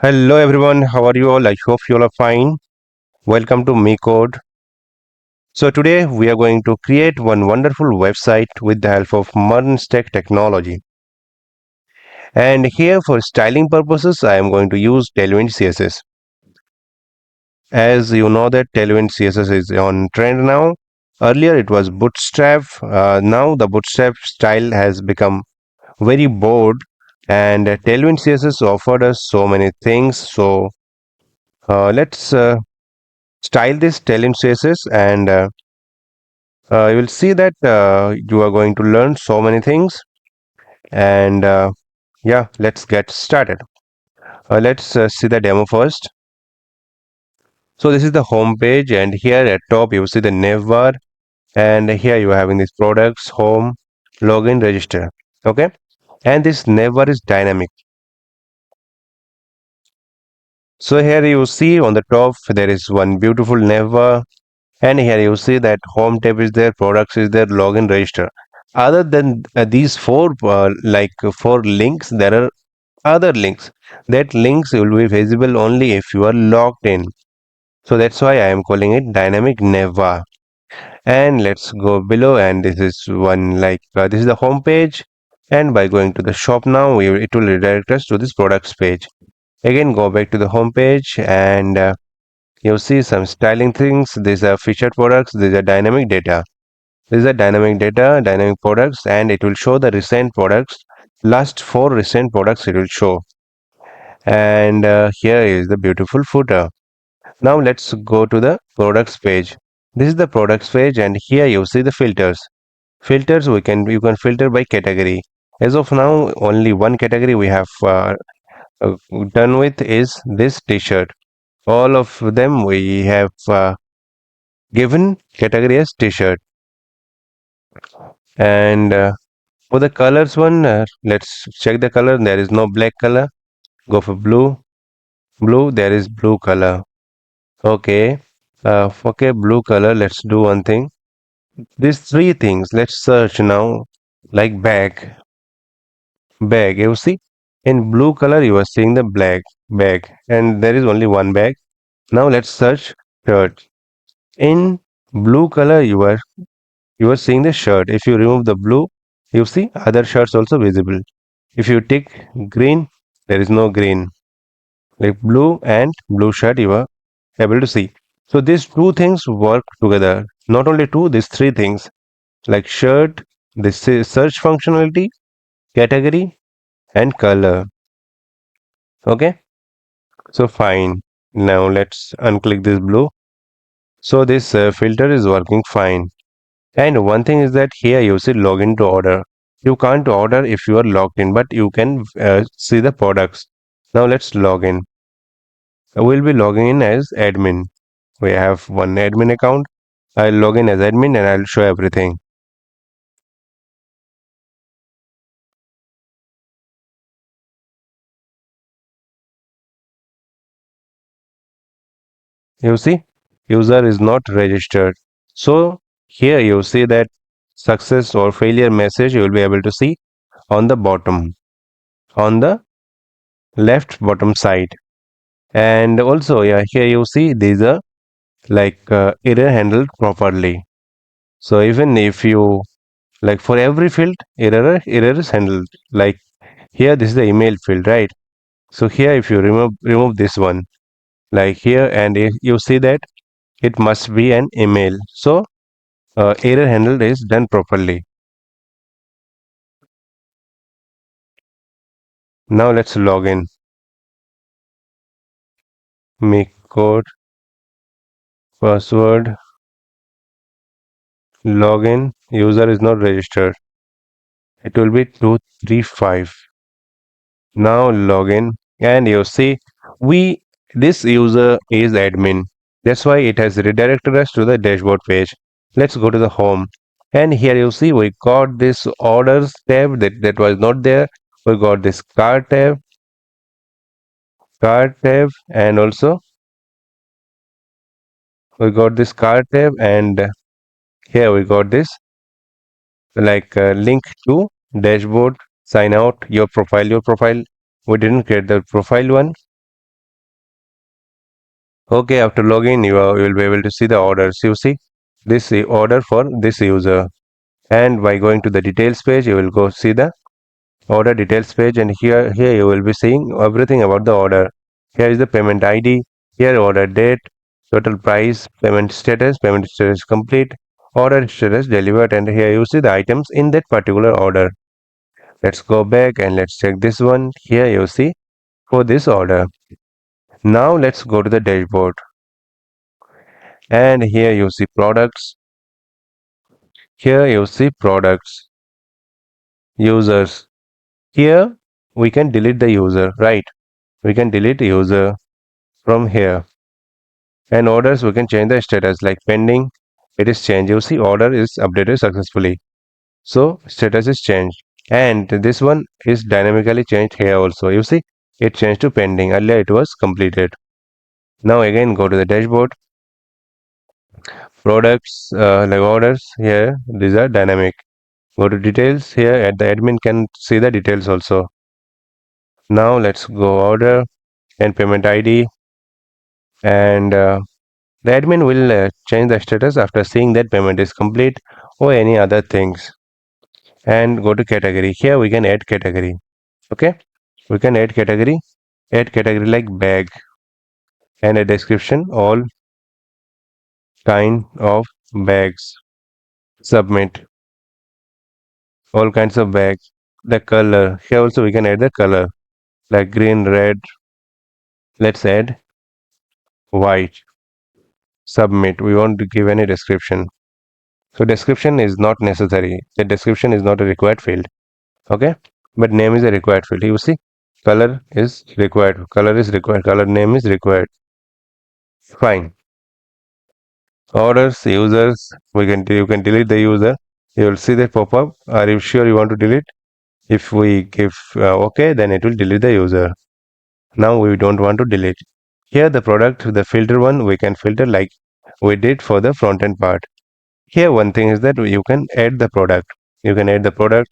Hello everyone, how are you all? I hope you all are fine. Welcome to Me Code. So today we are going to create one wonderful website with the help of MERN stack technology. And here for styling purposes, I am going to use Tailwind CSS. As you know that Tailwind CSS is on trend now. Earlier it was Bootstrap. Now the Bootstrap style has become very bold, and Tailwind CSS offered us so many things. So let's style this Tailwind CSS, and you will see that you are going to learn so many things. And yeah, let's get started. Let's see the demo first. So this is the home page, and here at top you see the navbar, and here you are having these products, home, login, register. Okay, and this navbar is dynamic. So here you see on the top there is one beautiful navbar, and here you see that home tab is there, products is there, login, register. Other than these four links, there are other links. That links will be visible only if you are logged in. So that's why I am calling it dynamic navbar. And let's go below, and this is this is the home page, and by going to the shop now it will redirect us to this products page. Again, go back to the home page, and you'll see some styling things. These are featured products, these are dynamic data. These are dynamic data, dynamic products, and it will show the recent products. Last four recent products it will show. And here is the beautiful footer. Now let's go to the products page. This is the products page, and here you see the filters. Filters, you can filter by category. As of now, only one category we have uh, done with is this t-shirt. All of them we have given category as t-shirt. And for the colors one, let's check the color. There is no black color. Go for blue. Blue, there is blue color. Okay. Okay, blue color. Let's do one thing. These three things. Let's search now. Like bag. Bag. You see, in blue color you are seeing the black bag, and there is only one bag. Now let's search shirt. In blue color you are seeing the shirt. If you remove the blue, you see other shirts also visible. If you tick green, there is no green. Like blue and blue shirt you are able to see. So these two things work together. Not only two, these three things like shirt, this is search functionality, category, and color. Okay, so fine. Now let's unclick this blue. So this filter is working fine. And one thing is that here you see login to order. You can't order if you are logged in, but you can see the products. Now let's log in. We'll be logging in as admin. We have one admin account. I'll log in as admin and I'll show everything. You see, user is not registered. So here you see that success or failure message you will be able to see on the bottom, on the left bottom side. And also, yeah, here you see these are error handled properly. So even if you like for every field, error is handled. Like here, this is the email field, right? So here, if you remove this one, like here, and if you see that it must be an email. So error handled is done properly. Now let's log in. Make code, password, login. User is not registered. It will be 235. Now login, and you see we this user is admin. That's why it has redirected us to the dashboard page. Let's go to the home, and here you see we got this orders tab that was not there. We got this card tab, and also we got this card tab, and here we got this link to dashboard. Sign out your profile. We didn't create the profile one. Okay, after login, you will be able to see the orders. You see this order for this user, and by going to the details page, you will go see the order details page, and here you will be seeing everything about the order. Here is the payment ID, here order date, total price, payment status complete, order status delivered, and here you see the items in that particular order. Let's go back and let's check this one. Here you see for this order. Now let's go to the dashboard, and here you see products. Here you see products, users. Here we can delete the user, right? We can delete user from here. And orders, we can change the status like pending. It is changed. You see, order is updated successfully. So status is changed. And this one is dynamically changed here also. You see, it changed to pending. Earlier it was completed. Now again go to the dashboard. Products like orders here. These are dynamic. Go to details here. At the admin can see the details also. Now let's go order and payment ID, and the admin will change the status after seeing that payment is complete or any other things. And go to category. Here we can add category. Okay, we can add category like bag, and a description all kind of bags. Submit all kinds of bags. The color, here also we can add the color like green, red. Let's add white. Submit, we won't give any description. So description is not necessary. The description is not a required field. Okay, but name is a required field. You see, color is required. Color is required. Color name is required. Fine. Orders, users. You can delete the user. You will see that pop up. Are you sure you want to delete? If we give OK, then it will delete the user. Now we don't want to delete. Here the product, the filter one, we can filter like we did for the front end part. Here one thing is that you can add the product. You can add the product.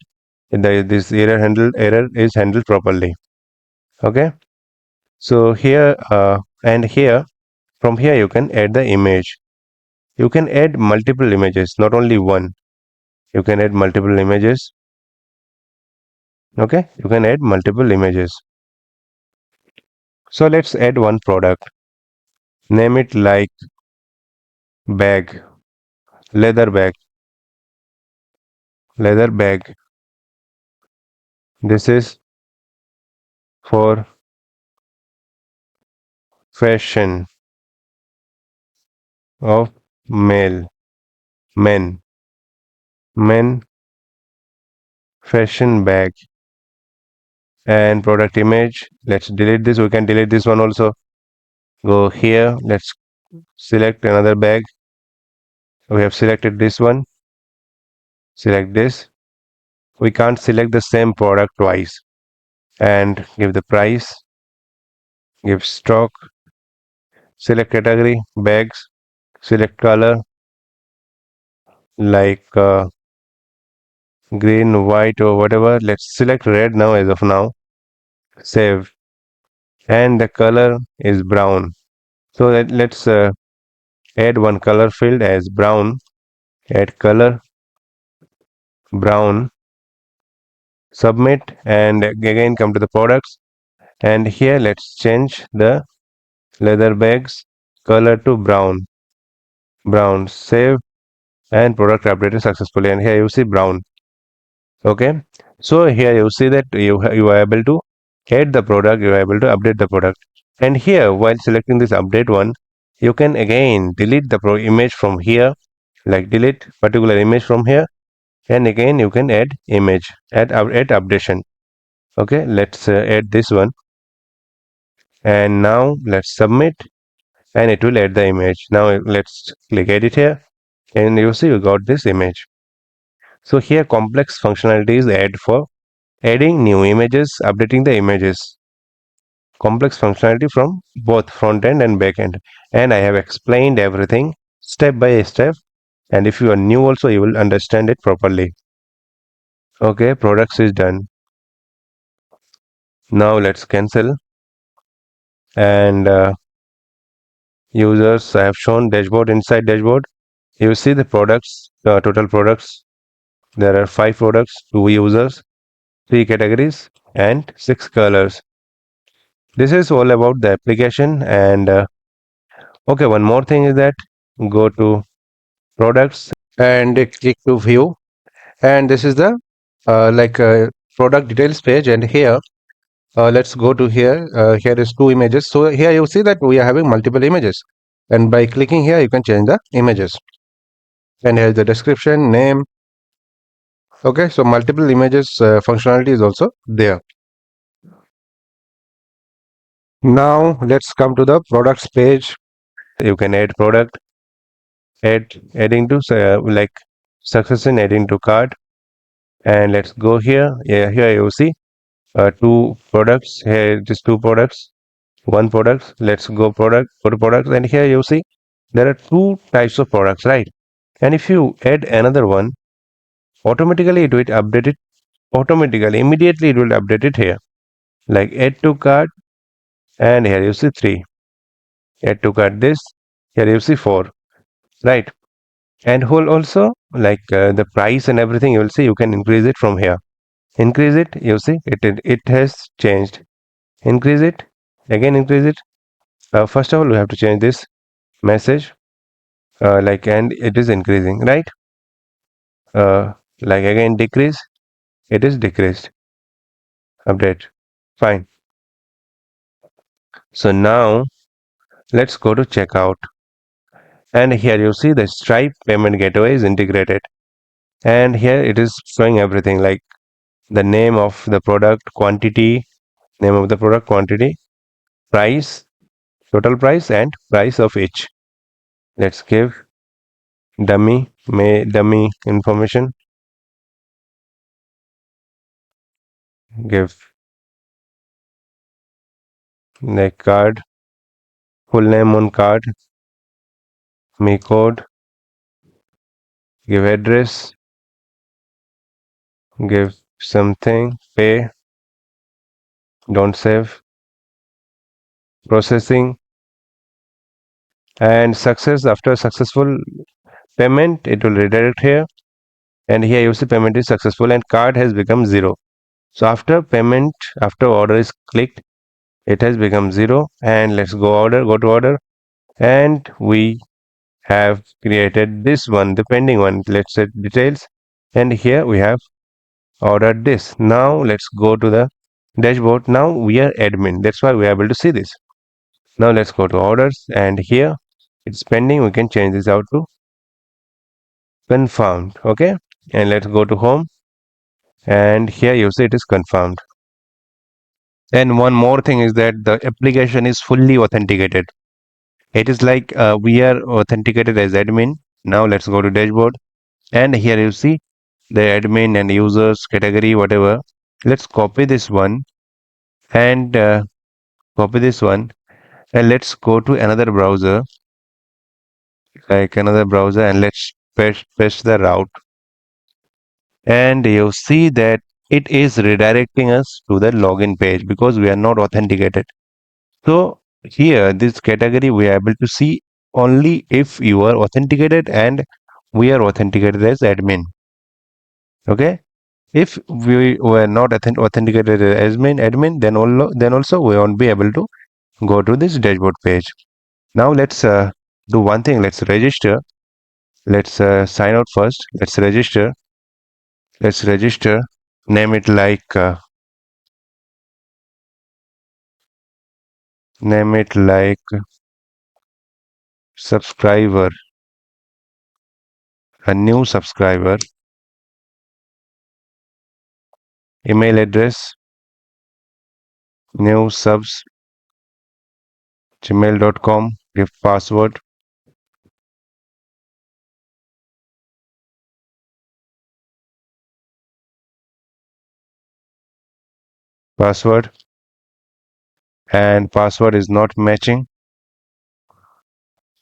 This error is handled properly. Okay. So here and here, from here you can add the image. You can add multiple images, not only one. You can add multiple images. Okay, you can add multiple images. So let's add one product. Name it like bag, leather bag, leather bag. This is for fashion of male, men, men fashion bag. And product image, let's delete this. We can delete this one also. Go here, let's select another bag. We have selected this one. Select this. We can't select the same product twice. And give the price, give stock, select category, bags, select color like green, white, or whatever. Let's select red now as of now. Save. And the color is brown. So let's add one color field as brown. Add color brown. Submit, and again come to the products, and here let's change the leather bags color to brown. Save, and product updated successfully, and here you see brown. Okay, so here you see that you are able to add the product, you are able to update the product. And here while selecting this update one, you can again delete the image from here, like delete particular image from here, and again you can add image, add updation. Okay, let's add this one, and now let's submit, and it will add the image. Now let's click edit here, and you see you got this image. So here complex functionalities add for adding new images, updating the images. Complex functionality from both front end and back end, and I have explained everything step by step, and if you are new also you will understand it properly. Okay, products is done. Now let's cancel, and users. I have shown dashboard. Inside dashboard, you see the products, total products. There are 5 products, 2 users, 3 categories, and 6 colors. This is all about the application. And okay, one more thing is that go to products and click to view. And this is the product details page. And here, let's go to here. Here is 2 images. So here you see that we are having multiple images. And by clicking here, you can change the images. And here's the description, name. Okay, so multiple images functionality is also there. Now let's come to the products page. You can add product, adding to success in adding to cart. And let's go here. Yeah, here you see 2 products. Here it is 2 products, 1 product. Let's go to products, and here you see there are 2 types of products, right? And if you add another one, automatically it will update it. Automatically, immediately it will update it here. Like add to cart, and here you see 3. Add to cart this. Here you see 4, right? And whole also the price and everything. You will see you can increase it from here. Increase it. You see it has changed. Increase it again. Increase it. First of all, we have to change this message. And it is increasing, right? Again decrease. It is decreased. Update. Fine. So now let's go to checkout. And here you see the Stripe payment gateway is integrated. And here it is showing everything like the name of the product, quantity, name of the product, quantity, price, total price, and price of each. Let's give dummy information. Give the card, full name on card, me code, give address, give something, pay, don't save, processing, and success. After successful payment, it will redirect here. And here you see payment is successful and card has become 0. So after payment, after order is clicked, it has become 0. And let's go to order, and we have created this one, the pending one. Let's set details, and here we have ordered this. Now let's go to the dashboard. Now we are admin, that's why we are able to see this. Now let's go to orders, and here it's pending. We can change this out to confirmed. Okay, and let's go to home, and here you see it is confirmed. And one more thing is that the application is fully authenticated. It is like we are authenticated as admin. Now let's go to dashboard, and here you see the admin and users category, whatever. Let's copy this one, and copy this one, and let's go to another browser, and let's paste the route, and you see that it is redirecting us to the login page because we are not authenticated. So here this category we are able to see only if you are authenticated, and we are authenticated as admin. Okay, if we were not authenticated as admin, then also we won't be able to go to this dashboard page. Now let's do one thing. Let's register. Let's sign out first. Let's register. Name it like subscriber, a new subscriber. Email address, new subs, gmail.com. Give password. Password, and password is not matching.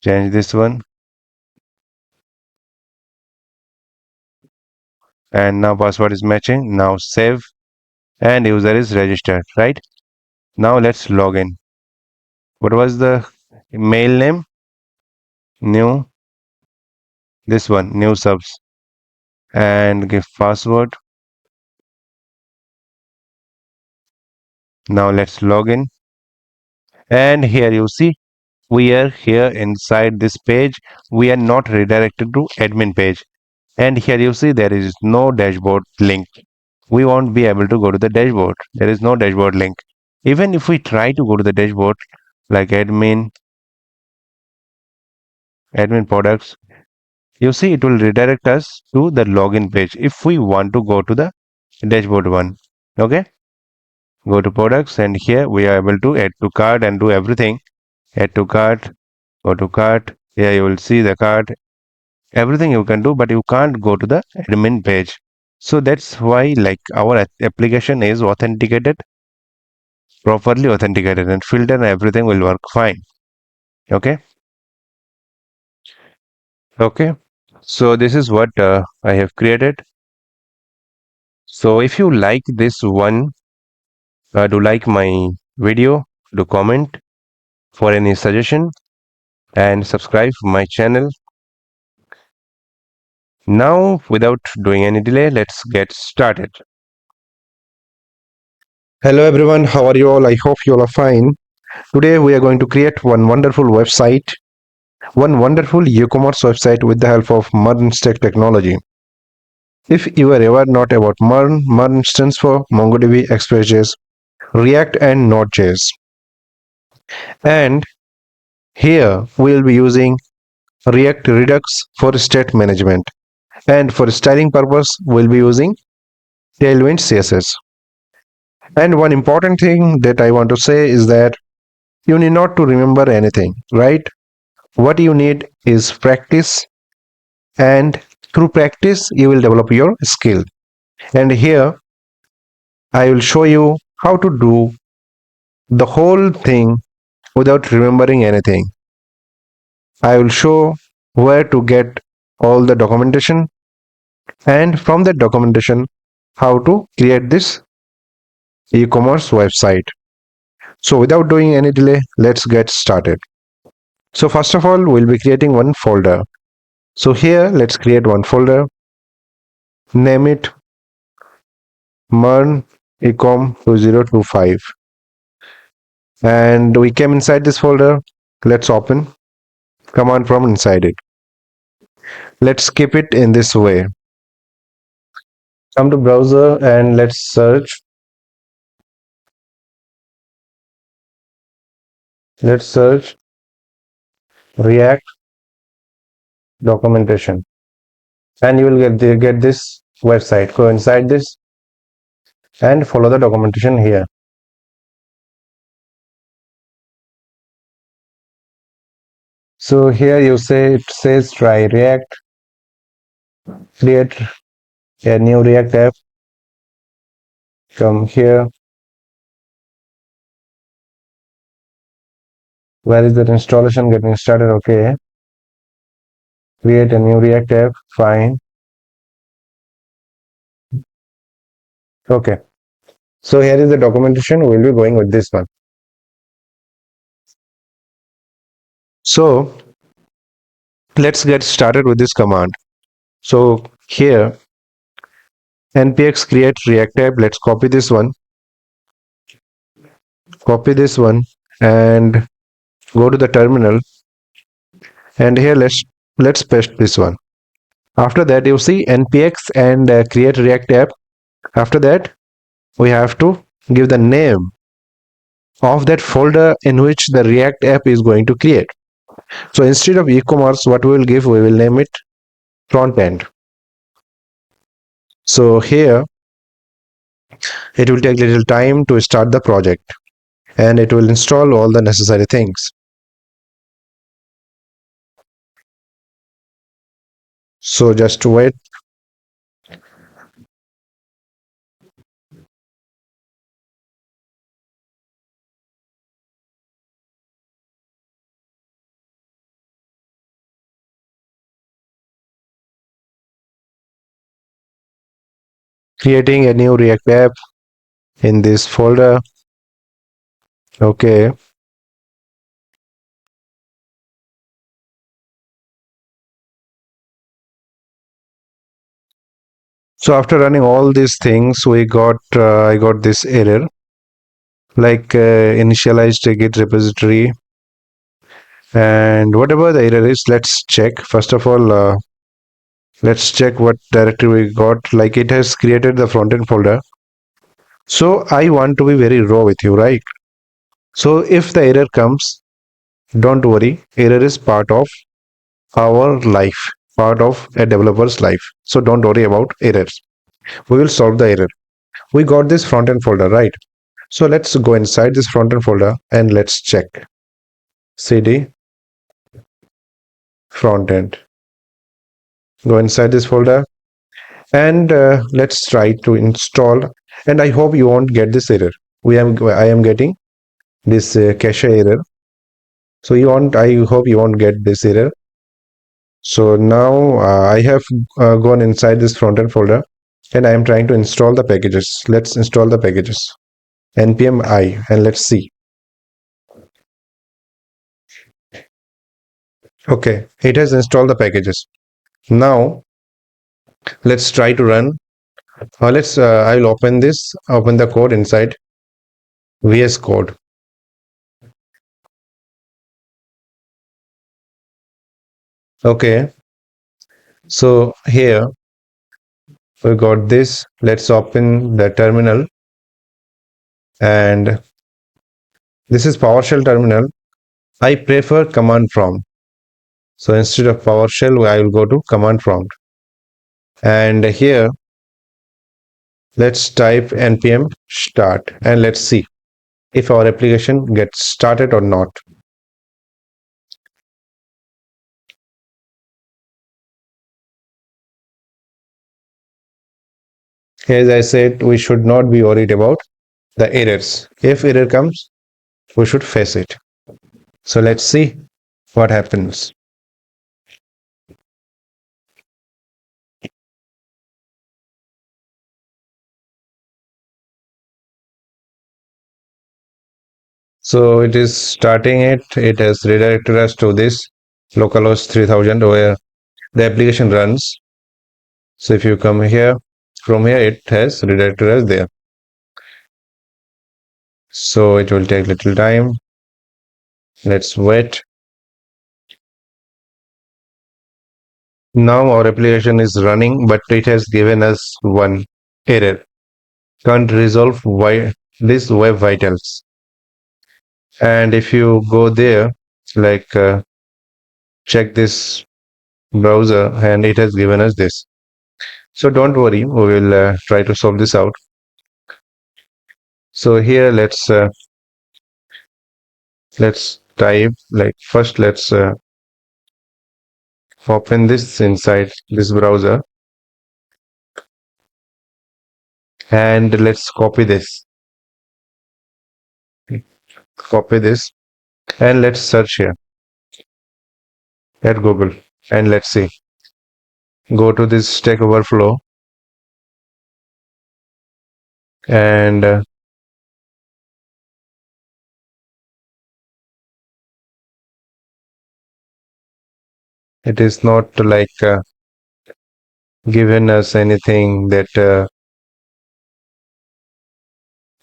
Change this one, and now password is matching. Now save, and user is registered, right? Now let's log in. What was the mail name? new, this one, new subs, and give password. Now let's log in. And here you see, we are here inside this page. We are not redirected to admin page. And here you see there is no dashboard link. We won't be able to go to the dashboard. There is no dashboard link. Even if we try to go to the dashboard, like admin products, you see it will redirect us to the login page if we want to go to the dashboard one. Okay, go to products, and here we are able to add to cart and do everything. Add to cart, go to cart. Here you will see the cart, everything you can do, but you can't go to the admin page. So that's why like our application is authenticated, properly authenticated, and filter and everything will work fine. Okay. Okay, so this is what I have created. So if you like this one, do like my video, do comment for any suggestion, and subscribe my channel. Now without doing any delay, let's get started. Hello everyone, how are you all? I hope you all are fine. Today we are going to create one wonderful website, one wonderful e-commerce website with the help of MERN stack technology. If you are ever not about MERN, MERN stands for MongoDB, Express.js, React and Node.js. And here we will be using React Redux for state management. And for styling purpose, we'll be using Tailwind CSS. And one important thing that I want to say is that you need not to remember anything, right? What you need is practice, and through practice you will develop your skill. And here I will show you how to do the whole thing without remembering anything. I will show where to get all the documentation, and from that documentation how to create this e-commerce website. So without doing any delay, let's get started. So first of all, we'll be creating one folder. So here let's create one folder, name it MERN ecom 2025, and we came inside this folder. Let's open command from inside it. Let's keep it in this way. Come to browser and let's search. Let's search React documentation, and you will get this website. Go inside this and follow the documentation here. So here you say, it says try React, create a new React app. Come here. Where is that installation getting started? Okay. Create a new React app. Fine. Okay. So here is the documentation. We'll be going with this one. So let's get started with this command. So here npx create React app. Let's copy this one. Copy this one and go to the terminal. And here let's paste this one. After that, you see npx and create React app. After that, we have to give the name of that folder in which the React app is going to create. So instead of e-commerce, what we will give, we will name it frontend. So here it will take little time to start the project, and it will install all the necessary things. So just wait. Creating a new React app in this folder. Okay. So after running all these things, I got this error like initialized Git repository and whatever the error is. Let's check first of all. Let's check what directory we got. Like it has created the frontend folder. So I want to be very raw with you, right? So if the error comes, don't worry. Error is part of our life, part of a developer's life. So don't worry about errors. We will solve the error. We got this frontend folder, right? So let's go inside this frontend folder and let's check cd frontend. Go inside this folder and let's try to install. And I hope you won't get this error. I am getting this cache error. So I hope you won't get this error. So now I have gone inside this frontend folder and I am trying to install the packages. Let's install the packages. npm I and let's see. Okay, it has installed the packages. Now let's try to run. I'll open the code inside VS Code. Okay, so here we got this. Let's open the terminal and this is PowerShell terminal. I prefer command prompt. So instead of PowerShell, I will go to command prompt. And here, let's type npm start and let's see if our application gets started or not. As I said, we should not be worried about the errors. If error comes, we should face it. So let's see what happens. So it is starting it. It has redirected us to this localhost 3000 where the application runs. So if you come here, from here it has redirected us there. So it will take little time. Let's wait. Now our application is running, but it has given us one error. Can't resolve this web vitals. And if you go there, like check this browser, and it has given us this. So don't worry, we will try to solve this out. So here let's type like first let's open this inside this browser and let's copy this and let's search here at Google and let's see. Go to this Stack Overflow and it is not like given us anything that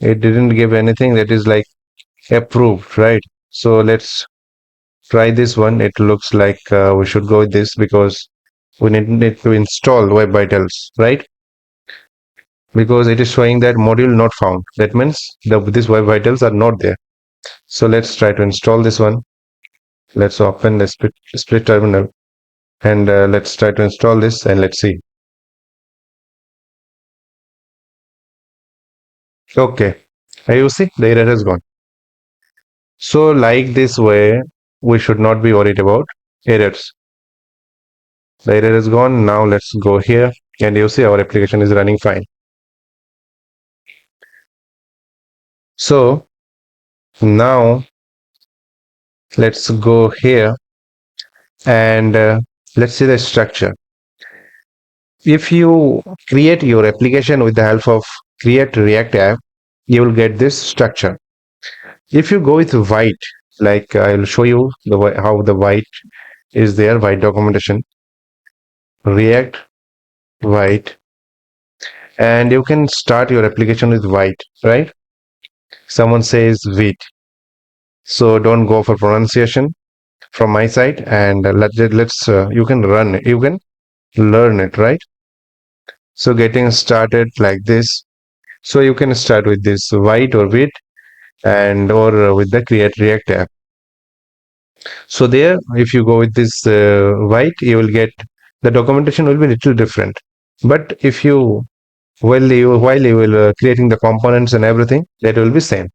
it didn't give anything that is like approved, right? So let's try this one. It looks like we should go with this because we need to install Web Vitals, right? Because it is showing that module not found. That means these Web Vitals are not there. So let's try to install this one. Let's open the split terminal and let's try to install this and let's see. Okay, you see the error has gone. So like this way, we should not be worried about errors. The error is gone. Now let's go here and you see our application is running fine. So now let's go here and let's see the structure. If you create your application with the help of create React app, you will get this structure. If you go with white, like I'll show you how the white is there, white documentation, React white and you can start your application with white, right? Someone says wheat, so don't go for pronunciation from my side, and let's you can run it, you can learn it, right? So getting started like this, so you can start with this white or wheat, and or with the create react app. So there, if you go with this white, you will get the documentation will be little different. But if you while you will creating the components and everything, that will be same.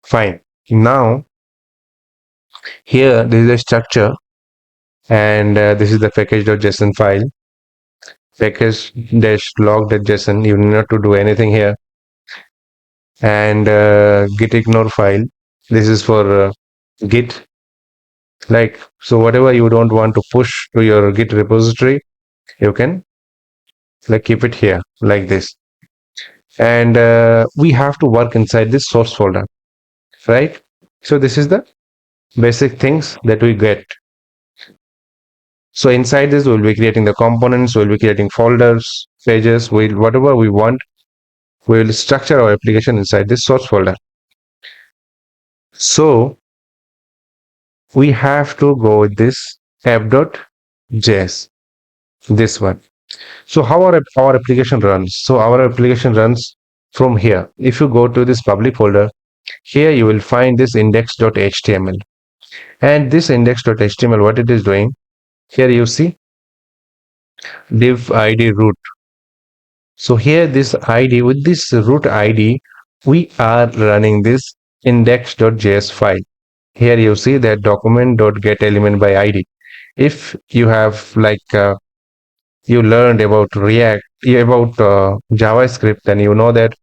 Fine. Now here this is a structure, and this is the package.json file. Package dash log.json. You need not to do anything here. And git ignore file. This is for git. Like, so whatever you don't want to push to your git repository, you can like keep it here like this. And we have to work inside this source folder, right? So this is the basic things that we get. So inside this, we'll be creating the components, we'll be creating folders, pages, whatever we want, we will structure our application inside this source folder. So we have to go with this app.js, this one. So how our application runs? So our application runs from here. If you go to this public folder, here you will find this index.html. And this index.html, what it is doing, here you see div id root. So here this id, with this root id, we are running this index.js file. Here you see that document.getElement by id. If you have like you learned about React, about JavaScript, then you know that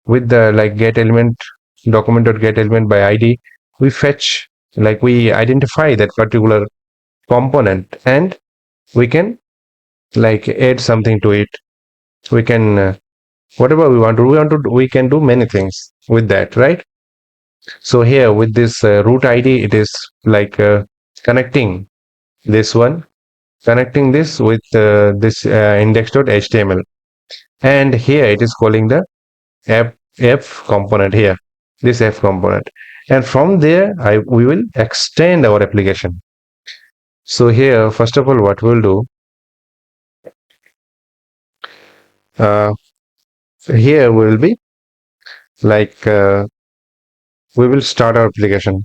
with the like get element document.getElement by id, we fetch, like we identify that particular component, and we can like add something to it. We can whatever we can do many things with that, right? So here with this root id, it is like connecting this one, connecting this with this index.html, and here it is calling the f component here, this f component, and from there we will extend our application. So here first of all what we'll do, uh, here we will be like we will start our application.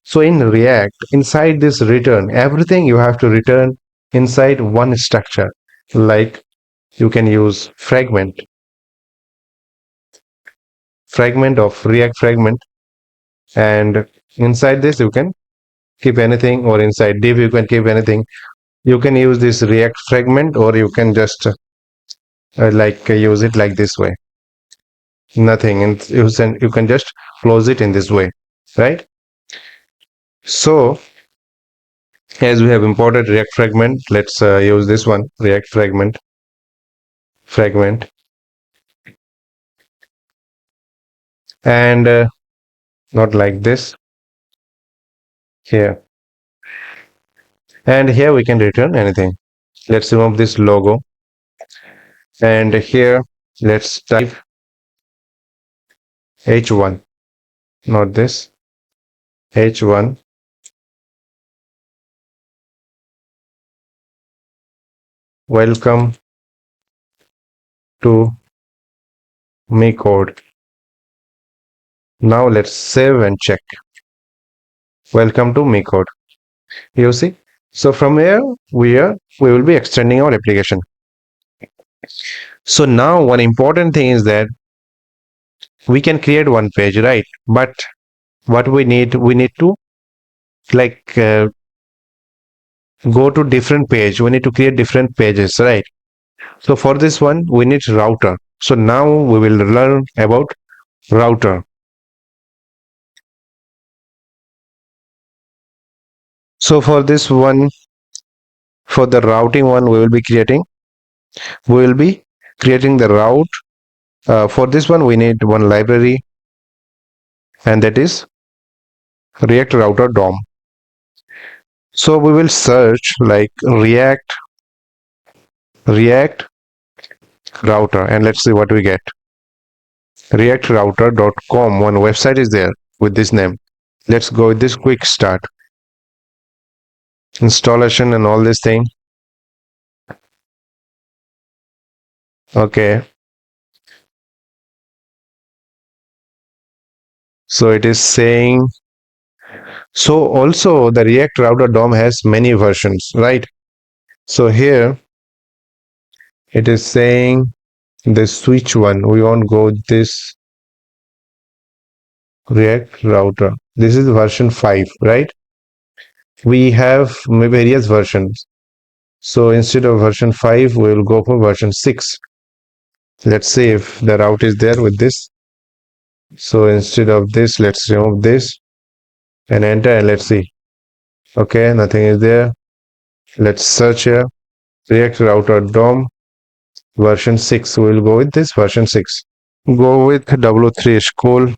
So in React, inside this return, everything you have to return inside one structure. Like you can use fragment of React fragment, and inside this you can keep anything, or inside div you can keep anything. You can use this React fragment, or you can just use it like this way, nothing, and you can just close it in this way, right? So as we have imported React fragment, let's use this one, React fragment, and not like this here, and here we can return anything. Let's remove this logo, and here let's type h1, not this, h1, welcome to me code. Now let's save and check. Welcome to me code. You see, so from here we will be extending our application. So now one important thing is that we can create one page, right? But what we need to like go to different page, we need to create different pages, right? So for this one we need router. So now we will learn about router. So for this one, for the routing one, we will be creating the route. For this one we need one library, and that is React router DOM. So we will search like react router, and let's see what we get. reactrouter.com, one website is there with this name. Let's go with this quick start installation and all this thing. Okay, so it is saying, so also the React Router DOM has many versions, right? So here it is saying the switch one, we won't go with this React Router. This is version 5, right? We have various versions. So instead of version 5, we will go for version 6. Let's see if the route is there with this. So instead of this, let's remove this and enter, and let's see. Okay, nothing is there. Let's search here. React Router DOM version 6. We will go with this version 6. Go with W3 school.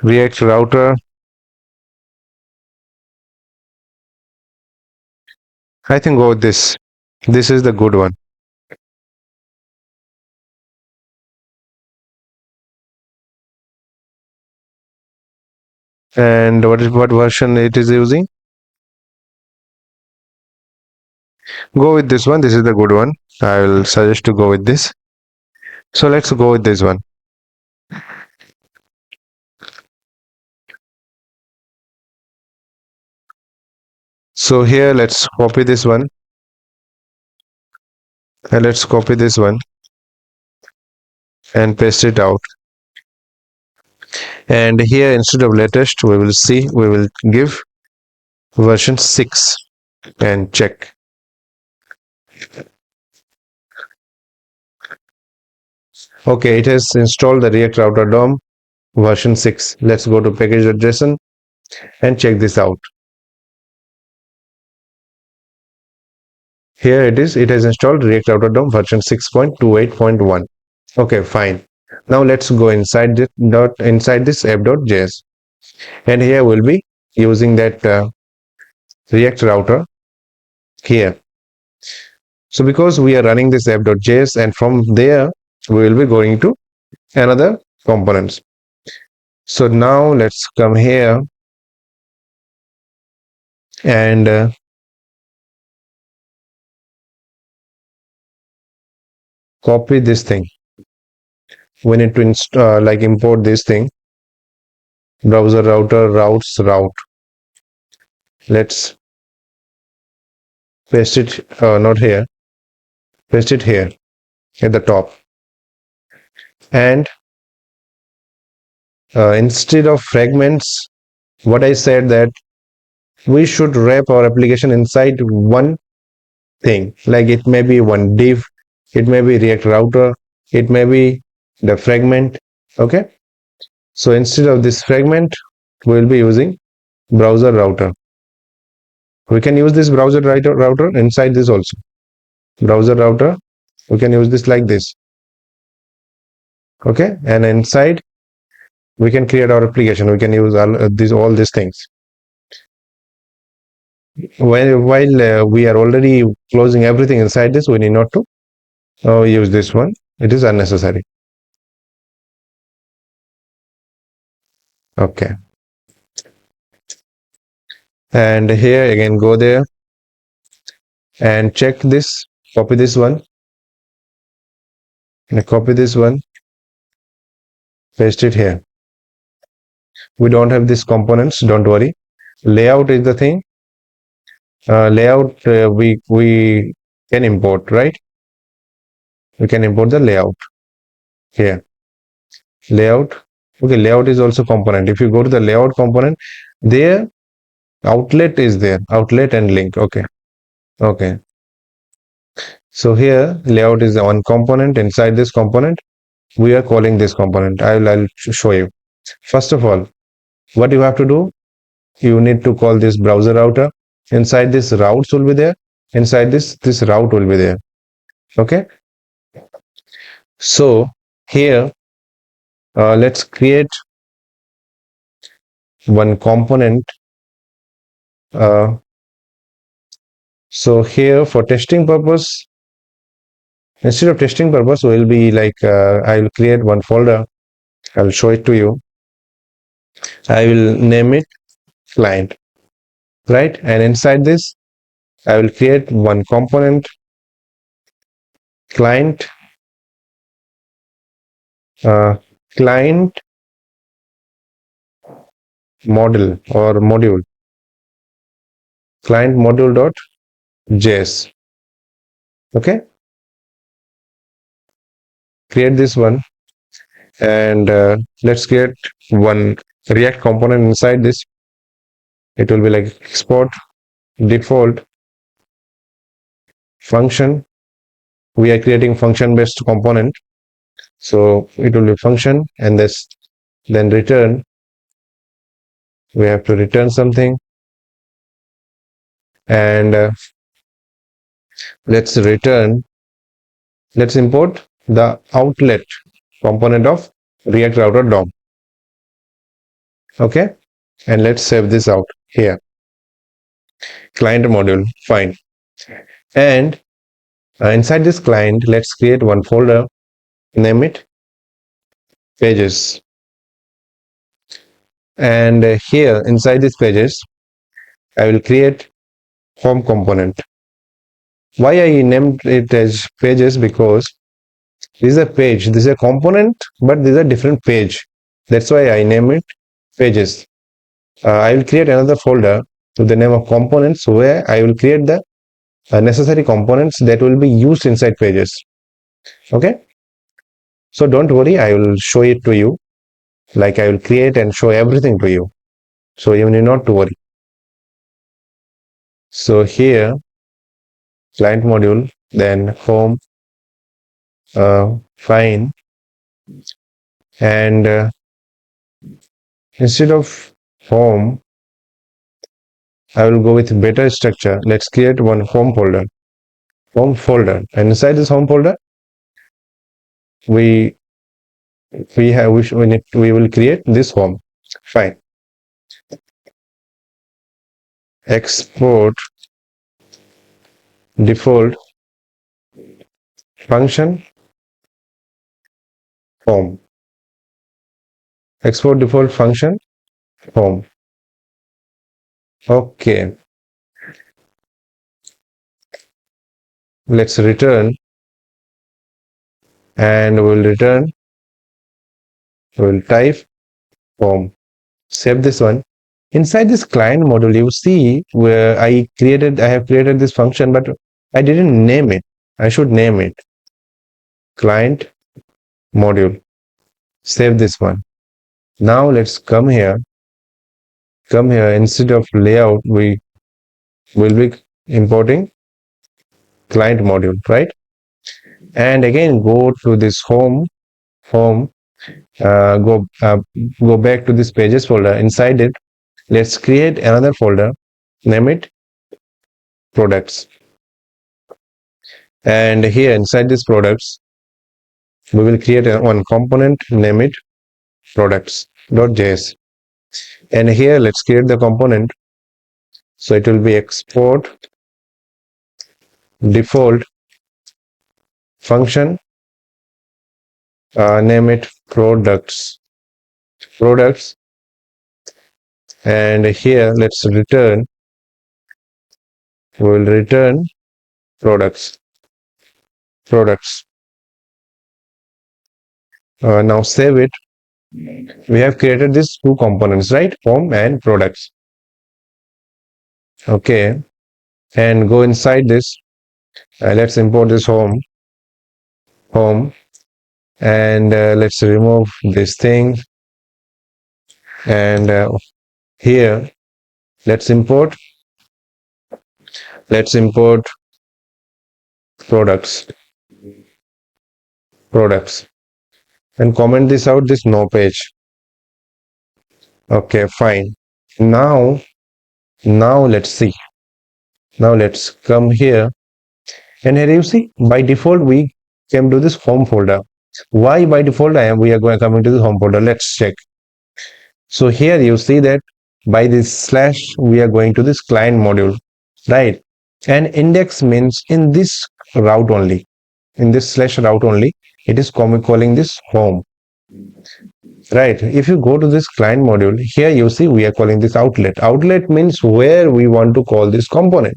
React Router. I think go with this. This is the good one. And what version it is using? Go with this one. This is the good one. I will suggest to go with this. So let's go with this one. So here let's copy this one, and let's copy this one and paste it out. And here instead of latest, we will give version 6 and check. Okay, it has installed the React Router DOM version 6. Let's go to package.json and check this out. Here it is. It has installed React Router DOM version 6.28.1. Okay, fine. Now let's go inside this app.js, and here we'll be using that React Router here. So because we are running this app.js, and from there we will be going to another components. So now let's come here and copy this thing. We need to install, import this thing, browser router routes route. Let's paste it, not here, paste it here at the top. And instead of fragments, what I said that we should wrap our application inside one thing. Like it may be one div, it may be React Router, it may be the fragment. Okay, so instead of this fragment, we will be using browser router. We can use this browser router inside this also. Browser router, we can use this like this. Okay, and inside we can create our application. We can use all these things. While we are already closing everything inside this, we need not to use this one. It is unnecessary. Okay, and here again, go there and check this. Copy this one and copy this one, paste it here. We don't have these components, don't worry. Layout is the thing. Layout we can import, right? We can import the layout here. Layout. Okay, layout is also component. If you go to the layout component, there outlet is there, outlet and link. Okay, okay. So here layout is the one component. Inside this component, we are calling this component. I'll show you. First of all, what you have to do, you need to call this browser router. Inside this routes will be there. Inside this route will be there. Okay, so here let's create one component So here for testing purpose, instead of testing purpose, will be like I will create one folder. I will show it to you. I will name it client, right? And inside this, I will create one component, client, uh, client model or module, client module.js. Okay, create this one, and let's create one React component inside this. It will be like export default function. We are creating function based component, so it will be function, and this then return. We have to return something, and let's import the outlet component of React router DOM. Okay, and let's save this out here. Client module, fine. And inside this client, let's create one folder, name it pages. And here inside these pages, I will create home component. Why I named it as pages? Because this is a page, this is a component, but this is a different page. That's why I name it pages. I will create another folder with the name of components, where I will create the necessary components that will be used inside pages. Okay, so don't worry, I will show it to you. Like I will create and show everything to you, so you need not to worry. So here, client module, then home, fine, and instead of home, I will go with better structure. Let's create one home folder, and inside this home folder, we will create this home. Fine. Export default function home. Export default function home. Okay. Let's return, and we'll type home. Save this one. Inside this client module, you see where I have created this function, but I didn't name it. I should name it client module. Save this one. Now let's come here. Instead of layout, we will be importing client module, right? And again, go to this home, go back to this pages folder. Inside it, let's create another folder, name it products. And here inside this products, we will create one component, name it products.js. And here let's create the component. So it will be export default function, name it products, and here let's return, we will return products. Now save it. We have created these two components, right? Home and products. Okay, and go inside this. Let's import this home, and let's remove this thing. And here, let's import products, and comment this out, this no page. Okay, fine. Now let's see. Now let's come here, and here you see by default we came to this home folder. Why by default we are coming to this home folder? Let's check. So here you see that by this slash we are going to this client module, right? and index means in this route only, in this slash route only, it is calling this home, right? If you go to this client module, here you see we are calling this outlet. Outlet means where we want to call this component.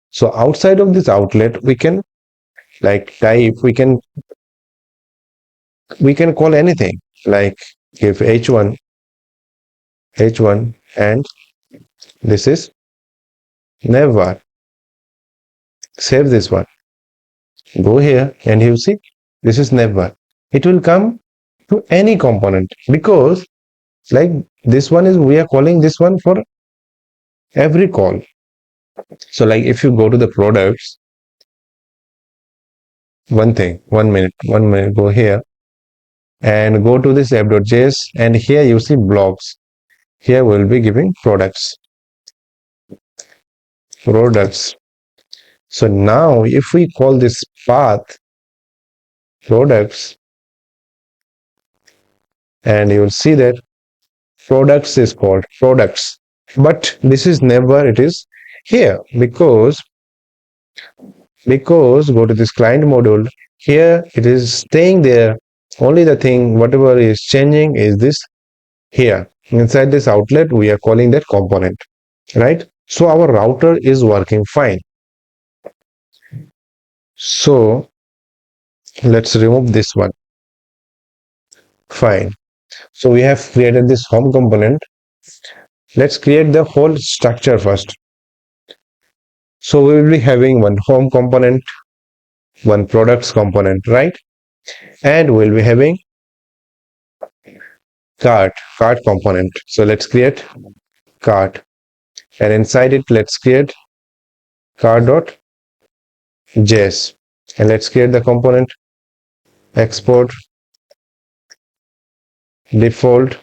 So outside of this outlet, we can like type, we can call anything, like if h1, and this is navbar. Save this one, go here, and you see this is navbar. It will come to any component, because like this one is, we are calling this one for every call. So like if you go to the products, one minute, go here and go to this app.js, and here you see blocks. Here we'll be giving products. So now if we call this path products, and you will see that products is called products, but this is never, it is here, because go to this client module, here it is staying there. Only the thing whatever is changing is this here. Inside this outlet, we are calling that component, right? So our router is working fine. So let's remove this one. Fine. So we have created this home component. Let's create the whole structure first. So we will be having one home component, one products component, right? And we'll be having cart component. So let's create cart, and inside it let's create cart.js, and let's create the component export default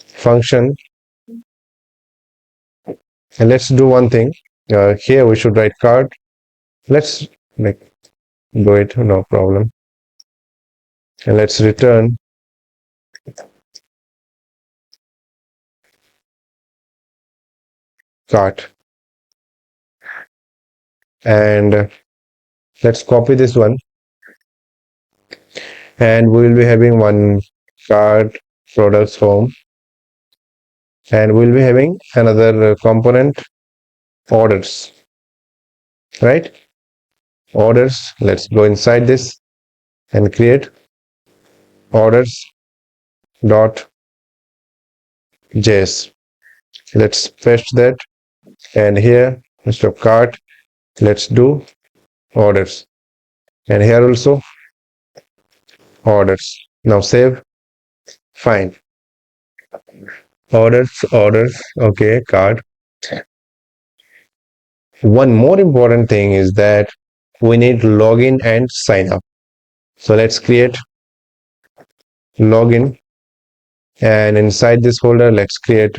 function. And let's do one thing, here we should write cart. Let's like do it, no problem, and let's return cart. And let's copy this one, and we will be having one cart products home, and we'll be having another component orders, right? Orders, let's go inside this and create orders dot js. Let's fetch that, and here instead of cart, let's do orders, and here also orders. Now save. Fine. Orders, okay, cart. One more important thing is that we need login and sign up. So let's create login, and inside this folder let's create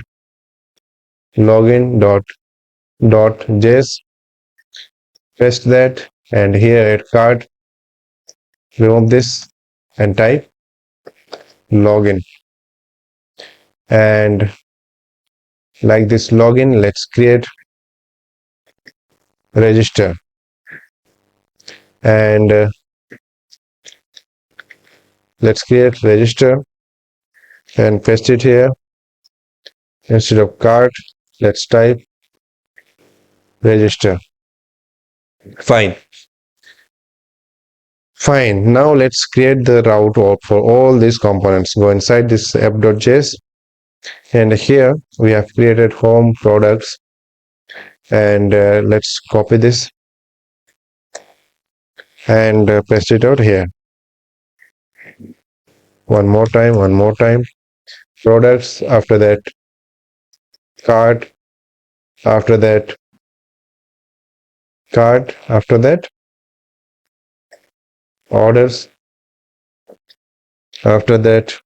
login.js. Paste that, and here at cart, remove this and type login. And like this login, let's create register, and let's create register and paste it here. Instead of cart, let's type register. Fine. Now let's create the route for all these components. Go inside this app.js, and here we have created home products, and let's copy this and paste it out here. One more time. Products, after that cart, after that orders, after that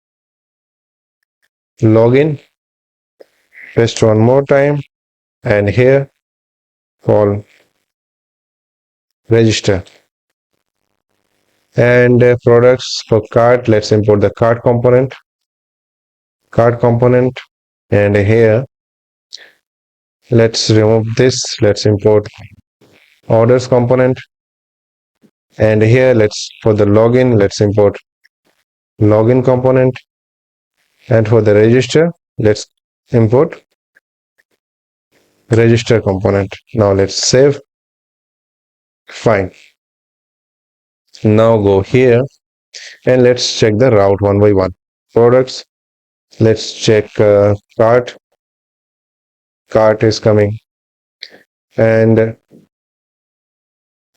login. Paste one more time, and here call register. And products for cart, let's import the cart component, and here Let's remove this. Let's import orders component. And here, let's for the login, let's import login component. And for the register, let's import register component. Now let's save. Fine. Now go here and let's check the route one by one. Products. Let's check cart. Cart is coming. And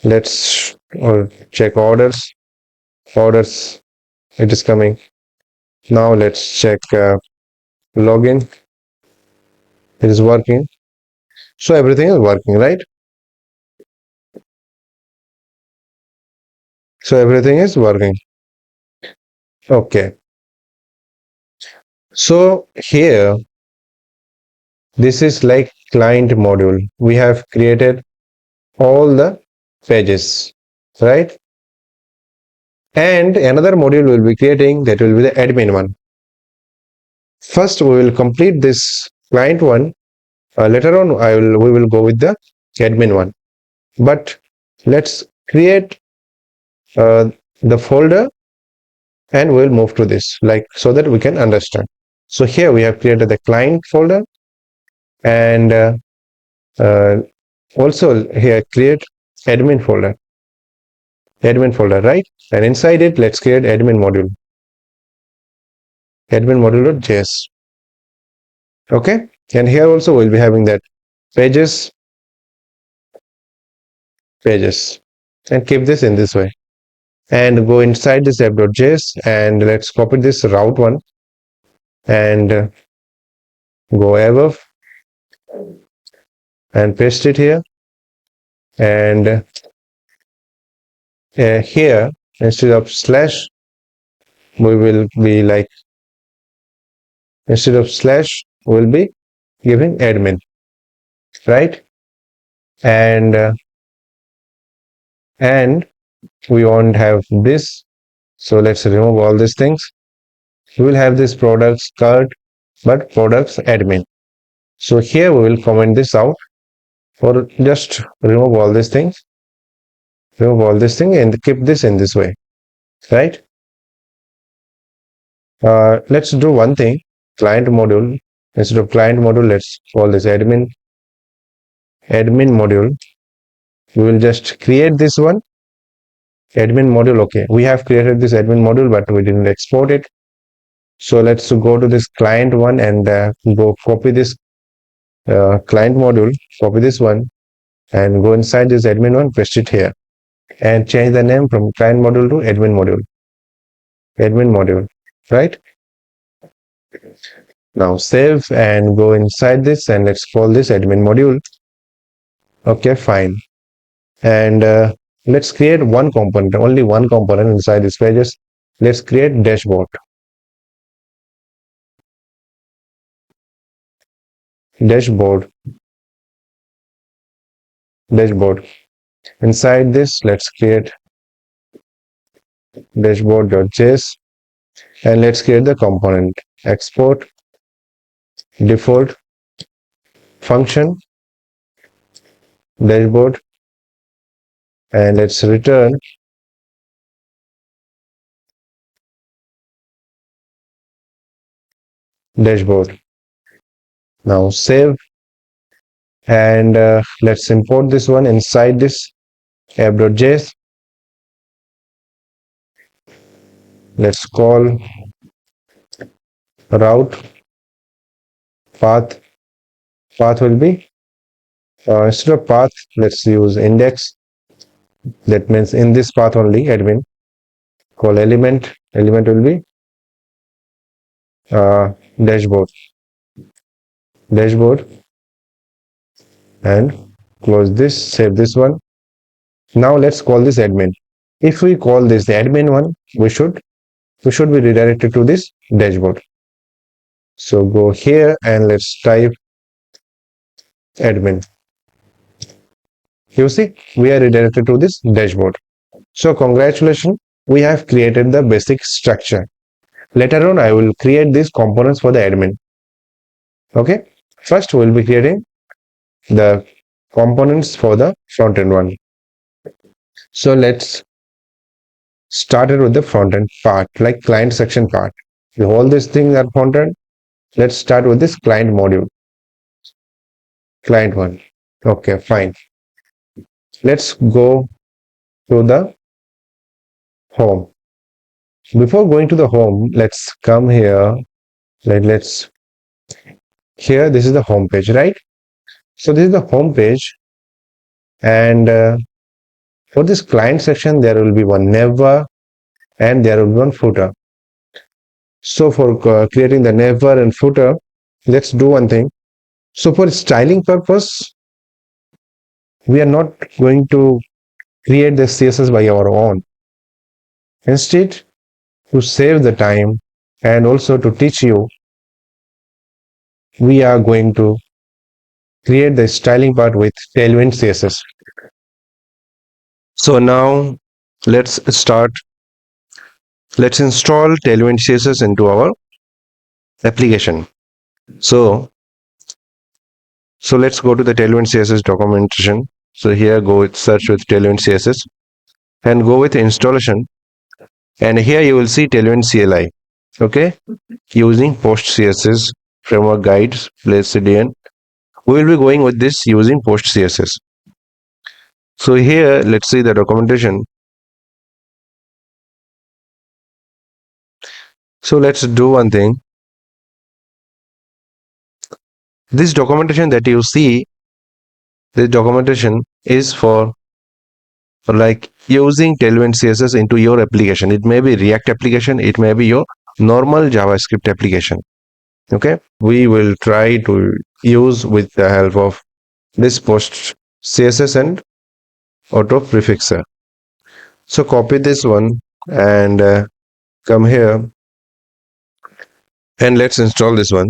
let's check orders. Orders. It is coming. Now let's check login. It is working. So everything is working, right? So everything is working. Okay. So here, this is like client module. We have created all the pages, right? And another module we'll be creating, that will be the admin one. First, we will complete this client one. Later on, we will go with the admin one. But let's create the folder and we'll move to this, like, so that we can understand. So here we have created the client folder, and also here create admin folder, right? And inside it, let's create admin module.js. Okay, and here also we'll be having that pages, and keep this in this way. And go inside this app.js and let's copy this route one and go above and paste it here. And here, instead of slash, we will be like, instead of slash, we'll be giving admin, right? And we won't have this, so let's remove all these things. We will have this products cart, but products admin. So here we will comment this out, or just remove all these things, and keep this in this way, right? Let's do one thing. Client module, instead of client module, let's call this admin module. We will just create this one, admin module. Okay, we have created this admin module, but we didn't export it. So let's go to this client one and go copy this client module, copy this one, and go inside this admin one, paste it here, and change the name from client module to admin module, right? Now save and go inside this, and let's call this admin module. Okay, fine. And let's create one component, only one component inside these pages. Let's create dashboard. Inside this, let's create dashboard.js, and let's create the component export default function dashboard, and let's return dashboard. Now save, and let's import this one inside this app.js. Let's call route path. Path will be instead of path, let's use index. That means in this path only admin. Call element will be dashboard, and close this, save this one. Now let's call this admin. If we call this the admin one, we should be redirected to this dashboard. So go here and let's type admin. You see, we are redirected to this dashboard. So congratulations, we have created the basic structure. Later on, I will create these components for the admin. Okay, first we'll be creating the components for the front end one. So let's start it with the front end part, like client section part. All these things are front end. Let's start with this client module, client one. Okay, fine. Let's go to the home. Before going to the home, let's come here. Let's here. This is the home page, right? So this is the home page, and for this client section, there will be one never, and there will be one footer. So for creating the never and footer, let's do one thing. So for styling purpose, we are not going to create the CSS by our own. Instead, to save the time and also to teach you, we are going to create the styling part with Tailwind CSS. So now let's start. Let's install Tailwind CSS into our application. So let's go to the Tailwind CSS documentation. So here go with search with Tailwind CSS and go with installation. And here you will see Tailwind CLI. Okay, using Post CSS framework guides place CDN. We will be going with this using Post CSS. So here let's see the documentation. So let's do one thing. This documentation that you see, this documentation is for like using Tailwind CSS into your application. It may be React application, it may be your normal JavaScript application. Okay, we will try to use with the help of this Post CSS and auto prefixer. So copy this one and come here and let's install this one.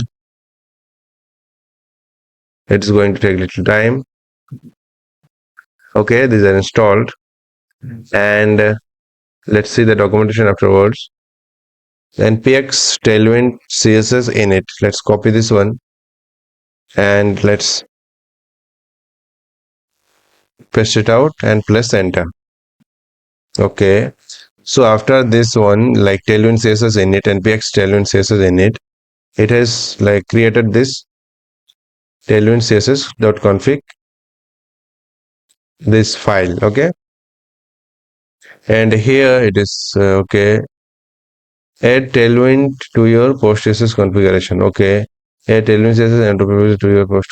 It's going to take a little time. Okay, these are installed and let's see the documentation afterwards. npx tailwind css init. Let's copy this one and let's paste it out and press enter. Okay, so after this one, like Tailwind CSS init, npx Tailwind CSS init, it has like created this Tailwind CSS.config, this file. Okay, and here it is okay. Add Tailwind to your post CSS configuration. Okay, add Tailwind CSS and to your post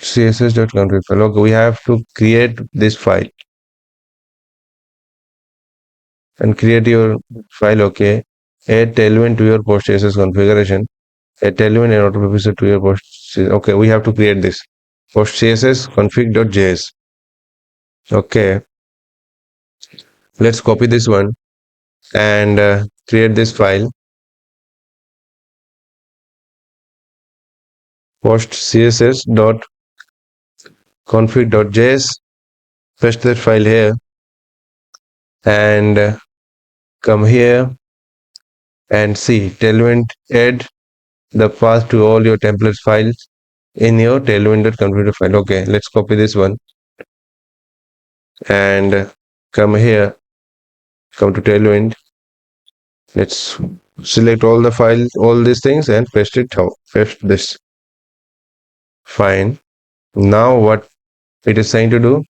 css.config file. Okay, we have to create this file and create your file. Okay, add Tailwind to your post css configuration. Add Tailwind and auto prefixer to your post. Okay, we have to create this post css config.js. Okay, let's copy this one and create this file post css.config.js. Paste that file here and come here and see Tailwind add the path to all your templates files in your tailwind.config file. Okay, let's copy this one and come here, come to Tailwind. Let's select all the files, all these things and paste it out. Paste this. Fine. Now what it is saying to do?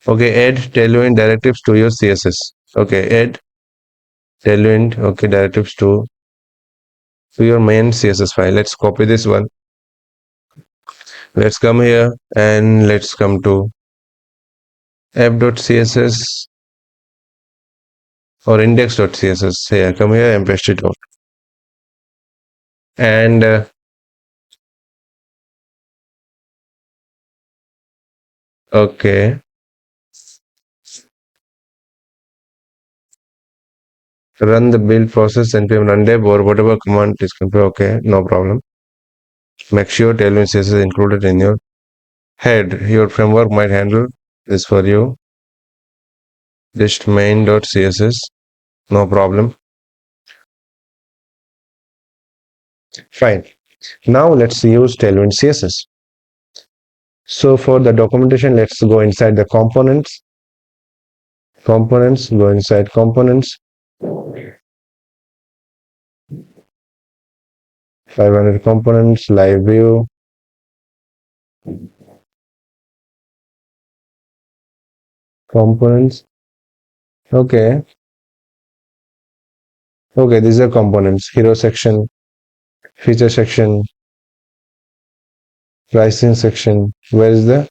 Okay, add Tailwind directives to your CSS. Okay, add Tailwind. Okay, directives to your main CSS file. Let's copy this one. Let's come here and let's come to app.css or index.css. Here, come here and paste it out. And okay, run the build process npm run dev or whatever command is configured. Okay, no problem. Make sure Tailwind CSS is included in your head. Your framework might handle this for you. Just main.css, no problem. Fine. Now let's use Tailwind CSS. So for the documentation, let's go inside the components. Go inside components. 500 components, live view. Components. Okay. Okay, these are components. Hero section, feature section, pricing section. Where is that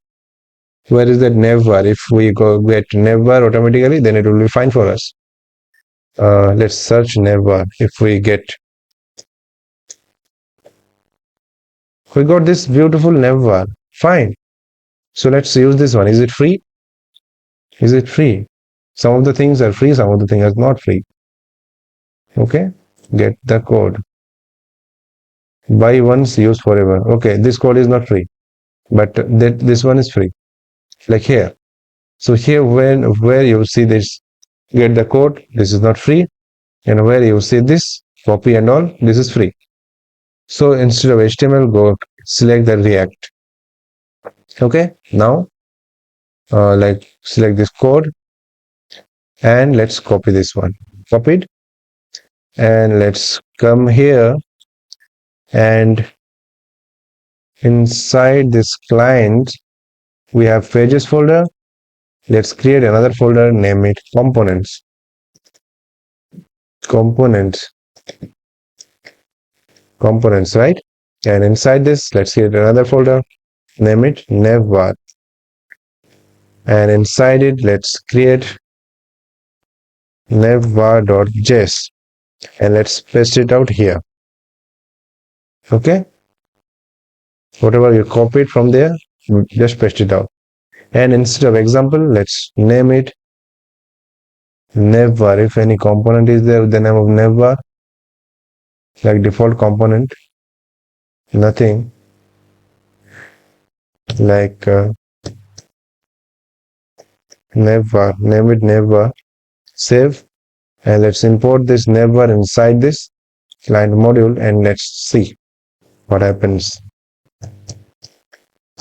navbar? If we go get navbar automatically, then it will be fine for us. Let's search navbar. If we got this beautiful navbar. Fine. So let's use this one. Is it free? Is it free? Some of the things are free, some of the things are not free. Okay. Get the code. Buy once, use forever. Okay, this code is not free, but this one is free. Like here. So here, where you see this, get the code. This is not free, and where you see this, copy and all, this is free. So instead of HTML, go select the React. Okay. Now, like select this code, and let's copy this one. Copied, and let's come here, and inside this client, we have pages folder. Let's create another folder, name it components. Components, right? And inside this, let's create another folder, name it navbar. And inside it, let's create navbar.js, and let's paste it out here. Okay, whatever you copied from there, just paste it out. And instead of example, let's name it navbar. If any component is there with the name of navbar, like default component, nothing, like navbar, name it navbar. Save, and let's import this navbar inside this client module, and let's see what happens.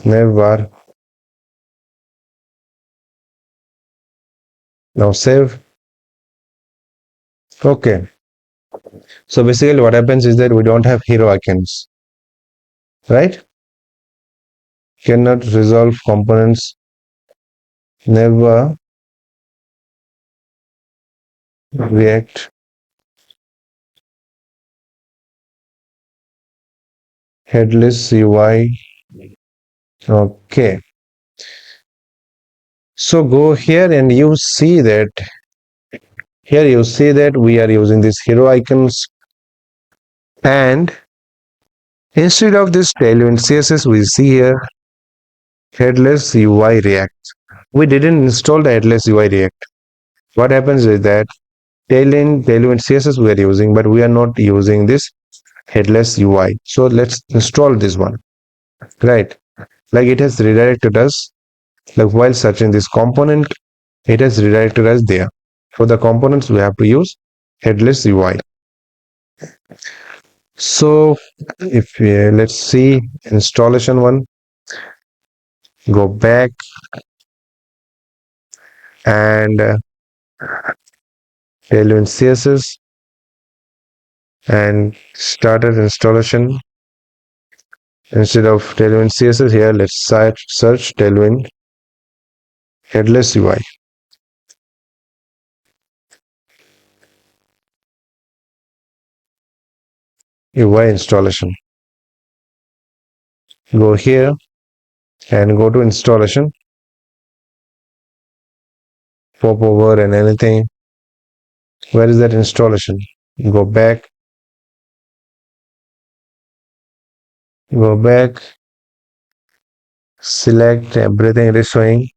Navbar. Now save. Okay, so basically what happens is that we don't have hero icons, right? Cannot resolve components. Never react headless UI. Okay, so go here, and you see that here you see that we are using these hero icons, and instead of this Tailwind CSS, we see here headless UI React. We didn't install the headless UI React. What happens is that Tailwind CSS we are using, but we are not using this headless UI. So let's install this one, right? Like it has redirected us, like while searching this component, it has redirected us there. For the components, we have to use headless UI. So if let's see installation one, go back, and Tailwind CSS, and started installation. Instead of Tailwind CSS here, let's search Tailwind headless UI. UI installation. Go here and go to installation. Pop over and anything. Where is that installation? Go back. Go back. Select everything it is showing.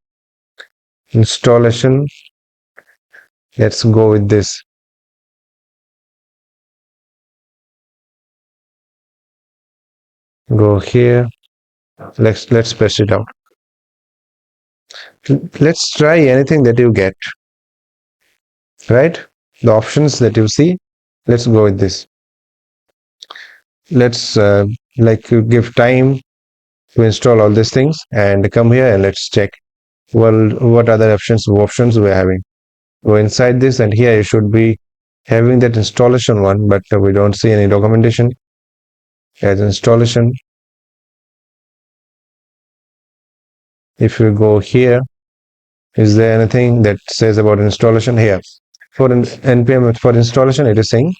Installation. Let's go with this. Go here. Let's press it out. Let's try anything that you get. Right? The options that you see. Let's go with this. let's give time to install all these things and come here and let's check what other options we're having. Go inside this, and here you should be having that installation one, but we don't see any documentation as installation. If you go here, is there anything that says about installation here? For npm for installation, it is saying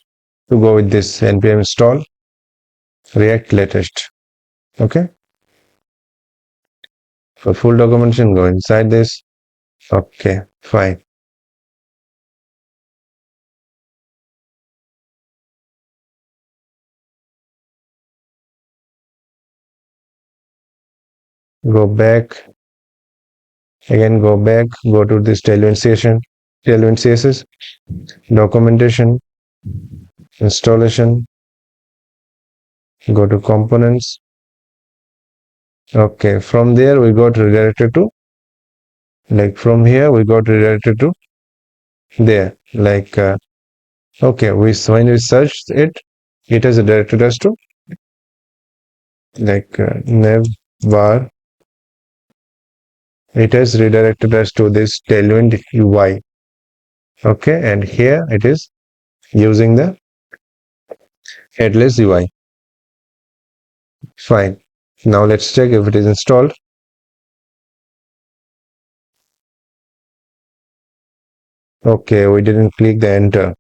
to go with this npm install React latest. Okay. For full documentation, go inside this. Okay, fine. Go back. Again, go back. Go to this Tailwind CSS, documentation, installation. Go to components. Okay, from there we got redirected to, from here we got redirected to there. Okay, when we searched it, it has redirected us to nav var. It has redirected us to this Tailwind UI. Okay, and here it is using the headless UI. Fine. Now let's check if it is installed. Okay, we didn't click the enter.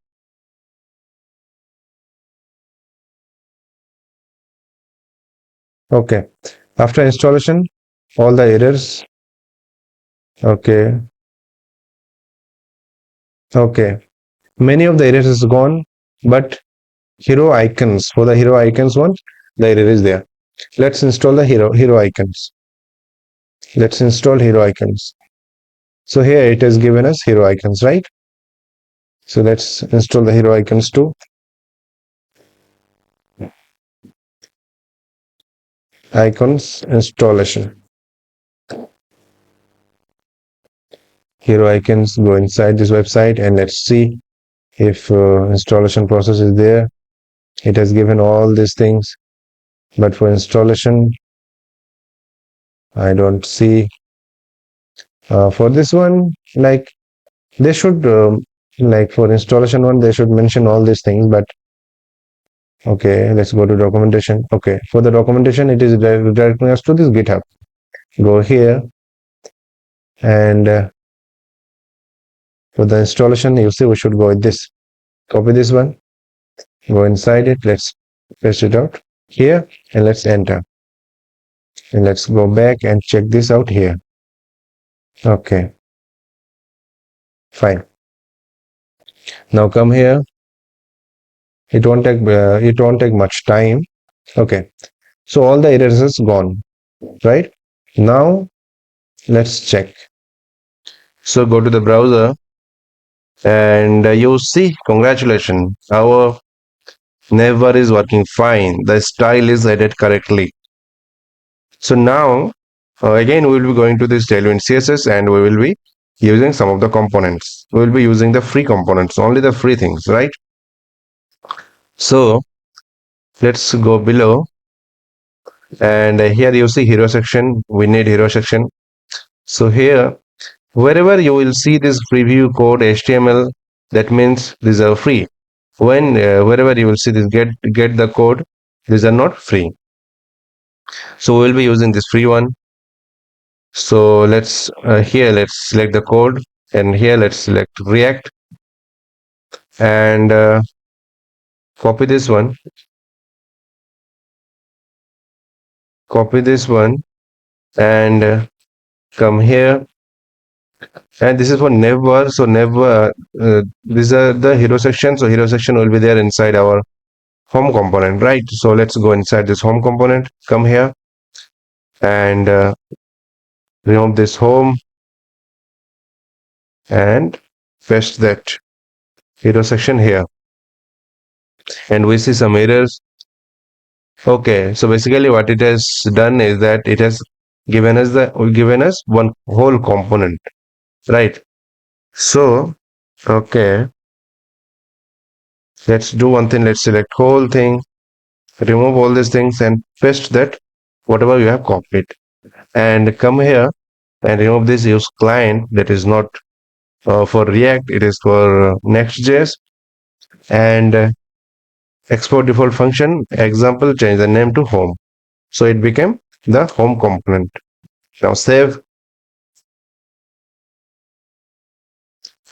Okay, after installation, all the errors. Okay, many of the errors is gone, but hero icons, for the hero icons one, the error is there. Let's install the hero icons. Let's install hero icons. So here it has given us hero icons, right? So let's install the hero icons too. Icons installation. Hero icons, go inside this website and let's see if installation process is there. It has given all these things, but for installation I don't see. For this one, they should for installation one, they should mention all these things, but okay, let's go to documentation. Okay, for the documentation, it is directing us to this GitHub. Go here, and for the installation, you see we should go with this. Copy this one, go inside it, let's paste it out here, and let's enter. And let's go back and check this out here. Okay, fine. Now come here. It won't take much time. Okay, so all the errors is gone, right? Now let's check. So go to the browser, and you see, congratulations, our navbar is working fine. The style is added correctly. So now again we will be going to this Tailwind CSS, and we will be using some of the components. We will be using the free components, only the free things, right? So let's go below, and here you see hero section. We need hero section. So here, wherever you will see this preview code HTML, that means these are free. Wherever you will see this get the code, these are not free. So we will be using this free one. So let's select the code, and here let's select React, and copy this one, and come here, and this is for navbar. So navbar, these are the hero section. So hero section will be there inside our home component, right? So let's go inside this home component, come here, and remove this home and paste that hero section here, and we see some errors. Okay, so basically what it has done is that it has given us one whole component, right? So okay, let's do one thing. Let's select whole thing, remove all these things and paste that whatever you have copied, and come here and remove this use client that is not for React, it is for Next.js, and export default function example, change the name to home, so it became the home component. Now save,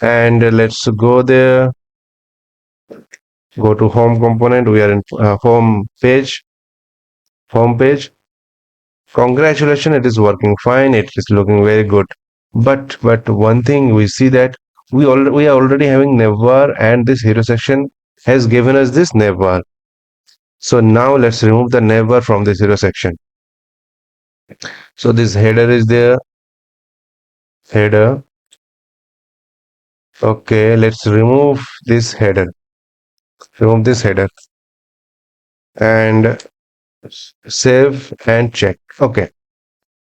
and let's go there, go to home component. We are in home page. Congratulations, it is working fine, it is looking very good. But one thing we see that we are already having navbar, and this hero section has given us this navbar. So now let's remove the navbar from this hero section. So this header is there, header. Okay, let's remove this header. Remove this header and save and check. Okay,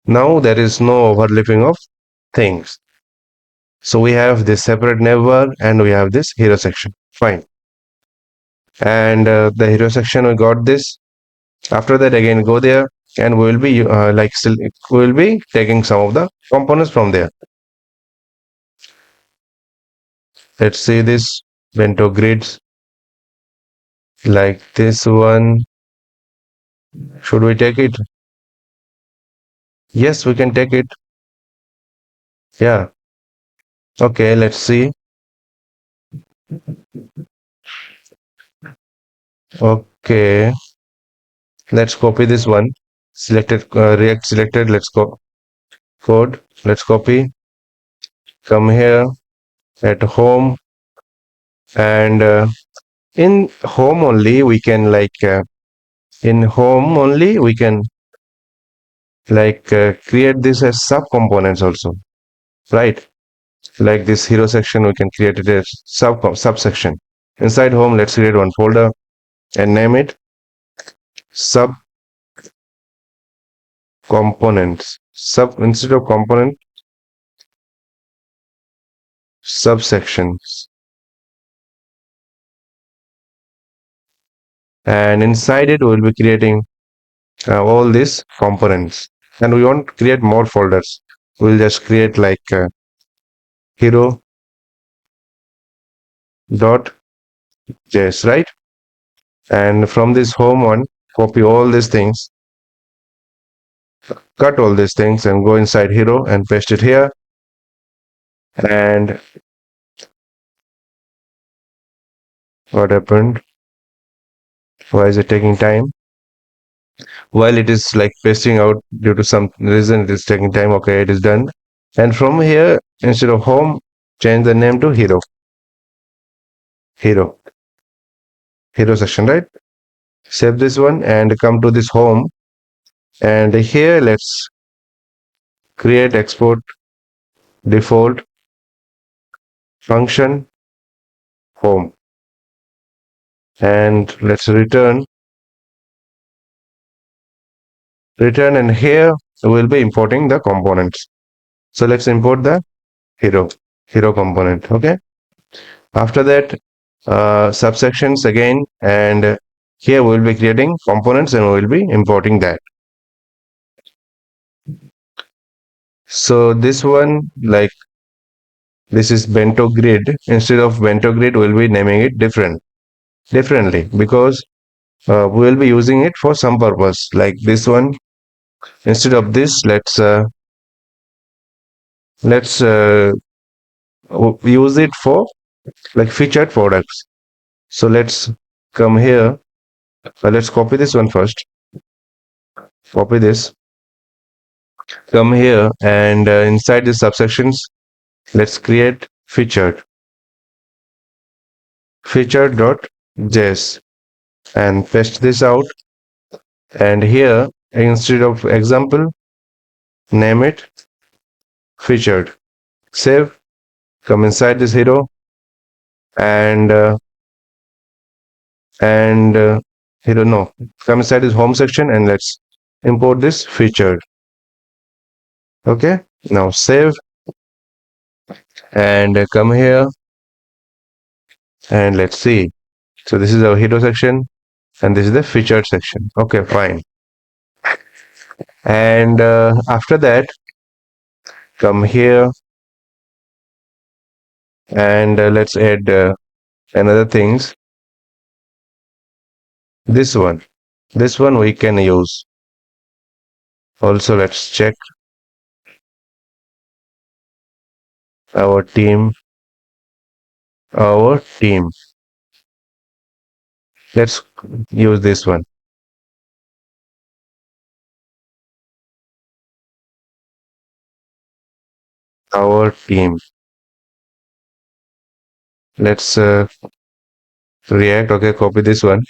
now there is no overlapping of things. So we have this separate navbar and we have this hero section. Fine. And the hero section, we got this. After that, again go there, and we will be we will be taking some of the components from there. Let's see this bento grids, like this one. Should we take it? Yes, we can take it. Yeah. Okay, let's see. Okay, let's copy this one. Selected, React selected. Let's go code. Let's copy. Come here at home, and in home only we can in home only we can create this as sub components also, right? Like this hero section, we can create it as subsection. Inside home, let's create one folder and name it sub components. Sub, instead of component, subsections. And inside it, we'll be creating all these components. And we won't create more folders. We'll just create hero dot js, right? And from this home one, copy all these things, cut all these things, and go inside hero and paste it here. And what happened? Why is it taking time? While it is like pasting out, due to some reason it is taking time. Okay, it is done. And from here, instead of home, change the name to hero section, right? Save this one and come to this home, and here let's create export default function home, and let's return, and here we'll be importing the components. So let's import the hero component. Okay, after that, subsections again, and here we'll be creating components and we'll be importing that. So this one, like this is bento grid. Instead of bento grid, we'll be naming it differently, because we will be using it for some purpose. Like this one, instead of this, let's use it for like featured products. So let's come here. Let's copy this one first. Copy this. Come here, and inside the subsections, let's create featured.js, and paste this out. And here, instead of example, name it featured. Save. Come inside this hero, and hero, no, come inside this home section, and let's import this featured. Okay, now save, and come here, and let's see. So this is our hero section. and this is the featured section. Okay, fine. And after that, come here and let's add another things. This one we can use. Also, let's check our team. Our team. Let's use this one. Our team. Let's React. Okay, copy this one.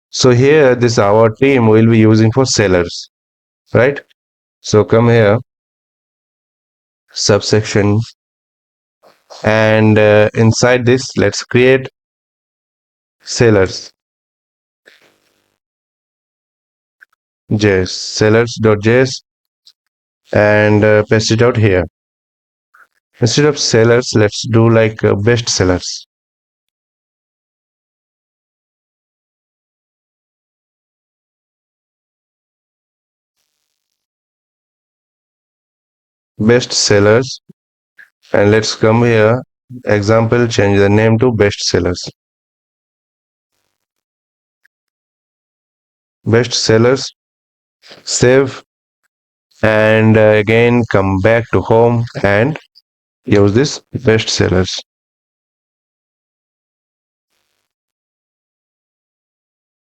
So here, this our team will be using for sellers, right? So come here, subsection, and inside this, let's create sellers. JS sellers.js and paste it out here. Instead of sellers, let's do like best sellers. Best sellers, and let's come here. Example, change the name to best sellers. Best sellers, save, and again come back to home and use this best sellers.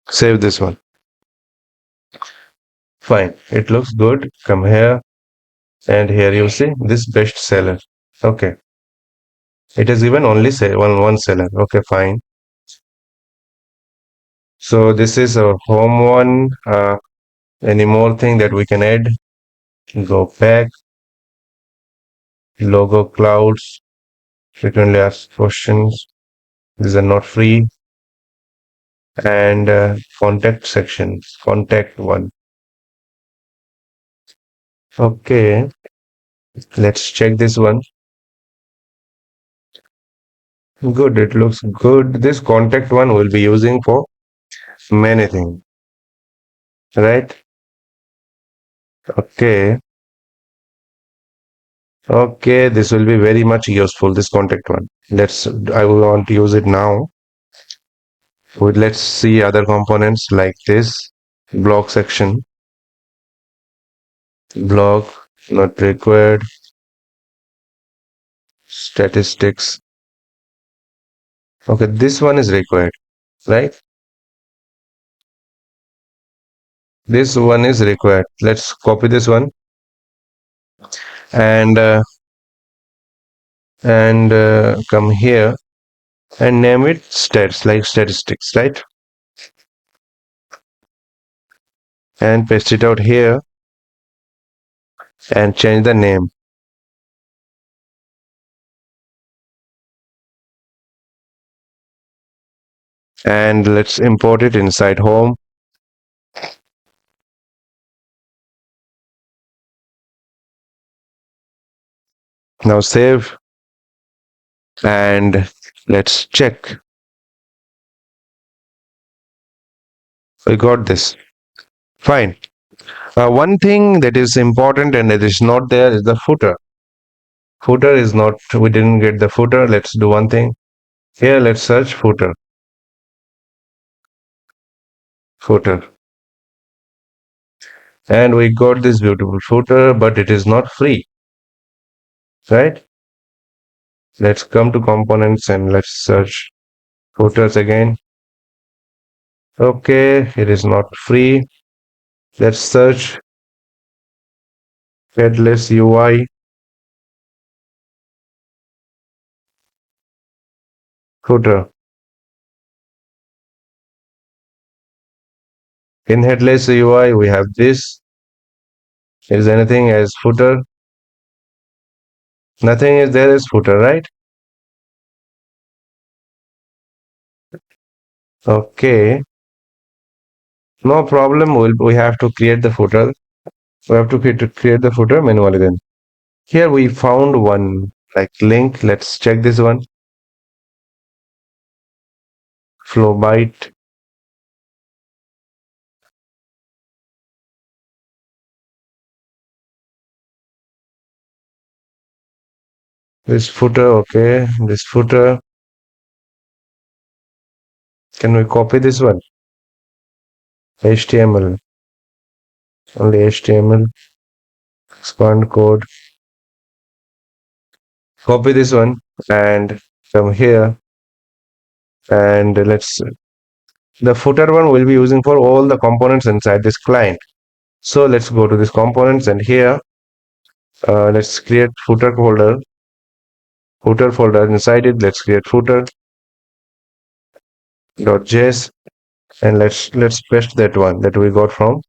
Save this one. Fine, it looks good. Come here, and here you see this best seller. Okay, it is given only say one seller. Okay, fine. So this is a home one. Any more thing that we can add? Go back. Logo clouds. Frequently asked questions. These are not free. And contact sections. Contact one. Okay, let's check this one. Good, it looks good. This contact one will be using for many things, right? Okay. Okay, this will be very much useful, this contact one. I will want to use it now. Let's see other components like this. Block section. Block, not required. Statistics. Okay, this one is required, right? This one is required. Let's copy this one and come here and name it stats, like statistics, right? And paste it out here and change the name. And let's import it inside home. Now save and let's check. We got this. Fine. One thing that is important and that is not there is the footer. Footer is not, we didn't get the footer. Let's do one thing. Here, let's search footer. Footer. And we got this beautiful footer, but it is not free. Right? Let's come to components and let's search footers again. Okay, it is not free. Let's search headless UI. Footer. In headless UI, we have this. Is anything as footer? Nothing is there as footer, right? Okay. No problem. We have to create the footer. We have to create the footer manually then. Here we found one like link. Let's check this one. Flow byte. This footer, okay. This footer. Can we copy this one? HTML. Only HTML. Expand code. Copy this one and come here. And the footer one will be using for all the components inside this client. So let's go to this components and here, let's create footer folder. Footer folder inside it. Let's create footer.js and let's paste that one that we got from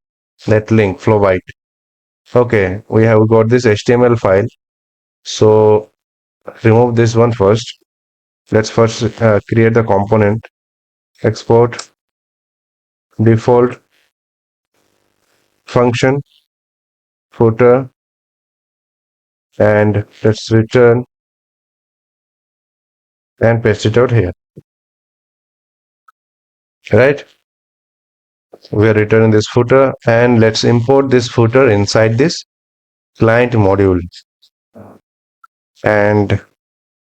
that link flowbyte. Okay, we have got this HTML file. So remove this one first. Let's first create the component. Export default function footer and let's return and paste it out here. Right? We are returning this footer and let's import this footer inside this client module. And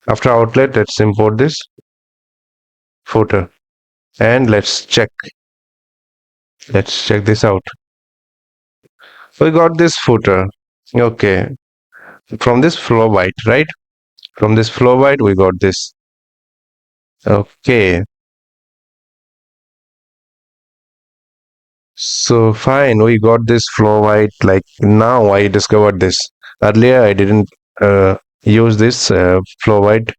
after outlet, let's import this footer and let's check. Let's check this out. We got this footer. Okay. From this flow byte, right? From this flow byte, we got this. Okay. So fine, we got this flow byte. Like now I discovered this. Earlier I didn't use this flow byte.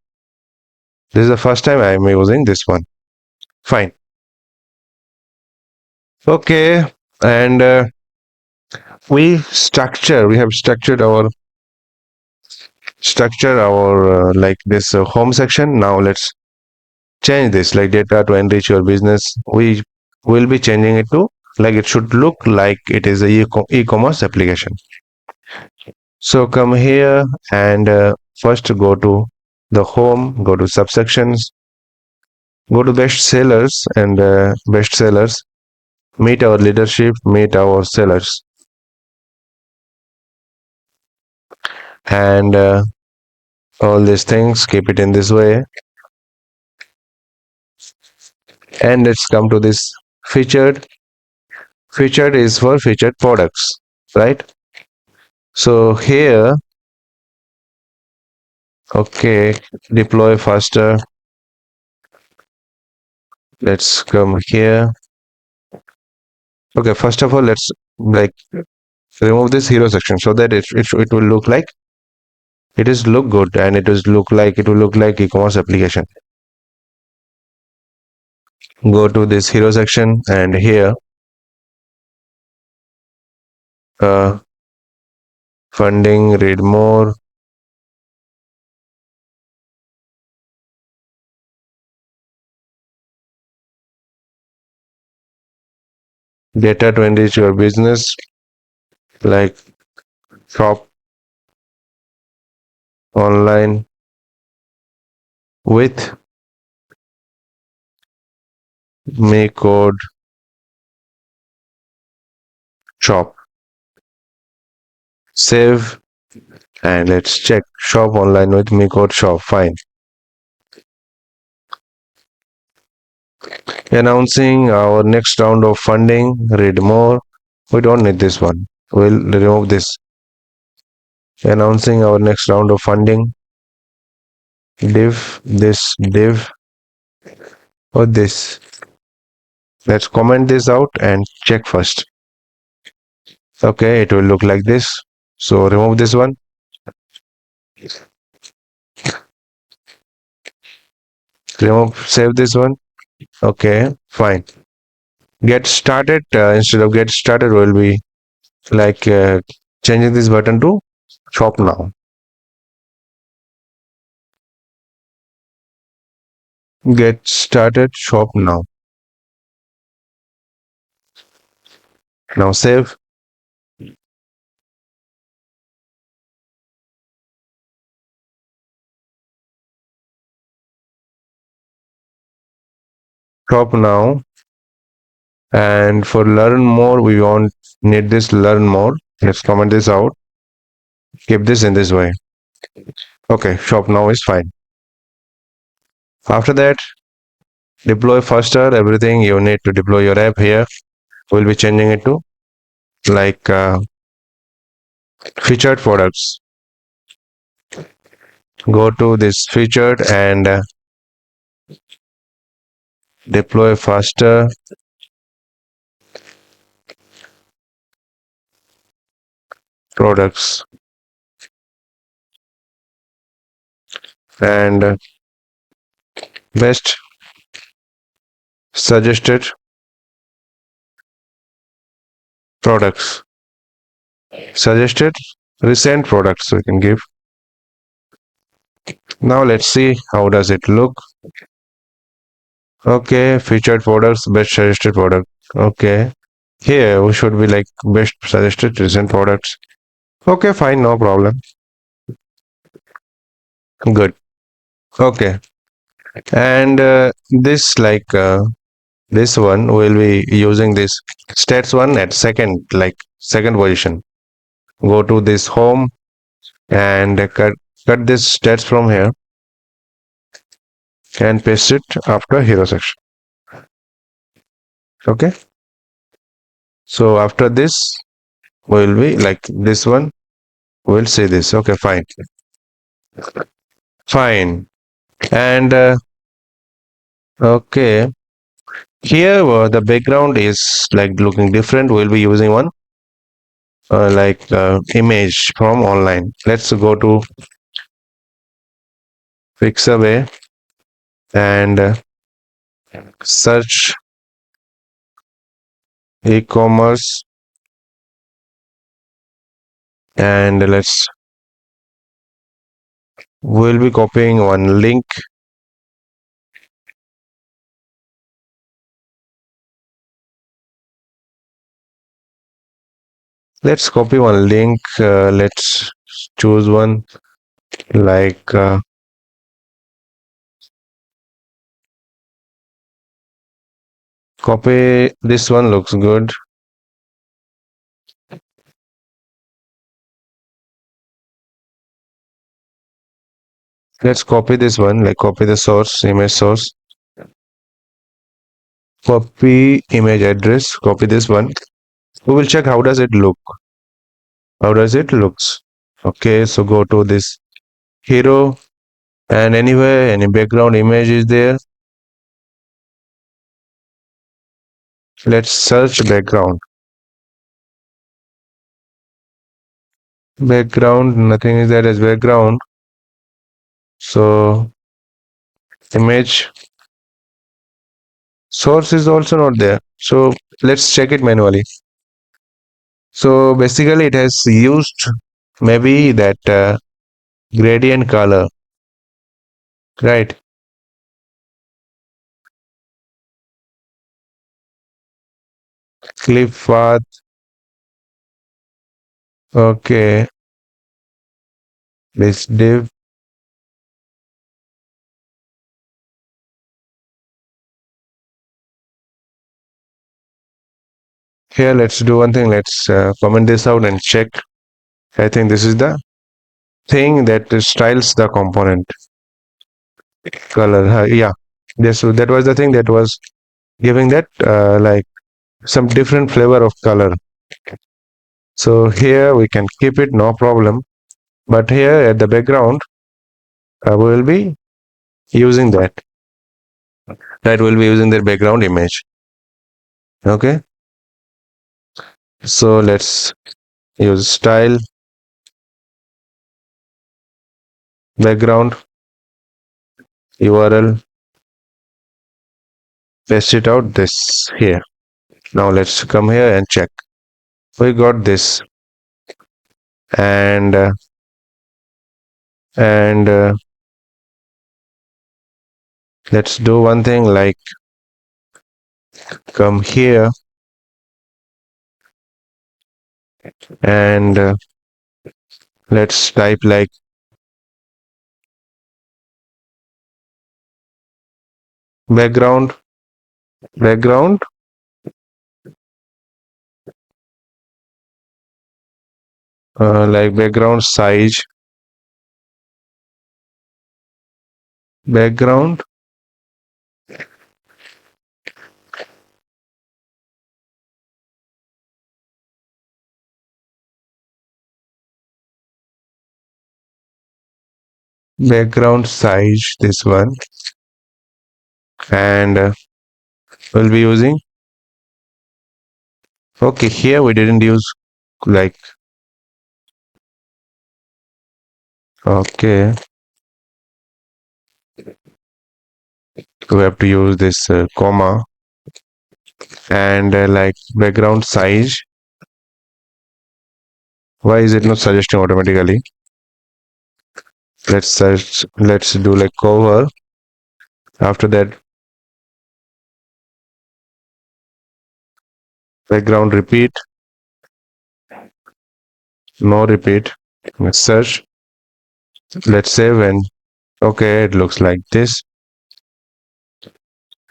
This is the first time I am using this one. Fine. Okay. And we have structure our like this home section. Now let's change this like data to enrich your business. We will be changing it to like it should look like it is a e-commerce application. So come here and first go to the home, go to subsections, go to best sellers and best sellers, meet our leadership, meet our sellers, and all these things, keep it in this way. And let's come to this featured. Featured is for featured products, right? So here, okay, deploy faster. Let's come here. Okay, first of all, let's like remove this hero section so that it will look like it is look good and it will look like e-commerce application. Go to this hero section and here funding, read more, data to enrich your business, like shop online with make code shop. Save and let's check shop online with me code shop. Fine. Announcing our next round of funding, read more. We don't need this one. We'll remove this. Announcing our next round of funding. Div or this. Let's comment this out and check first. Okay, it will look like this. So remove this one. Save this one. Okay, fine. Get started. Instead of get started, we'll be like changing this button to shop now. Get started, shop now. Now save. Shop now. And for learn more, we want need this learn more. Let's comment this out. Keep this in this way. Okay, shop now is fine. After that, deploy faster. Everything you need to deploy your app here. We'll be changing it to like featured products. Go to this featured and deploy faster products and best suggested products. Suggested recent products we can give. Now let's see how does it look. Okay, featured products, best suggested product. Okay, here we should be like best suggested recent products. Okay, fine, no problem. Good. Okay, and this like this one will be using this stats one at second, like second position. Go to this home and cut this stats from here and paste it after hero section. Okay, so after this will be like this one. We'll say this. Okay, fine, fine, and okay. Here the background is like looking different. We'll be using one like image from online. Let's go to Pixabay and search e-commerce and we'll be copying one link. Let's copy one link. Let's choose one like copy this one looks good. Let's copy this one, like copy the source, image source, copy image address, copy this one. We will check how does it look. How does it looks? Okay, so go to this hero and anywhere any background image is there. Let's search background. Background, nothing is there as background. So image source is also not there. So let's check it manually. So basically it has used maybe that gradient color, right? Clip path. Okay. This div. Here, let's do one thing. Let's comment this out and check. I think this is the thing that styles the component color. Yeah, this that was the thing that was giving that like some different flavor of color. So here we can keep it, no problem. But here at the background, we will be using that. That will be using the background image. Okay. So let's use style background URL, paste it out this here. Now let's come here and check. We got this, and and let's do one thing like come here and let's type like background background like background size background background size, this one, and we'll be using, okay, here we didn't use like, okay, we have to use this comma, and like background size, why is it not suggesting automatically? Let's search, let's do like cover. After that, background repeat, no repeat. Let's search, let's save, and okay, it looks like this.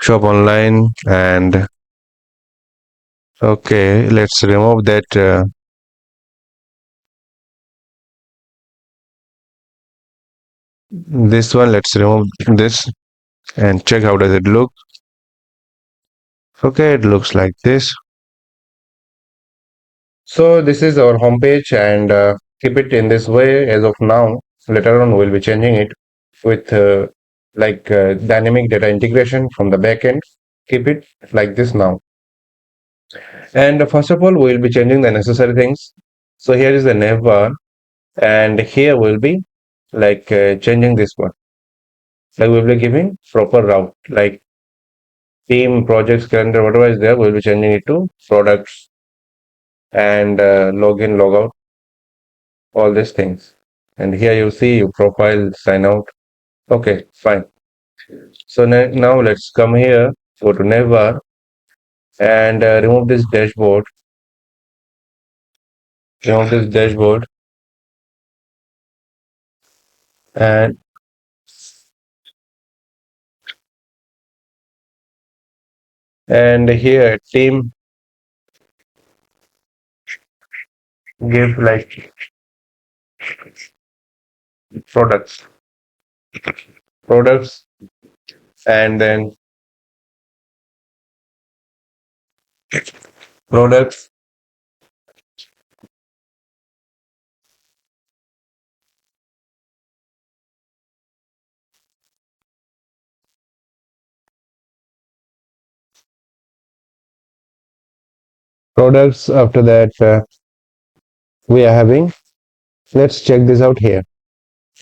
Shop online, and okay, let's remove that this one. Let's remove this and check how does it look. Okay, it looks like this. So this is our homepage, and keep it in this way as of now. Later on, we'll be changing it with dynamic data integration from the backend. Keep it like this now. And first of all, we'll be changing the necessary things. So here is the navbar, and here we'll be changing this one. Like we'll be giving proper route, like theme, projects, calendar, whatever is there, we'll be changing it to products and login, logout, all these things. And here you see your profile, sign out. Okay, fine. So now let's come here, go to navbar, and remove this dashboard. Remove this dashboard, and here team, give like products, products, and then products, products. After that, we are having, let's check this out here.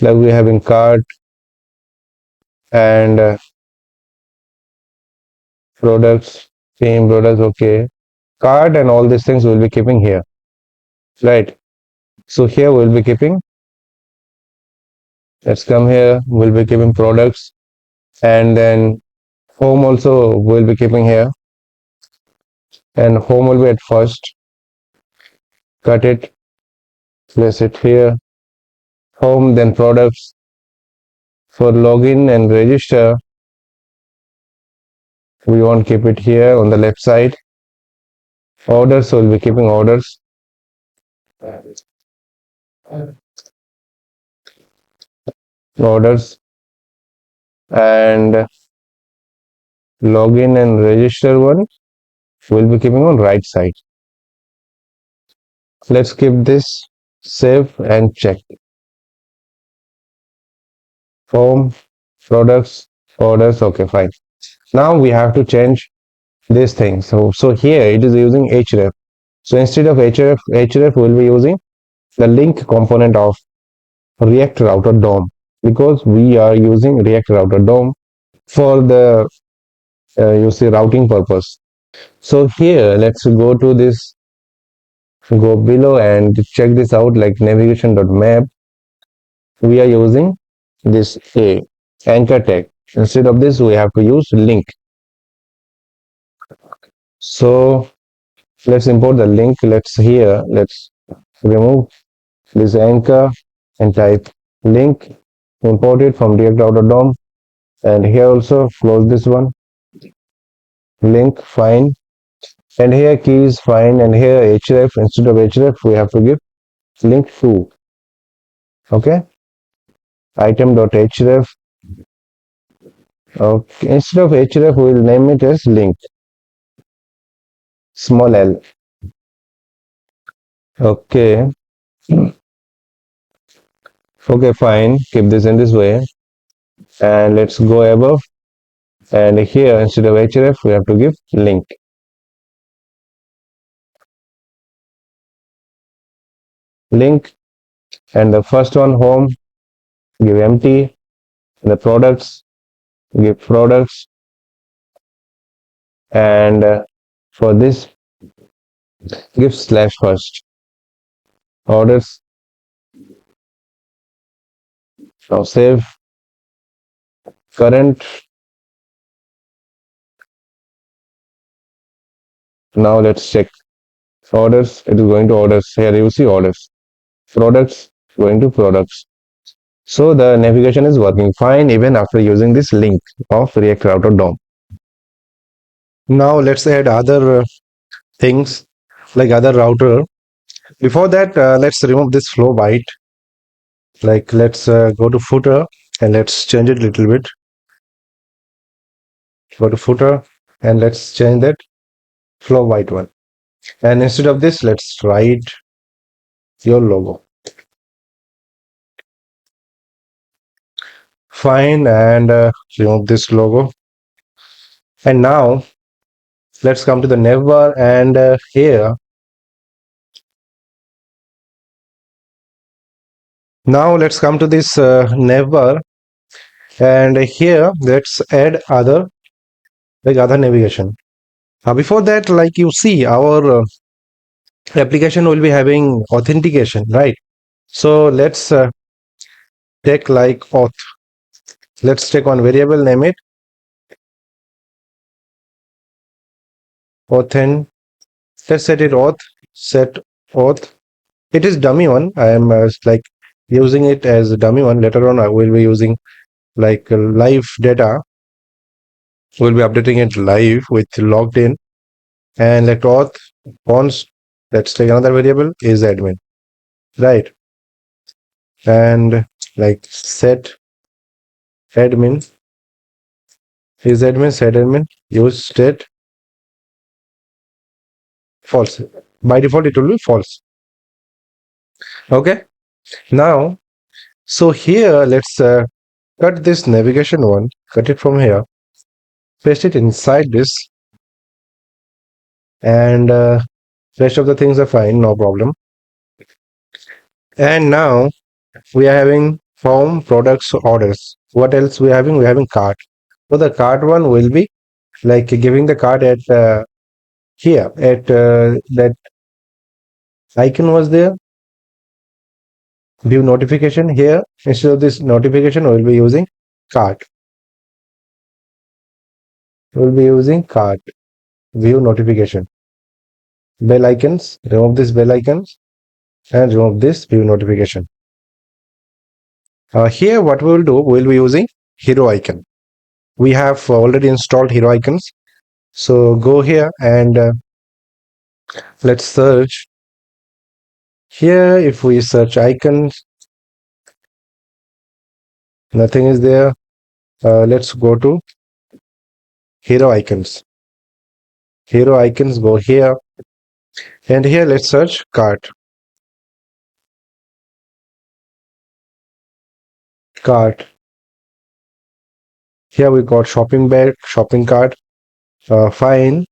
Like we're having cart and products, theme, products, okay. Cart and all these things we'll be keeping here, right? So here we'll be keeping, let's come here, we'll be keeping products, and then home also we'll be keeping here, and home will be at first. Cut it, place it here, home, then products. For login and register, we want to keep it here on the left side. Orders, so we'll be keeping orders. Orders, and login and register one we'll be keeping on right side. Let's keep this, save and check. Home, products, orders, okay, fine. Now we have to change this thing. So here it is using href. So instead of href will be using the link component of React Router DOM, because we are using React Router DOM for the you see routing purpose. So here let's go to this, go below and check this out, like navigation.map. We are using this anchor tag. Instead of this we have to use link. So let's import the link. Let's remove this anchor and type link, import it from React Router DOM, and here also close this one, link, fine, and here keys, fine, and here href, instead of href we have to give link to, okay, item.href, Okay, instead of href, we will name it as link, small l. Okay, okay, fine. Keep this in this way, and let's go above. And here, instead of href, we have to give link. Link, and the first one home, give empty. The products, give products, and for this, give slash first. Orders. Now save. Current. Now let's check orders. It is going to orders. Here you see orders. Products going to products. So the navigation is working fine even after using this link of React Router DOM. Now let's add other things like other router. Before that, let's remove this flow byte. Like let's go to footer and let's change it a little bit. Go to footer and let's change that flow byte one. And instead of this, let's write your logo. Fine, and remove this logo. And now let's come to the navbar, and here now let's come to this navbar, and here let's add other navigation. Before that, like you see, our application will be having authentication, right? So let's take like auth. Let's take one variable, name it authent. Let's set it auth. Set auth. It is dummy one. I am like using it as a dummy one. Later on, I will be using like live data. We'll be updating it live with logged in, and let auth const. Let's take another variable is admin, right? And like set admin is admin, set admin, use state false. By default, it will be false. Okay. Now, so here let's cut this navigation one. Cut it from here. Paste it inside this, and rest of the things are fine, no problem. And now we are having form, products, orders. What else we are having? We are having cart. So the cart one will be like giving the cart at here at that icon was there. View notification here. Instead of this notification, we'll be using cart. We'll be using cart. View notification. Bell icons. Remove this bell icons and remove this view notification. Here, what we will do, we'll be using hero icon. We have already installed hero icons. So go here and let's search. Here, if we search icons, nothing is there. Let's go to hero icons. Hero icons, go here. And here, let's search cart. Cart. Here we got shopping bag, shopping cart. Fine.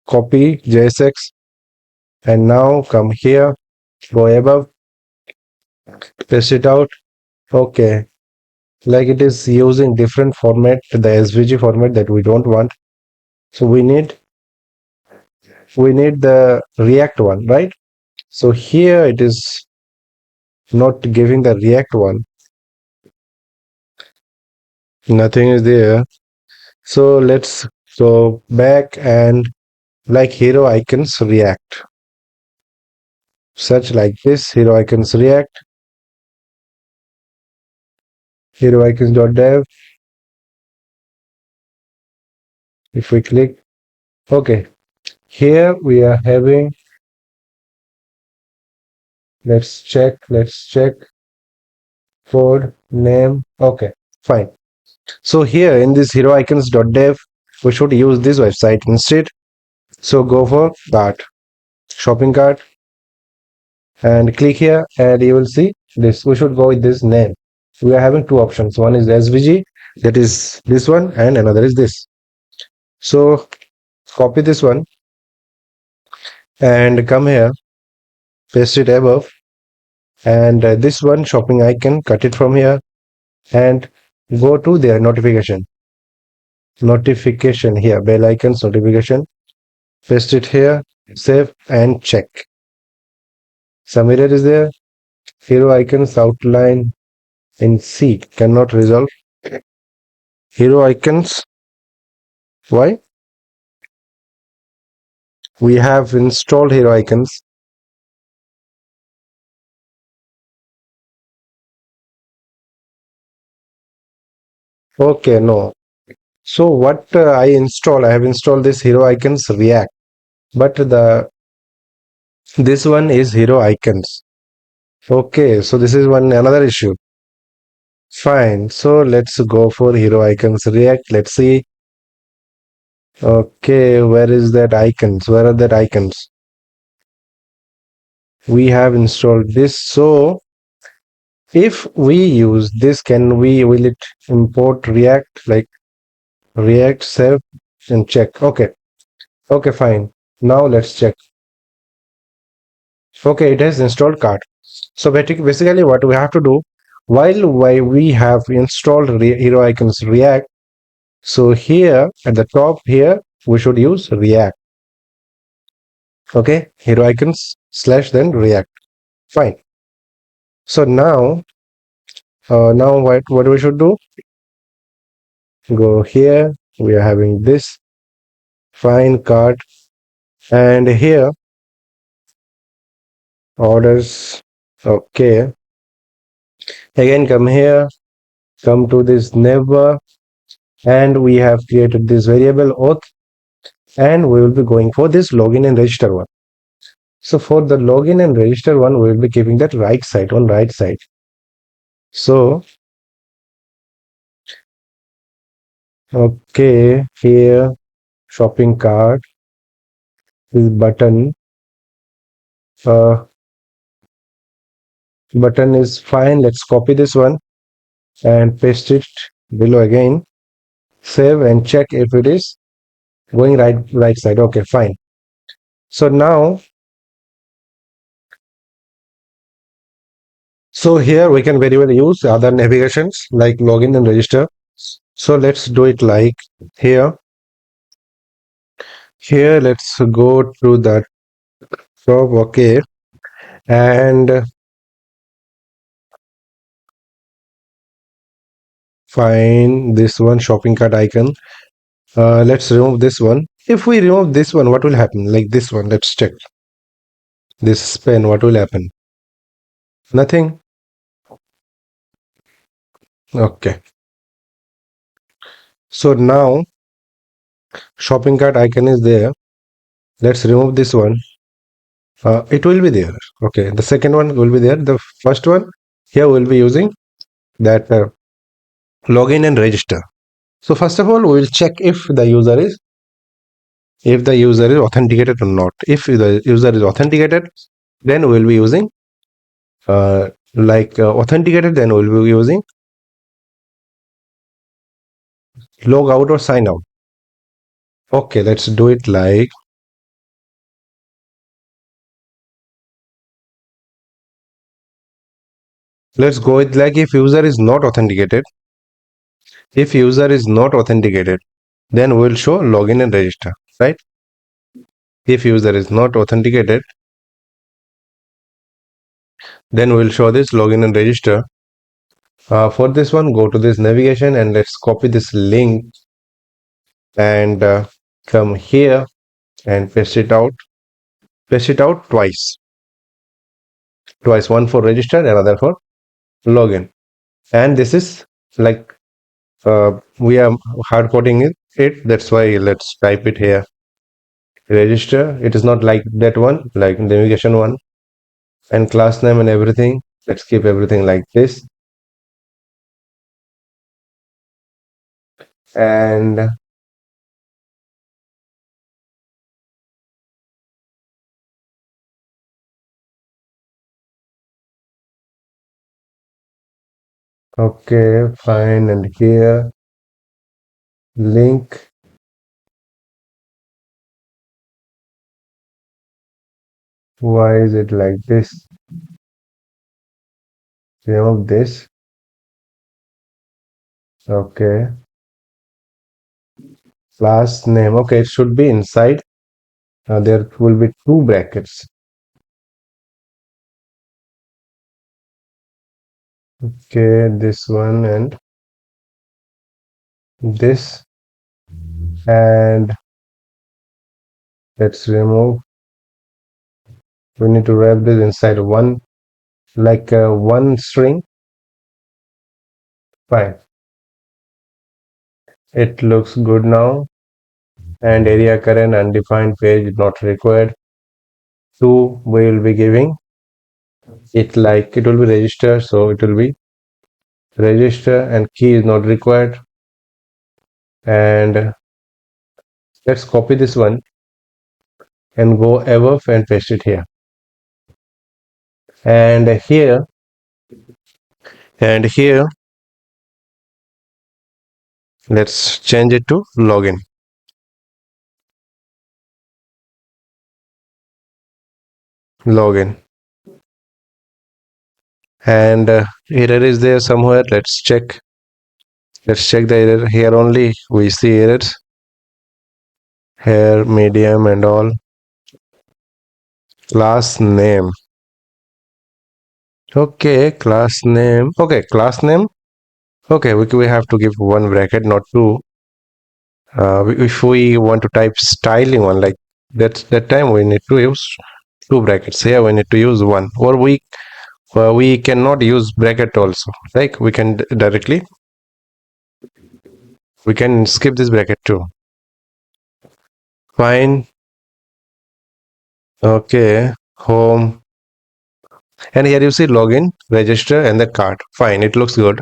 Copy JSX. And now come here. Go above. Paste it out. Okay. Like it is using different format, the SVG format that we don't want. So we need the React one, right? So here it is not giving the React one. Nothing is there. So let's go back and like hero icons React. Search like this, hero icons React. Hero icons.dev. If we click, okay. Here we are having, let's check code name. Okay, fine. So here in this hero icons.dev, we should use this website instead. So go for cart, shopping cart, and click here, and you will see this. We should go with this name. We are having two options. One is SVG, that is this one, and another is this. So copy this one and come here, paste it above, and this one shopping icon, cut it from here and go to their notification here, bell icons notification, paste it here, save and check. Some error is there. Hero icons outline in C cannot resolve. Hero icons, why? We have installed hero icons. Okay, no. So what I have installed this hero icons React, but the this one is hero icons. Okay, so this is one another issue. Fine. So let's go for hero icons React. Let's see. Okay, where is that icons? Where are that icons? We have installed this. So if we use this, will it import React, like React save and check? Okay. Okay, fine. Now let's check. Okay, it has installed cart. So basically what we have to do, while we have installed hero icons React, so here at the top here, we should use React. Okay, hero icons slash then React. Fine. So now, what we should do? Go here. We are having this fine cart, and here orders. Okay. Again, come here. Come to this neighbor, and we have created this variable auth, and we will be going for this login and register one. So for the login and register one, we will be keeping that right side on right side. So okay, here shopping cart, this button, button is fine. Let's copy this one and paste it below again. Save and check if it is going right side. Okay, fine. So now, so here we can very well use other navigations like login and register. So let's do it like here. Here, let's go to that shop. Okay, and find this one shopping cart icon. Let's remove this one. If we remove this one, what will happen? Like this one, let's check. This pen, what will happen? Nothing. Okay. So now shopping cart icon is there. Let's remove this one. It will be there. Okay. The second one will be there. The first one here we'll be using that login and register. So first of all, we will check if the user is authenticated or not. If the user is authenticated, then we'll be using authenticated. Then we'll be using log out or sign out. Okay, let's do it like let's go with like if user is not authenticated. If user is not authenticated, then we'll show login and register, right? If user is not authenticated, then we'll show this login and register. For this one, go to this navigation and let's copy this link and come here and paste it out. Paste it out twice. One for register, another for login. And this is like we are hard coding it. That's why let's type it here. Register. It is not like that one, like navigation one, and class name and everything. Let's keep everything like this. And okay, fine. And here link. Why is it like this? Remove this. Okay. Last name. Okay, it should be inside. There will be two brackets. Okay, this one and this. And let's remove. We need to wrap this inside one, like one string. Fine. It looks good now. And area current undefined page not required. 2 we will be giving it, like it will be register, so it will be register, and key is not required. And let's copy this one and go above and paste it here. And here let's change it to login. And error is there somewhere. Let's check the error. Here only we see errors, here medium and all. Class name. Okay, class name. Okay, class name. Okay, we have to give one bracket, not two. If we want to type styling one, like that time we need to use two brackets. Here we need to use one, or we cannot use bracket also. Like we can directly skip this bracket too. Fine. Okay, home, and here you see login, register, and the cart. Fine, it looks good.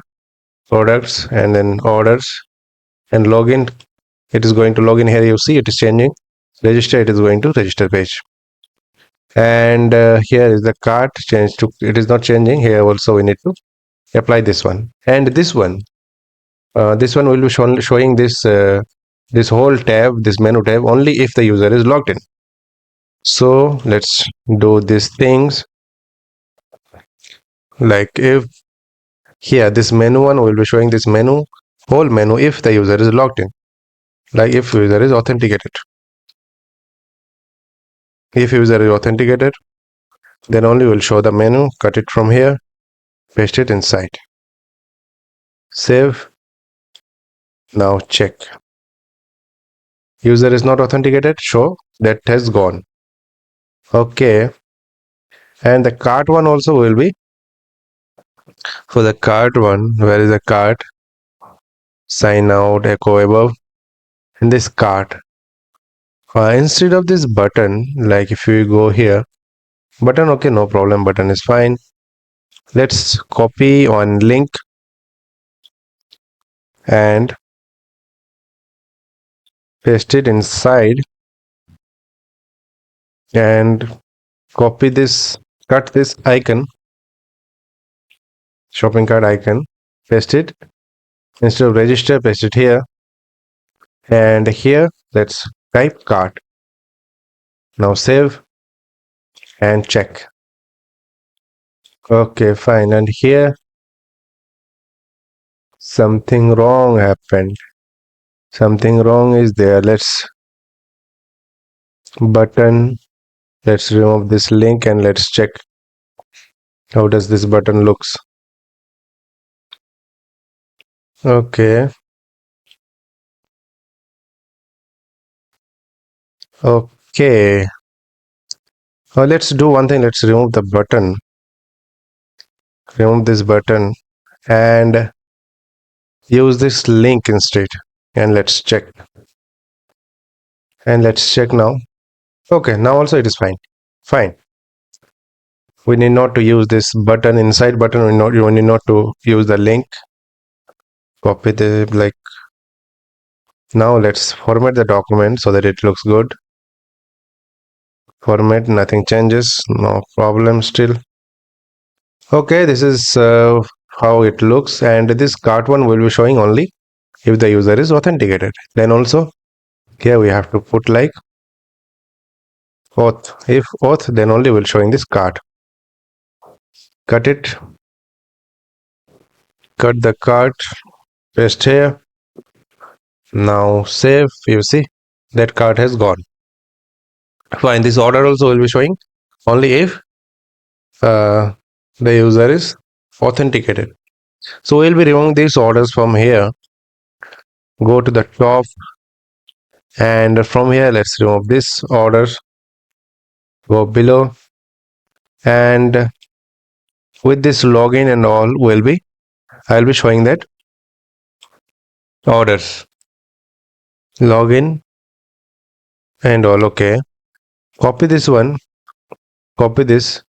Products and then orders and login. It is going to login. Here you see it is changing. Register, it is going to register page. And here is the cart change to, it is not changing. Here also we need to apply this one, and this one will be showing this whole tab, this menu tab, only if the user is logged in. So let's do these things, like if here this menu one will be showing this whole menu if the user is logged in, like if user is authenticated. If user is authenticated, then only will show the menu. Cut it from here, paste it inside, save. Now check. User is not authenticated, show that has gone. Okay, and the cart one also will be, for the cart one, where is the cart? Sign out, echo above, in this cart. Instead of this button, like if we go here, button, okay, no problem, button is fine. Let's copy one link and paste it inside, and copy this, cut this icon, shopping cart icon, paste it. Instead of register, paste it here, and here let's type cart. Now save and check. Okay, fine. And here something wrong happened. Something wrong is there. Let's button. Let's remove this link and let's check how does this button looks. Okay. Okay. Let's do one thing. Let's remove the button. Remove this button and use this link instead. And let's check. And let's check now. Okay, now also it is fine. Fine. We need not to use this button, inside button. We need not to use the link. Copy the, like, Now let's format the document so that it looks good. Format, nothing changes, no problem still. Okay, this is how it looks, and this cart one will be showing only if the user is authenticated. Then also here we have to put like auth. If auth, then only will showing this cart. Cut it, cut the cart, paste here. Now save. You see that cart has gone. Fine. This order also will be showing only if uh, the user is authenticated. So we'll be removing these orders from here. Go to the top, and from here let's remove this order. Go below, and with this login and all will be I'll be showing that orders, login and all. Okay, copy this one, copy this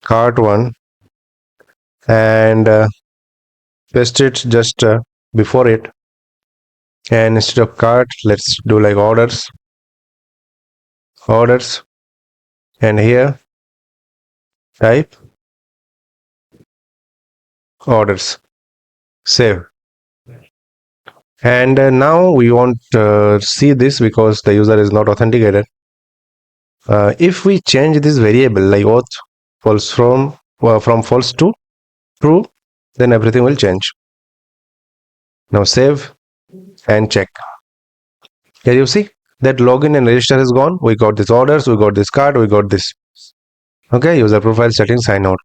cart one, and paste it just before it. And instead of cart, let's do like orders, and here type orders. Save. And now we won't see this because the user is not authenticated. If we change this variable like auth false from false to true, then everything will change. Now save and check. Here you see that login and register is gone. We got these orders, we got this card, we got this. Okay, user profile settings, sign out.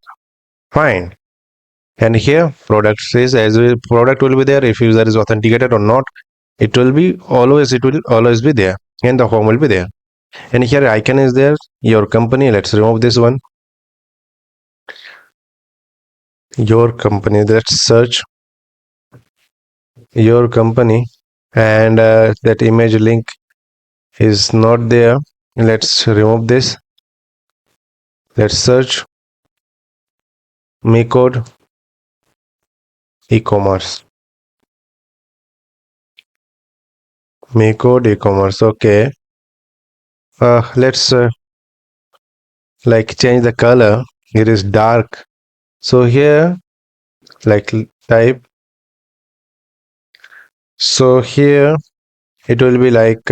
Fine. And here product says product will be there if user is authenticated or not. It will always be there, and the home will be there. And here icon is there, your company. Let's remove this one. Your company. Let's search your company, and that image link is not there. Let's remove this. Let's search me code e-commerce. Me code e-commerce. Okay. Let's like change the color. It is dark. So here, like type. So here it will be like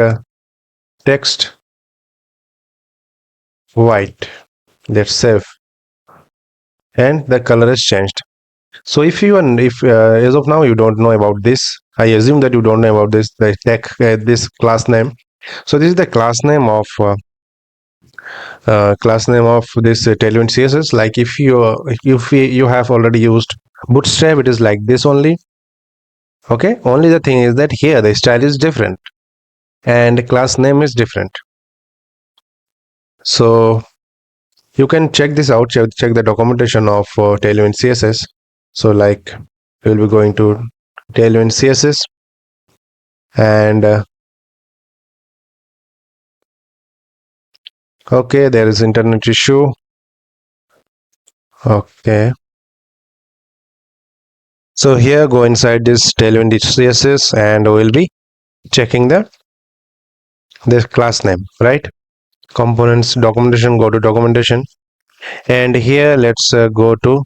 text white. Let's save, and the color has changed. So if as of now you don't know about this, I assume that you don't know about this the tech this class name. So this is the class name of this Tailwind CSS. Like if you have already used Bootstrap, it is like this only. Okay, only the thing is that here the style is different and class name is different. So you can check this out, check the documentation of Tailwind CSS. So like we'll be going to Tailwind CSS, and okay, there is internet issue. Okay, so here go inside this Tailwind CSS, and we'll be checking this class name, right? Components, documentation, go to documentation, and here let's go to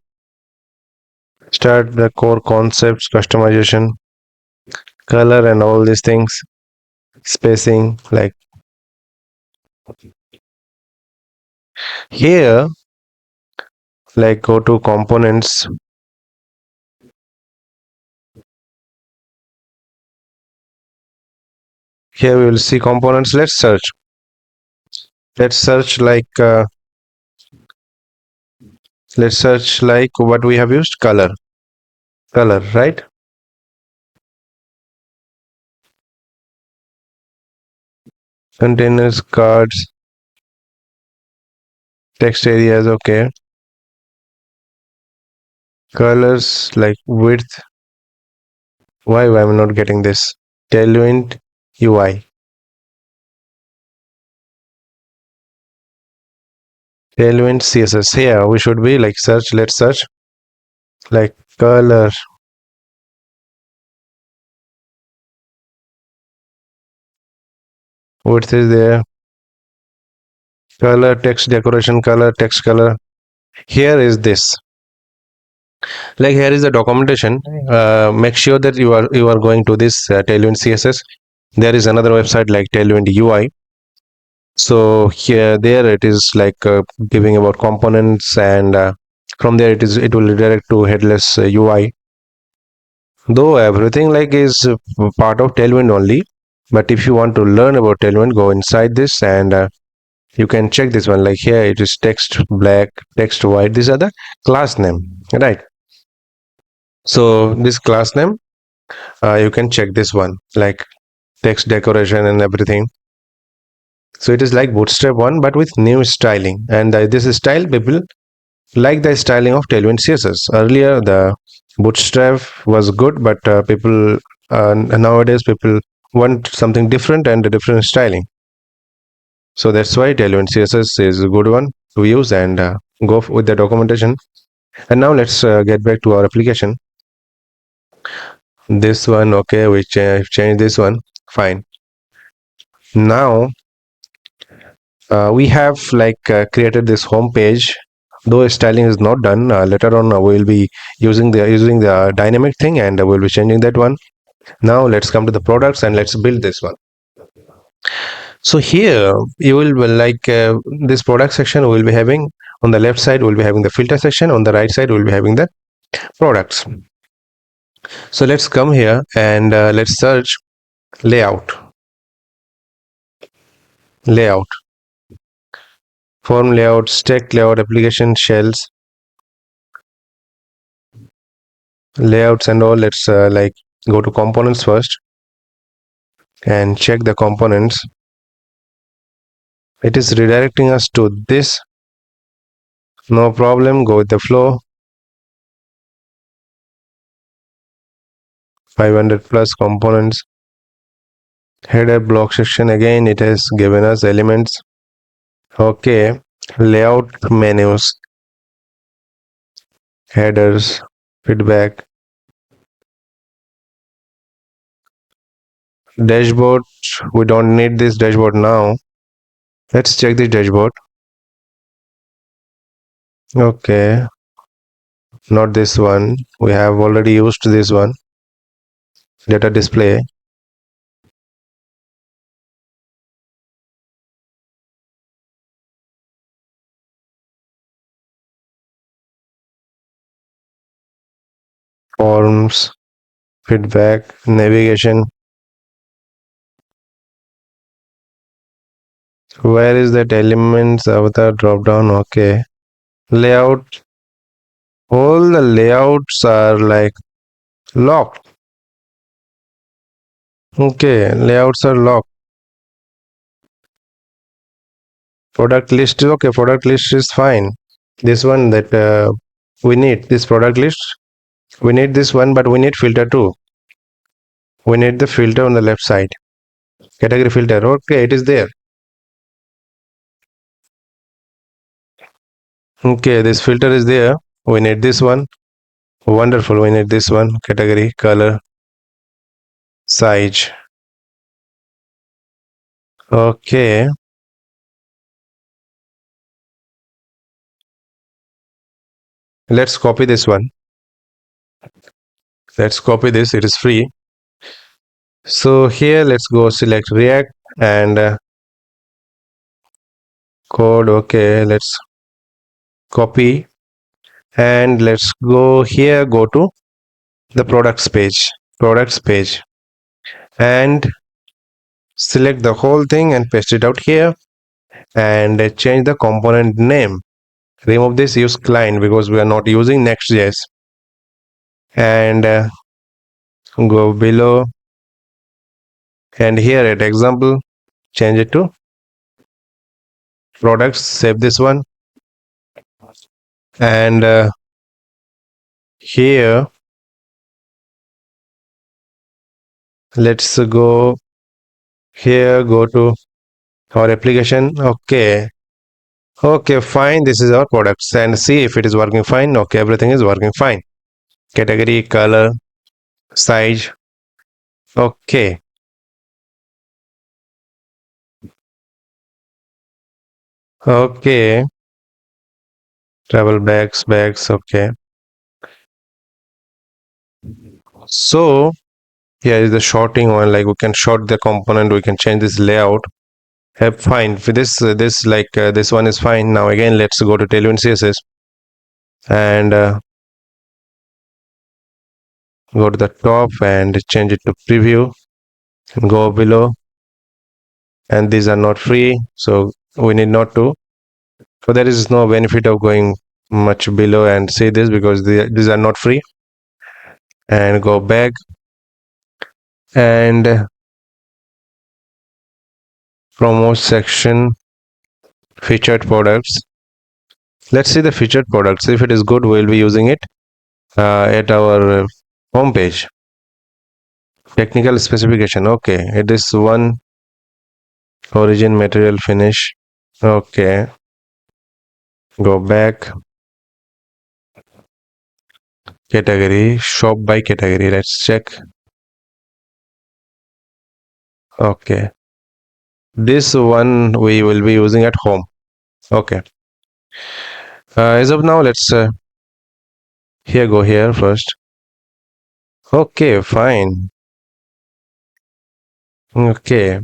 start the core concepts, customization, color and all these things, spacing. Like here, like go to components, here we will see components. Let's search like let's search like what we have used, color, right? Containers, cards, text areas. Okay, colors like width. Why I'm not getting this? Tailwind UI, Tailwind CSS. Here we should be like search. Let's search like color. Width is there. Color, text decoration, color, text color. Here is this. Like here is the documentation. Make sure that you are going to this Tailwind CSS. There is another website like Tailwind UI. So here there it is like giving about components, and from there it will redirect to headless UI. Though everything like is part of Tailwind only, but if you want to learn about Tailwind, go inside this, and you can check this one. Like here it is text black, text white. These are the class name, right? So this class name, you can check this one, like text decoration and everything. So it is like Bootstrap one, but with new styling. And this style, people like the styling of Tailwind CSS. Earlier, the Bootstrap was good, but people nowadays people want something different and a different styling. So that's why Tailwind CSS is a good one to use, and go with the documentation. And now let's get back to our application. This one, okay, we change this one. Fine. Now we have like created this home page. Though styling is not done, later on we will be using the dynamic thing, and we'll be changing that one. Now let's come to the products and let's build this one. So here you will like this product section we will be having. On the left side we'll be having the filter section, on the right side we'll be having the products. So let's come here and let's search layout, form layout, stack layout, application shells, layouts and all. Let's like go to components first and check the components. It is redirecting us to this. No problem, go with the flow. 500 plus components. Header block section, again it has given us elements. Okay, layout menus, headers, feedback, dashboard. We don't need this dashboard now. Let's check the dashboard. Okay, not this one, we have already used this one. Data display, forms, feedback, navigation. Where is that elements avatar drop down? Okay, layout. All the layouts are like locked. Okay, layouts are locked. Product list, okay, product list is fine. This one that we need, this product list, we need this one, but we need filter too. We need the filter on the left side, category filter. Okay, it is there. Okay, this filter is there. We need this one. Wonderful, we need this one, category, color, size. Okay, let's copy this one. Let's copy this, it is free. So here let's go select React and code. Okay, let's copy and let's go here, go to the products page and select the whole thing and paste it out here and change the component name. Remove this, use client because we are not using Next.js, and go below and here at example change it to products. Save this one and here let's go here, go to our application. Okay, fine, this is our products and see if it is working fine. Okay, everything is working fine. Category, color, size. Okay, Okay, travel bags. Okay. So here is the shorting one. Like we can short the component. We can change this layout. Fine. For this one is fine. Now again, let's go to Tailwind CSS and go to the top and change it to preview. And go below, and these are not free, so we need not to. So there is no benefit of going much below and see this because these are not free. And go back and promote section, featured products. Let's see the featured products. If it is good, we'll be using it at our home page. Technical specification. Okay, it is one origin, material, finish. Okay, go back. Category, shop by category. Let's check. Okay, this one we will be using at home. Okay, as of now, let's go here first. Okay, fine. Okay,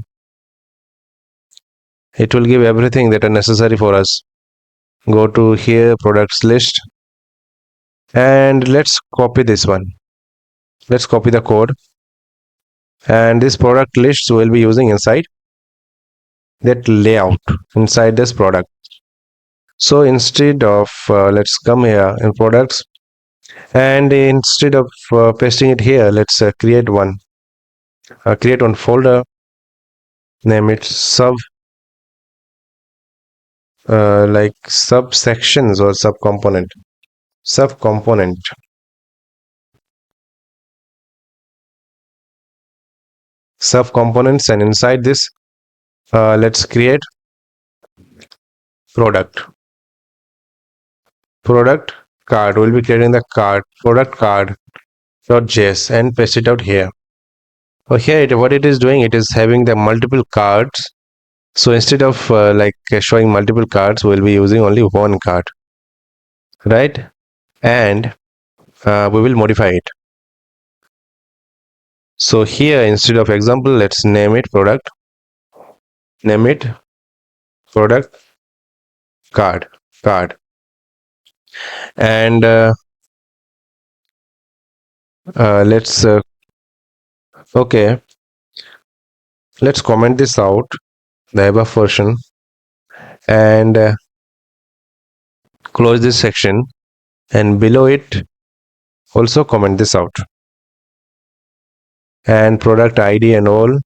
it will give everything that are necessary for us. Go to here, products list, and let's copy this one. Let's copy the code, and this product list will be using inside that layout inside this product. So instead of let's come here in products, and instead of pasting it here, let's create one folder, name it sub like subsections or subcomponent subcomponents, and inside this let's create product card. We'll be creating the product card .js and paste it out here. Here what it is doing, it is having the multiple cards. So instead of showing multiple cards, we'll be using only one card, right? And we will modify it. So here, instead of example, let's name it product card. And let's okay, let's comment this out, the above version, and close this section, and below it also comment this out, and product ID and all.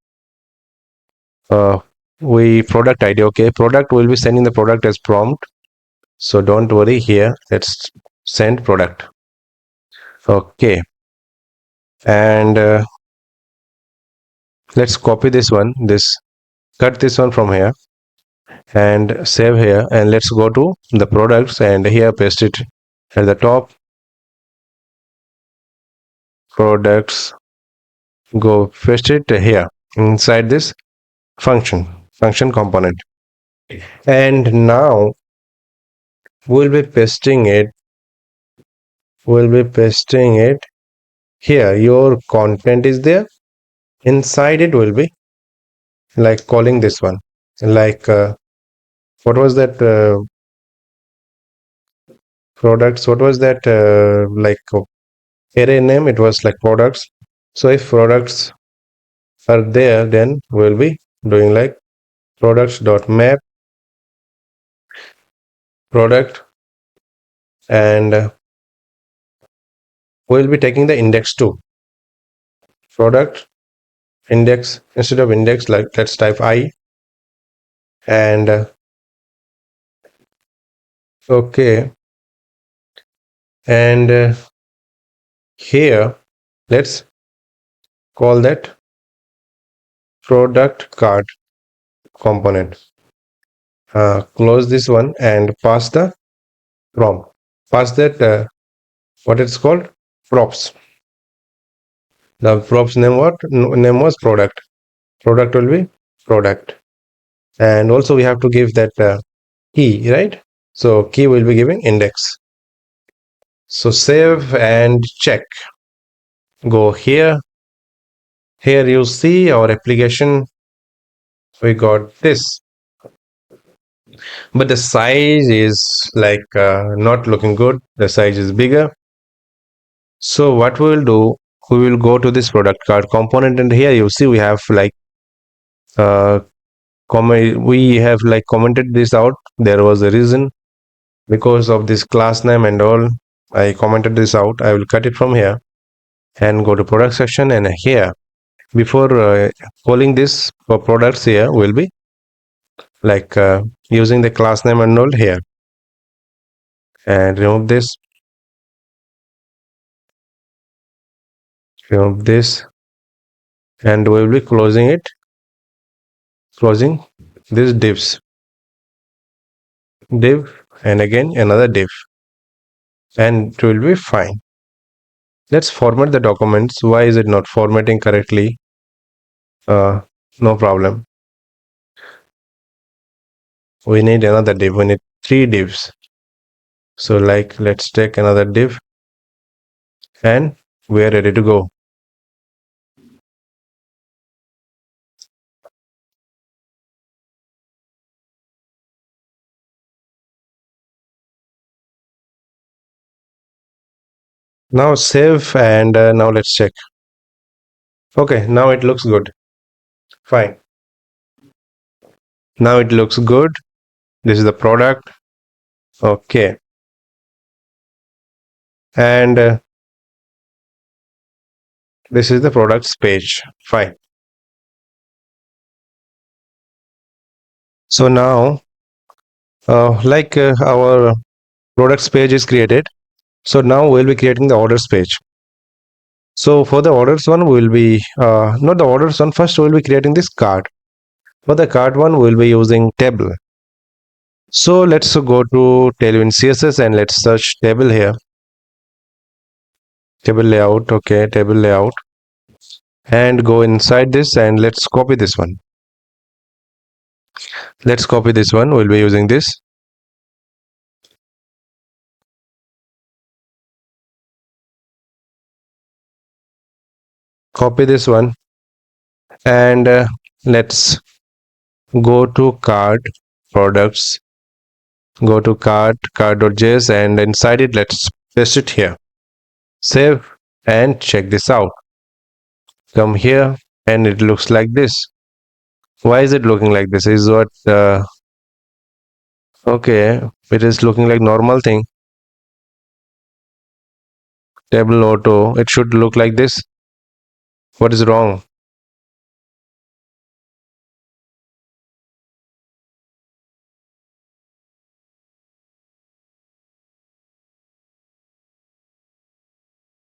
Product ID. Okay, product will be sending the product as prompt, so don't worry. Here let's send product. Okay, and let's copy this one, cut this one from here and save here, and let's go to the products and here paste it at the top. Products, go paste it here inside this function component, and now we'll be pasting it here. Your content is there. Inside it will be like calling this one, like what was that products, what was that array name? It was like products. So if products are there, then we'll be doing like products.map product, and we'll be taking the index too. Product index, instead of index, like let's type I, and okay, and here let's call that product card component. Close this one and pass the prompt, pass that what it's called, props. The props name was product will be product, and also we have to give that key, right? So key will be giving index. So save and check. Go here. Here you see our application. We got this, but the size is like not looking good. The size is bigger. So what we will do, we will go to this product card component, and here you see we have like uh, we have like commented this out. There was a reason because of this class name and all. I commented this out. I will cut it from here and go to product section, and here before calling this for products, here will be like using the class name and all here, and remove this, and we will be closing it, closing this div, and again another div, and it will be fine. Let's format the documents. Why is it not formatting correctly? No problem. We need another div. We need 3 divs. So like let's take another div, and we are ready to go. Now save, and now let's check. Okay, now it looks good. Fine. Now it looks good. This is the product. Okay. And this is the products page. Fine. So now, our products page is created. So now we'll be creating the orders page. So for the orders one, we'll be, not the orders one, first we'll be creating this card. For the card one, we'll be using table. So let's go to Tailwind CSS and let's search table here. Table layout, okay, table layout. And go inside this and let's copy this one. Let's copy this one. We'll be using this. Copy this one. And let's go to card products. Go to card.js, and inside it, let's paste it here. Save and check this out. Come here, and it looks like this. Why is it looking like this? Is what okay, it is looking like normal thing. Table auto, it should look like this. What is wrong?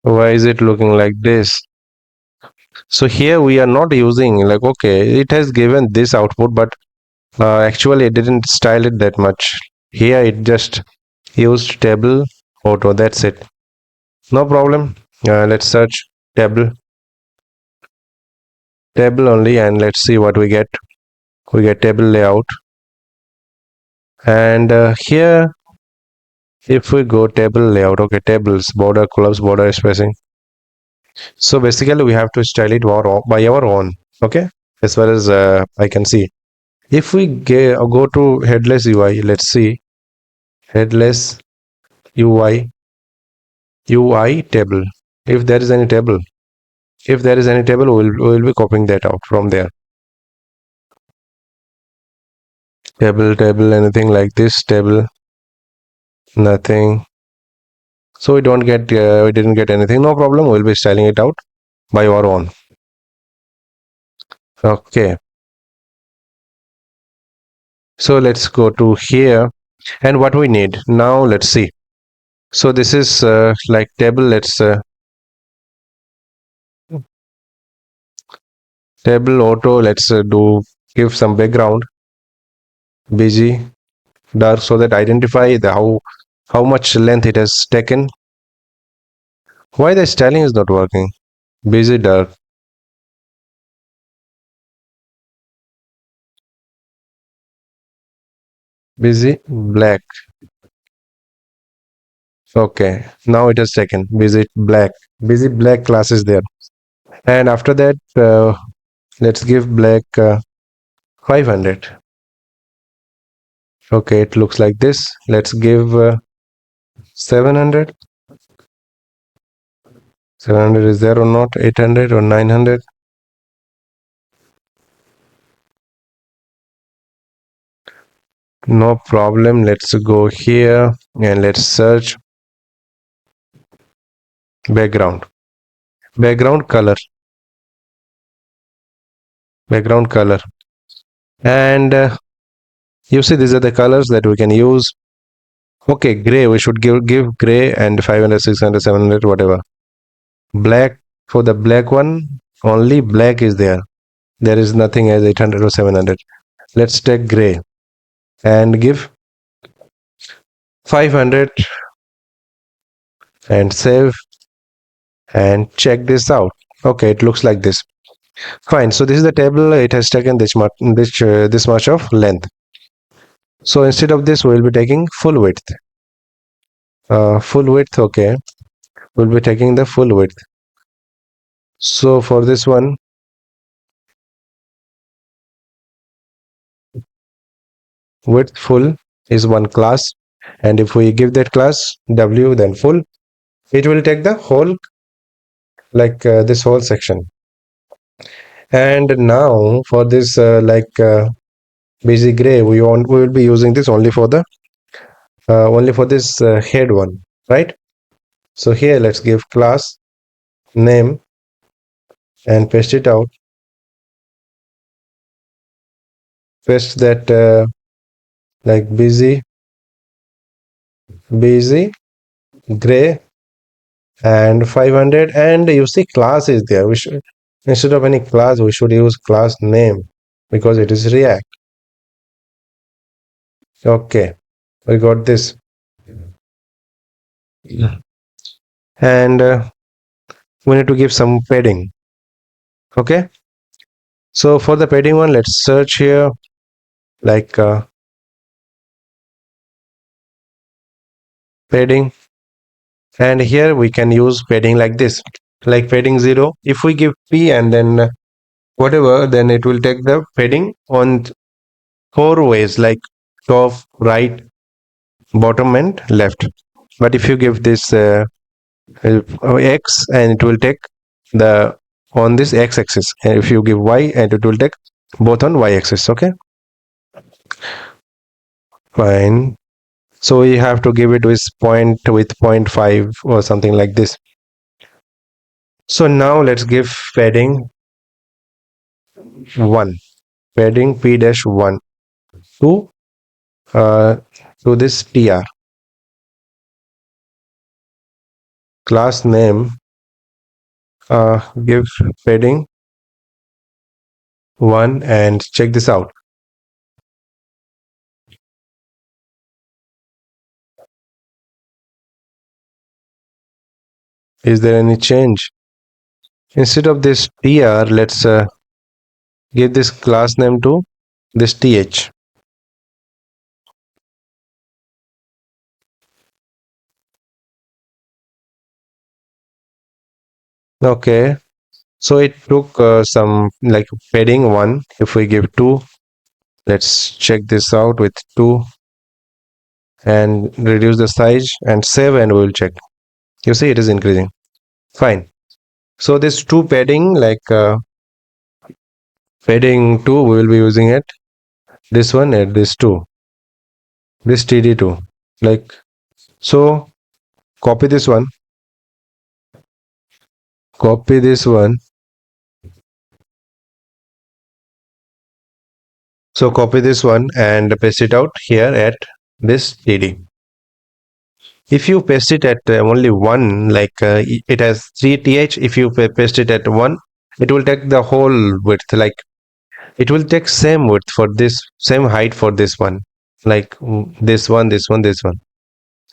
Why is it looking like this? So here we are not using like, okay, it has given this output, but actually it didn't style it that much. Here it just used table auto, that's it. No problem. Let's search table only, and let's see what we get. We get table layout, and here if we go table layout, okay, tables, border, columns, border spacing. So basically we have to style it by our own, okay, as far as I can see. If we go to headless UI, let's see headless UI table. If there is any table, we'll be copying that out from there. Table, anything like this table, nothing. So we didn't get anything. No problem. We'll be styling it out by our own. Okay. So let's go to here, and what we need now. Let's see. So this is like table. Let's table auto. Let's give some background, busy, dark, so that identify the how much length it has taken. Why the styling is not working? Busy, dark. busy black. Okay, now it is taken. Busy black class is there. And after that, let's give black 500. Okay, it looks like this. Let's give 700. 700 is there or not? 800 or 900? No problem. Let's go here and let's search background. Background color. Background color. And you see, these are the colors that we can use. Okay, gray. We should give gray and 500, 600, 700, whatever. Black, for the black one, only black is there. There is nothing as 800 or 700. Let's take gray and give 500 and save and check this out. Okay, it looks like this. Fine. So this is the table. It has taken this much of length. So instead of this, we will be taking full width. Full width. Okay, we'll be taking the full width. So for this one, width full is one class, and if we give that class w, then full, it will take the whole, like this whole section. And now for this busy gray, we will be using this only for this head one, right? So here let's give class name and paste it out. Paste that like busy gray and 500, and you see class is there. We should, instead of any class, we should use class name because it is React. Okay, we got this. And we need to give some padding. Okay, so for the padding one, let's search here like padding, and here we can use padding like this, like padding 0. If we give p and then whatever, then it will take the padding on 4 ways, like top, right, bottom and left. But if you give this x, and it will take the on this x axis, and if you give y, and it will take both on y axis. Okay, fine. So we have to give it with 0.5 or something like this. So now let's give padding 1, padding p-1 to this tr. Class name, give padding 1, and check this out. Is there any change? Instead of this tr, let's give this class name to this th. Okay, so it took some like padding 1. If we give 2, let's check this out with 2 and reduce the size and save, and we will check. You see, it is increasing. Fine. So this 2 padding, like padding 2, we will be using it. This one and this 2, this td2, like so. Copy this one. Copy this one. So copy this one and paste it out here at this td. If you paste it at only 1, like it has 3th, if you paste it at 1, it will take the whole width, like it will take same width for this, same height for this one, like this one, this one, this one,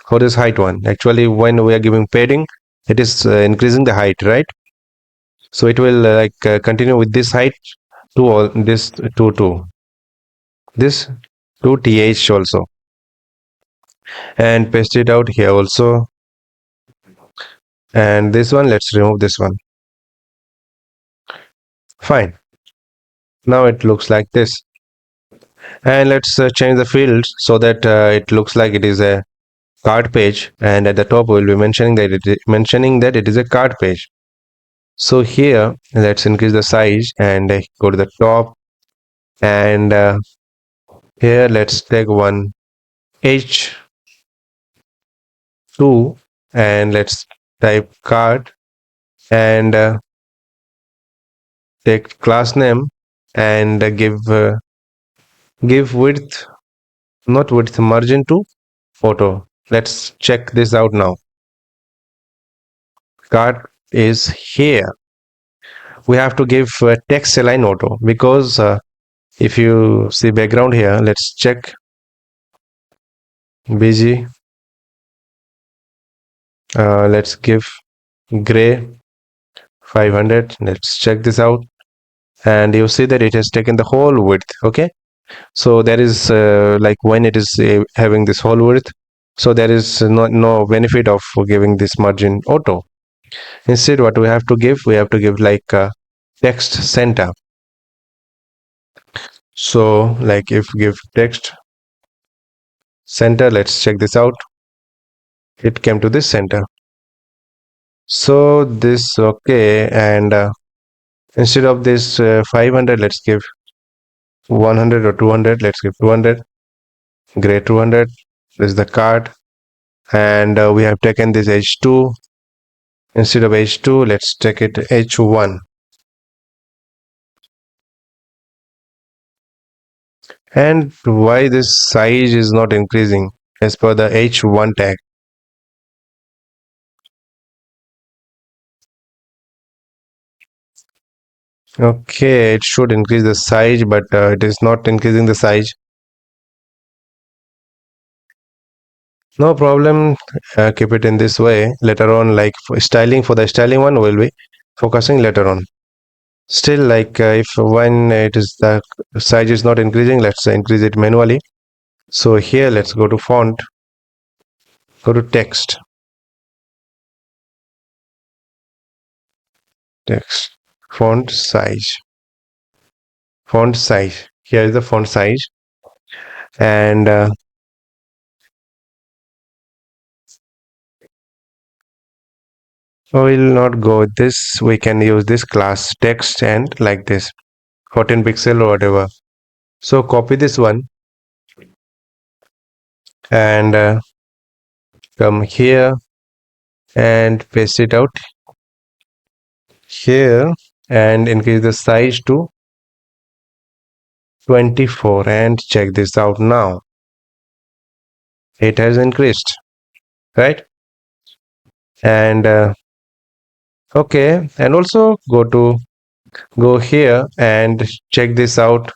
for this height one. Actually, when we are giving padding, it is increasing the height, right? So it will continue with this height to all this to this to th also. and paste it out here also. And this one, let's remove this one. Fine. Now it looks like this. And let's change the fields so that it looks like it is a card page, and at the top we'll be mentioning that it is a card page. So here let's increase the size and go to the top, and here let's take one H2 and let's type card, and take class name, and give width, not width, margin to photo. Let's check this out now. Card is here. We have to give text align auto, because if you see background here, let's check bg, let's give gray 500. Let's check this out, and you see that it has taken the whole width. Okay, so there is like when it is having this whole width, so there is no benefit of giving this margin auto. Instead, what we have to give, like text center. So like if give text center, let's check this out. It came to this center. So this okay, and instead of this 500, let's give 100 or 200. Let's give 200. Gray 200. This is the card, and we have taken this h2. Instead of h2, let's take it h1. And why this size is not increasing as per the h1 tag? Okay, it should increase the size, but it is not increasing the size. No problem. Keep it in this way. Later on, like for the styling one, we'll be focusing later on. Still, like if when it is the size is not increasing, let's increase it manually. So here, let's go to font, go to text, font size, font size. Here is the font size, and we will not go with this. We can use this class text and like this 14 pixel or whatever. So copy this one, and come here and paste it out here, and increase the size to 24, and check this out now. It has increased, right? And okay, and also go here and check this out.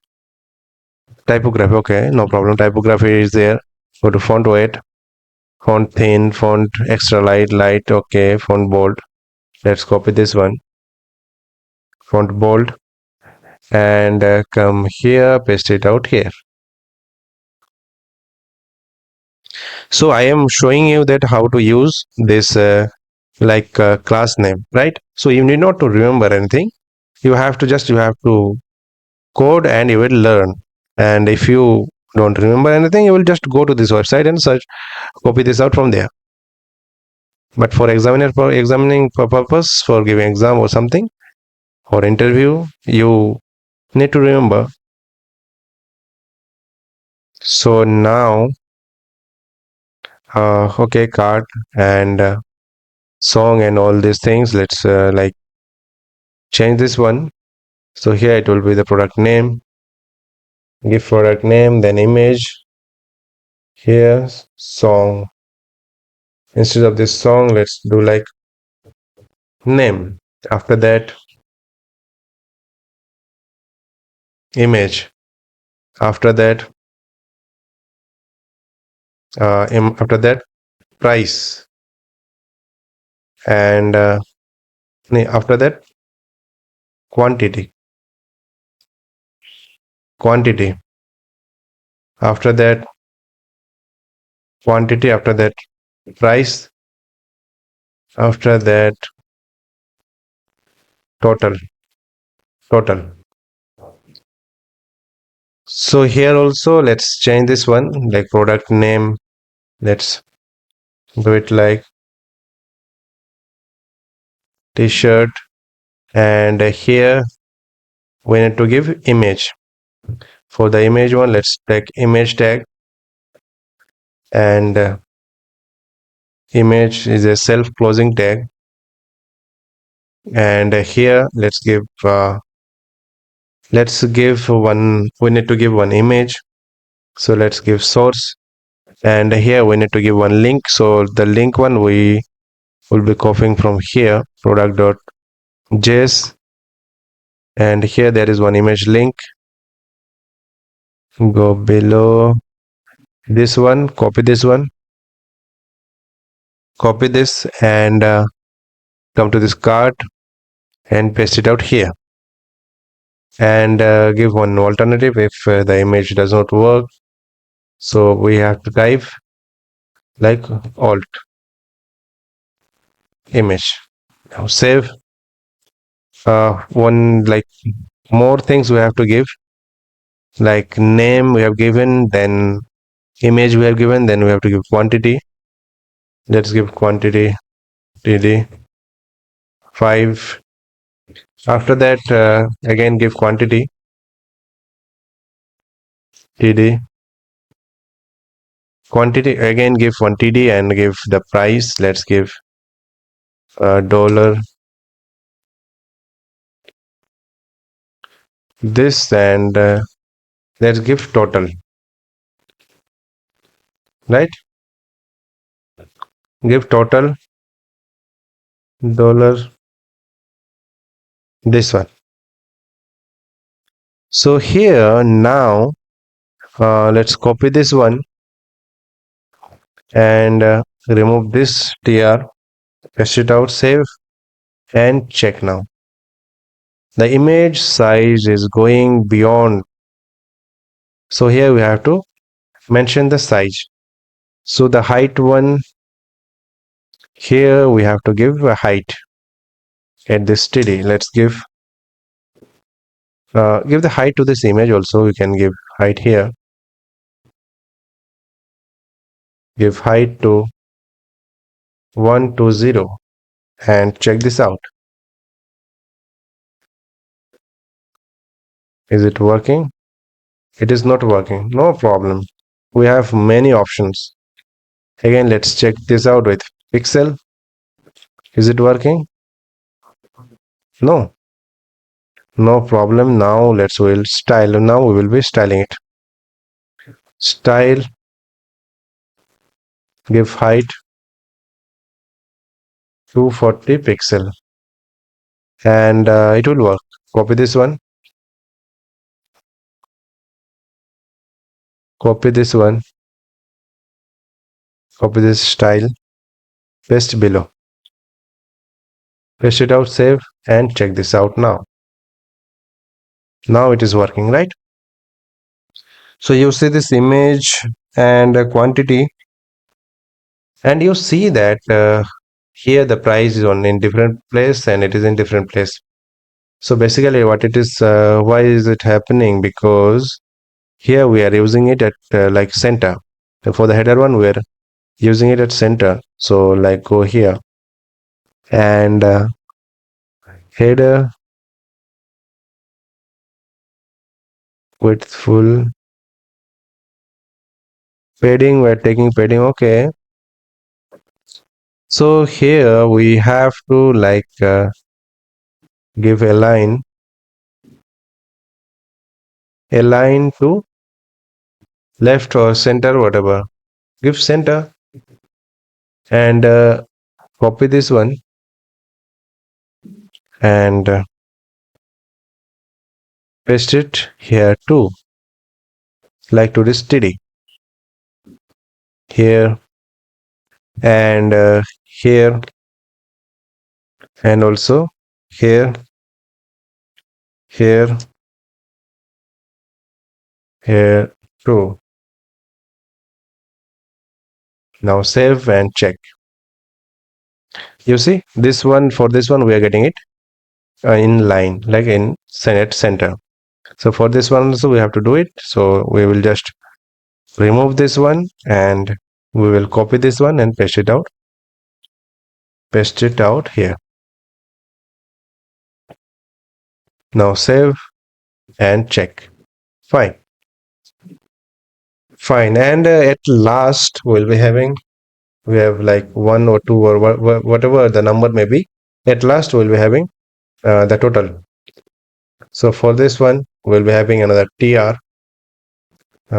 Typography, okay, no problem. Typography is there. Go to font weight, font thin, font extra light, okay, font bold. Let's copy this one, font bold, and come here, paste it out here. So I am showing you that how to use this like class name, right? So you need not to remember anything. You have to code, and you will learn. And if you don't remember anything, you will just go to this website and search, copy this out from there. But for examining purpose, for giving exam or something, or interview, you need to remember. So now okay, card and song and all these things, let's like change this one. So here it will be the product name, give product name, then image, here song. Instead of this song, let's do like name. After that, image. After that, after that, price. And after that, quantity. After that, quantity, after that price, after that total. So here also let's change this one, like product name. Let's do it like t-shirt, and here we need to give image. For the image one, let's take image tag, and image is a self closing tag, and here let's give one, we need to give one image, so let's give source, and here we need to give one link, so the link one we will be copying from here, product.js, and here there is one image link. Go below this one, copy this one, copy this, and come to this cart and paste it out here, and give one alternative if the image does not work, so we have to type like alt image. Now save. One, like, more things we have to give, like name we have given, then image we have given, then we have to give quantity. Let's give quantity td 5. After that again give quantity td, quantity again give one td, and give the price, let's give dollar this, and let's give total, right? Give total dollar this one. So here now let's copy this one, and remove this tr, paste it out, save, and check. Now the image size is going beyond, so here we have to mention the size. So the height one, here we have to give a height at this td. Let's give the height to this image also. We can give height here, give height to 120, and check this out. Is it working? It is not working. No problem, we have many options. Again, let's check this out with pixel. Is it working? No. No problem. Now will style. Now we will be styling it. Style, give height 240 pixel, and it will work. Copy this one, copy this one, copy this style, paste below, paste it out, save, and check this out. Now it is working, right? So you see this image and quantity, and you see that here the price is on in different place, and it is in different place. So basically what it is, why is it happening? Because here we are using it at like center. For the header one, we are using it at center. So like go here, and header width full, padding, we're taking padding. Okay, so here we have to like give align to left or center, whatever. Give center, and copy this one, and paste it here too, like to this td here, and here, and also here, here, here too. Now save and check. You see this one, for this one we are getting it in line, like in Senate center. So for this one also we have to do it. So we will just remove this one and we will copy this one and paste it out. Paste it out here. Now save and check. Fine. Fine. And at last we'll be having, we have like one or two or whatever the number may be. At last we'll be having the total. So for this one we'll be having another tr.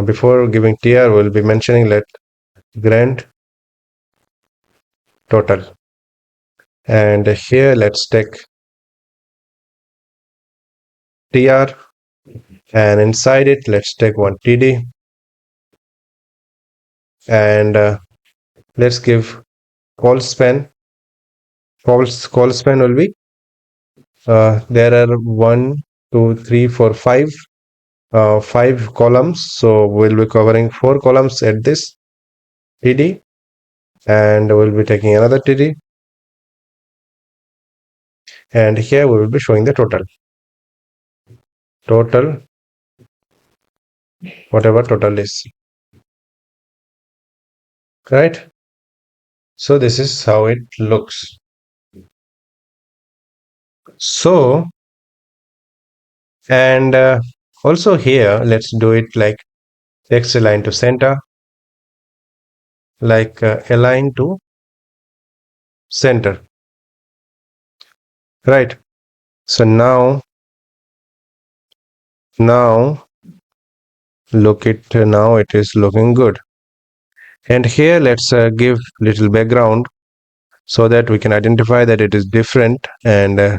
Before giving tr we'll be mentioning let grand total, and here let's take tr, and inside it let's take one td, and let's give call span. Call span will be there are 5 columns, so we'll be covering 4 columns at this td, and we'll be taking another td, and here we will be showing the total whatever total is, right? So this is how it looks. So, and also here let's do it like text align to center, like align to center, right? So now look it, now it is looking good. And here let's give little background so that we can identify that it is different, and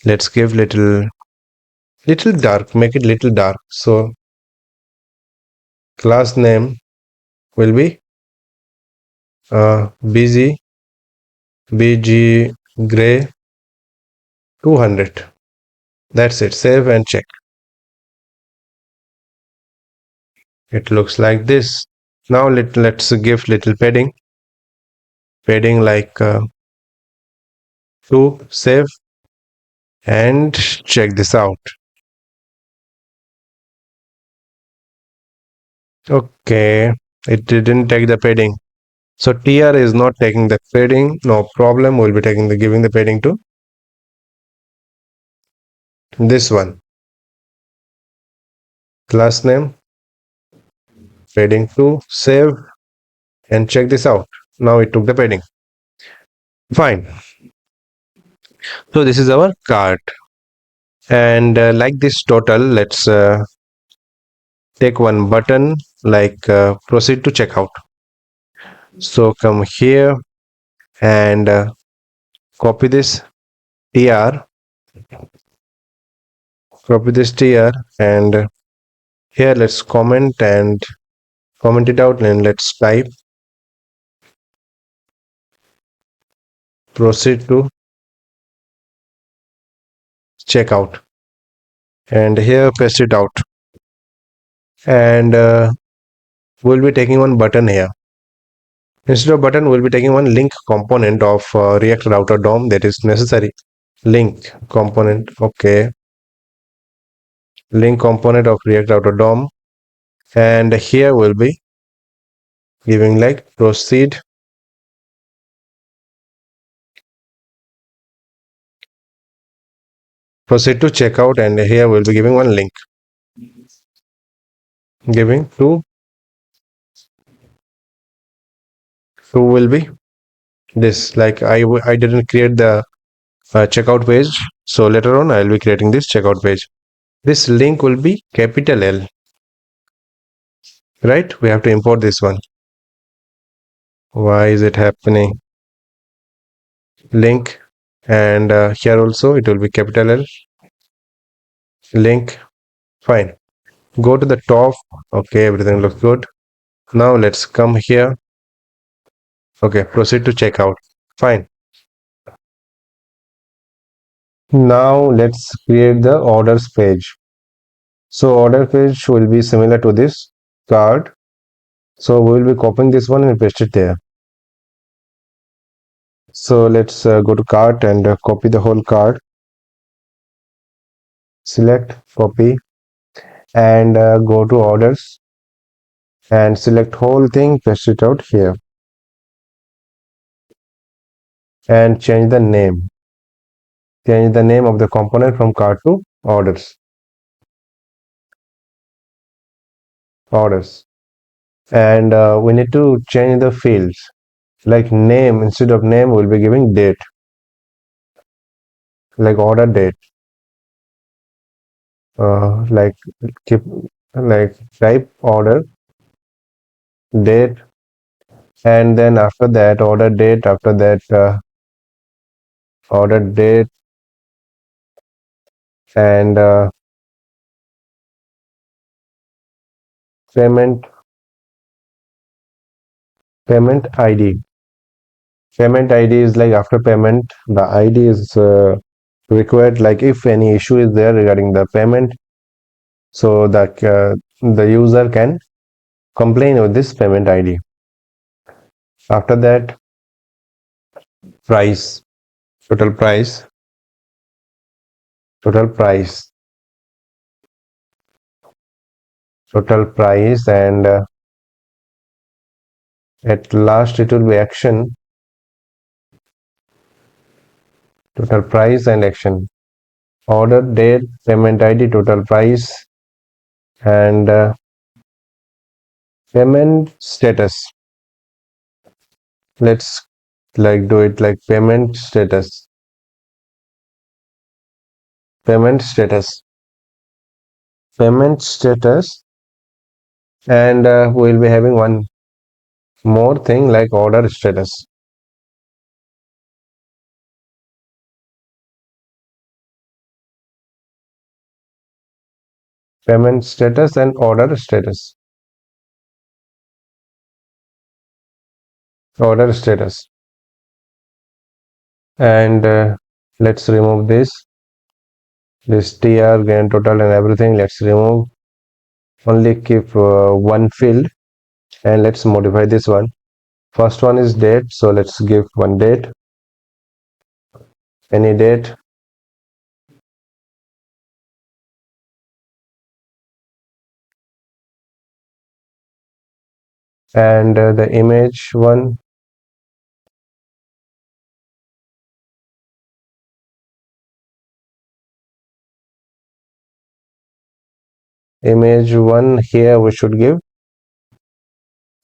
let's give little dark, make it little dark. So class name will be bg gray 200. That's it. Save and check. It looks like this. Now let's give little padding like 2. Save and check this out. Okay, it didn't take the padding. So tr is not taking the padding. No problem. We'll be taking the giving the padding to this one. Class name padding 2. Save and check this out. Now it took the padding. Fine. So this is our cart, and like this total, let's take one button like proceed to checkout. So come here and copy this tr, and here let's comment it out, and let's type proceed to checkout, and here paste it out, and we'll be taking one button here. Instead of button, we'll be taking one link component of React Router DOM that is necessary. Link component, okay. Link component of React Router DOM, and here we'll be giving like proceed to checkout, and here we'll be giving one link, giving to will be this, like I didn't create the checkout page, so later on I'll be creating this checkout page. This link will be capital L, right? We have to import this one. Why is it happening? Link, and here also it will be capital L, link. Fine. Go to the top. Okay, everything looks good. Now let's come here. Okay, proceed to checkout. Fine. Now let's create the orders page. So order page will be similar to this card. So we will be copying this one and paste it there. So let's go to cart and copy the whole cart. Select, copy, and go to orders and select whole thing, paste it out here, and change the name. Change the name of the component from cart to orders. Orders. And we need to change the fields. Like name, instead of name, we'll be giving date. Like order date. Like keep like type order date, and then after that order date, after that order date, and payment ID. Payment ID is like after payment, the ID is required, like if any issue is there regarding the payment, so that the user can complain with this payment ID. After that, price, total price, total price, total price, and at last it will be action, total price and action, order date, payment ID, total price, and payment status. Let's like do it like payment status, payment status, payment status, and we'll be having one more thing like order status. Payment status and order status. Order status. And let's remove this tr, grand total, and everything. Let's remove. Only keep one field, and let's modify this one. First one is date, so let's give one date. Any date. And the image one, image one, here we should give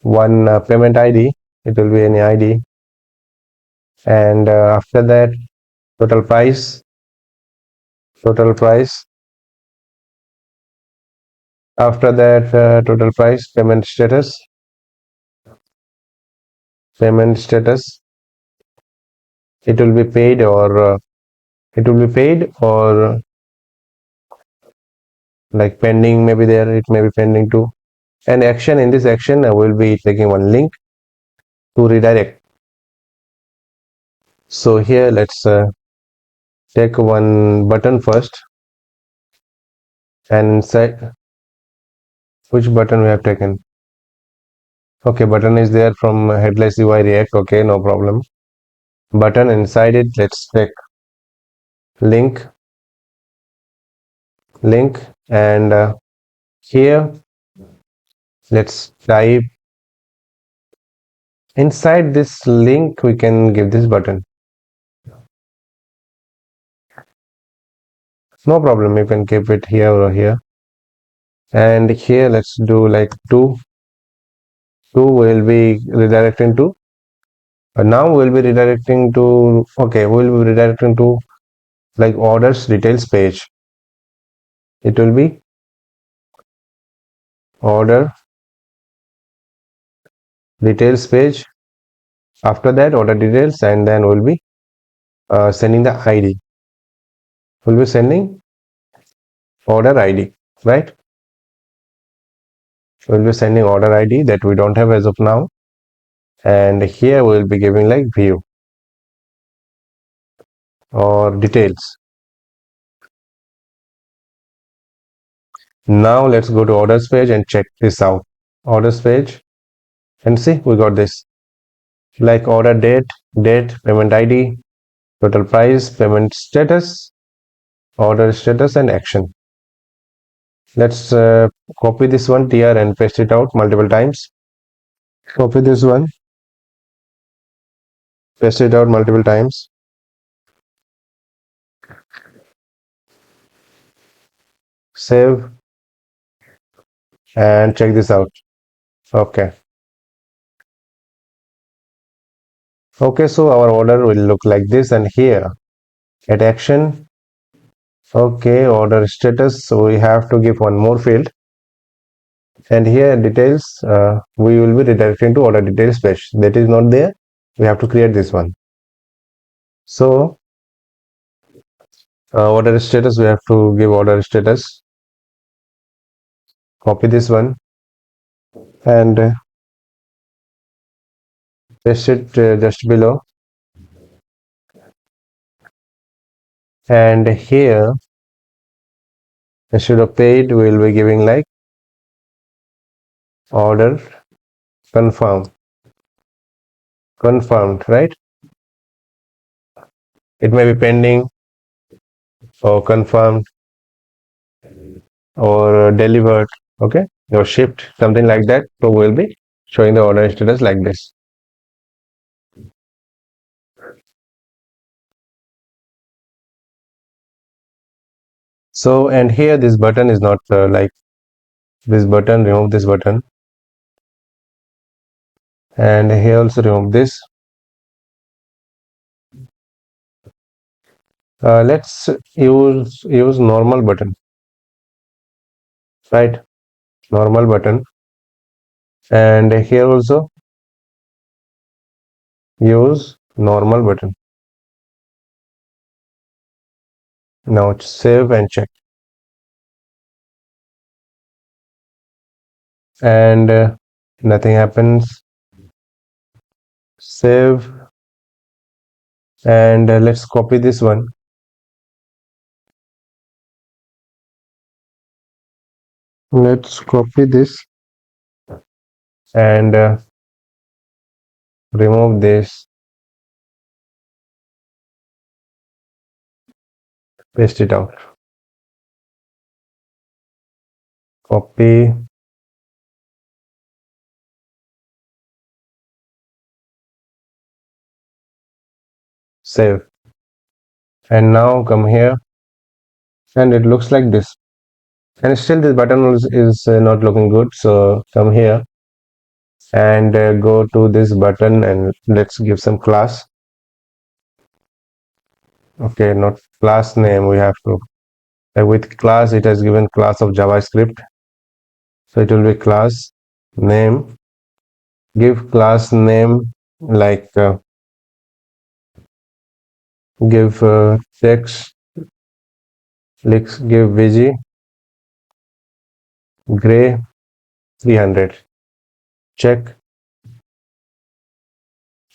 one payment ID. It will be any ID, and after that total price, total price, after that total price, payment status, payment status. It will be paid, or it will be paid, or like pending, maybe there it may be pending too. And action, in this action I will be taking one link to redirect. So here let's take one button first, and inside, which button we have taken? Okay, button is there from headless UI React. Okay, no problem. Button, inside it let's take link, and here let's type, inside this link we can give this button. No problem, you can keep it here or here. And here let's do like two will be redirecting to, now we'll be redirecting to, okay, we'll be redirecting to like orders details page. It will be order details page. After that order details, and then we'll be sending the ID. We'll be sending order ID, right? We'll be sending order ID that we don't have as of now, and here we'll be giving like view or details. Now let's go to orders page and check this out. Orders page, And see, we got this like order date, payment ID, total price, payment status, order status, and action. Let's copy this one tr and paste it out multiple times. Copy this one, paste it out multiple times. Save and check this out. Okay. Okay, so our order will look like this, and here at action, okay, order status, so we have to give one more field, and here details, we will be redirecting to order details page. That is not there, we have to create this one. So order status, we have to give order status. Copy this one and paste it just below, and here instead of paid we will be giving like order confirmed, right? It may be pending or confirmed or delivered, okay, or shipped, something like that. So we'll be showing the order status like this. So, and here this button is not like this button, remove this button, and here also remove this. Let's use normal button, right? Normal button, and here also use normal button. Now save and check, and nothing happens. Save, and let's copy this one. Let's copy this and remove this, paste it out, copy, save, and now come here, and it looks like this, and still this button is not looking good. So come here and go to this button, and let's give some class. Okay, not class name, we have to with class, it has given class of JavaScript, so it will be class name. Give class name like give text, give vg gray 300, check.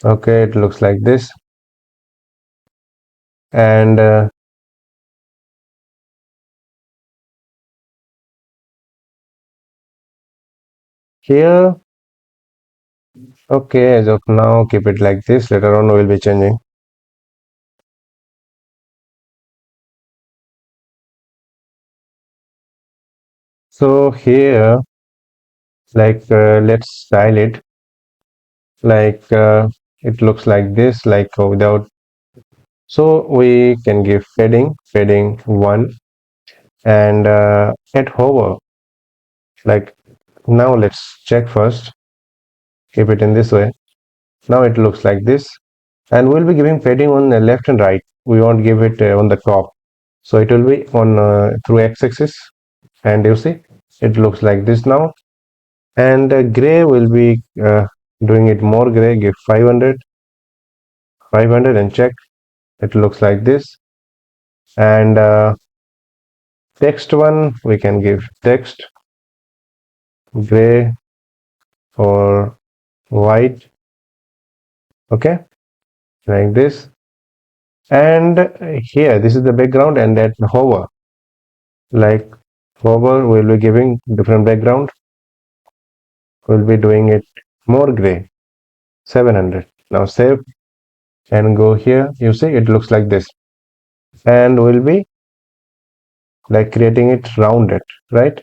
Okay, it looks like this, and here, okay, as of now keep it like this, later on we will be changing. So here, like let's style it like it looks like this, like without. So we can give fading 1, and at hover, like now let's check first, keep it in this way. Now it looks like this, and we'll be giving fading on the left and right, we won't give it on the top, so it will be on through x-axis, and you see it looks like this now. And gray will be doing it more gray, give 500 and check, it looks like this. And text one, we can give text gray or white, okay, like this. And here this is the background, and at hover, like hover, we'll be giving different background, we'll be doing it more gray, 700. Now save and go here. You see it looks like this, and we'll be like creating it rounded, right?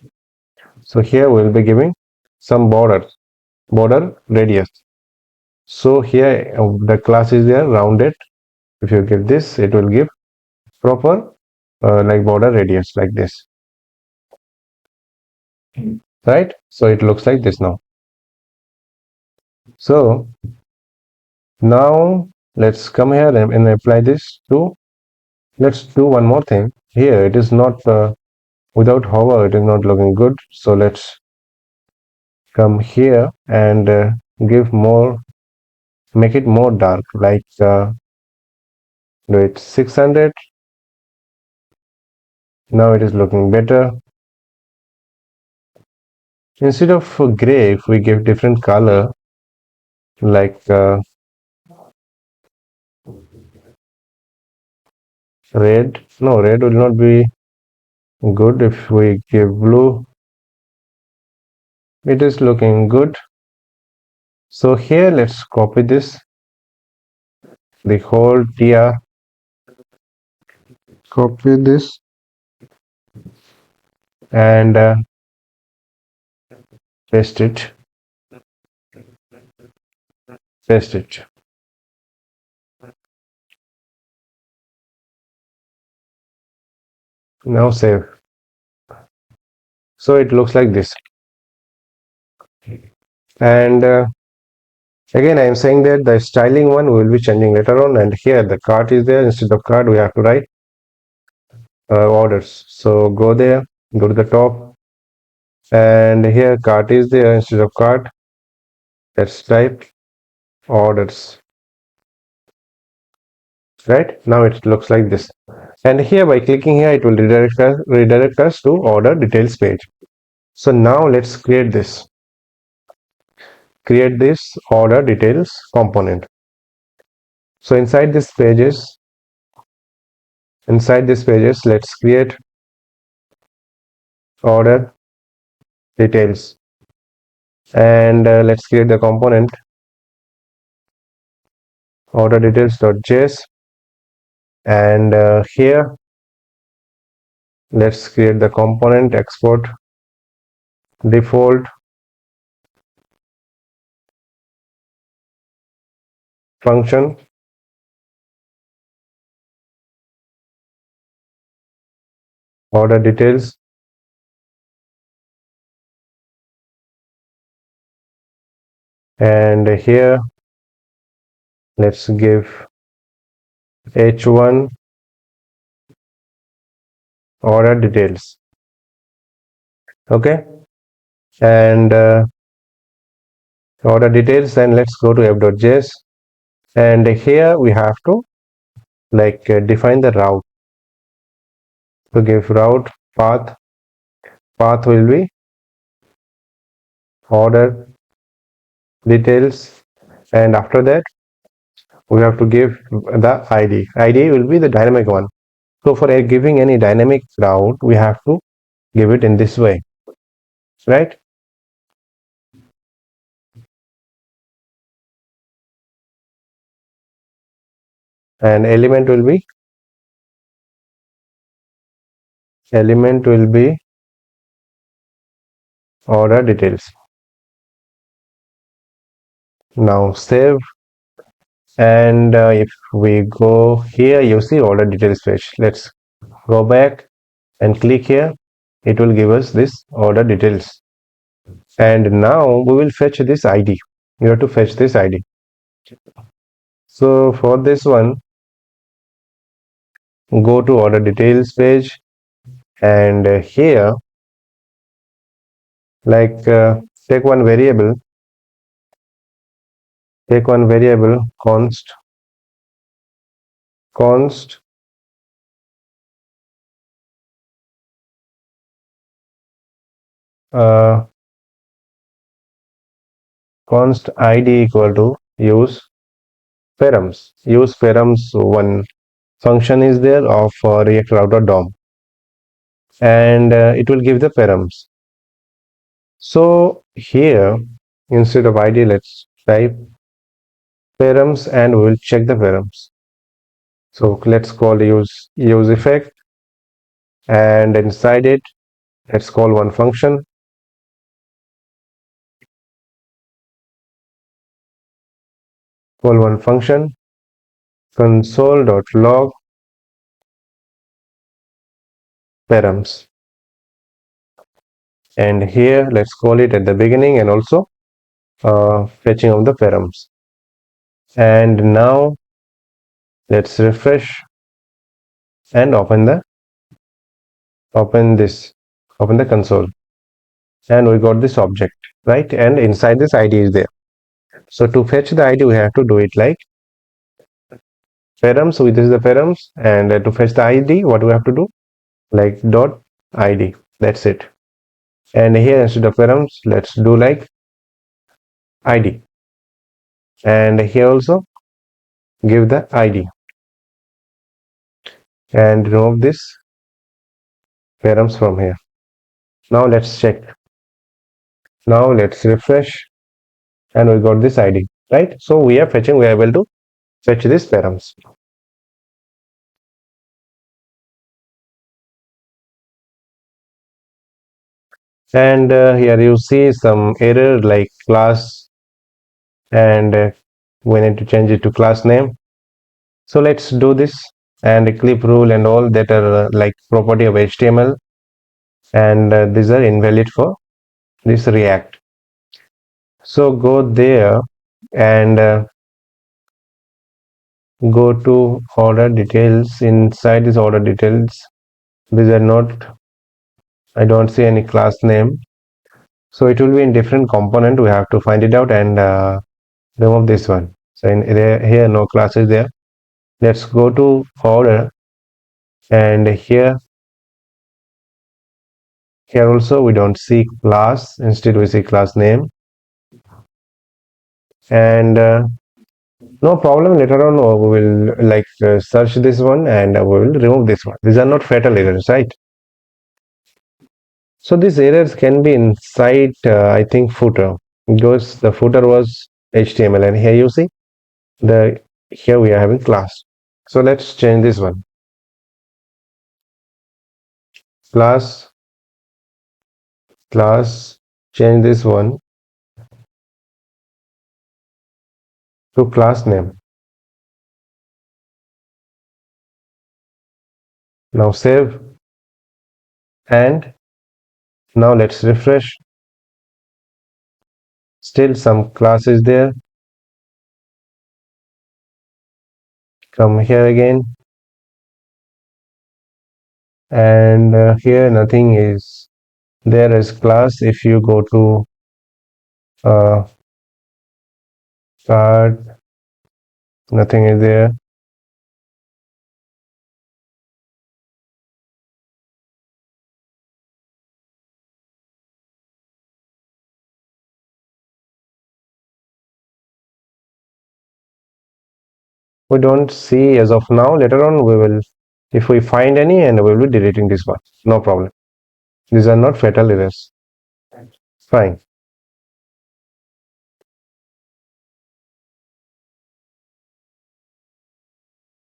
So here we'll be giving some border radius. So here the class is there rounded. If you give this, it will give proper like border radius like this, right? So it looks like this now. So now let's come here and apply this to. Let's do one more thing. Here it is not without hover. It is not looking good. So let's come here and give more, make it more dark, like do it 600. Now it is looking better. Instead of gray, if we give different color, like red. No, red will not be good. If we give blue, it is looking good. So here let's copy this, the whole tr, copy this, and paste it, paste it. Now save. So it looks like this. And again, I am saying that the styling one we will be changing later on. And here the cart is there. Instead of cart, we have to write orders. So go there, go to the top, and here cart is there. Instead of cart, let's type orders. Right now it looks like this. And here by clicking here, it will redirect us to order details page. So now let's create this order details component. So inside this pages, let's create order details, and let's create the component order details.js, and here let's create the component export default function order details, and here let's give h1 order details. Okay, and order details, and let's go to app.js, and here we have to like define the route. To give route path will be order details, and after that we have to give the id will be the dynamic one. So for giving any dynamic route, we have to give it in this way, right? And element will be order details. Now save, and if we go here, you see order details page. Let's go back and click here. It will give us this order details, and now we will fetch this id. You have to fetch this id. So for this one, go to order details page, and here like take one variable const uh, const id equal to use params. One function is there of react router DOM, and it will give the params. So here Instead of ID, let's type params and we will check the params. So let's call use effect, and inside it, let's call one function. Call one function console.log params. And here, let's call it at the beginning and also fetching of the params. And now let's refresh and open the console, and we got this object, right? And inside this ID is there. So to fetch the ID, we have to do it like params. So this is the params, and to fetch the ID, what we have to do, like dot ID. That's it. And here instead of params, let's do like ID, and here also give the ID, and remove this params from here. Now let's check. Now let's refresh, and we got this ID, right? So we are able to fetch this params. And here you see some error like class, and we need to change it to class name. So let's do this, and clip rule and all that are like property of HTML, and these are invalid for this React. So go there and go to order details. Inside this order details, these are not, I don't see any class name, so it will be in different component. We have to find it out and remove this one. So in here no class is there. Let's go to order, and here also we don't see class, instead we see class name. And no problem, later on we will like search this one, and we will remove this one. These are not fatal errors, right? So these errors can be inside I think footer, because the footer was HTML, and here you see here we are having class. So let's change this one, class, change this one to class name. Now save, and now let's refresh. Still some class is there. Come here again, and here nothing is there as class. If you go to card, nothing is there. We don't see as of now. Later on we will, if we find any, and we will be deleting this one, no problem. These are not fatal errors. Fine.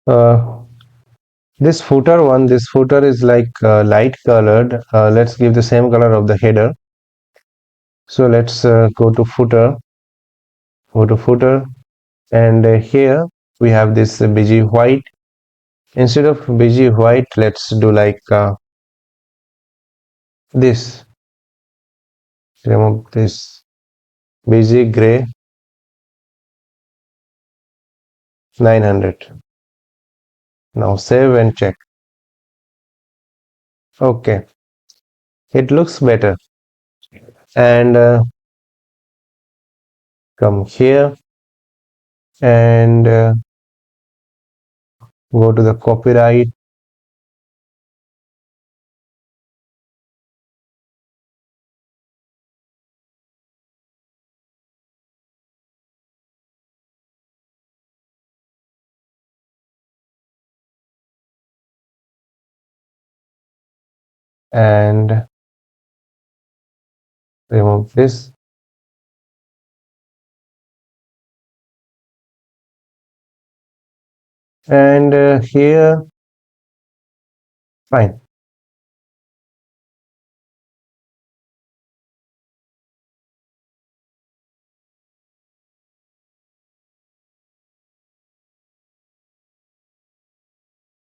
uh, this footer is like light colored. Let's give the same color of the header. So let's go to footer, and here we have this bg white. Instead of bg white, let's do like this, remove this bg gray 900. Now save and check. Okay, it looks better. And come here, and go to the copyright, and remove this. and here, fine.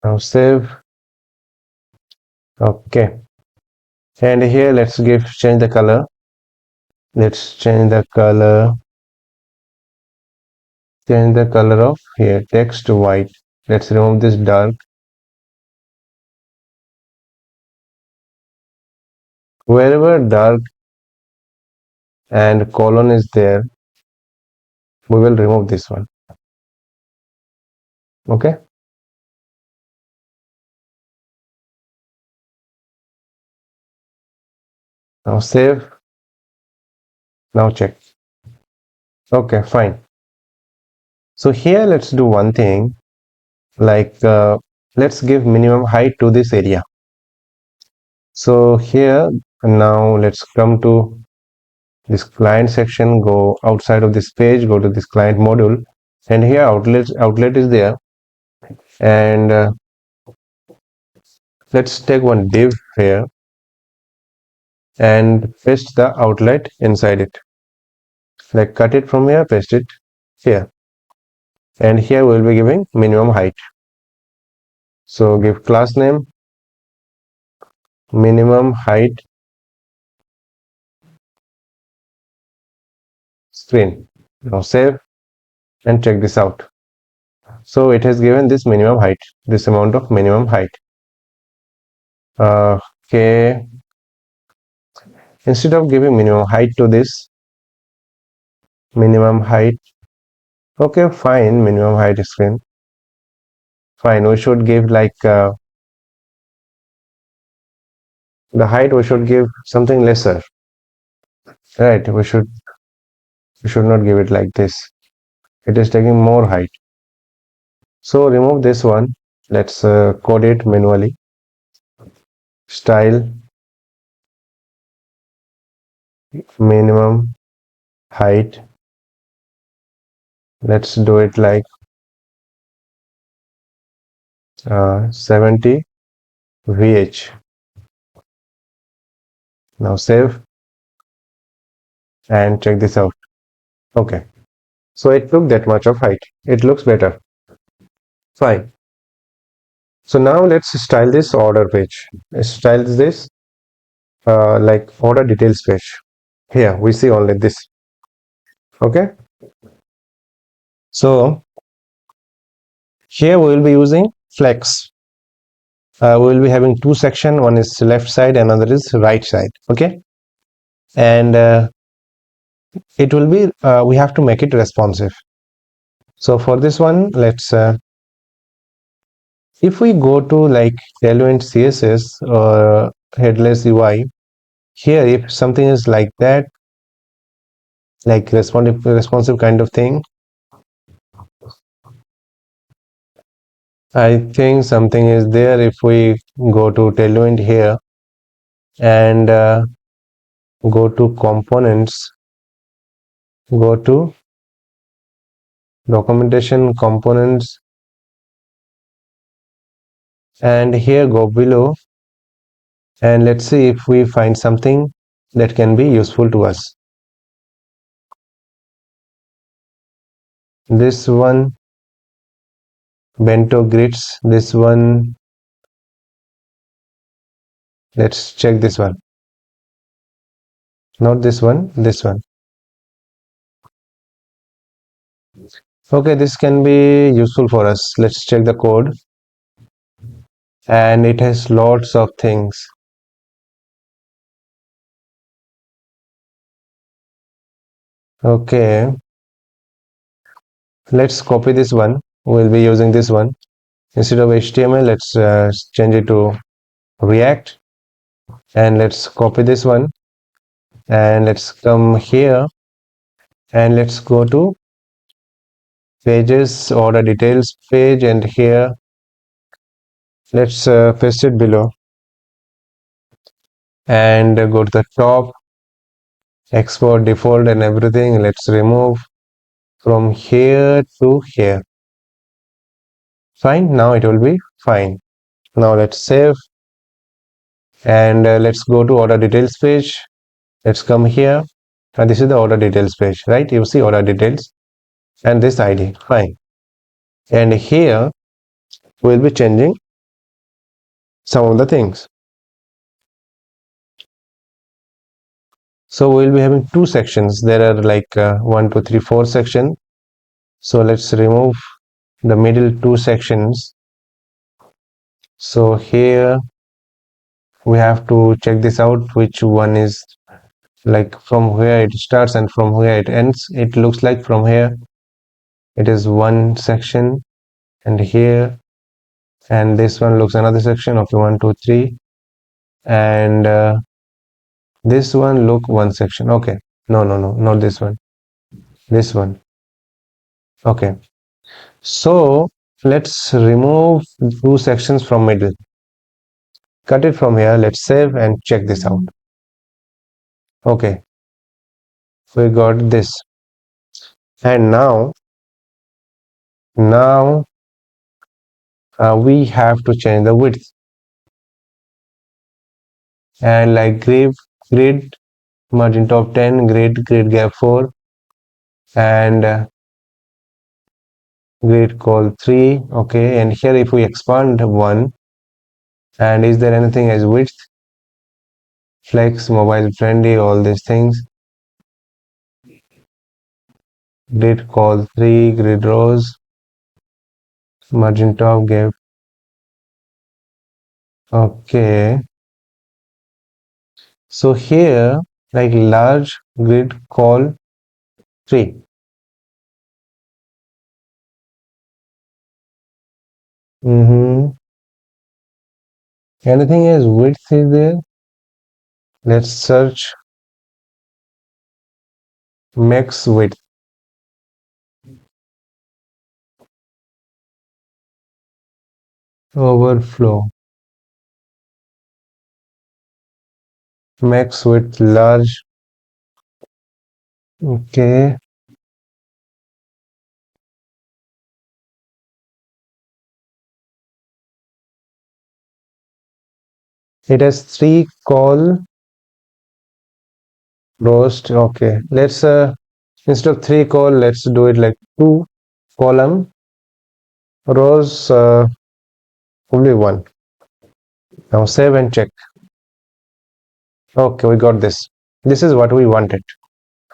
Now save. Okay, and here let's change the color. Let's change the color. Change the color of here text to white. Let's remove this dark. Wherever dark and colon is there, we will remove this one. Okay, now save. Now check. Okay, fine. So here let's do one thing, like let's give minimum height to this area. So here now let's come to this client section, go outside of this page, go to this client module, and here outlet is there, and let's take one div here and paste the outlet inside it, like cut it from here, paste it here, and here we'll be giving minimum height. So give class name minimum height screen. Now save and check this out. So it has given this minimum height, this amount of minimum height. Okay, instead of giving minimum height to this, minimum height, okay, fine, minimum height screen, fine, we should give like the height, we should give something lesser, right? We should not give it like this. It is taking more height. So remove this one. Let's code it manually. Style minimum height. Let's do it like 70 VH. Now save and check this out. Okay, so it took that much of height. It looks better. Fine. So now let's style this order page. Let's style this like order details page. Here we see only this. Okay. So here we will be using flex. We will be having two sections. One is left side, another is right side. Okay. And it will be we have to make it responsive. So for this one, let's if we go to like Tailwind CSS or headless UI, here if something is like that, like responsive kind of thing, I think something is there. If we go to Tailwind here and go to components, go to documentation components, and here go below, and let's see if we find something that can be useful to us. This one, bento grids, this one, let's check this one. Not this one, this one. Okay, this can be useful for us. Let's check the code, and it has lots of things. Okay, let's copy this one. We'll be using this one. Instead of HTML, let's change it to React, and let's copy this one, and let's come here, and let's go to pages, order details page, and here let's paste it below, and go to the top, export default and everything. Let's remove from here to here. Fine. Now it will be fine. Now let's save, and let's go to order details page. Let's come here, and this is the order details page, right? You see order details and this ID. Fine. And here we'll be changing some of the things. So we'll be having two sections. There are like 1, 2, 3, 4 section. So let's remove the middle two sections. So here we have to check this out, which one is like from where it starts and from where it ends. It looks like from here it is one section, and here, and this one looks another section. Okay, 1, 2, 3, and this one look one section. Okay, no, not this one, this one. Okay, so let's remove two sections from middle, cut it from here. Let's save and check this out. Okay, we got this, and now we have to change the width, and like grid margin top 10, grid gap 4, and grid call 3. Okay, and here if we expand 1, and is there anything as width, flex, mobile friendly, all these things, grid call 3, grid rows, margin top gap. Okay, so here like large grid call 3. Anything as width is there? Let's search max width. Overflow, max width large. Okay, it has 3 call rows. Okay, let's instead of 3 call, let's do it like 2 column rows, only 1. Now save and check. Okay, we got this. This is what we wanted.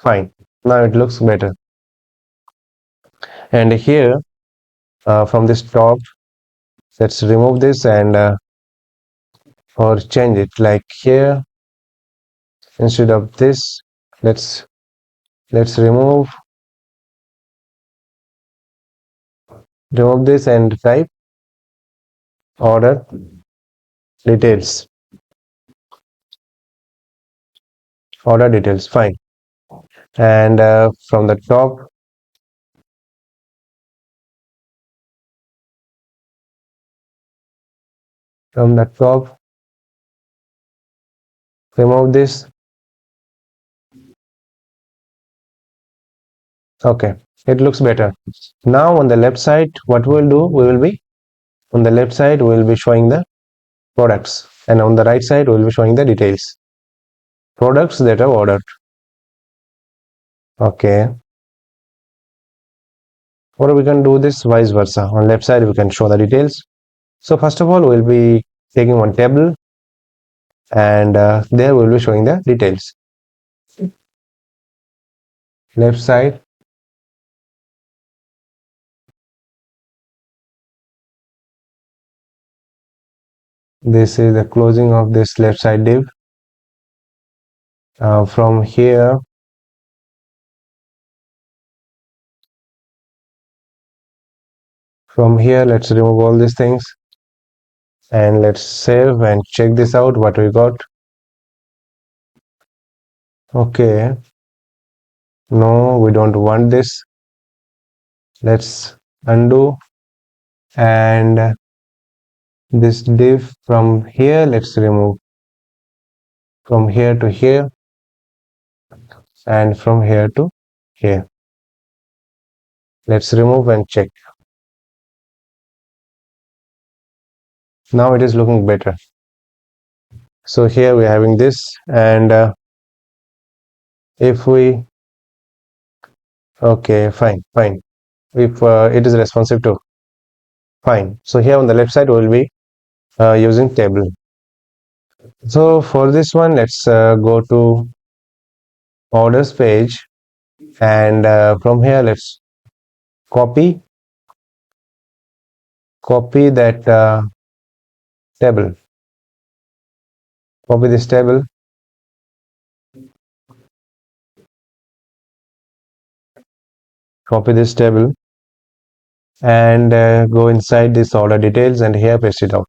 Fine, now it looks better. And here from this top, let's remove this and or change it. Like here, instead of this, let's remove this and type order details. Order details. Fine. And from the top, remove this. Okay, it looks better. Now on the left side, what we'll do, we will be on the left side, we will be showing the products, and on the right side, we will be showing the details. Products that are ordered. Okay, or we can do this vice versa. On left side, we can show the details. So first of all, we'll be taking one table, and there we'll be showing the details. Left side, this is the closing of this left side div. From here, let's remove all these things, and let's save and check this out, what we got. Okay, no, we don't want this. Let's undo, and this div from here, let's remove from here to here, and from here to here. Let's remove and check. Now it is looking better. So here we're having this, and if we, okay, fine. If it is responsive to, fine. So here on the left side we'll be using table. So for this one, let's go to orders page, and from here let's copy that table. Copy this table, and go inside this order details, and here paste it out.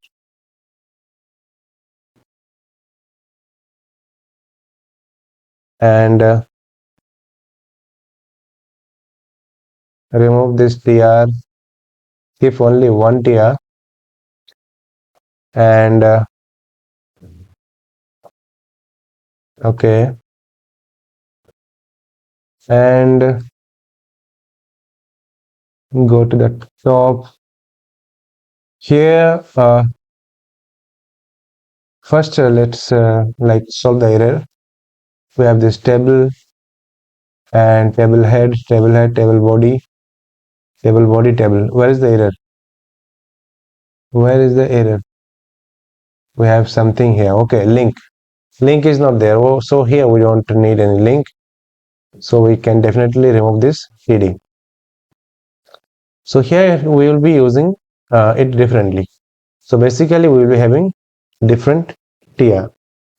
And remove this tr, keep only one tr, and okay, and go to the top here. First let's like solve the error. We have this table, and table head, table body, table. Where is the error? We have something here. Okay, link is not there. Oh, so here we don't need any link, so we can definitely remove this heading. So here we will be using it differently. So basically we will be having different tier.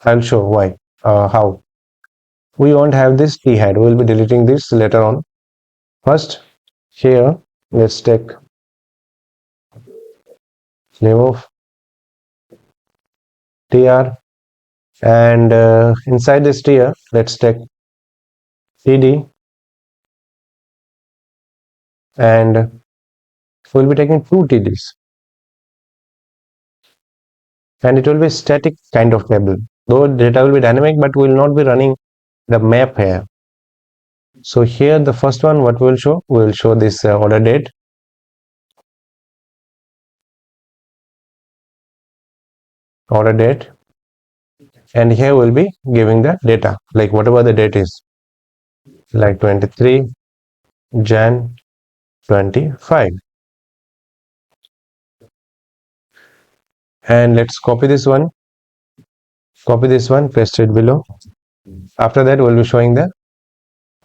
I'll show why, how. We won't have this t head. We will be deleting this later on. First, here let's take remove tr, and inside this tier let's take td, and we'll be taking two tds, and it will be static kind of table, though data will be dynamic, but we will not be running the map here. So here the first one, what we will show this order date, and here we'll be giving the data, like whatever the date is, like 23 Jan 25. And let's copy this one, paste it below. After that we'll be showing the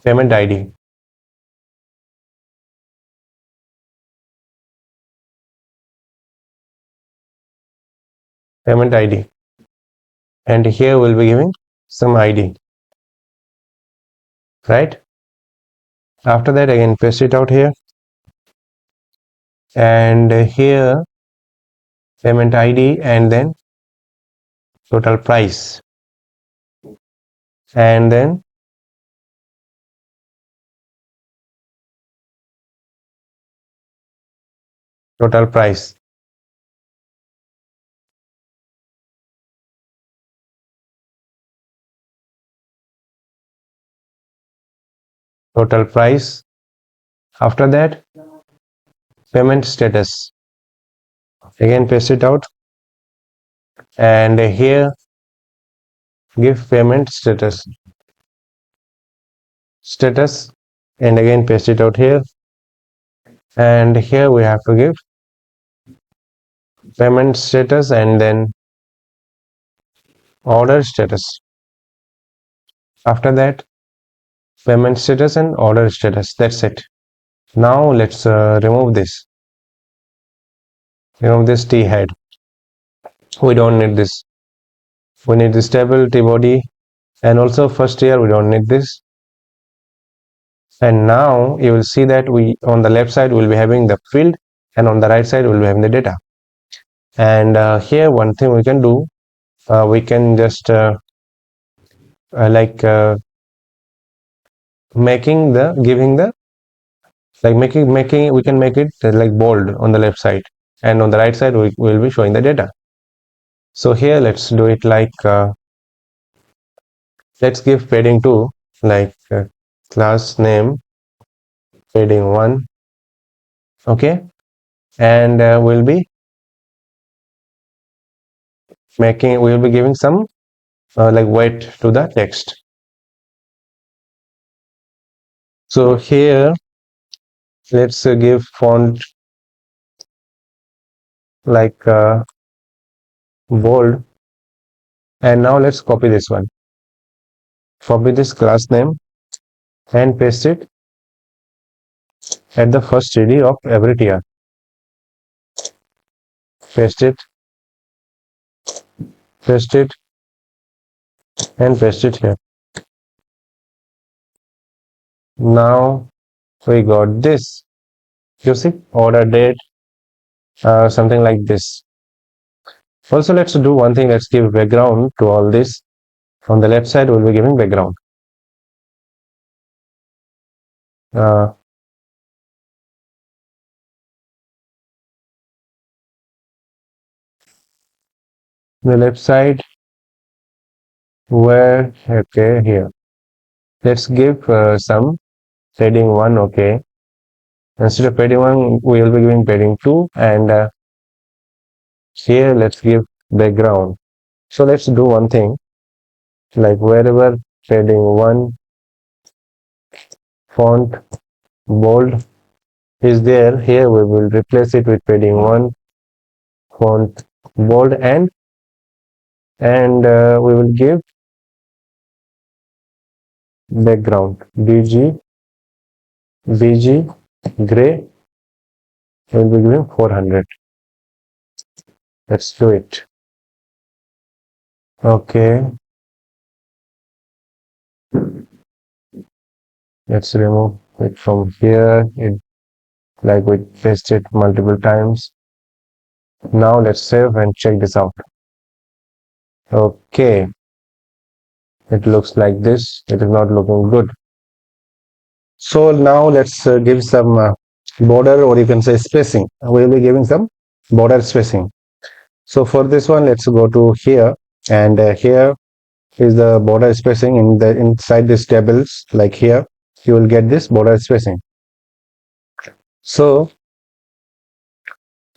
payment id. And here we'll be giving some id, right? After that, again paste it out here, and here payment id, and then total price, and then total price, total price. After that, payment status, again paste it out, and here give payment status, and again paste it out here, and here we have to give payment status and then order status. After that, payment status and order status. That's it. Now let's remove this t head. We don't need this. We need this table, t body, and also first here we don't need this. And now you will see that we on the left side will be having the field, and on the right side we'll be having the data. And here one thing we can do, we can just like making the giving the like making we can make it like bold on the left side, and on the right side we will be showing the data. So here let's do it like let's give padding 2, like class name padding 1, okay, and we'll be we will be giving some like weight to the text. So here let's give font like bold, and now let's copy this one. Copy this class name and paste it at the first TD of every tier. Paste it, paste it, and paste it here. Now we got this. You see, order date, something like this. Also, let's do one thing. Let's give background to all this. On the left side, we'll be giving background. Uh, the left side, where, okay, here. Let's give some padding 1, okay. Instead of padding 1, we will be giving padding 2, and here let's give background. So let's do one thing, like wherever padding 1 font bold is there, here we will replace it with padding 1 font bold, and we will give background bg gray. We'll be giving 400. Let's do it. Okay, let's remove it from here. Like we pasted multiple times. Now let's save and check this out. Okay, it looks like this. It is not looking good. So now let's give some border, or you can say spacing. We'll be giving some border spacing. So for this one, let's go to here, and here is the border spacing inside these tables. Like here, you will get this border spacing. So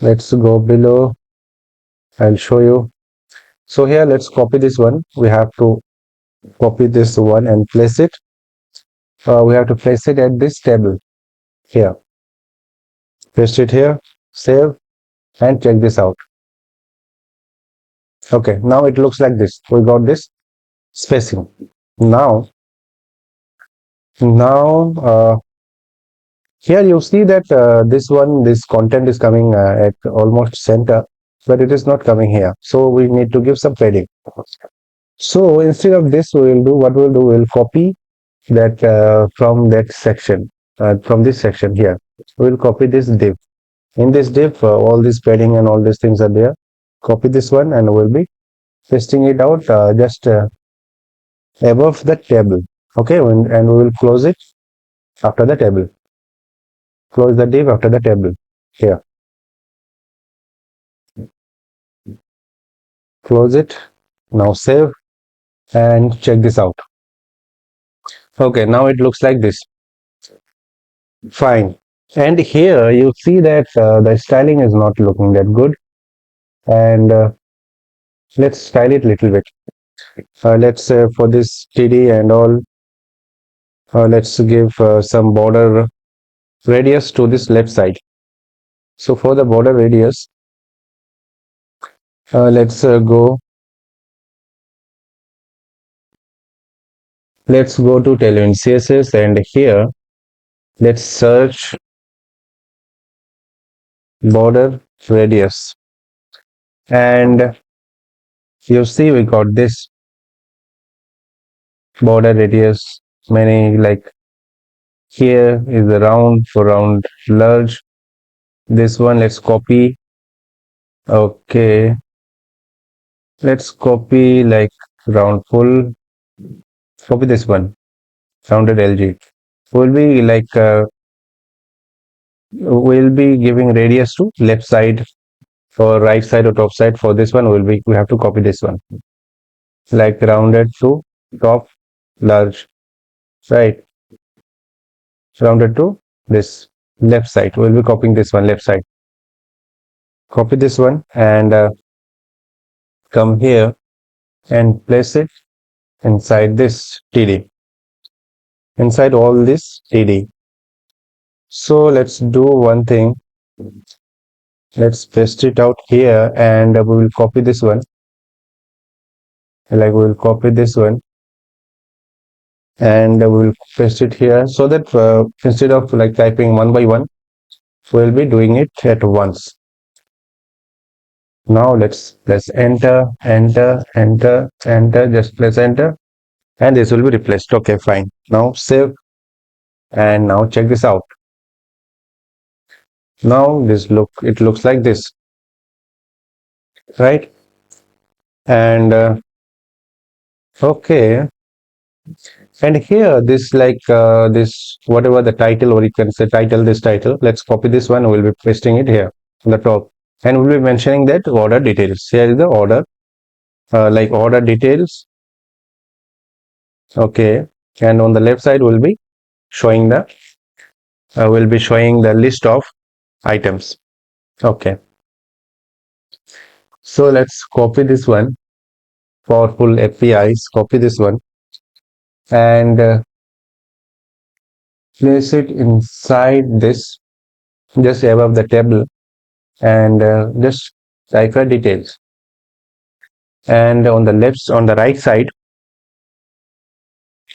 let's go below. I'll show you. So here, let's copy this one. We have to copy this one and place it. We have to place it at this table here. Paste it here, save, and check this out. Okay, now it looks like this. We got this spacing. Now here you see that this content is coming at almost center, but it is not coming here. So we need to give some padding. So instead of this, we'll copy that from that section, from this section here. We'll copy this div. In this div, all this padding and all these things are there. Copy this one, and we'll be pasting it out just above the table. Okay, and we will close it after the table. Close the div after the table here. Close it. Now save and check this out. Okay, now it looks like this. Fine. And here you see that the styling is not looking that good, and let's style it a little bit. Let's for this TD and all, let's give some border radius to this left side. So for the border radius, let's go to Tailwind CSS, and here let's search border radius, and you see we got this border radius. Many, like here is the round, for round large. This one let's copy. Okay, let's copy like round full. Copy this one, rounded LG. We'll be giving radius to left side, for right side or top side. For this one, we have to copy this one, like rounded to top large, right? Rounded to this left side. We'll be copying this one left side. Copy this one, and come here and place it inside this TD, inside all this TD. So let's do one thing. Let's paste it out here, and we will copy this one. Like we will copy this one, and we will paste it here, so that instead of like typing one by one, we'll be doing it at once. Now let's press enter, enter, enter, enter. Just press enter, and this will be replaced. Okay, fine. Now save, and now check this out. Now it looks like this, right? And okay, and here this this whatever the title, or you can say title, this title, let's copy this one. We'll be pasting it here on the top, and we'll be mentioning that order details. Here is the order, like order details. Okay, and on the left side we'll be showing the list of items. Okay, so let's copy this one. Powerful APIs, copy this one, and place it inside this, just above the table, and just type the details. And on the right side,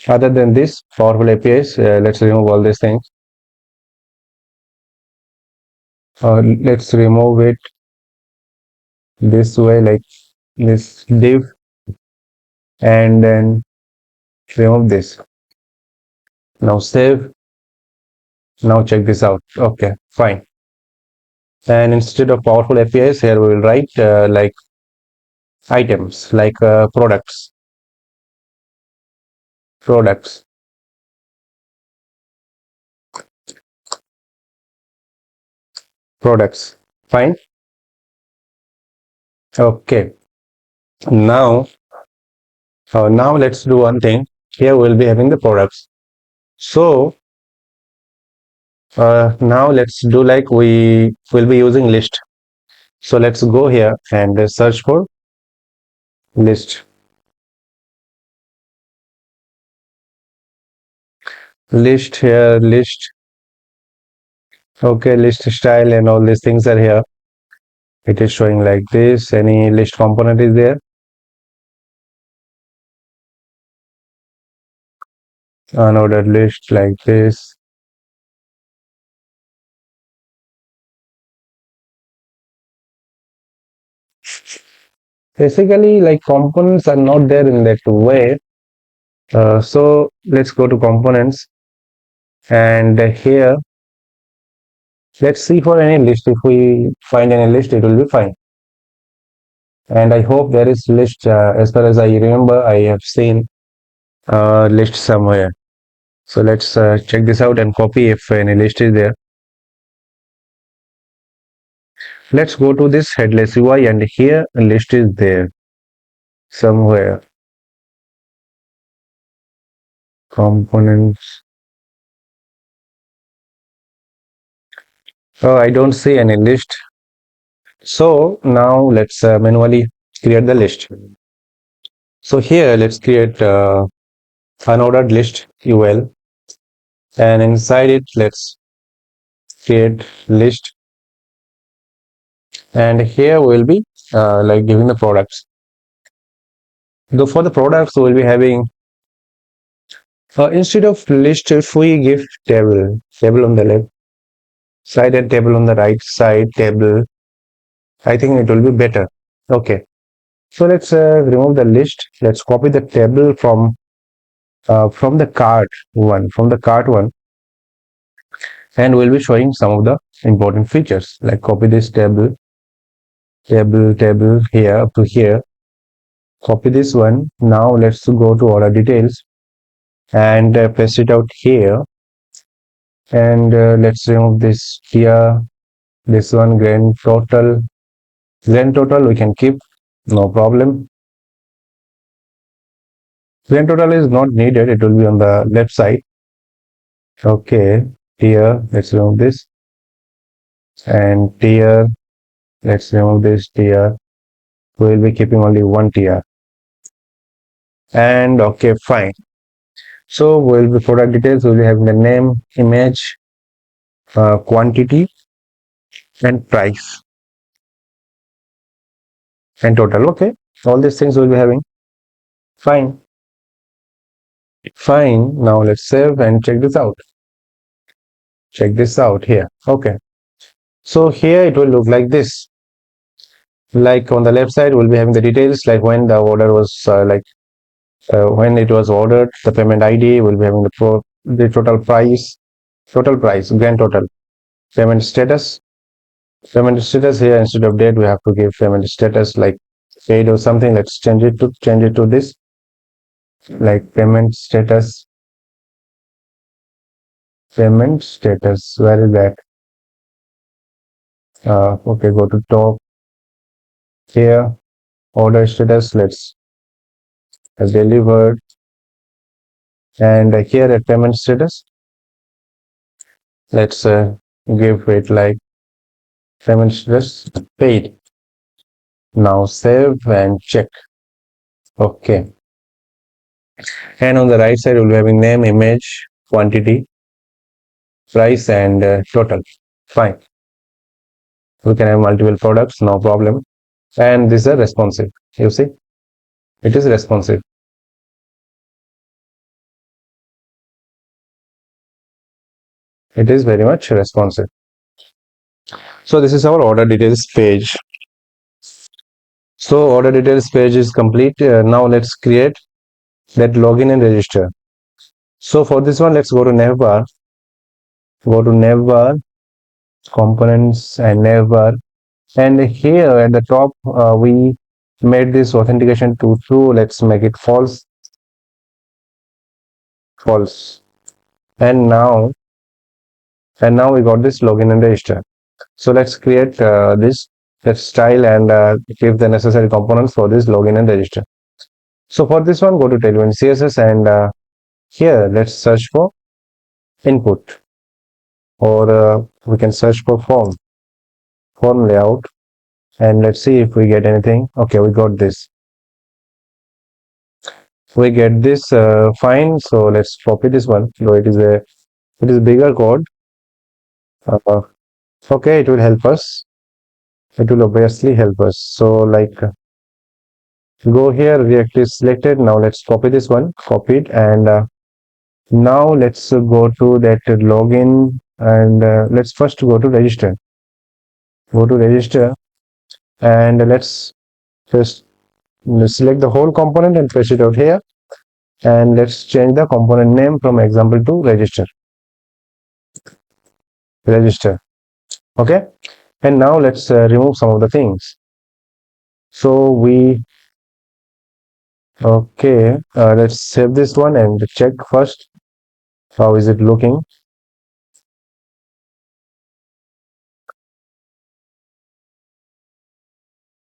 other than this powerful APIs, let's remove all these things. Let's remove it this way, like this div, and then remove this. Now save. Now check this out. Okay, fine. And instead of powerful APIs, here we will write like items, like products, products. Products. Fine. Okay. Now let's do one thing. Here we'll be having the products. So now let's do like we will be using list. So let's go here and search for list. List here, list. Okay, list style and all these things are here. It is showing like this. Any list component is there. Unordered list like this. Basically, like components are not there in that way. So let's go to components, and here let's see for any list. If we find any list, it will be fine. And I hope there is list. As far as I remember, I have seen list somewhere. So let's check this out and copy if any list is there. Let's go to this headless UI, and here a list is there somewhere. Components. Oh, I don't see any list. So now let's manually create the list. So here let's create unordered list UL, and inside it let's create list, and here we'll be like giving the products. Though for the products we'll be having instead of list, if we give table on the left side and table on the right side, table, I think it will be better. Okay, so let's remove the list. Let's copy the table from the cart one, and we'll be showing some of the important features. Like copy this table here up to here. Copy this one. Now let's go to order details and paste it out here. And let's remove this here. This one, grand total we can keep, no problem. Grand total is not needed, it will be on the left side. Okay, here let's remove this, and here let's remove this here. We will be keeping only one tr. And okay, fine. So we'll be product details. We'll be having the name, image, quantity, and price, and total. Okay, all these things we'll be having. Fine. Fine. Now let's save and check this out. Check this out here. Okay. So here it will look like this. Like on the left side, we'll be having the details, like when the order was when it was ordered, the payment ID. We'll be having the total price, grand total, payment status. Payment status here, instead of date, we have to give payment status like paid or something. Let's change it to this, like payment status. Payment status. Where is that? Okay, go to top here. Order status. Let's delivered, and here at payment status, let's give it like payment status paid. Now save and check. Okay. And on the right side, we'll be having name, image, quantity, price, and total. Fine. We can have multiple products, no problem. And these are responsive. You see, it is responsive. It is very much responsive. So this is our order details page. So order details page is complete. Now let's create that login and register. So for this one, let's go to navbar. Go to navbar, components, and navbar. And here at the top, we made this authentication to true. Let's make it false. False. And now we got this login and register. So let's create this. Let's style and give the necessary components for this login and register. So for this one, go to Tailwind CSS, and here let's search for input, or we can search for form layout, and let's see if we get anything. Okay, we got this. We get this. Fine. So let's copy this one. So it is bigger code. Okay, it will help us. It will obviously help us. So like go here, React is selected. Now let's copy this one, copied, and now let's go to that login, and let's first go to register. Go to register, and let's just select the whole component and paste it out here, and let's change the component name from example to register. Okay, and now let's remove some of the things. So let's save this one and check first how is it looking.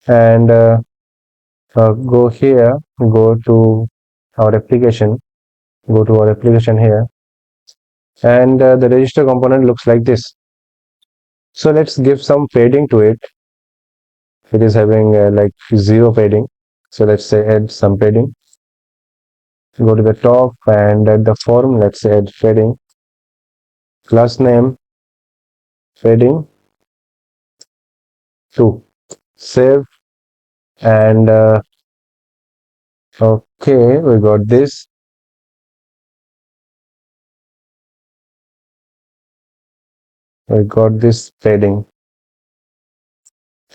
And go here, go to our application, here, and the register component looks like this. So let's give some padding to it. It is having like 0 padding, so let's say add some padding. Go to the top, and at the form, let's add padding. Class name, padding 2. Save, and okay, we got this. We got this padding.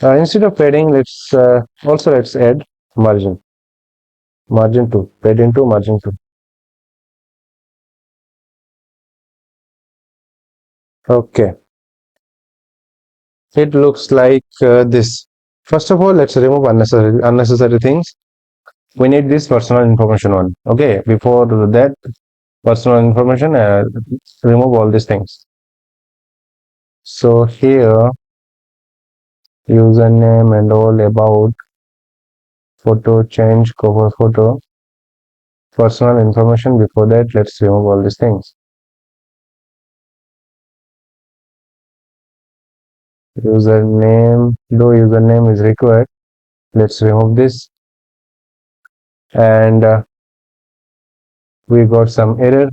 Instead of padding, let's add margin. Margin 2, padding 2, margin 2. Okay, it looks like this. First of all, let's remove unnecessary things. We need this personal information one. Okay, before that personal information, remove all these things. So here, username and all, about, photo change, cover photo, personal information. Before that, let's remove all these things. Username, though username is required, Let's remove this, and we got some error.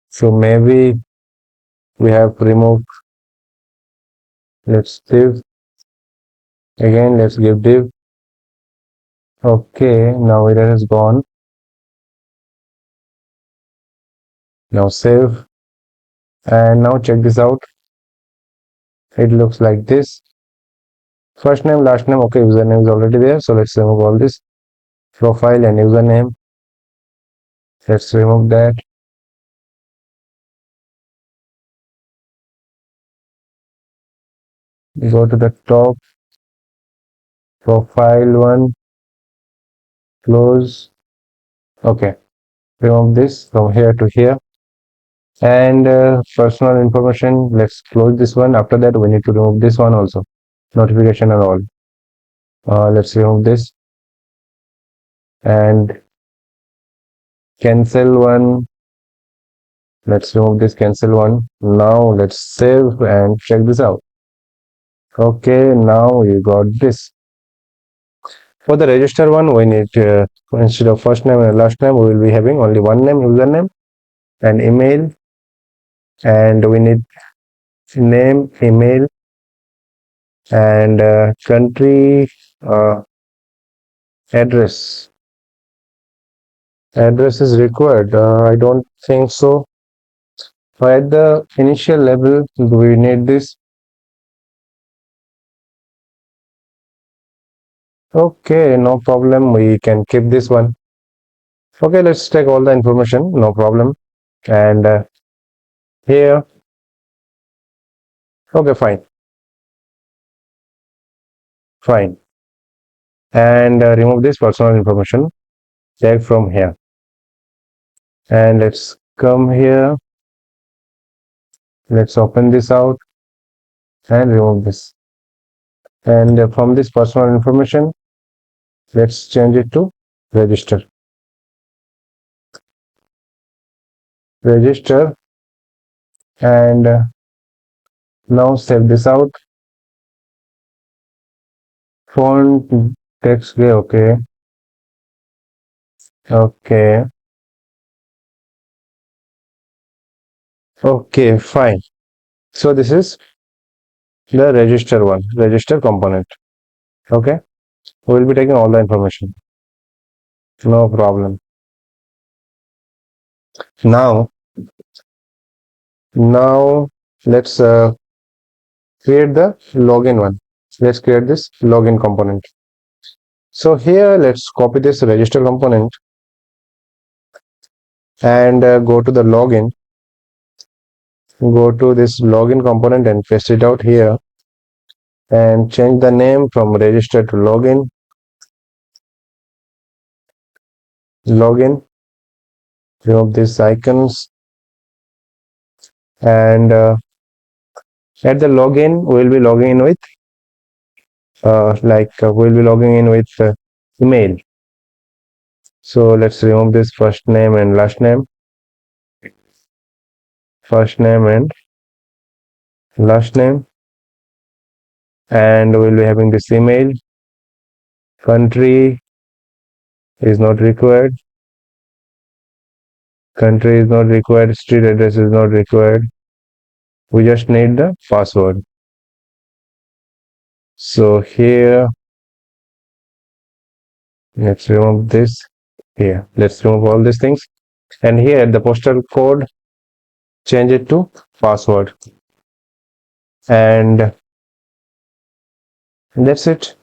So maybe we have removed. Let's div again. Let's give div. Okay, now error has gone. Now save, and now check this out. It looks like this. First name, last name. Okay, username is already there. So let's remove all this. Profile and username. Let's remove that. Go to the top. Profile one. Close. Okay. Remove this from here to here. And personal information. Let's close this one. After that, we need to remove this one also. Notification and all. Let's remove this and cancel one. Let's remove this cancel one. Now let's save and check this out. Okay, now you got this. For the register one, we need instead of first name and last name, we will be having only one name, username, and email, and we need name, email, and country, address. Address is required. I don't think so. At the initial level, we need this. Okay, no problem. We can keep this one. Okay, let's take all the information. No problem. And here. Okay, fine. Fine. And remove this personal information. Take from here. And let's come here. Let's open this out and remove this. And from this personal information, let's change it to register. Register. And now save this out. Font text gray. Okay. Okay. Okay, fine. So this is the register one, register component. Okay. We'll be taking all the information. No problem. Now let's create the login one. Let's create this login component. So here let's copy this register component and go to the login. Go to this login component and paste it out here and change the name from register to login. Login. Remove these icons and at the login we'll be logging in with we'll be logging in with email. So let's remove this first name and last name. First name and last name, and we'll be having this email. Country is not required. Country is not required. Street address is not required. We just need the password. So here, let's remove this. Here, let's remove all these things. And here, the postal code, change it to password. And that's it.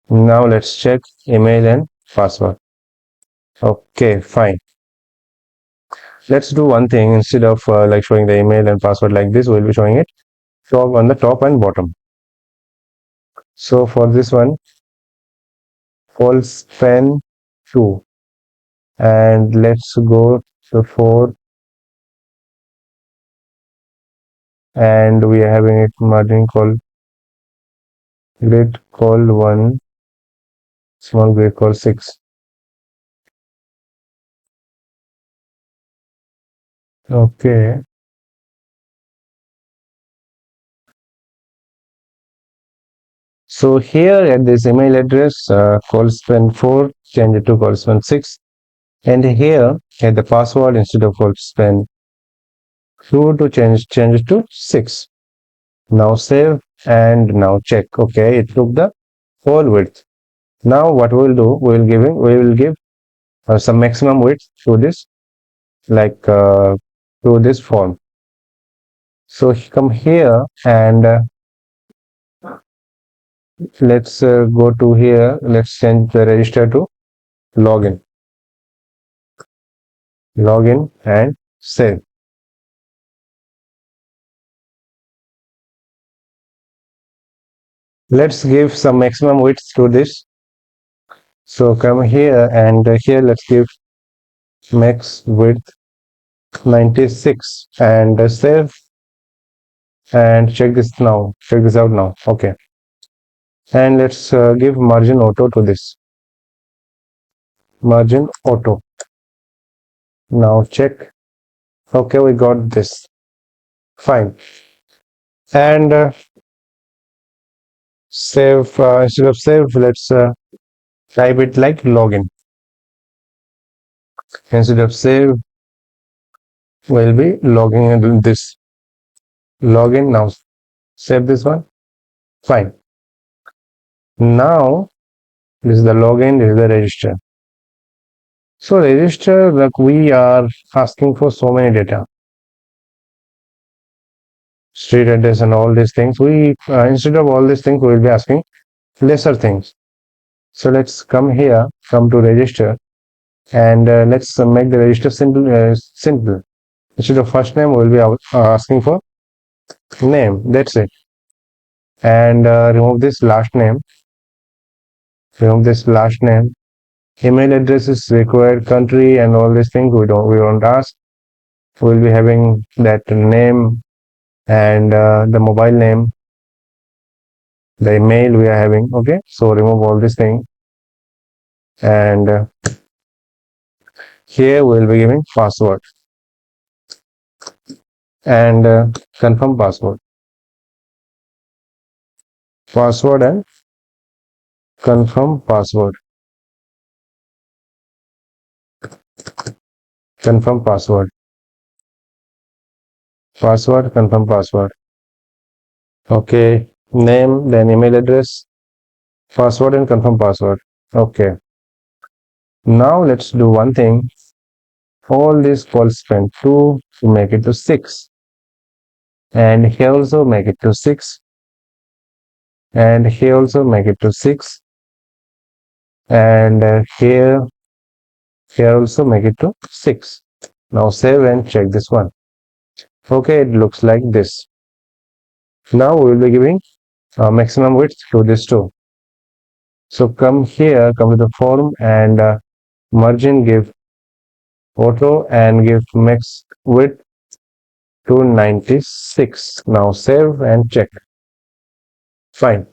Now let's check email and password. Okay, fine. Let's do one thing. Instead of like showing the email and password like this, we'll be showing it on the top and bottom. So for this one, false pen 2, and let's go to 4, and we are having it margin call grid call 1, small grid call 6. Okay. So here at this email address, callspan 4, change it to callspan 6. And here at the password, instead of callspan 2 to change it to 6. Now save and now check. Okay, it took the whole width. Now what we will do, we will give some maximum width to this, like to this form. So come here and let's go to here. Let's change the register to login. Login and save. Let's give some maximum width to this. So come here and here let's give max width 96 and save and check this now. Check this out now. Okay. And let's give margin auto to this. Margin auto. Now check. Okay, we got this. Fine. And save, instead of save, let's type it like login. Instead of save, we'll be logging in this. Login now. Save this one. Fine. Now, this is the login, this is the register. So register, like we are asking for so many data. Street address and all these things. We instead of all these things, we will be asking lesser things. So let's come here, come to register, and let's make the register simple. Simple. Instead of first name, we will be asking for name. That's it. And remove this last name. Remove this last name. Email address is required, country, and all these things. We won't ask. We'll be having that name and the mobile name, the email we are having. Okay, so remove all these things, and here we'll be giving password and confirm password. Password and confirm password. Confirm password. Password, confirm password. Okay, name, then email address, password, and confirm password. Okay, now let's do one thing. All these calls spend 2 to make it to 6, and here also make it to 6, and here also make it to 6, and here also make it to 6. Now save and check this one. Okay, it looks like this. Now we will be giving maximum width to this too. So come here, come to the form and margin, give auto and give max width to 96. Now save and check. Fine.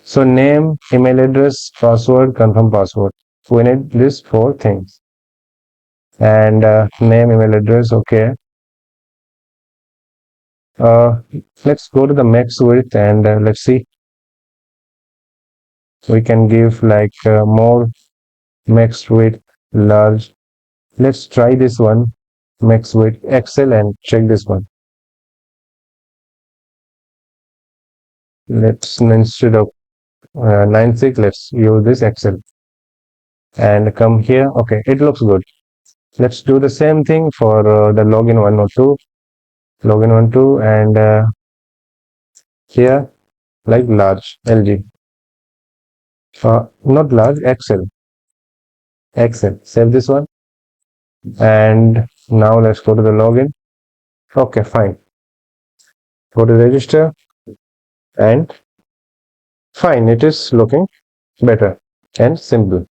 So name, email address, password, confirm password. We need these 4 things. And name, email address, okay. Let's go to the max width and let's see. We can give like more max width, large. Let's try this one, max width, Excel, and check this one. Let's, instead of 96, let's use this Excel and come here. Okay, it looks good. Let's do the same thing for the login 102. Login 102 and here like large LG. Not large, Excel. Excel. Save this one. And now let's go to the login. Okay, fine. Go to register and fine. It is looking better and simple.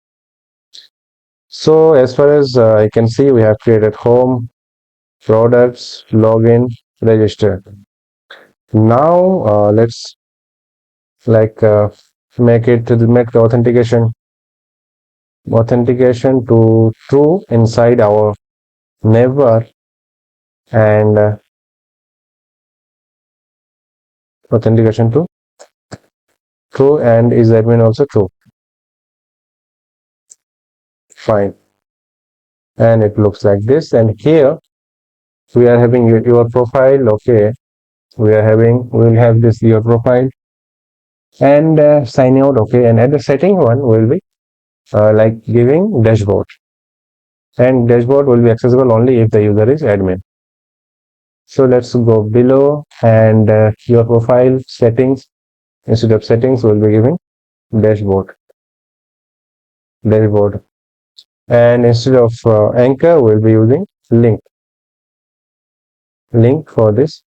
So as far as I can see, we have created home, products, login, register. Now let's like make the authentication to true inside our neighbor and authentication to true, and is admin also true? Fine. And it looks like this, and here we are having your profile. Okay, we will have this your profile and sign out. Okay, and at the setting one will be like giving dashboard, and dashboard will be accessible only if the user is admin. So let's go below, and your profile settings, instead of settings we'll be giving dashboard, and instead of anchor we'll be using link for this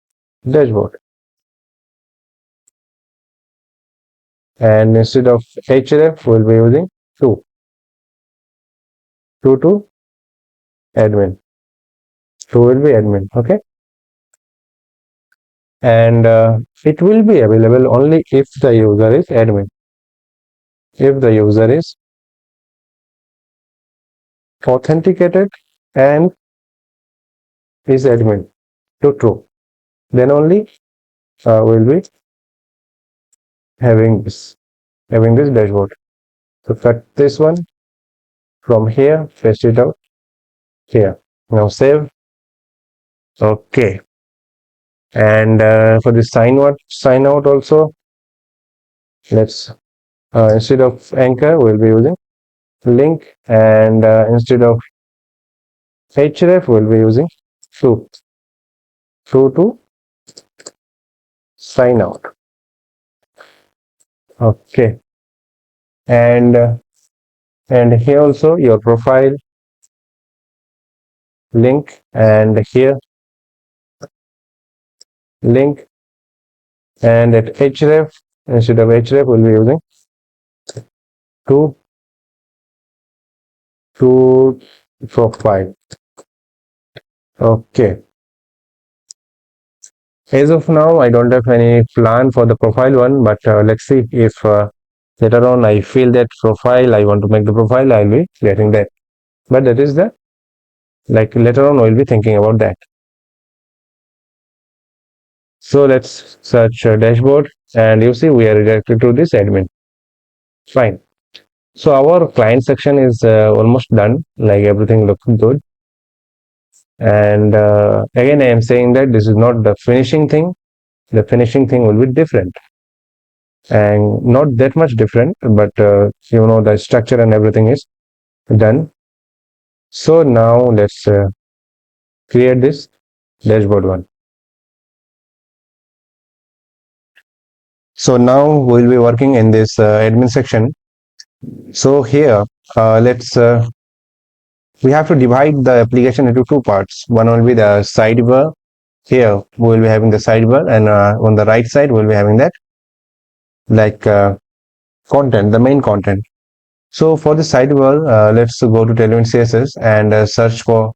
dashboard, and instead of href we'll be using to admin, to will be admin. Okay, and it will be available only if the user is admin. If the user is authenticated and is admin to true, then only we'll be having this dashboard. So cut this one from here, paste it out here. Now save. Okay, and for the sign out also, let's instead of anchor we'll be using link, and instead of href we'll be using true to sign out. Okay, and here also your profile link, and here link, and at href, instead of href we'll be using to profile. Okay, as of now I don't have any plan for the profile one, but let's see if later on I feel that profile, I want to make the profile, I'll be getting that. But that is the, like, later on we'll be thinking about that. So let's search dashboard, and you see we are redirected to this admin. Fine. So our client section is almost done, like everything looks good. And again I am saying that this is not the finishing thing. The finishing thing will be different, and not that much different, but the structure and everything is done. So now let's create this dashboard one. So now we'll be working in this admin section. So here let's we have to divide the application into two parts. One will be the sidebar. Here we will be having the sidebar, and on the right side we'll be having that, like content, the main content. So for the sidebar, let's go to Tailwind CSS and search for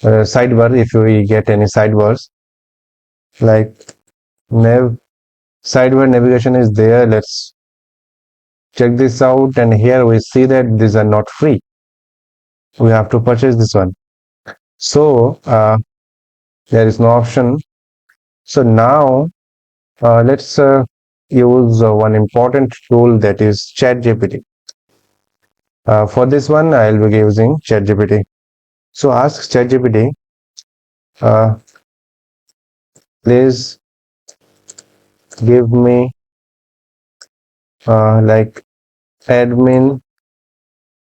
sidebar. If we get any sidebars, like sidebar navigation is there. Let's check this out, and here we see that these are not free. We have to purchase this one. So there is no option. So now let's use one important tool, that is ChatGPT. For this one I'll be using ChatGPT. So ask ChatGPT, please give me like admin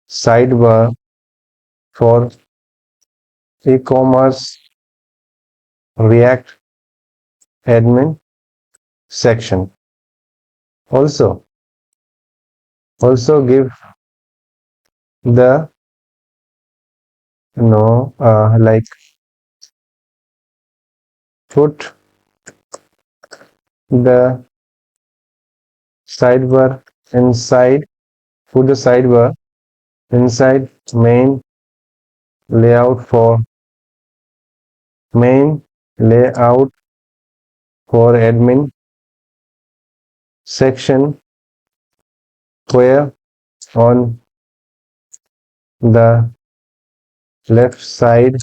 sidebar for e-commerce React admin section. Also give the like put the sidebar inside main layout for admin section, where on the left side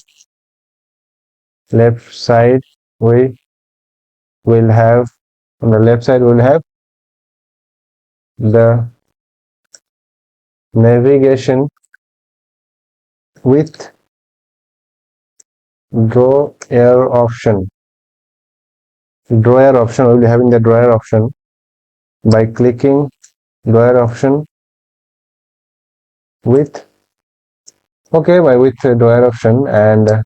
left side we will have, on the left side we'll have the navigation with drawer option. We'll be having the drawer option. By clicking drawer option with, okay, by with drawer option, and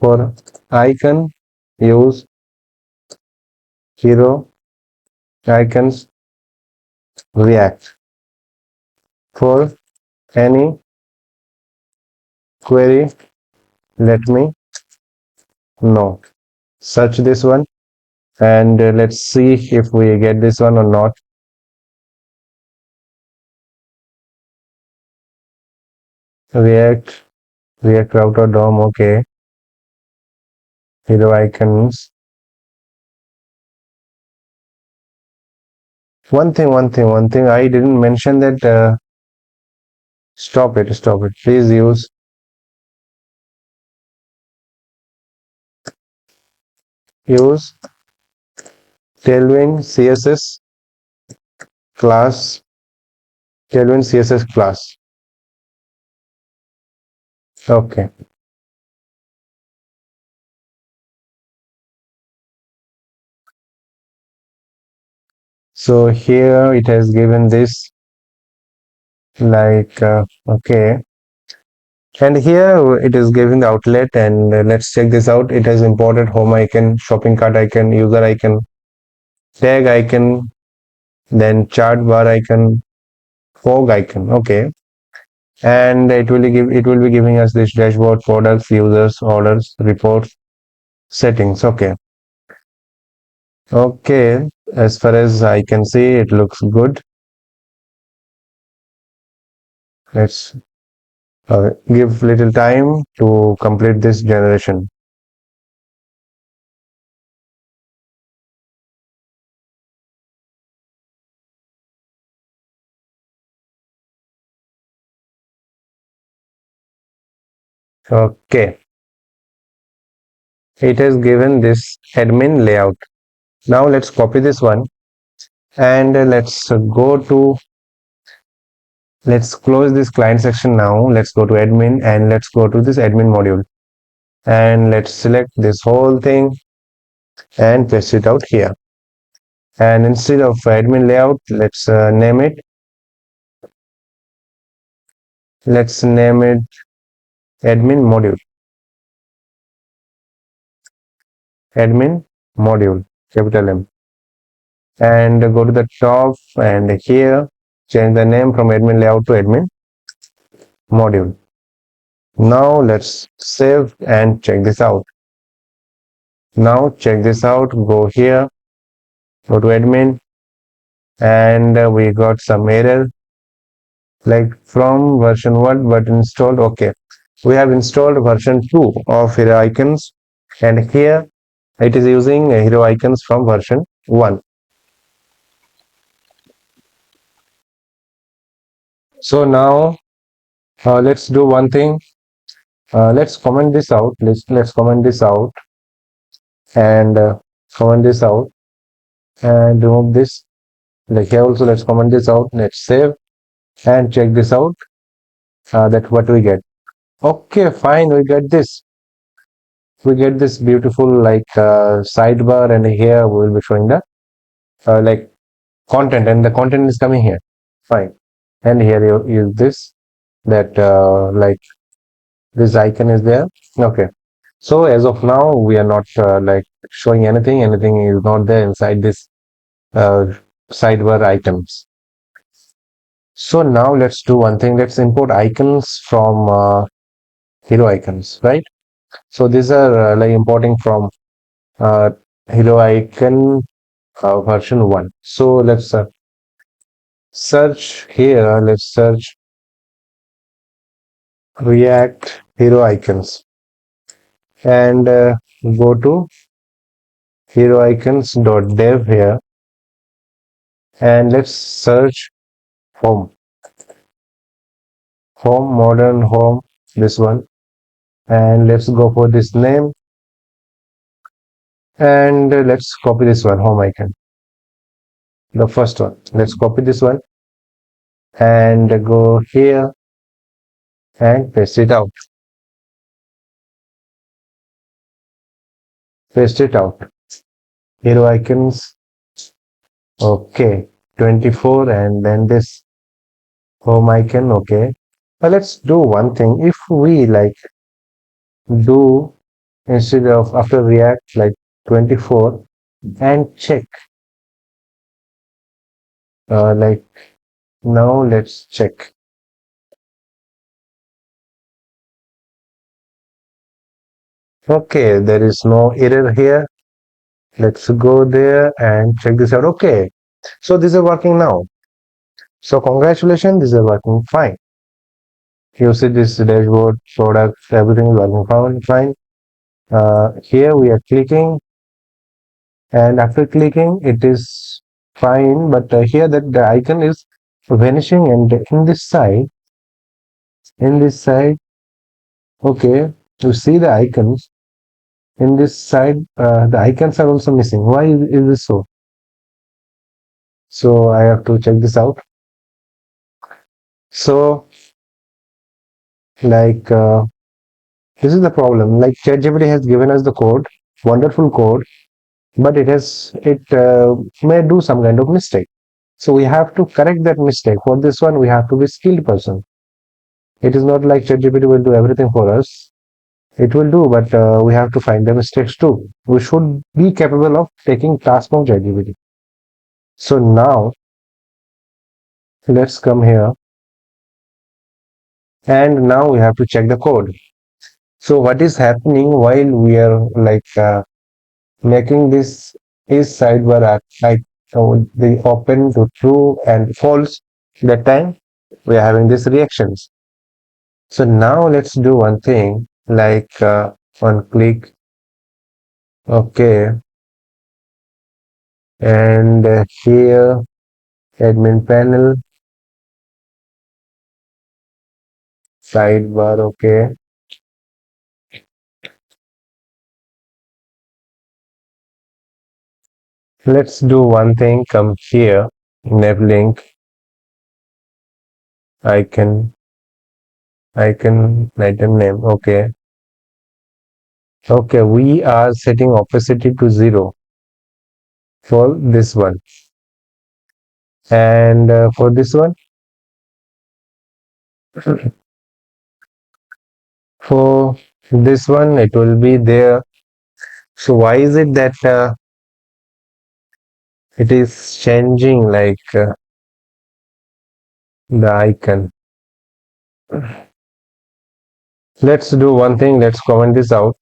for icon use hero icons React. For any query, let me know. Search this one, and let's see if we get this one or not. React router DOM, okay. Hero icons. One thing. I didn't mention that. Stop it. Please use Tailwind CSS class. Tailwind CSS class. Okay. So here it has given this, like, okay. And here it is giving the outlet, and let's check this out. It has imported home icon, shopping cart icon, user icon, tag icon, then chart bar icon, fog icon. Okay. And it will be giving us this dashboard, products, users, orders, reports, settings. Okay. As far as I can see, it looks good. Let's give little time to complete this generation. Okay. It has given this admin layout. Now let's copy this one, and let's close this client section. Now let's go to admin, and let's go to this admin module, and let's select this whole thing and paste it out here. And instead of admin layout, let's name it admin module, capital M, and go to the top, and here change the name from admin layout to admin module. Now let's save and check this out. Now check this out. Go here, go to admin, and we got some error, like from version 1 but installed. Okay, we have installed version 2 of hero icons, and here it is using hero icons from version 1. So now let's do one thing. Let's comment this out. Let's comment this out, and comment this out, and remove this. Like here also, let's comment this out. Let's save and check this out. That what we get. Okay, fine. We get this. We get this beautiful, like, sidebar, and here we will be showing the like content, and the content is coming here. Fine. And here you use this, that like this icon is there. Okay. So as of now, we are not like showing anything. Anything is not there inside this sidebar items. So now let's do one thing. Let's import icons from hero icons, right? So these are like importing from hero icon version 1. So let's search here. Let's search React hero icons, and go to heroicons.dev here, and let's search home, modern home, this one, and let's go for this name, And let's copy this one, home icon, the first one. Let's copy this one and go here and paste it out. Paste it out. Hero icons. Okay. 24 and then this home icon. Okay. But let's do one thing. If we like do instead of after React like 24 and check like now let's check. Okay, there is no error here. Let's go there and check this out. Okay, so this is working now. So congratulations, this is working fine. You see this dashboard, products, everything is working fine. Here we are clicking, and after clicking, it is fine. But here that the icon is vanishing, and in this side, okay, you see the icons. In this side, the icons are also missing. Why is this so? So I have to check this out. So like this is the problem. Like ChatGPT has given us the code, wonderful code, but it may do some kind of mistake. So we have to correct that mistake. For this one, we have to be skilled person. It is not like ChatGPT will do everything for us. It will do, but we have to find the mistakes too. We should be capable of taking tasks from ChatGPT. So now let's come here, and now we have to check the code. So what is happening while we are like making this is sidebar at like the open to true and false. That time we are having these reactions. So now let's do one thing like one click. Okay, and here admin panel sidebar. Okay, let's do one thing. Come here, nav link item name. Okay. Okay, we are setting opacity to 0 for this one. And for this one, for this one, it will be there. So why is it that it is changing like the icon? Let's do one thing. Let's comment this out.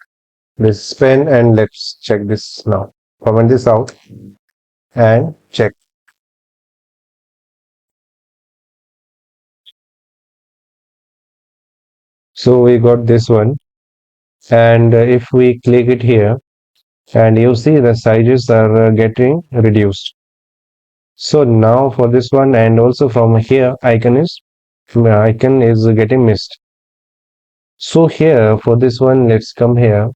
This spin and let's check this now. Comment this out and check. So we got this one. And if we click it here, and you see the sizes are getting reduced. So now for this one, and also from here, icon is getting missed. So here for this one, let's come here,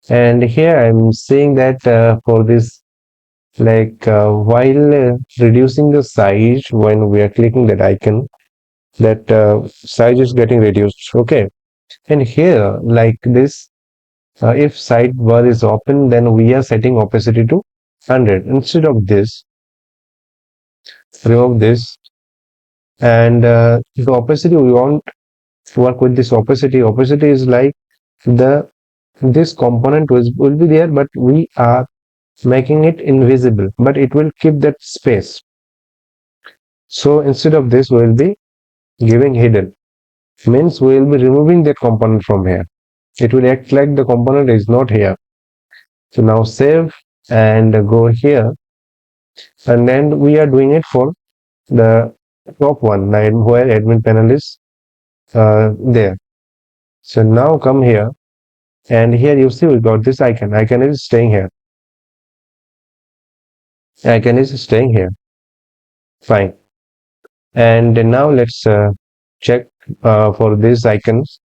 and here I'm saying that for this, like while reducing the size when we are clicking that icon, that size is getting reduced. Okay, and here like this, if sidebar is open, then we are setting opacity to 100 instead of this. Remove this, and the opacity we want work with this opacity. Opacity is like the this component will be there, but we are making it invisible, but it will keep that space. So instead of this, we will be giving hidden. Means we will be removing that component from here. It will act like the component is not here. So now save and go here, and then we are doing it for the top one, where admin panel is there. So now come here, and here you see we got this icon. Icon is staying here. Icon is staying here. Fine. And now let's check for these icons.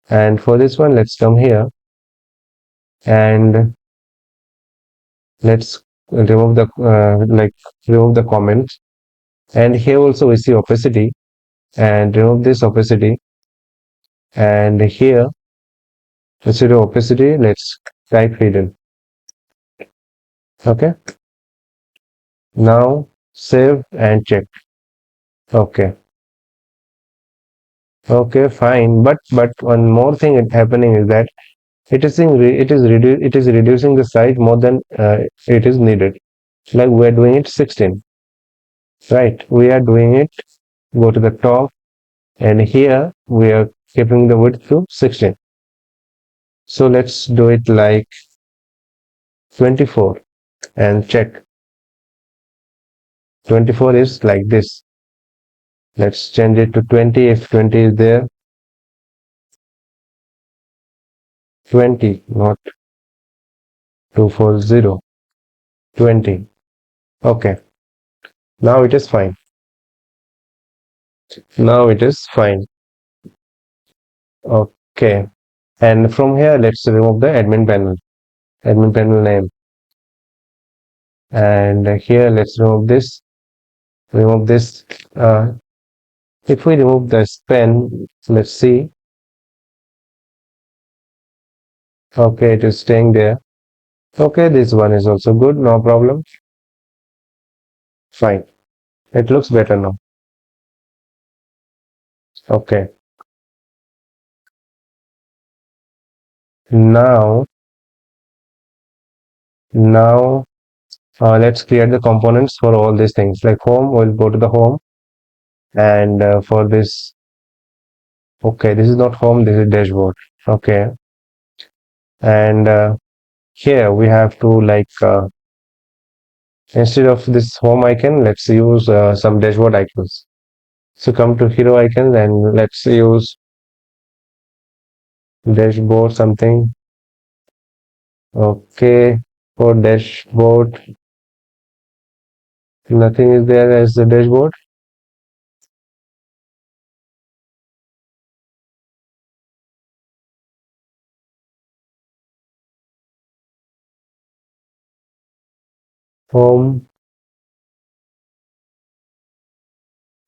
And for this one, let's come here, and Let's remove the remove the comments, and here also we see opacity, and remove this opacity, and here instead of opacity let's type hidden. Okay, now save and check. Okay, okay, fine, but one more thing is happening is that it is reducing the size more than it is needed. Like we are doing it 16, right? We are doing it, go to the top, and here we are keeping the width to 16. So let's do it like 24 and check. 24 is like this. Let's change it to 20 if 20 is there. 20, not 240. 20. Okay, now it is fine. Now it is fine. Okay, and from here let's remove the admin panel name, and here let's remove this. If we remove the span, let's see. Okay, it is staying there. Okay, this one is also good, no problem. Fine, it looks better now. Okay, now now let's create the components for all these things. Like home, we'll go to the home, and for this, okay, this is not home, this is dashboard. Okay, and here we have to instead of this home icon, let's use some dashboard icons. So come to hero icons and let's use dashboard something. Okay, for dashboard, nothing is there as the dashboard. Home,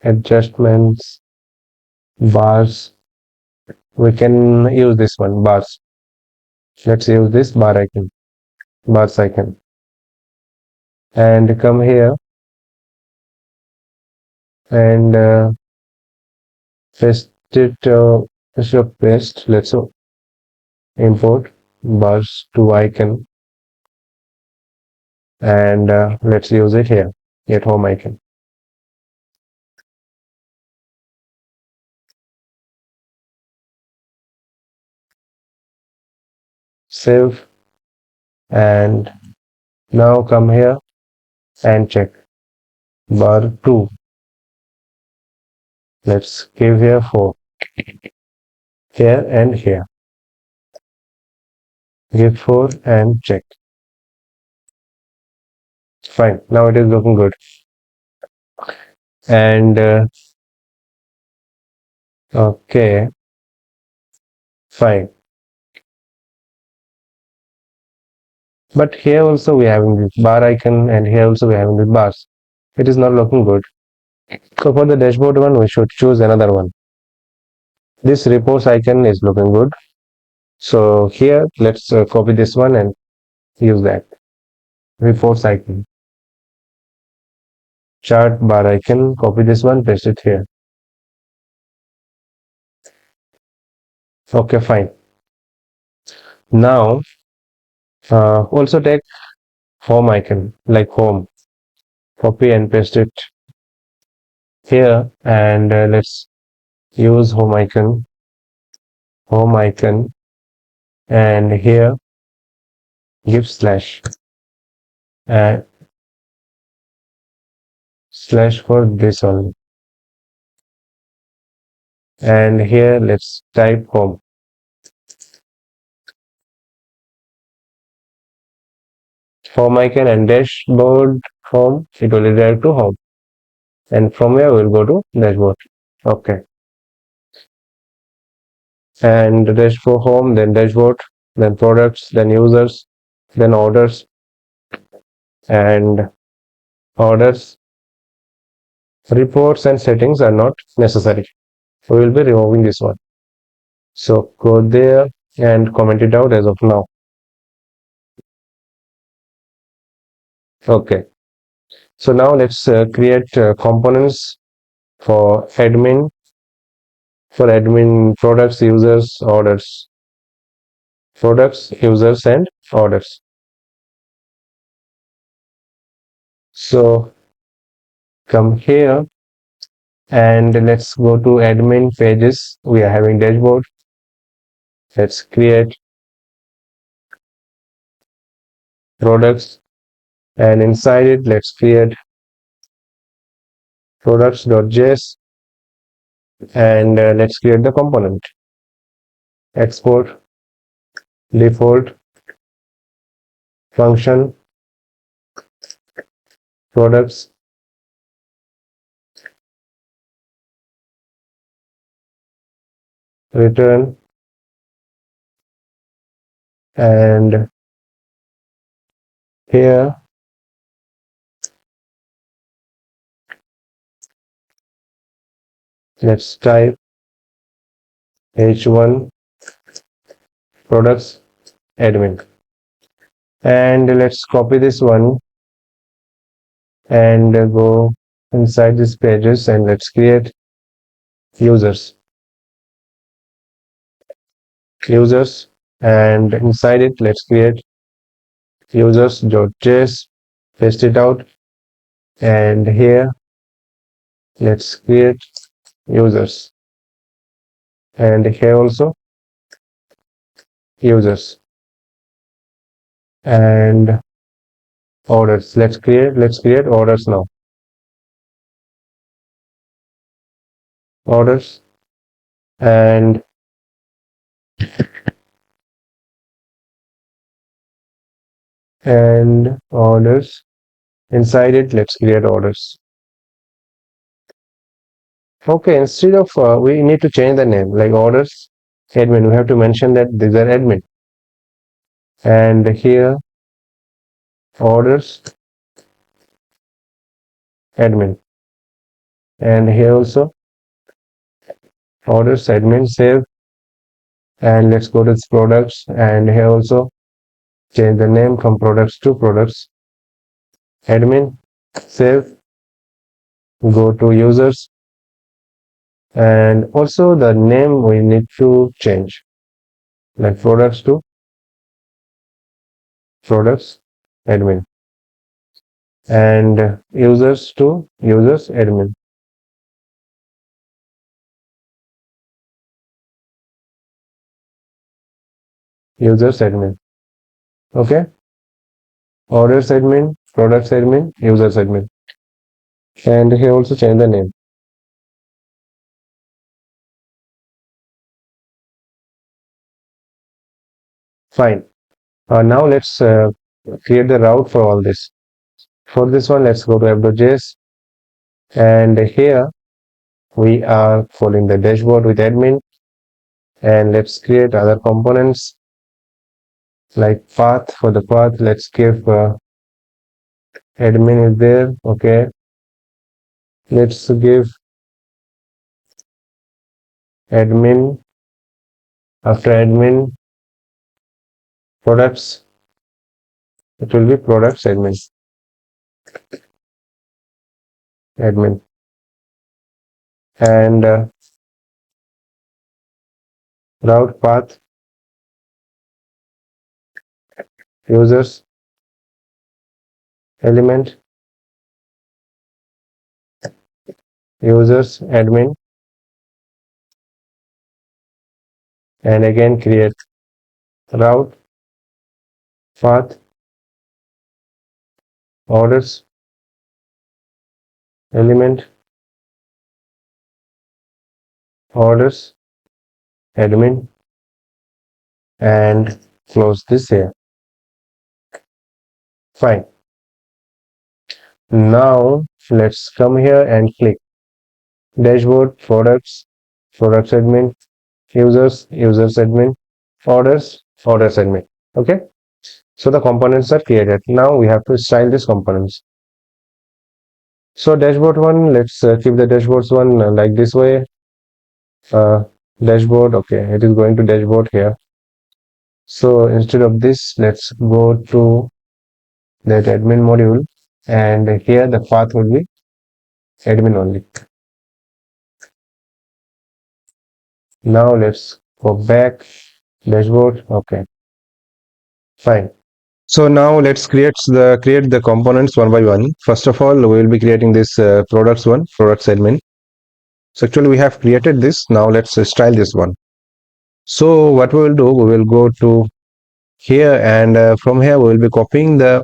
adjustments, bars. We can use this one, bars. Let's use this bars icon. And come here and paste it, instead of paste, let's import bars to icon, and let's use it here at home icon. Save, and now come here and check bar 2. Let's give here 4, here and here. Give 4 and check. Fine, now it is looking good. And okay, fine. But here also we are having this bar icon, and here also we are having the bars. It is not looking good. So for the dashboard one, we should choose another one. This reports icon is looking good. So here, let's copy this one and use that. Reports icon. Chart bar icon, copy this one, paste it here. Okay, fine. Now, also take home icon, like home. Copy and paste it here, and let's use home icon, and here give slash, and slash for this only, and here let's type home. Home icon and dashboard home, it will redirect to home, and from here we'll go to dashboard. Okay, and dashboard home, then dashboard, then products, then users, then orders. and orders. Reports and settings are not necessary. We will be removing this one. So go there and comment it out as of now. Okay. So now let's create components for admin, products, users, orders, products, users, and orders. So come here and let's go to admin pages. We are having dashboard. Let's create products, and inside it let's create products.js, and let's create the component. Export default function products return, and here let's type h1 products admin, and let's copy this one and go inside these pages, and let's create users, and inside it let's create users.js, paste it out, and here let's create users, and here also users, and orders. Let's create orders now. Orders, and orders. Inside it let's create orders. Okay, instead of we need to change the name, like orders admin, we have to mention that these are admin, and here orders admin, and here also orders admin. Save, and let's go to this products, and here also change the name from products to products admin. Save, go to users, and also the name we need to change, like products to products admin, and users to users admin. Users admin. Okay, orders admin, products admin, users admin, and here also change the name. Fine. Now let's create the route for all this. For this one, let's go to app.js, and here we are following the dashboard with admin, and let's create other components like path. For the path, let's give admin is there. Okay, let's give admin, after admin products, it will be products admin, and route path users element, users admin, and again create route path orders element, orders admin, and close this here. Fine. Now let's come here and click dashboard, products admin, users admin, orders admin. Okay, So the components are created. Now we have to style these components. So dashboard one, let's keep the dashboards one like this way. Uh, Dashboard, okay, it is going to dashboard here. So instead of this, let's go to that admin module, and here the path will be admin only. Now let's go back, dashboard, okay, fine. So now let's create the components one by one. First of all, we will be creating this products one, products admin. So actually we have created this. Now let's style this one. So what we will do, we will go to here, and from here we will be copying the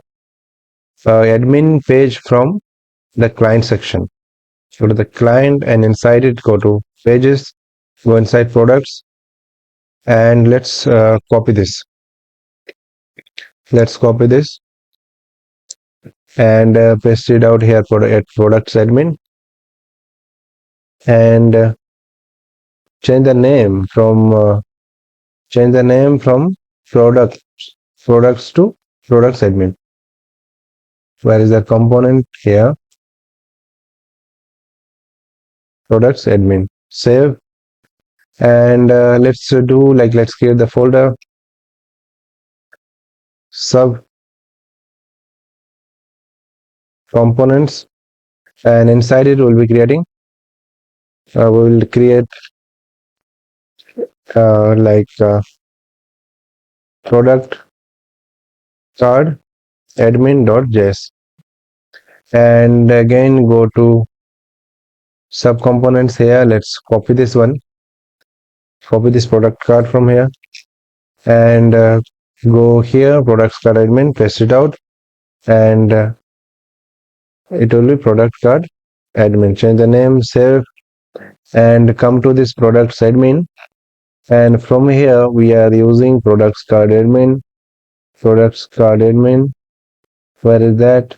admin page from the client section. Go to the client, and inside it go to pages, go inside products, and let's copy this. Let's copy this and paste it out here for at products admin, and change the name from products to products admin. Where is the component? Here, products admin. Save, and let's let's create the folder sub components, and inside it we'll be creating we will create product card admin.js, and again go to subcomponents here. Let's copy this one, copy this product card from here, and go here, products card admin, paste it out, and it will be product card admin. Change the name, save, and come to this products admin, and from here we are using products card admin. Products card admin, where is that?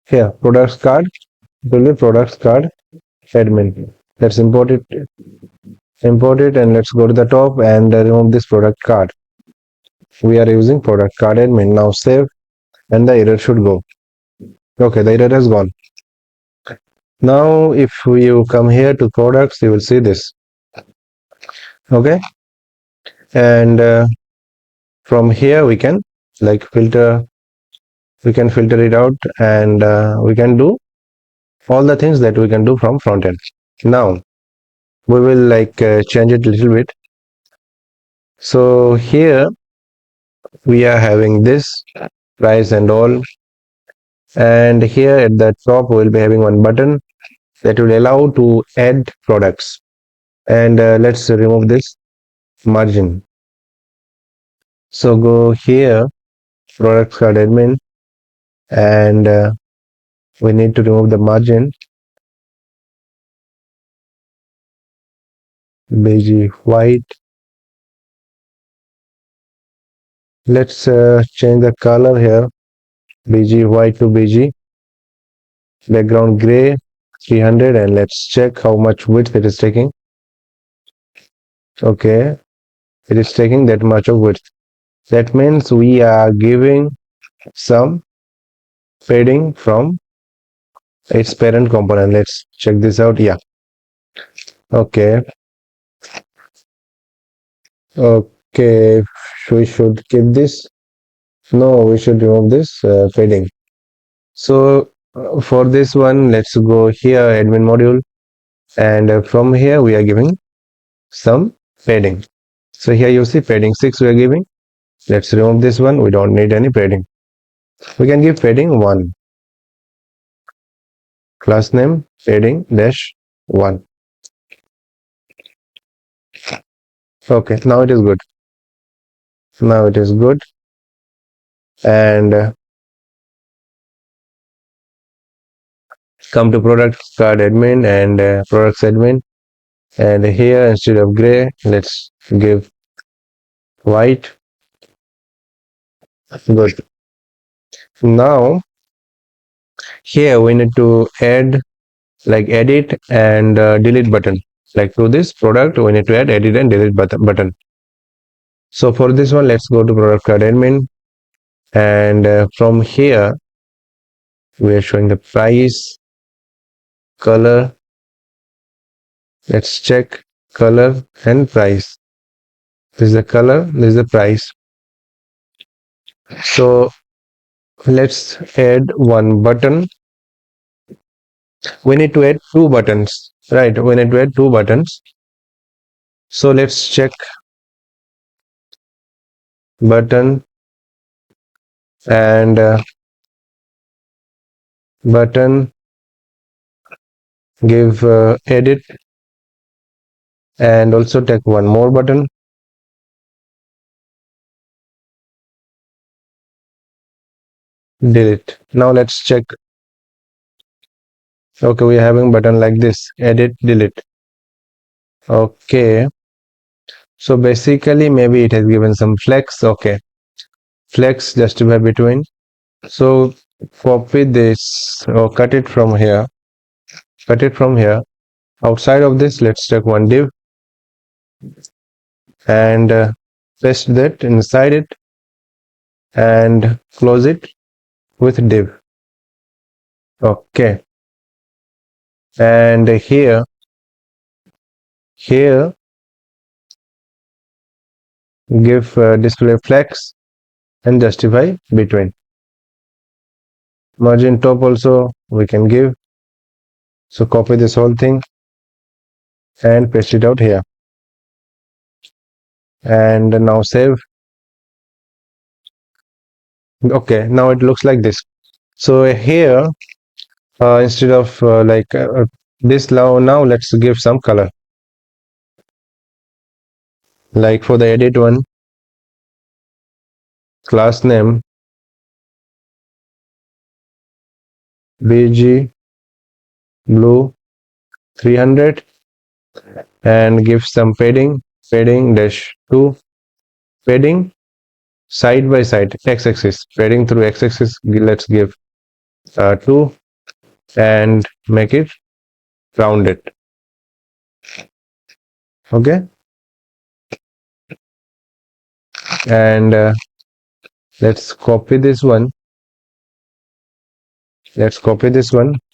Here, products card, it will be products card admin. Let's import it, and let's go to the top and remove this product card. We are using product card admin. Now save, and the error should go. Okay, the error has gone. Now if you come here to products, you will see this. Okay, and from here we can filter it out, and we can do all the things that we can do from front end. Now we will change it a little bit. So here we are having this price and all, and here at the top we will be having one button that will allow to add products, and let's remove this margin. So go here, products card admin, and we need to remove the margin, beige white. Let's change the color here, beige white to beige, background gray 300, and let's check how much width it is taking. Okay, it is taking that much of width. That means we are giving some padding from its parent component. Let's check this out. Yeah, okay, okay, we should keep this. No, we should remove this padding. So for this one, let's go here, admin module, and from here we are giving some padding. So here you see padding 6 we are giving. Let's remove this one. We don't need any padding. We can give padding 1. Class name padding -1. Okay, now it is good. Now it is good. And come to product card admin and products admin, and here instead of gray, let's give white. Good. Now here we need to add edit and delete button. Like to this product, we need to add edit and delete button. So for this one, let's go to product card admin, and from here we are showing the price, color. Let's check color and price. This is the color, this is the price. So let's add one button. We need to add two buttons, right? We need to add two buttons. So let's check button and button, give edit, and also take one more button, delete. Now let's check. Okay, we are having button like this, edit, delete. Okay, so basically maybe it has given some flex. Okay, flex justify between. So copy this or cut it from here, cut it from here. Outside of this, let's take one div and paste that inside it and close it with div. Okay, and here give display flex and justify between. Margin top also we can give. So copy this whole thing and paste it out here, and now save. Okay, now it looks like this. So here instead of this, now let's give some color. Like for the edit one, class name bg blue 300, and give some padding dash 2, padding side by side, x-axis, padding through x-axis, let's give 2, and make it rounded. Okay, and let's copy this one,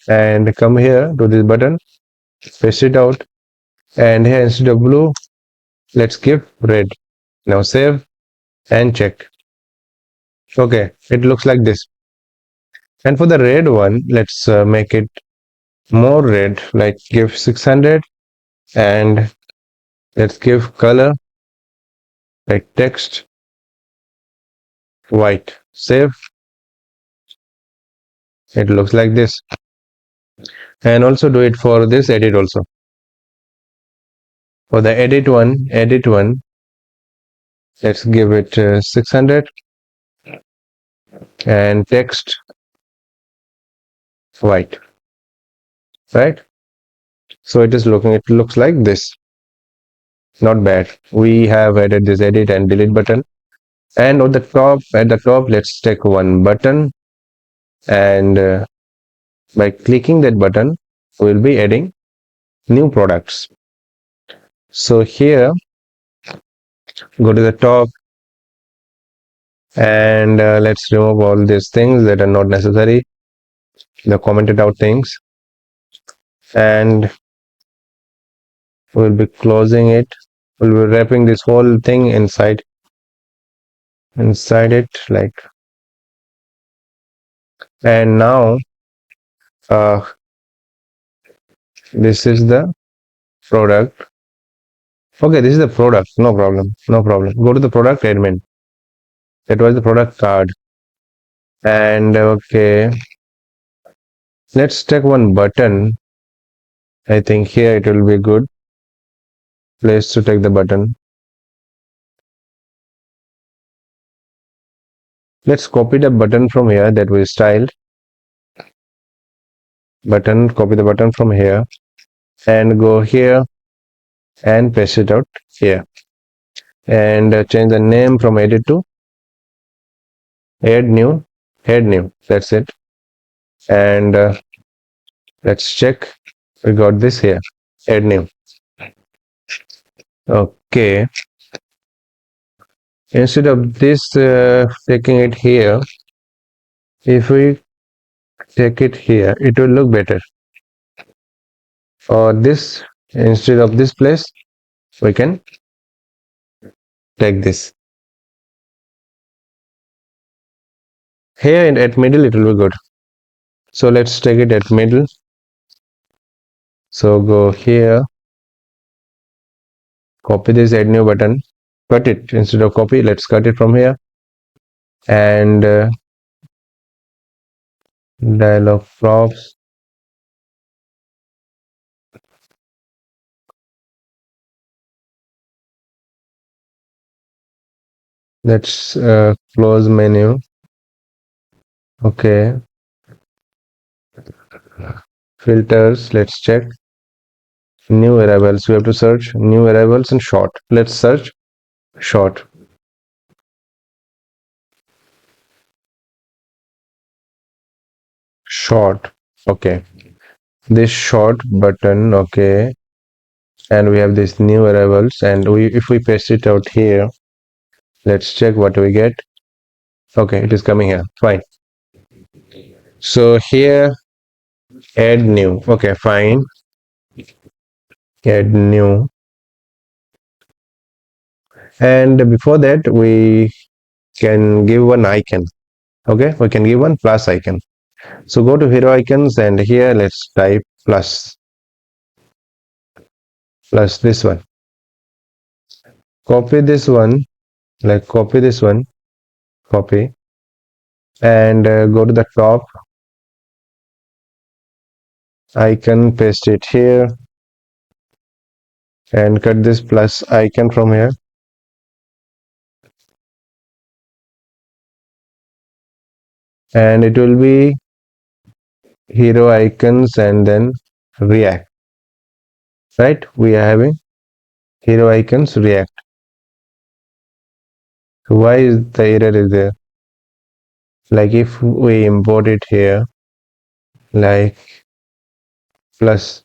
and come here to this button, paste it out, and here instead of blue, let's give red. Now save and check. Okay, it looks like this. And for the red one, let's make it more red, like give 600, and let's give color like text white. Save. It looks like this. And also do it for this edit also. For the edit one, let's give it 600 and text white, right? So it looks like this. Not bad. We have added this edit and delete button, and at the top let's take one button, and by clicking that button we'll be adding new products. So here, go to the top, and let's remove all these things that are not necessary, the commented out things, and we'll be closing it. We'll be wrapping this whole thing inside it, like. And now this is the product. Okay, this is the product. No problem. Go to the product admin. That was the product card. And okay, let's take one button. I think here it will be good place to take the button. Let's copy the button from here that we styled. Copy the button from here and go here and paste it out here, and change the name from edit to add new. That's it. And let's check. We got this here, add new. Okay, instead of this taking it here, if we take it here, it will look better. Or this, instead of this place, we can take this here, and at middle it will be good. So let's take it at middle. So go here, copy this add new button, cut it. Instead of copy, let's cut it from here, and dialog props, let's close menu. Okay, filters, let's check new arrivals. We have to search new arrivals and short. Let's search short. Short. Okay, this short button. Okay, and we have this new arrivals, and we, if we paste it out here, let's check what we get. Okay, it is coming here. Fine. So here, add new. Okay, fine. Add new. And before that, we can give one icon. Okay, we can give one plus icon. So go to hero icons, and here let's type plus this one. Copy this one, like copy this one, copy, and go to the top icon, paste it here, and cut this plus icon from here, and it will be hero icons and then react. Right, we are having hero icons react. So why is the error is there? Like if we import it here, like plus,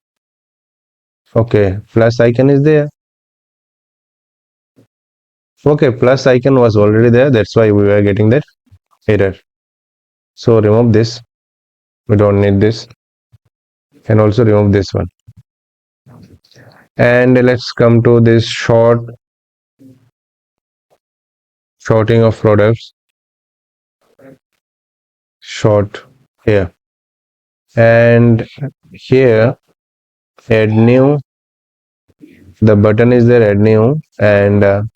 okay, plus icon is there. Okay, plus icon was already there, that's why we were getting that error. So remove this, we don't need this, and also remove this one. And let's come to this sorting of products, short here, and here add new. The button is there, add new, and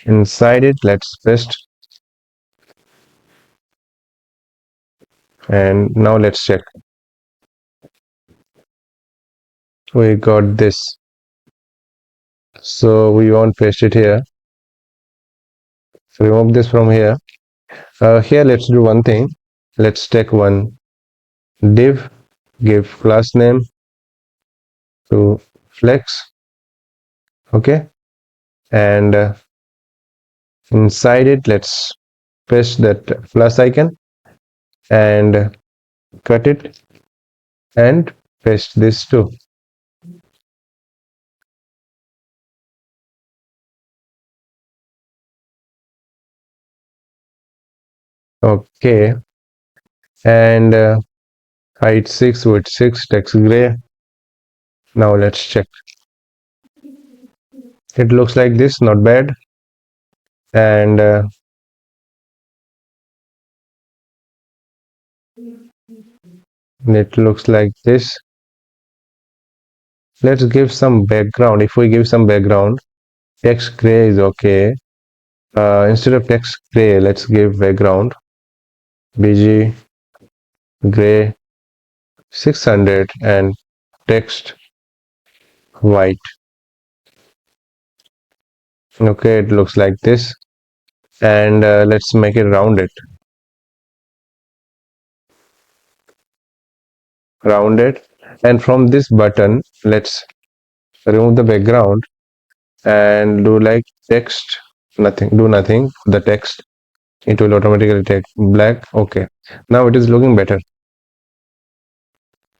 inside it let's paste, and now let's check. We got this, so we won't paste it here. So remove this from here. Here let's do one thing. Let's take one div, give class name to flex. Okay, and inside it let's paste that plus icon and cut it and paste this too. Okay, and height 6, width 6, text gray. Now let's check. It looks like this, not bad. And it looks like this. Let's give some background. If we give some background, text gray is okay. Instead of text gray, let's give background bg gray 600 and text white. Okay, it looks like this, and let's make it rounded. And from this button let's remove the background and do like text nothing, do nothing, the text, it will automatically take black. Okay, now it is looking better.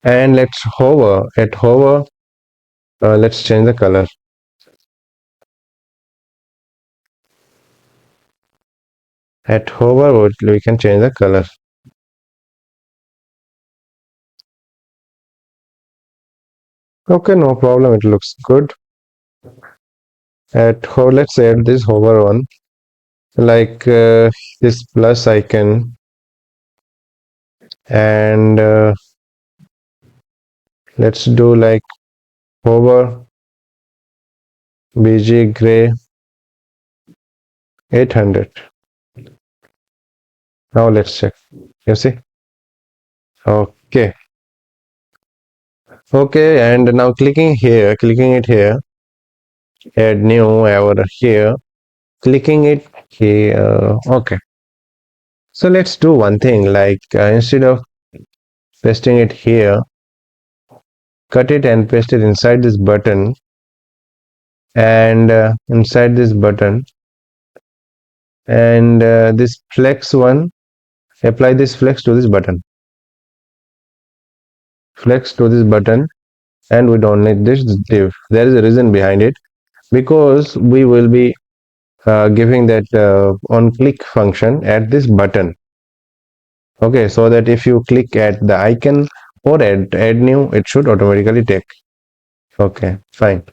And let's hover, let's change the color. At hover, we can change the color. Okay, no problem. It looks good. At hover, let's add this hover one, like this plus icon, and let's do like hover bg gray 800. Now let's check. You see? Okay. Okay, and now clicking it here, add new over here, clicking it here. Okay. So let's do one thing, like instead of pasting it here, cut it and paste it inside this button, and inside this button, and this flex one, apply this flex to this button, flex to this button, and we don't need this div. There is a reason behind it, because we will be giving that on click function at this button. Okay, so that if you click at the icon or add new, it should automatically take. Okay, fine.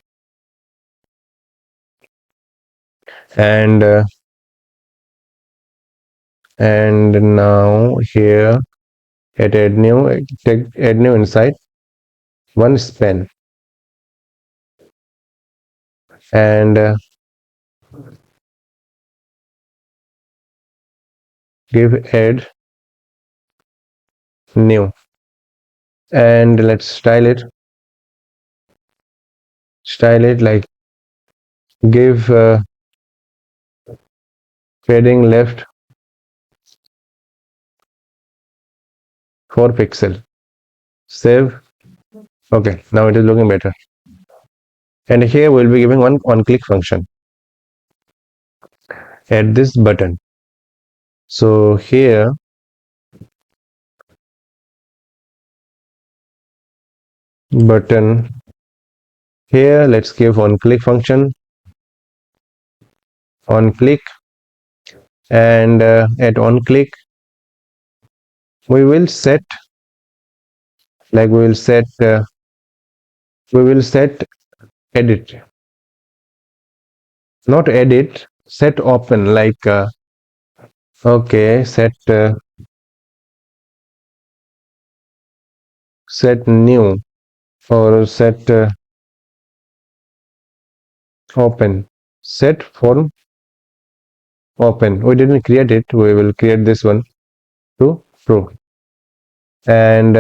And now here at add new, take add new inside one span, and give add new, and let's style it like give fading left 4 pixel. Save. Okay, now it is looking better. And here we'll be giving one on click function at this button. So here button, here let's give on click function, on click, and at on click we will set, like we will set edit, not edit, set open, like okay, set new, or set open, set form open. We didn't create it, we will create this one to true. And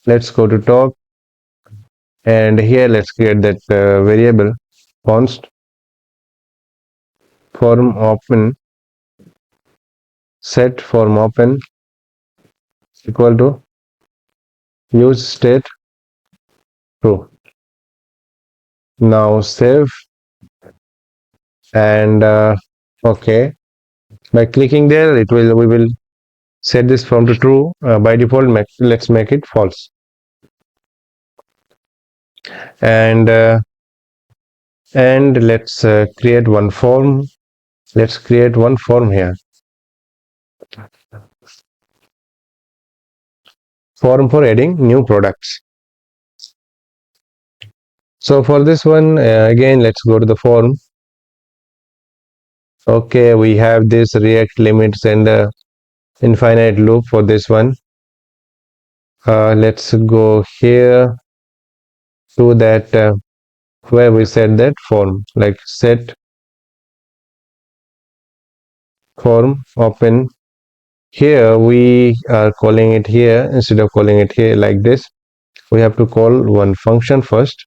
let's go to top, and here let's create that variable const form open, set form open equal to use state true. Now save, and okay, by clicking there, we will set this form to true. By default, let's make it false. And let's create one form. Let's create one form here, form for adding new products. So for this one, again, let's go to the form. Okay, we have this React limits and infinite loop for this one. Let's go here to that where we set that form, like set form open. Here we are calling it here, instead of calling it here like this, we have to call one function first,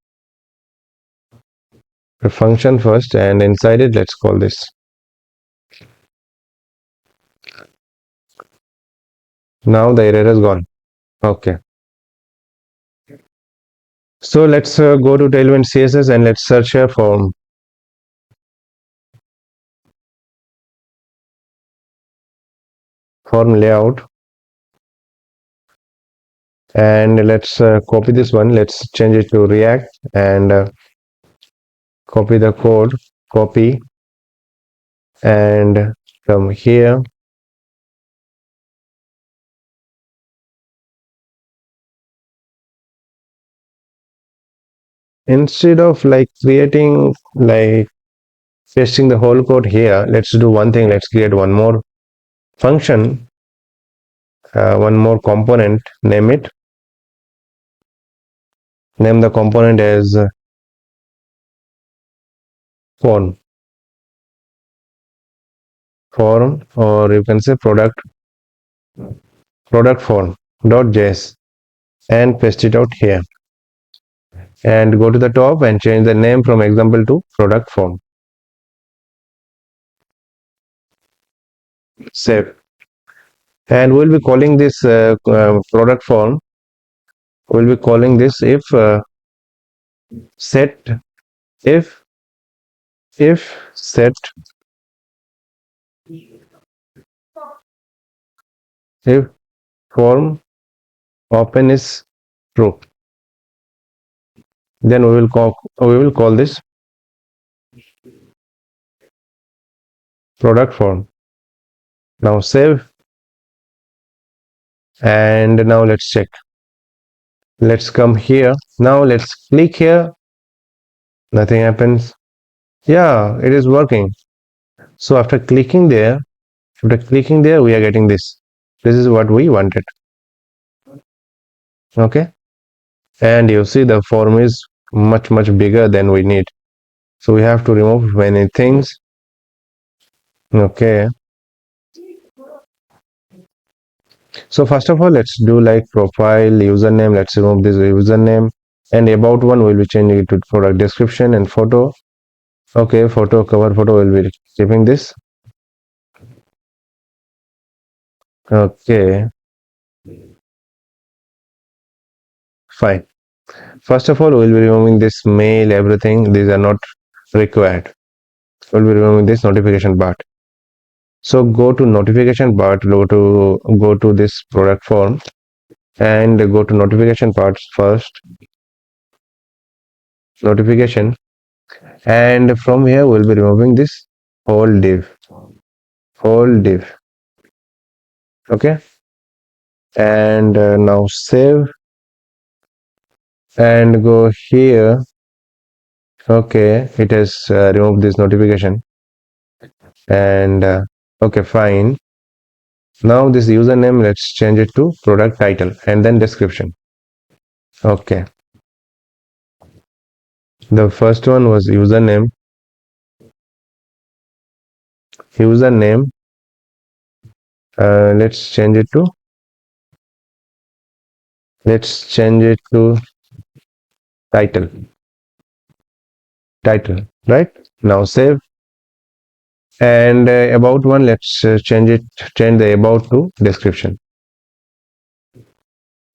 and inside it let's call this. Now the error is gone. Okay, so let's go to Tailwind CSS and let's search here form layout, and let's copy this one. Let's change it to React, and copy the code, copy, and Come here. Instead of like creating like pasting the whole code here, let's do one thing. Let's create one more function, one more component. Name it. Name the component as form, or you can say product form .js, and paste it out here. And go to the top and change the name from example to product form. Save. And we'll be calling this product form. We'll be calling this if set if set if form open is true. Then we will call this product form. Now save, and now let's check. Let's come here. Now let's click here. Nothing happens. Yeah, it is working. So after clicking there, we are getting this. This is what we wanted. Okay. And you see the form is much bigger than we need. So we have to remove many things. Okay. So first of all, let's do like profile, username. Let's remove this username, and about one will be changing it to product description and photo. Okay, photo, cover photo will be keeping this. Okay, fine. First of all, we'll be removing this mail, everything. These are not required. We'll be removing this notification part. So go to notification part, go to this product form, and go to notification parts first. Notification, and from here we'll be removing this whole div. Okay, and now save and go here. Okay, it has removed this notification, and okay, fine. Now this username, let's change it to product title and then description. Okay, the first one was username. Let's change it to title. Right, now save, and about one, let's change the about to description.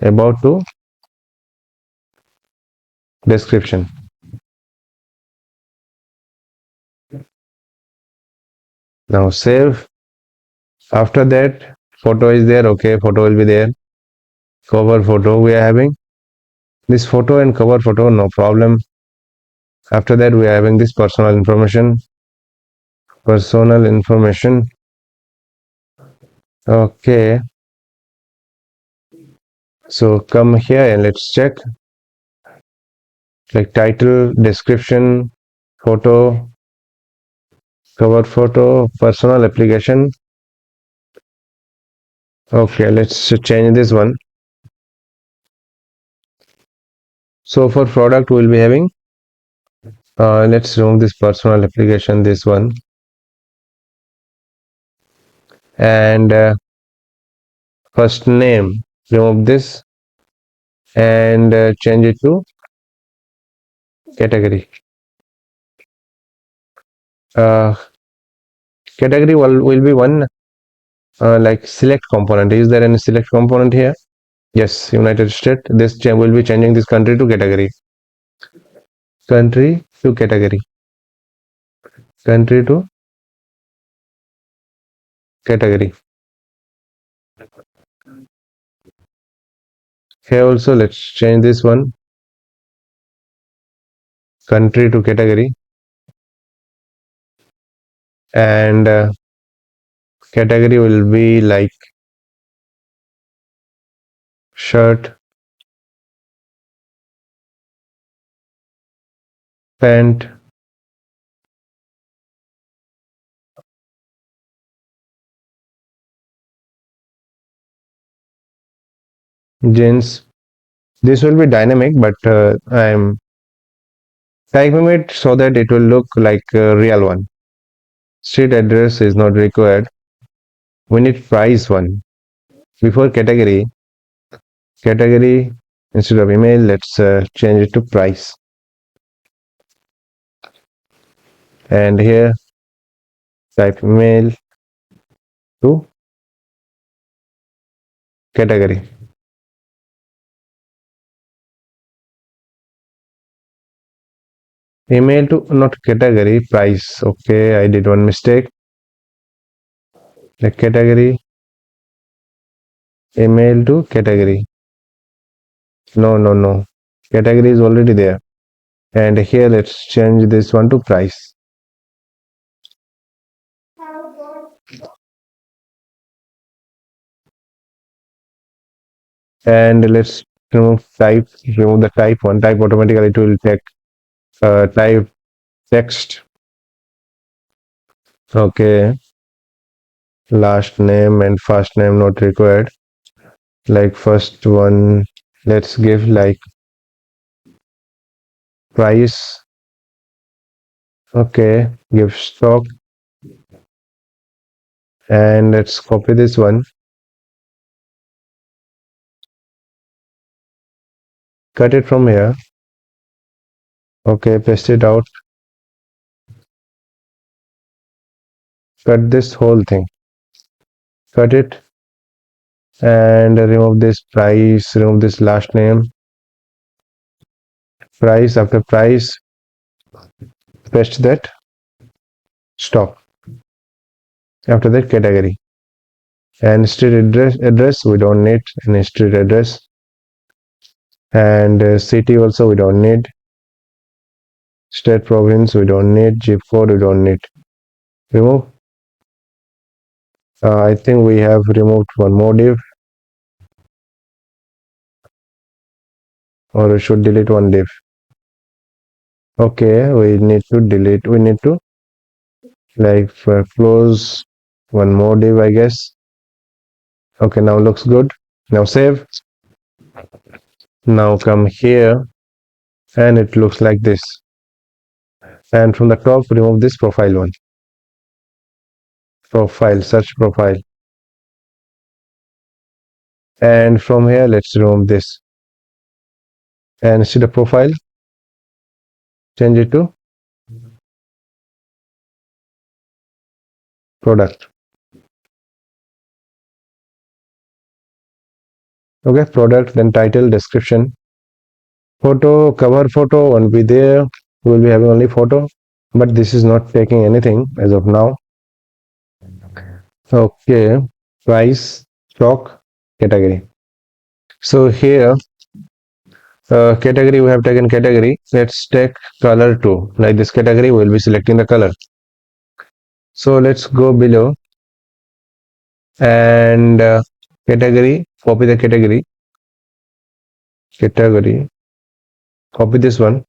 About to description. Now save. After that, photo is there. Okay, photo will be there. Cover photo we are having this photo and cover photo, no problem. After that, we are having this personal information. Okay, so come here and let's check like title, description, photo, cover photo, personal application. Okay, let's change this one. So for product, we'll be having let's remove this personal application, this one, and first name, remove this, and change it to category. Category will be one like select component. Is there any select component here? Yes, United States. This will be changing this country to category. Country to category. Country to category. Here also, let's change this one. Country to category. And Category will be like shirt, pant, jeans. This will be dynamic, but I'm typing it so that it will look like a real one. Street address is not required. We need price one. Before category instead of email, let's change it to price. And here type email to category. Email to not category, price. Okay, I did one mistake. The category, email to category. No. Category is already there. And here let's change this one to price. And let's remove type, remove the type one. Type automatically it will take type text. Okay, last name and first name not required. Like first one, let's give like price. Okay, give stock, and let's copy this one, cut it from here. Okay, paste it out, cut this whole thing, cut it, and remove this price, remove this last name, price. After price, paste that, stop. After that, category. And street address we don't need any street address, and city also we don't need, state province we don't need, zip code we don't need. Remove. I think we have removed one more div, or we should delete one div. Okay, we need to delete, we need to like close one more div, I guess. Okay, now looks good. Now save. Now come here, and it looks like this. And from the top, remove this profile one. Profile, search profile. And from here, let's remove this. And instead of profile, change it to product. Okay, product, then title, description. Photo, cover photo won't be there. We'll be having only photo, but this is not taking anything as of now. Okay, price, stock, category. So here, category, we have taken category. Let's take color too. Like this category, we'll be selecting the color. So let's go below and category, copy the category, copy this one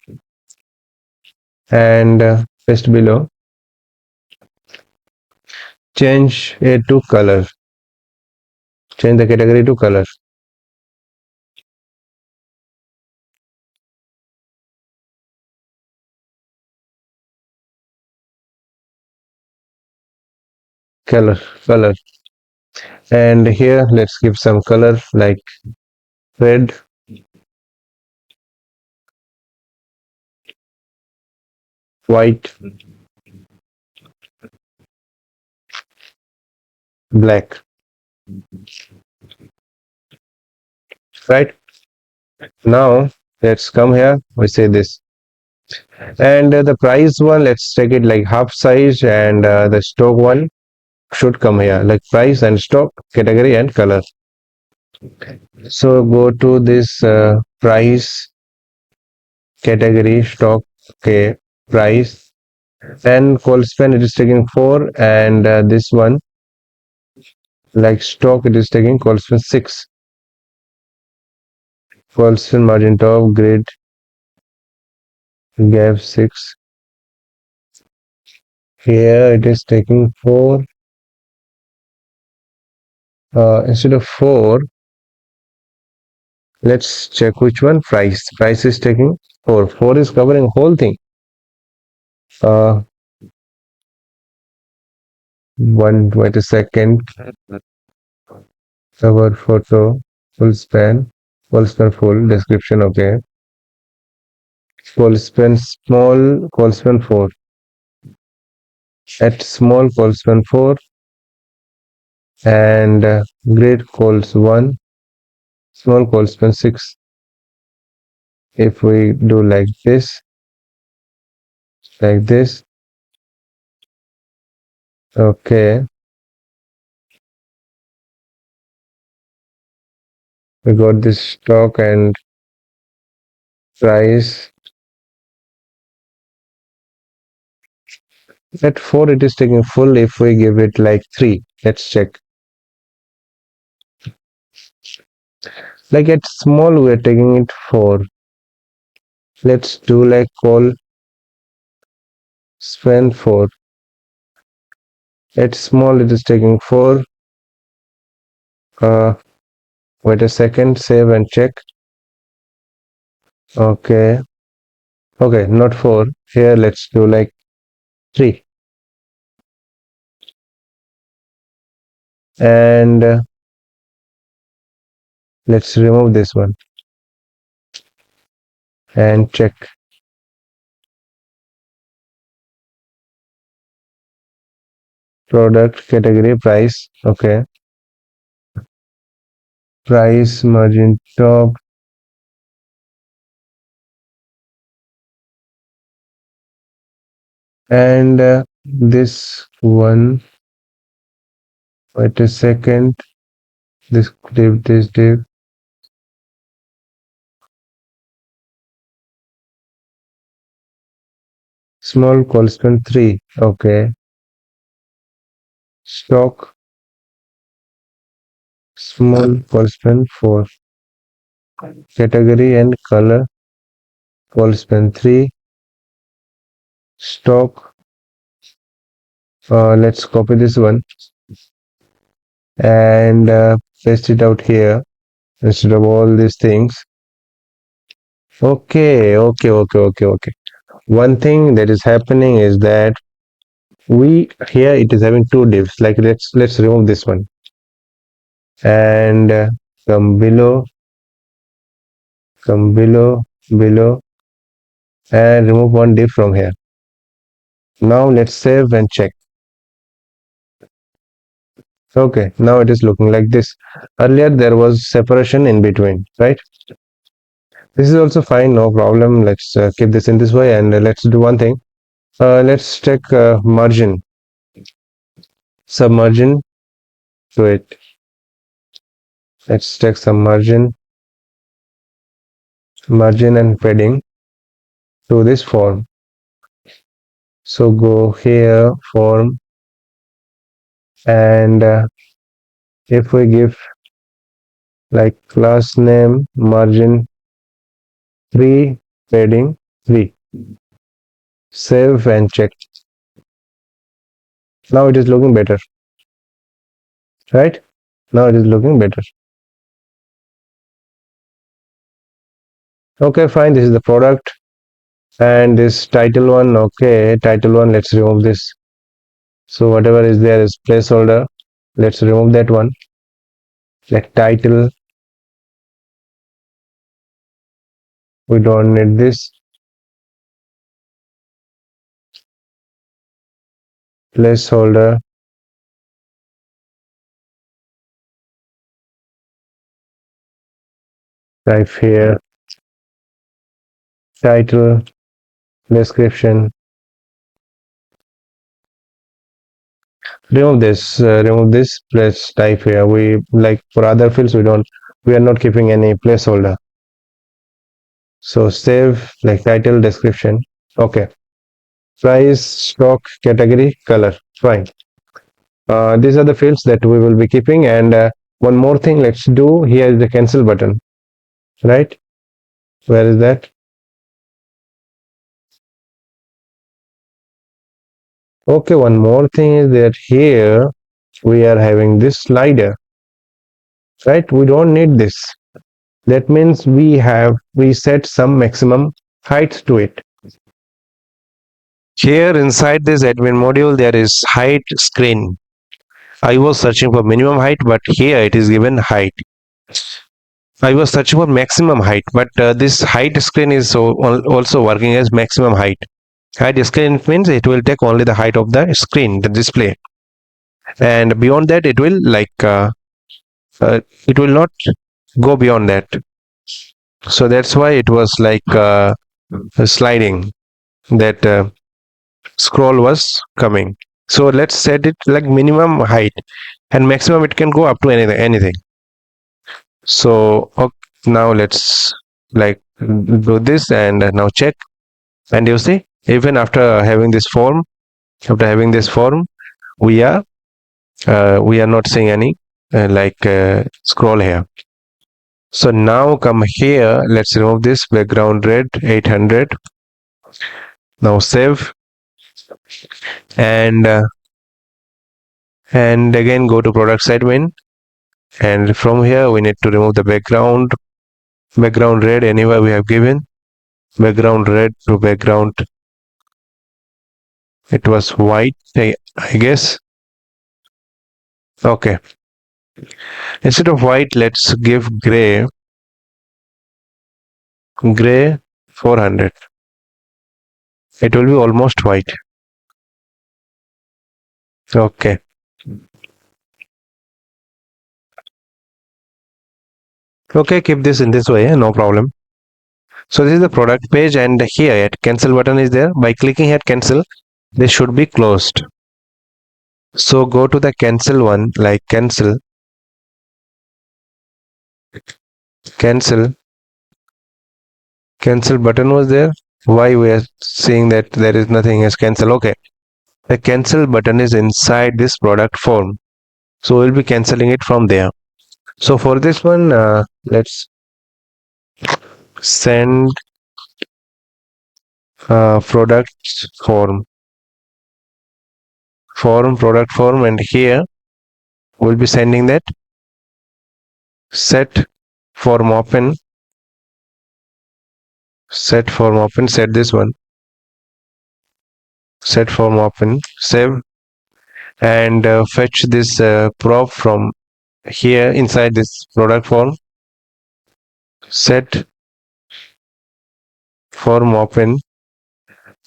and paste below. Change it to color. Change the category to color. Color. And here let's give some color like red, white, black. Right? Now let's come here. We say this. And the price one, let's take it like half size, and the stock one should come here like price and stock, category and color. So go to this price, category, stock, okay, price, and call span it is taking 4, and this one Like stock, it is taking column 6. Column margin top, grid, gap 6. Here it is taking 4. Instead of 4, let's check which one. Price is taking 4. 4 is covering whole thing. 1/22, cover photo, full span full description. Okay, full span small, full span 4. At small, full span 4, and grid calls 1, small call span 6. If we do like this, okay, we got this stock and price. At 4 it is taking full. If we give it like 3, let's check. Like at small we are taking it 4. Let's do like call span 4. At small it is taking 4. Wait a second, save and check. Okay, not 4. Here let's do like 3. And let's remove this one and check. Product category price. Okay, price margin top, and this one. Wait a second, this div, small constant 3. Okay, stock, small constant 4. Category and color, constant 3. Stock, let's copy this one and paste it out here instead of all these things. Okay. One thing that is happening is that we here it is having 2 divs. Like let's remove this one and come below, below, and remove one div from here. Now let's save and check. Okay, now it is looking like this. Earlier there was separation in between, right? This is also fine, no problem. Let's keep this in this way, and let's do one thing. Let's check margin, submargin to it. Let's check some margin and padding to this form. So go here, form, and if we give like class name margin 3, padding 3, save and check. Now it is looking better, right? Now it is looking better. Okay, fine. This is the product, and this title one. Okay, title one, let's remove this. So whatever is there is placeholder. Let's remove that one. Like title, we don't need this. Placeholder, type here, title, description. Remove this. Let's type here. We like for other fields we are not keeping any placeholder. So save, like title, description. Okay, price, stock, category, color. Fine. These are the fields that we will be keeping. And one more thing, let's do. Here is the cancel button, right? Where is that? Okay, one more thing is that here we are having this slider, right? We don't need this. That means we set some maximum height to it. Here inside this admin module, there is height screen. I was searching for minimum height, but here it is given height. I was searching for maximum height, but this height screen is also working as maximum height. Height screen means it will take only the height of the screen, the display, and beyond that, it will not go beyond that. So that's why it was sliding. That scroll was coming. So let's set it like minimum height, and maximum it can go up to anything. So okay, now let's like do this and now check. And you see, even after having this form, we are not seeing any scroll here. So now come here, let's remove this background red 800. Now save, and again go to product side win, and from here we need to remove the background red anywhere we have given background red to background. It was white, I guess. Okay, instead of white, let's give gray 400. It will be almost white. Okay, keep this in this way, no problem. So this is the product page, and here at cancel button is there. By clicking here cancel, this should be closed. So go to the cancel one, like cancel button was there. Why we are seeing that there is nothing as cancel? Okay, the cancel button is inside this product form, so we'll be canceling it from there. So for this one, let's send product product form, and here we'll be sending that set form open, set this one, set form open, save, and fetch this prop from here inside this product form, set form open,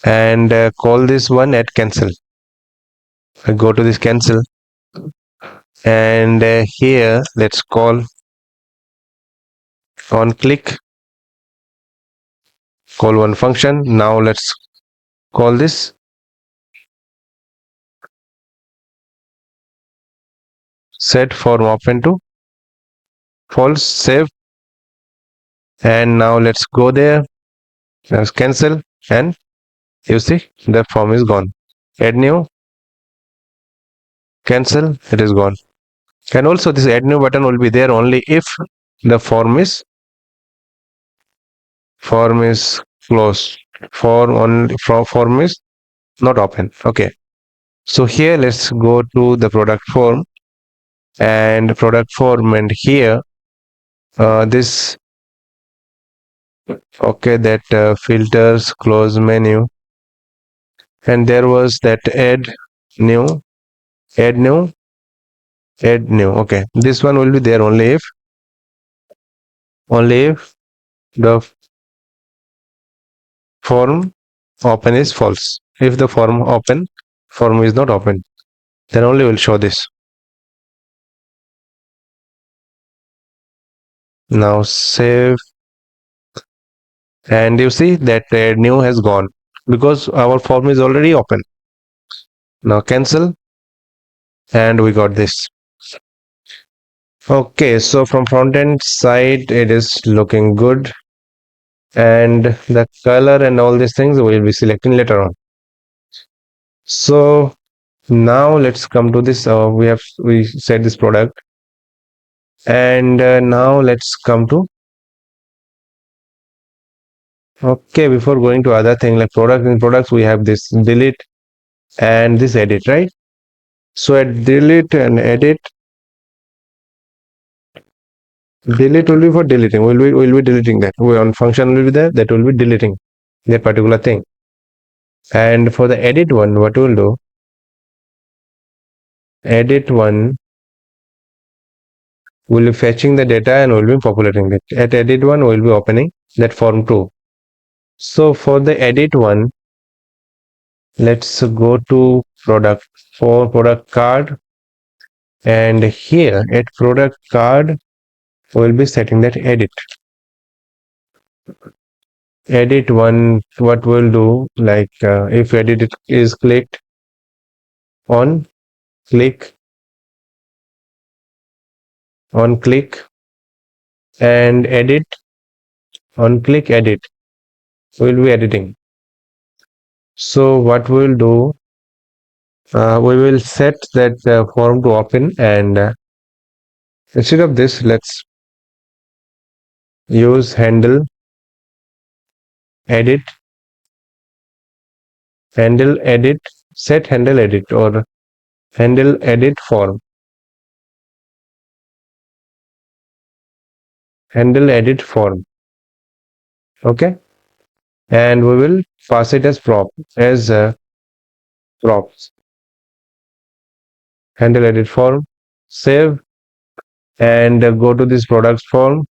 and call this one at cancel. I go to this cancel, and here let's call on click, call one function. Now let's call this set form open to false, save, and now let's go there, let's cancel, and you see the form is gone. Add new, cancel, it is gone. And also this add new button will be there only if the form is closed, form is not open. Okay, so here let's go to the product form, and here this, okay, that filters close menu, and there was that add new. Okay, this one will be there only if the form open is false. If the form is not open, then only will show this. Now save, and you see that add new has gone because our form is already open. Now cancel, and we got this. Okay, so from front end side it is looking good, and the color and all these things we will be selecting later on. So Now let's come to this. We set this product, and now let's come to. Okay, before going to other thing like product and products, we have this delete and this edit, right? So at delete and edit, delete will be for deleting. Will be deleting that. On function will be there. That will be deleting that particular thing. And for the edit one, what we'll do? Edit one will be fetching the data and will be populating it. At edit one, we'll be opening that form too. So for the edit one, let's go to product for product card, and here at product card, we'll be setting that edit one. What we'll do, like if edit it is clicked on, click on click and edit on click edit, we'll be editing. So what we'll do, we will set that form to open, and instead of this, let's use handle edit, set handle edit or handle edit form, handle edit form. Okay, and we will pass it as props, handle edit form, save, and go to this products form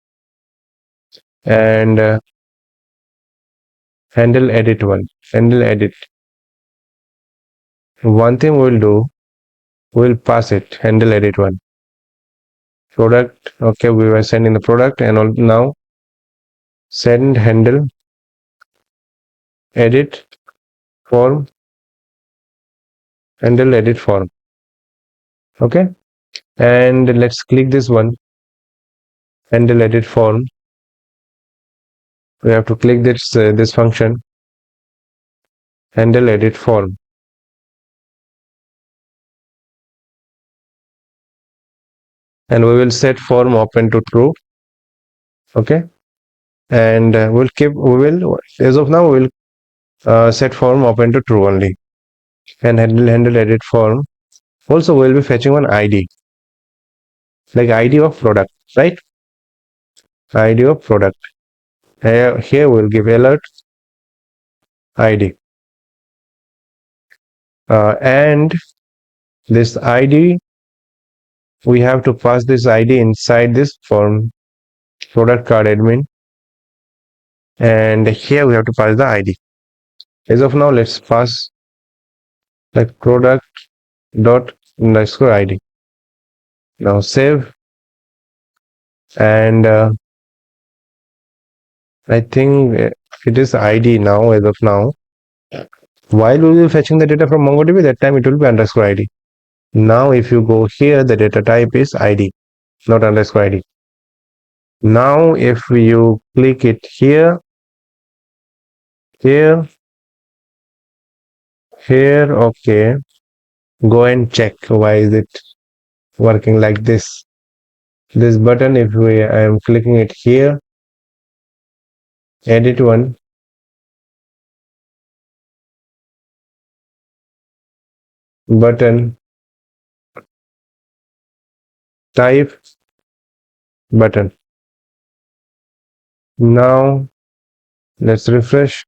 and handle edit one, handle edit. One thing we'll do, we'll pass it handle edit one product. Okay, we were sending the product, and now send handle edit form, handle edit form. Okay, and let's click this one, handle edit form. We have to click this function, handle edit form, and we will set form open to true. Okay, and we will as of now we will set form open to true only, and handle edit form. Also, we'll be fetching one ID, like ID of product, right? ID of product. Here we'll give alert ID, and this ID, we have to pass this ID inside this form product card admin, and here we have to pass the ID. As of now, let's pass like product dot underscore ID. Now save, and I think it is ID now. As of now, while we will be fetching the data from MongoDB, that time it will be underscore ID. Now if you go here, the data type is ID, not underscore ID. Now if you click it here, okay, go and check why is it working like this. This button, if I am clicking it here, edit one, button, type, button. Now let's refresh.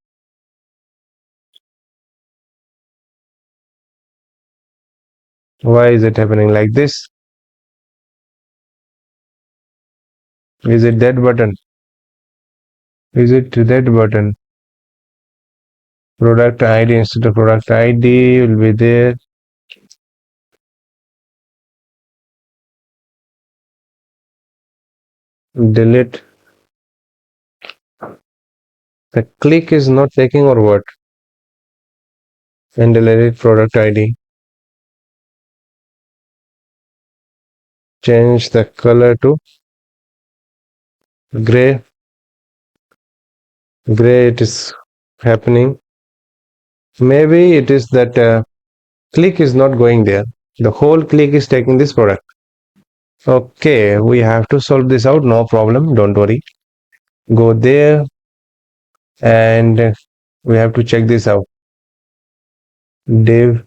Why is it happening like this? Is it that button? Is it that button? Product ID, instead of product ID will be there. Delete. The click is not taking or what? And delete product ID. Change the color to gray. Gray, it is happening. Maybe it is that click is not going there. The whole click is taking this product. Okay, we have to solve this out. No problem. Don't worry. Go there and we have to check this out. Div.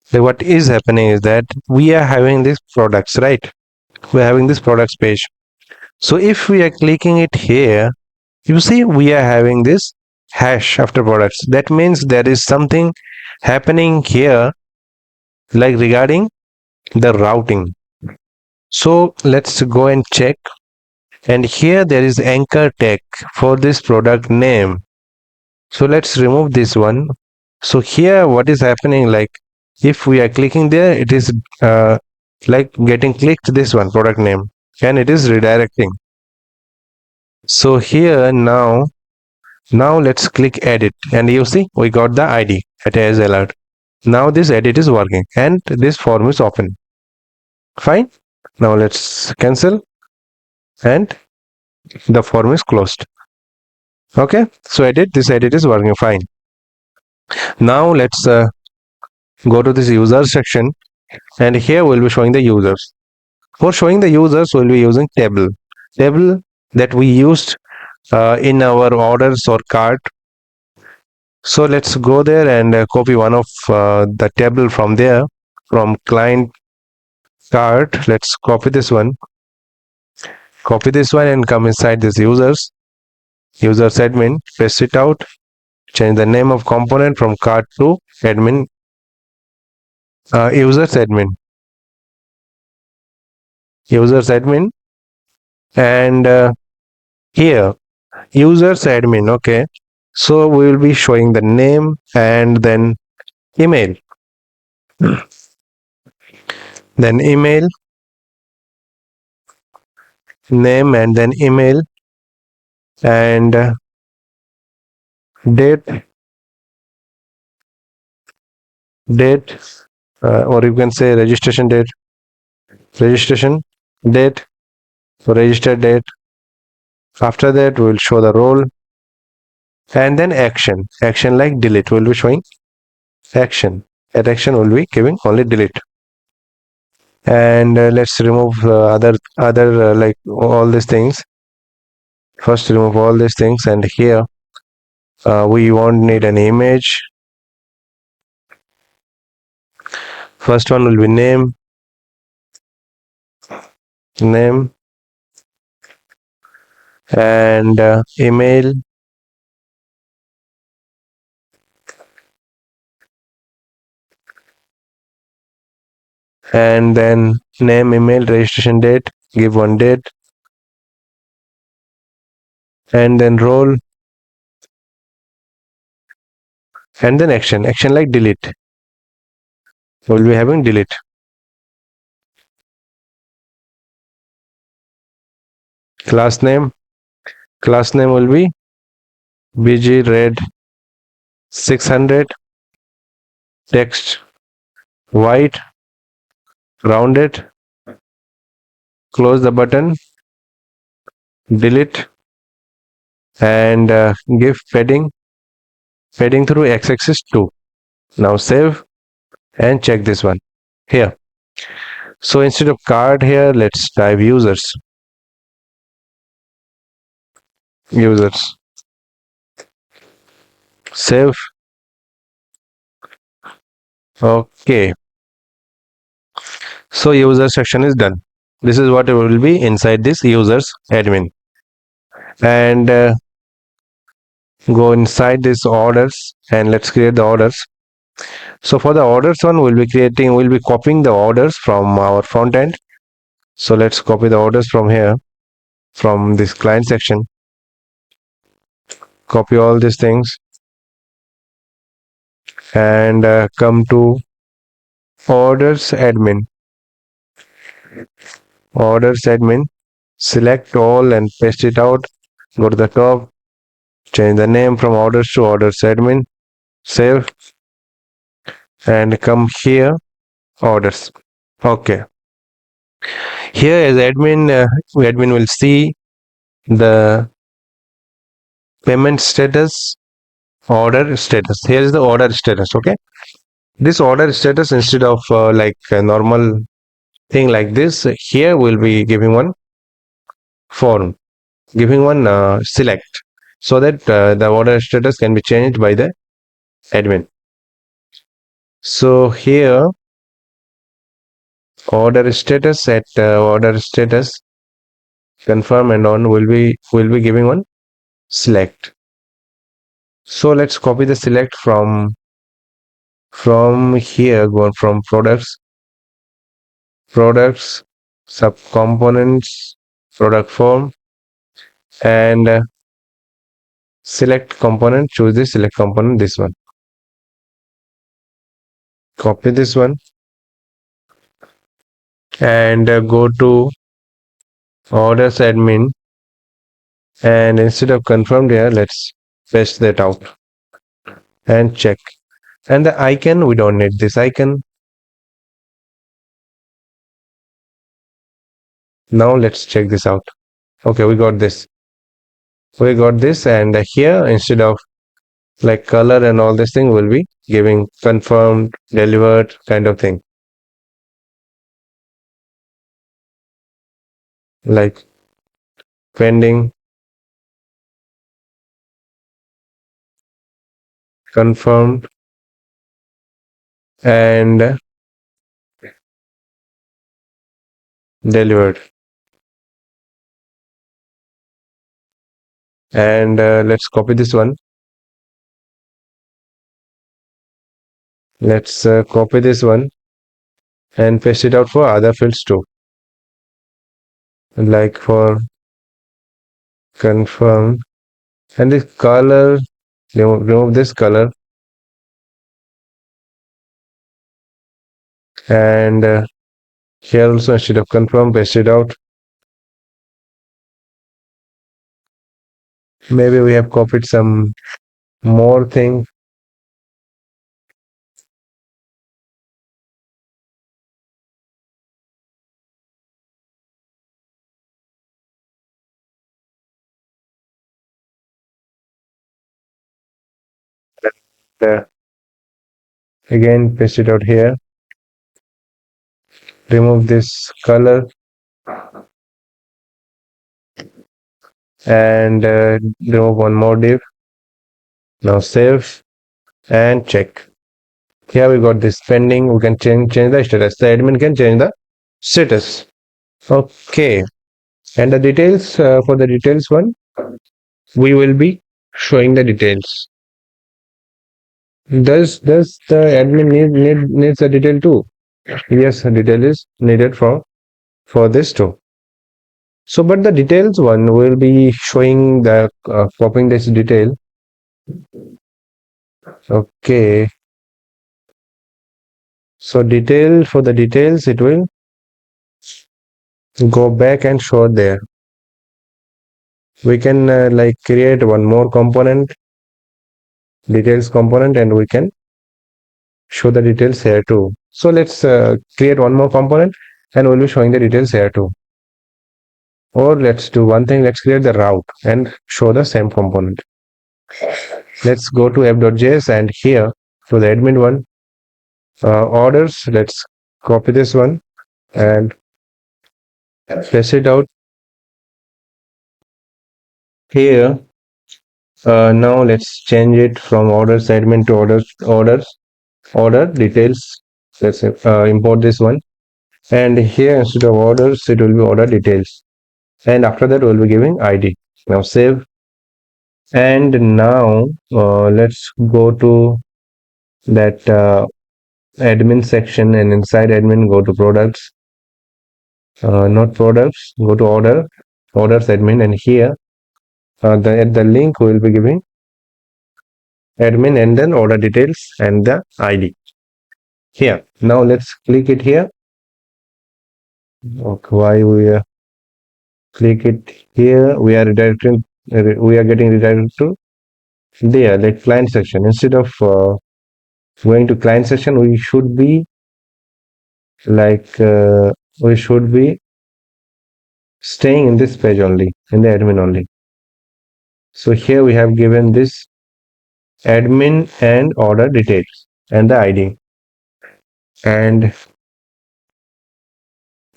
So what is happening is that we are having these products, right? We're having this products page. So if we are clicking it here, you see we are having this hash after products. That means there is something happening here, like regarding the routing. So let's go and check. And here there is anchor tag for this product name. So let's remove this one. So here what is happening, like if we are clicking there, it is like getting clicked this one product name and it is redirecting. So here now let's click edit and you see we got the ID at as alert. Now this edit is working and this form is open. Fine. Now let's cancel and the form is closed. Okay, so this edit is working fine. Now let's go to this user section and here we'll be showing the users. For showing the users, we'll be using table that we used in our orders or cart. So let's go there and copy one of the table from there, from client cart. Let's copy this one and come inside this users admin, paste it out, change the name of component from cart to admin, users admin, and here users admin. Okay, so we will be showing the name and then email, then email, name and then email, and date, or you can say registration date, so registered date. After that we will show the role and then action like delete. Will be showing action. That action will be giving only delete. And let's remove other like all these things. First remove all these things, and here we won't need an image. First one will be name, and email, and then name, email, registration date, give one date, and then role, and then action like delete. We'll be having delete. Class name will be bg red 600, text white, rounded, close the button, delete, and give padding through x-axis 2. Now save and check this one here. So instead of card here, let's type users. Save. Okay, so user section is done. This is what it will be inside this users admin. And go inside this orders and let's create the orders. So for the orders one, we'll be copying the orders from our front end. So let's copy the orders from here, from this client section. Copy all these things and come to orders admin, select all and paste it out. Go to the top, change the name from orders to orders admin, save, and come here, orders. Okay, here as admin, admin will see the payment status order status. Here is the order status. Okay, this order status, instead of like a normal thing like this, here we'll be giving one form, giving one select, so that the order status can be changed by the admin. So here order status, at order status confirm and on, will be giving one select. So let's copy the select from here, go from products, subcomponents, product form, and select component. Choose the select component, this one. Copy this one and go to orders admin, and instead of confirmed here, let's paste that out and check. And the icon, we don't need this icon. Now let's check this out. Okay, we got this, and here, instead of like color and all this thing, will be giving confirmed, delivered kind of thing, like pending, confirmed, and delivered. And let's copy this one. Let's copy this one and paste it out for other fields too, like for confirm. And this color, remove this color, and here also, instead of confirm, paste it out. Maybe we have copied some more thing. uh, Again, paste it out here. Remove this color and remove one more div. Now save and check. Here we got this pending. We can change the status. The admin can change the status. Okay, and the details, for the details one, we will be showing the details. Does the admin needs a detail too? Yes, a detail is needed for this too. So, but the details one will be showing the copying this detail. Okay. So detail, for the details, it will go back and show there. We can like create one more component, details component, and we can show the details here too. So let's create one more component and we'll be showing the details here too. Or let's do one thing, let's create the route and show the same component. Let's go to app.js, and here to the admin one, orders, let's copy this one and paste it out here. Now let's change it from orders admin to order details. Let's import this one, and here, instead of orders, it will be order details, and after that we'll be giving id. Now save, and now let's go to that admin section, and inside admin, go to products, not products, go to orders admin, and here at the link we will be giving admin and then order details and the id here. Now let's click it here. Okay, why we click it here? We are redirecting, we are getting redirected to there, like client section. Instead of going to client section, we should be like staying in this page only, in the admin only. So here we have given this admin and order details and the ID. And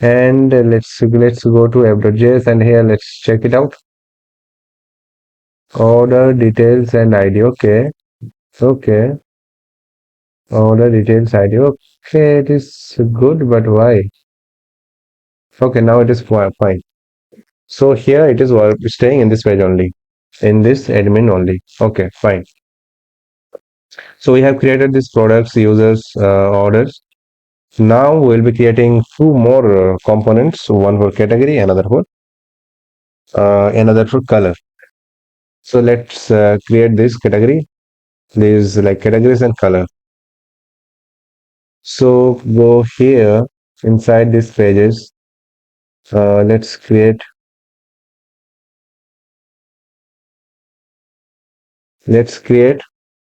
let's go to app.js, and here let's check it out. Order details and ID. Okay. Order details ID. Okay, it is good, but why? Okay, now it is fine. So here it is staying in this page only, in this admin only. Okay, fine. So we have created this products, users, orders. Now we'll be creating two more components, one for category, another for color. So let's create this category. These like categories and color. So go here inside these pages. Let's create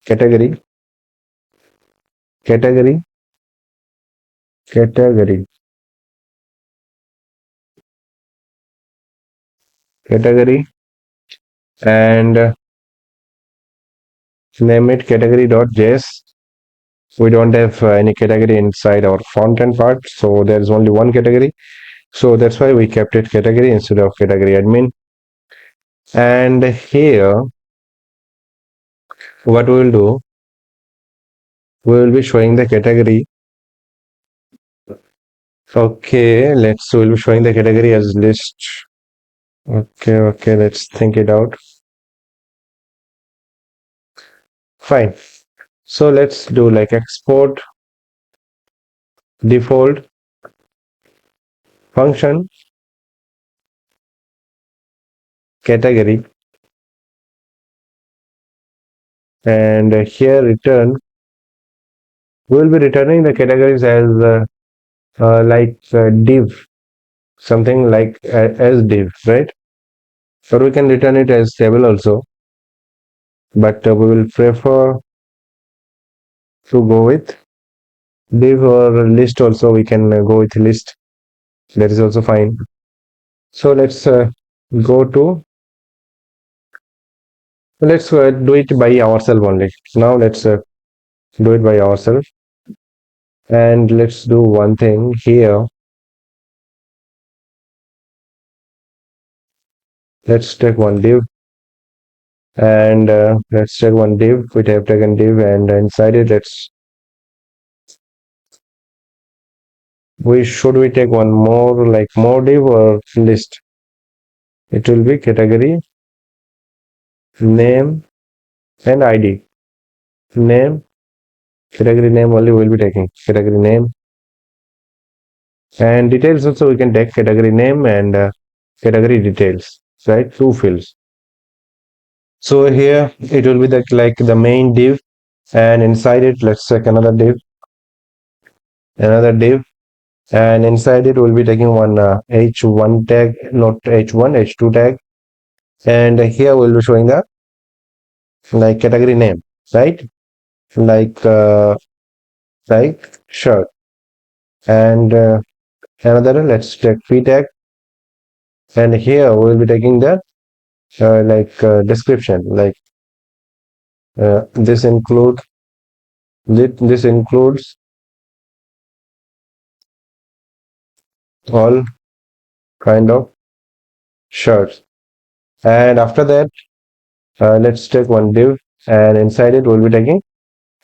category, category, category, category, and name it category.js. We don't have any category inside our front end part, so there is only one category. So that's why we kept it category instead of category admin. And here, what we will do, we will be showing the category. Okay, we'll be showing the category as list. Okay, let's think it out. Fine. So let's do like export default function category, and here return. We will be returning the categories as div, something like as div, right? Or we can return it as table also, but we will prefer to go with div, or list also. We can go with list. That is also fine. So go to let's do it by ourselves only. Now let's do it by ourselves, and let's do one thing here. Let's take one div, and let's take one div. We have taken div, and inside it we take one more, like more div or list. It will be category name and ID. Name, category name only we'll be taking category name, and details also we can take category name and category details, right? Two fields. So here it will be like the main div, and inside it let's take another div, and inside it we'll be taking one h1 tag, not h1, h2 tag, and here we'll be showing the like category name, right? Like shirt, and another, let's take p tag, and here we'll be taking the description, like this includes all kind of shirts. And after that, let's take one div, and inside it we'll be taking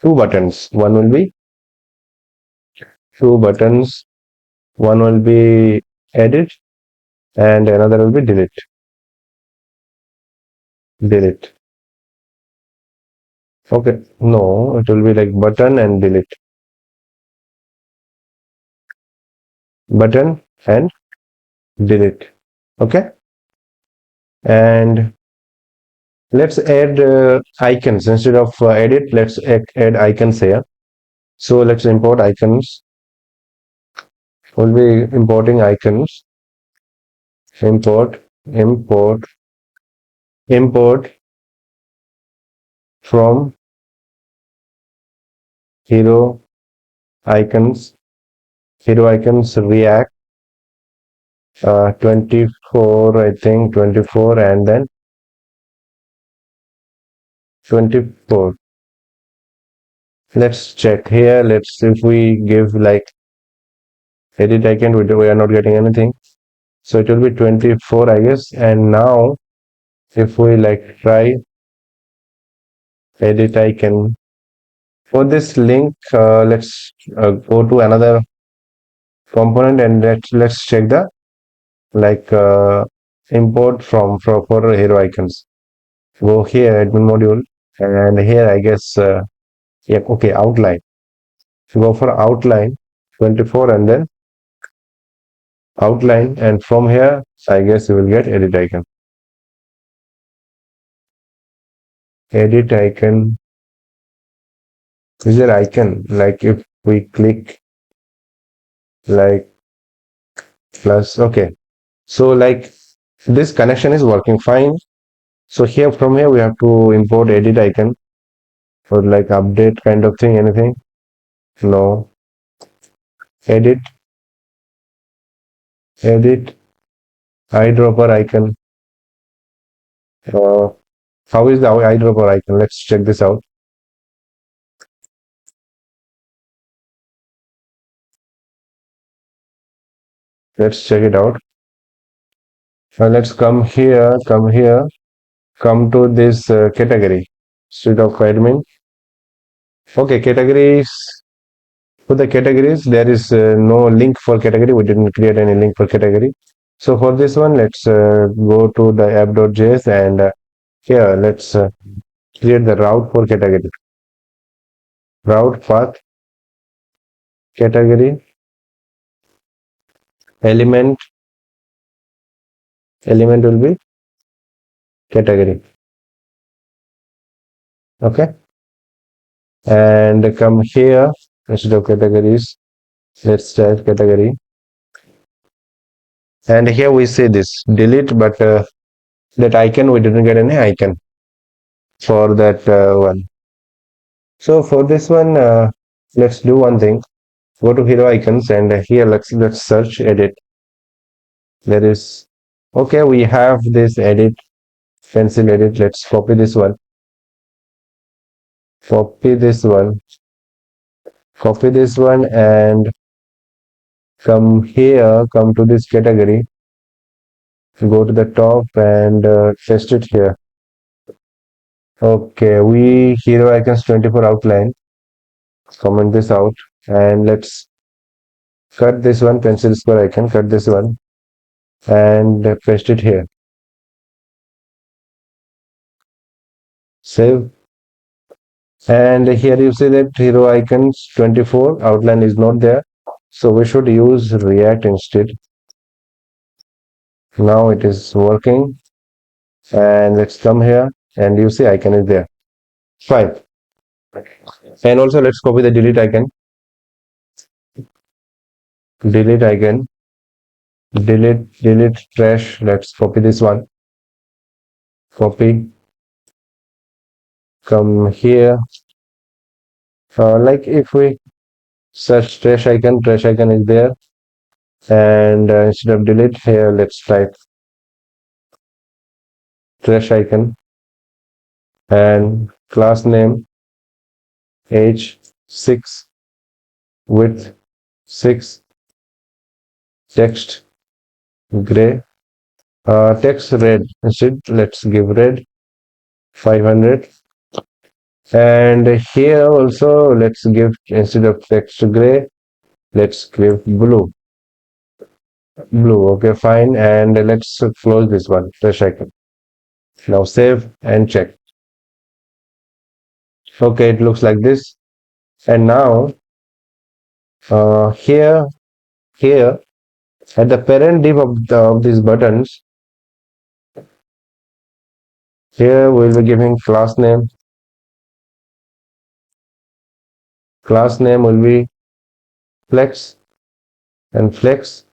two buttons. One will be two buttons, one will be edit, and another will be delete. Okay, no, it will be like button and delete, button and delete. Okay, and let's add icons instead of edit. Let's add icons here. So let's import icons. We'll be importing icons. Import from hero icons React 24, I think 24, and then 24. Let's check here. Let's if we give like edit icon, we are not getting anything. So it will be 24, I guess. And now if we like try edit icon for this link, let's go to another component and let's check the like import for hero icons. Go here admin module and here I guess yeah, okay, outline. Go for outline 24 and then outline, and from here I guess you will get edit icon. Edit icon, is there icon like if we click like plus, okay, so like this connection is working fine. So here from here we have to import edit icon for like update kind of thing, anything, no, edit eyedropper icon. uh, how is the eyedropper icon? Let's check this out. Let's check it out. Let's come here, come to this category instead of admin. Okay, categories. For the categories, there is no link for category. We didn't create any link for category. So for this one, let's go to the app.js and here let's create the route for category. Route path, category, element will be category. Okay, and come here instead of categories. Let's type category, and here we see this delete, but that icon we didn't get any icon for that one. So for this one, let's do one thing. Go to hero icons and here let's search edit. There is, okay, we have this edit, pencil edit. Let's copy this one. Copy this one. Copy this one and come here. Come to this category. Go to the top and test it here. Okay, we hero icons 24 outline. Comment this out and let's cut this one, pencil square icon, cut this one and paste it here. Save. And here you see that hero icons 24 outline is not there, so we should use React instead. Now it is working, and let's come here and you see icon is there. Fine. And also let's copy the delete icon. Delete icon, delete trash. Let's copy this one. Copy. Come here. Like if we search trash icon is there, and instead of delete here, let's type trash icon and class name age 6, width 6, text gray, text red. Instead let's give red 500, and here also let's give, instead of text gray, let's give blue. Okay, fine, and let's close this one, trash icon. Now save and check. Okay, it looks like this. And now here at the parent div of these buttons, here we'll be giving class name. Class name will be flex and flex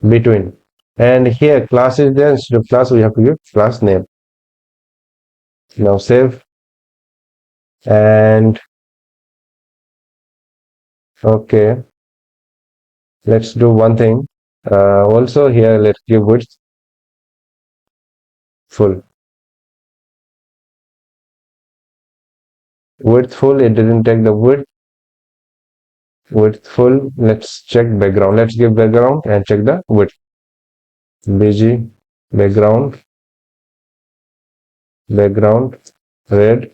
between. And here class is there, instead of class we have to give class name. Now save and okay, let's do one thing. Also here let's give width full. Width full, it didn't take the width full. Let's check background. Let's give background and check the width. BG background red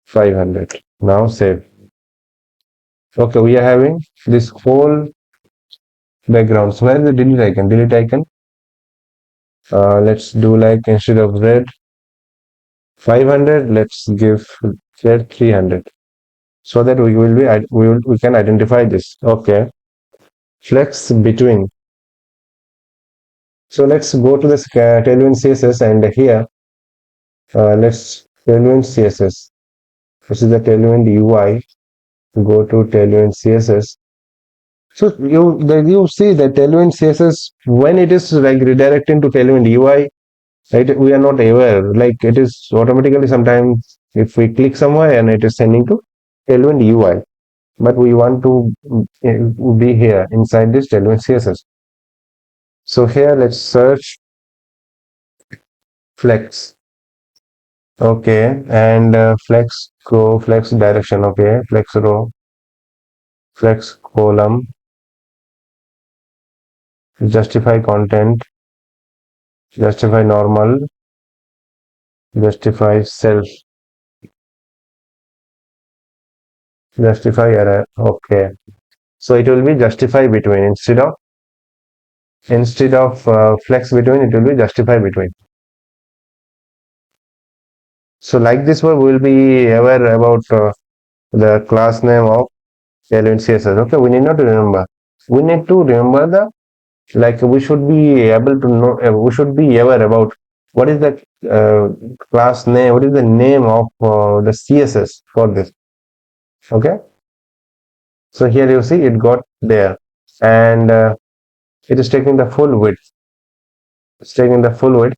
500. Now save. Okay, we are having this whole background. So where is the delete icon? Delete icon. Let's do like instead of red 500, let's give red 300, so that we can identify this. Okay, flex between. So let's go to this Tailwind CSS, and here let's Tailwind CSS. This is the Tailwind UI. Go to Tailwind CSS. So you see that Tailwind CSS, when it is like redirecting to Tailwind UI, right? We are not aware. Like it is automatically sometimes if we click somewhere and it is sending to Tailwind UI, but we want to be here inside this Tailwind CSS. So here let's search flex. Okay, and flex direction. Okay, flex row, flex column, justify content, justify normal, justify self, justify error. Okay, so it will be justify between instead of flex between, it will be justify between. So like this one, we will be aware about the class name of Tailwind CSS. Okay, we need not to remember. We need to remember the, like we should be able to know, we should be aware about what is the class name, what is the name of the CSS for this. Okay, so here you see it got there, and it is taking the full width. It's taking the full width.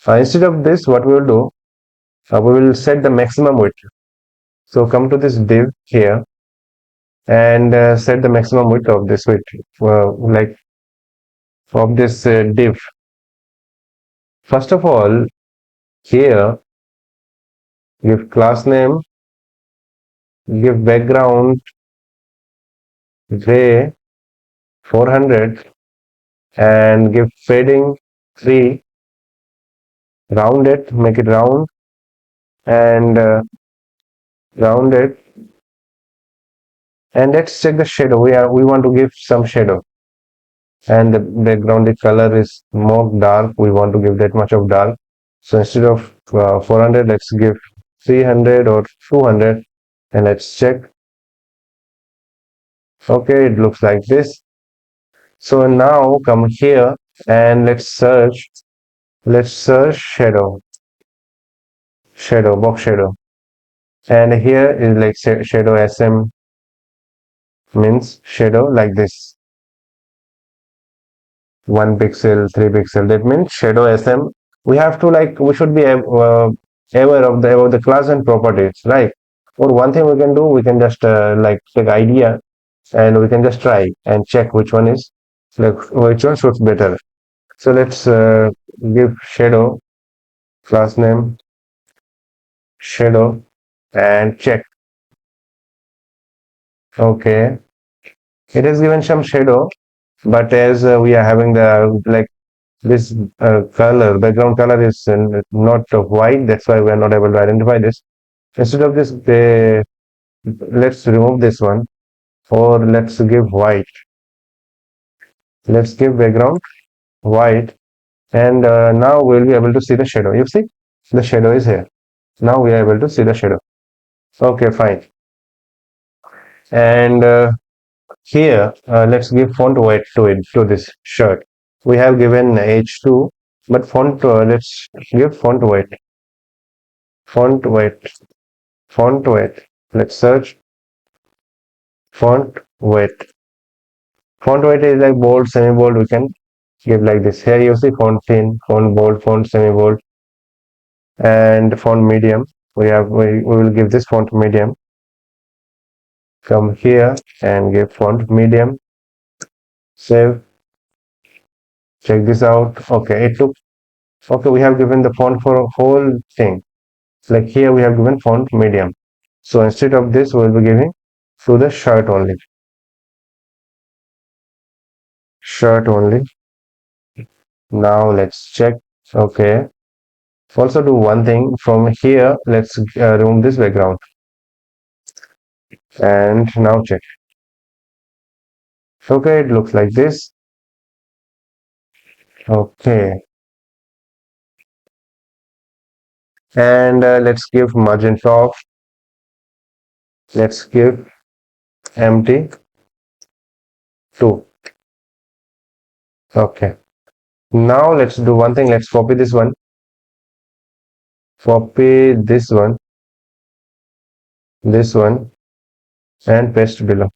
Instead of this, what we will do, we will set the maximum width. So come to this div here and set the maximum width of this width, like of this div. First of all, here give class name, give background gray 400, and give fading 3, round it, make it round, and round it, and let's check the shadow. We want to give some shadow, and the background color is more dark. We want to give that much of dark. So instead of 400, let's give 300 or 200, and let's check. Okay, it looks like this. So now come here and let's search shadow, box shadow, and here is like shadow SM, means shadow like this, 1 pixel, 3 pixel. That means shadow SM. We have to, like, we should be aware of the class and properties, right? Or one thing we can do, we can just like take idea, and we can just try and check which one is, like which one suits better. So let's give shadow, class name shadow, and check. Okay, it has given some shadow, but as we are having the, like, this color, background color is not white, that's why we are not able to identify this. Instead of this, let's remove this one, or let's give white. Let's give background white, and now we'll be able to see the shadow. You see, the shadow is here. Now we are able to see the shadow. Okay, fine. And here, let's give font weight to this shirt. We have given H2, but font, let's give font weight. Font weight. Font weight. Let's search font weight. Font weight is like bold, semi-bold. We can give like this. Here you see font thin, font bold, font semi-bold, and font medium. We will give this font medium. Come here and give font medium. Save. Check this out. Okay, it took. Okay, we have given the font for a whole thing. Like here we have given font medium. So instead of this, we will be giving to the shirt only. Shirt only. Now let's check. Okay. Also do one thing from here. Let's remove this background and now check. Okay, it looks like this. Okay. And let's give margin top. Let's give empty 2. Okay. Now let's do one thing. Let's copy this one. Copy this one, and paste below.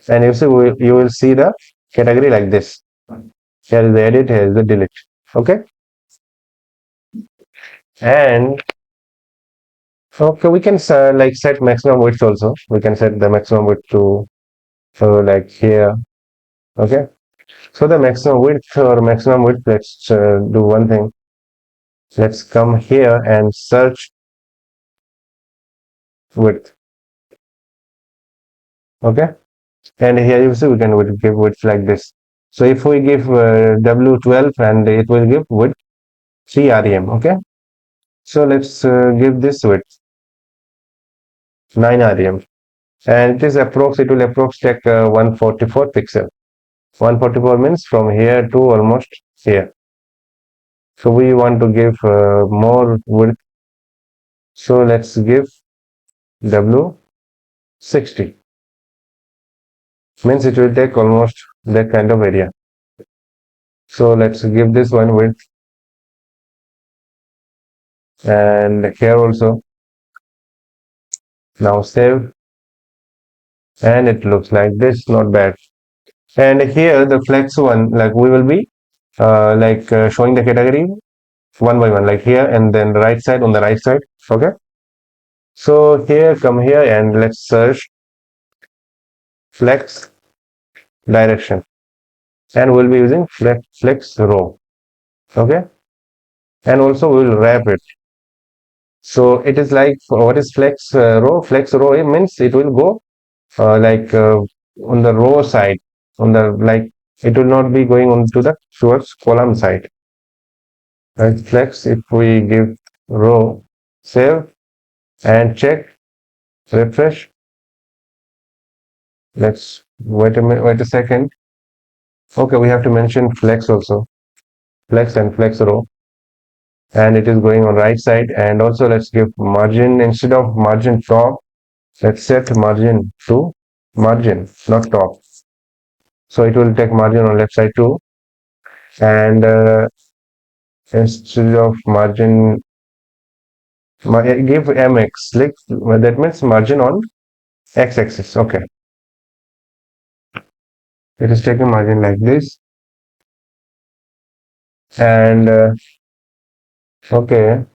And you see, you will see the category like this. Here is the edit, here is the delete. Okay. And okay, we can like set maximum width also. We can set the maximum width to like here. Okay. So the maximum width or maximum width, let's do one thing. Let's come here and search width. Okay. And here you see we can give width like this. So if we give W12 and it will give width 3 rem. Okay. So let's give this width 9 rem. And it is approx, it will approx take 144 pixel. 144 means from here to almost here. So we want to give more width. So let's give W60. Means it will take almost that kind of area. So let's give this one width. And here also. Now save. And it looks like this, not bad. And here the flex one, like we will be showing the category one by one, like here and then right side on the right side. Okay. So here, come here and let's search flex direction, and we'll be using flex row. Okay. And also we will wrap it. So it is like, what is flex row? Flex row, it means it will go on the row side, on the like it will not be going on to the towards column side. Right? Flex, if we give row, save and check, refresh. Let's wait a second. Okay, we have to mention flex also, flex and flex row, and it is going on right side. And also let's give margin, instead of margin top, let's set margin to margin, not top. So it will take margin on left side too. And instead of margin, give mx, like that means margin on x-axis. Okay, it is taking margin like this. And okay,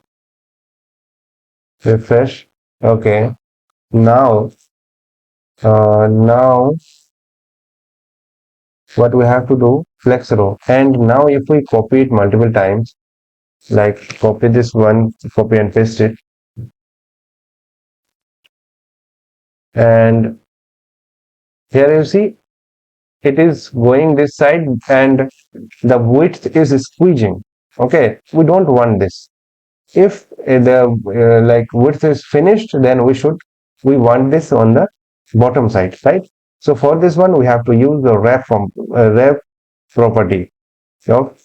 refresh. Okay, now what we have to do, flex row. And now if we copy it multiple times, like copy this one, copy and paste it, and here you see it is going this side and the width is squeezing. Okay, we don't want this. If the like width is finished, then we want this on the bottom side, right? So for this one we have to use the wrap wrap property of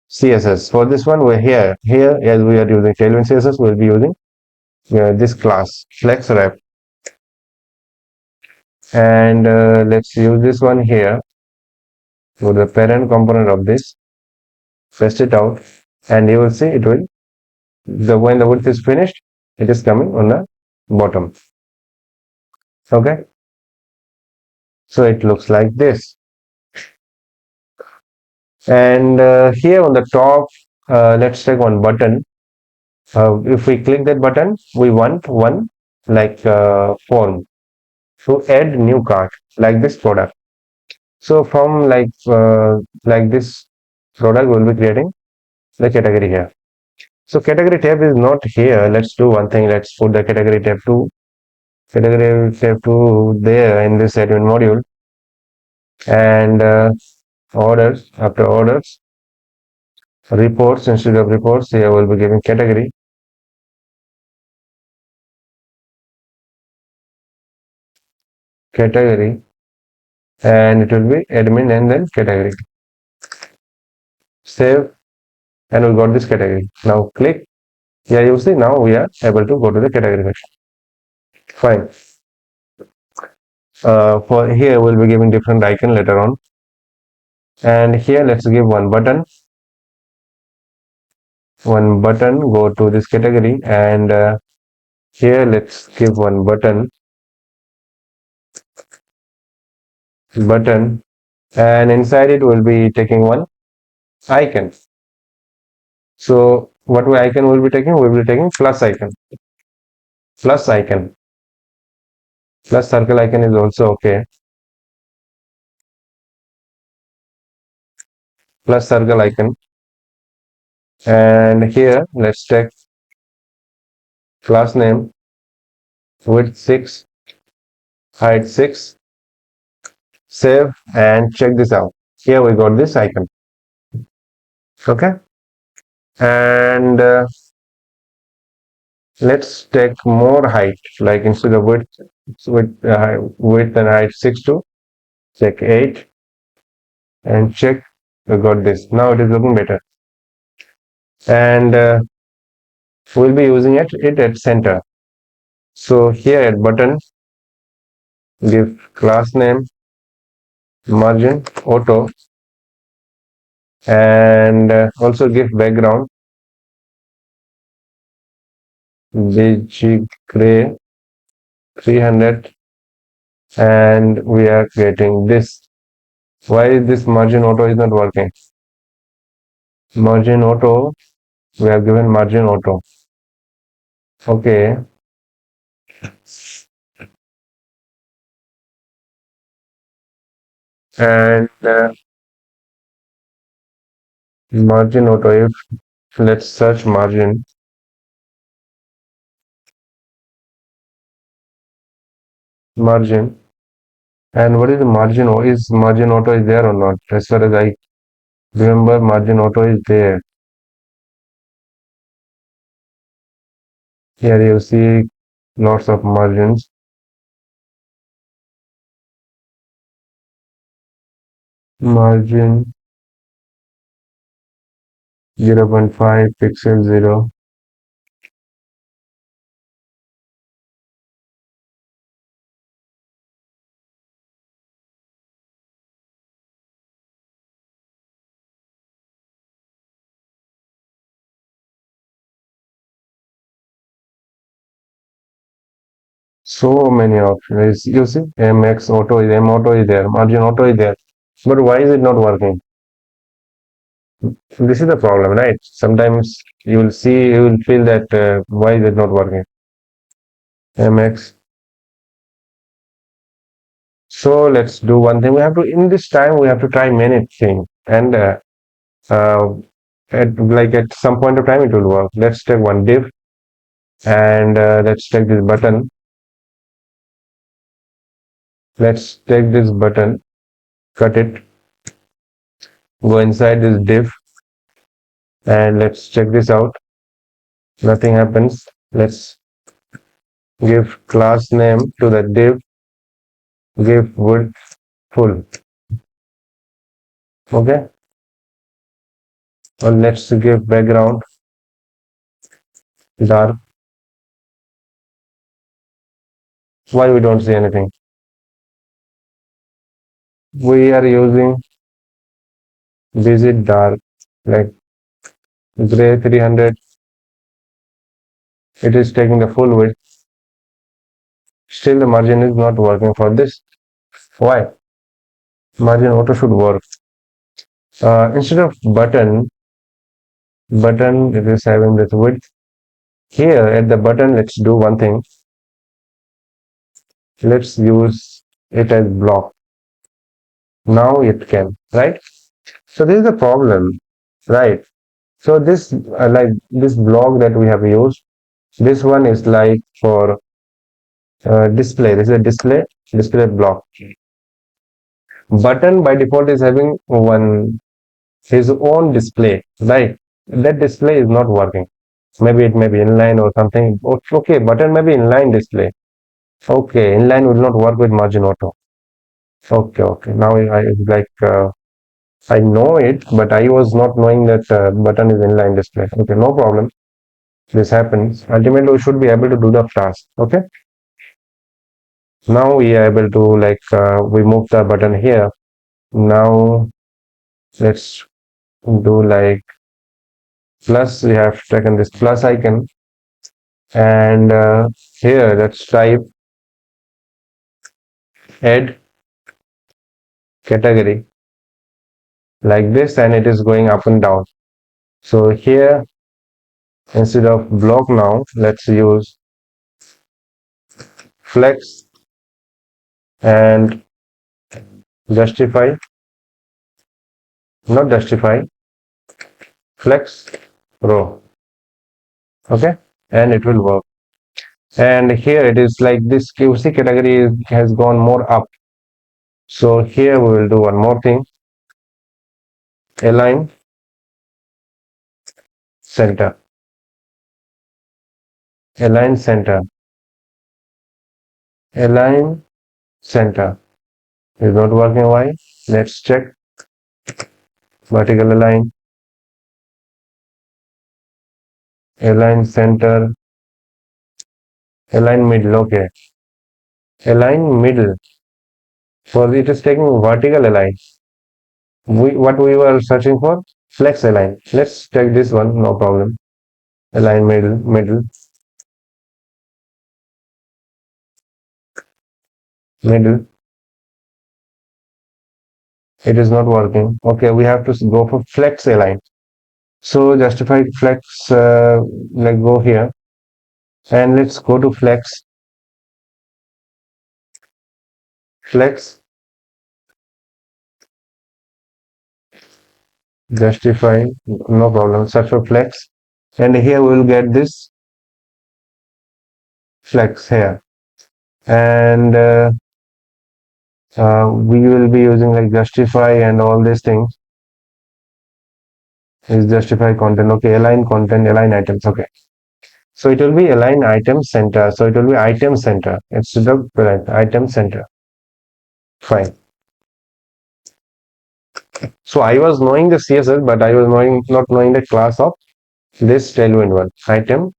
CSS. For this one, we're here as we are using Tailwind CSS, we'll be using this class flex wrap. And let's use this one here for the parent component of this. Paste it out, and you will see it will, when the width is finished, it is coming on the bottom. Okay, so it looks like this. And here on the top, let's take one button. If we click that button, we want one form. So add new cart, like this product. So from like this product, we'll be creating the category here. So category tab is not here. Let's do one thing. Let's put the category tab to there in this admin module, and orders, after orders, reports, instead of reports here we'll be giving category, and it will be admin and then category. Save, and we got this category. Now click. Yeah, you see now we are able to go to the category section. Fine. For here we'll be giving different icon later on, and here let's give one button. Go to this category, and here let's give one button, and inside it we'll be taking one icon. So what icon will be taking? We'll be taking plus icon. Plus circle icon is also okay. Plus circle icon, and here let's take class name, width 6, height 6. Save and check this out. Here we got this icon. Okay, and let's take more height, like instead of width and height 6 to check 8, and check, we got this. Now it is looking better, and we'll be using it at center. So here at button, give class name margin auto, and also give background bg gray 300, and we are getting this. Why this margin auto is not working? Margin auto, we have given margin auto. Okay, and margin auto, if let's search margin, and what is the margin? Is margin auto is there or not? As far as I remember, margin auto is there. Here you see lots of margins. Margin 0.5 pixel 0. So many options. You see, MX auto is M auto is there, margin auto is there. But why is it not working? This is the problem, right? Sometimes you will feel that why is it not working? MX. So let's do one thing. In this time, we have to try many things. And uh, at some point of time, it will work. Let's take one div, and let's take this button. Let's take this button, cut it, go inside this div, and let's check this out. Nothing happens. Let's give class name to the div, give width full. Okay, and let's give background dark. Why we don't see anything? We are using visit dark, like gray 300. It is taking the full width. Still the margin is not working for this. Why? Margin auto should work. Instead of button it is having this width. Here at the button, let's do one thing. Let's use it as block. Now it can, right? So this is the problem, right? So this like this block that we have used, this one is like for display. This is a display block. Button by default is having one his own display, right? That display is not working. Maybe it may be inline or something. Okay, button may be inline display. Okay, inline will not work with margin auto. Okay, okay. Now I like I know it, but I was not knowing that button is inline display. Okay, no problem. This happens. Ultimately, we should be able to do the task. Okay. Now we are able to like we move the button here. Now let's do like plus. We have taken this plus icon, and here let's type add category like this, and it is going up and down. So here instead of block, now let's use flex and justify, not justify, flex row. Okay, and it will work. And here it is like this QC category has gone more up. So here we will do one more thing, align center, align center, align center is not working. Why? Let's check. Vertical align center, align middle. Okay, align middle. So it is taking vertical align. What we were searching for, flex align. Let's check this one, no problem. Align middle, middle. It is not working. Okay, we have to go for flex align. So justify flex, like go here, and let's go to flex, justify, no problem. Search for flex, and here we will get this flex here, and we will be using like justify and all these things. Is justify content. Okay, align content, align items. Okay, so it will be align item center. So it will be item center instead of item center. Fine. So I was knowing the CSS, but I was not knowing the class of this Tailwind one, item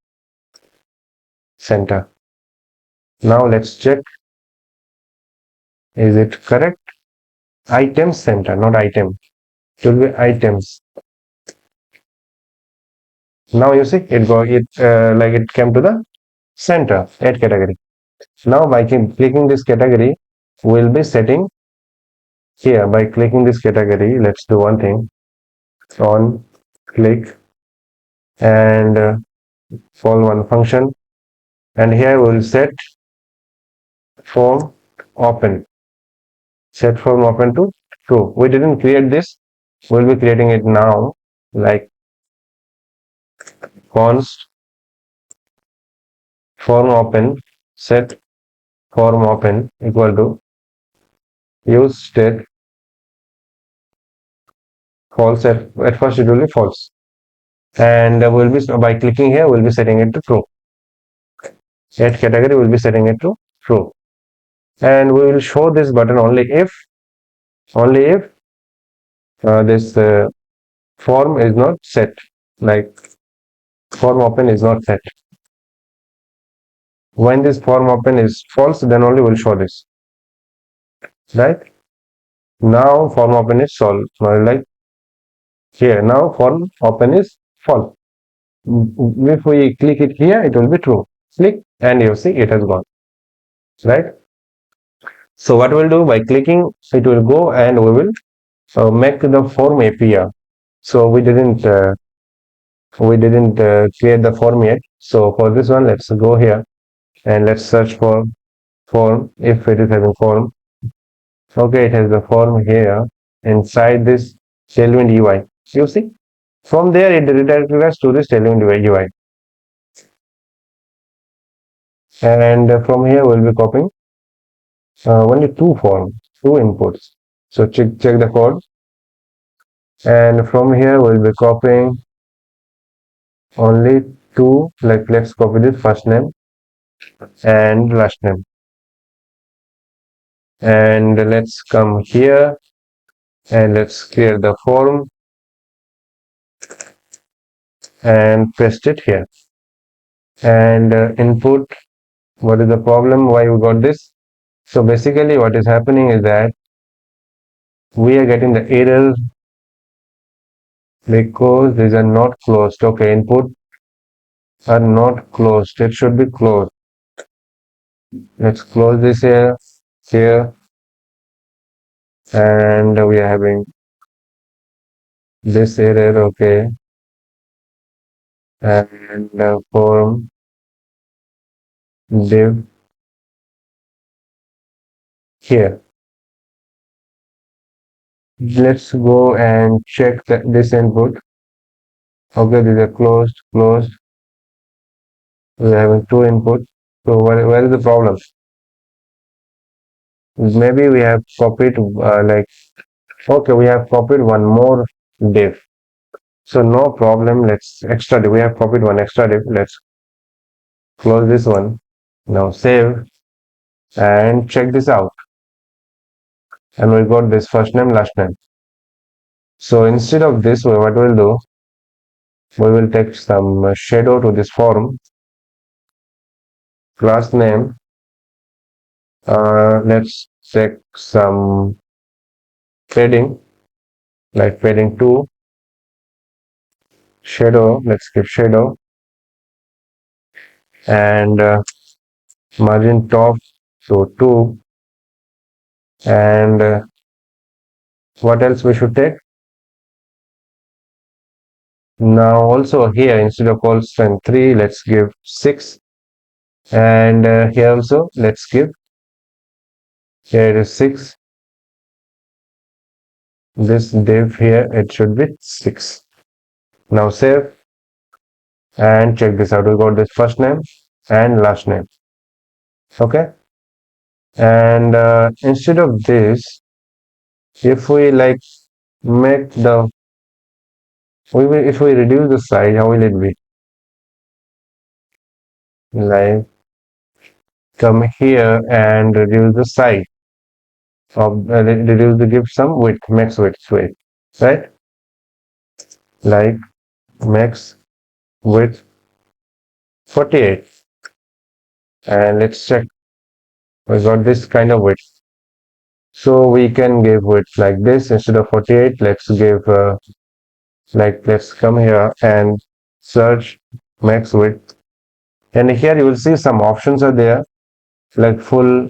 center. Now let's check. Is it correct? Item center, not item. It will be items. Now you see it like it came to the center, add category. Now by clicking this category, we'll be setting here by clicking this category. Let's do one thing, on click and call one function, and here we'll set form open, set form open to true. We didn't create this, we'll be creating it now, like const form open, set form open equal to use state false. At first it will be false, and we'll be by clicking here we'll be setting it to true. Add category will be setting it to true, and we will show this button only if this form is not set, like form open is not set. When this form open is false, then only we'll show this, right? Now form open is solved, like here. Now form open is false. If we click it here, it will be true. Click and you see it has gone, right? So what we'll do, by clicking it will go and we will make the form appear. So we didn't create the form yet. So for this one, let's go here and let's search for form, if it is having form. Okay, it has the form here inside this Tailwind UI. You see, From there, it redirected us to this Tailwind UI. And from here, we'll be copying only two inputs. So check the code. And from here, we'll be copying only two, like let's copy this first name and last name. And let's come here and let's clear the form and paste it here. And input, what is the problem? Why we got this? So basically what is happening is that we are getting the error because these are not closed. Okay, input are not closed. It should be closed. Let's close this here, and we are having this error. Okay, and form div here. Let's go and check this input. Okay, these are closed. We're having two inputs. So where is the problem? Maybe we have copied okay, we have copied one more div. So no problem. Let's extra div. We have copied one extra div. Let's close this one. Now save and check this out. And we got this first name, last name. So instead of this, what we'll do, we will take some shadow to this form. Class name. Let's take some padding, like padding 2. Shadow, let's give shadow. And margin top, so 2. And what else we should take? Now also here, instead of call strength 3, let's give 6. And here also, let's give, here it is 6. This div here, it should be 6. Now save and check this out. We got this first name and last name. Okay. And instead of this, if we like make the, if we reduce the size, how will it be? Like come here and reduce the size of reduce the give some width, max width, right? Like max width 48, and let's check. We got this kind of width, so we can give width like this instead of 48. Let's give let's come here and search max width, and here you will see some options are there, like full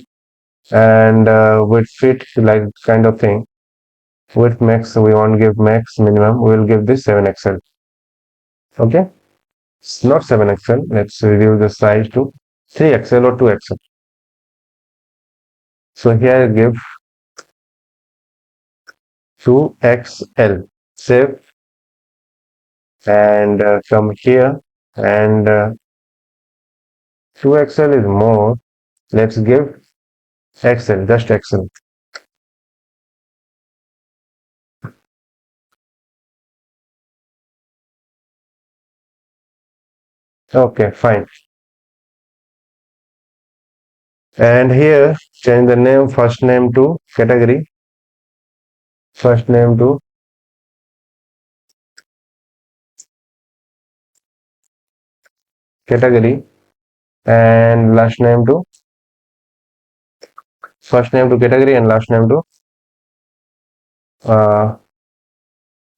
and width fit, like kind of thing. Width max, we won't give max, minimum we will give this 7xl. Okay, it's not 7xl. Let's reduce the size to 3xl or 2xl. So here give 2xl. Save and come here, and 2xl is more. Let's give xl, just xl. Okay, fine. And here change the name, first name to category, first name to category, and last name to first name to category and last name to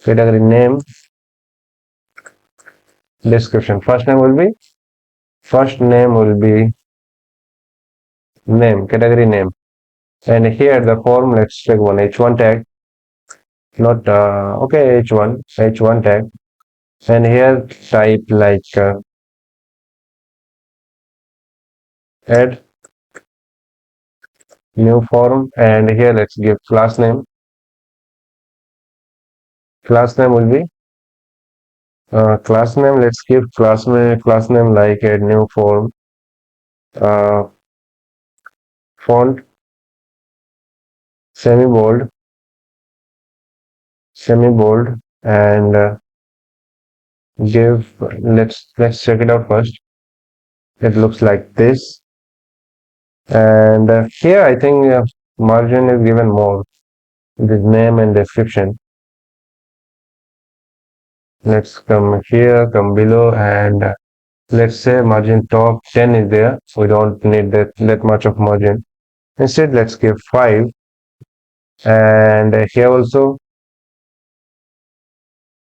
category name. Description, first name will be name, category name. And here the form, let's take one h1 tag, not okay, h1 tag. And here type like add new form, and here let's give class name. Class name will be Class name, let's give class name like a new form, uh, font, semi-bold, semi-bold, and give, let's check it out first. It looks like this. And here I think margin is given more, the name and description. Let's come here, come below, and let's say margin top 10 is there. We don't need that much of margin. Instead, let's give 5. And here also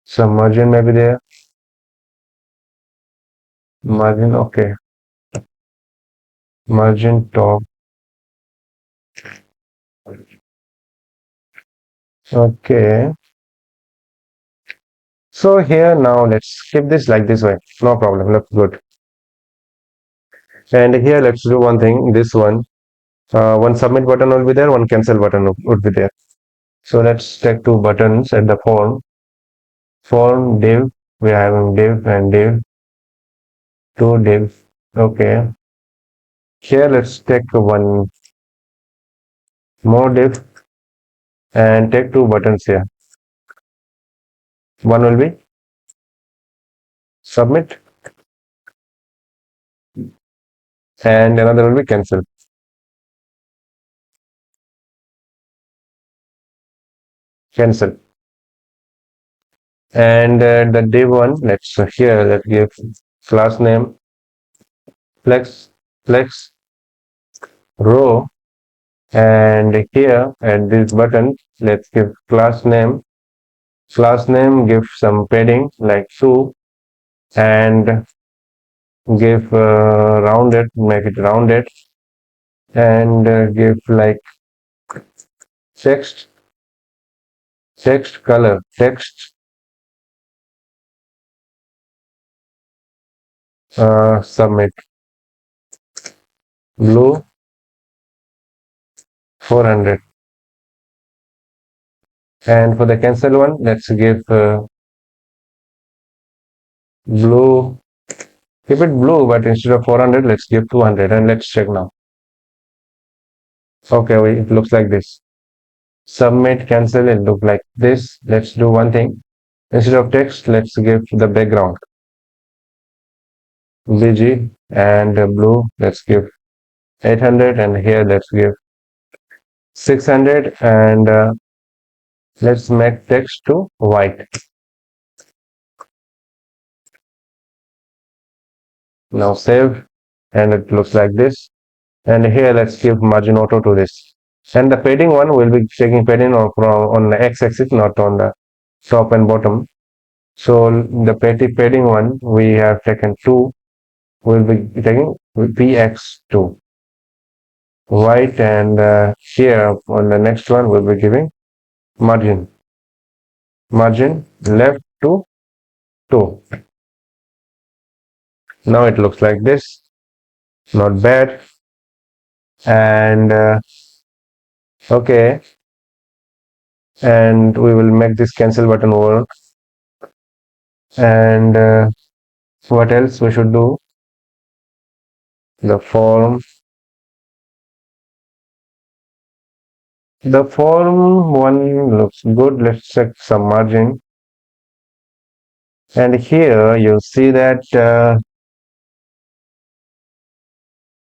some margin maybe there. Margin, okay. Margin top. Okay. So here now let's keep this like this way. No problem. Looks good. And here let's do one thing. This one. One submit button will be there. One cancel button would be there. So let's take two buttons at the form. Form div. We are having div and div. Two divs. Okay. Here let's take one more div and take two buttons here. One will be submit and another will be cancel. Cancel. And the div one, let's give class name flex row, and here at this button let's give class name. Class name, give some padding like 2, and give rounded, make it rounded, and give like text color, text submit blue 400. And for the cancel one, let's give blue, keep it blue, but instead of 400 let's give 200, and let's check now. Okay, it looks like this. Submit, cancel, it look like this. Let's do one thing. Instead of text, let's give the background BG, and blue, let's give 800, and here let's give 600, and let's make text to white. Now save, and it looks like this. And here let's give margin auto to this. And the padding one will be taking padding on the x-axis, not on the top and bottom. So the padding one we have taken 2, will be taking px2 white, and here on the next one we'll be giving margin left to 2. Now it looks like this, not bad. And okay, and we will make this cancel button work. And what else we should do? The form one looks good. Let's check some margin, and here you'll see that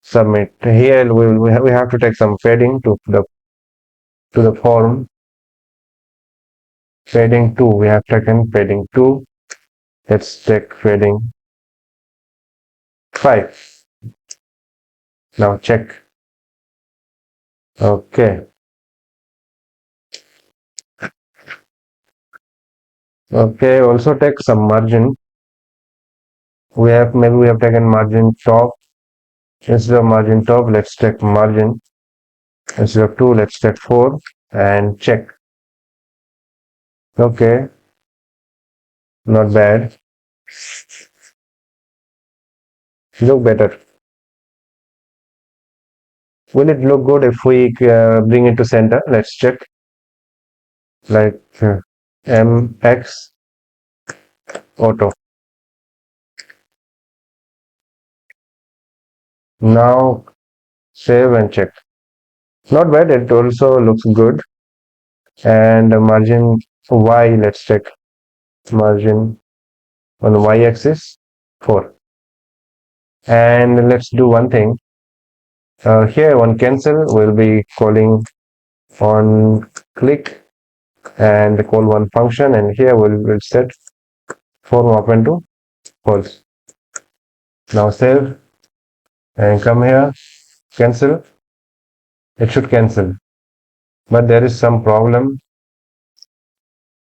submit. Here we have to take some padding to the form. Padding 2, we have taken padding 2. Let's take padding 5. Now check. Okay. Okay, also take some margin. Maybe we have taken margin top. Instead of margin top, let's take margin. Instead of 2, let's take 4, and check. Okay, not bad. Look better. Will it look good if we bring it to center? Let's check. Like MX auto. Now save and check. Not bad, it also looks good. And margin Y, let's check. Margin on the y-axis 4. And let's do one thing. Here on cancel, we'll be calling on click and call one function, and here we'll set form open to false. Now save and come here, cancel. It should cancel, but there is some problem.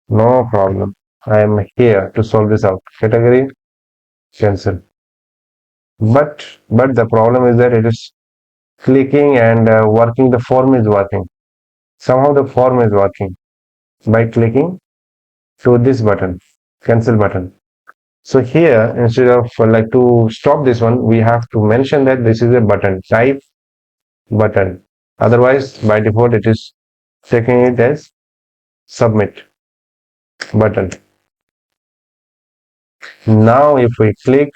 No problem. I am here to solve this out. Category cancel. But the problem is that it is clicking and working. The form is working. Somehow the form is working by clicking to this button, cancel button. So here, instead of like to stop this one, we have to mention that this is a button, type button. Otherwise, by default, it is taking it as submit button. Now, if we click,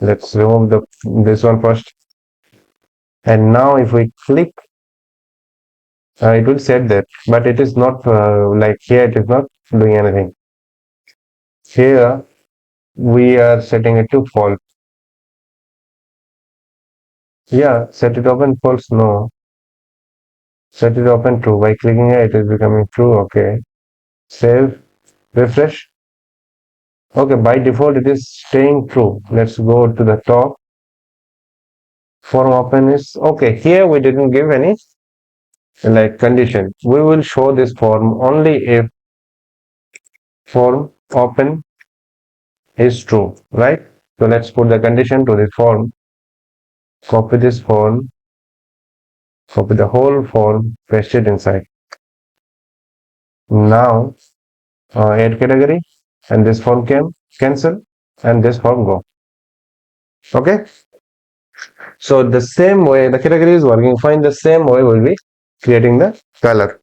let's remove this one first. And now, if we click, it will set that, but it is not like here. It is not doing anything. Here, we are setting it to false. Yeah, set it open false. No, set it open true. By clicking here, it is becoming true. Okay. Save, refresh. Okay, by default it is staying true. Let's go to the top. Form open is okay. Here we didn't give any like condition. We will show this form only if form open is true, right? So let's put the condition to this form. Copy this form, copy the whole form, paste it inside. Now add category, and this form can cancel, and this form go. Okay. So the same way the category is working fine, the same way we'll be creating the color.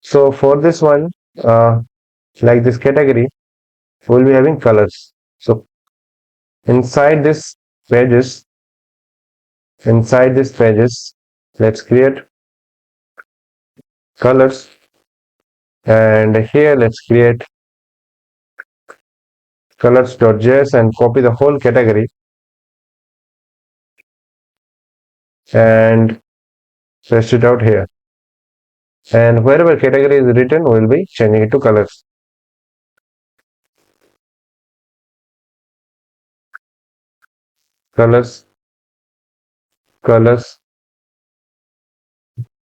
So for this one, like this category, we'll be having colors. So inside this pages, let's create colors, and here let's create colors.js and copy the whole category and paste it out here. And wherever category is written, we'll be changing it to colors. Colors.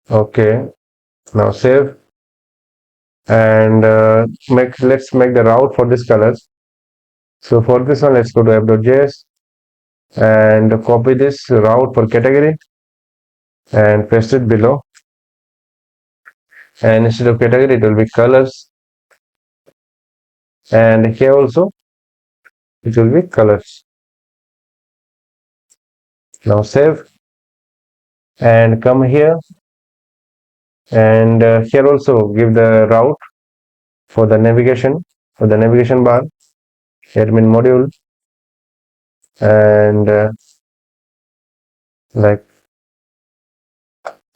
Okay. Now save and let's make the route for this colors. So for this one, let's go to app.js and copy this route for category and paste it below. And instead of category, it will be colors. And here also, it will be colors. Now save and come here. And here also give the route for the navigation, bar, admin module, and like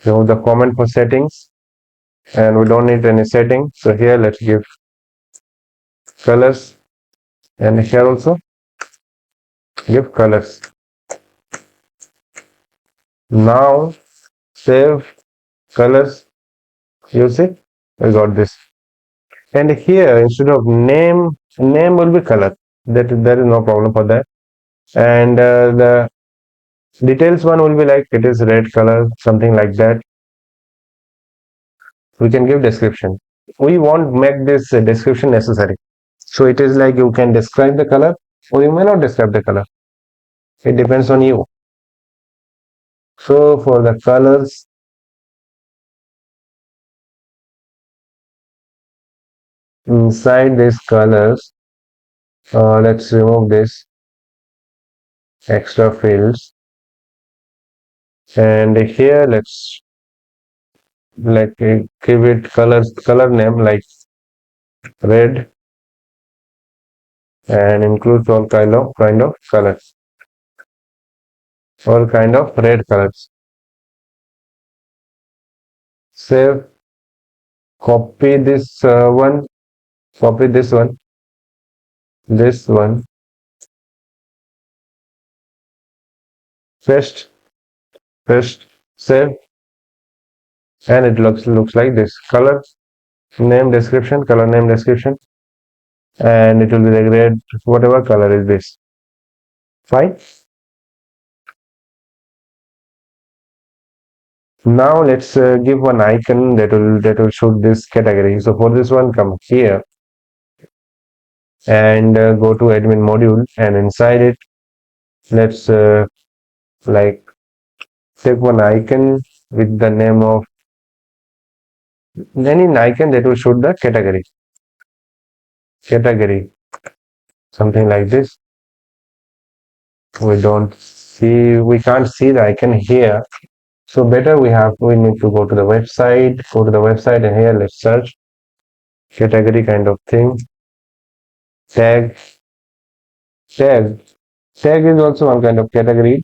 remove the comment for settings, and we don't need any setting. So here let's give colors, and here also give colors. Now save colors. You see, I got this. And here instead of name will be color. That there is no problem for that. And the details one will be like it is red color, something like that. We can give description. We won't make this description necessary. So it is like you can describe the color or you may not describe the color. It depends on you. So for the colors, inside these colors, let's remove this extra fields, and here let's like give it color name like red and includes all kind of colors, all kind of red colors. Save, copy this one, copy this one, paste, paste, save, and it looks like this. Color name description, color name description, and it will be like red, whatever color is this. Fine. Now let's give one icon that will show this category. So for this one, come here and go to admin module, and inside it, let's like take one icon with the name of any icon that will show the category, something like this. We can't see the icon here, so better we need to go to the website, and here let's search category kind of thing. Tag tag tag is also one kind of category.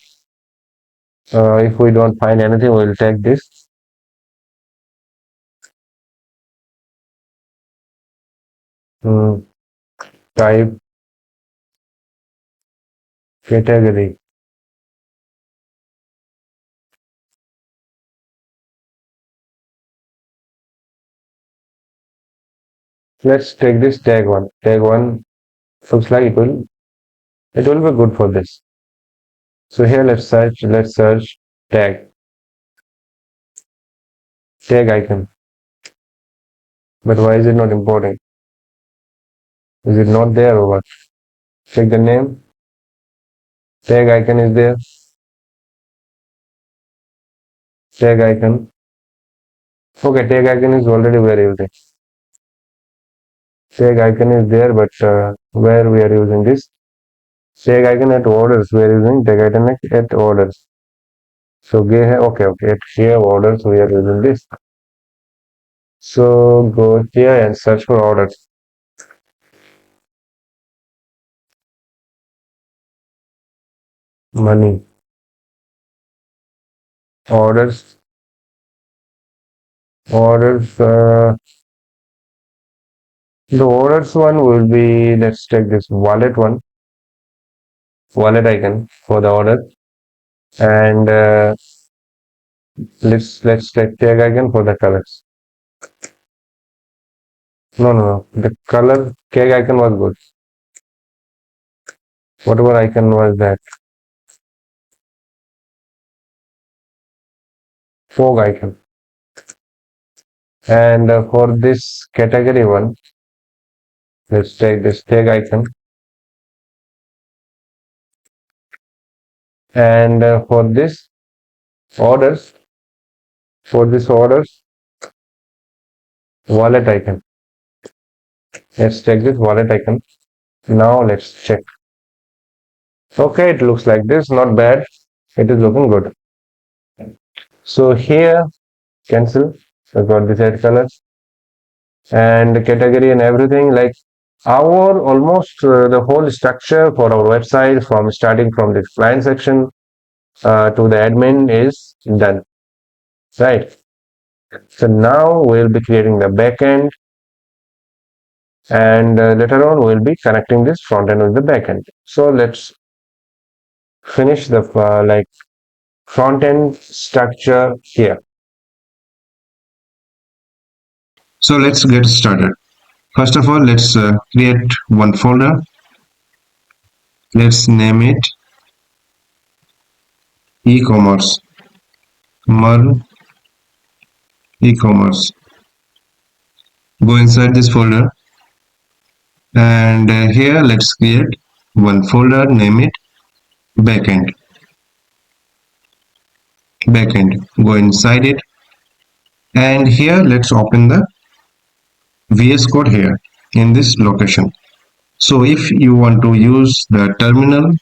If we don't find anything, we'll tag this. Type category. Let's take this tag one. Tag one looks like it will be good for this. So here let's search tag icon. But why is it not importing? Is it not there or what? Check the name. Tag icon is there. Tag icon. Okay, tag icon is already very using. Tag icon is there, but where we are using this? Tag icon at orders. We are using tag icon at orders. So okay, at here orders we are using this. So go here and search for orders. Money. Orders. The orders one will be, let's take this wallet icon for the order, and let's take tag icon for the colors. No, the color tag icon was good. Whatever icon was that? Fog icon. And for this category one, let's take this tag icon, and for this orders, wallet icon. Let's take this wallet icon. Now let's check. Okay, it looks like this, not bad. It is looking good. So here, cancel. I got the red colors and the category and everything. Like our almost the whole structure for our website, from starting from the client section to the admin, is done. Right. So now we'll be creating the backend, and later on we'll be connecting this front end with the backend. So let's finish the like front end structure here. So let's get started. First of all, let's create one folder. Let's name it e-commerce, MERN e-commerce. Go inside this folder, and here let's create one folder, name it backend. Go inside it, and here let's open the VS Code here in this location. So if you want to use the terminal,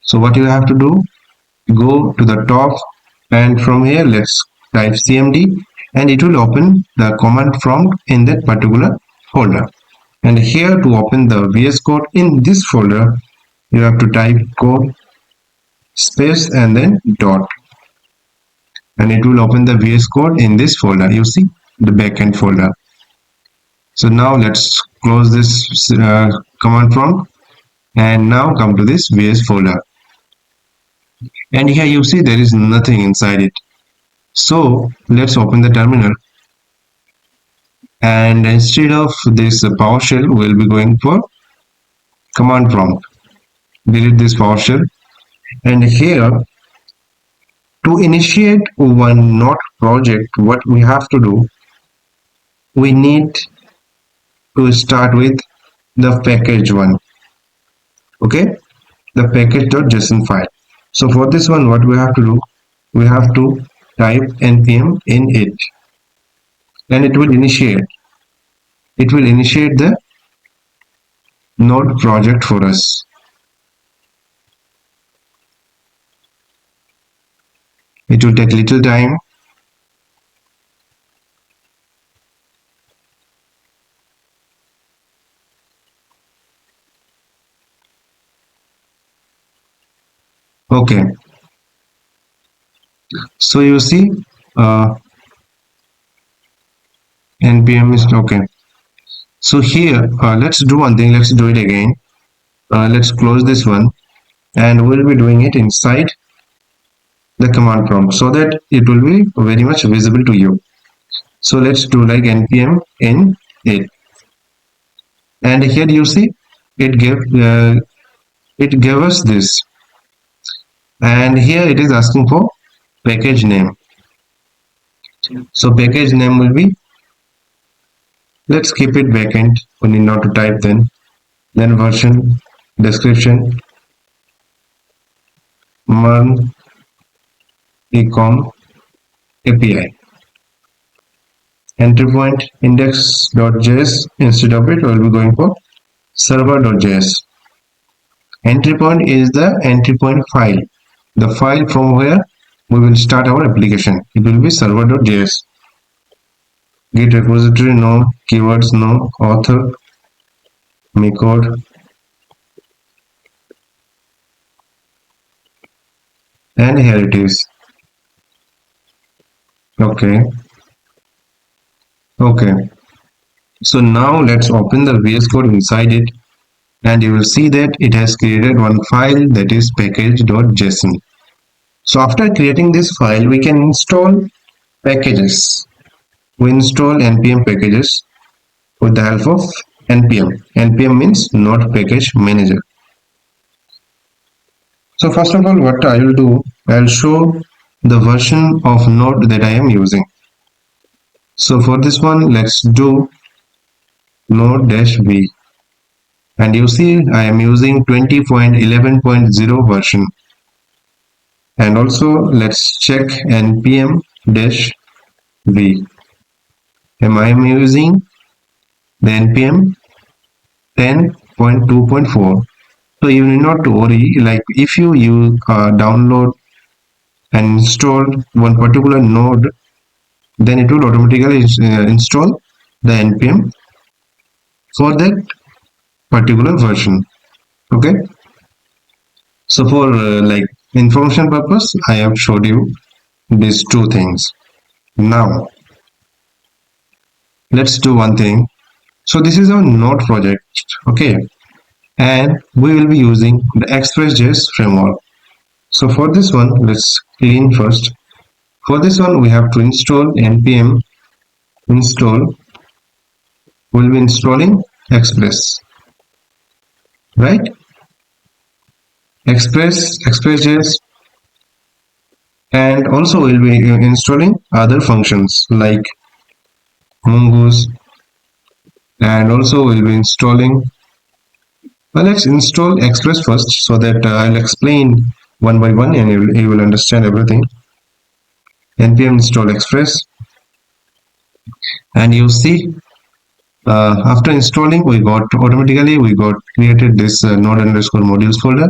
so what you have to do, go to the top, and from here let's type cmd, and it will open the command prompt in that particular folder. And here to open the VS Code in this folder, you have to type code space and then dot, and it will open the VS Code in this folder. You see the backend folder. So now let's close this command prompt and now come to this VS folder. And here you see there is nothing inside it. So let's open the terminal, and instead of this PowerShell, we'll be going for command prompt. Delete this PowerShell, and here to initiate one node project, what we have to do, we need to start with the package one. Okay, the package.json file. So for this one, what we have to do, we have to type npm in it, and it will initiate the node project for us. It will take little time. Okay, so you see npm is okay. So here let's do one thing, let's do it again. Let's close this one, and we'll be doing it inside the command prompt so that it will be very much visible to you. So let's do like npm in it, and here you see it gave us this, and here it is asking for package name. So package name will be, let's keep it backend, we need not to type then version, description, MERN ecom API, entry point index.js. Instead of it, we'll be going for server.js. Entry point is the entry point file, the file from where we will start our application. It will be server.js. Git repository no, keywords no, author, me code, and here it is. Okay, so now let's open the VS Code inside it, and you will see that it has created one file, that is package.json. So after creating this file, we can install packages. We install npm packages with the help of npm. Npm means Node Package Manager. So first of all, what I will do, I'll show the version of Node that I am using. So for this one, let's do Node-v, and you see I am using 20.11.0 version. And also let's check npm-v. Am I using the npm 10.2.4? So you need not to worry, like if you download and install one particular node, then it will automatically install the npm for that particular version. Okay, so for like information purpose, I have showed you these two things. Now let's do one thing. So this is our node project, okay, and we will be using the Express.js framework. So for this one, let's clean first. For this one, we have to install npm install. We'll be installing Express, right? Express.js, and also we'll be installing other functions like mongoose, and also we'll be installing, well, let's install Express first so that I'll explain one by one and you will understand everything. Npm install Express, and you see after installing we got created this node underscore modules folder,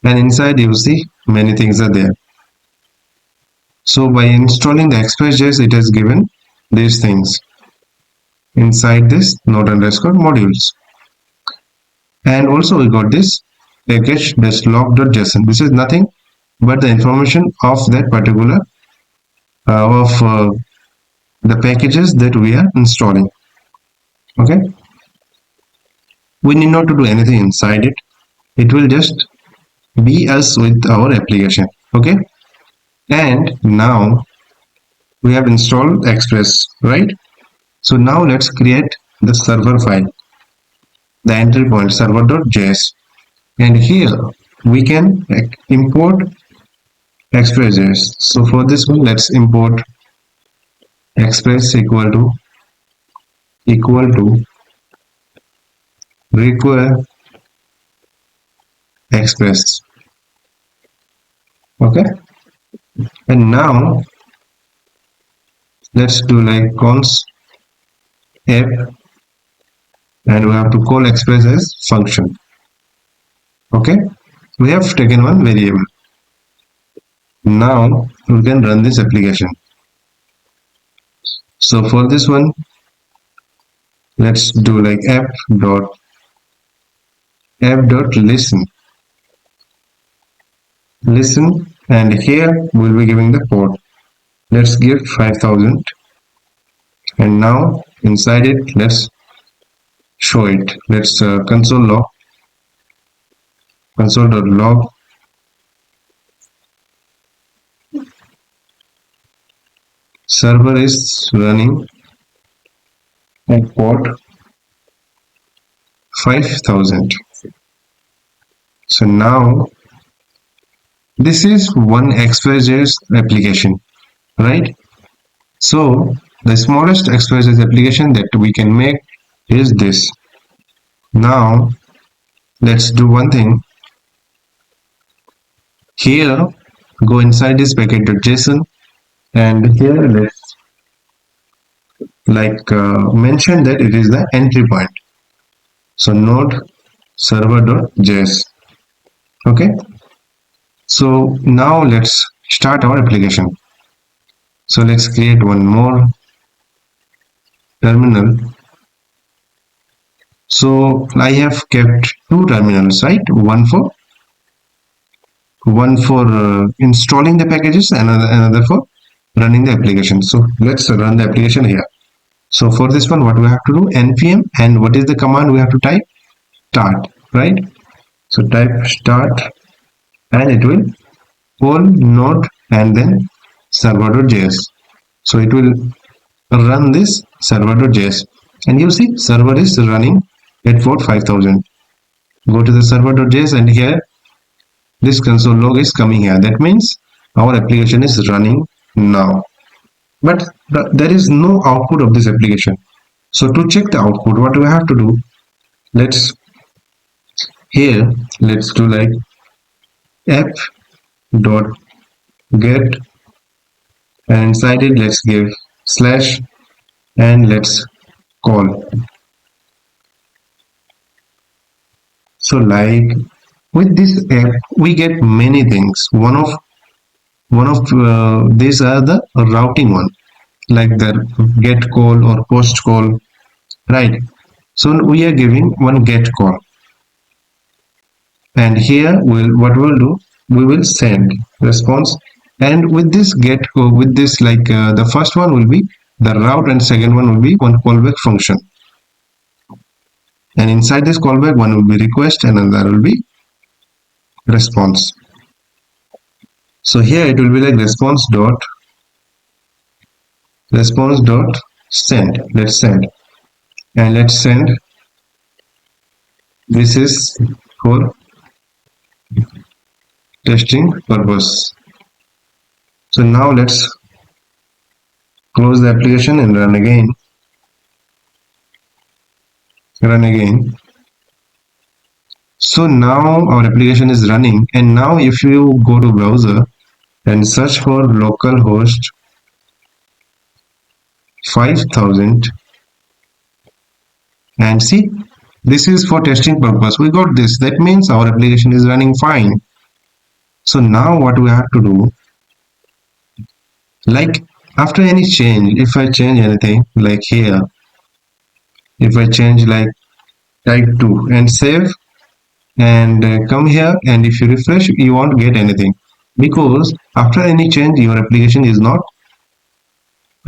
and inside you see many things are there. So by installing the Express.js, it has given these things. inside this node underscore modules. And also we got this package.log.json. This is nothing but the information of that particular the packages that we are installing. Okay, we need not to do anything inside it. It will just be us with our application. Okay, and now we have installed Express, right? So now let's create the server file, the entry point server.js, and here we can import Express.js. So for this one, let's import Express equal to require Express. Okay, and now let's do like const app, and we have to call Express as function. Okay, we have taken one variable. Now we can run this application. So for this one, let's do like app.listen, and here we'll be giving the port. Let's give 5000, and now inside it let's show it. Let's console.log server is running at port 5000. So now this is one Express.js application, right? So the smallest Express.js application that we can make is this. Now let's do one thing. Here, go inside this package.json, and here let's mention that it is the entry point. So node server.js. Okay. So now let's start our application. So let's create one more terminal. So I have kept two terminals, right? One for installing the packages, and another for running the application. So let's run the application here. So for this one, what we have to do, npm, and what is the command we have to type? Start, right? So type start, and it will call node and then server.js. So it will run this server.js, and you see server is running at port 5000. Go to the server.js, and here this console log is coming here. That means our application is running now, but there is no output of this application. So to check the output, what we have to do, let's do like app.get, and inside it let's give slash, and let's call. So like with this app we get many things. One of these are the routing one, like the get call or post call, right? So we are giving one get call, and here what we'll do, we will send response, and with this get call, with this the first one will be the route, and second one will be one callback function, and inside this callback one will be request and another will be response. So here it will be like response dot send. Let's send, and let's send, this is for testing purpose. So now let's close the application and run again. So now our application is running, and now if you go to browser and search for localhost 5000, and see, this is for testing purpose. We got this. That means our application is running fine. So now what we have to do, like after any change, if I change anything like here, if I change like type 2 and save and come here, and if you refresh, you won't get anything, because after any change your application is not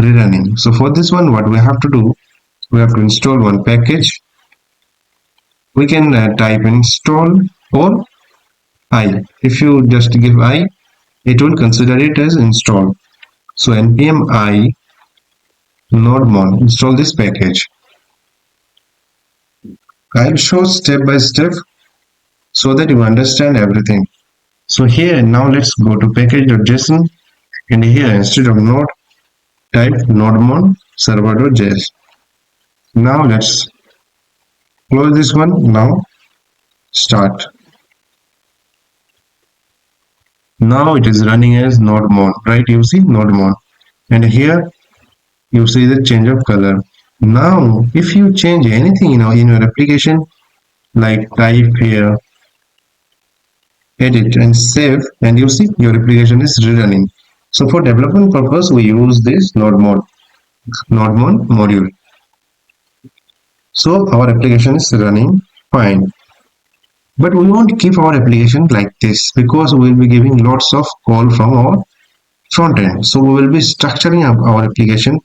rerunning. So for this one, what we have to do, we have to install one package. We can type install or I. If you just give I, it will consider it as install. So npm I nodemon install this package. I'll show step by step so that you understand everything. So here now let's go to package.json, and here instead of node, type nodemon server.js. Now let's close this one. Now start. Now it is running as nodemon, right? You see nodemon, and here you see the change of color. Now if you change anything in your application, like type here, edit and save, and you see your application is rerunning. So for development purpose we use this nodemon module. So our application is running fine. But we won't keep our application like this, because we will be giving lots of call from our front end. So we will be structuring up our application,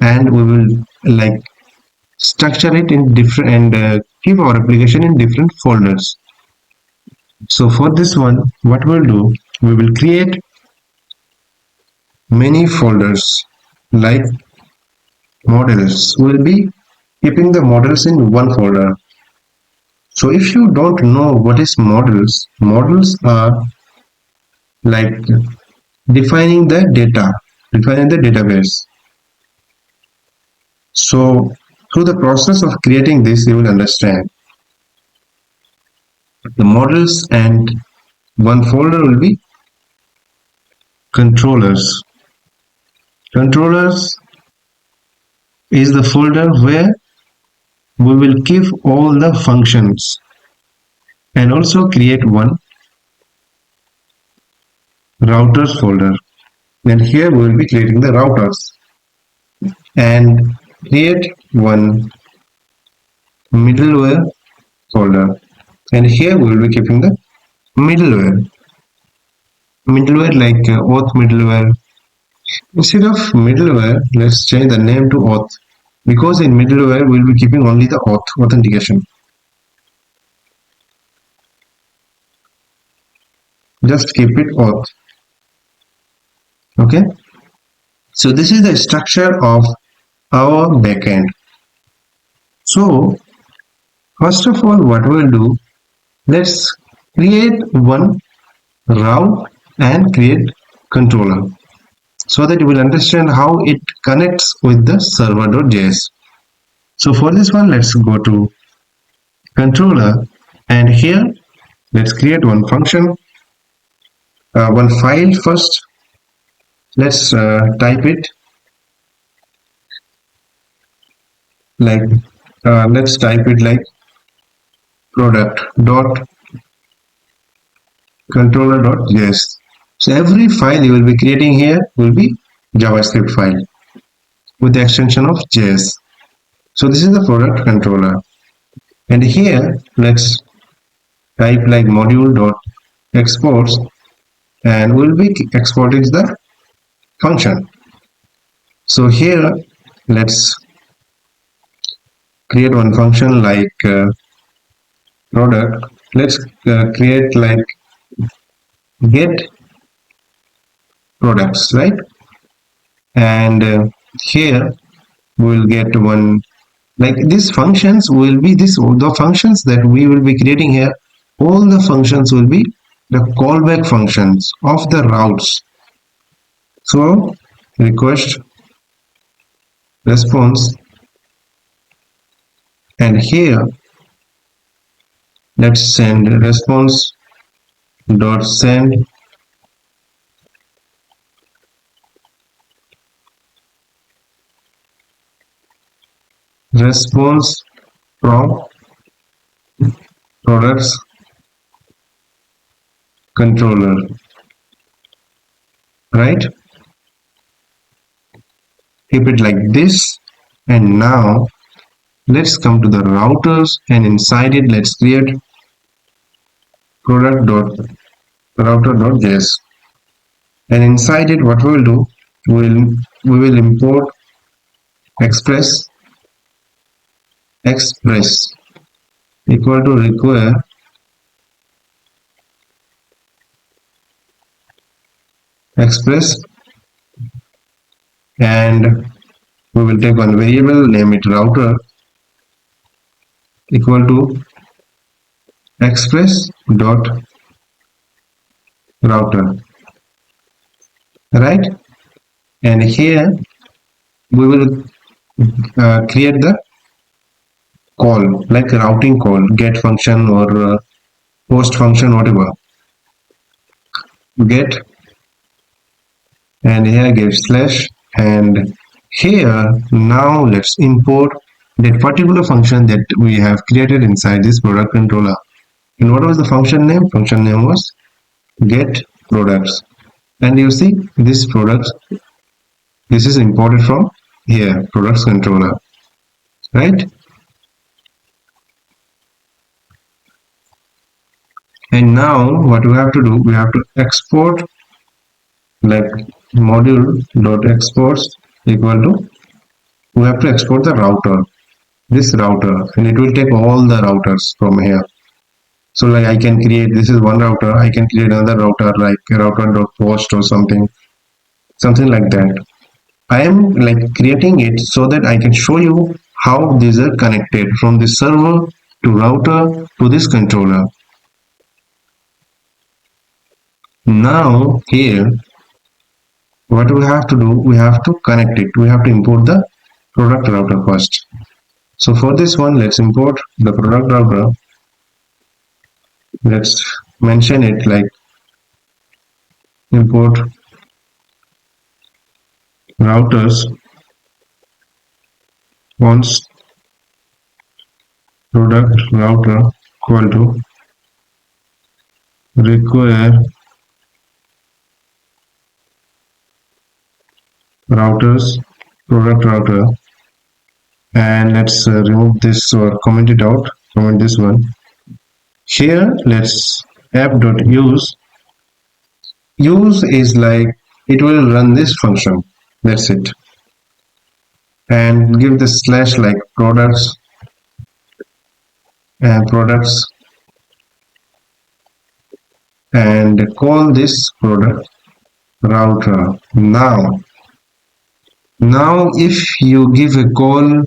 and we will like structure it in different, and keep our application in different folders. So for this one, what we'll do, we will create many folders like models. We'll be keeping the models in one folder. So if you don't know what is models, models are like defining the data, defining the database. So through the process of creating this, you will understand the models, and one folder will be controllers. Controllers is the folder where we will keep all the functions, and also create one routers folder. And here we will be creating the routers, and create one middleware folder, and here we will be keeping the middleware like auth middleware. Instead of middleware, let's change the name to auth, because in middleware we'll be keeping only the authentication. Just keep it auth. Okay, so this is the structure of our backend. So first of all, what we'll do, let's create one route and create controller, so that you will understand how it connects with the server.js. So for this one, let's go to controller, and here let's create one function, one file first. Let's type it like product dot controller.js. So every file you will be creating here will be JavaScript file with the extension of JS. So this is the product controller, and here let's type like module.exports, and we'll be exporting the function. So here let's create one function like product. Let's create like get products, right? And here we'll get one, like these functions will be the functions that we will be creating here. All the functions will be the callback functions of the routes. So request, response, and here let's send response dot send response from products controller, right? Keep it like this, and now let's come to the routers, and inside it let's create product.router.js. And inside it what we will do, we will import express equal to require express, and we will take one variable, name it router, equal to express dot router, right? And here we will create the call, like routing call, get function or post function, whatever. Get, and here give slash, and here now let's import that particular function that we have created inside this product controller. And what was the function name? Function name was get products. And you see this products, this is imported from here, products controller, right? And now what we have to do, we have to export, like module dot exports equal to, we have to export the router, this router, and it will take all the routers from here. So like I can create, this is one router, I can create another router like router.post or something like that. I am like creating it so that I can show you how these are connected from the server to router to this controller. Now here what we have to do, we have to connect it, we have to import the product router first. So for this one, let's import the product router. Let's mention it like import routers once product router equal to require routers product router, and let's remove this or comment it out, comment this one. Here let's app.use, use is like it will run this function, that's it, and give the slash like products and products, and call this product router. Now if you give a call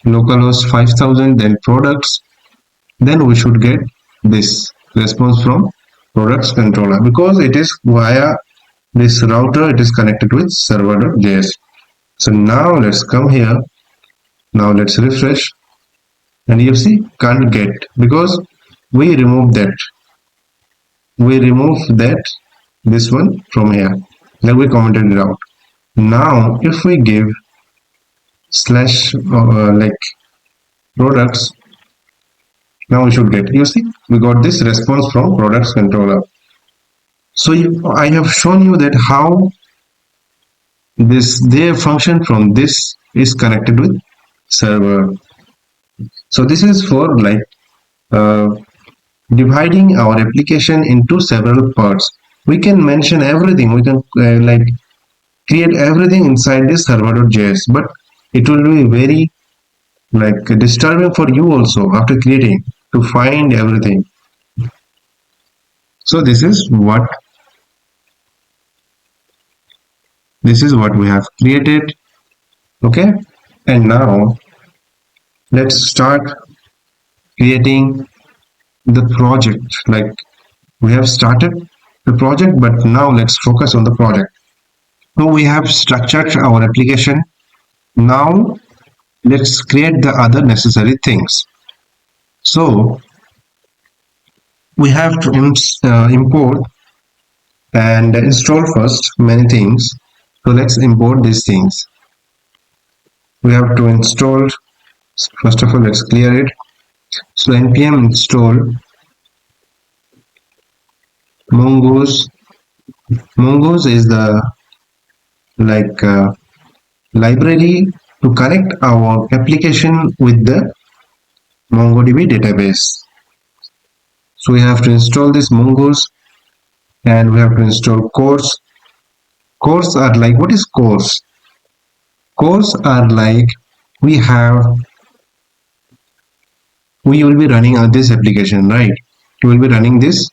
localhost 5000 then products, then we should get this response from products controller, because it is via this router, it is connected with server.js. So now let's come here, now let's refresh, and you see can't get, because we remove that this one from here, then we commented it out. Now if we give slash like products, now we should get, you see we got this response from products controller. So I have shown you that how this their function from this is connected with server. So this is for like uh, dividing our application into several parts. We can mention everything, we can like create everything inside this server.js, but it will be very like disturbing for you also after creating to find everything. So this is what we have created. Okay, and now let's start creating the project. Like we have started the project, but now let's focus on the project. So we have structured our application. Now let's create the other necessary things. So we have to import and install first many things. So let's import these things. We have to install, first of all let's clear it. So npm install mongoose is the like library to connect our application with the MongoDB database. So we have to install this Mongoose, and we have to install cores. Cores are like, what is cores? Cores are like, we will be running on this application, right? We will be running this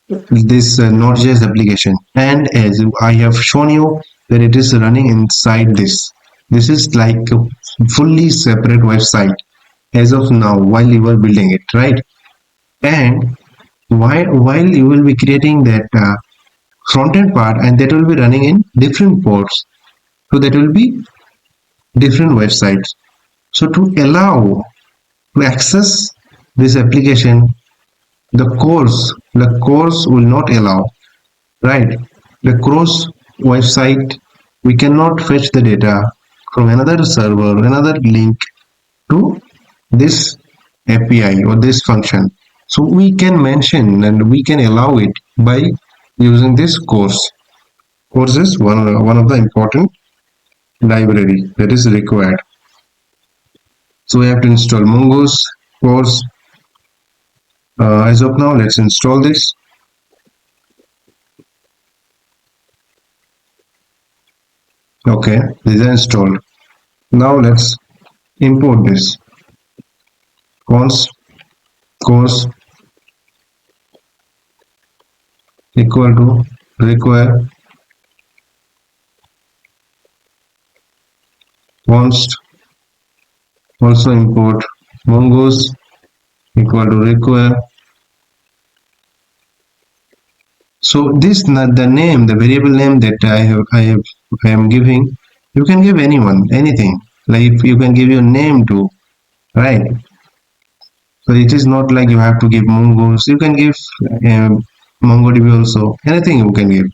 Node.js application, and as I have shown you that it is running inside this. This is like a fully separate website as of now while you are building it, right? And while you will be creating that front-end part, and that will be running in different ports, so that will be different websites. So to access this application, the course will not allow, right? The course website, we cannot fetch the data from another server, another link to this API or this function. So we can mention and we can allow it by using this course. Course is one of the important library that is required. So we have to install Mongoose course. As of now, let's install this. Okay, these are installed. Now let's import this const course equal to require const, also import mongoose equal to require. So this, the name, the variable name that I am giving, you can give anything. Like you can give your name to, right? So it is not like you have to give mongoose. You can give MongoDB also. Anything you can give.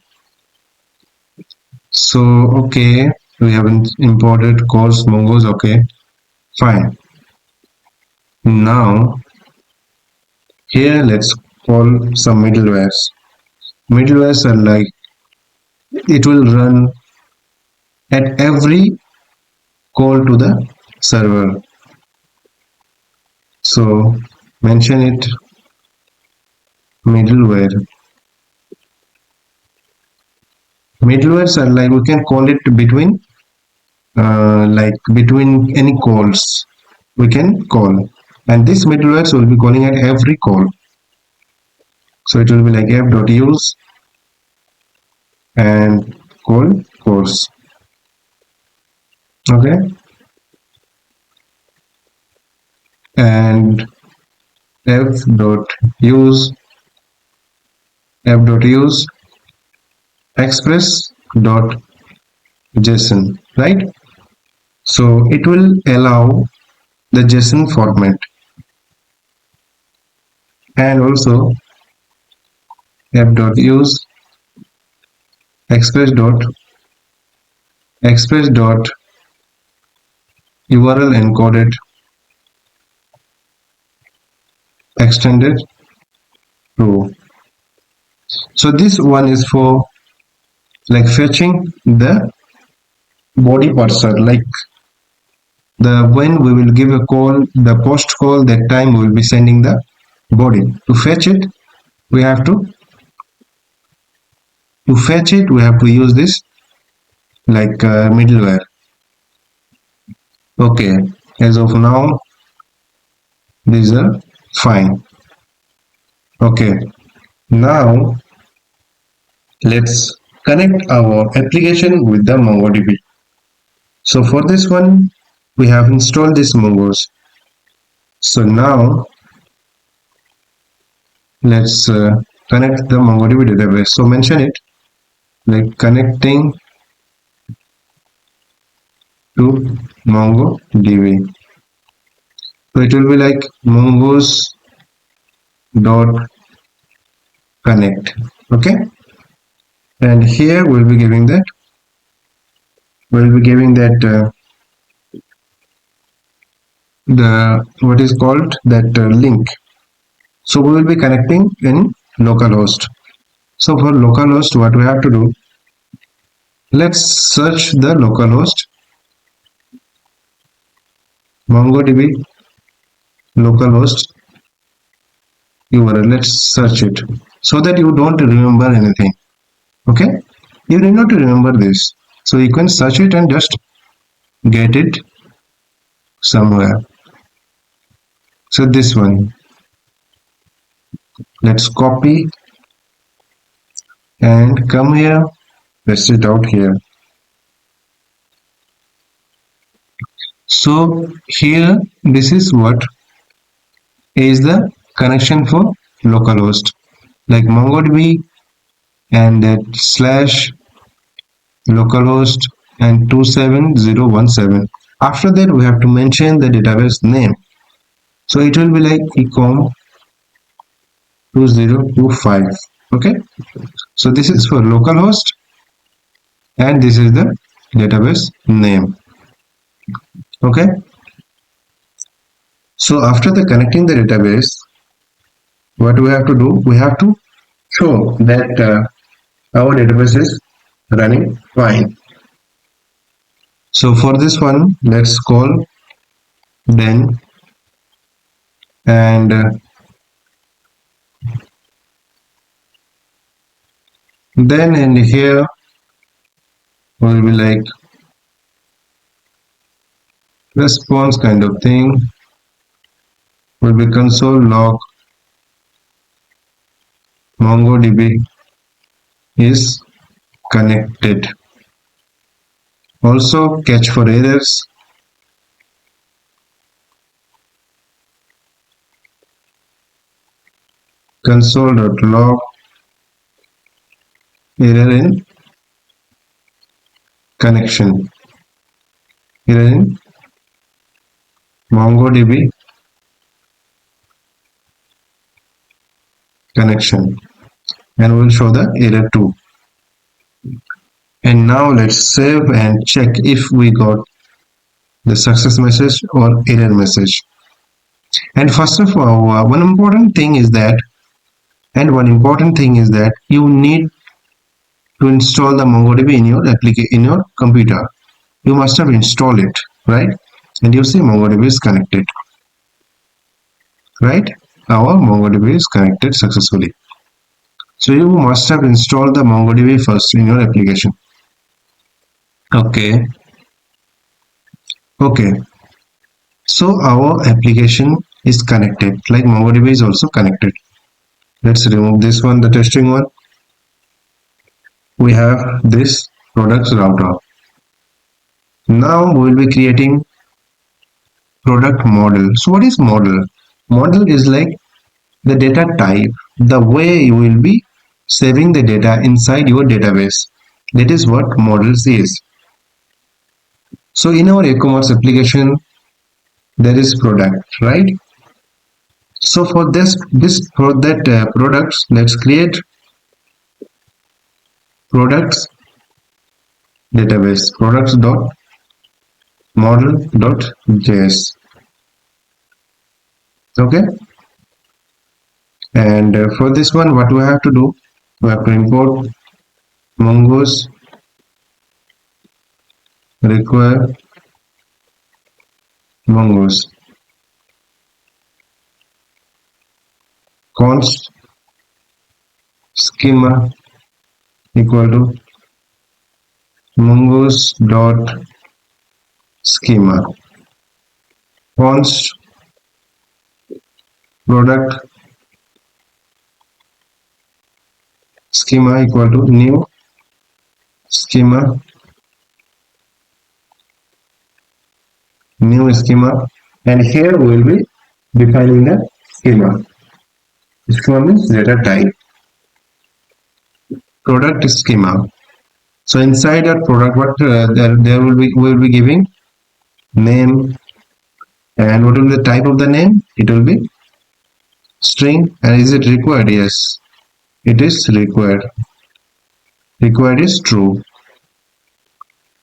So okay, we haven't imported course mongoose. Okay, fine. Now here let's call some middlewares. Middlewares are like, it will run at every call to the server. So mention it middleware. Middlewares are like, we can call it between between any calls we can call, and this middlewares will be calling at every call. So it will be like app.use and call course. Okay, and app.use express.json, right? So it will allow the JSON format, and also app.use express.url encoded extended row. So this one is for like fetching the body parser, like when we will give a call, the post call, that time we will be sending the body. To fetch it, we have to use this like middleware. Okay, as of now these are fine. Okay, now let's connect our application with the MongoDB. So for this one, we have installed this Mongoose. So now let's connect the MongoDB database. So mention it like connecting to MongoDB. So it will be like mongoose dot connect. Okay, and here we'll be giving that the what is called that link. So we will be connecting in localhost. So for localhost, what we have to do, let's search the localhost MongoDB localhost URL. Let's search it so that you don't remember anything. Okay, you need not to remember this, so you can search it and just get it somewhere. So this one, let's copy and come here, paste it out here. So here, this is what is the connection for localhost, like MongoDB and that slash localhost and 27017. After that, we have to mention the database name. So it will be like ecom 2025. Okay. So this is for localhost and this is the database name. Okay. So after the connecting the database, what we have to do? We have to show that our database is running fine. So for this one, let's call then and then in here will be like response kind of thing, will be console log MongoDB is connected. Also catch for errors, console.log error in connection, error in MongoDB connection, and we'll show the error too. And now let's save and check if we got the success message or error message. And first of all, one important thing is that you need to install the MongoDB in your application in your computer. You must have installed it, right? And you see MongoDB is connected, right? Our MongoDB is connected successfully. So you must have installed the MongoDB first in your application. Okay. Okay. So our application is connected, like MongoDB is also connected. Let's remove this one, the testing one. We have this products router. Now we will be creating product model. So what is model? Model is like the data type, the way you will be saving the data inside your database. That is what models is. So in our e-commerce application, there is product, right? So for products, let's create products database, products.model.js. Okay. And for this one, what we have to do? We have to import Mongo's require Mongo's const schema equal to Mongo's dot schema, const product schema equal to new schema, and here we will be defining the schema. Schema means data type, product schema. So inside our product, what there will be, we will be giving name, and what will be the type of the name? It will be string. And is it required? Yes, it is required. Required is true.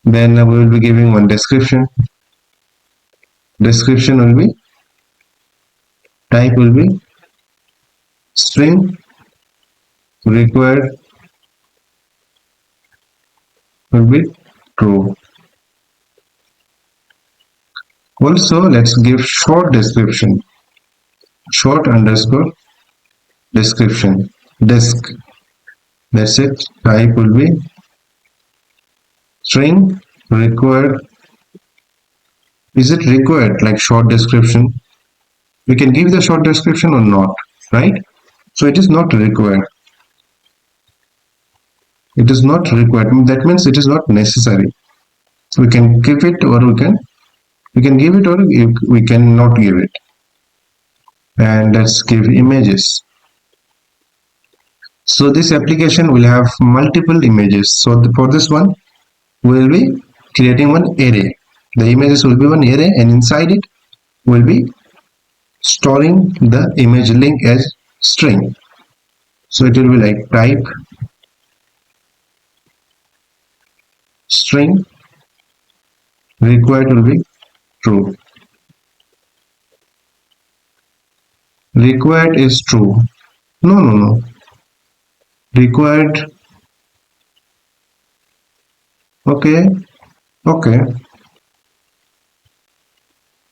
Then we will be giving one description. Description will be, type will be string, required will be true. Also, let's give short description, short underscore description, disk. That's it. Type will be string required. Is it required like short description? We can give the short description or not, right? So it is not required. It is not required. That means it is not necessary. We can give it or we can give it or we cannot give it. And let's give images. So this application will have multiple images. So for this one, we will be creating one array. The images will be one array, and inside it will be storing the image link as string. So it will be like type string required will be true. Required is true. No. Required. Okay. Okay.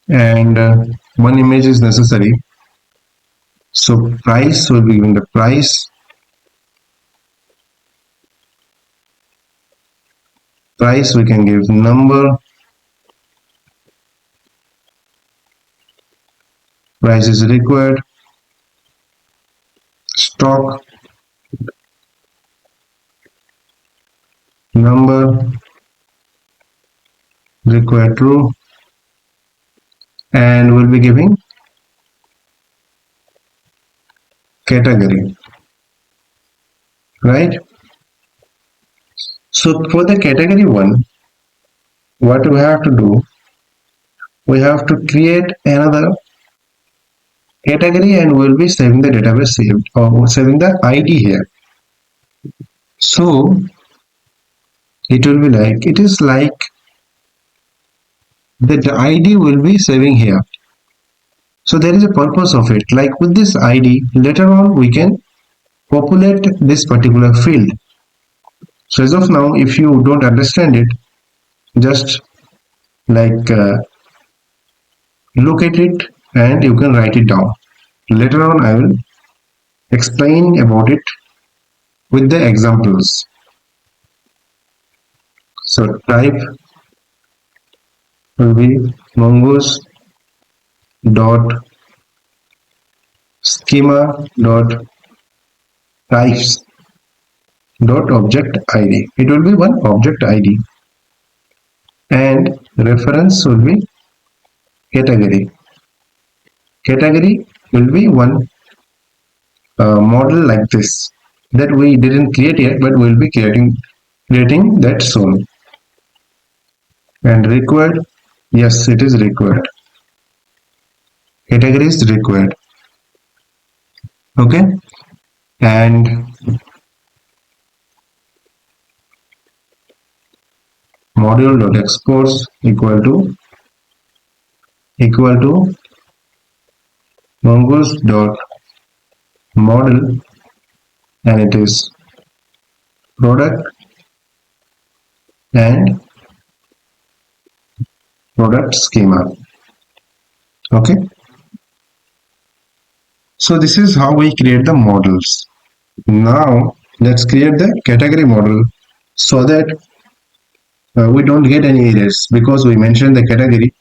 And one image is necessary. So price will be given the price. Price we can give number. Price is required. Stock. Number. Required true. And we'll be giving category. Right? So for the category one, what we have to do, we have to create another category and we'll be saving the database saved or saving the ID here. So it will be like, it is like the ID will be saving here. So there is a purpose of it. Like with this ID, later on we can populate this particular field. So as of now, if you don't understand it, just like look at it and you can write it down. Later on I will explain about it with the examples. So type will be mongoose dot schema dot types dot object id. It will be one object id and reference will be category. Category will be one model like this that we didn't create yet, but we'll be creating that soon. And required, yes, it is required. Category is required. Okay, and module.exports equal to mongoose.model, and it is product and product schema. Okay, so this is how we create the models. Now let's create the category model so that we don't get any errors, because we mentioned the category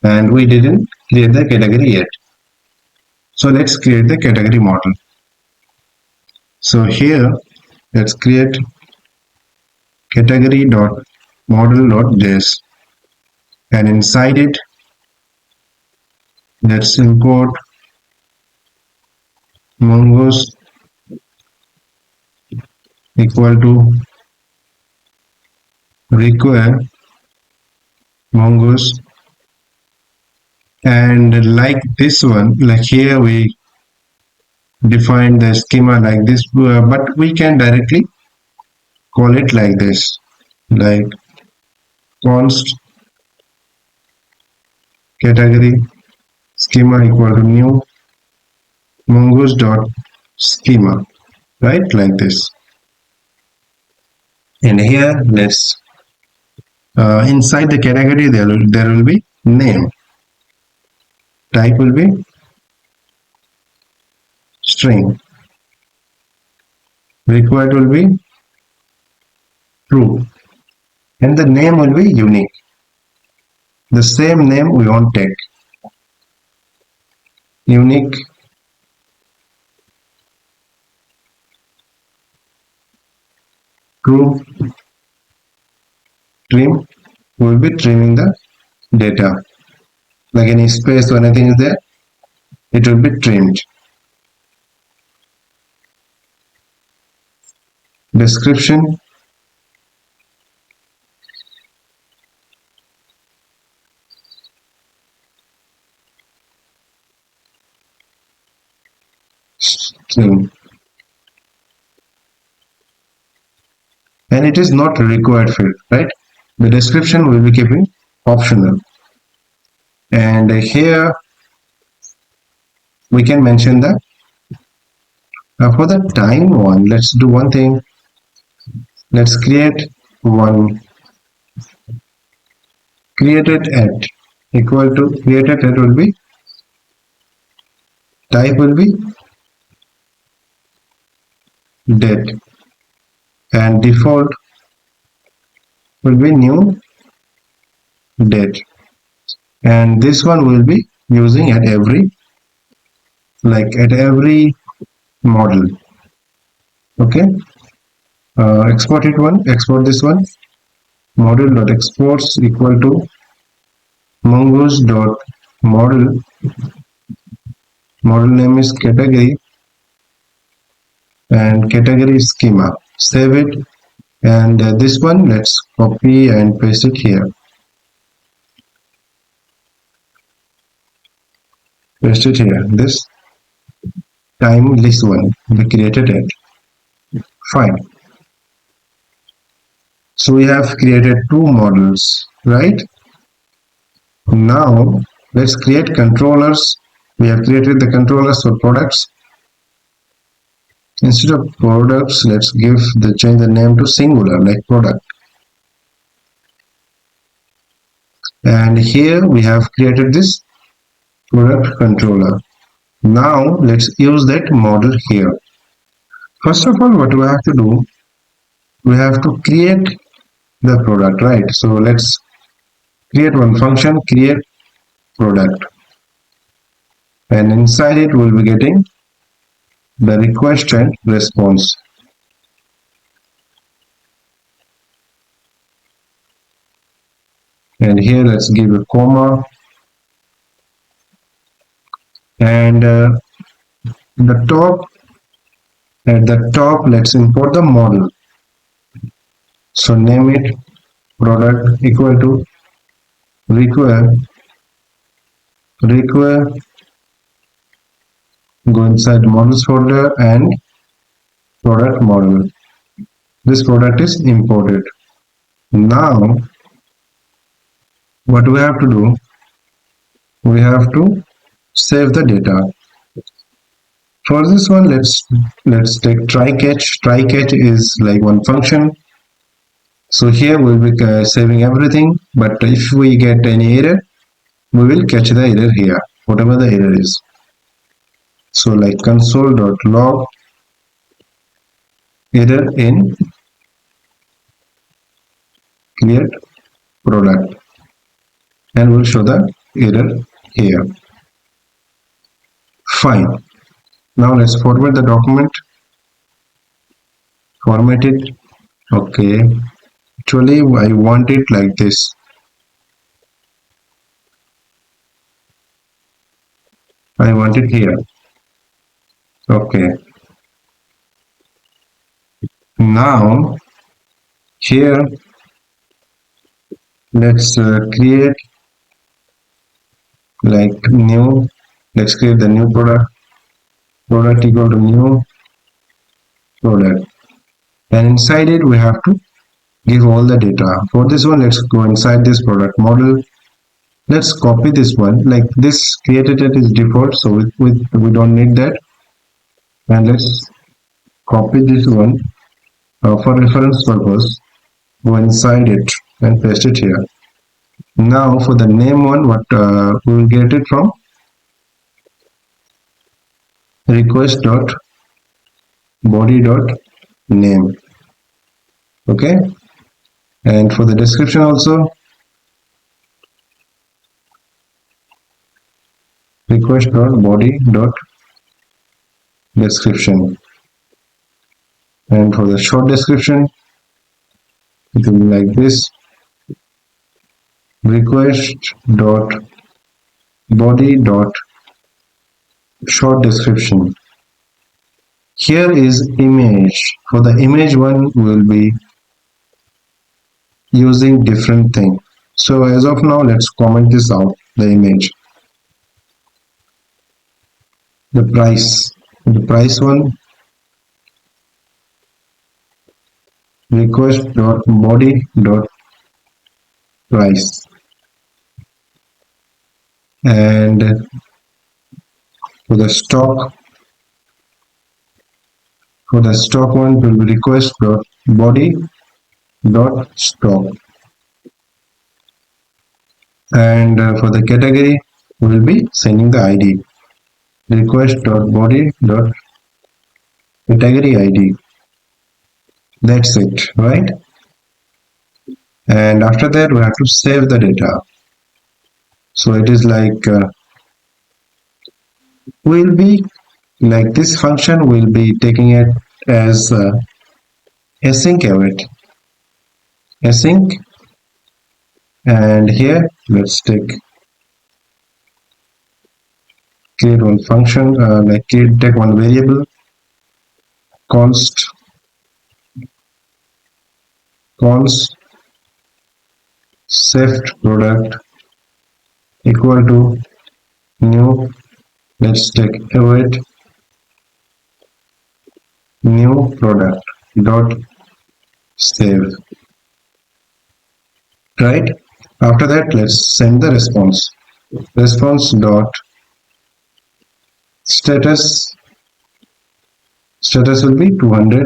and we didn't create the category yet. So let's create the category model. So here let's create category.model.js, and inside it let's import mongoose equal to require mongoose, and like this one, like here we define the schema like this, but we can directly call it like this, like const category schema equal to new mongoose dot schema, right, like this. And here let's inside the category there will be name. Type will be string. Required will be true. And the name will be unique. The same name we want take. Unique true trim. We will be trimming the data. Like any space or anything is there, it will be trimmed. Description. String. And it is not a required field, right? The description will be keeping optional. And here we can mention that for the time one, let's do one thing. Let's create one created at equal to created at will be type will be date and default will be new date, and this one will be using at every model. Okay, export it one, export this one. Model.exports equal to mongoose.model. Model name is category and category schema. Save it, and this one let's copy and paste it here. Paste it here. This time list one we created it. Fine. So we have created two models, right? Now let's create controllers. We have created the controllers for products. Instead of products, let's change the name to singular, like product. And here we have created this product controller. Now let's use that model here. First of all, what we have to do, we have to create the product, right? So let's create one function, create product, and inside it we'll be getting the request and response. And here let's give a comma, and at the top let's import the model. So name it product equal to require, go inside models folder and product model. This product is imported. Now what we have to do, we have to save the data. For this one, let's take try catch. Try catch is like one function. So here we'll be saving everything, but if we get any error, we will catch the error here, whatever the error is. So like console.log error in create product, and we'll show the error here. Fine. Now let's format the document. Format it. Okay. Actually, I want it like this. I want it here. Okay. Now here let's create like new. Let's create the new product. Product equal to new product, and inside it we have to give all the data. For this one, let's go inside this product model. Let's copy this one. Like this created it is default, so we don't need that. And let's copy this one for reference purpose. Go inside it and paste it here. Now for the name one, what we will get it from request dot body dot name. Okay, and for the description also, request dot body dot description, and for the short description it will be like this: request dot body dot short description. Here is image. For the image one, we'll be using different thing. So as of now, let's comment this out, the image. The price one, request dot body dot price, and for the stock, one will be request dot body dot stock, and for the category, we'll be sending the ID, request dot body dot category ID. That's it, right? And after that, we have to save the data. So it is like we'll be like this function will be taking it as async await async, and here let's take create one function, take one variable, const saved product equal to new, let's take await new product dot save, right? After that, let's send the response dot status will be 200,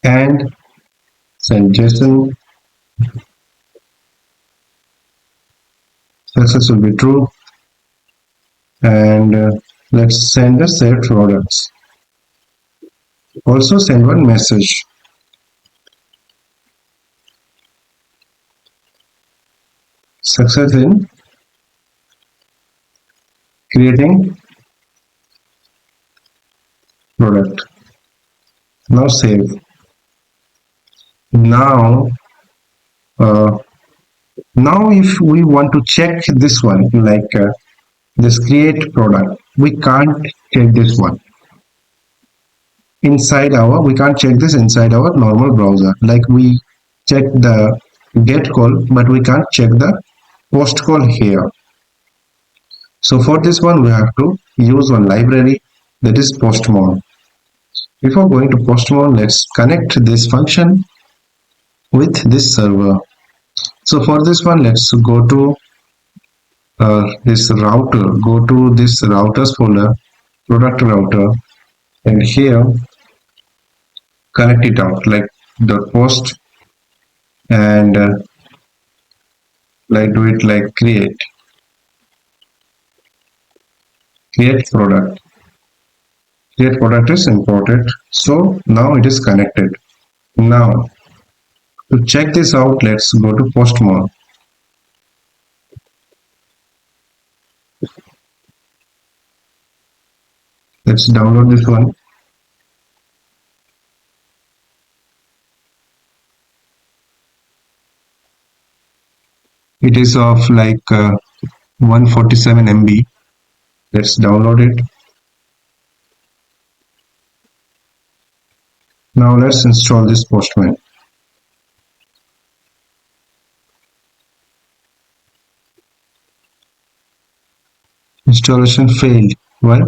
and send JSON, success will be true, and let's send the saved products. Also send one message, success in creating product. Now save. Now if we want to check this one, like this create product, we can't check this one we can't check this inside our normal browser. Like we check the get call, but we can't check the post call here. So for this one, we have to use one library, that is postmon. Before going to postmon, let's connect this function with this server. So for this one, let's go to this router, go to this routers folder, product router, and here connect it out like dot post, and like do it like create product. Create product is imported, so now it is connected. Now to check this out, let's go to postmon. Let's download this one. It is of like 147 MB. Let's download it. Now let's install this postman. Installation failed. Why?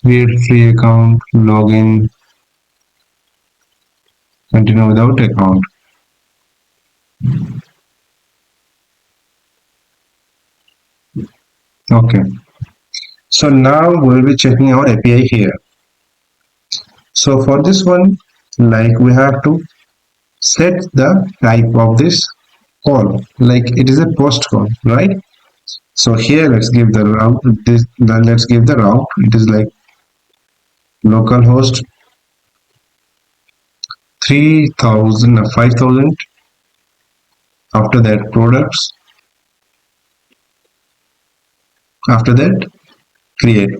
Create free account, login, continue without account. Okay. So now we'll be checking our API here. So for this one, like we have to set the type of this call, like it is a post call, right? So here let's give the route. Let's give the route. It is like localhost 3000 5000. After that products. After that create.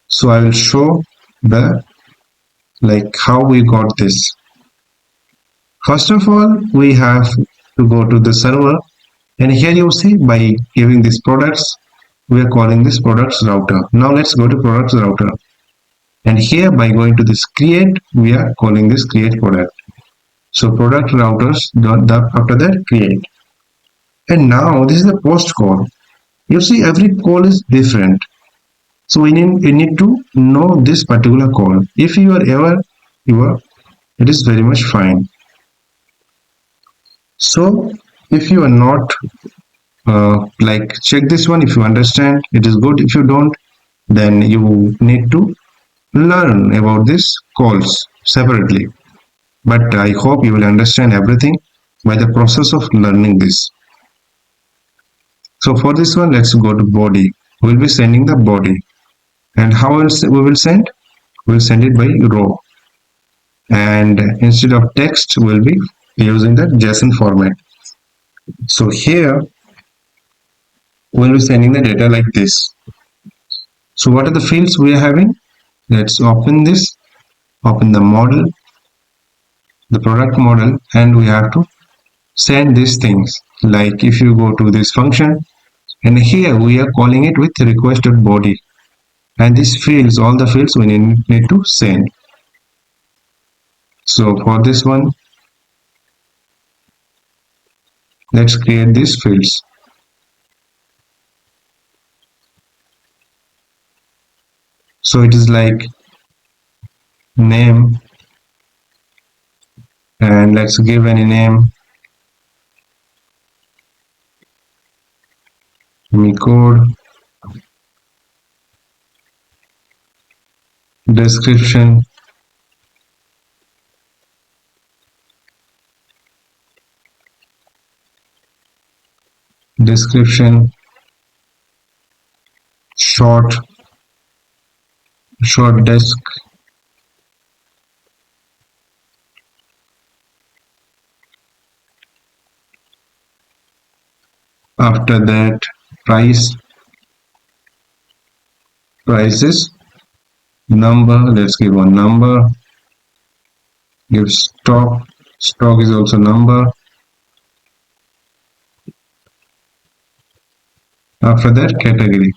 So I will show the like how we got this. First of all, we have to go to the server, and here you see by giving these products, we are calling this products router. Now let's go to products router, and here by going to this create, we are calling this create product. So product routers after that create, and now this is the post call. You see every call is different, so we need to know this particular call. If you are ever you are, it is very much fine. So if you are not like check this one, if you understand it is good, if you don't then you need to learn about this calls separately, but I hope you will understand everything by the process of learning this. So for this one, let's go to body. We'll be sending the body, and how else we will send? We'll send it by row, and instead of text we'll be using the JSON format. So here we'll be sending the data like this. So what are the fields we are having? Let's open this, open the model, the product model, and we have to send these things. Like if you go to this function, and here we are calling it with request.body, and these fields, all the fields we need to send. So for this one, let's create these fields. So it is like name, and let's give any name, code, description, short desk, after that prices, number, let's give one number, give stock is also number, after that category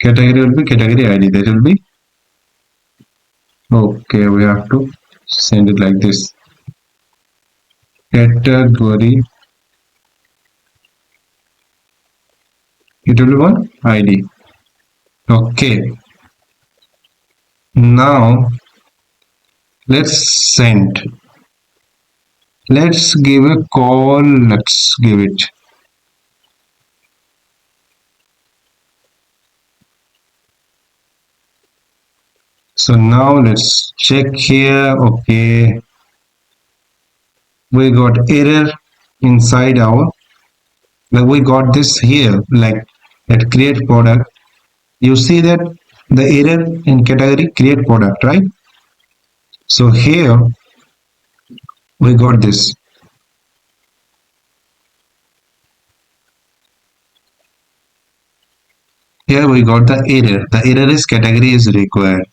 will be category ID, that will be okay. We have to send it like this, category, it will be one ID. Okay, now let's send, let's give a call, let's give it, so now let's check here. Okay, we got error inside our, like we got this here, like at create product, you see that the error in category create product, right? So here we got this, here we got the error is category is required.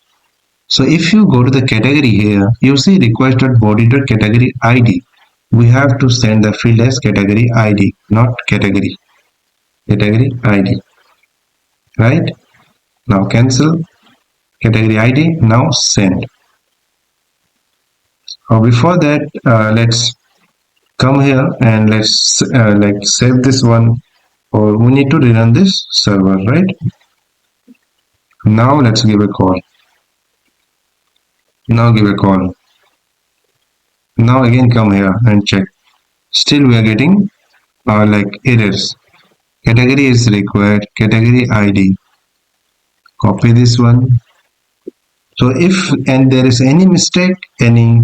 So if you go to the category here, you see request.body.category ID. We have to send the field as category ID, not category ID, right? Now cancel category ID, now send. Before that, let's come here and let's like save this one, or we need to rerun this server, right? Now let's give a call. Now give a call. Now again come here and check. Still we are getting like errors. Category is required, category ID. Copy this one. So if and there is any mistake, any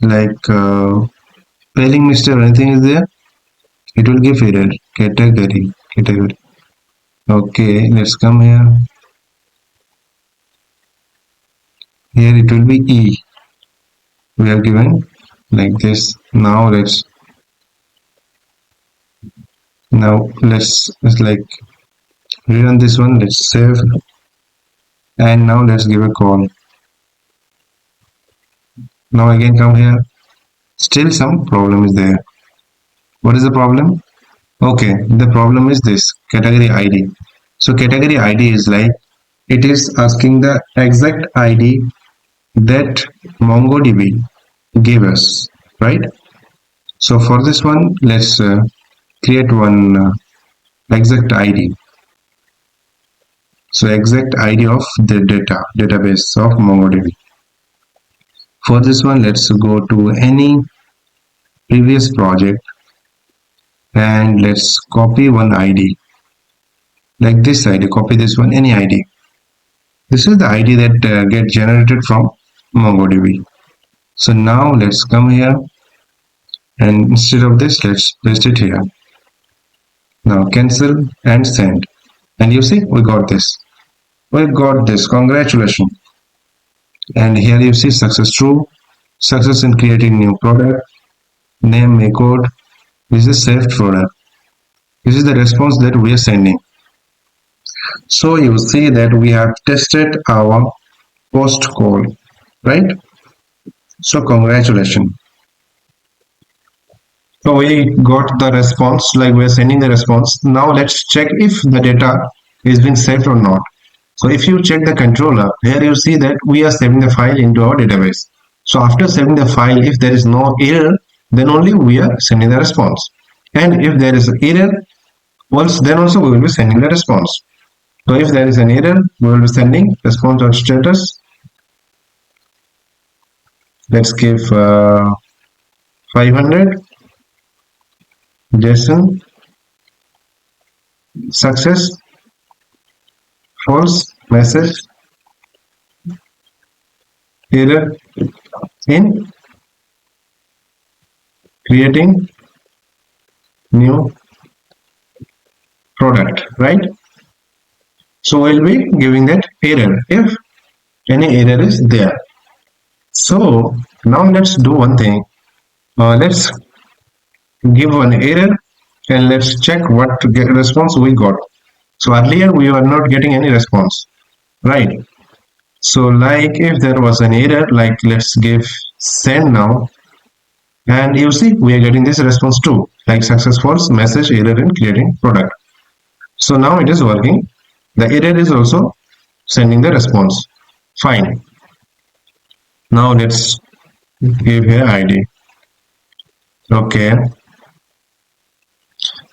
like spelling mistake or anything is there, it will give error. Category. Okay, let's come here. Here it will be E. We have given like this. Now let's like rerun this one. Let's save, and now let's give a call. Now again come here. Still some problem is there. What is the problem? Okay, the problem is this category ID. So category ID is like it is asking the exact ID that MongoDB gave us, right? So for this one, let's create one exact ID. So exact ID of the database of MongoDB. For this one, let's go to any previous project and let's copy one ID. Like this ID, copy this one, any ID. This is the ID that get generated from MongoDB. So now let's come here and instead of this, let's paste it here. Now cancel and send. And you see, we got this. Congratulations. And here you see success true, success in creating new product, name may code. This is saved product. This is the response that we are sending. So you see that we have tested our post call, right? So congratulations. So we got the response, like we are sending the response. Now let's check if the data is being saved or not. So if you check the controller, here you see that we are saving the file into our database. So after saving the file, if there is no error, then only we are sending the response. And if there is an error, then also we will be sending the response. So if there is an error, we will be sending response or status. Let's give 500 JSON success false message error in creating new product, right? So we'll be giving that error if any error is there. So now let's do one thing. Let's give one error and let's check what response we got. So earlier we were not getting any response, right? So like if there was an error, like let's give send now, and you see we are getting this response too, like successful message error in creating product. So now it is working. The error is also sending the response. Fine. Now let's give here ID. Okay.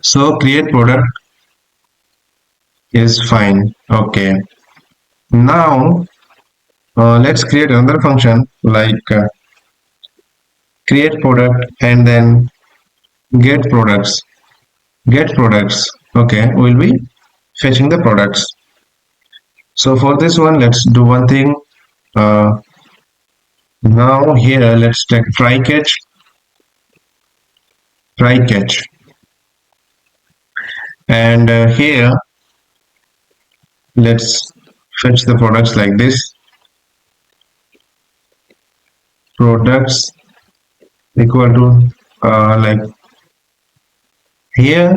So create product is fine. Okay. Now let's create another function like create product and then get products. Okay, we'll be fetching the products. So for this one, let's do one thing. Now here let's take try catch, and here let's fetch the products like this. Products equal to like here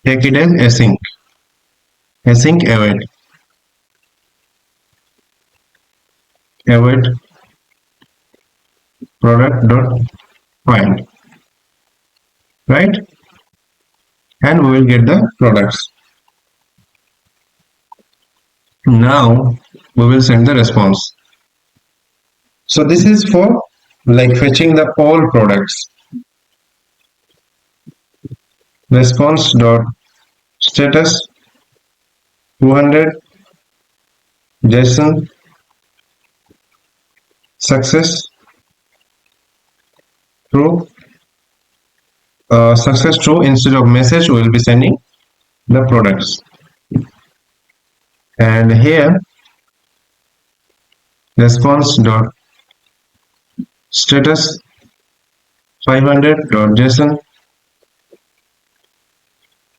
take it as async await product dot find, right? And we will get the products. Now we will send the response. So this is for like fetching the all products. Response dot status 200 JSON success true. Success true, instead of message we will be sending the products. And here response dot status 500.json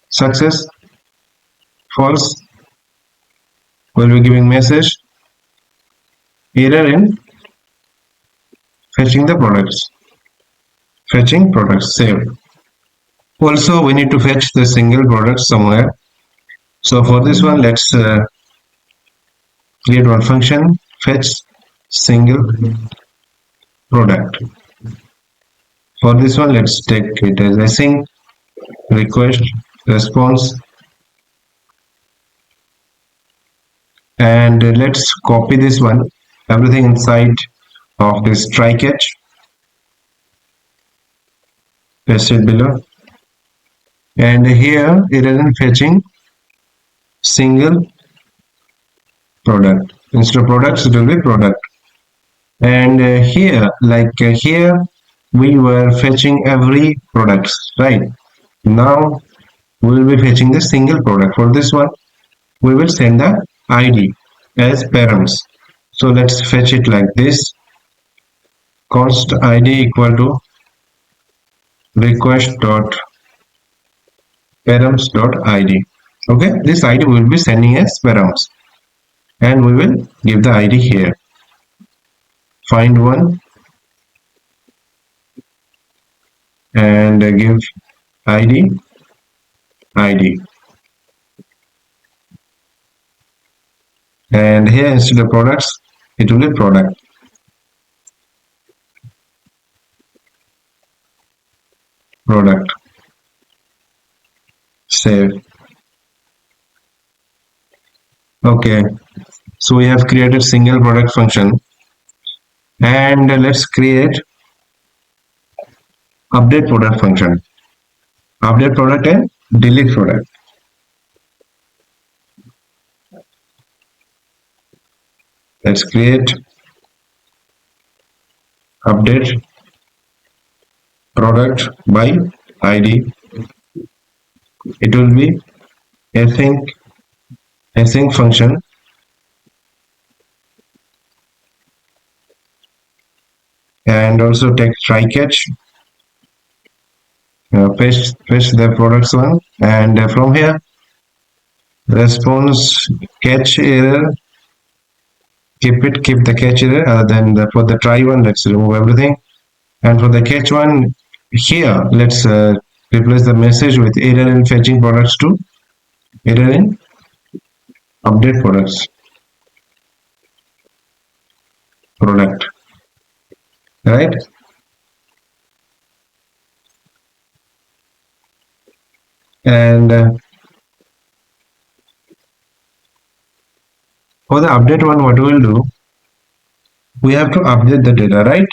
success false will be giving message error in fetching the products. Fetching products, save. Also we need to fetch the single product somewhere. So for this one let's create one function, fetch single product. For this one let's take it as async request response, and let's copy this one, everything inside of this try catch, paste it below, and here it isn't fetching single product. Instead of products it will be product. And here here we were fetching every product, right? Now we will be fetching the single product. For this one we will send the id as params. So let's fetch it like this, const id equal to request dot params dot id. Okay, this id will be sending as params, and we will give the id here, find one, and give id id, and here instead of products it will be product. Product, save. Okay, so we have created single product function, and let's create update product function, update product and delete product. Let's create update product by id. It will be async function, and also take try catch, paste the products one, and from here response catch error, keep the catch error, other than for the try one let's remove everything, and for the catch one here let's replace the message with error in fetching products to error in update products product, right? And for the update one, what we will do, we have to update the data, right?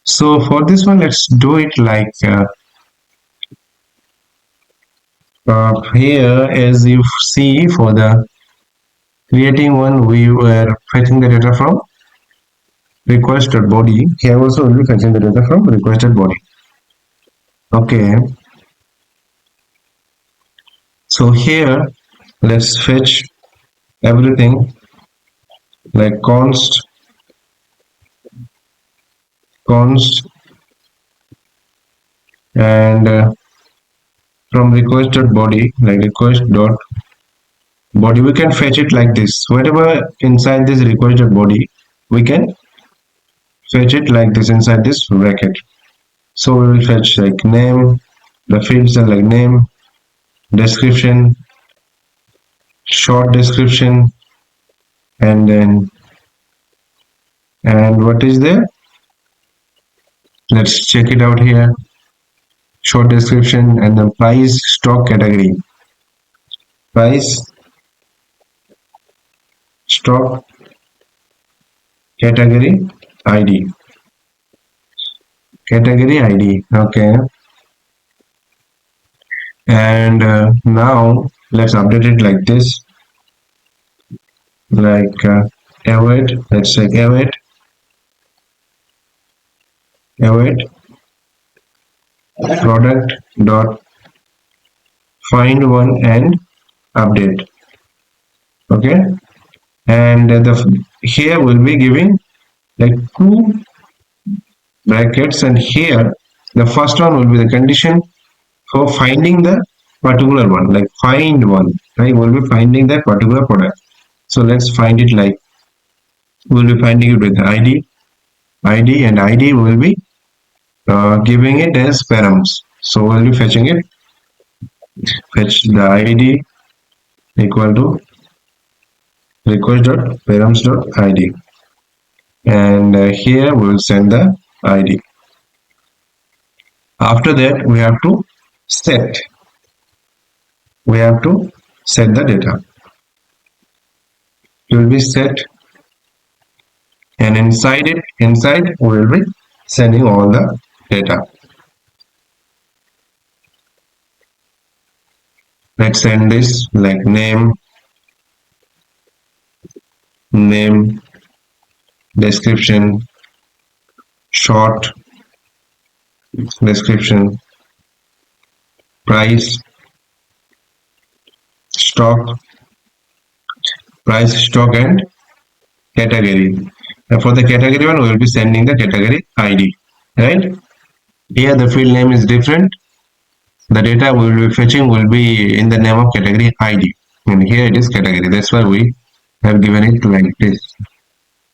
So for this one let's do it like here, as you see, for the creating one we were fetching the data from requested body. Here also we'll be fetching the data from requested body. Okay, so here let's fetch everything like const and from requested body, like request dot body, we can fetch it like this. Whatever inside this requested body we can fetch it like this inside this bracket. So we will fetch like name, the fields are like name, description, short description, and then what is there, let's check it out here, short description, and the price stock category, price stock category id, okay. And now let's update it like this, like await, let's say await product dot find one and update. Okay, and here we'll be giving like two brackets, and here the first one will be the condition for finding the particular one, like find one, right? We'll be finding that particular product. So let's find it, like we'll be finding it with the id, and id will be giving it as params. So we'll be fetching it, fetch the id equal to request.params.id, and here we will send the id. After that set we have to set the data. It will be set, and inside we will be sending all the data. Let's send this like name, description, short description, price, stock, and category. And for the category one, we will be sending the category ID, right? Here the field name is different. The data we will be fetching will be in the name of category ID, and here it is category. That's why we have given it like this.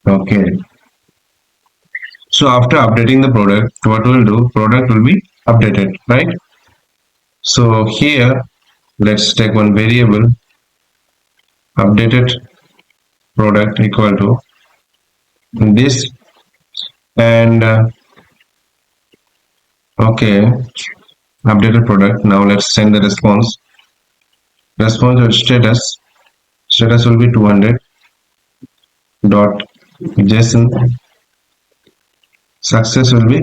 Okay. So after updating the product, what we'll do, product will be updated, right? So here, let's take one variable, updated product equal to this, and okay, updated product. Now let's send the response. Response or status will be 200 dot JSON. Success will be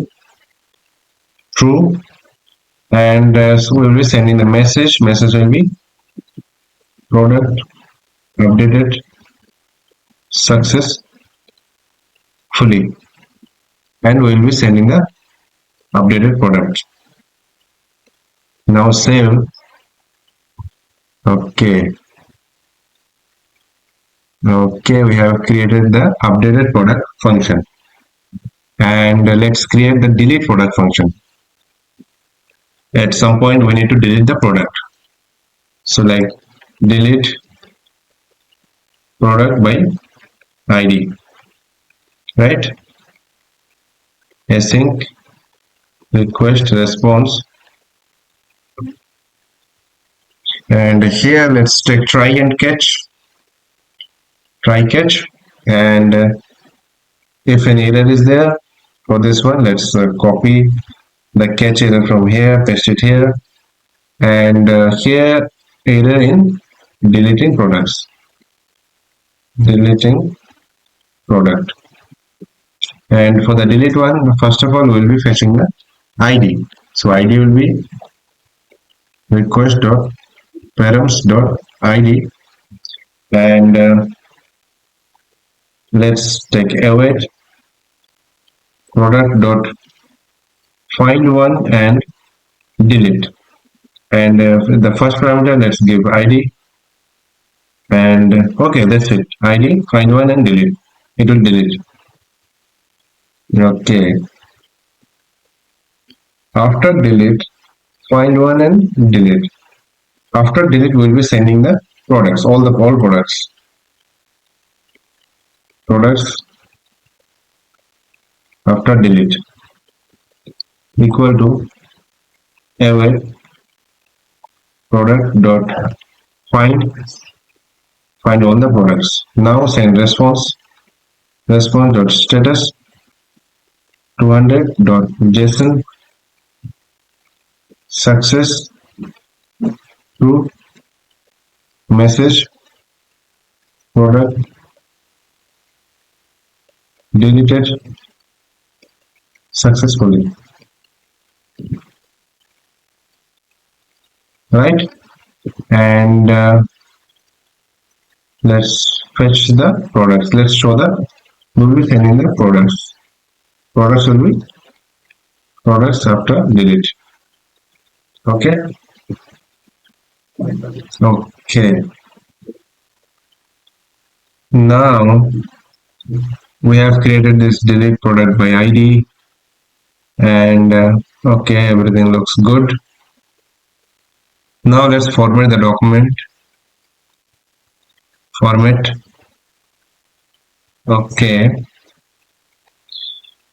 true, and so we will be sending the message will be product updated successfully, and we will be sending the updated product. Now save. Okay, we have created the updated product function, and let's create the delete product function. At some point we need to delete the product, so like delete product by id, right? Async request response, and here let's take try catch, and if an error is there for this one, let's copy the catch error from here, paste it here, and here error in deleting product, and for the delete one, first of all we'll be fetching the id. So id will be request.params.id, and let's take await product dot find one and delete, and the first parameter let's give id, and okay, that's it. id, find one and delete. It will delete. Okay, after delete, find one and delete. After delete, we'll be sending the products, all products after delete equal to await product dot find all the products. Now send response dot status 200 dot JSON success to message product deleted successfully, right? And let's fetch the products. Let's show we'll be sending the products. Products will be products after delete. Okay, Okay, now we have created this delete product by ID, and okay, everything looks good. Now let's format the document. Format. Okay.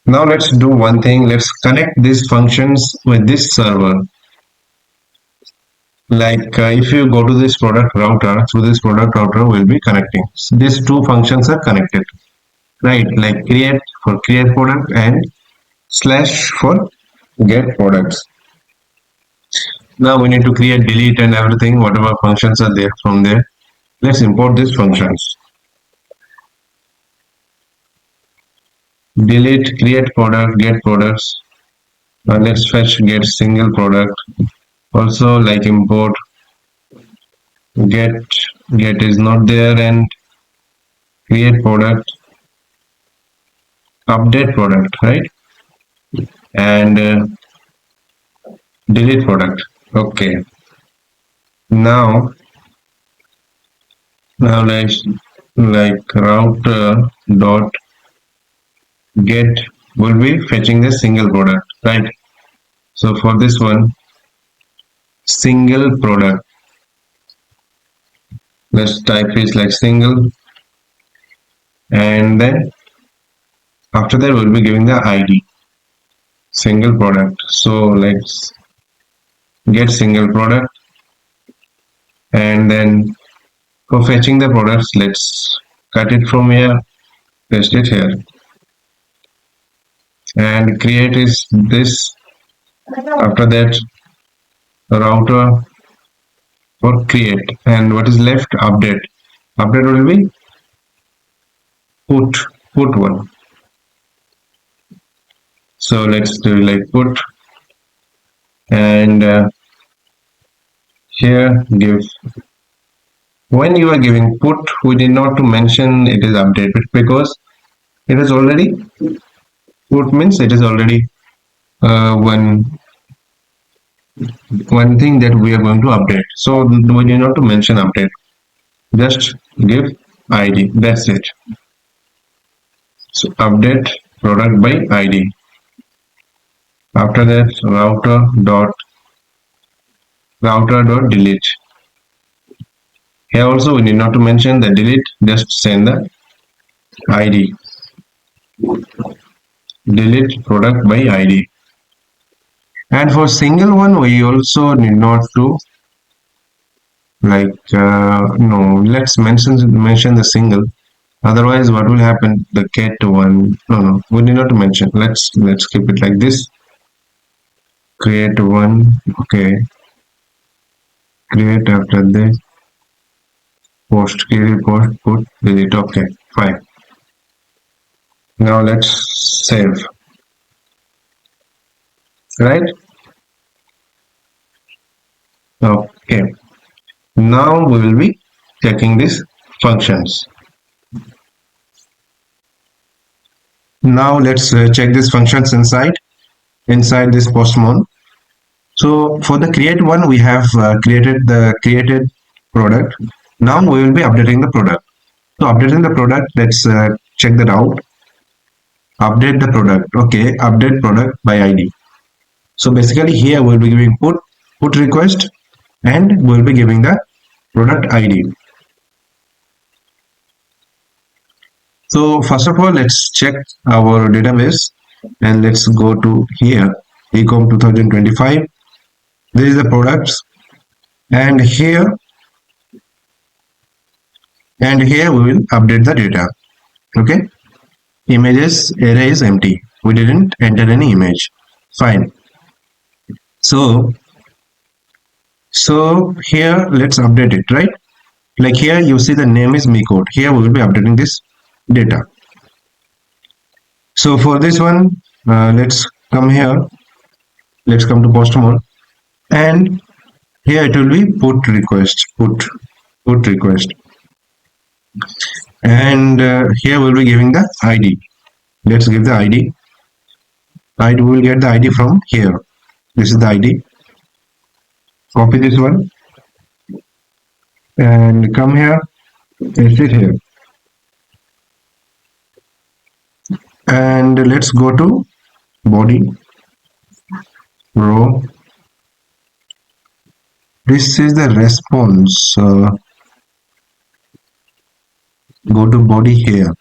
Now let's do one thing. Let's connect these functions with this server. Like if you go to this product router, through this product router we'll be connecting. So these two functions are connected, right? Like create for create product and slash for get products. Now we need to create, delete and everything, whatever functions are there from there. Let's import these functions. Delete, create product, get products. Let's fetch get single product. Also like import get, get is not there, and create product, update product, right? And delete product. Okay. Now let's like route dot get will be fetching the single product, right? So for this one, single product, let's type is like single, and then after that we'll be giving the ID single product. So let's get single product, and then for fetching the products, let's cut it from here, paste it here, and create is this. After that, router for create, and what is left, update. Update will be put one. So let's do like put, and here give. When you are giving put, we need not to mention it is updated because it is already put means it is already one thing that we are going to update. So we need not to mention update. Just give ID. That's it. So update product by ID. After that, router dot delete. Here also we need not to mention the delete. Just send the ID. Delete product by ID. And for single one, we also need not to like no. Let's mention the single. Otherwise, what will happen? The get one. No, we need not to mention. Let's keep it like this. Create one. Okay. Create after this. Post, create, post, put, delete. Okay, fine. Now let's save. Right? Okay. Now we will be checking these functions. Now let's check these functions inside this postmon. So for the create one, we have created the created product. Now we will be updating the product. So updating the product, let's check that out. Update the product. Okay, update product by ID. So basically here we'll be giving put request, and we'll be giving the product ID. So first of all, let's check our database, and let's go to here, Ecom 2025. This is the products, and here we will update the data. Okay, images array is empty. We didn't enter any image. Fine. So here let's update it, right? Like here you see the name is MeCode. Here we will be updating this data. So for this one, let's come here. Let's come to post mode, and here it will be put request. Put request, and here we'll be giving the ID. Let's give the ID. We will get the ID from here. This is the ID. Copy this one, and come here, paste it here, and let's go to body row. This is the response. Go to body here.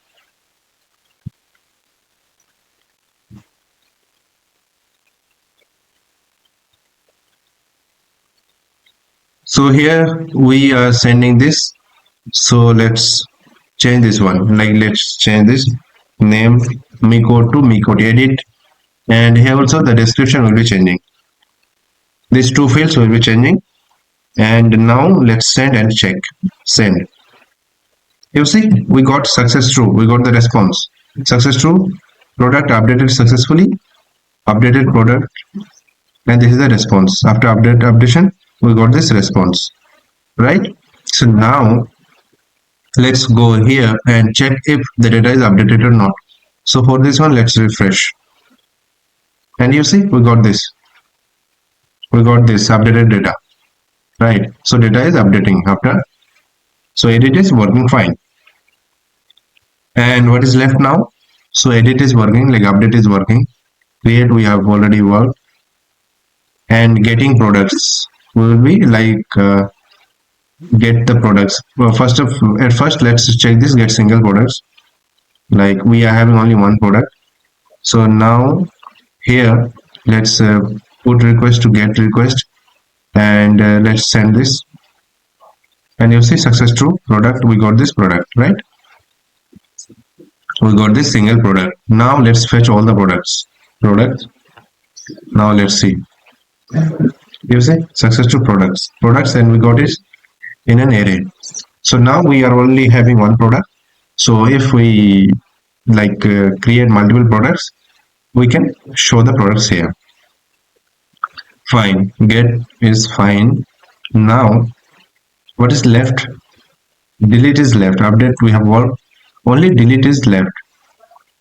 So here we are sending this. So let's change this one. Like let's change this name Miko to Miko edit, and here also the description will be changing. These two fields will be changing. And now let's send and check. Send. You see, we got success true. We got the response. Success true. Product updated successfully. Updated product, and this is the response. After updation, we got this response, right? So now let's go here and check if the data is updated or not. So for this one, let's refresh, and you see we got this. We got this updated data, right? So data is updating after. So edit is working fine. And what is left now? So edit is working, like update is working. Create we have already worked, and getting products will be like get the products. Well, at first let's check this get single products. Like we are having only one product. So now here let's put request to get request, and let's send this, and you see success true product. We got this product, right? We got this single product. Now let's fetch all the products. Now let's see. You see success to products, and we got it in an array. So now we are only having one product. So if we like create multiple products, we can show the products here. Fine, get is fine. Now what is left? Delete is left. Update we have worked. Only delete is left,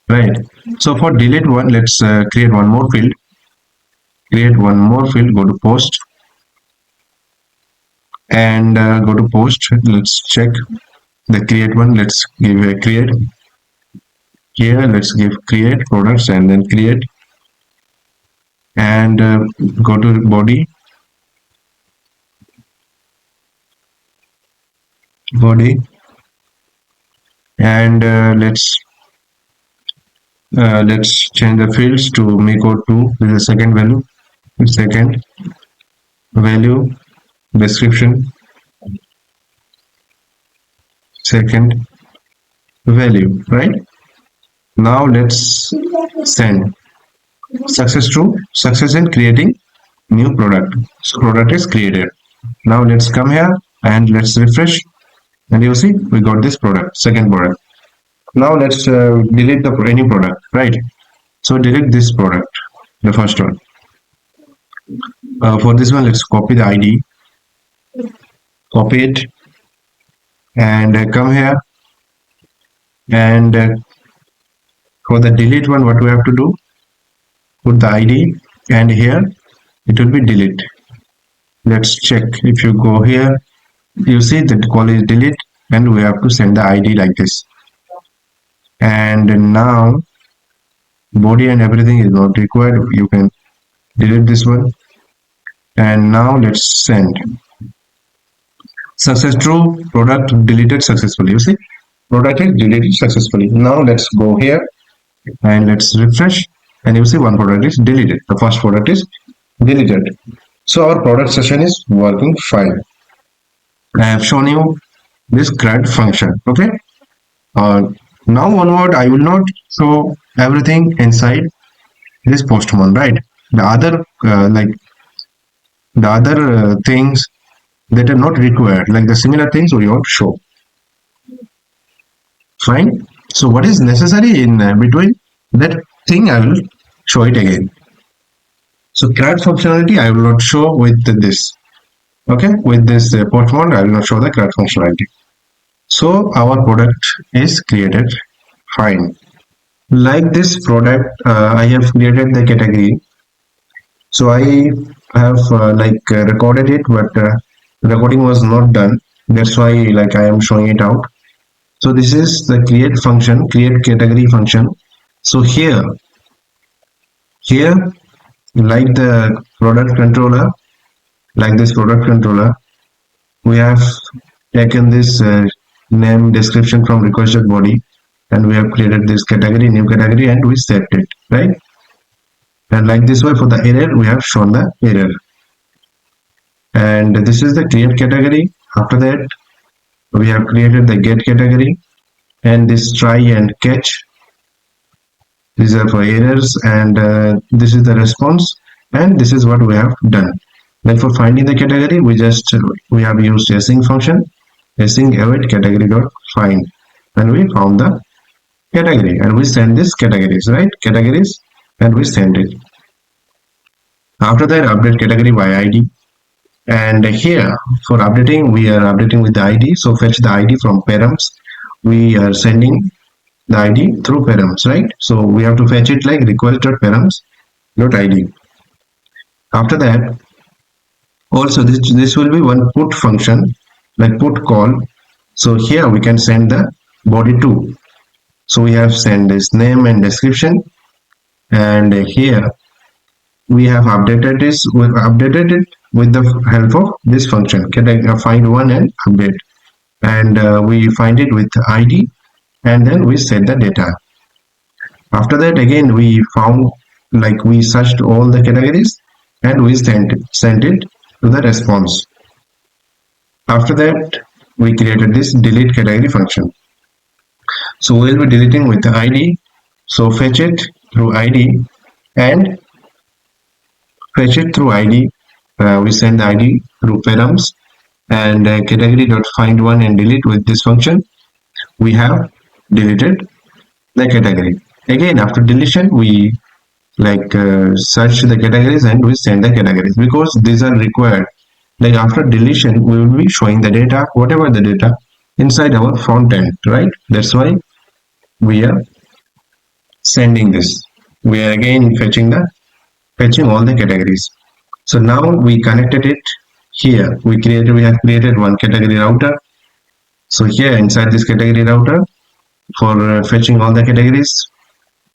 right? So for delete one, let's create one more field. Go to post, and go to post. Let's check the create one. Let's give a create. Here let's give create products, and then create, and go to body, and let's change the fields to Miko 2 with the second value, description, second value, right? Now let's send. Success true. Success in creating new product. So product is created. Now let's come here and let's refresh, and you see we got this product, second product. Now let's delete the any product, right? So delete this product, the first one. For this one, let's copy the ID, copy it, and come here, and for the delete one, what we have to do? Put the ID, and here it will be delete. Let's check. If you go here, you see that call is delete, and we have to send the ID like this. And now body and everything is not required. You can delete this one, and now let's send. Success true, product deleted successfully. You see, product is deleted successfully. Now let's go here and let's refresh, and you see one product is deleted. The first product is deleted. So our product session is working fine. I have shown you this CRUD function. Okay. Now onward, I will not show everything inside this postman, right? The other things that are not required, like the similar things we won't show. Fine. So what is necessary in between that thing, I will show it again. So CRUD functionality I will not show with this. Okay, with this postman I will not show the CRUD functionality. So our product is created fine. Like this product, I have created the category. So I have recorded it, but recording was not done. That's why like I am showing it out. So this is the create function, create category function. So here like the product controller, like this product controller, we have taken this name description from requested body, and we have created this category, new category, and we saved it, right? And like this way, for the error we have shown the error. And this is the create category. After that we have created the get category, and this try and catch, these are for errors, and this is the response, and this is what we have done. Like for finding the category, we have used async function, async await category dot find, and we found the category, and we send this categories, right? Categories, and we send it. After that, update category by ID, and here for updating, we are updating with the ID. So fetch the ID from params. We are sending the ID through params, right? So we have to fetch it like request.params.id. After that, also this will be one put function, like put call. So here we can send the body to. So we have sent this name and description, and here we have updated it with the help of this function, find one and update, and we find it with ID, and then we set the data. After that, again we found, like we searched all the categories, and we sent it to the response. After that, we created this delete category function. So we'll be deleting with the ID. So fetch it through ID, and fetch it through ID. We send the ID through params, and category dot find one and delete. With this function we have deleted the category. Again, after deletion, we like search the categories, and we send the categories, because these are required. Like after deletion, we will be showing the data, whatever the data, inside our front end, right? That's why we are sending this. We are again fetching all the categories. So now we connected it here. We have created one category router. So here inside this category router, for fetching all the categories,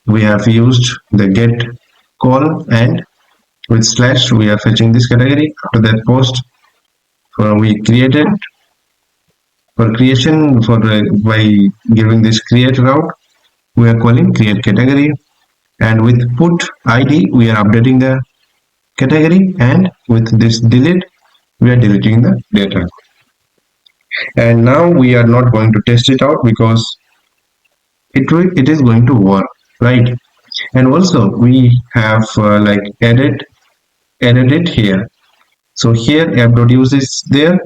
we have used the get call, and with slash we are fetching this category. After that post, we created for creation, for by giving this create route, we are calling create category, and with put id we are updating the category, and with this delete we are deleting the data. And now we are not going to test it out, because it is going to work, right? And also we have like added it here. So here app.use is there,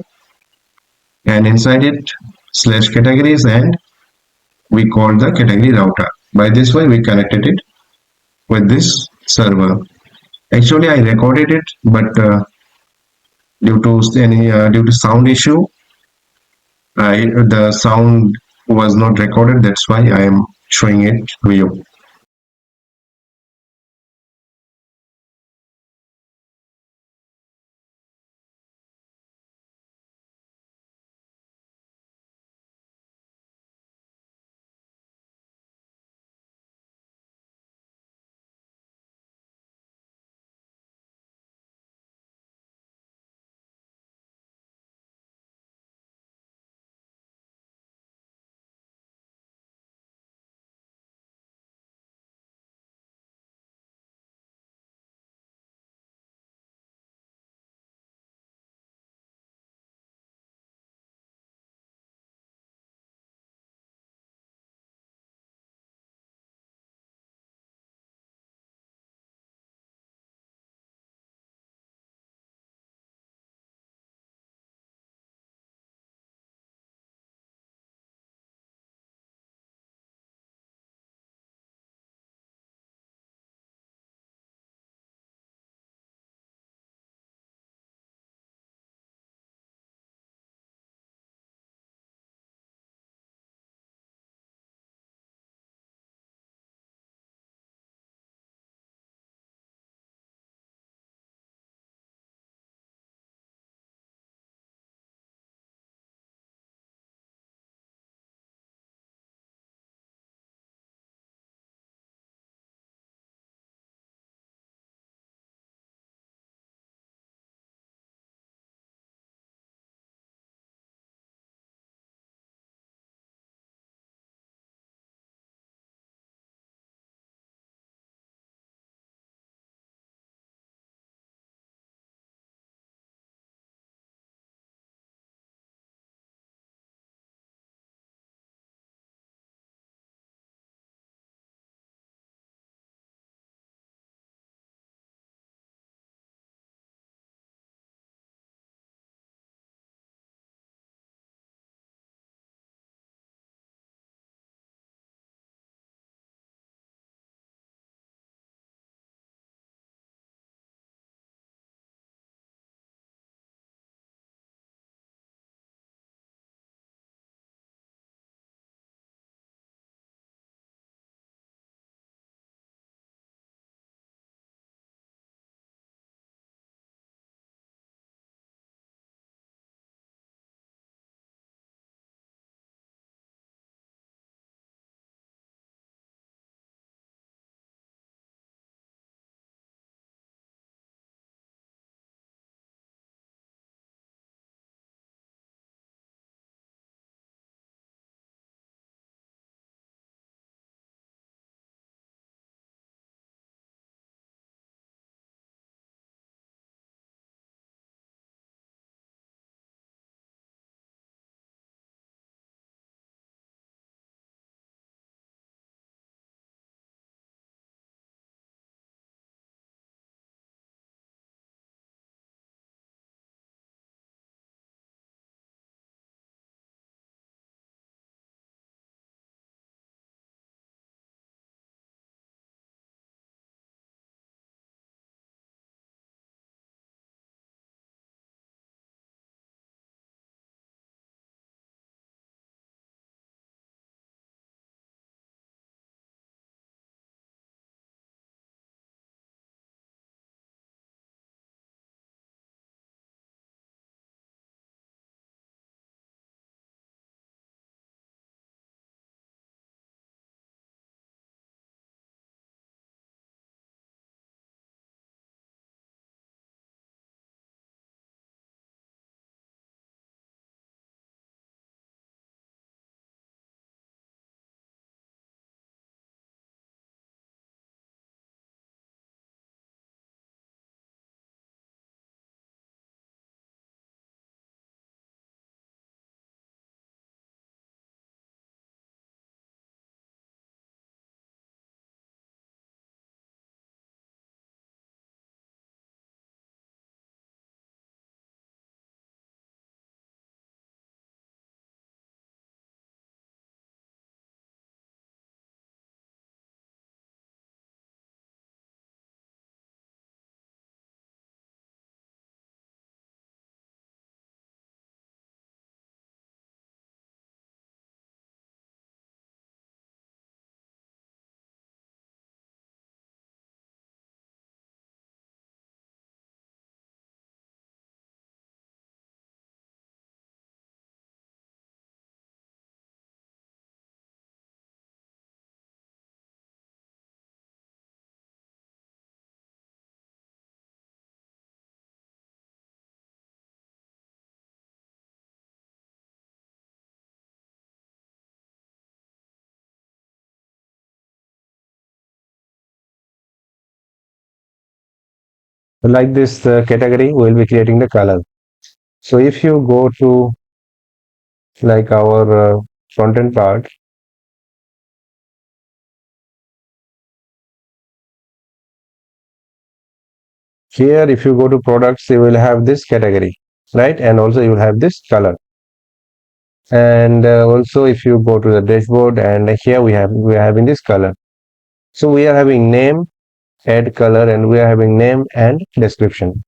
and inside it slash categories, and we call the category router. By this way we connected it with this server. Actually I recorded it, but due to sound issue, the sound was not recorded. That's why I am showing it to you. like this category, we'll be creating the color. So if you go to like our front end part, here if you go to products, you will have this category, right? And also you will have this color. And also if you go to the dashboard, and here we are having this color. So we are having name, add color, and we are having name and description.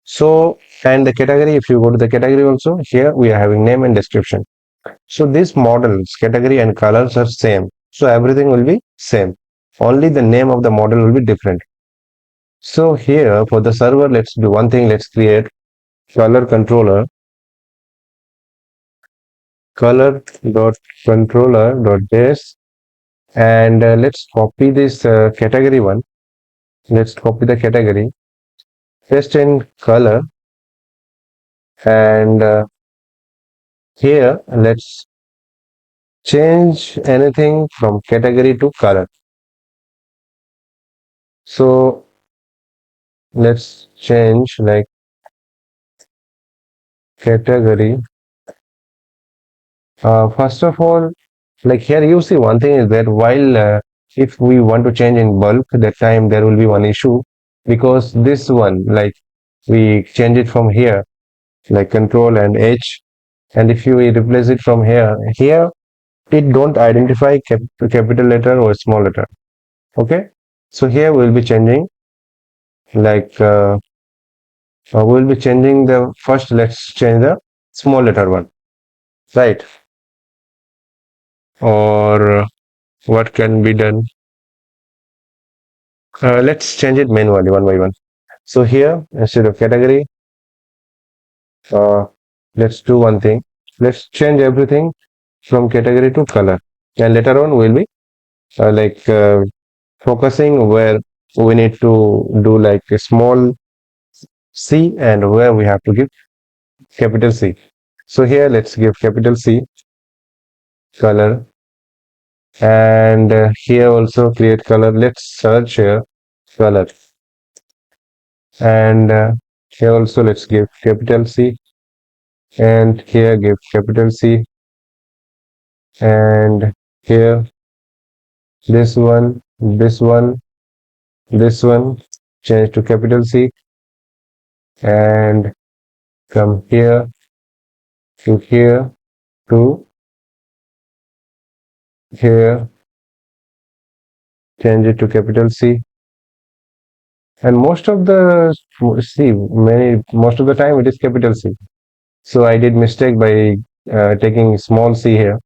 So, and the category, if you go to the category also, here we are having name and description. So these models, category and colors are same. So everything will be same. Only the name of the model will be different. So here for the server, let's do one thing. Let's create color controller, color dot controller dot base, and let's copy this category one. Let's copy the category, paste in color, and here let's change anything from category to color. So let's change like category. First of all, like here you see one thing is that while if we want to change in bulk, that time there will be one issue, because this one, like we change it from here, like control and H, and if you replace it from here it don't identify capital letter or small letter. Okay, so here we'll be changing like we'll be changing the first. Let's change the small letter one, right? Or what can be done? Let's change it manually one by one. So here instead of category, uh, let's do one thing. Let's change everything from category to color, and later on we'll be like focusing where we need to do like a small c and where we have to give capital C. So here let's give capital C color, and here also create color. Let's search here color, and here also let's give capital C, and here give capital C, and here this one, this one, this one, change to capital C, and come here to here to here, change it to capital C. And most of the most of the time it is capital C. So I did mistake by taking small c here.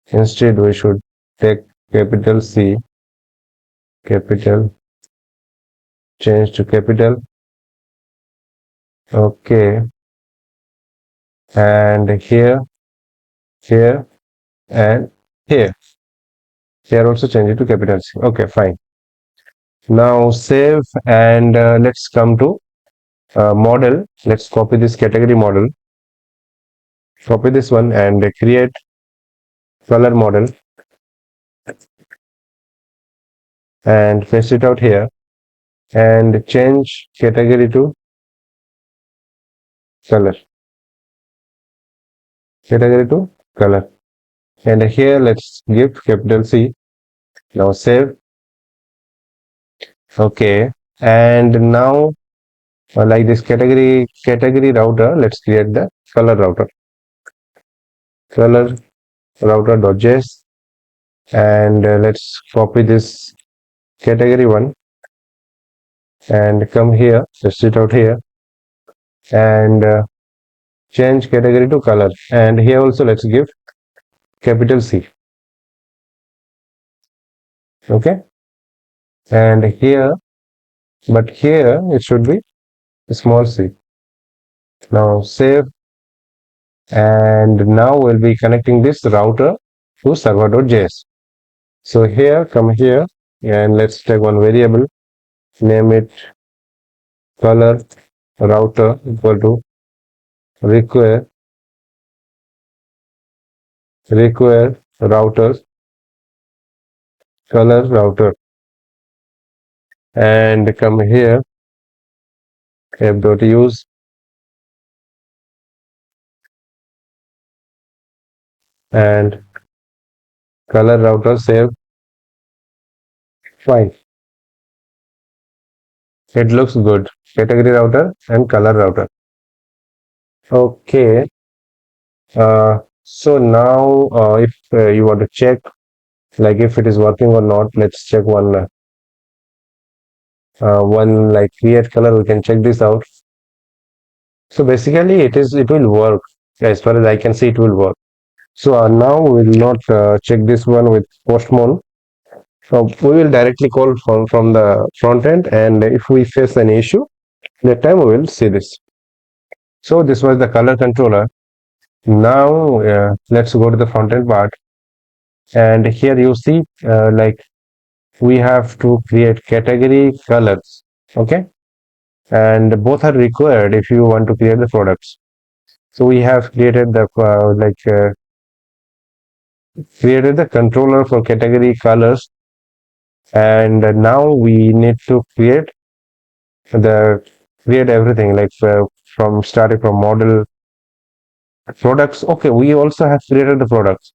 Instead we should take capital C, capital, change to capital. Okay, and here, here, and here. Here also change it to capital C. Okay, fine. Now save, and let's come to model. Let's copy this category model. Copy this one and create color model and paste it out here, and change category to color. Category to color. And here let's give capital C. Now save. Okay. And now like this category router, let's create the color router. Color router.js, and let's copy this category one and come here, paste it out here, and change category to color. And here also let's give capital C. Okay. And here, but here it should be small c. Now save, and now we'll be connecting this router to server.js. So here, come here, and let's take one variable, name it color router equal to require routers color router, and come here f.use, and color router save. Fine. It looks good. Category router and color router. Okay. So now, if you want to check, like if it is working or not, let's check one like create color. We can check this out. So basically, it will work as far as I can see. It will work. So now we will not check this one with postmon. So we will directly call from the front end, and if we face an issue, that time we will see this. So this was the color controller. Now let's go to the front end part, and here you see like we have to create category colors. Okay, and both are required if you want to create the products. So we have created the created the controller for category colors, and now we need to the create everything like from starting from model products. Okay, we also have created the products.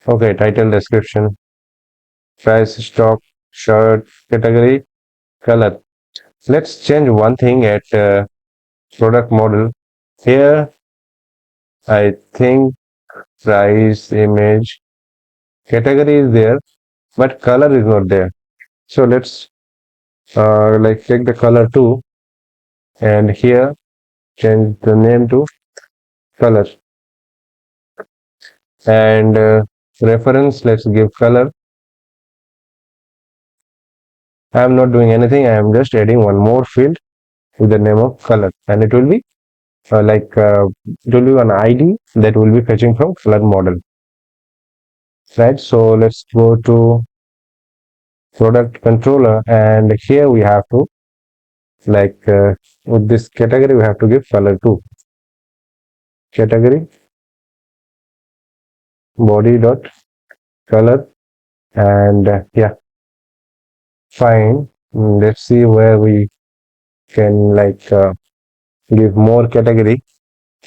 Okay, title, description, price, stock, shirt, category, color. Let's change one thing at product model. Here I think price, image, category is there, but color is not there. So let's like check the color too, and here change the name to color, and reference, let's give color. I am not doing anything. I am just adding one more field with the name of color, and it will be it will be an ID that will be fetching from color model, right? So let's go to product controller, and here we have to like with this category we have to give color too. Category body dot color, and yeah, fine. Let's see where we can give more category,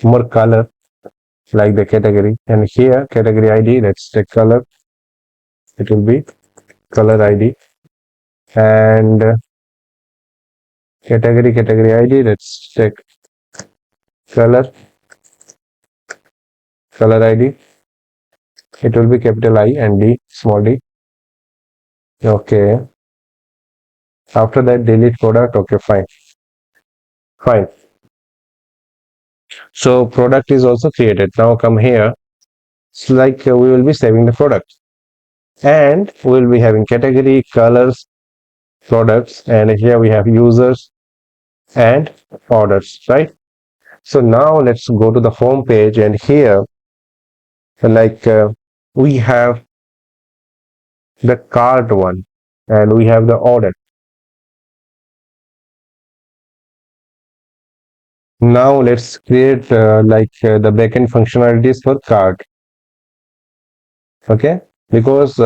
more color, like the category, and here category ID, let's check color. It will be color ID, and category ID, let's check color ID. It will be capital I and D, small d. Okay, after that delete product. Okay, fine. So product is also created. Now come here. It's like we will be saving the product, and we will be having category, colors, products, and here we have users and orders, right? So now let's go to the home page, and here like we have the cart one, and we have the order. Now let's create the backend functionalities for cart. Okay, because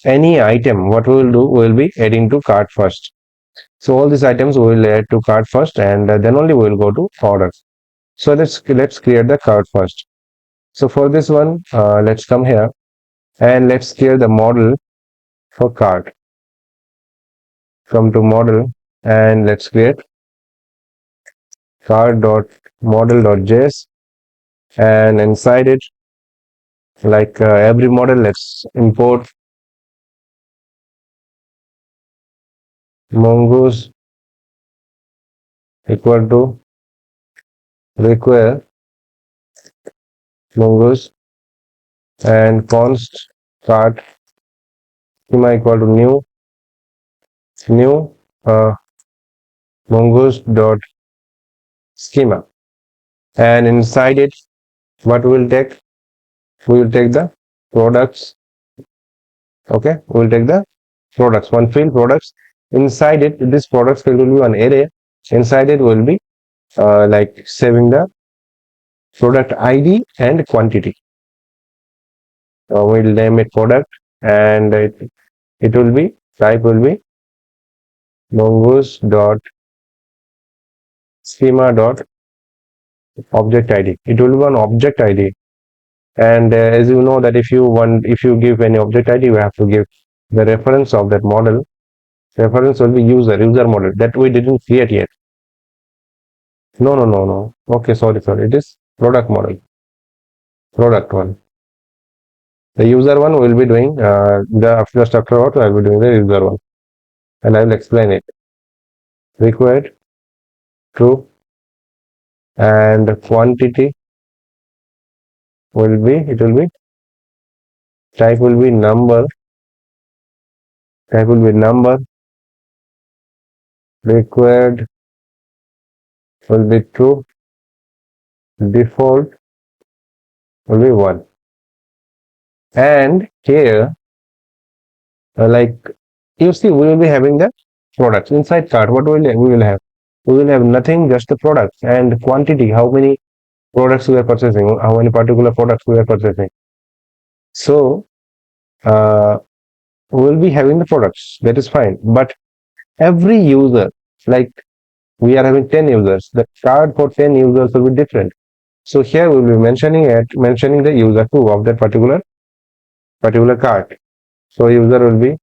any item what we will do, we will be adding to cart first. So all these items we will add to cart first, and then only we will go to order. So let's create the cart first. So for this one, let's come here and let's create the model for cart. Come to model, and let's create cart.model.js, and inside it, like every model, let's import mongoose equal to require mongoose, and const cart schema equal to new mongoose dot schema, and inside it, what we will take, we will take the products. Okay, we will take the products, one field products. Inside it, this products field will be one array. Inside it will be like saving the product ID and quantity. We'll name it product, and it will be type will be mongoose dot schema dot object id. It will be an object id, and as you know that if you give any object id, you have to give the reference of that model. Reference will be user model that we didn't create yet. No. Okay, sorry. It is product model, product one. The user one will be doing just after what I will be doing the user one, and I will explain it. Required true, and quantity will be type will be number, required will be true, default will be 1. And here, like you see, we will be having the products inside cart. What we will have? We will have nothing, just the products and quantity. How many products we are purchasing? How many particular products we are purchasing? So uh, we will be having the products. That is fine. But every user, like we are having 10 users, the card for 10 users will be different. So here we will be mentioning the user too of that particular card. So user will be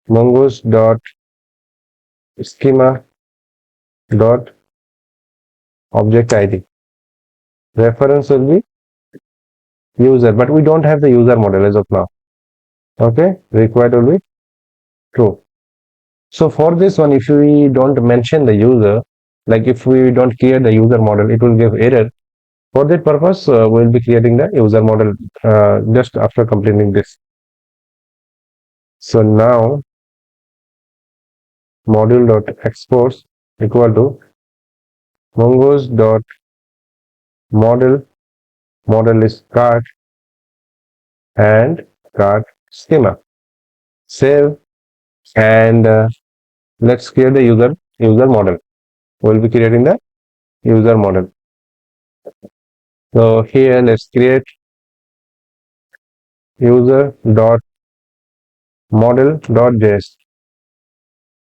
mongoose dot schema dot object id. Reference will be user, but we don't have the user model as of now. Okay, required will be true. So for this one, if we don't mention the user, like if we don't create the user model, it will give error. For that purpose, we'll be creating the user model just after completing this. So now module dot exports equal to mongoose dot model is cart and cart schema. Save, and let's create the user model. We'll be creating the user model. So here let's create user dot model dot js,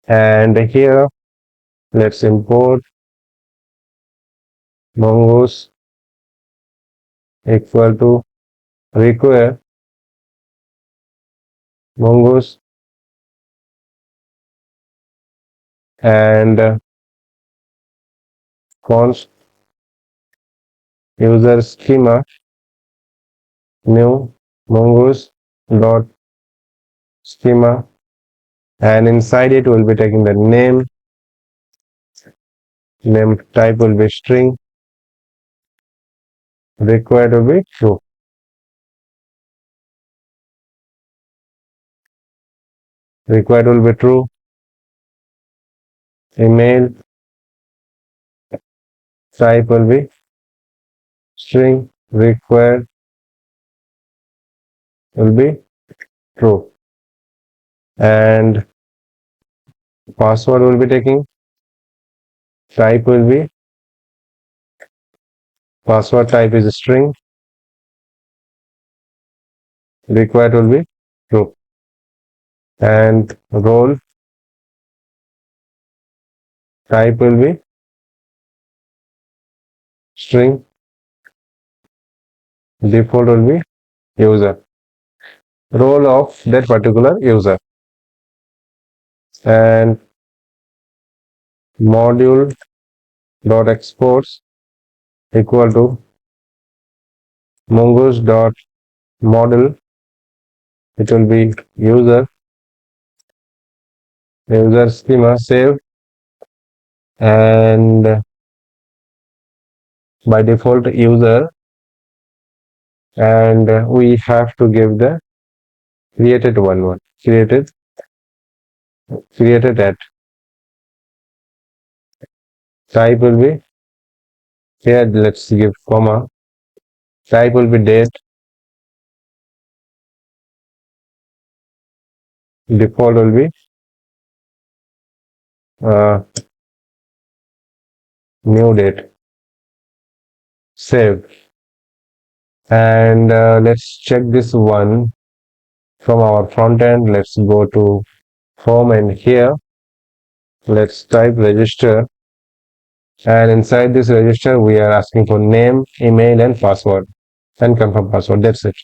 and here let's import mongoose equal to require mongoose and const user schema new mongoose dot schema, and inside it we'll be taking the name type will be string, required will be true. Required will be true. Email type will be string, required will be true, and password will be taking type will be password type is string, required will be true, and role type will be string, default will be user, role of that particular user, and module dot exports equal to mongoose dot model, it will be user schema. Save, and by default user, and we have to give the created one created at type will be here, let's give comma, type will be date, default will be new date. Save, and let's check this one from our front end. Let's go to home, and here let's type register And inside this register, we are asking for name, email, and password, and confirm password. That's it.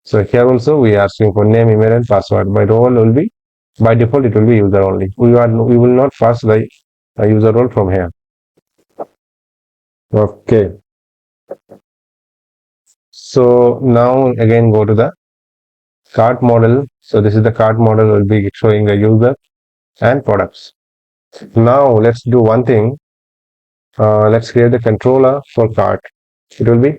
So here also we are asking for name, email, and password. By role will be by default it will be user only. We will not pass the user role from here. Okay. So now again go to the cart model. So this is the cart model will be showing the user and products. Now let's do one thing. Let's create the controller for cart. It will be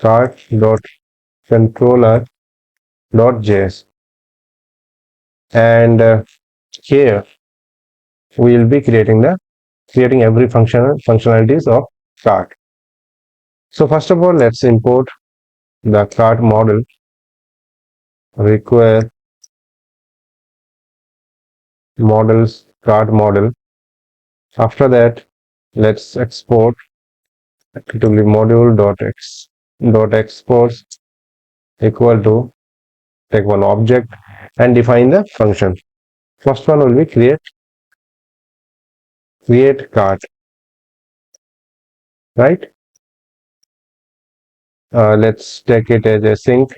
cart.controller.js, and here we will be creating every functionalities of cart. So first of all, let's import the cart model. Require models cart model. After that, let's export to the module.exports equal to take one object and define the function. First one will be create cart, right? Let's take it as a sync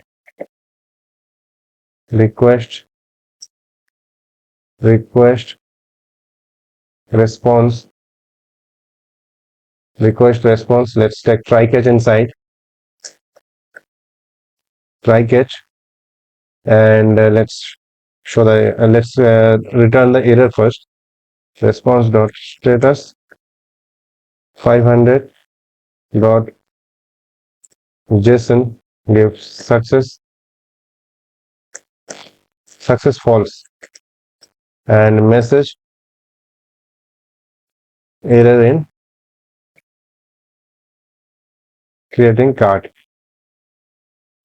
request response request response. Let's take try catch inside try catch, and let's return the error first. Response dot status 500 dot json gives success false, and message error in creating cart.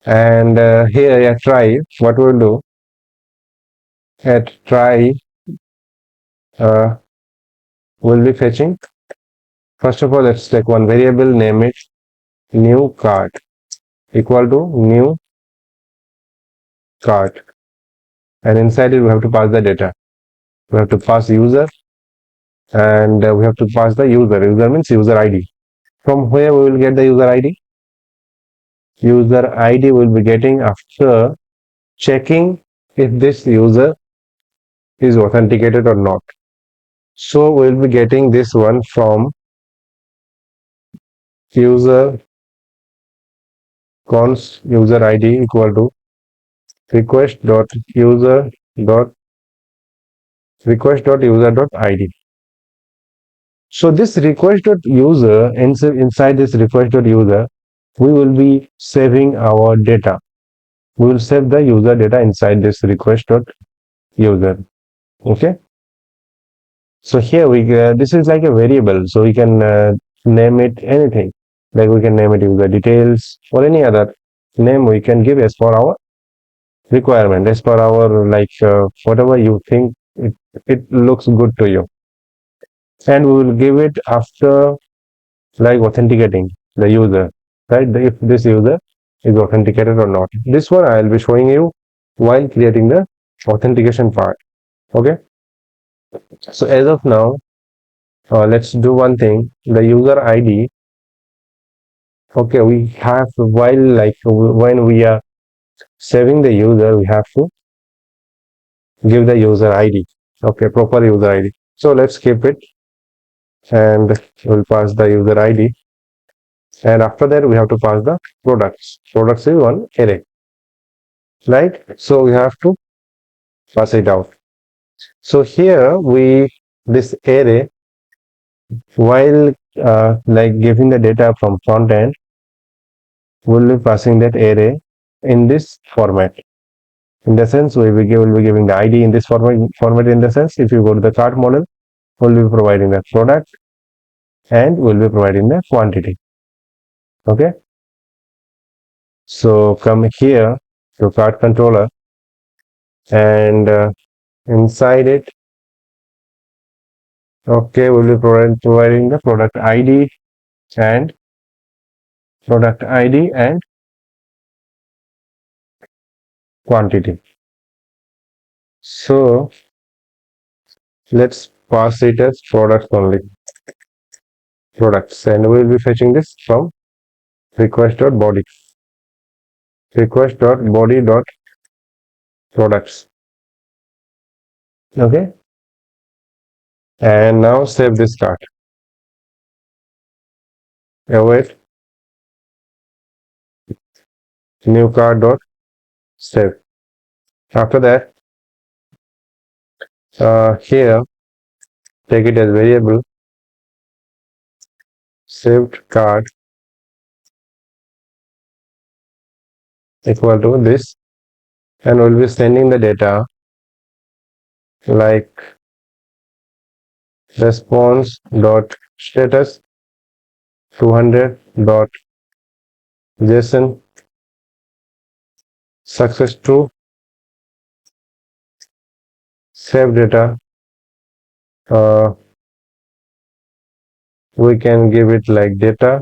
And here at try, what we'll do at try, we'll be fetching. First of all, let's take one variable, name it new cart equal to new cart, and inside it we have to pass the data. We have to pass user, and we have to pass the user. User means user ID. From where we will get the user ID? User ID will be getting after checking if this user is authenticated or not. So we'll be getting this one from user const user ID equal to dot request.user.id. So this request.user, inside this request.user, we will be saving our data. We will save the user data inside this request.user. Okay. So here this is like a variable, so we can name it anything. Like we can name it user details or any other name we can give as per our requirement, as per our whatever you think it looks good to you. And we will give it after like authenticating the user, right? If this user is authenticated or not. This one I will be showing you while creating the authentication part. Okay. So as of now, let's do one thing. The user ID. Okay, we have when we are saving the user, we have to give the user ID. Okay, proper user ID. So let's keep it, and we'll pass the user ID. And after that, we have to pass the products. Products is one array, right? So we have to pass it out. So here this array, while giving the data from front end, we'll be passing that array in this format. In the sense, will be giving the ID in this format. In the sense, if you go to the cart model, we'll be providing the product and we'll be providing the quantity. Okay. So come here to cart controller, and inside it, okay, we'll be providing the and product ID and quantity. So let's pass it as product only. products, and we will be fetching this from request.body, request.body.products. Okay, and now save this card. Await new card dot save. After that, here take it as variable saved card equal to this, and we'll be sending the data like response dot status 200 dot json success true save data. uh, we can give it like data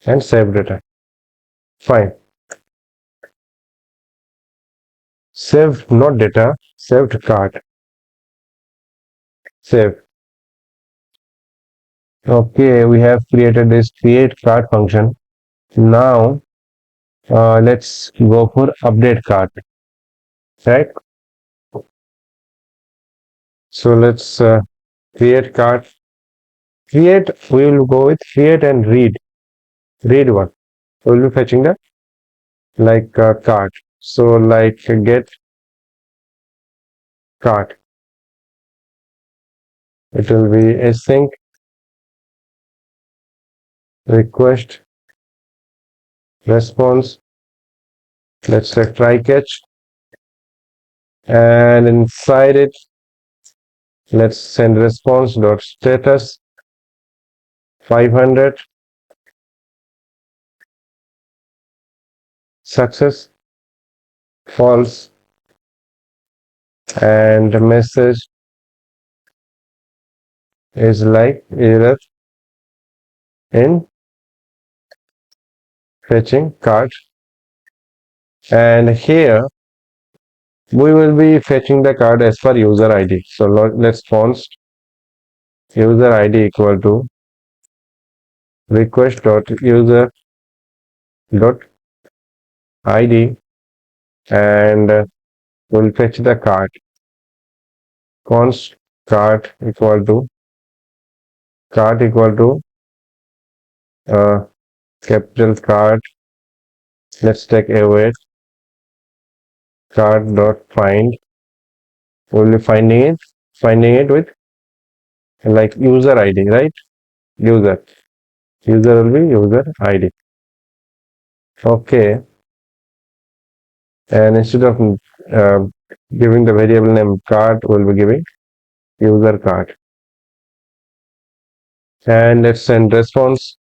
and save data. Fine. Saved, not data, saved card. Save. Okay, we have created this create card function. Now let's go for update card, right? So let's create card. Create, we will go with create and read one. We'll be fetching the like card. So like get card. It will be async request response. Let's say try catch, and inside it let's send response dot status 500 success false, and the message is like error in fetching card. And here we will be fetching the card as per user ID. So let's const user ID equal to request dot user dot ID, and we'll fetch the card. Const card equal to uh, capital card. Let's take await card dot find. We'll be finding it with like user ID, right? User will be user ID. Okay, and instead of uh, giving the variable name card, we'll be giving user card. And let's send response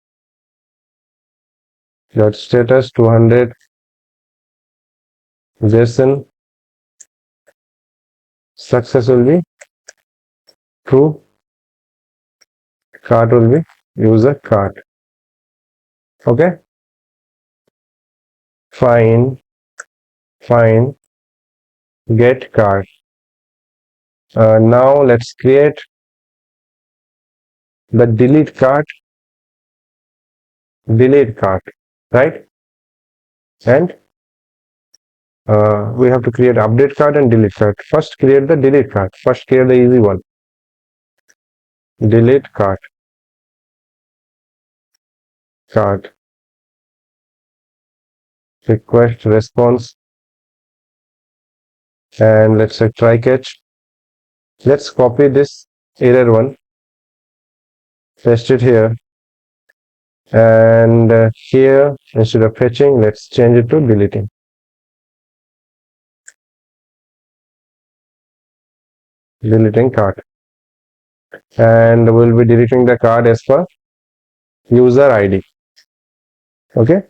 dot status 200 json success will be true, card will be user card. Okay, fine get card. Now let's create the delete card, right? And we have to create update card and delete card. First create the delete card. First create the easy one. Delete card request response, and let's say try catch. Let's copy this error one, paste it here, and here instead of fetching, let's change it to deleting card, and we'll be deleting the card as per user ID. Okay,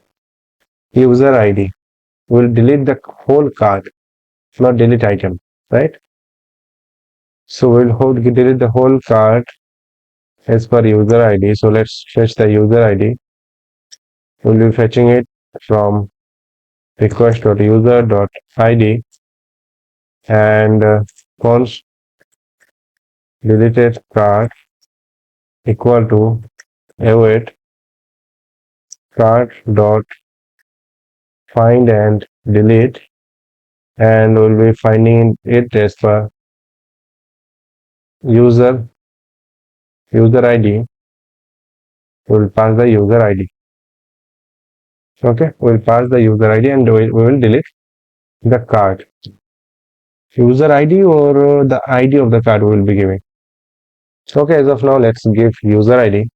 user ID. We'll delete the whole card, not delete item, right? So we'll delete the whole card as per user ID. So let's fetch the user ID. We'll be fetching it from request.user.id, and const deleted card equal to await cart dot find and delete, and we'll be finding it as per user ID. We'll pass the user ID. Okay, we'll pass the user ID and we will delete the card. User ID or the ID of the card we will be giving. Okay, as of now, let's give user ID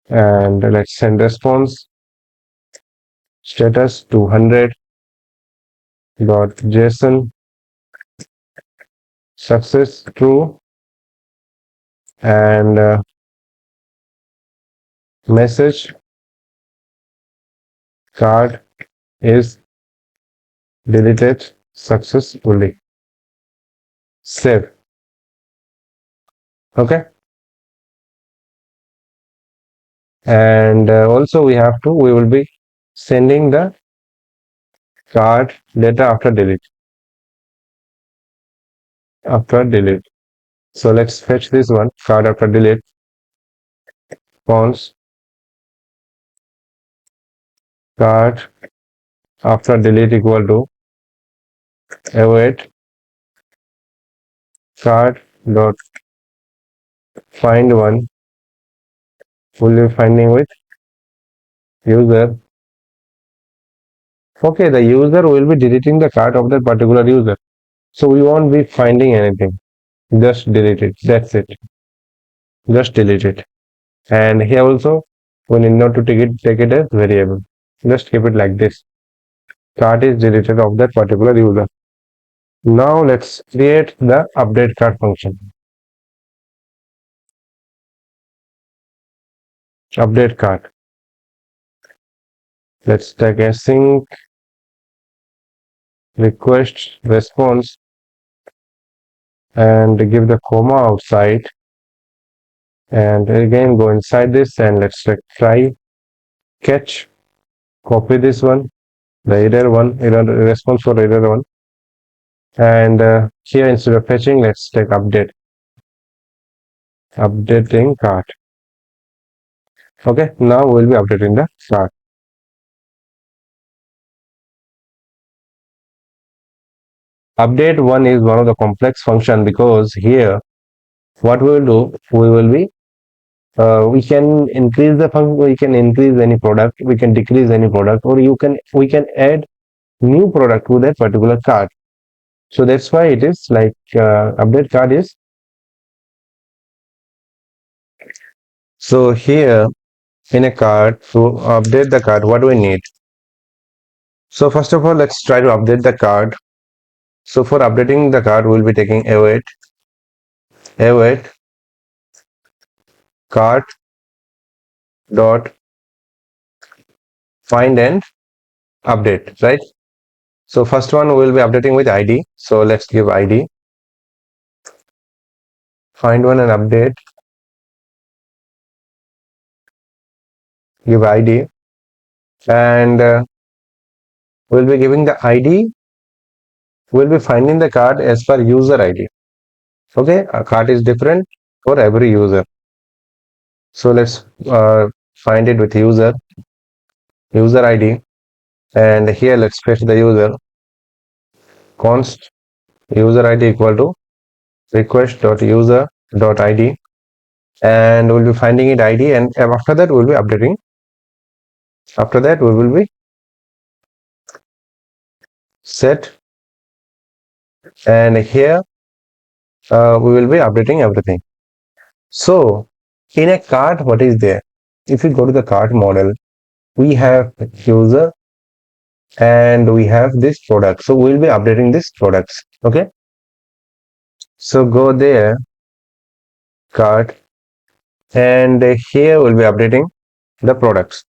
and let's send response status 200.json success true, and message card is deleted successfully. Save. Okay, and also we will be sending the card data after delete. So let's fetch this one, card after delete, cons card after delete equal to await card dot find one, will be finding with user. Okay, the user will be deleting the card of that particular user. So we won't be finding anything. Just delete it. That's it. Just delete it. And here also we need not to take it as variable. Just keep it like this. Card is deleted of that particular user. Now let's create the update card function. Update card. Let's take a sync request response and give the comma outside, and again go inside this and let's try catch, copy this one, the error response for error one, and here instead of fetching let's take updating cart. Okay, now we'll be updating the cart. Update one is one of the complex function, because here what we will do, we will be we can increase the function, we can increase any product, we can decrease any product, or we can add new product to that particular cart. So that's why it is like update cart is. So here in a cart, to update the cart, what do we need? So first of all, let's try to update the cart. So for updating the cart, we'll be taking await cart dot find and update, right? So first one we will be updating with ID. So let's give ID, find one and update, give ID, and we'll be giving the ID. We'll be finding the cart as per user ID. Okay, a cart is different for every user. So let's find it with user ID, and here let's fetch the user, const user ID equal to request.user.id, and we'll be finding it ID, and after that we'll be updating. After that we will be set, and here we will be updating everything. So in a cart, what is there? If you go to the cart model, we have user and we have this product. So we'll be updating this products. Okay, so go there, cart, and here we'll be updating the products.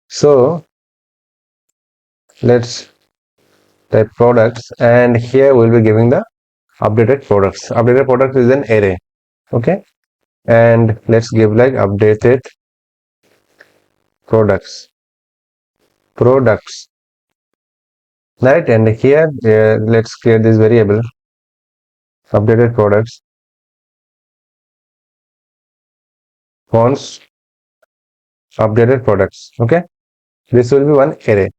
So let's type products, and here we'll be giving the updated products. Updated product is an array. Okay, and let's give like updated products, right? And here let's create this variable updated products, const updated products. Okay, this will be one array.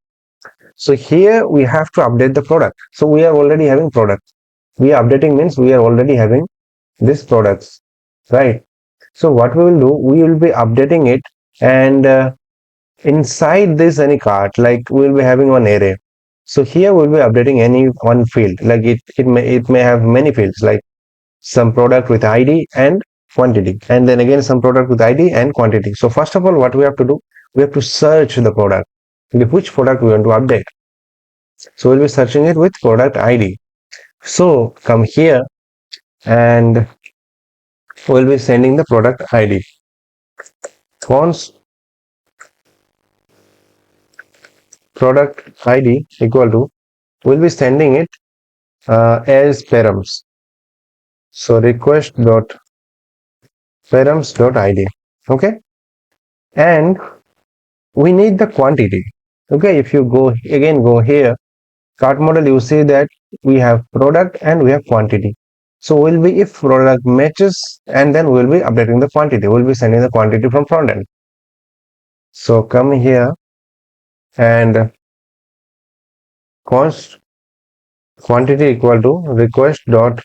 So here we have to update the product. So we are already having product. We are updating means we are already having this products, right? So what we will do, we will be updating it, and inside this any cart, like we will be having one array. So here we'll be updating any one field, like it may have many fields, like some product with ID and quantity, and then again some product with ID and quantity. So first of all, what we have to do, we have to search the product, which product we want to update. So we'll be searching it with product ID. So come here and we'll be sending the product ID. Const product ID equal to, we'll be sending it as params. So request dot params dot ID. Okay, and we need the quantity. Okay, if you go here, cart model, you see that we have product and we have quantity. So we'll be, if product matches, and then we'll be updating the quantity. We'll be sending the quantity from front end. So come here and const quantity equal to request dot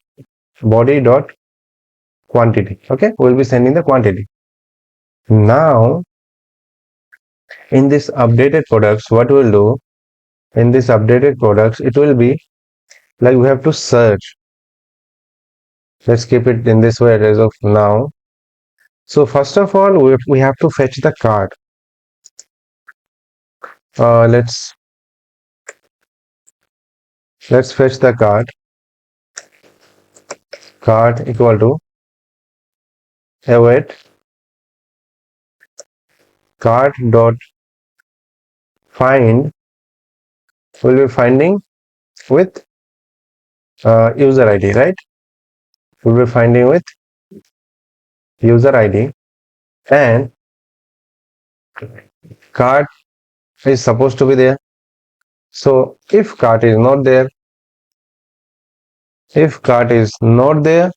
body dot quantity. Okay, we'll be sending the quantity. Now in this updated products, what we'll do, in this updated products, it will be like we have to search. Let's keep it in this way as of now. So first of all, we have to fetch the cart. Let's fetch the cart. Cart equal to await cart dot find. We'll be finding with user ID, right? We'll be finding with user ID, and cart is supposed to be there. So if cart is not there, if cart is not there,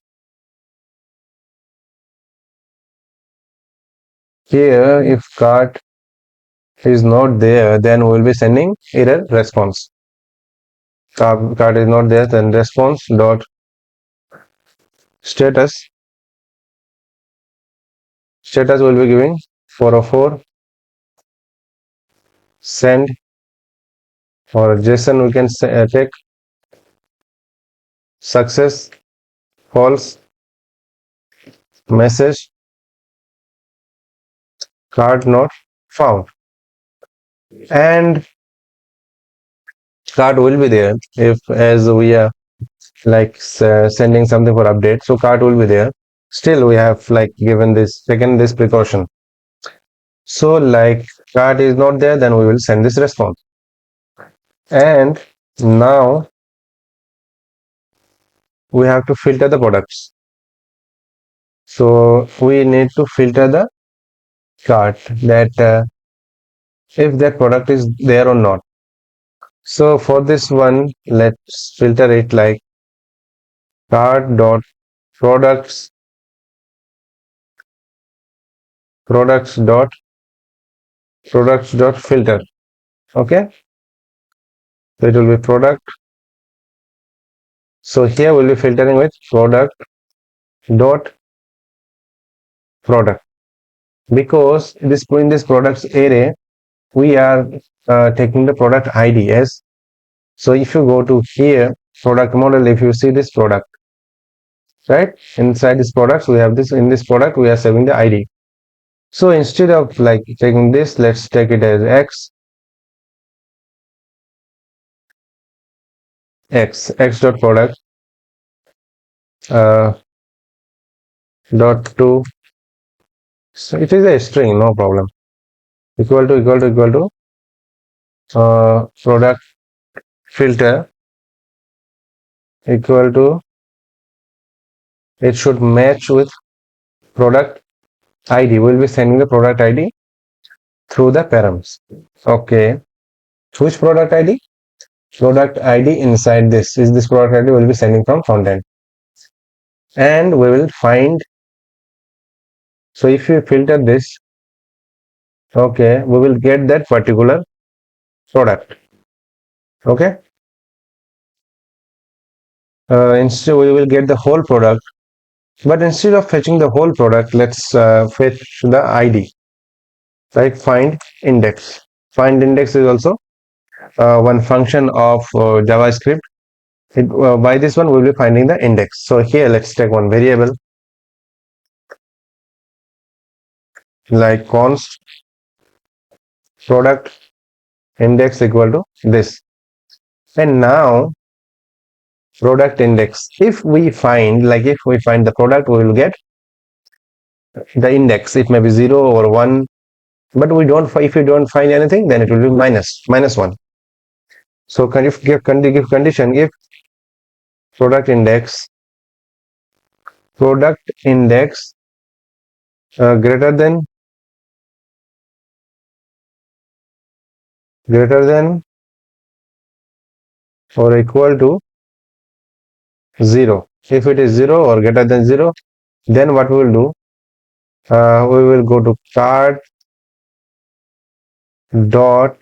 here if cart is not there, then we will be sending error response. Cart is not there, then response dot status will be giving 404 send, or JSON we can take success false message cart not found, and cart will be there if, as we are like sending something for update, so cart will be there. Still we have like taken this precaution. So like cart is not there, then we will send this response. And now we have to filter the products. So we need to filter the cart, that if that product is there or not. So for this one, let's filter it like cart dot products dot filter. Okay, so it will be product. So here we'll be filtering with product dot product, because in this products array we are taking the product ID as. So if you go to here product model, if you see this product, right, inside this products we have this, in this product we are saving the ID. So instead of like taking this, let's take it as x dot product dot to, so it is a string, no problem, equal to product filter equal to, it should match with product ID. We'll be sending the product ID through the params. Okay, which product ID? Product ID inside this is this product ID we'll be sending from frontend. and we will find. So if we filter this, okay, we will get that particular product. Okay, instead we will get the whole product, but instead of fetching the whole product, let's fetch the ID. Like find index. Find index is also one function of JavaScript. By this one, we will be finding the index. So here, let's take one variable like const product index equal to this. And now product index. If we find the product, we will get the index. It may be 0 or 1, but we don't. If we don't find anything, then it will be minus 1. So can you give condition if product index greater than or equal to 0. If it is 0 or greater than 0, then what we will do? We will go to cart dot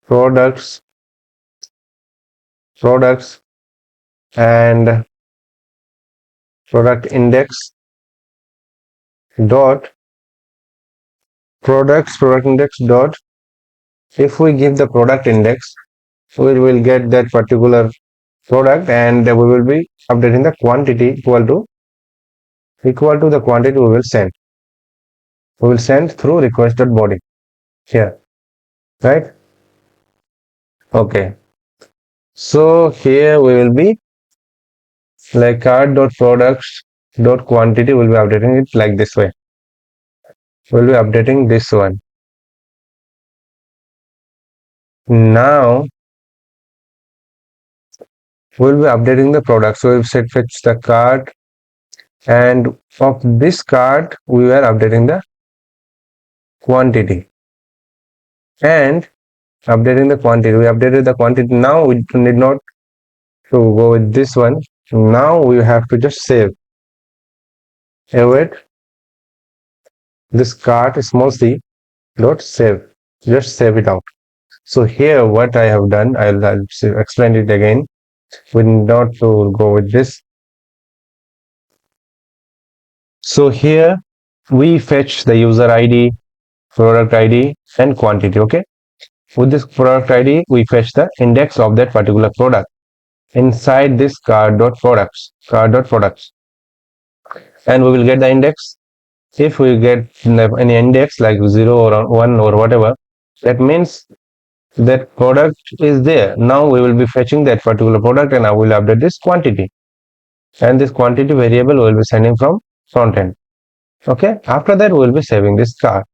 products and product index dot product index dot. If we give the product index, we will get that particular product, and we will be updating the quantity equal to the quantity we will send. We will send through request.body here, right? Okay. So here we will be like cart.products.quantity will be updating it like this way. We'll be updating this one. Now we'll be updating the product. So we've set fetch the cart, and of this cart we were updating the quantity. And updating the quantity, we updated the quantity. Now we need not to go with this one. Now we have to just save. Await this cart small c dot save. Just save it out. So here what I have done, I'll explain it again. We need not to go with this. So here we fetch the user ID, product ID, and quantity. Okay. With this product ID, we fetch the index of that particular product inside this card.products, and we will get the index. If we get any index like 0 or 1 or whatever, that means that product is there. Now we will be fetching that particular product, and I will update this quantity, and this quantity variable will be sending from frontend. Okay, after that we will be saving this card.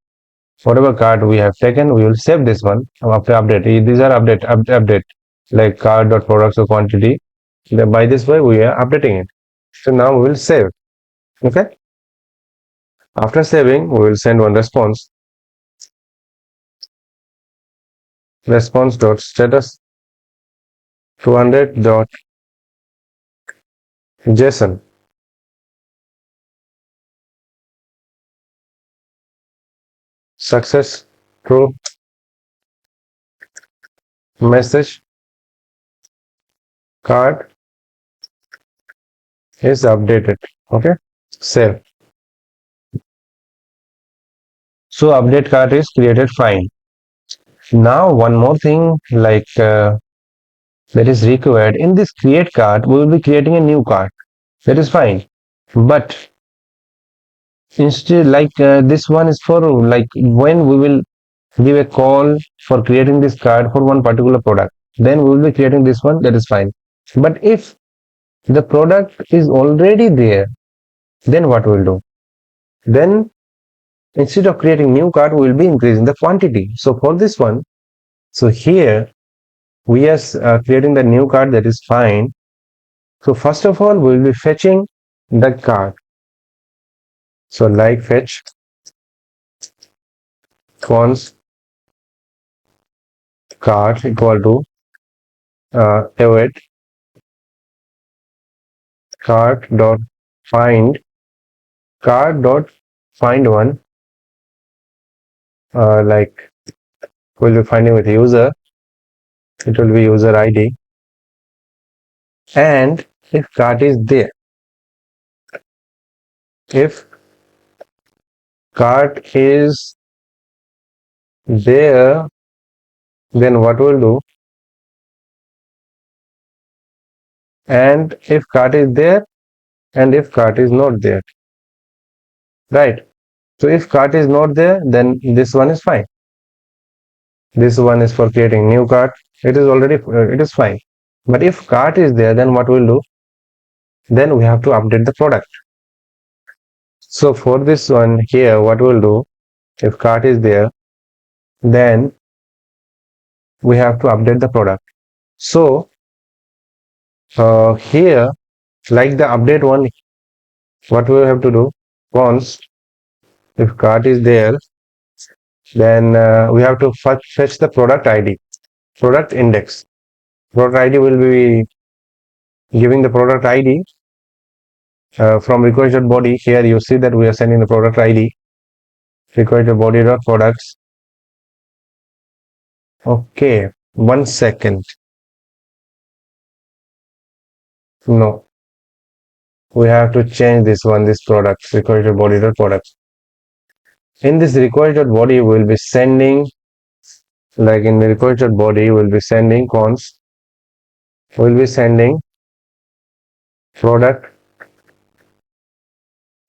Whatever card we have taken, we will save this one after update. These are update like card.products or quantity. By this way we are updating it. So now we will save. Okay, after saving we will send one response response.status 200.json. Success true, message card is updated. Okay, save. So update card is created fine. Now one more thing that is required in this create card, we will be creating a new card. That is fine, but instead this one is for like when we will give a call for creating this card for one particular product, then we will be creating this one. That is fine. But if the product is already there, then what we'll do? Then instead of creating new card, we will be increasing the quantity. So for this one, so here we are creating the new card. That is fine. So first of all, we will be fetching the card. So like fetch const card equal to await cart dot find one, like we'll be finding with user, it will be user ID, and if cart is there, if cart is there, then what we'll do, and if cart is there, and if cart is not there, right? So if cart is not there, then this one is fine. This one is for creating new cart. It is already it is fine. But if cart is there, then what we'll do, then we have to update the product. So for this one here, what we'll do, if cart is there, then we have to update the product. So here, like the update one, what we have to do, const, if cart is there, then we have to fetch the product ID, product index. Product ID will be giving the product ID from request.body. Here you see that we are sending the product ID, request.body.products. Okay, 1 second. No, we have to change this one, this product, request.body.products. In this request.body, we will be sending, like in the request.body, we will be sending const, we will be sending product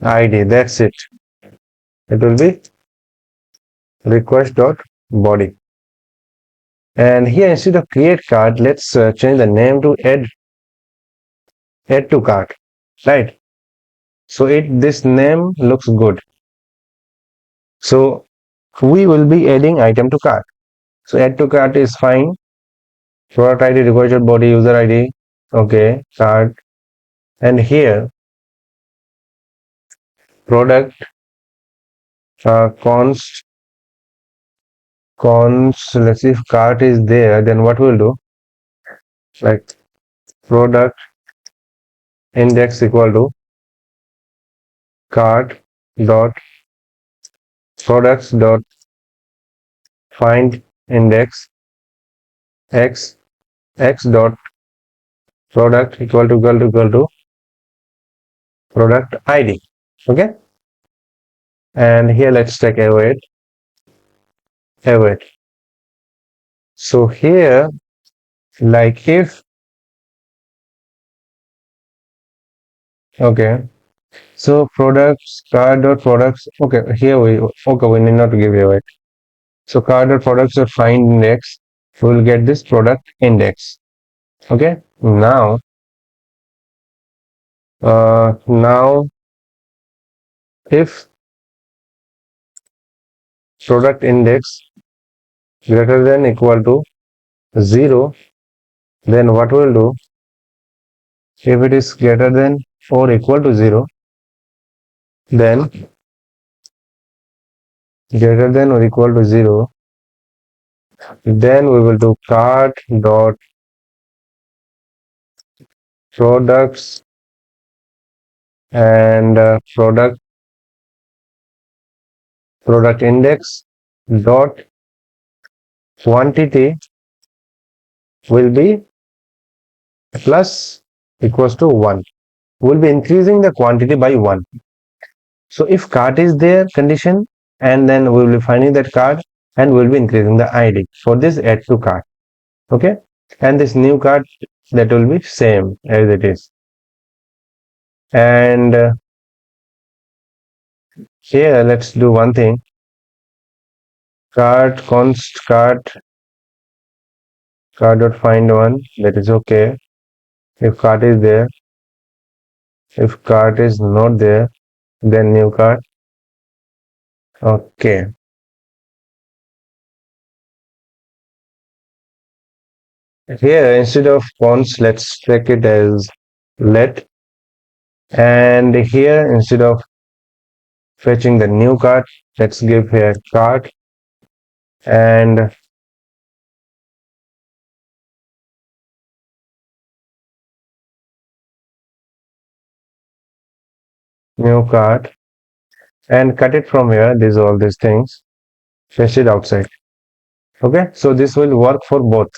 ID. That's it. It will be request.body. And here, instead of create card, let's change the name to add to cart, right? So this name looks good. So we will be adding item to cart. So add to cart is fine. Product ID, request.body, user ID, okay, cart, and here product const. Let's see if cart is there, then what we'll do, like product index equal to cart dot products dot find index x dot product equal to product ID. Okay, and here let's take await. So here, like if, okay, so products card dot products, okay, here we need not to give await. So card dot products dot find index, we will get this product index. Okay, now if product index greater than equal to 0, then what we'll do, if it is greater than or equal to 0, then greater than or equal to 0, then we will do cart dot products and product index dot quantity will be plus equals to 1. We'll be increasing the quantity by 1. So if cart is there condition, and then we will be finding that cart, and we'll be increasing the ID. For this, add to cart. Okay, and this new cart, that will be same as it is. And here let's do one thing, cart const cart dot find one, that is okay. If cart is there, if cart is not there, then new cart. Okay, here instead of const, let's check it as let, and here instead of fetching the new cart, let's give here cart, and new cart, and cut it from here. These all these things, paste it outside. Okay, so this will work for both.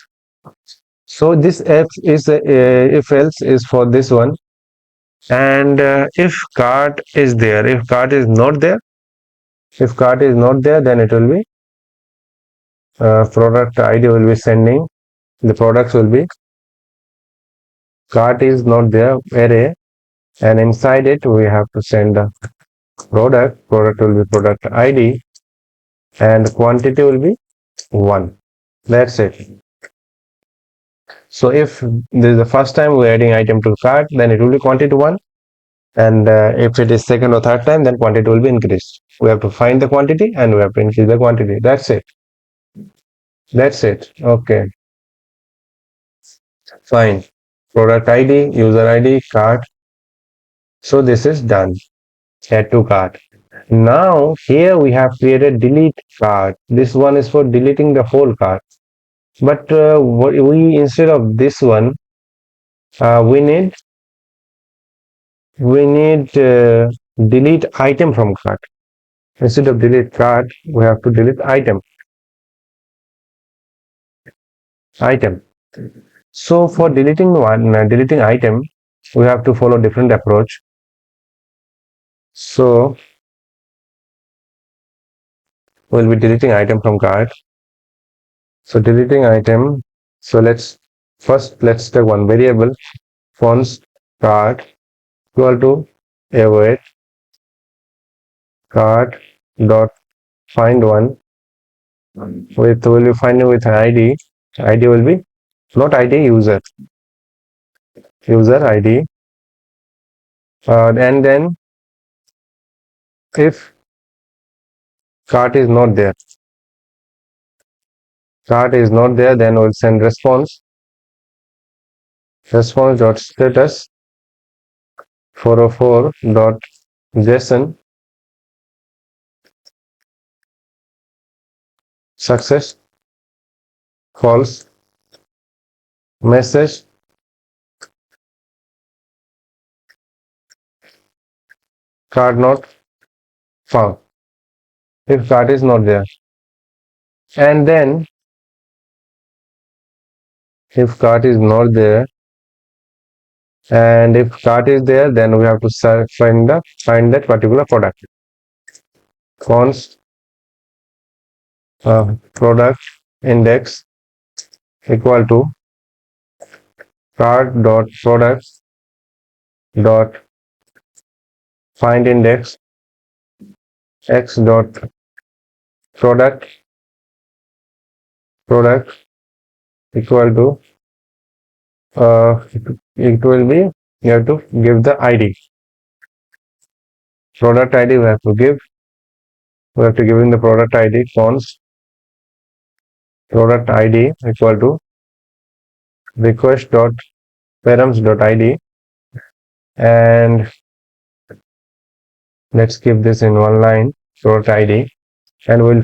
So this if else is for this one, and if cart is there, if cart is not there, then it will be product ID will be sending the products will be cart is not there array, and inside it we have to send the product will be product ID, and quantity will be 1. That's it. So if this is the first time we're adding item to cart, then it will be quantity 1, and if it is second or third time, then quantity will be increased. We have to find the quantity and we have to increase the quantity. That's it. Okay, fine. Product ID, user ID, cart. So this is done. Add to cart. Now here we have created delete cart. This one is for deleting the whole cart. But we instead of this one, we need delete item from cart. Instead of delete cart, we have to delete item. So for deleting deleting item, we have to follow different approach. So we'll be deleting item from cart. So deleting item. So let's take one variable, fonts cart equal to await cart dot find one will be finding with an ID. ID will be not ID, user ID, and then if cart is not there, then we'll send response dot status 404 dot JSON success false message card not found if card is not there, and then if card is not there and if card is there, then we have to find that particular product. Const product index equal to card dot products dot find index x dot product equal to it will be, you have to give the ID, product ID we have to give in the product ID const product ID equal to request dot params dot ID, and let's keep this in one line, product ID, and we'll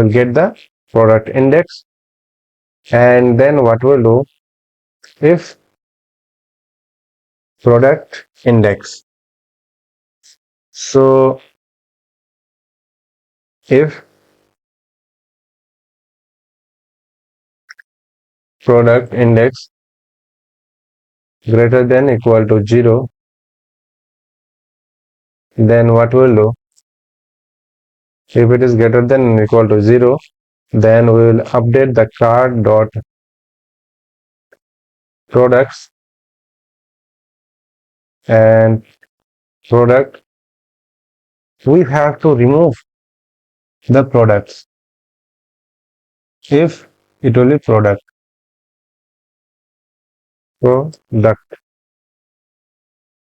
get the product index, and then what we'll do, if product index, so if product index greater than equal to 0, then what we'll do, if it is greater than equal to 0, then we will update the card dot products and product. We have to remove the products if it will be product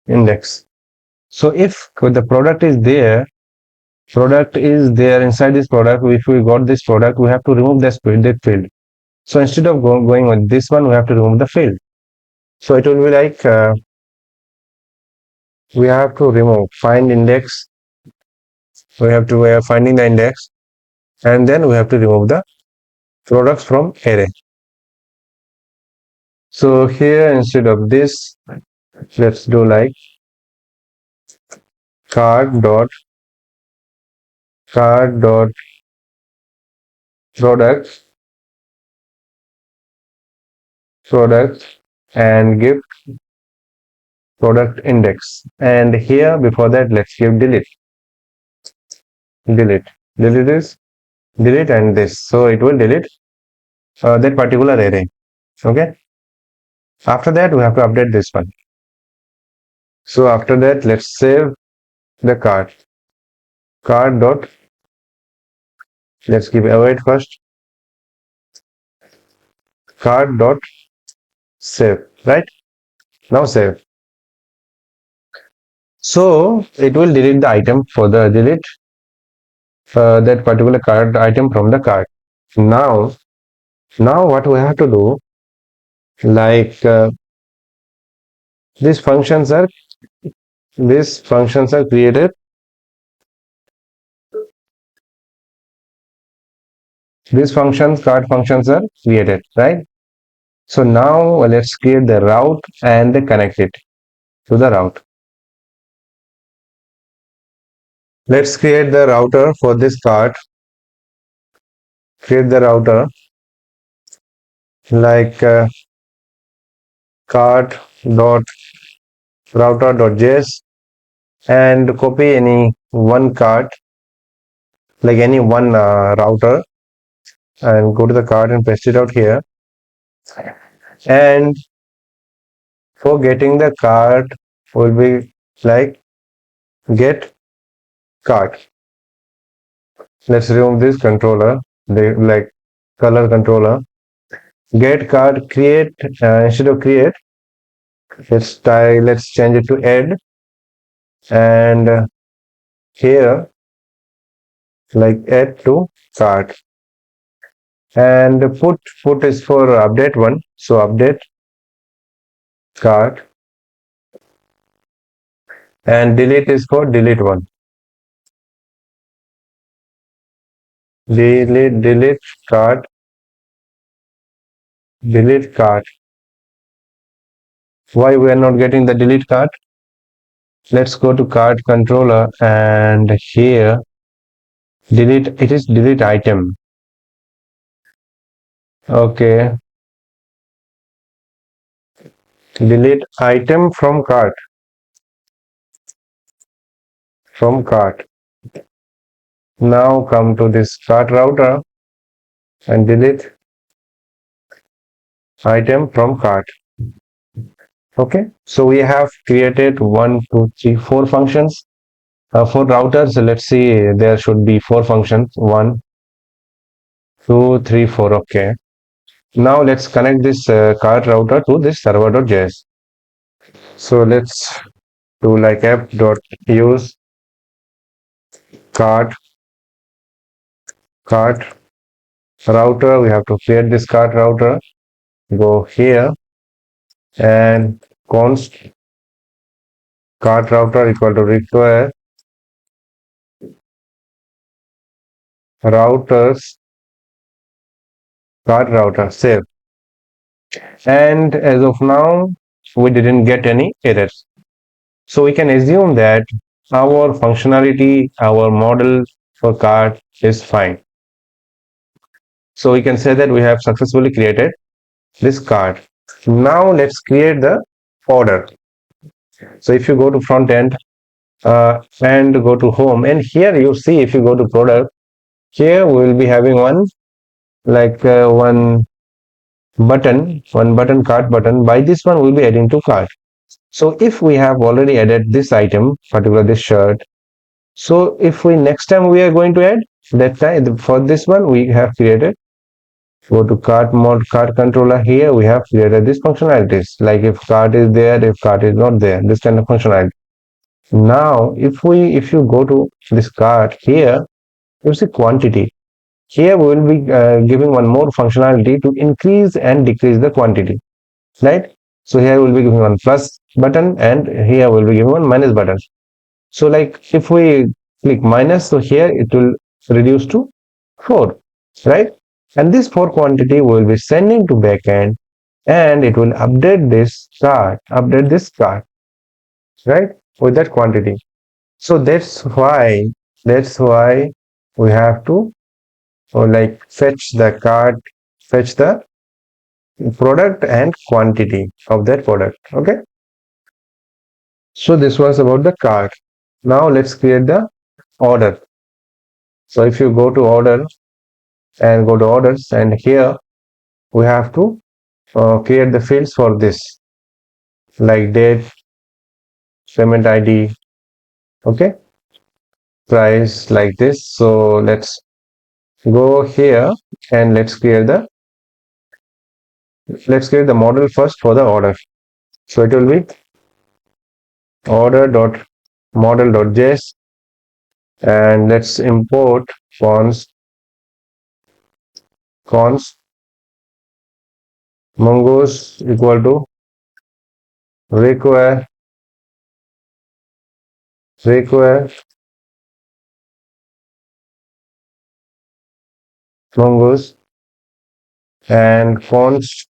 index. So if the product is there inside this product, if we got this product, we have to remove that field. So instead of going with this one, we have to remove the field. So it will be like we have to remove find index, we are finding the index, and then we have to remove the products from array. So here instead of this, let's do like cart dot products and give product index, and here before that let's give delete delete is delete and this, so it will delete that particular array. Okay, after that we have to update this one. So after that let's save the cart dot, let's give await first, cart dot save, right? Now save. So it will delete the item for the delete that particular cart item from the cart. Now what we have to do, like these functions are created. These functions, cart functions are created, right? So now let's create the route and connect it to the route. Let's create the router for this cart. Create the router like cart dot router dot js, and copy any one cart, like any one router, and go to the cart and paste it out here. And for getting the cart will be like get cart. Let's remove this controller, the like color controller. Get cart create, instead of create, let's change it to add, and here like add to cart, and put is for update one, so update cart, and delete is for delete one, delete cart, delete cart. Why we are not getting the delete cart? Let's go to cart controller, and here delete, it is delete item. Okay, delete item from cart, now come to this cart router and delete item from cart. Okay, so we have created 1 2 3 4 functions for routers. Let's see, there should be 4 functions, 1 2 3 4. Okay, now let's connect this cart router to this server.js. So let's do like app.use cart router. We have to create this cart router. Go here and const cart router equal to require routers cart router save. And as of now we didn't get any errors, so we can assume that our functionality, our model for cart is fine. So we can say that we have successfully created this cart. Now let's create the order. So if you go to front end and go to home, and here you see, if you go to product, here we will be having one like one button, cart button. By this one we'll be adding to cart. So if we have already added this item, particularly this shirt, so if we next time we are going to add, that time for this one we have created, go to cart mode, cart controller, here we have created these functionalities, like if cart is there, if cart is not there, this kind of functionality. Now if you go to this cart, here you see quantity. Here we will be giving one more functionality to increase and decrease the quantity, right? So here we'll be giving one plus button, and here we'll be giving one minus button. So like if we click minus, so here it will reduce to 4, right? And this 4 quantity we will be sending to backend, and it will update this cart, right, with that quantity. So that's why we have to like fetch the cart, fetch the product and quantity of that product. Okay. So this was about the cart. Now let's create the order. So if you go to order and go to orders, and here we have to create the fields for this, like date, payment ID, okay, price, like this. So let's go here and let's create the model first for the order. So it will be order dot model dot js, and let's import cons mongoose equal to require mongoose, and const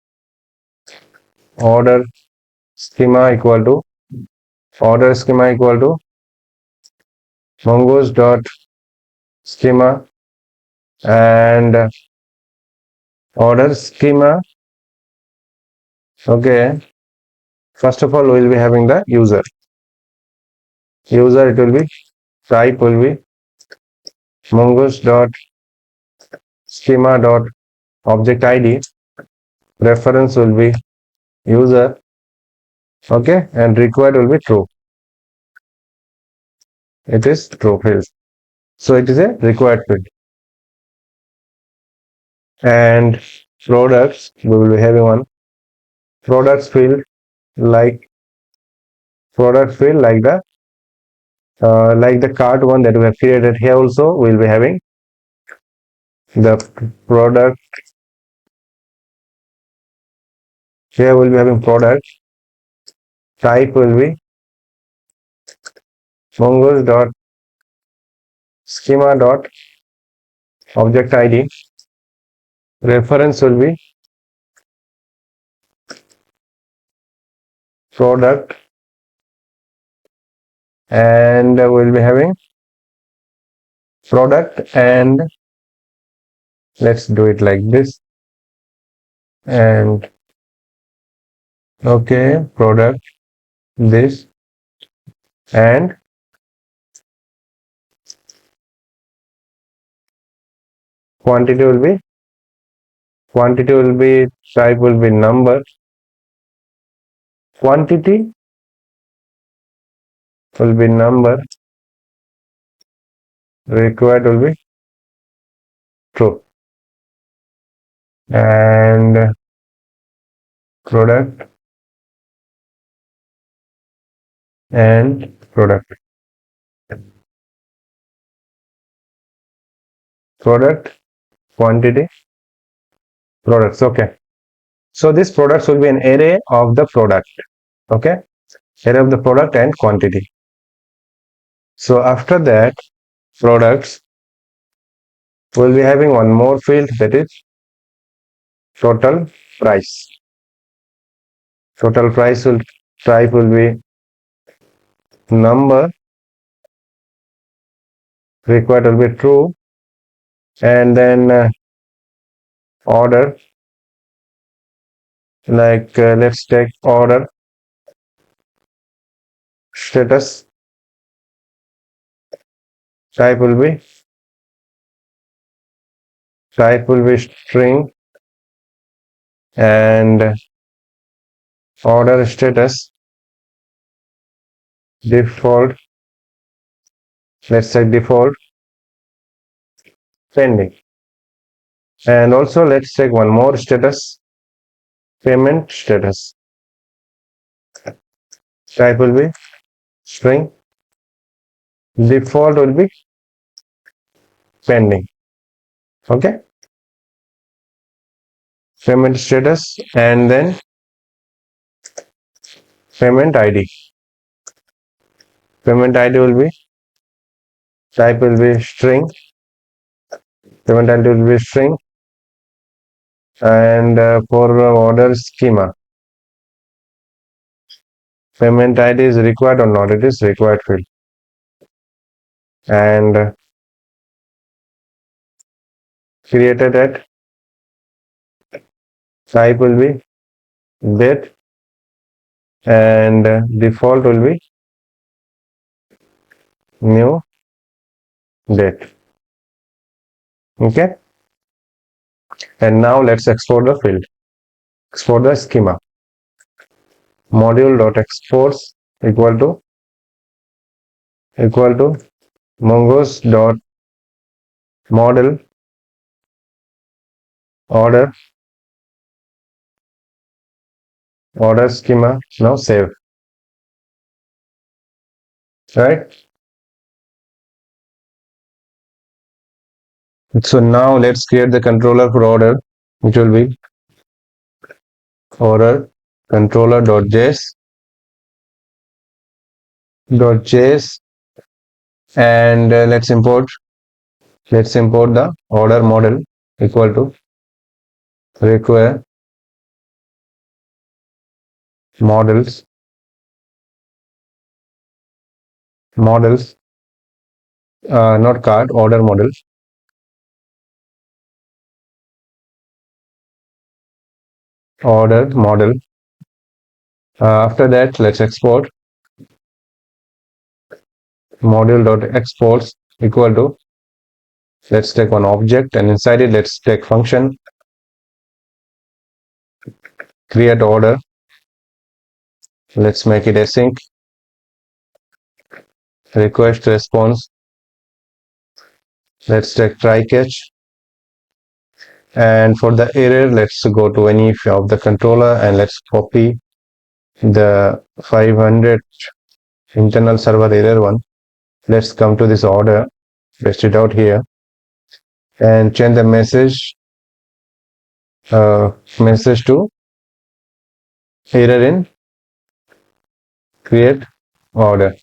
order schema equal to mongoose dot schema, and order schema. Okay, first of all we will be having the user. It will be type will be mongoose dot schema dot object id, reference will be user, okay, and required will be true. It is true field, so it is a required field. And products, we will be having one products field, like like the cart one that we have created. Here also we will be having the product. Here we'll be having product, type will be mongoose dot schema dot object id, reference will be product, and we'll be having product, and let's do it like this. And okay, product, this, and quantity will be type will be number, quantity will be number, required will be true, and product and product quantity products. Okay, so this products will be an array of the product. Okay, array of the product and quantity. So after that, products will be having one more field, that is total price. Total price will type will be number, required will be true, and then order, like let's take order status, type will be string, and order status default, let's check default pending. And also let's check one more status, payment status, type will be string, default will be pending. Okay, payment status, and then payment id will be type will be string, payment id will be string, and for order schema, payment id is required or not, it is required field. and created at type will be date and default will be new date. Okay, and now let's export the field, export the schema. Module.exports equal to mongos dot model order schema. Now save, right? So now let's create the controller for order, which will be order controller.js and let's import the order model equal to require models not card, order model after that let's export module.exports equal to, let's take one object and inside it let's take function create order. Let's make it async, request response. Let's take try catch, and for the error let's go to any of the controller and let's copy the 500 internal server error one. Let's come to this order, paste it out here and change the message to error in create order.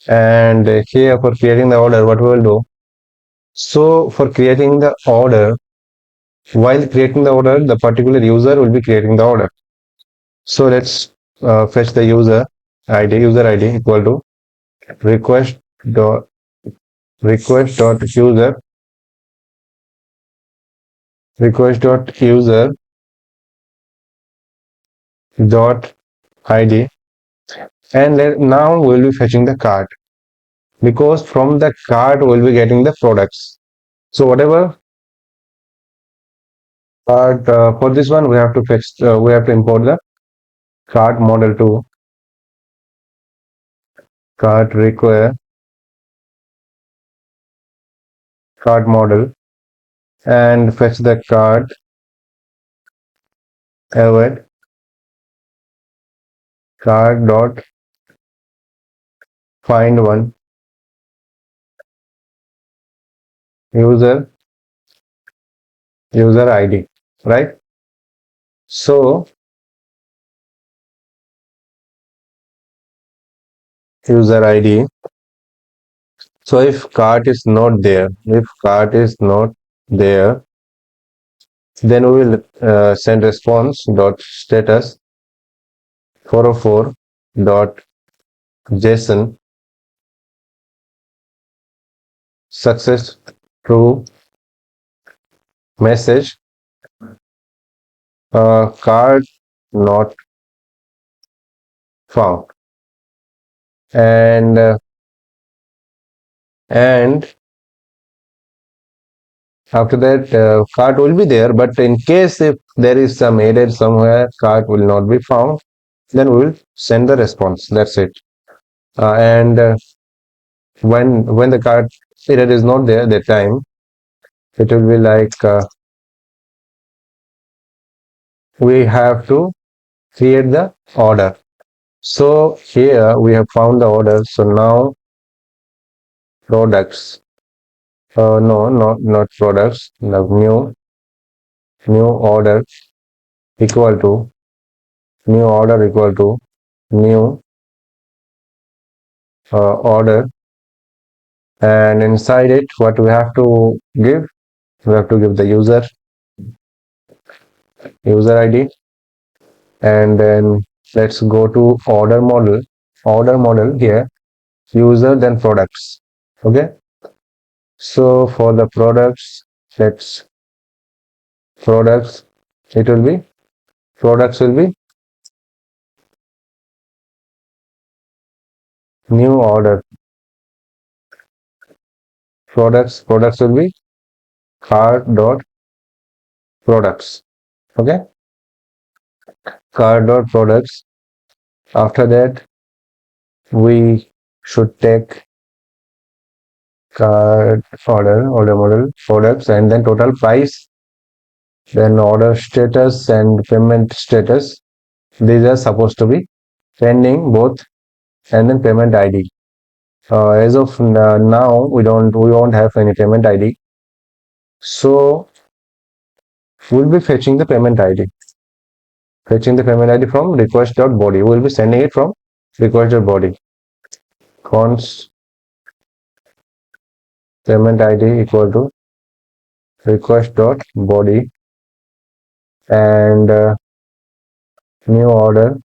And here for creating the order, what we will do, so for creating the order, while creating the order the particular user will be creating the order. So let's fetch the user id equal to request dot user dot id, and now we'll be fetching the cart, because from the cart we'll be getting the products. So whatever cart for this one we have to fetch we have to import the cart model to cart require cart model and fetch the cart await cart dot find one user id, right? So user id, so if cart is not there, then we will send response dot status 404 dot json success true message card not found, and after that cart will be there, but in case if there is some error somewhere cart will not be found, then we will send the response. That's it. And when the cart error is not there, that time it will be like we have to create the order. So here we have found the order. So now products, no, not products. Now new order equal to new order, and inside it what we have to give, the user id, and then let's go to order model here, user then products. Okay, so for the products, let's products, it will be products will be new order. Products will be cart dot products. Okay, cart dot products. After that, we should take cart order model products, and then total price, then order status and payment status. These are supposed to be pending both, and then payment ID. As of now, we won't have any payment ID, so we'll be fetching the payment ID. Fetching the payment ID from request.body. We'll be sending it from request.body. Const payment ID equal to request.body, and new order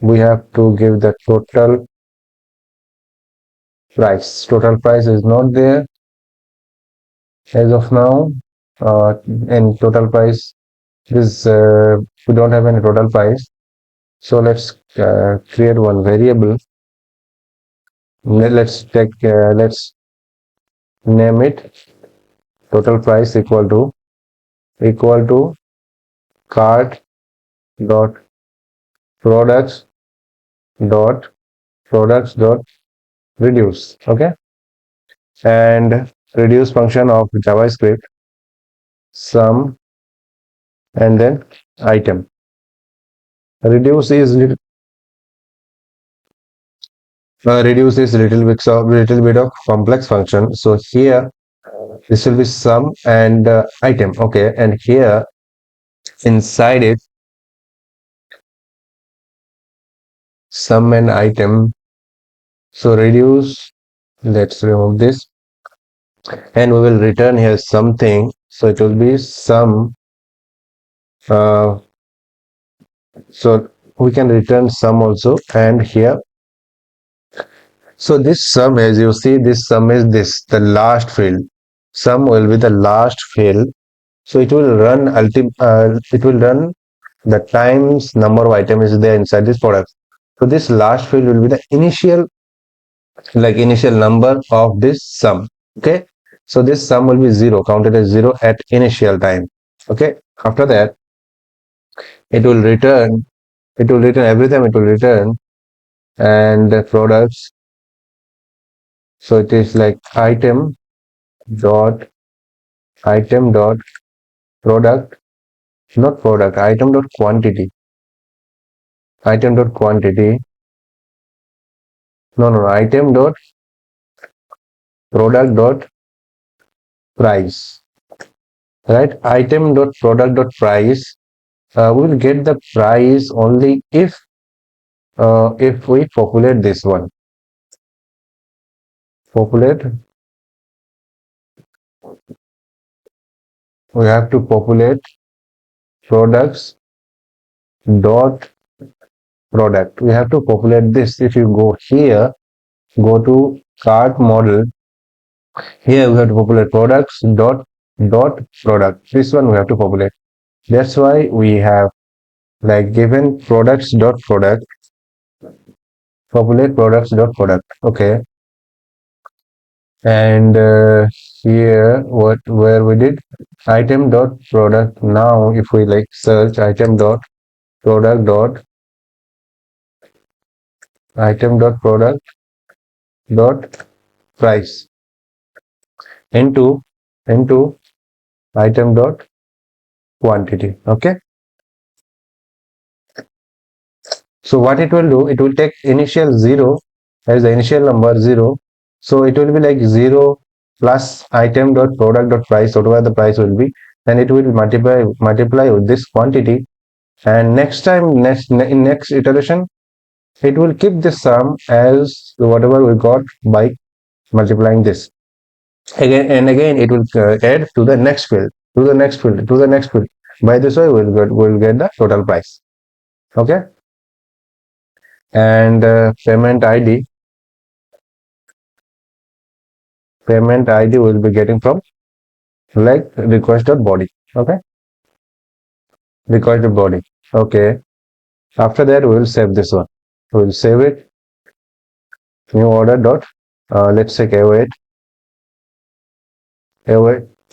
we have to give the total price. Total price is not there as of now. And total price is we don't have any total price, so let's create one variable. Let's name it total price equal to cart dot products dot reduce. Okay, and reduce function of JavaScript sum, and then item. Reduce is little bit of complex function. So here this will be sum and item. Okay, and here inside it, sum and item. So reduce, let's remove this, and we will return here something. So it will be sum. So we can return sum also, and here, so this sum, as you see, this sum is the last field. Sum will be the last field, so it will run the times number of item is there inside this product. So this last field will be the initial number of this sum. Okay, so this sum will be 0, counted as 0 at initial time. Okay, after that it will return every time it will return, and the products. So it is like item dot product, not product, item dot quantity, item dot product dot price, right? Item dot product dot price. We will get the price only if we populate this one. We have to populate products dot product. We have to populate this. If you go here, go to cart model. Here we have to populate products dot product. This one we have to populate. That's why we have like given products dot product, populate products dot product. Okay, and here where we did item dot product. Now if we like search item dot product dot product dot price into item dot quantity. Okay, so what it will do, it will take initial 0 as the initial number 0. So it will be like 0 plus item dot product dot price, whatever the price will be, then it will multiply with this quantity, and next iteration it will keep this sum as whatever we got by multiplying this. Again it will add to the next field, by this way we'll get the total price. Okay, and payment ID will be getting from like request.body. Okay, request.body. Okay, after that we will save this one. We will save it. New order dot let's say await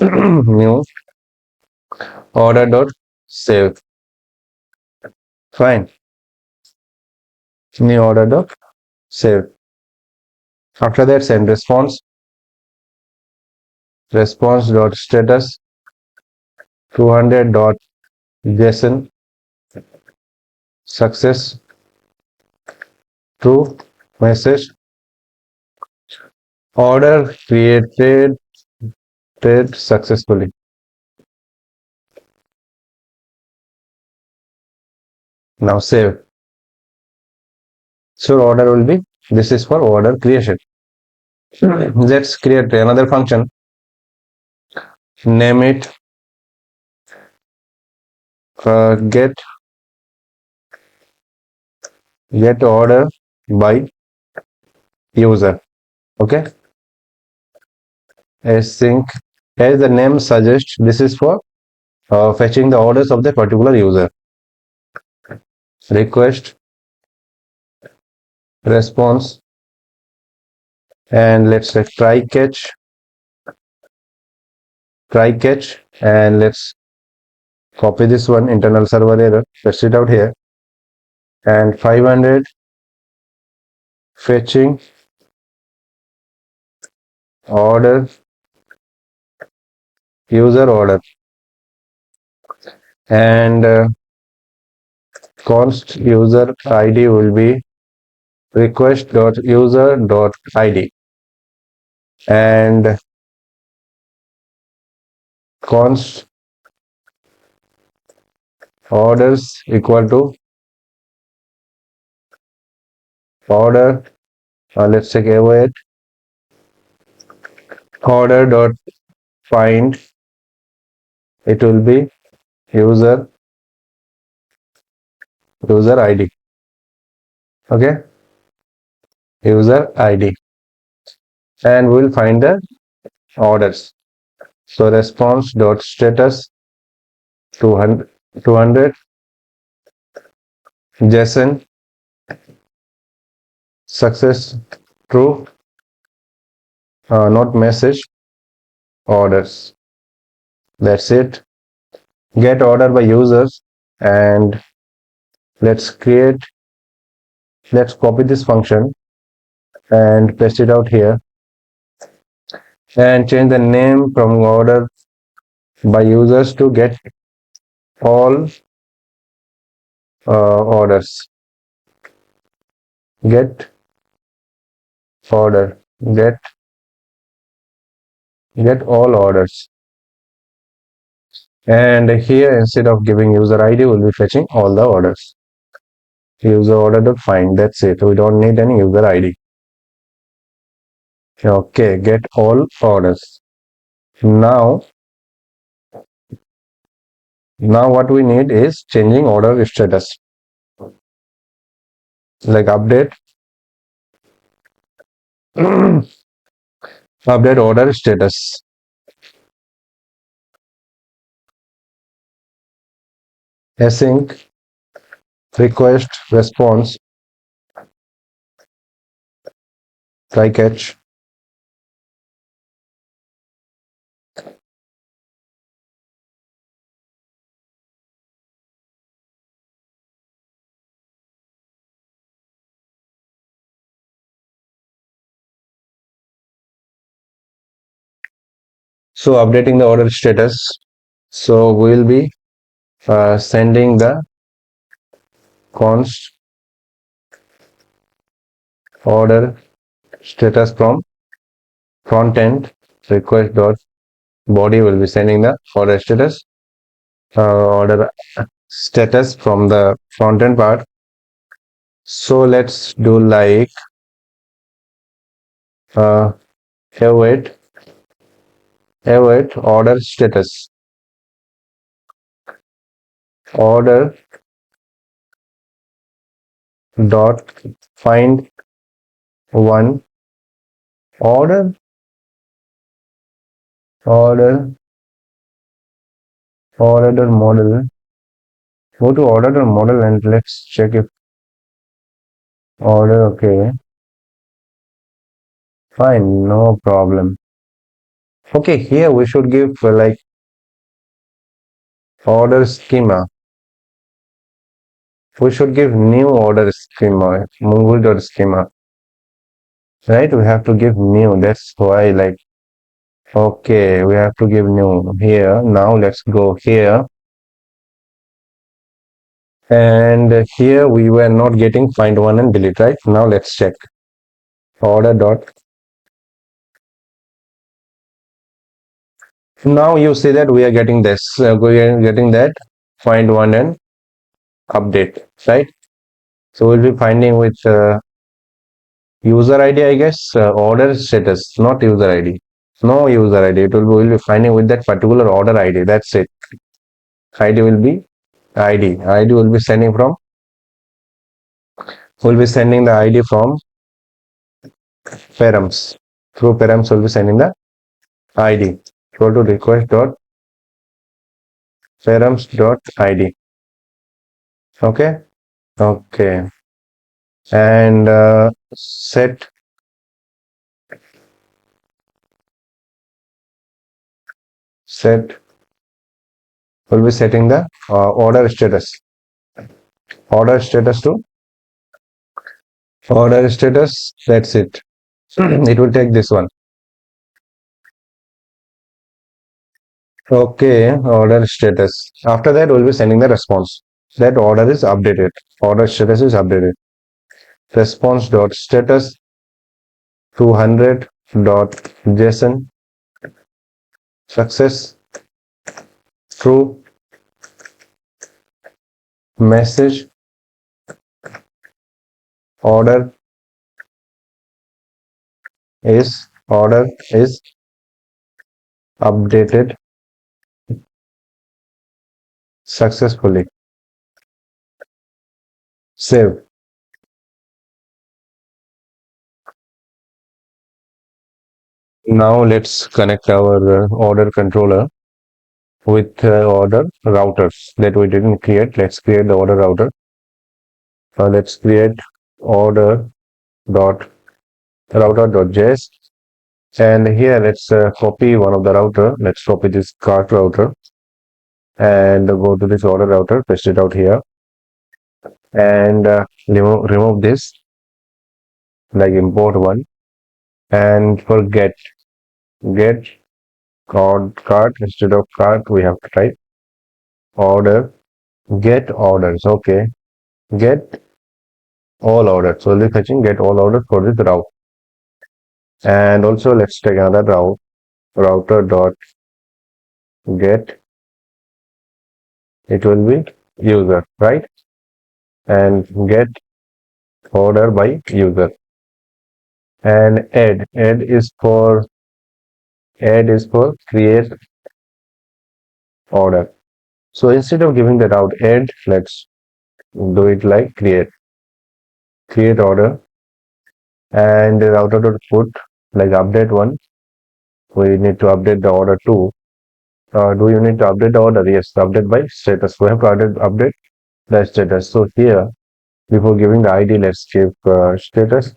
new order dot save. Fine. New order dot save. After that, send response dot status 200 dot JSON success true message order created successfully. Now save. So order will be, this is for order creation. Let's create another function. Name it get order by user. Okay, async, as the name suggests, this is for fetching the orders of the particular user. Request response, and let's say try catch, and let's copy this one, internal server error, paste it out here, and 500 fetching order user order, and const user id will be request.user.id, and const orders equal to order let's take await order dot find, it will be user id. Okay, user id, and we'll find the orders. So response dot status 200 JSON success true not message orders. That's it. Get order by users, and let's copy this function and paste it out here, and change the name from order by users to get all orders. Get order, get all orders, and here instead of giving user id we'll be fetching all the orders. User order dot find, that's it. We don't need any user id. Okay, get all orders. Now what we need is changing order status, like update update order status, async request response try catch, so updating the order status. So we'll be sending the const order status from frontend request dot body will be sending the order status order status from the frontend part. So let's do like await order status order dot find one order order order model. Go to order model and let's check if order. Okay, fine, no problem. Okay, here we should give like order schema. We should give new order schema, Mongo.schema, right? We have to give new. That's why, like, okay, we have to give new here. Now let's go here, and here we were not getting find one and delete, right? Now let's check order dot. Now you see that we are getting this. We are getting that find one and update, right? So we'll be finding with user ID, I guess, order status, not user ID. No user ID. We'll be finding with that particular order ID. That's it. ID will be ID. ID will be sending from. We'll be sending the ID from params. Through params, we'll be sending the ID. Go to request dot params dot ID. Okay. Okay. And set we'll be setting the order status to order status. That's it. It will take this one. Okay, order status. After that, we'll be sending the response. That order is updated. Order status is updated. Response dot status 200 dot JSON success true message order is updated successfully. Save. Now let's connect our order controller with order routers that we didn't create. Let's create the order router. Let's create order dot router.js, and here let's copy one of the router. Let's copy this cart router and go to this order router, paste it out here, and remove this, like import one, and for get cart instead of cart we have to type order get orders. Okay, get all orders. So we'll be fetching get all orders for this route. And also let's take another route, router dot get, it will be user, right? And get order by user, and add is for create order. So instead of giving the route add, let's do it like create order, and the router dot put like update one. We need to update the order too. Do you need to update the order? Yes, update by status. We have to update the status. So here, before giving the ID, let's give status.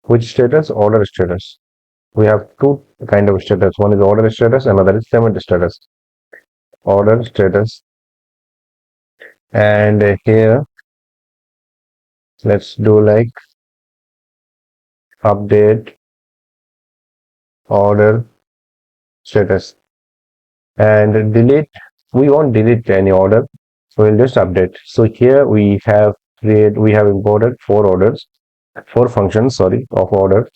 Which status? Order status. We have two kind of status. One is order status, another is payment status. Order status, and here let's do like update order status, and delete. We won't delete any order. We'll just update. So here we have imported four functions, sorry, of order.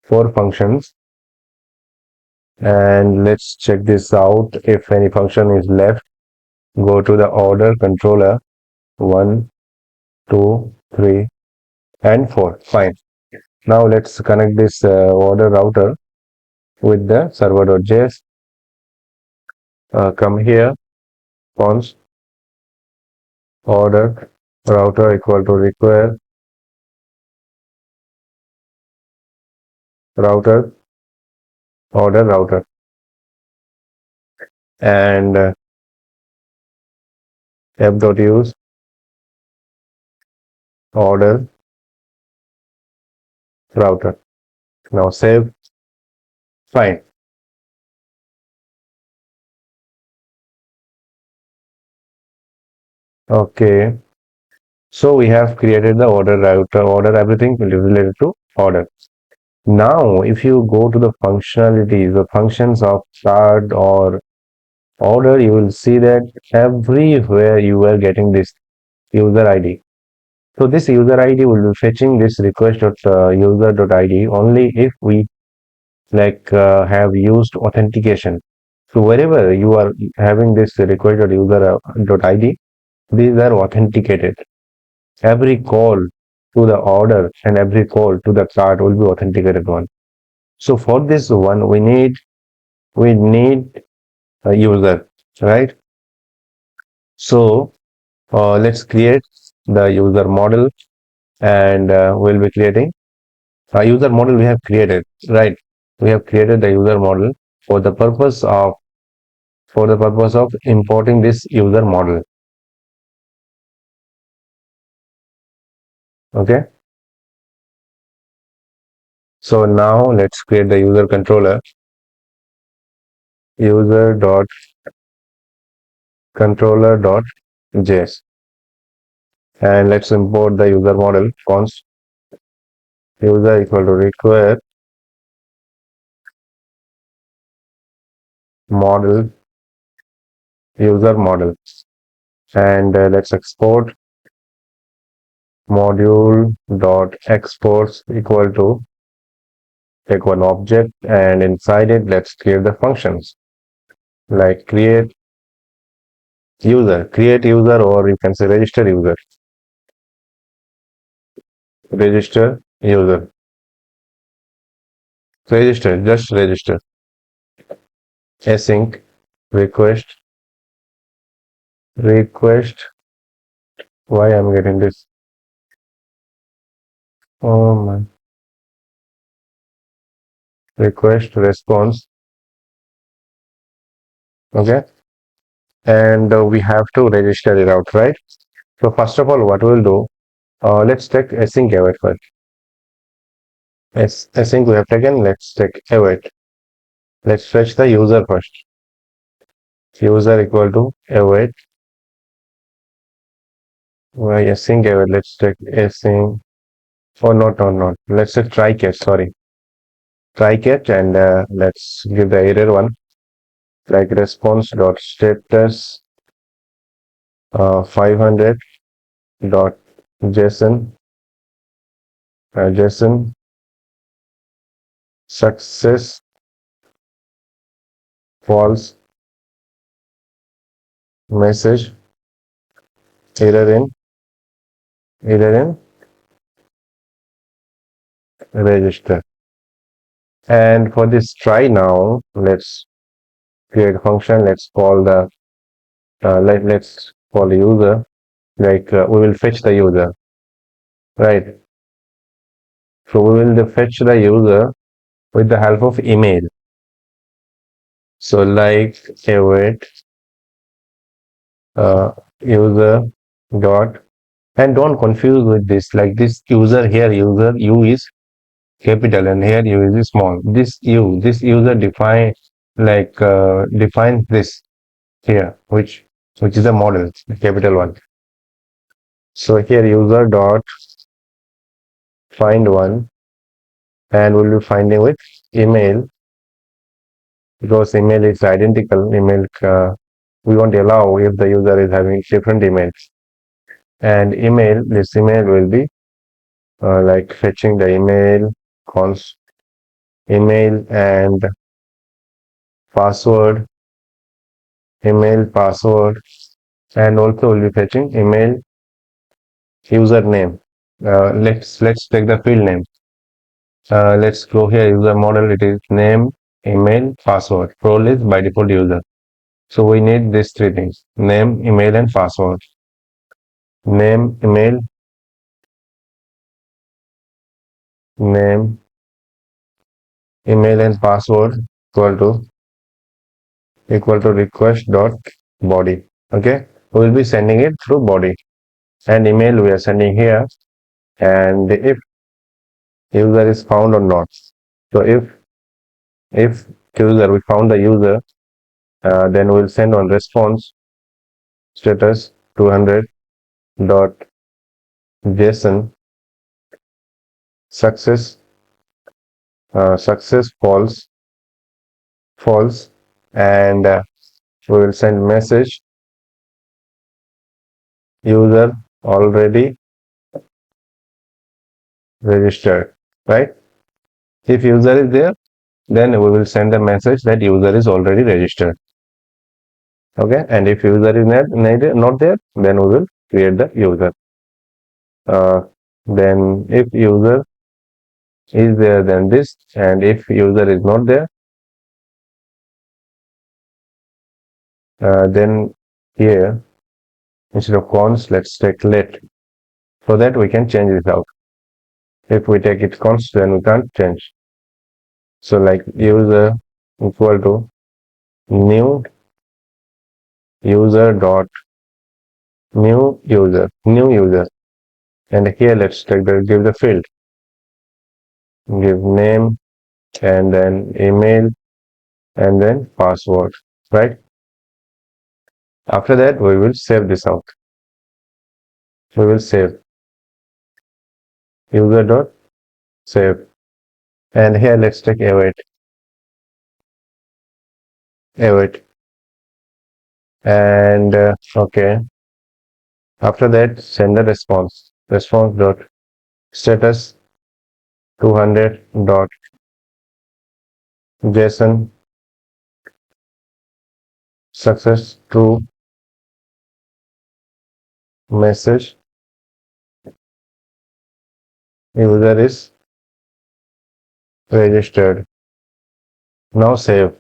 Four functions, and let's check this out. If any function is left, go to the order controller 1, 2, 3, and 4. Fine. Now let's connect this order router with the server.js. Come here, const order router equal to require router order router, and f.use order router. Now save. Fine. Okay. So we have created the order router, order everything related to order. Now, if you go to the functionalities, the functions of chart or order, you will see that everywhere you are getting this user ID. So this user ID will be fetching this request.user.id only if we have used authentication. So wherever you are having this request.user.id, these are authenticated. Every call to the order and every call to the chart will be authenticated one. So for this one, we need a user, right? So let's create the user model, and we'll be creating a user model we have created, right? We have created the user model for the purpose of importing this user model. Okay. So now let's create the user controller, user.controller.js, and let's import the user model const user equal to require model user model, and let's export module dot exports equal to take one object, and inside it let's create the functions like create user, or you can say register user, just register async request. Why I'm getting this? Oh my. Request response. Okay. And we have to register it out, right? So first of all, what we'll do, let's take async await first. Async we have taken, let's take await. Let's fetch the user first. User equal to await. Why async await? Let's take async. Oh, not. Let's take try catch. Sorry, try catch, and let's give the error one like response dot status 500 dot json json success false message error in register. And for this try now, let's create a function. Let's call the let's call the user. We will fetch the user, right? So we will fetch the user with the help of email. So like await user dot, and don't confuse with this. Like this user here, user u is capital and here u is small. This user defines this here, which is a model, capital one. So here user dot find one, and we'll be finding with email, because email is identical. Email we won't allow if the user is having different emails. And this email will be like fetching the email const email and password, and also will be fetching email username. Let's take the field name. Let's go here, user model. It is name, email, password. Role is by default user. So we need these three things: name, email, and password. Name, name, email, and password equal to request dot body. Okay, we will be sending it through body, and email we are sending here, and if user is found or not. So if user we found the user, then we'll send on response status 200 dot json success success false, and we will send message user already registered, right? If user is there, then we will send a message that user is already registered. Okay, and if user is not there, then we will create the user. Then if user is there, then this, and if user is not there, then here instead of const, let's take let, so that we can change this out. If we take it const, then we can't change. So like user equal to new user dot new user, and here let's take give the field, give name, and then email, and then password, right? After that we will save this out. We will save user dot save, and here let's take await, and okay. After that, send the response dot status 200 dot json success true message user is registered. Now save.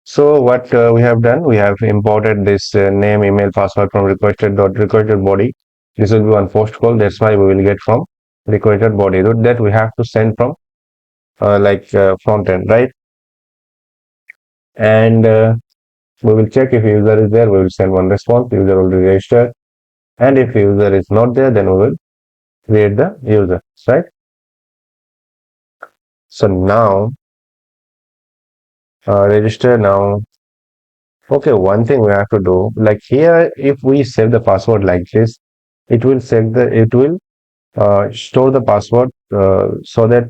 So what we have done, we have imported this name, email, password from requested body. This will be one post call. That's why we will get from requested body. That we have to send from front end, right? And we will check if user is there. We will send one response. User will be registered. And if user is not there, then we will create the user, right? So now register now. Okay, one thing we have to do, like here, if we save the password like this, it will store the password so that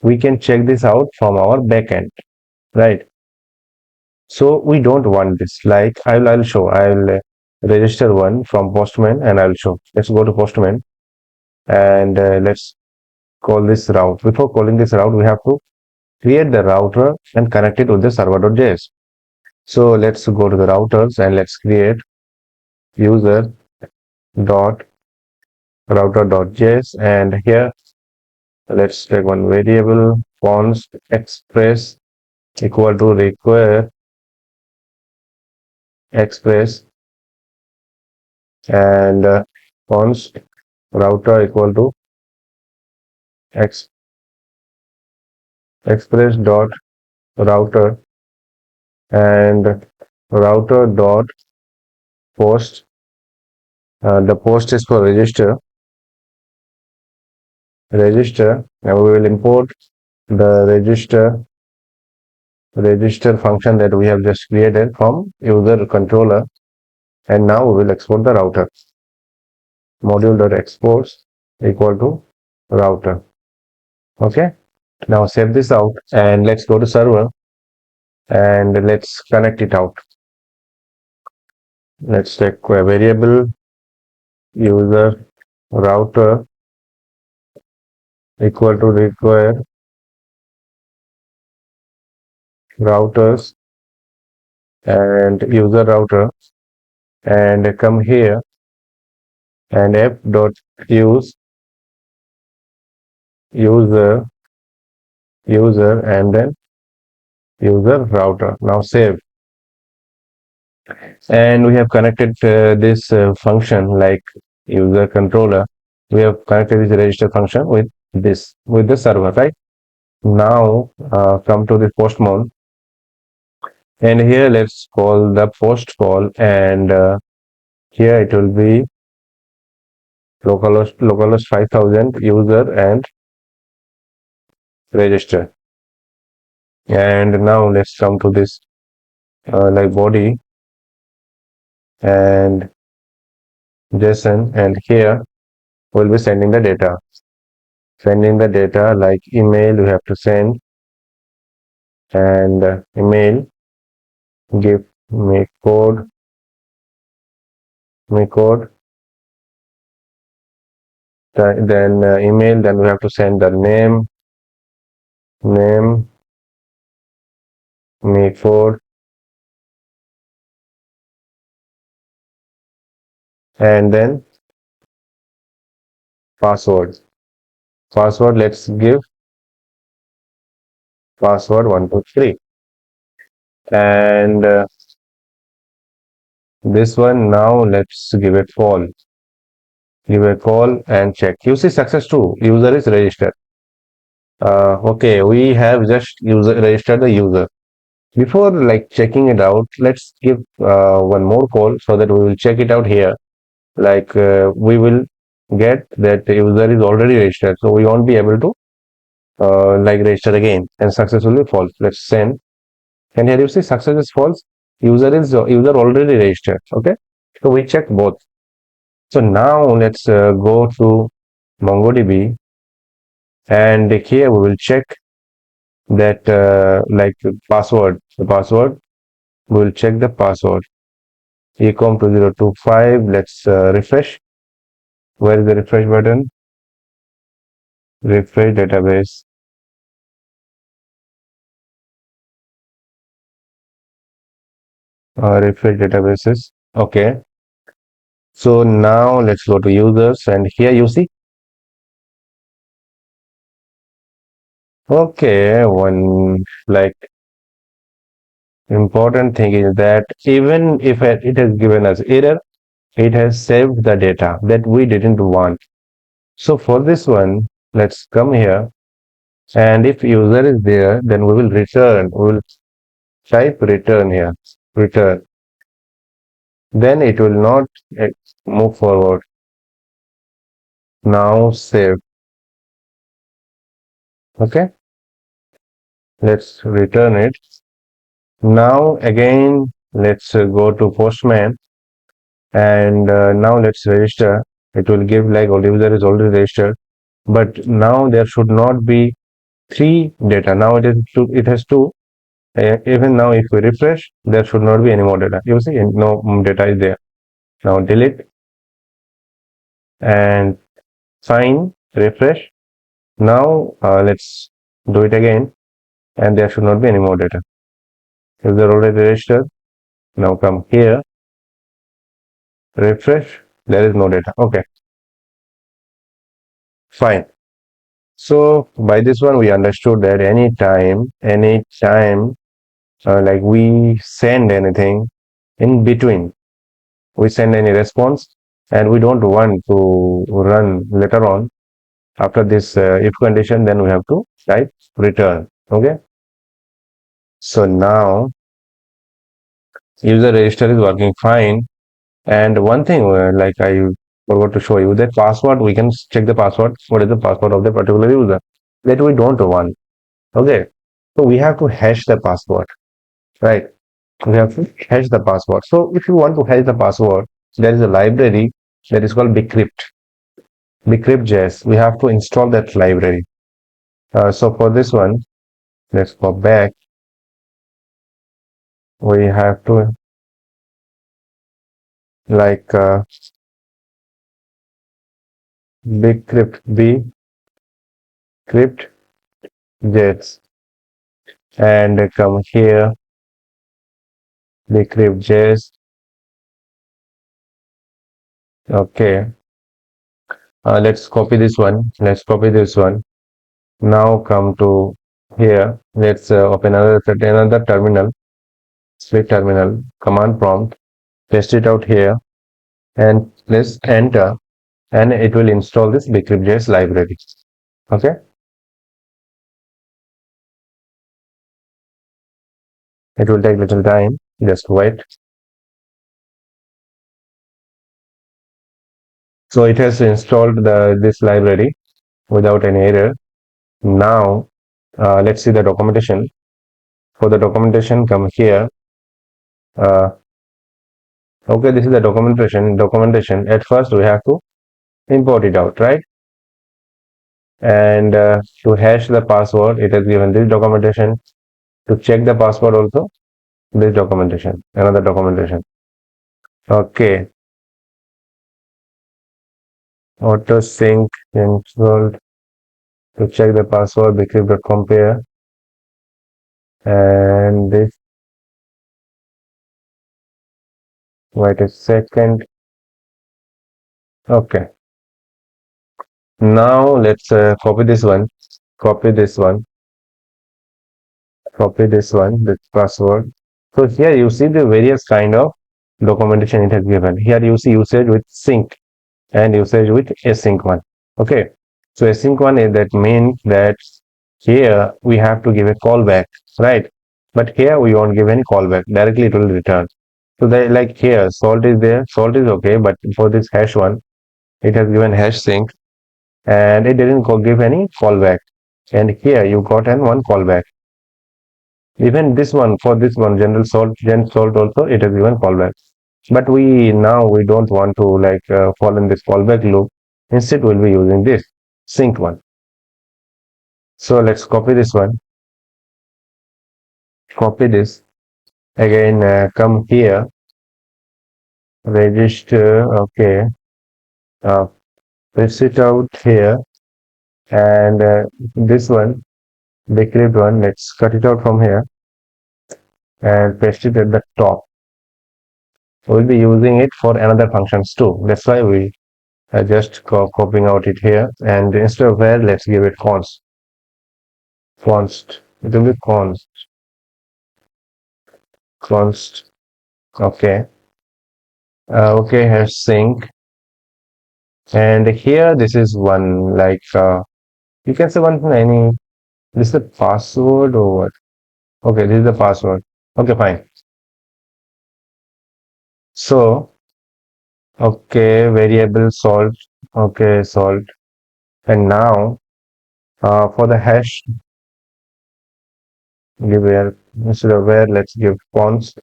we can check this out from our backend, right? So we don't want this. Like I'll show. I'll register one from Postman, and I'll show. Let's go to Postman, and let's call this route. Before calling this route, we have to create the router and connect it with the server.js. So let's go to the routers and let's create user dot router.js, and here let's take one variable const express equal to require express, and const router equal to express dot router, and router dot post. The post is for register, and we will import the register function that we have just created from user controller, and now we will export the router. Module.exports equal to router. Okay, now save this out and let's go to server and let's connect it out. Let's take a variable user router equal to require routers and user router, and come here and app dot use user and then user router. Now save. and we have connected this function like user controller. We have connected this register function with the server, right? Now come to the post mode, and here let's call the post call, and here it will be localhost 5000 user and register. And now let's come to this like body and JSON, and here we'll be sending the data like email we have to send, and email give me code, then email, then we have to send the name me code, and then password let's give password 123, and this one now let's give it give a call and check. You see success too, user is registered. Okay, we have just registered the user. Before like checking it out, let's give one more call so that we will check it out here. Like we will get that the user is already registered, so we won't be able to like register again, and successfully false. Let's send, and here you see success is false. User already registered. Okay, so we check both. So now let's go to MongoDB, and here we will check that like the password. We will check the password. Ecom 2025. Let's refresh. Where is the refresh button? Refresh database. Refresh databases. Okay. So now let's go to users, and here you see. Okay, one like important thing is that even if it has given us error, it has saved the data that we didn't want. So for this one, let's come here, and if user is there, then we will return. We will type return here, return. Then it will not move forward. Now save. Okay, let's return it. Now again, let's go to Postman, and now let's register. It will give like all user is already registered, but now there should not be three data. Now it has two. Even now, if we refresh, there should not be any more data. You see, no data is there. Now delete and sign, refresh. Now let's do it again, and there should not be any more data. If they're already registered, now come here, refresh, there is no data. Okay, fine. So by this one, we understood that anytime, like we send anything in between, we send any response, and we don't want to run later on after this if condition, then we have to type return. Okay. So now user register is working fine. And one thing like I forgot to show you, that password, we can check the password. What is the password of the particular user that we don't want? Okay, so we have to hash the password, right? We have to hash the password. So if you want to hash the password, there is a library that is called bcrypt.js. We have to install that library. So for this one, let's go back. We have to like bcrypt.js, and come here, bcrypt.js. Okay, let's copy this one. Now come to here. Let's open another terminal, split terminal, command prompt. paste it out here, and let's enter, and it will install this bcrypt.js library. Okay, it will take a little time, just wait. So it has installed this library without any error. Now let's see the documentation. For the documentation, come here. Okay, this is the documentation. At first we have to import it out, right? And to hash the password, it has given this documentation. To check the password also, this documentation, another documentation. Okay, auto sync installed. To check the password, bcrypt.compare, and this, wait a second. Okay, now let's copy this one, copy this one, copy this one, this password. So here you see the various kind of documentation it has given. Here you see usage with sync and usage with async one. Okay, so async one is that means that here we have to give a callback, right? But here we won't give any callback, directly it will return. So they, like here salt is there, salt is okay, but for this hash one, it has given hash sync and it didn't give any callback. And here you got an one callback. Even this one, for this one, general salt, gen salt also, it has given callback. But we don't want to fall in this callback loop. Instead, we'll be using this sync one. So let's copy this one, copy this again, come here, register, okay, paste it out here, and this one, bcrypt one, let's cut it out from here and paste it at the top. We'll be using it for another functions too. That's why we are just copying out it here, and instead of where, let's give it const. It will be const. Okay, okay, hash sync, and here this is one, you can say one any, this is the password or what? Okay, this is the password. Okay, fine. So okay, variable salt, okay, salt, and now for the hash, give where, instead of where, let's give const,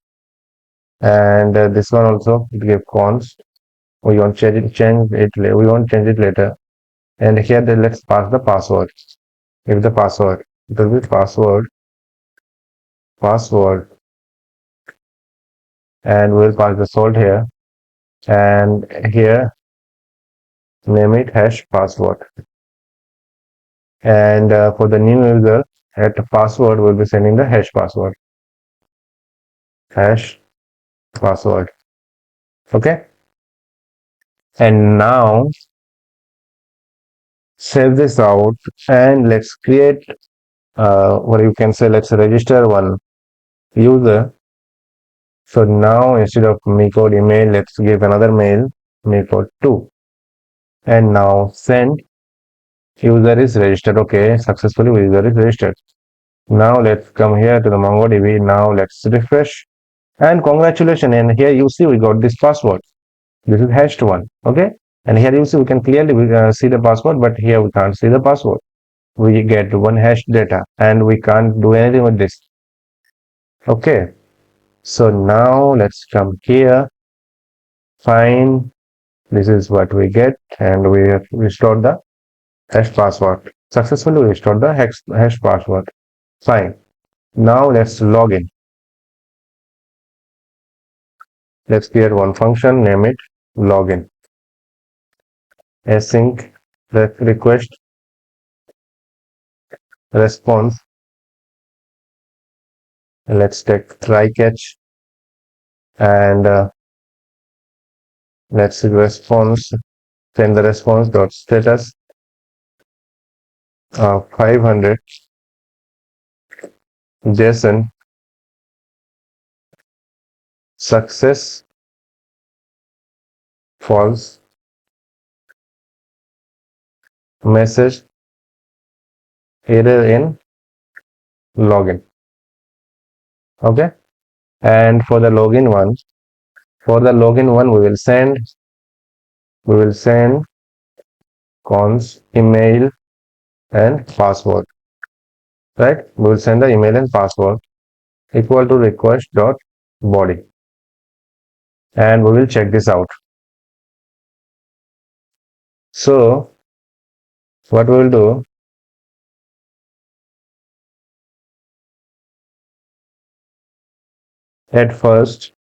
and this one also give const. We won't change it. We won't change it later. And here, then let's pass the password. Give the password. It will be password, and we'll pass the salt here. And here, name it hash password. And for the new user, at the password, we'll be sending the hash password. Hash password. Okay. And now save this out, and let's create what you can say, let's register one user. So now instead of code email, let's give another mail, code 2, and now send. User is registered. Okay, successfully user is registered. Now let's come here to the MongoDB. Now let's refresh, and congratulations, and here you see we got this password. This is hashed one. Okay, and here you see we can clearly see the password, but here we can't see the password. We get one hash data, and we can't do anything with this. Okay, so now let's come here. Fine, this is what we get, and we have restored the hash password. Successfully restored the hash password. Fine. Now let's log in. Let's create one function, name it login. Async request response. Let's take try catch, and let's response, send the response dot status 500 JSON success false message error in login. Okay, and for the login one we will send cons email and password, right? We will send the email and password equal to request dot body, and we will check this out. So what we will do, at first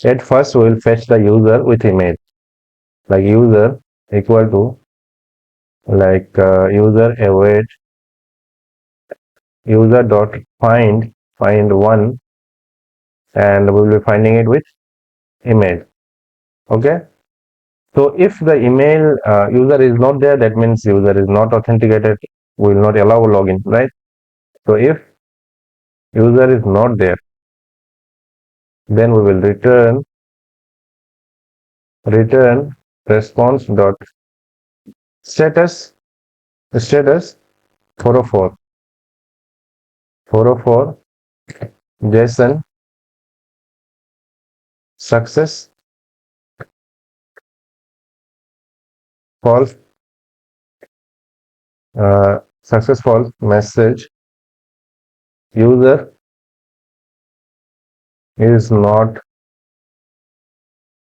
we will fetch the user with email, like user equal to user await user dot find one, and we will be finding it with email. Okay, so if the email user is not there, that means user is not authenticated, we will not allow login, right? So if user is not there, then we will return response dot status 404 JSON success false success false message user is not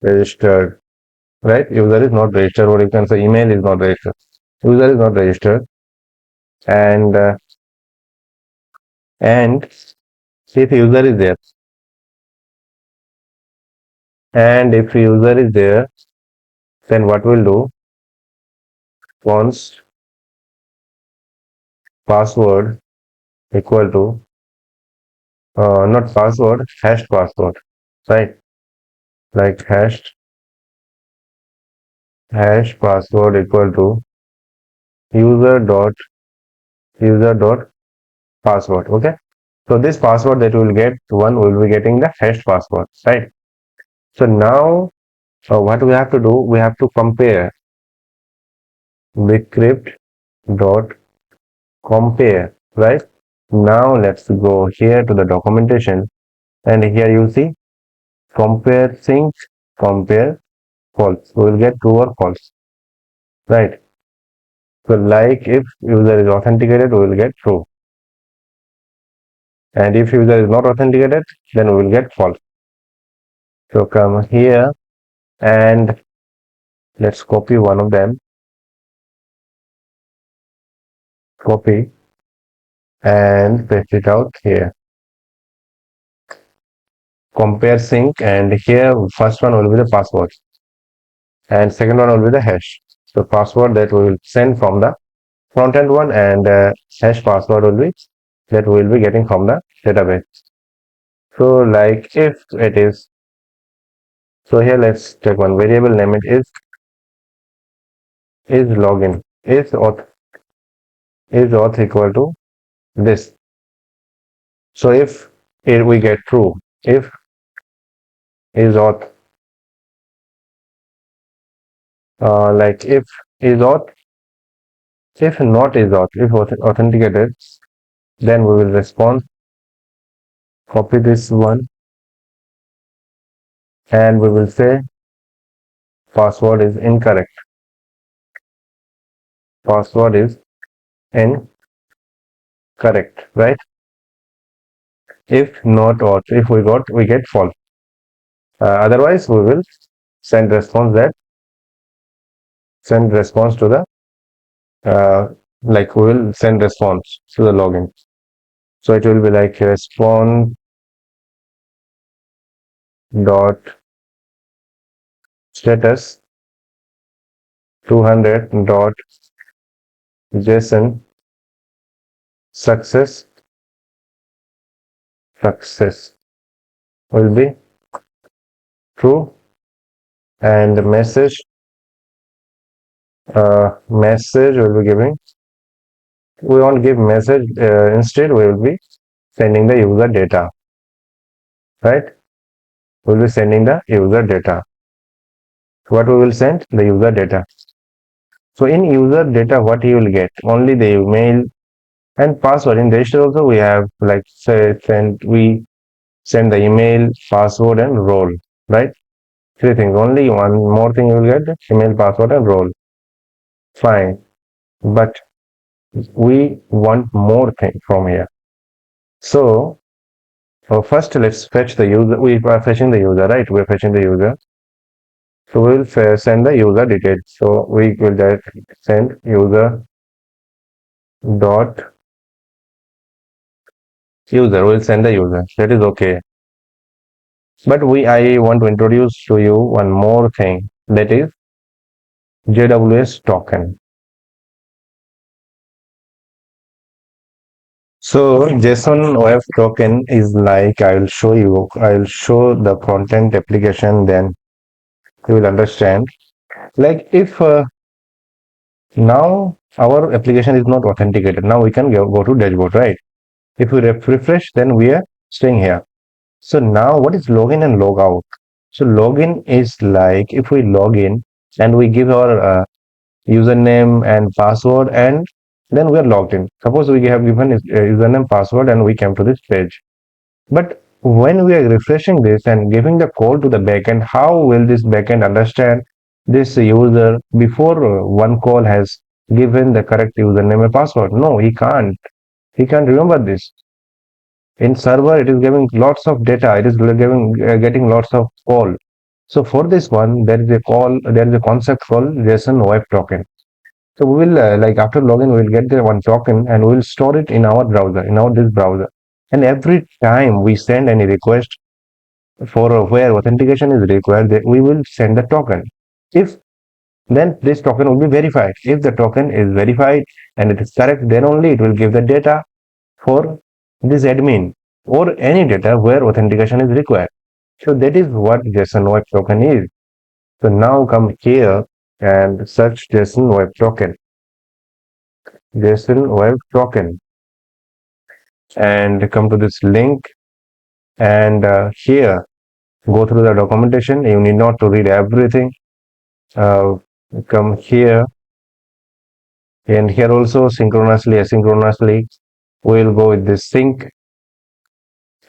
registered, right? User is not registered, or you can say email is not registered, user is not registered. And if user is there, then what we'll do, once password equal to not password, hashed password, right? Like hash password equal to user dot password. Okay, so this password that we will get, we will be getting the hashed password, right? So now what we have to do, we have to compare decrypt dot compare, right? Now let's go here to the documentation, and here you see compare sync, compare false, we will get true or false, right? So like if user is authenticated, we will get true, and if user is not authenticated, then we will get false. So come here and let's copy one of them, copy and paste it out here, compare sync, and here first one will be the password and second one will be the hash. So password that we will send from the front end one, and hash password will be that we will be getting from the database. So like if it is, so here let's take one variable, name it is login, is auth equal to this. So if we get true, if is auth like if is auth, if not is auth, if authenticated, then we will respond, copy this one, and we will say password is incorrect, password is incorrect, right? If not auth, if we get false, otherwise we will send response to the like we will send response to the login. So it will be like response dot status 200 dot JSON success will be true, and message will be giving, we won't give message, instead we will be sending the user data, right? We'll be sending the user data. What we will send? The user data. So in user data, what he will get? Only the email and password. In register also we have like we send the email, password and role, right? Three things. Only one more thing you will get: email, password and role. Fine. But we want more thing from here. So first let's fetch the user. We are fetching the user, right? We are fetching the user. So we will send the user details. So we will just send user dot user. We'll send the user. That is okay. But I want to introduce to you one more thing, that is JWS token. So JSON web token is like, I will show you. I will show the content application, then you will understand. Like if now our application is not authenticated, now we can go to dashboard, right? If we refresh, then we are staying here. So now what is login and log out? So login is like if we log in and we give our username and password, and then we are logged in. Suppose we have given username, password, and we came to this page. But when we are refreshing this and giving the call to the backend, how will this backend understand this user before one call has given the correct username and password? No, he can't. He can't remember this. In server, it is giving lots of data. It is getting lots of call. So for this one, there is a call. There is a concept called JSON web token. So we will like after login, we will get the one token and we will store it in our browser, in our this browser. And every time we send any request for where authentication is required, we will send the token. If then this token will be verified. If the token is verified and it is correct, then only it will give the data for this admin or any data where authentication is required. So that is what JSON web token is. So now come here and search JSON web token. JSON web token, and come to this link, and here go through the documentation. You need not to read everything. Come here, and here also synchronously, asynchronously, we will go with this sync.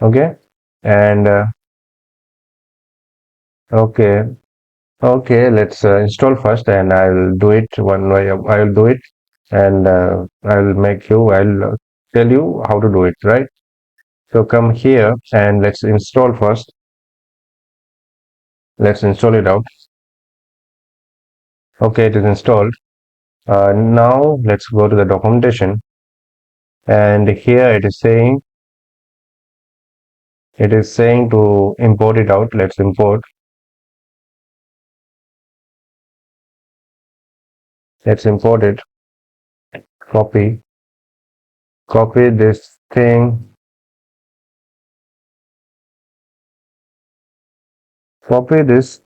Okay, and okay, let's install first, and I'll do it one way. I will do it, and I'll tell you how to do it, right? So come here and let's install first. Let's install it out. Okay, it is installed. Now let's go to the documentation, and here it is saying to import it out. Let's import. Let's import it. Copy this thing. Copy this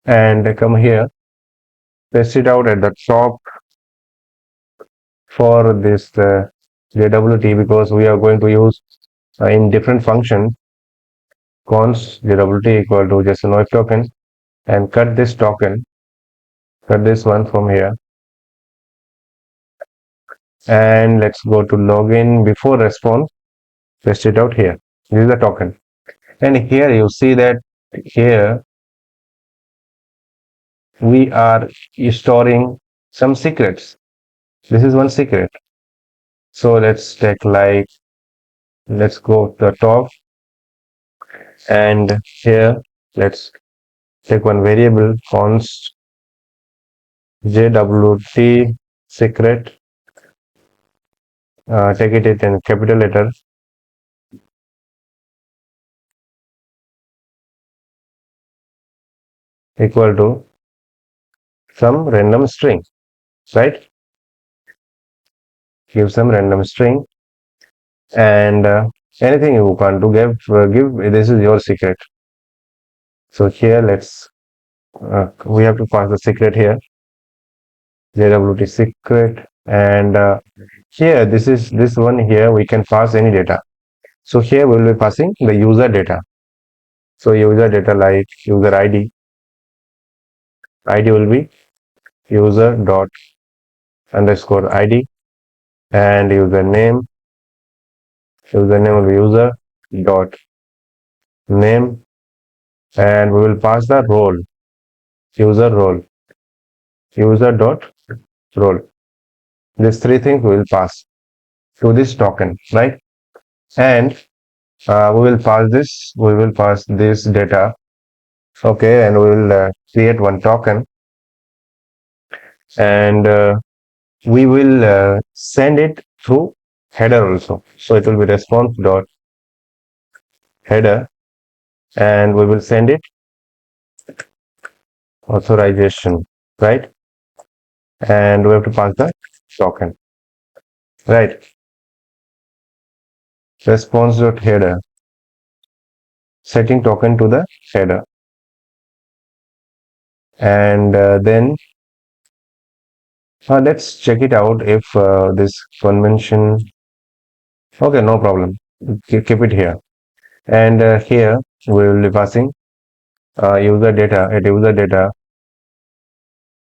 and come here. Paste it out at the top for this JWT, because we are going to use in different function const JWT equal to JSON web token, and cut this token. Cut this one from here, and let's go to login before response. Paste it out here. This is the token, and here you see that here we are storing some secrets. This is one secret. So let's take like, let's go to the top, and here let's take one variable const JWT secret. Take it in capital letter, equal to some random string, right? Give some random string, and anything you want to give. This is your secret. So here let's we have to pass the secret here, JWT secret, and here this one here we can pass any data. So here we will be passing the user data. So user data like user ID, ID will be user dot underscore ID, and username will be user dot name, and we will pass the role, user role, user dot role. These three things we will pass to this token, right? And we will pass this data, okay, and we will create one token, and we will send it through header also. So it will be response dot header, and we will send it authorization, right? And we have to pass the token, right? Response dot header, setting token to the header, and then let's check it out if this convention. Okay, no problem. Keep it here, and here we will be passing user data. At user data,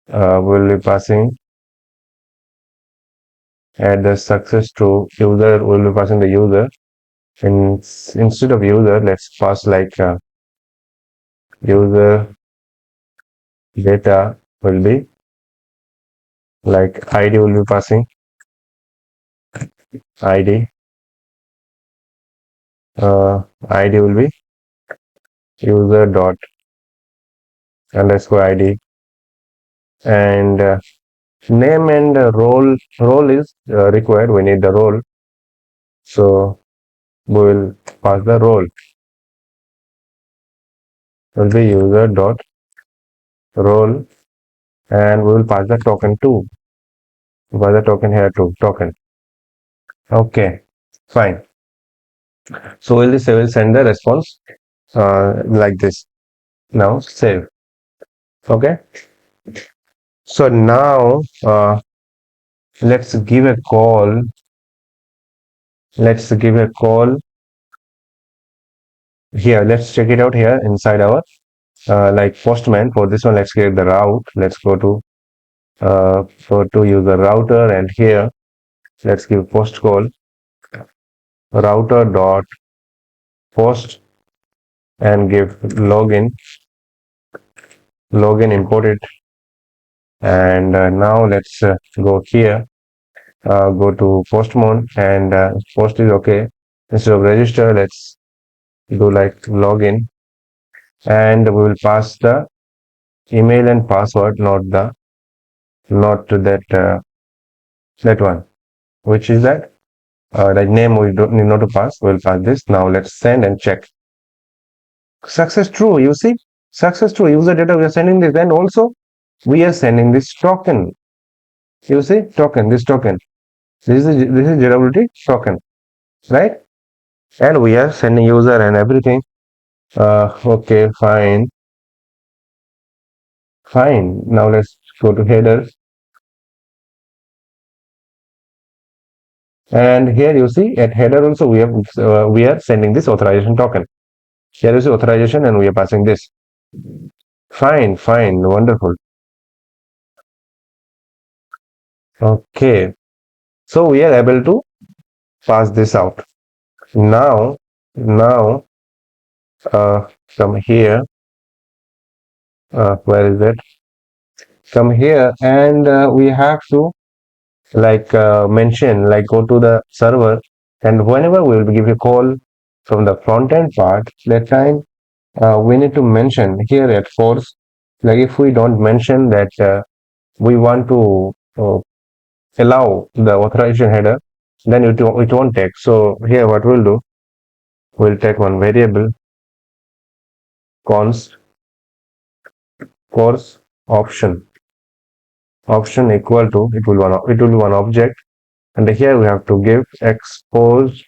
we will be passing at the success to user. We will be passing the user. And instead of user, let's pass like user data will be like ID will be passing ID. ID will be user dot underscore ID, and name and role is required. We need the role, so we will pass the role. Will be user dot role, and we will pass the token too. Pass the token here too. Token. Okay, fine. So we will send the response like this. Now save. Okay. So now let's give a call. Let's give a call here. Let's check it out here inside our like postman. For this one, let's create the route. Let's go to use the router, and here let's give post call router dot post, and give login imported, and now let's go here, go to postmon, and post is okay. Instead of register, let's do like login, and we will pass the email and password, not that that one, which is that like name we don't need not to pass. We'll pass this. Now let's send and check. Success true. You see, success true. User data we are sending this, and also we are sending this token. You see, token. This token. This is durability token, right? And we are sending user and everything. Okay, fine, fine. Now let's go to headers, and here you see at header also we are sending this authorization token. Here is the authorization, and we are passing this. Fine, fine, wonderful. Okay, so we are able to pass this out. Now come here. Where is it? Come here, and we have to like mention, like go to the server, and whenever we will give a call from the front end part, that time we need to mention here at force. Like if we don't mention that we want to allow the authorization header, then it won't take. So here what we'll do, we'll take one variable const course option equal to, it will be one object, and here we have to give expose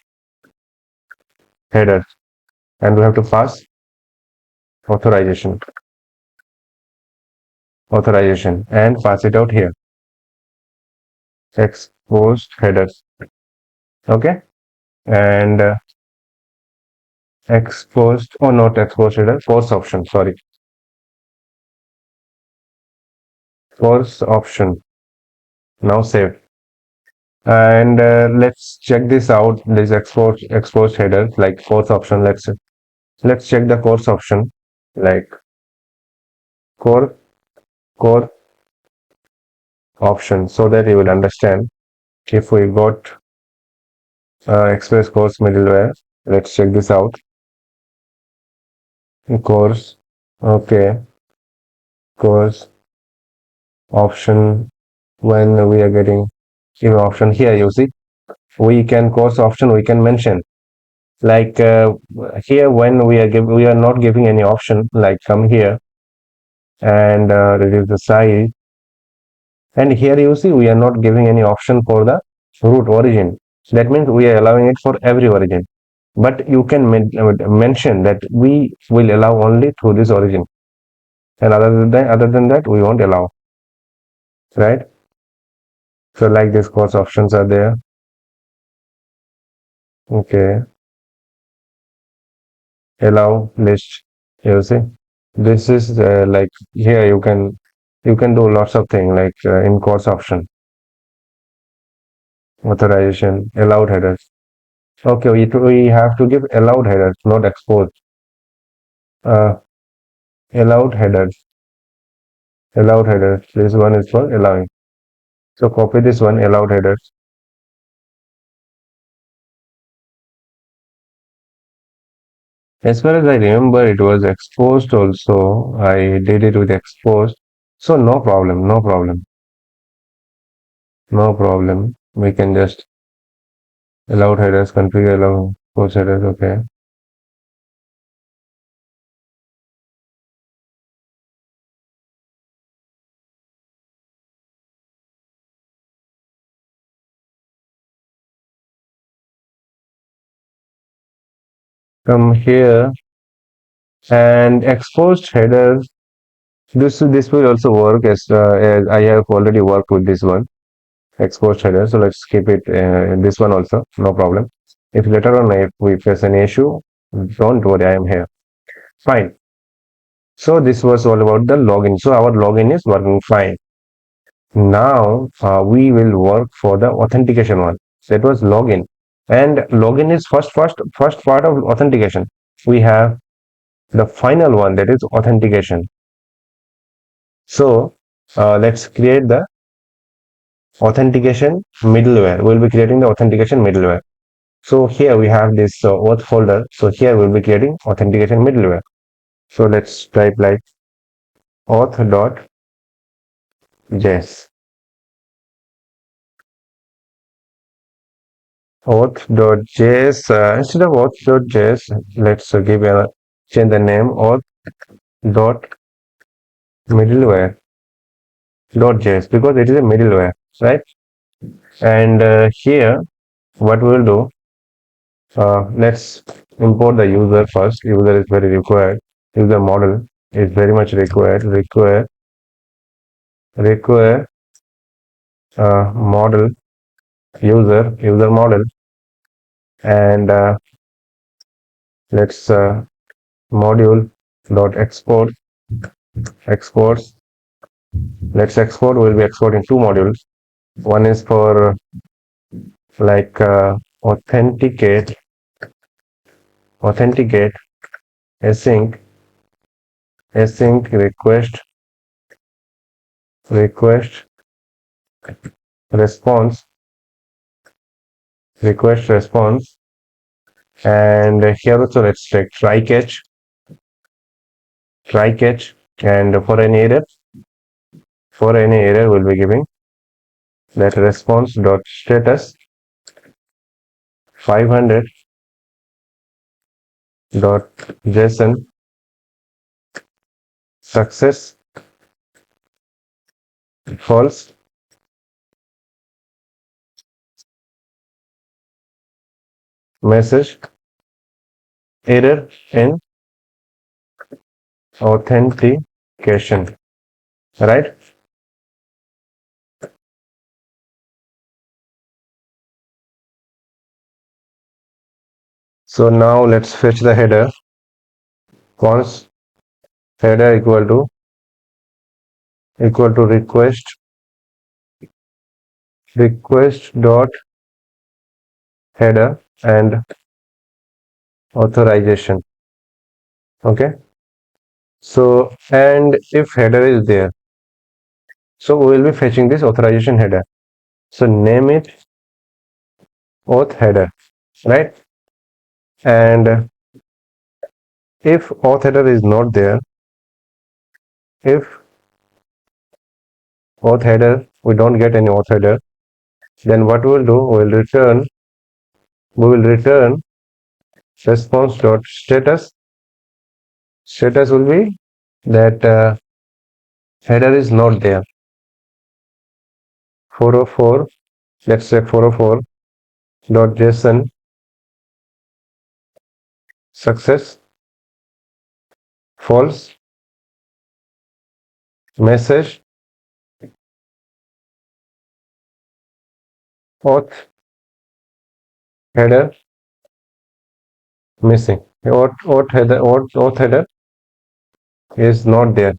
header, and we have to pass authorization and pass it out here, exposed headers. Okay, and exposed, or not exposed header, force option, sorry. course option. Now save. And let's check this out. This export header like course option. Let's check the course option like core core option so that you will understand if we got express course middleware. Let's check this out. Course, okay, course option. When we are getting even option here, you see we can course option we can mention like here when we are not giving any option, like come here and reduce the size, and here you see we are not giving any option for the root origin. That means we are allowing it for every origin, but you can mention that we will allow only through this origin, and other than that we won't allow, right? So like this course options are there. Okay, allow list, you see this is like here you can do lots of things like in course option, authorization, allowed headers. Okay, we have to give allowed headers, not export. uh, allowed headers, this one is for allowing, so copy this one, allowed headers. As far as I remember, it was exposed also. I did it with exposed, so no problem, no problem. We can just allowed headers, configure allow course headers. Okay. Come here and exposed headers. This will also work as I have already worked with this one, exposed header. So let's keep it this one also, no problem. If later on if we face an issue, don't worry, I am here. Fine. So this was all about the login. So our login is working fine. Now we will work for the authentication one. That was login, and login is first part of authentication. We have the final one, that is authentication. So let's create the authentication middleware. We'll be creating the authentication middleware. So here we have this auth folder. So here we'll be creating authentication middleware. So let's type like auth.js. Auth.js. Instead of auth.js, let's change the name auth.middleware.js because it is a middleware, right? And here, what we will do, let's import the user first. User is very required. User model is very much required. Require model, user model, and let's module dot exports. Let's export. We'll be exporting two modules. One is for like authenticate async request response response, and here also let's check try catch, and for any error we'll be giving that response dot status 500 dot json success false message error in authentication, right? So now let's fetch the header. Const header equal to equal to request dot header and authorization. Okay, so and if header is there, so we will be fetching this authorization header. So name it auth header, right? And if auth header is not there, if auth header we don't get any auth header, then what we will do, we will return response dot status. Status will be that header is not there. 404, let's say 404 dot json success false message auth header missing. Auth header is not there.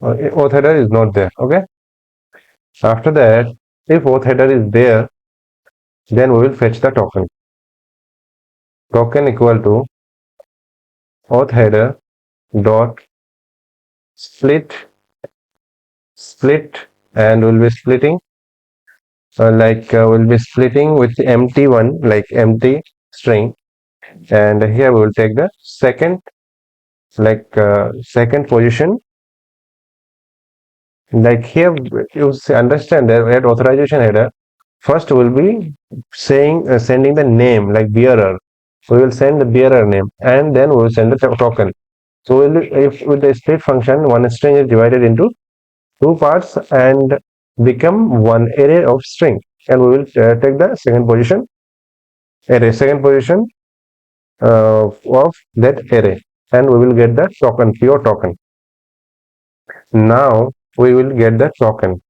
Auth header is not there. Okay. After that, if auth header is there, then we will fetch the token. Token equal to auth header dot split, and we'll be splitting we'll be splitting with the empty one, like empty string, and here we will take the second position. Like here you understand that authorization header, first we'll be saying sending the name like bearer. We will send the bearer name and then we will send the token. So if with the split function, one string is divided into two parts and become one array of string, and we will take the second position of that array, and we will get the token, pure token. Now we will get the token,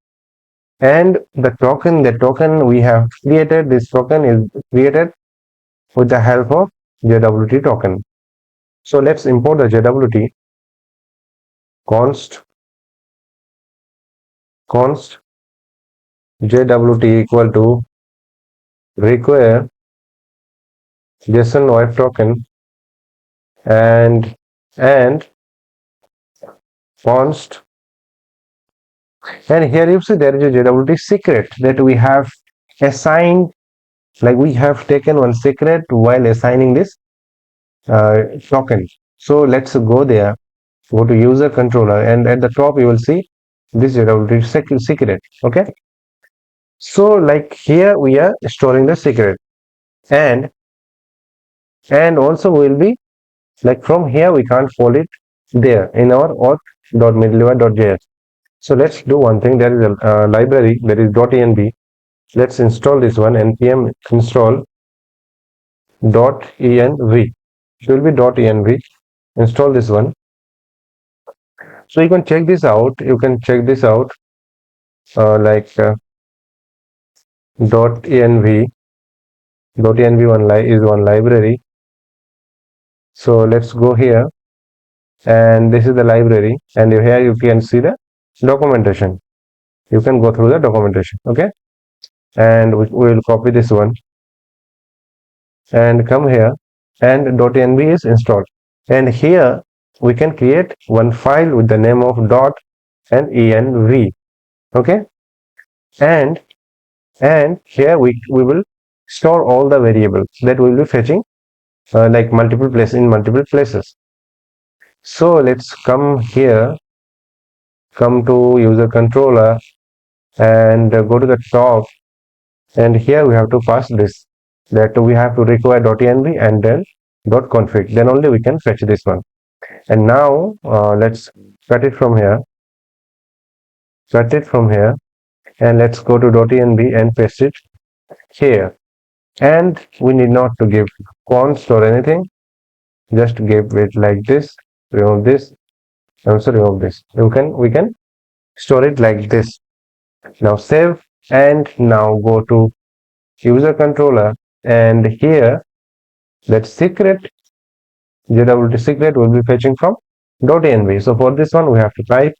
and the token we have created, this token is created with the help of JWT token. So let's import the JWT const JWT equal to require JSON web token and const, and here you see there is a JWT secret that we have assigned, like we have taken one secret while assigning this token. So let's go there, go to user controller, and at the top you will see this JWT secret. Okay, so like here we are storing the secret, and also we'll be like from here we can't fold it there in our auth.middleware.js. So let's do one thing. There is a library, that is .env. Let's install this one, npm install .env. It will be .env. Install this one. So you can check this out. You can check this out .env. .env is one library. So let's go here, and this is the library, and here you can see the documentation. You can go through the documentation. Okay, and we will copy this one and come here, and .env is installed, and here we can create one file with the name of .env. Okay, and here we will store all the variables that we will be fetching like multiple places in multiple places. So let's come here, come to user controller, and go to the top, and here we have to pass this, that we have to require .env and then .config, then only we can fetch this one. And now let's cut it from here, and let's go to .env and paste it here. And we need not to give const or anything, just give it like this, remove this, also remove this. We can store it like this. Now save, and now go to user controller, and here that secret JWT secret will be fetching from .env. So for this one, we have to type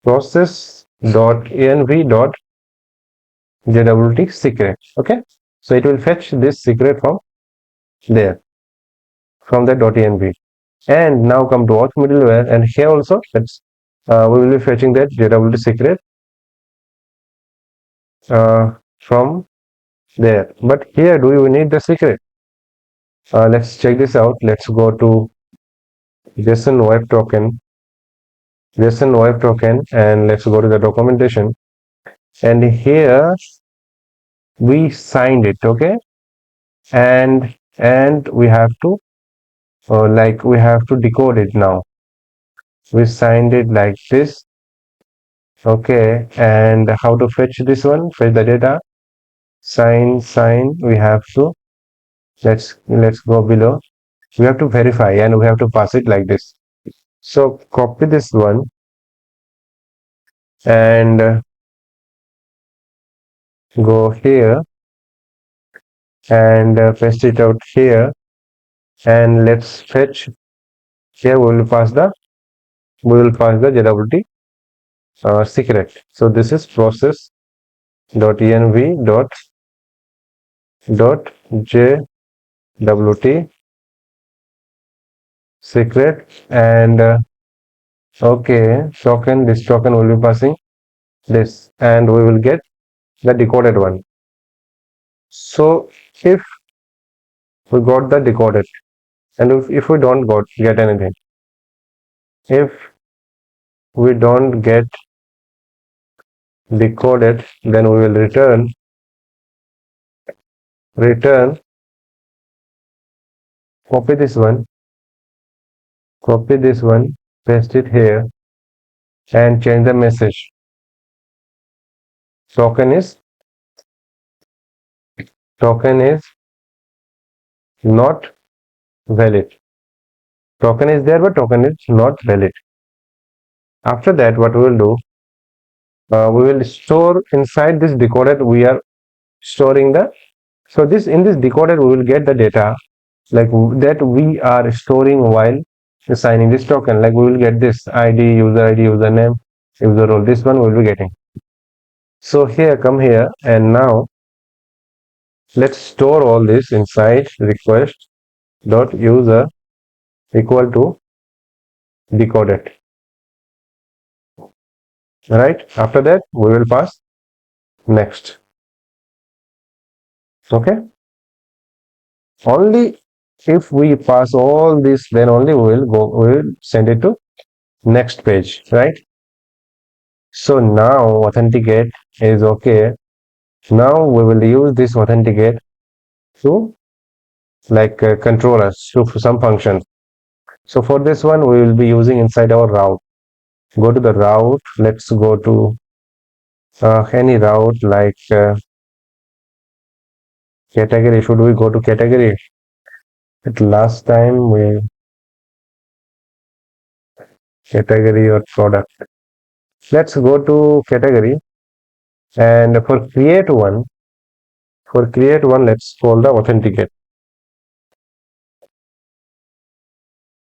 process.env.jwt secret. Okay, so it will fetch this secret from there, from the .env. And now come to auth middleware, and here also we will be fetching that JWT secret from there. But here, do you need the secret? Let's check this out. Let's go to JSON web token, and let's go to the documentation. And here we signed it, okay? And we have to we have to decode it now. We signed it like this, okay? And how to fetch this one? Fetch the data. Sign. We have to let's go below. We have to verify and we have to pass it like this. So copy this one and go here and paste it out here, and let's fetch. Here we will pass the JWT secret. So this is process.env.jwt secret, and okay, token. This token will be passing this, and we will get the decoded one. So if we got the decoded, and if we don't get anything, if we don't get decoded, then we will return copy this one, paste it here, and change the message. Token is not valid. Token is there, but token is not valid. After that, what we will do, we will store inside this decoded. We are storing the in this decoded we will get the data like that we are storing while assigning this token. Like we will get this ID, username, user role. This one we will be getting. So here, come here, and now let's store all this inside request dot user equal to decoded. Right, after that we will pass next. Okay, only if we pass all this, then only we will send it to next page, right? So now authenticate is okay. Now we will use this authenticate to control us to some function. So for this one we will be using inside our route. Go to the route. Let's go to any route category. Should we go to category? At last time we category or product. Let's go to category, and for create one, let's call the authenticate.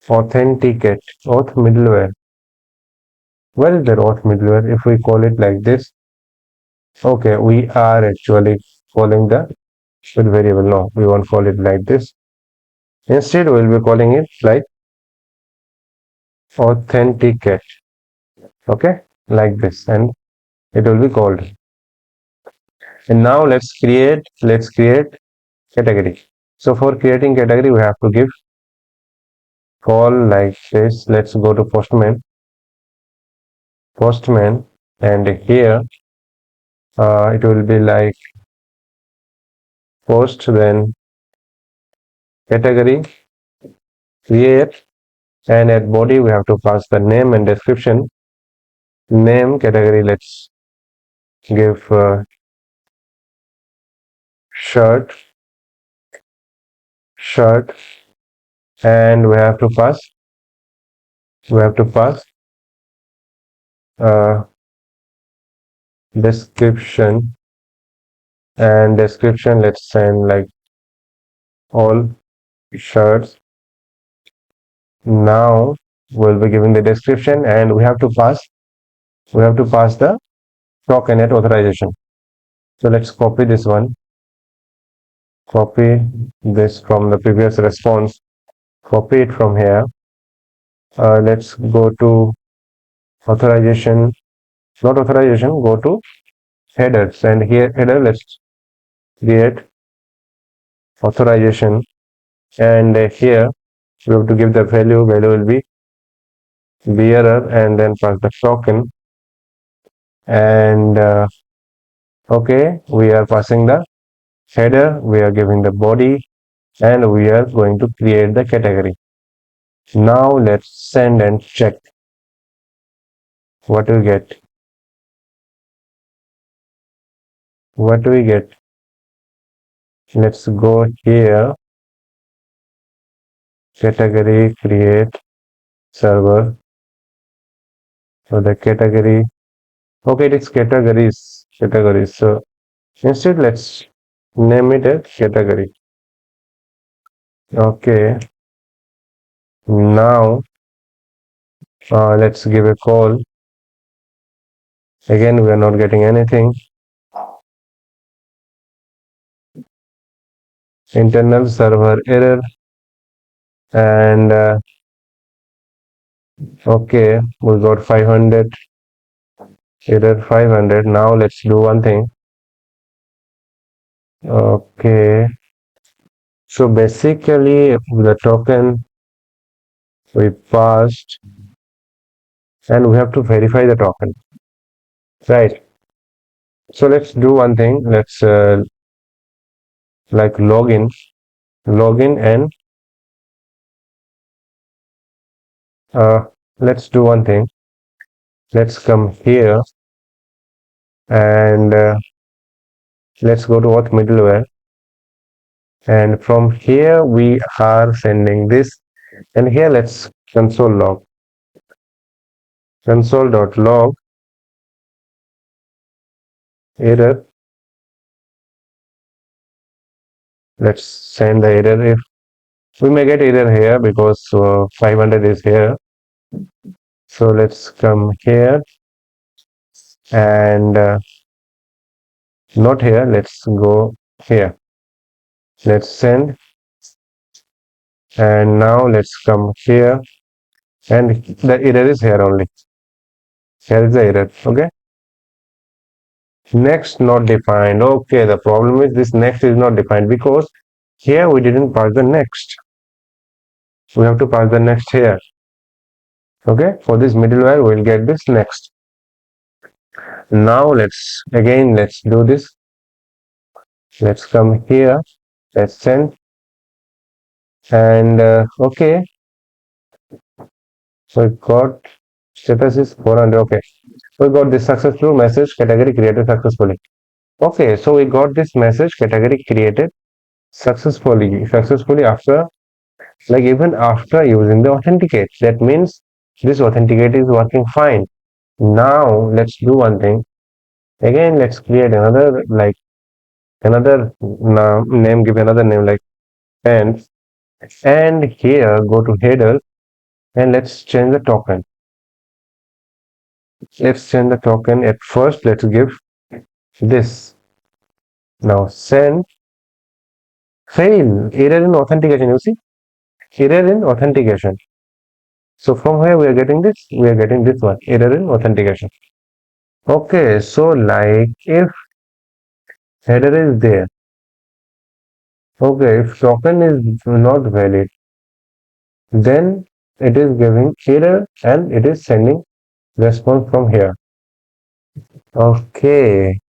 Auth middleware. Where is that auth middleware? If we call it like this, okay, we are actually calling the variable. No, we won't call it like this. Instead, we'll be calling it like authenticate. Okay, like this, and it will be called. And now let's create category. So for creating category, we have to give call like this. Let's go to postman, and here it will be like post, then category, create, and at body we have to pass the name and description. Name category, let's give shirt, and we have to pass uh, description, and description let's send like all shirts, Now we'll be giving the description, and we have to pass the token at authorization. So let's copy this one, copy this from the previous response, copy it from here. Let's go to authorization, not authorization, go to headers, and here header, let's create authorization, and here we have to give the value will be bearer, and then pass the token, and okay, we are passing the header, we are giving the body, and we are going to create the category. Now let's send and check what we get. What do we get? Let's go here, category, create server. So the category, okay, it is categories. So instead, let's name it as category. Okay. Now let's give a call. Again, we are not getting anything. Internal server error, and okay, we got 500 error 500. Now let's do one thing. Okay, so basically the token we passed, and we have to verify the token, right? So let's do one thing. Let's like login, and let's do one thing. Let's come here, and let's go to auth middleware, and from here we are sending this, and here let's console.log error. Let's send the error. If we may get error here because 500 is here, so let's come here, and not here, let's go here, let's send, and now let's come here, and the error is here only. Here is the error. Okay, next not defined. Okay, the problem is this next is not defined because here we didn't pass the next. We have to pass the next here. Okay, for this middleware we'll get this next. Now let's do this. Let's come here, let's send, and okay, so we got status is 400. Okay, we got this successful message, category created successfully. Okay, so we got this message, category created successfully after, like even after using the authenticate. That means this authenticate is working fine. Now let's do one thing. Again, let's create another name, give another name like and here go to header, and let's change the token. Let's change the token. At first, let's give this. Now send. Fail. Error in authentication. You see, error in authentication. So from where we are getting this? We are getting this one. Error in authentication. Okay. So like if header is there. Okay. If token is not valid, then it is giving error, and it is sending response from here. Okay.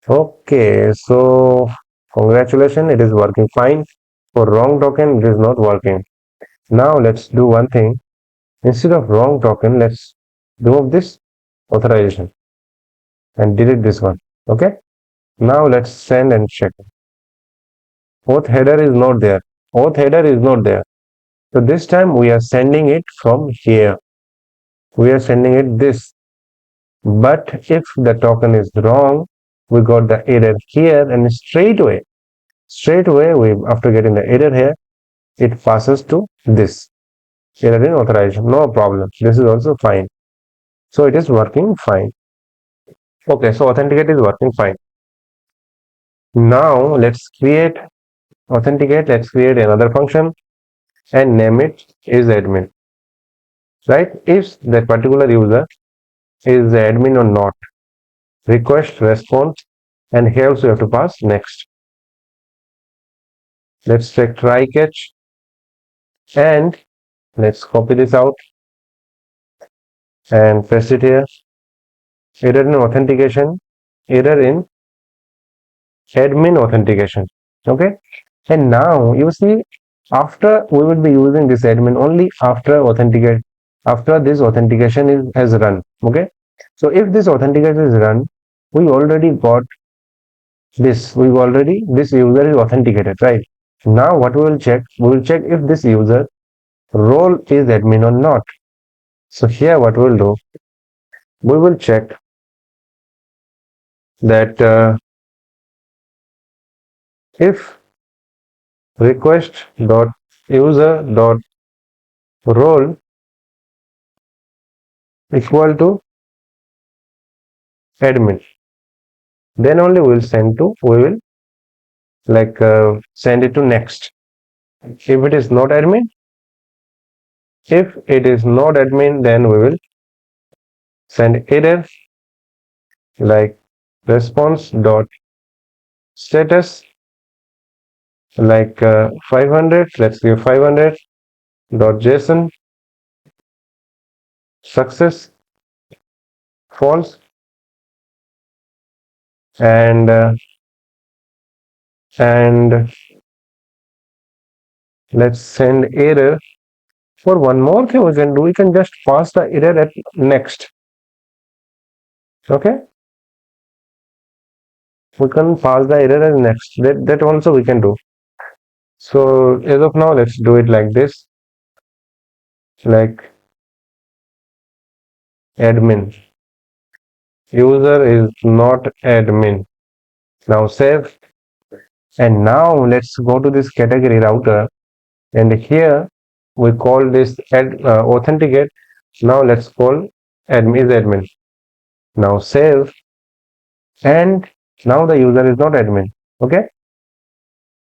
Okay, so congratulations, it is working fine. For wrong token, it is not working. Now let's do one thing. Instead of wrong token, let's remove this authorization and delete this one. Okay. Now let's send and check. Auth header is not there. Auth header is not there. So this time we are sending it from here. We are sending it this. But if the token is wrong, we got the error here, and straight away we after getting the error here, it passes to this error in authorization. No problem. This is also fine. So it is working fine. Okay, so authenticate is working fine. Now let's create authenticate. Let's create another function and name it is admin. Right? If that particular user is the admin or not. Request, response, and here also you have to pass next. Let's check try catch and let's copy this out and paste it here. Error in authentication, error in admin authentication. Okay, and now you see after we will be using this admin only after this authentication has run. Okay, so if this authentication is run, we already got this user is authenticated, right? Now what we will check if this user role is admin or not. So here what we will do, we will check that if request dot user dot role equal to admin, then only we will send it to next. If it is not admin, then we will send error like response dot status 500. Let's give 500 dot json success false, and let's send error. For one more thing we can do, we can just pass the error at next. Okay, we can pass the error at next. That also we can do. So as of now, let's do it like this, like admin user is not admin. Now save, and now let's go to this category router, and here we call this authenticate. Now let's call admin is admin. Now save, and now the user is not admin. Okay,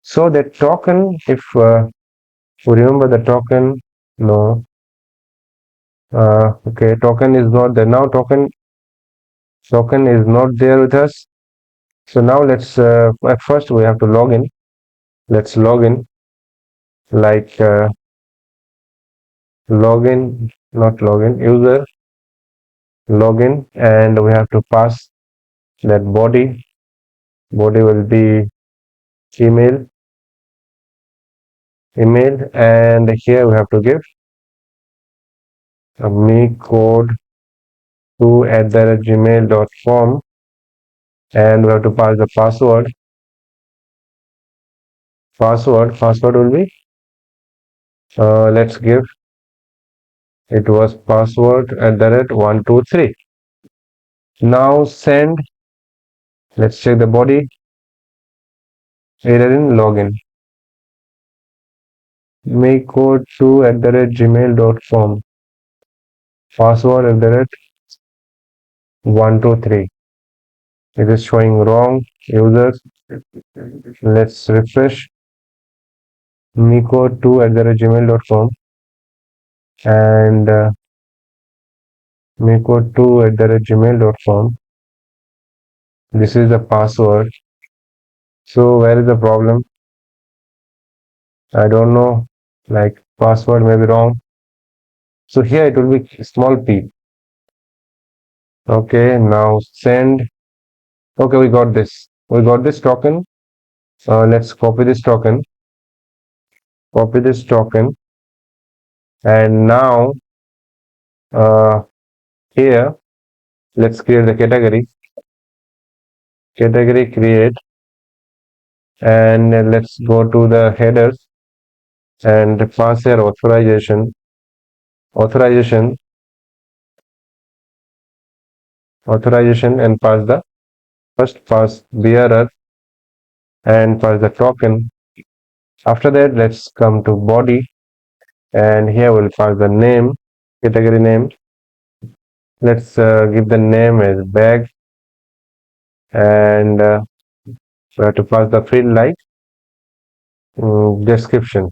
so the token, if we remember the token, no, okay, token is not there. Now token is not there with us. So now let's at first we have to log in. Let's log in, like login, not login, user login, and we have to pass that body. Body will be email, and here we have to give me code to @gmail.com, and we have to pass the password. Password will be let's give it was password @123. Now send. Let's check the body. Error in login. Make code to @gmail.com. Password @123. It is showing wrong users. Let's refresh. Me code to @gmail.com, and me code to @gmail.com. This is the password. So where is the problem? I don't know. Like password may be wrong. So here it will be small p. Okay, now send. Okay, we got this. We got this token. Let's copy this token. Copy this token. And now here, let's create the category. Category create. And let's go to the headers and pass here authorization. Authorization, and pass the first pass bearer and pass the token. After that, let's come to body, and here we'll pass the name, category name. Let's give the name as bag, and we have to pass the field like description,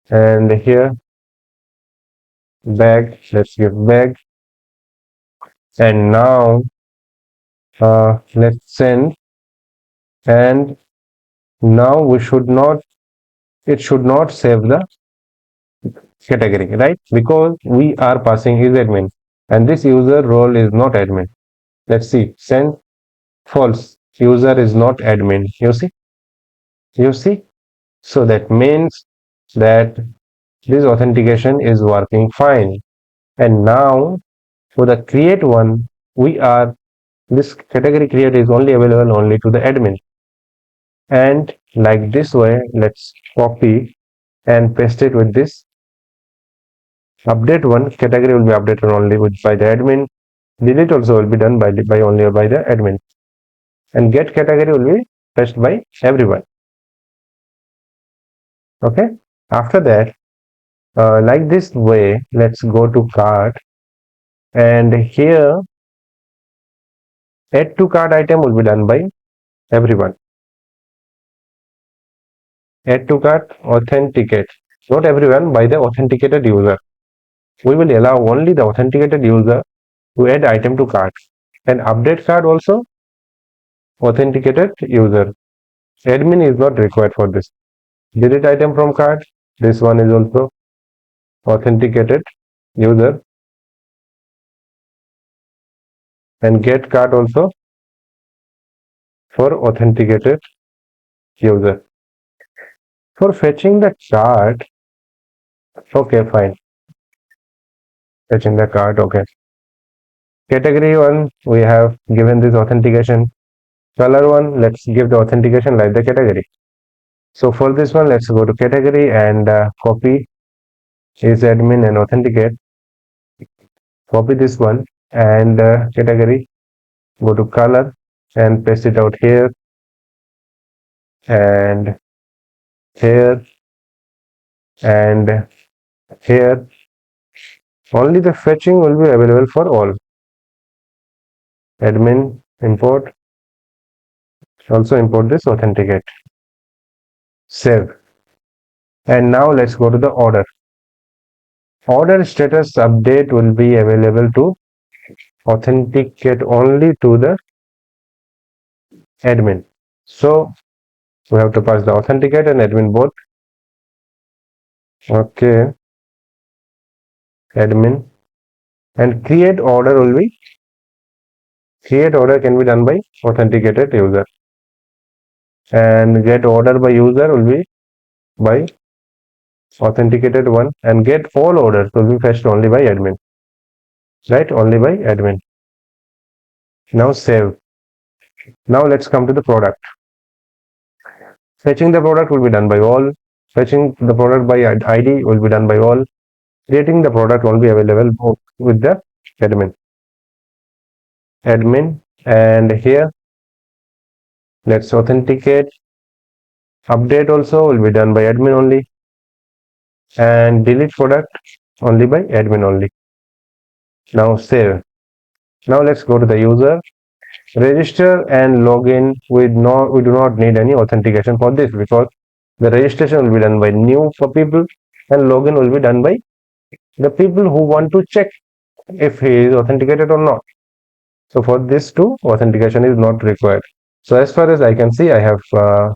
and here bag. Let's give bag, and now let's send, and now we should not. It should not save the category, right? Because we are passing is admin, and this user role is not admin. Let's see. Send false. User is not admin. You see. So that means that this authentication is working fine. And now for the create one, we are this category create is only available only to the admin. And like this way, let's copy and paste it with this update one. Category will be updated only by the admin. Delete also will be done by only by the admin. And get category will be pressed by everyone. Okay. After that, like this way, let's go to cart, and here add to cart item will be done by everyone. Add to cart, authenticate, not everyone, by the authenticated user. We will allow only the authenticated user to add item to cart, and update cart also authenticated user. Admin is not required for this. Delete item from cart, this one is also authenticated user, and get cart also for authenticated user. For fetching the cart, okay, fine. Fetching the cart, okay. Category one, we have given this authentication. Color one, let's give the authentication like the category. So for this one, let's go to category and copy is admin and authenticate. Copy this one and category, go to color and paste it out here and here and here. Only the fetching will be available for all. Admin import, also import this authenticate. Save. And now let's go to the order. Order status update will be available to authenticate only to the admin. So we have to pass the authenticate and admin both. Okay, admin, and create order will be create order can be done by authenticated user, and get order by user will be by authenticated one, and get all orders will be fetched only by admin, right? Only by admin. Now save. Now let's come to the product. Fetching the product will be done by all. Fetching the product by ID will be done by all. Creating the product will be available with the admin. And here let's authenticate. Update also will be done by admin only, and delete product only by admin only. Now save. Now let's go to the user. Register and login. We do not need any authentication for this, because the registration will be done by new for people, and login will be done by the people who want to check if he is authenticated or not. So for this too, authentication is not required. So as far as I can see, I have I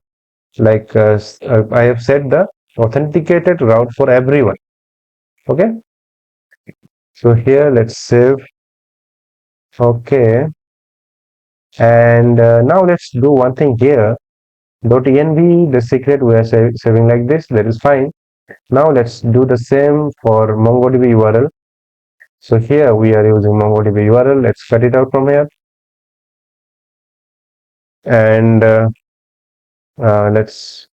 have set the authenticated route for everyone. Okay. So here let's save. Okay. And now let's do one thing here. .env, the secret we are saving like this. That is fine. Now let's do the same for MongoDB URL. So here we are using MongoDB URL. Let's cut it out from here, and let's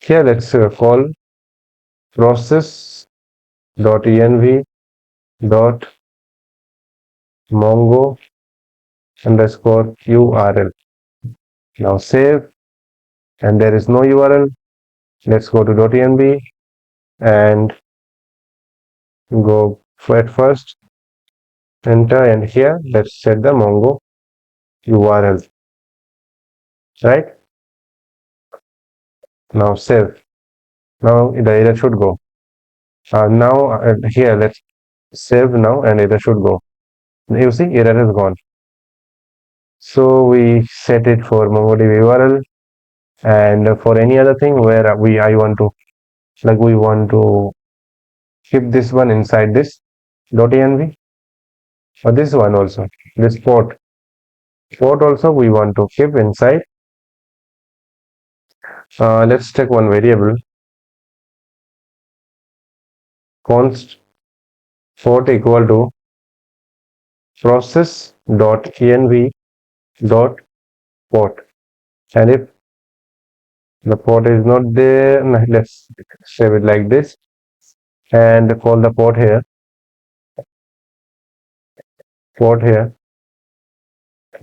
call process.env dot mongo underscore URL. Now save. and there is no URL. Let's go to .env and go at first, enter, and here let's set the Mongo URL, right? Now save. Now the error should go. Now here let's save now and error should go. You see error is gone. So we set it for MongoDB URL, and for any other thing where I want to, like we want to keep this one inside this .env, or this one also, this port also we want to keep inside. Let's take one variable, const port equal to process.env dot port, and if the port is not there, let's save it like this and call the port here.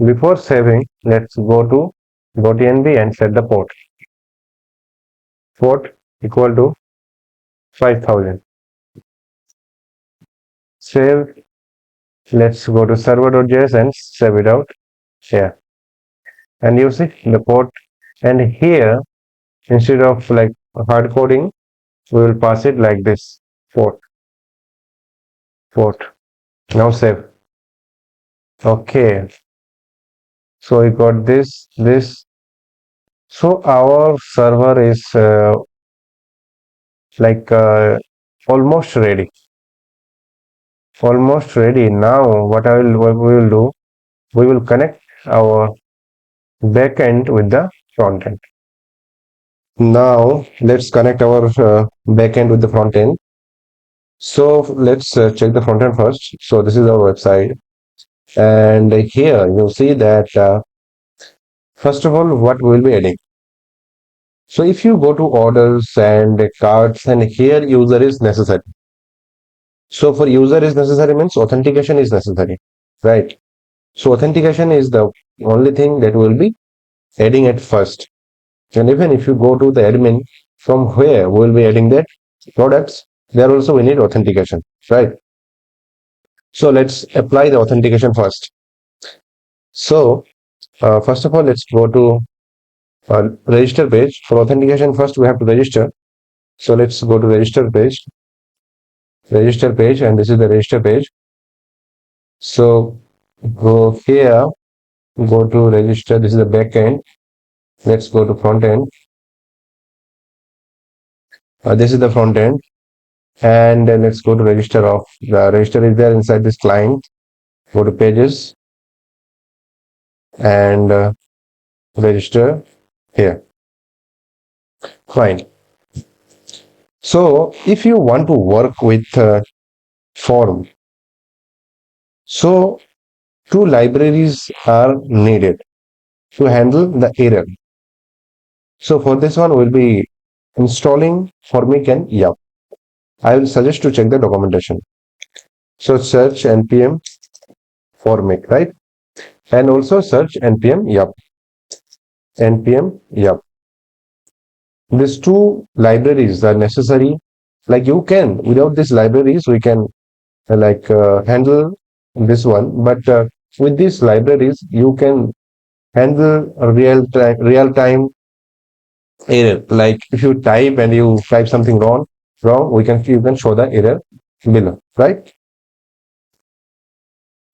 Before saving, let's go to .env and set the port equal to 5000. Save. Let's go to server.js and save it out here, and you see the port, and here instead of like hard coding we will pass it like this, port. Now save. Okay, so we got this. So our server is like almost ready. Now what we will do, we will connect our backend with the front end. Now let's connect our backend with the front end. So let's check the front end first. So this is our website, and here you'll see that first of all what we will be adding. So if you go to orders and cards, and here user is necessary. So for user is necessary means authentication is necessary, right? So authentication is the only thing that we'll be adding at first. And even if you go to the admin, from where we'll be adding that products, there also we need authentication, right? So let's apply the authentication first. So first of all, let's go to register page. For authentication, first we have to register. So let's go to register page, and this is the register page. So go here, go to register. This is the back end. Let's go to front end. This is the front end, and let's go to register of. The register is there inside this client. Go to pages and register here. Fine. So if you want to work with form, so two libraries are needed to handle the error. So for this one, we'll be installing Formic and Yup. I will suggest to check the documentation. So search npm Formic, right? And also search npm Yup. These two libraries are necessary. Like you can, without these libraries, we can handle this one. But with these libraries, you can handle a real time error. Like if you type and you type something wrong, you can show the error below, right?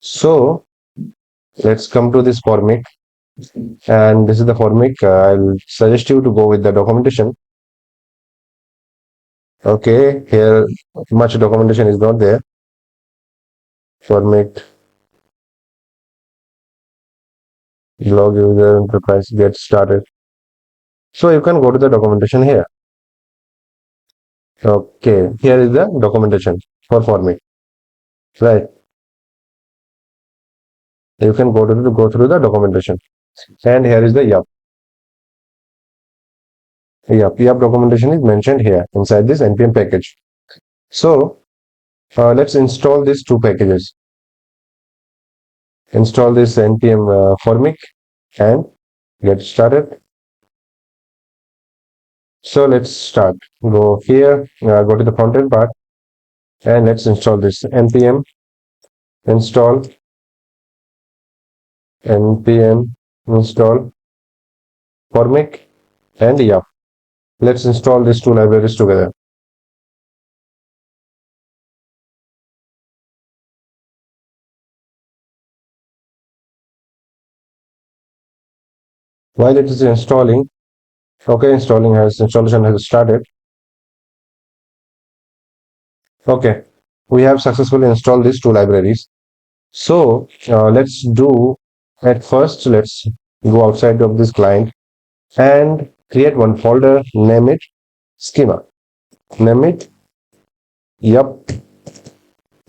So let's come to this Formic, and this is the Formic. I'll suggest you to go with the documentation. Okay, here much documentation is not there. Formic blog user enterprise get started. So you can go to the documentation here. Okay, here is the documentation for Formic, right? You can go through the documentation, and here is the Yup documentation is mentioned here inside this npm package. So let's install these two packages. Install this npm Formic and get started. So let's start. Go here, go to the frontend part, and let's install this npm install npm install formic, and yeah, let's install these two libraries together. While it is installing, okay, installation has started. Okay, we have successfully installed these two libraries. So let's do at first. Let's go outside of this client and create one folder. Name it schema. Name it yup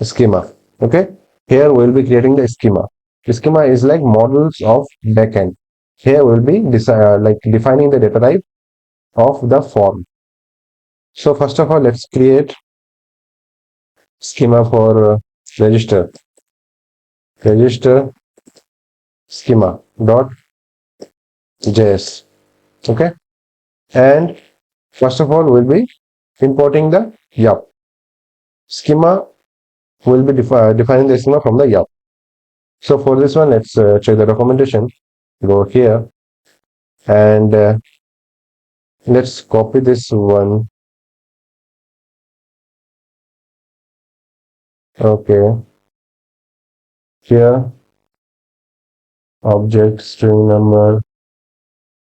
schema. Okay, here we'll be creating the schema. The schema is like models of backend. Here we'll be like defining the data type of the form. So first of all, let's create schema for register schema dot js. Okay, and first of all, we'll be importing the yup schema. We'll be defining the schema from the yup. So for this one, let's check the documentation. Go here and let's copy this one. Okay, here object string number.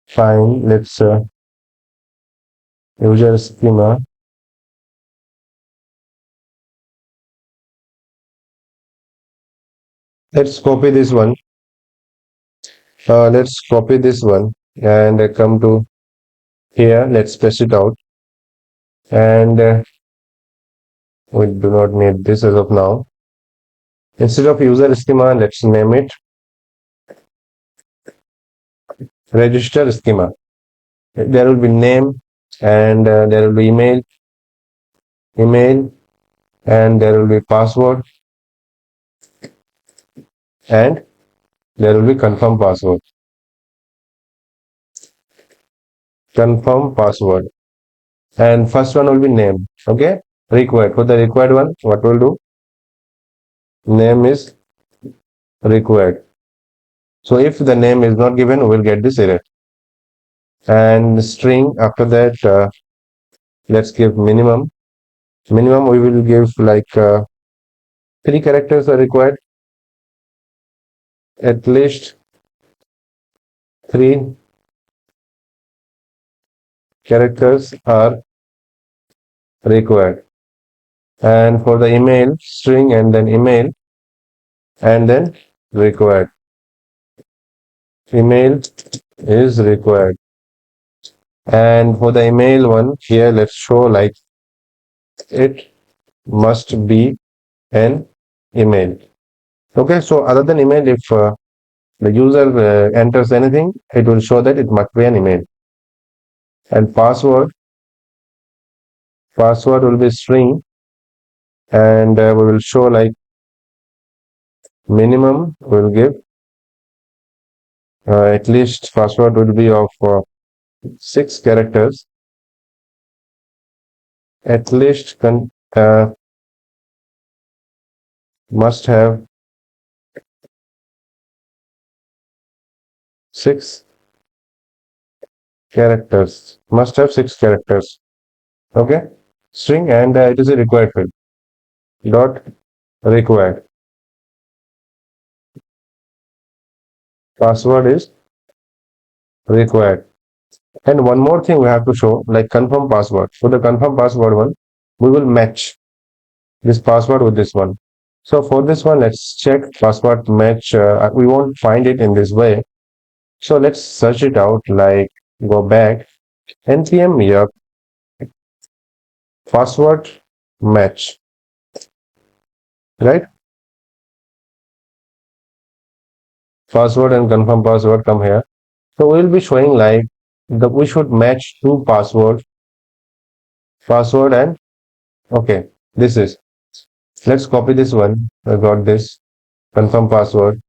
Fine. Let's user schema. Let's copy this one. Let's copy this one and come to here. Let's space it out, and we do not need this as of now. Instead of user schema, let's name it register schema. There will be name, and there will be email, and there will be password, and there will be confirm password. Confirm password, and first one will be name. Okay, required. For the required one, what we'll do? Name is required. So if the name is not given, we'll get this error. And string after that, let's give minimum. Minimum we will give like 3 characters are required. At least 3 characters are required. And for the email, string and then email and then required. Email is required. And for the email one, here let's show like it must be an email. Okay, so other than email, if the user enters anything, it will show that it must be an email. And password will be string, and we will show like minimum will give at least password will be of 6 characters. At least must have 6 characters. Must have 6 characters. Okay, string, and it is a required field. Dot required. Password is required. And one more thing we have to show, like confirm password. For the confirm password one, we will match this password with this one. So for this one, let's check password match. We won't find it in this way. So let's search it out, like go back, npm yup password match, right? Password and confirm password come here. So we'll be showing like we should match two password and okay, this is. Let's copy this one. I got this confirm password.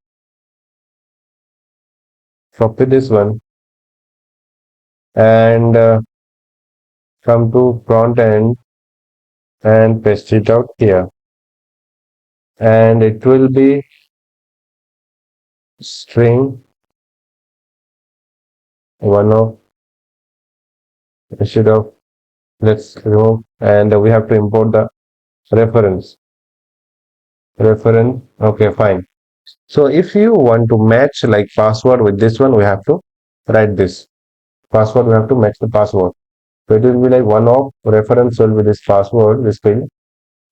Copy this one, and come to front end and paste it out here, and it will be string one of instead of, let's remove, and we have to import the reference. Okay, fine. So if you want to match like password with this one, we have to write this password. We have to match the password. So it will be like one of reference will be this password, this field,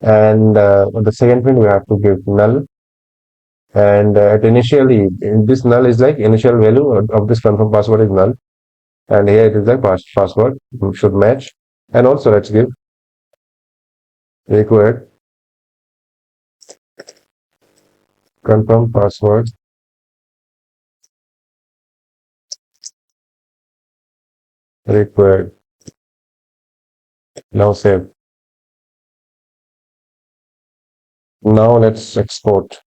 and the second field we have to give null. And at initially, this null is like initial value of this confirm password is null, and here it is like password should match. And also let's give required confirm password required. Now save. Now let's export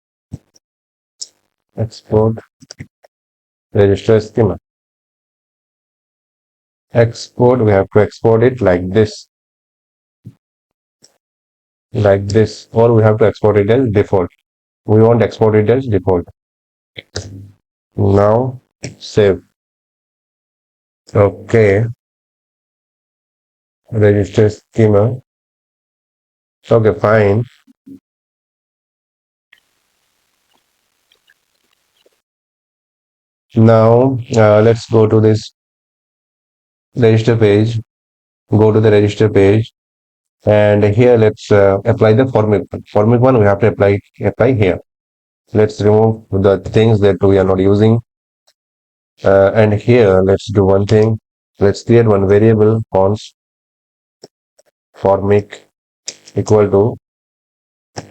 register schema. Export, we have to export it like this, or we have to export it as default. We won't export it as default. Now save. Okay, register schema. Okay, fine. Now let's go to this register page. Go to the register page, and here let's apply the formic one. We have to apply here. Let's remove the things that we are not using, and here let's do one thing. Let's create one variable const formic equal to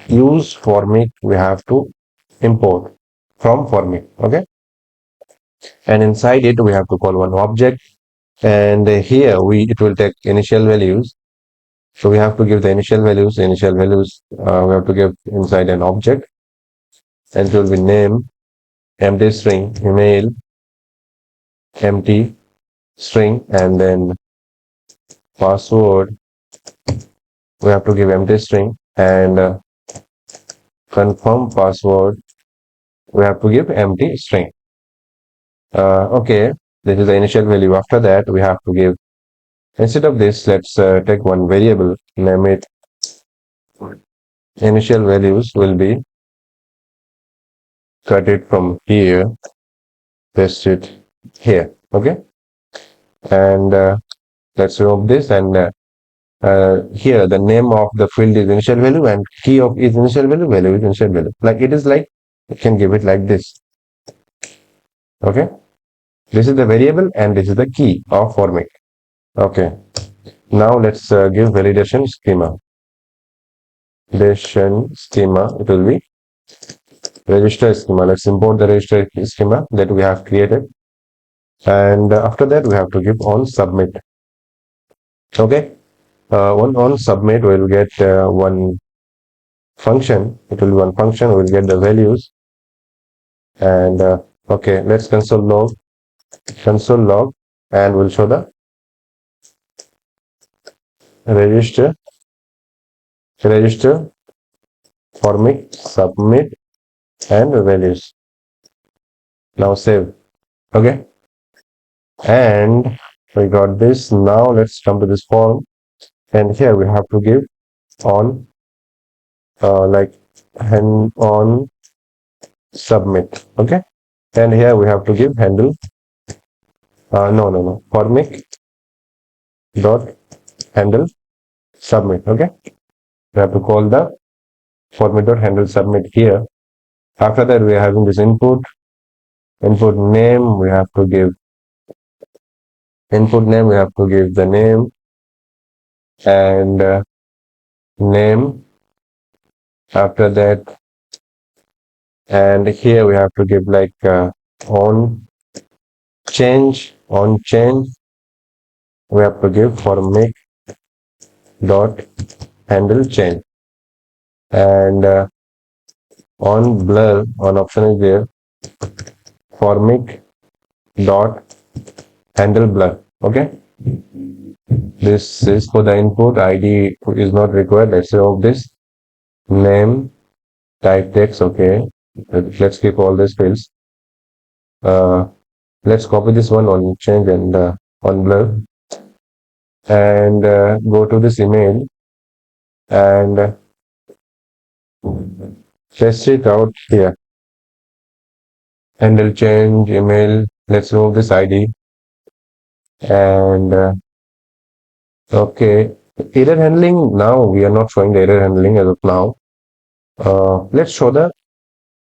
use formic. We have to import from formic. Okay, and inside it we have to call one object, and here it will take initial values. So we have to give the initial values. We have to give inside an object, and it will be name, empty string, email, empty string, and then password. We have to give empty string, and confirm password. We have to give empty string. Okay, this is the initial value. After that, we have to give, instead of this, let's take one variable, name it initial values will be, cut it from here, paste it here. Okay, and let's remove this, and here the name of the field is initial value, and key of is initial value is initial value. Like it is like, you can give it like this. Okay, this is the variable and this is the key of formic. Okay, now let's give validation schema. Validation schema, it will be register schema. Let's import the register schema that we have created, and after that we have to give on submit. Okay, on submit we will get one function. It will be one function. We will get the values, and okay, let's console log, and we'll show the register formic submit and values. Now save. Okay, and we got this. Now let's come to this form, and here we have to give on like hand on submit. Okay, and here we have to give handle no formic dot handle submit. Okay, we have to call the formic dot handle submit here. After that we are having this input name. We have to give input name. We have to give the name, and name. After that, and here we have to give like on change. We have to give formic dot handle change, and on blur, on option is there, formic dot handle blur. Okay, This is for the input. ID is not required. Let's remove this. Name, type text. Okay. Let's keep all these fields. Let's copy this one on change and on blur, and go to this email and test it out here. Handle change email. Let's remove this ID and okay. Error handling. Now we are not showing the error handling as of now. Let's show the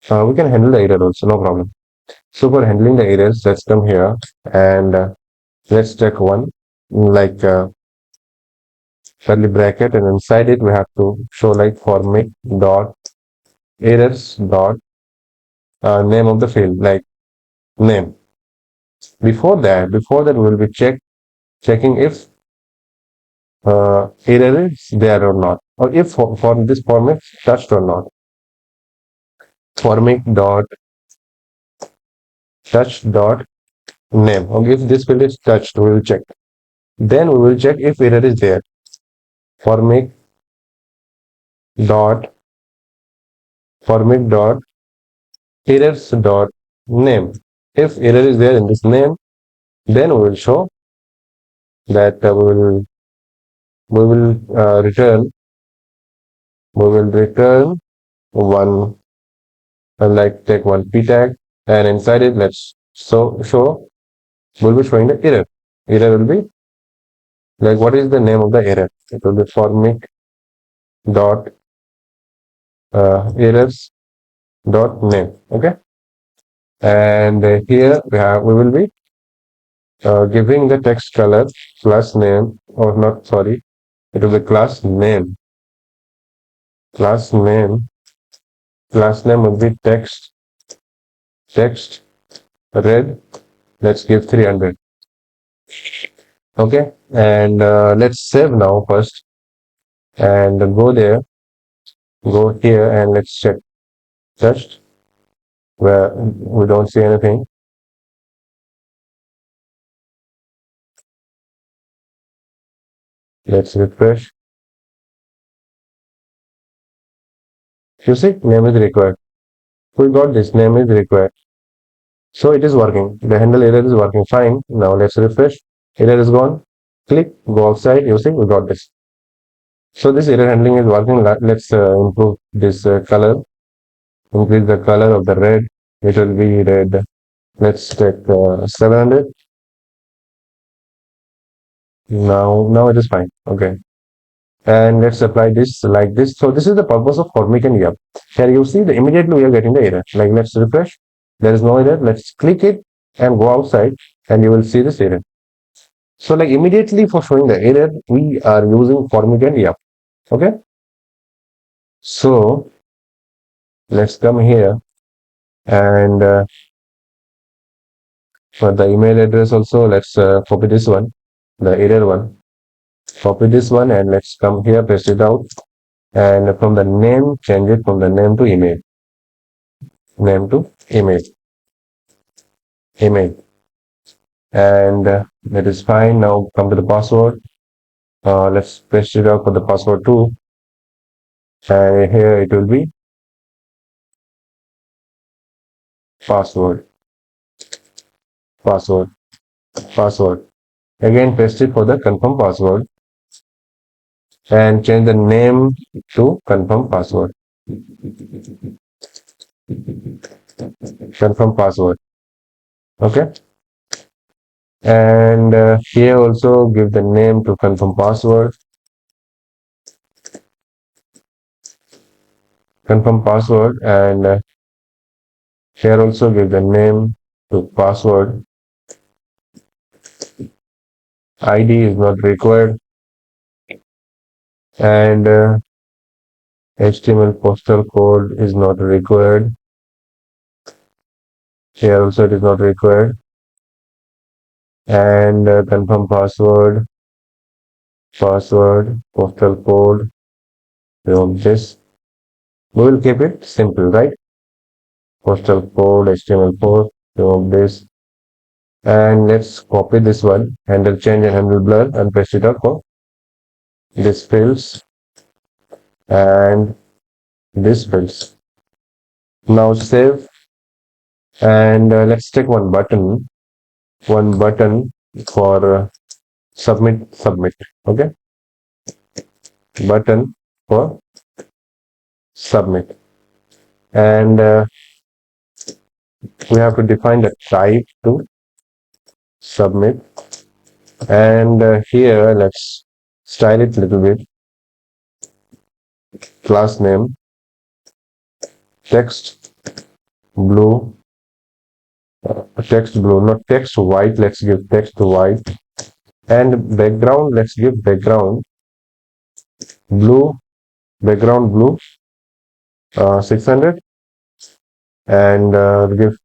we can handle the error also, no problem. So for handling the errors, let's come here and let's check one like curly bracket, and inside it we have to show like format dot errors dot name of the field, like name. Before that we will be checking if error is there or not, or if for this format touched or not. Format dot touch dot name. Okay, if this field is touched, we will check. Then we will check if error is there. Format dot format dot errors dot name. If error is there in this name, then we will show that we will return one like take one p tag, and inside it let's show will be showing the error. Error will be like what is the name of the error? It will be format dot errors dot name. Okay, and here we will be giving the text color plus name, or not, sorry, it will be class name. Class name will be text red. Let's give 300. Okay, and let's save now first, and go here, and let's check touched, where we don't see anything. Let's refresh. You see, name is required. We got this, name is required. So it is working. The handle error is working fine. Now let's refresh. Error is gone. Click, go outside. You see, we got this. So this error handling is working. Let's improve this color. Increase the color of the red. It will be red. Let's take 700. Now it is fine. Okay. And let's apply this like this. So this is the purpose of formatting here. Here you see the immediately we are getting the error. Like let's refresh. There is no error. Let's click it and go outside, and you will see this error. So like immediately for showing the error, we are using formatting here. Okay. So let's come here, and for the email address also, let's copy this one, the error one. Copy this one, and let's come here, paste it out, and from the name, change it from the name to email. Name to email. And that is fine. Now come to the password. Let's paste it out for the password too, and here it will be password. Again, paste it for the confirm password, and change the name to confirm password. Okay, and here also give the name to confirm password. And here also give the name to password. ID is not required, and HTML postal code is not required. Here also it is not required, and confirm password, postal code. This we will keep it simple, right? Postal code, HTML4. Remove this, and let's copy this one, handle change and handle blur, and paste it out for this fields, and this fields. Now save, and let's take one button for submit. Okay, button for submit, and we have to define the type to submit, and here let's style it a little bit. Class name text blue, not text white. Let's give text white, and background, let's give background blue, background blue 600, and give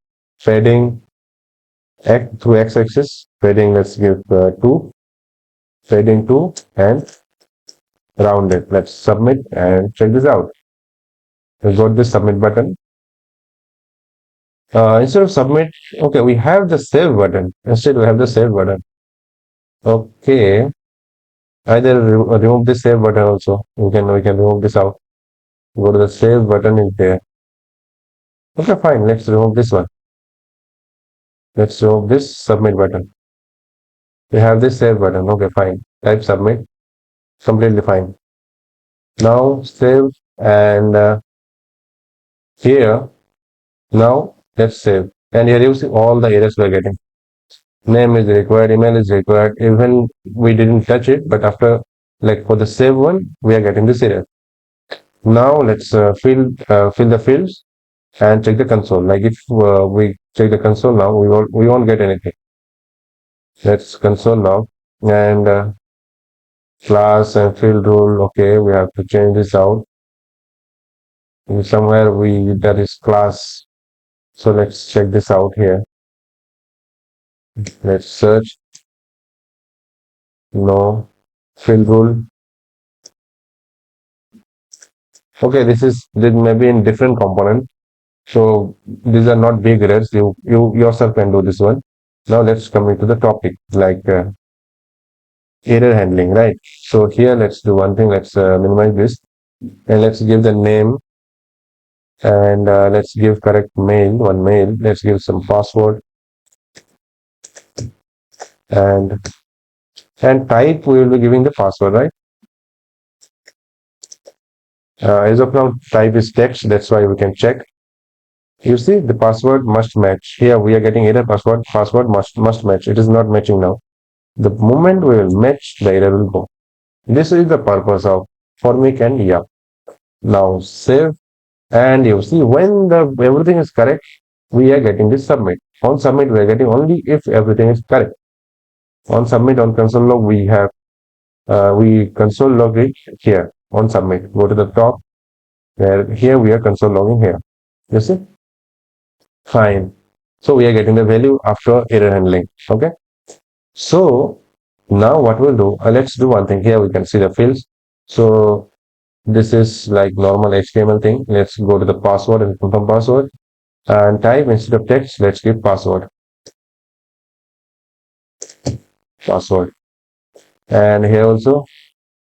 padding to x-axis padding, let's give 2, padding 2, and round it. Let's submit and check this out. We got this submit button. Instead of submit, okay, we have the save button. Instead we have the save button. Okay, either remove this save button also. We can remove this out. Go to the save button in there. Okay, fine. Let's remove this one. Let's remove this submit button. We have this save button. Okay, fine. Type submit. Completely fine. Now save, and here now let's save. And here you see all the errors we're getting. Name is required, email is required. Even we didn't touch it, but after, like for the save one, we are getting this error. Now let's fill the fields and check the console. Like if we check the console now, we won't get anything. Let's console now, and class and field rule. Okay, we have to change this out. Somewhere that is class. So let's check this out here. Let's search. No field rule. Okay, this may be in different component. So these are not big errors. You yourself can do this one. Now let's come into the topic, like error handling, right? So here let's do one thing. Let's minimize this, and let's give the name, and let's give correct one mail. Let's give some password, and type, we will be giving the password, right? As of now, type is text. That's why we can check. You see, the password must match. Here we are getting error password must match. It is not matching now. The moment we will match, the error will go. This is the purpose of for make and yeah. Now save, and you see when the everything is correct, we are getting this submit. On submit, we are getting only if everything is correct. On submit, on console log, we have we console log it here on submit. Go to the top, where here we are console logging here. You see? Fine. So we are getting the value after error handling. Okay. So now what we'll do, let's do one thing. Here we can see the fields. So this is like normal HTML thing. Let's go to the password and confirm password, and type instead of text, let's give password. And here also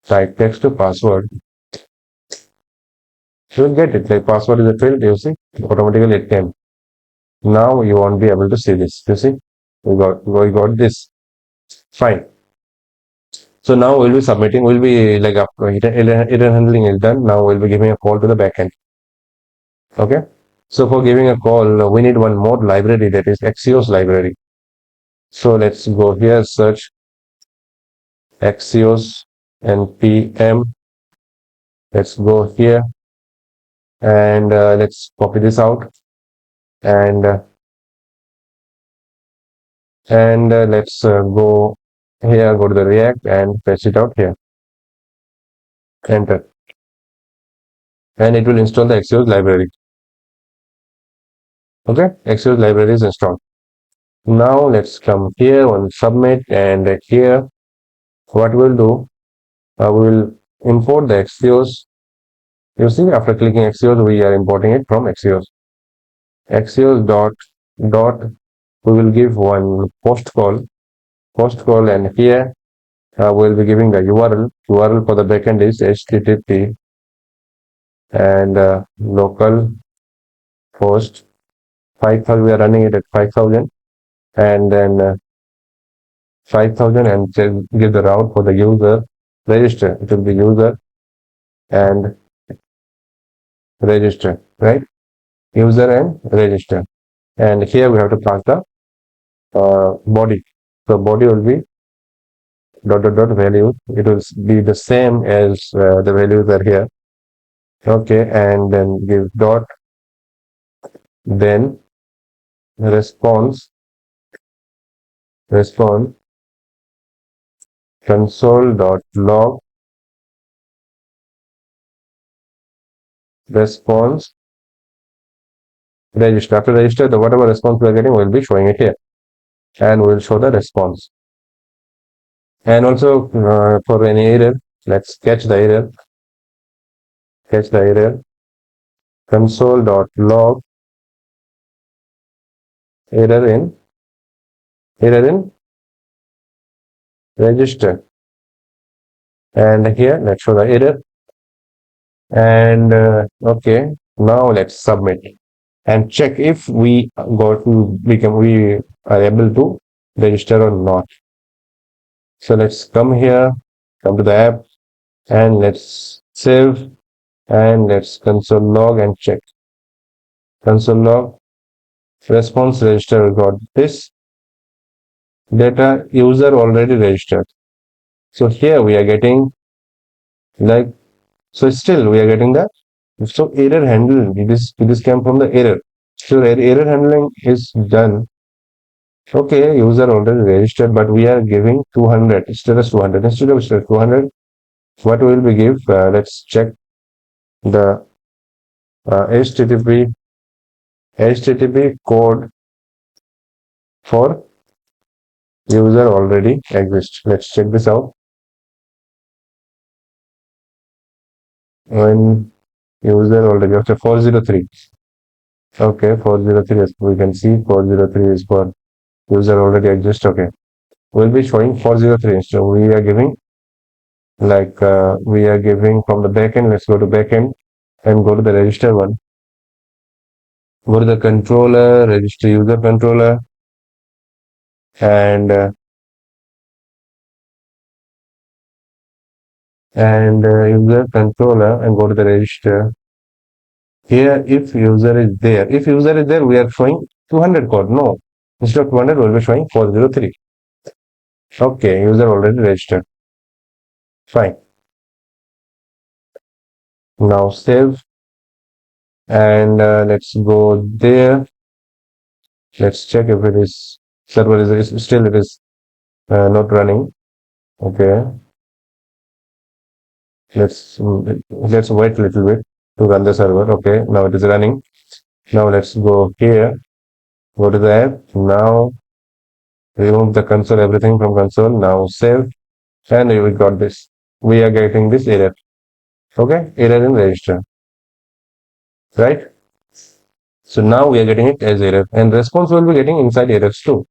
type text to password. You will get it. Like password is a field, you see, automatically it came. Now you won't be able to see this. You see, we got this. Fine. So now we'll be submitting. We'll be like after error handling is done. Now we'll be giving a call to the backend. Okay. So for giving a call, we need one more library, that is Axios library. So let's go here, search Axios npm. Let's go here, and let's copy this out, and let's go here, go to the React and paste it out here. Enter, and it will install the Axios library. Okay, Axios library is installed. Now let's come here on submit, and here what we'll do, we will import the Axios. You see, after clicking Axios, we are importing it from Axios. Axios dot we will give one post call, and here we'll be giving the URL. URL for the backend is http and local host 5000. We are running it at 5000, and then 5000, and give the route for the user register. It will be user and register, right? User and register. And here we have to pass the body. So body will be dot value. It will be the same as the values are here. Okay, and then give dot, then response console.log response register. After register, the whatever response we are getting, will be showing it here, and we'll show the response. And also for any error, let's catch the error. Console.log error in register. And here let's show the error. And okay, now let's submit and check if we we are able to register or not. So let's come here, come to the app, and let's save, and let's console log and check. Console log response register, we got this data user already registered. So here we are getting like, so still we are getting the, so error handling, this came from the error. So error handling is done. Okay, user already registered, but we are giving 200 status 200 instead of status 200. What will we give? Let's check the HTTP code for user already exists. Let's check this out. When user already after 403. Okay, 403 is, we can see 403 is for user already exists. Okay, we'll be showing 403. So we are giving like we are giving from the backend. Let's go to backend and go to the register one. Go to the controller, register user controller, and user controller, and go to the register. Here, if user is there, we are showing 200 code. No, instead of 200, we'll be showing 403. Okay, user already registered. Fine. Now save, and let's go there. Let's check if it is server is still, it is not running. Okay, let's wait a little bit to run the server. Okay, now it is running. Now let's go here, go to the app. Now remove the console, everything from console. Now save, and we got this. We are getting this error. Okay, error in register, right? So now we are getting it as error, and response will be getting inside errors too.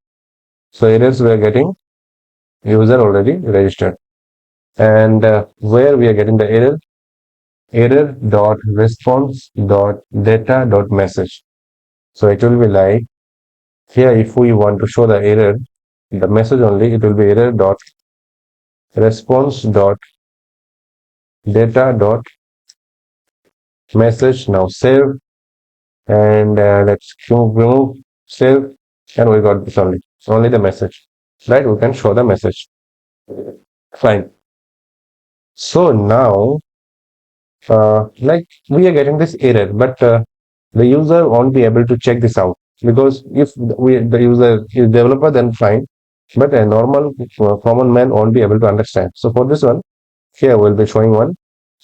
So errors we are getting user already registered, and where we are getting the error dot response dot data dot message. So it will be like here, if we want to show the error, the message only, it will be error dot response dot data dot message. Now save, and let's remove, save, and we got this only the message, right? We can show the message. Fine. So now like we are getting this error, but the user won't be able to check this out, because if the user is developer, then fine, but a normal common man won't be able to understand. So for this one, here we'll be showing one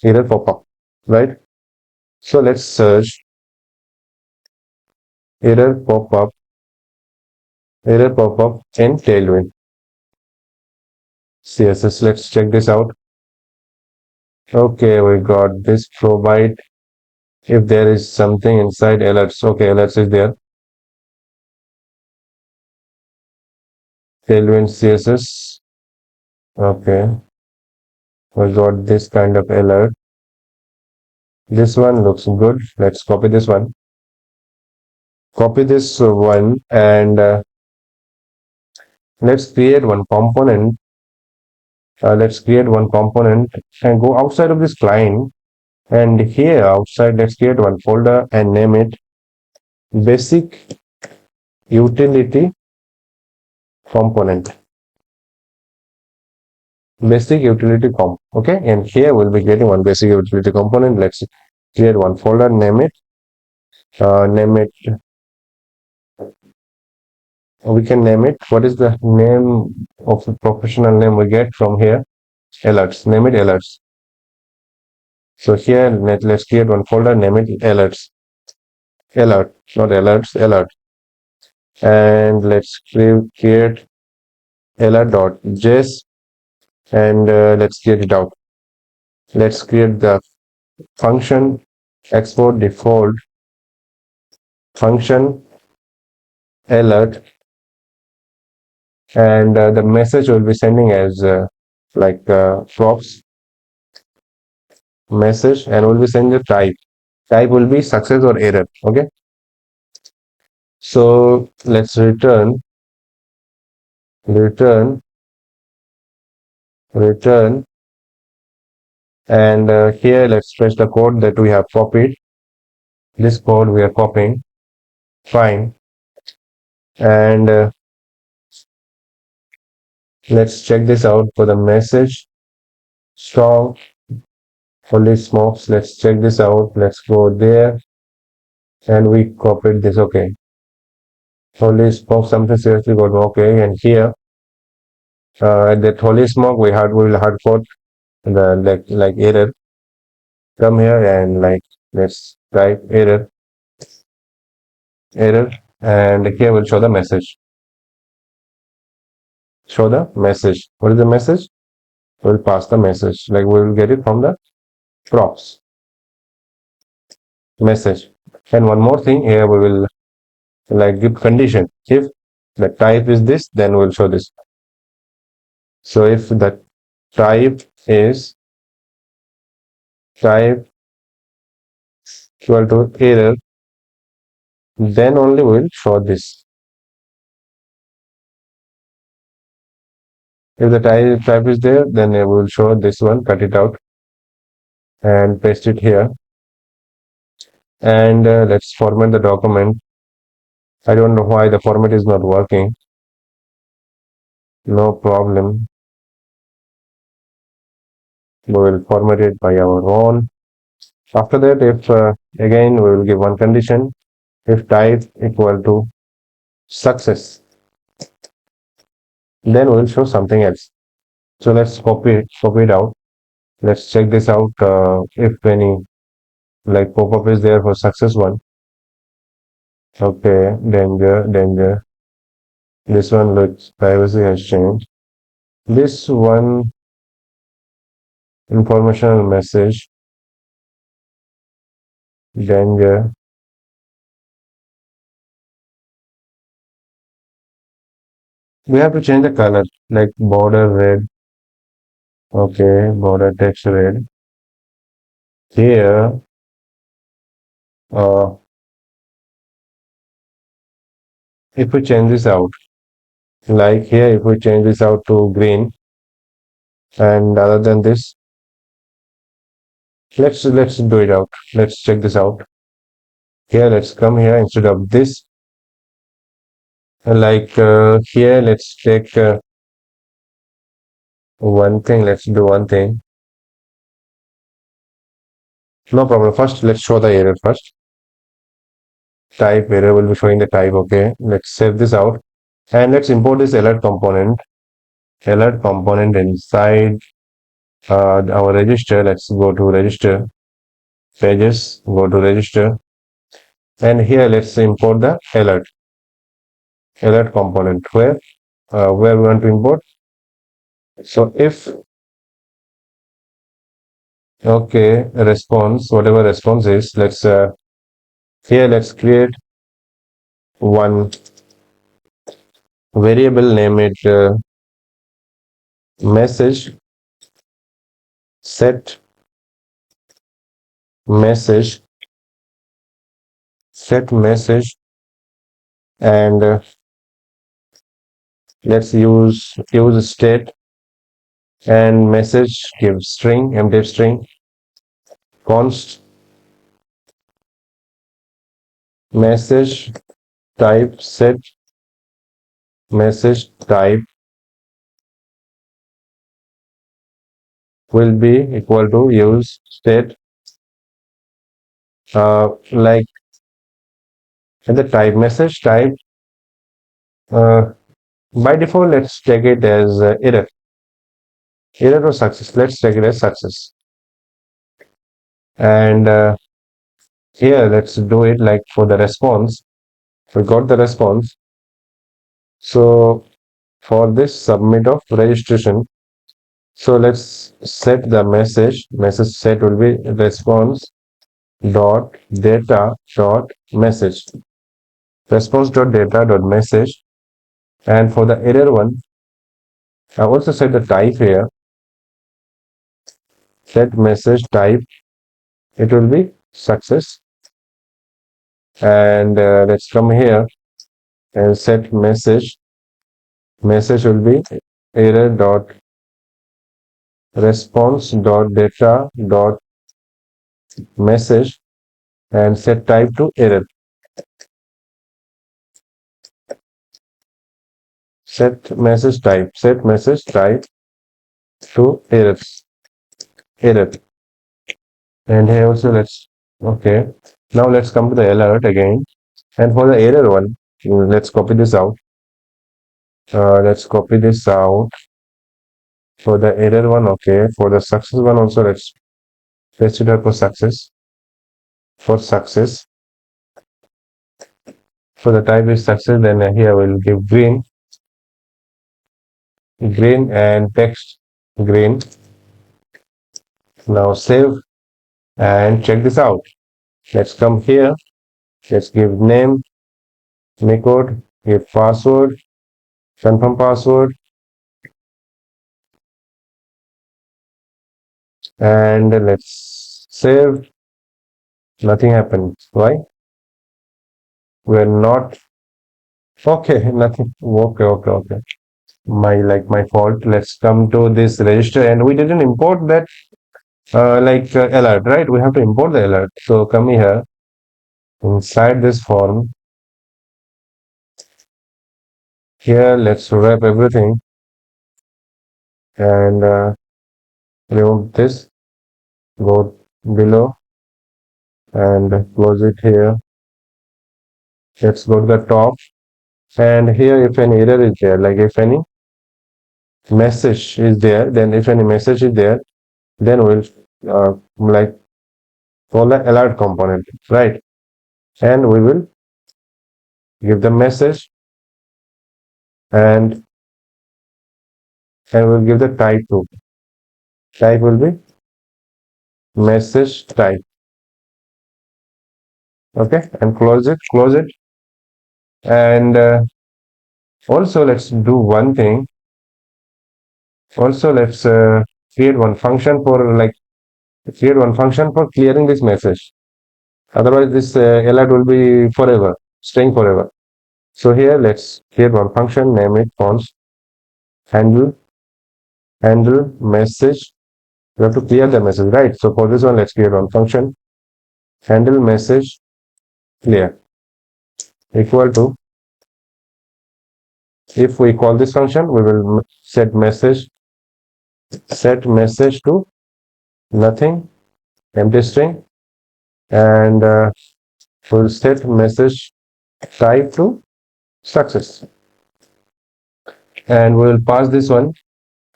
error pop-up, right? So let's search error pop-up in Tailwind CSS. Let's check this out. Okay, we got this provide if there is something inside alerts. Okay, alerts is there. Tailwind CSS. Okay, we got this kind of alert. This one looks good. Let's copy this one. Copy this one and let's create one component. Let's create one component and go outside of this client. And here outside, let's create one folder and name it basic utility component. Basic utility comp. Okay, and here we'll be getting one basic utility component. Let's create one folder, name it. Name it. We can name it. What is the name of the professional name we get from here? Alerts. Name it alerts. So here let's create one folder, name it alerts. Alert, not alerts, alert. And let's create alert.js and let's create it out. Let's create the function export default function alert, and the message will be sending as like props message, and we'll be sending the type will be success or error. Okay, so let's return return, and here let's press the code that we have copied. This code we are copying. Fine, and let's check this out for the message strong holy smokes. Let's check this out. Let's go there, and we copied this. Okay, holy smoke, something seriously good. Okay, and here that holy smoke we will hard code the like error. Come here and like let's type error, and here we'll show the message. Show the message. What is the message? We'll pass the message. Like we will get it from the props message. And one more thing here, we will like give condition. If the type is this, then we'll show this. So if the type is type equal to error, then only we'll show this. If the type is there, then we will show this one. Cut it out and paste it here. And let's format the document. I don't know why the format is not working. No problem. We will format it by our own. After that, if again we will give one condition, if type equal to success, then we'll show something else. So let's copy it out. Let's check this out. If any like pop-up is there for success one. Okay, danger. This one looks privacy has changed. This one informational message danger. We have to change the color like border red. Okay, border text red. Here, uh, if we change this out, like here, if we change this out to green, and other than this, let's do it out. Let's check this out. Here, let's come here instead of this. Like here, let's take one thing. Let's do one thing. No problem. First, let's show the error first. Type error will be showing the type. Okay, let's save this out, and let's import this alert component. Alert component inside our register. Let's go to register pages. Go to register, and here let's import the alert component. Where we want to import. So if okay response, whatever response is, let's here let's create one variable, name it message, set message, and let's use state and message give string, empty string, const message type set message type will be equal to use state like and the type message type uh, by default let's take it as error or success. Let's take it as success, and here let's do it like for the response. We got the response, so for this submit of registration, so let's set the message set will be response dot data dot message, response dot data dot message. And for the error one, I also set the type here, set message type, it will be success. And let's come here and set message will be error dot response dot data dot message, and set type to error, set message type to error. And here also let's okay, now let's come to the alert again, and for the error one, let's copy this out. Let's copy this out for the error one. Okay, for the success one also let's paste it up for success. For success, for the type is success, then here we'll give green and text green. Now save and check this out. Let's come here, let's give name, code, give password, confirm password, and let's save. Nothing happened. Why? We're not okay. Nothing. Okay. My fault. Let's come to this register, and we didn't import that alert, right? We have to import the alert. So come here inside this form. Here, let's wrap everything and remove this. Go below and close it here. Let's go to the top, and here if any error is there, like if any message is there, then if any message is there, then we'll like call the alert component, right? And we will give the message, and we'll give the type to. Type will be message type. Okay, and close it. And also let's do one thing. Also let's create one function for clearing this message. Otherwise this alert will be forever, staying forever. So here let's create one function, name it const handle message. We have to clear the message, right? So for this one, let's create one function, handle message clear, equal to, if we call this function, we will set message to nothing, empty string, and we'll set message type to success, and we'll pass this one,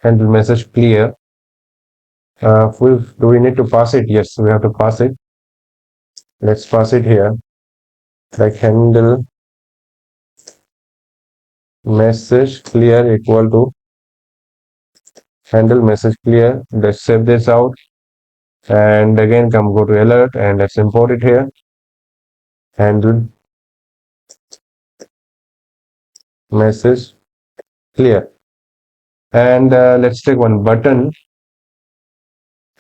handle message clear. Do we need to pass it? Yes, we have to pass it. Let's pass it here, like handle message clear equal to handle message clear. Let's save this out, and again go to alert, and let's import it here, handle message clear, And let's take one button.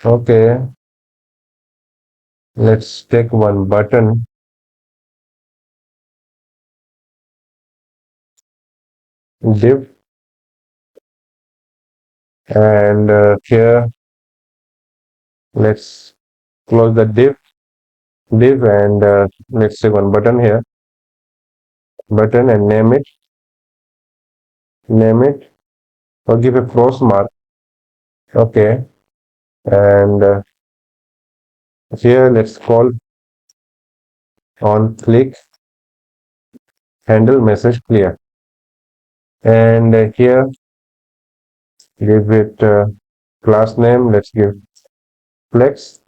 Okay, let's take one button. Div, and here let's close the div, and let's take one button here, button, and name it, or give a cross mark. Okay, and here let's call on click handle message clear, and here give it class name. Let's give flex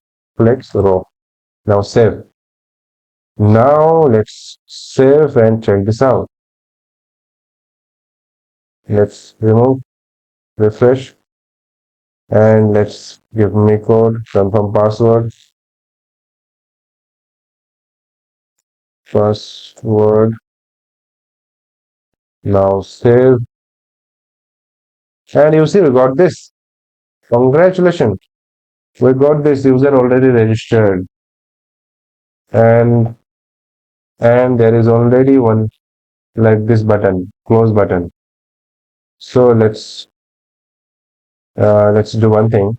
row. Now save. Now let's save and check this out. Let's remove, refresh, and let's give me code, confirm password, now save, and you see we got this. Congratulations, we got this user already registered, and there is already one like this button, close button. So let's do one thing.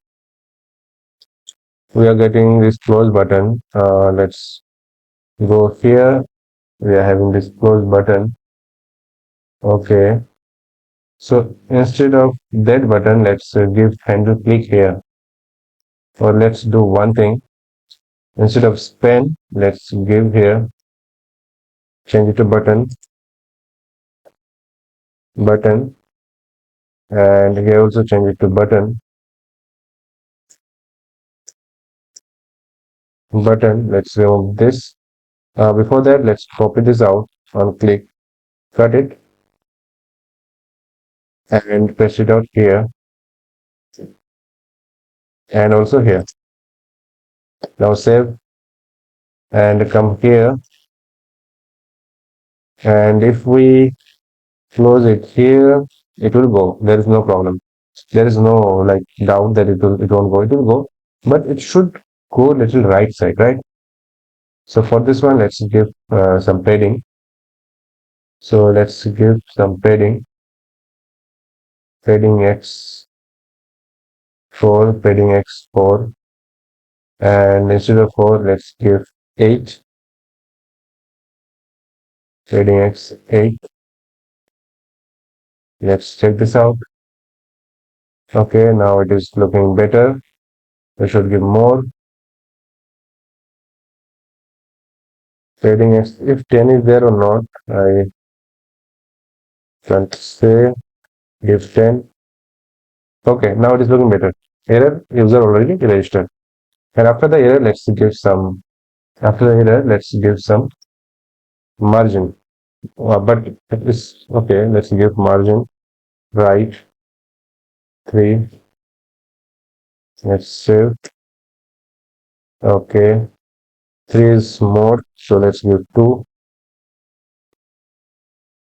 We are getting this close button. Let's go here. We are having this close button. Okay. So instead of that button, let's give handle click here. Or let's do one thing. Instead of span, let's give here, change it to button, and here also change it to button. Let's remove this. Before that, let's copy this out on click, cut it, and paste it out here, and also here. Now save and come here, and if we close it here, it will go. There is no problem. There is no like doubt that it won't go. It will go, but it should go little right side, right? So for this one, let's give some padding. So let's give some padding x4, and instead of 4, let's give 8, padding x8. Let's check this out. Okay, now it is looking better. We should give more. Padding x, if 10 is there or not, I can't say. Give 10. Okay, now it is looking better. Error, user already registered. And after the error, let's give some margin. But it's okay. Let's give margin right 3. Let's save. Okay, 3 is more, so let's give 2.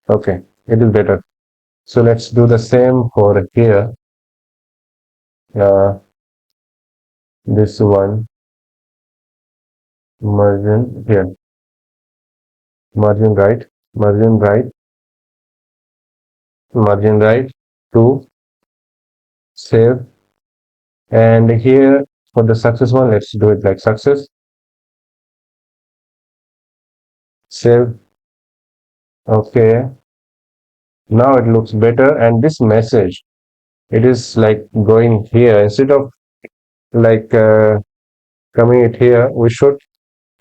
Okay, it is better. So let's do the same for here. This one, margin here, margin right, margin right 2. Save. And here for the success one, let's do it like success. Save. Okay, now it looks better, and this message, it is like going here instead of like coming it here. We should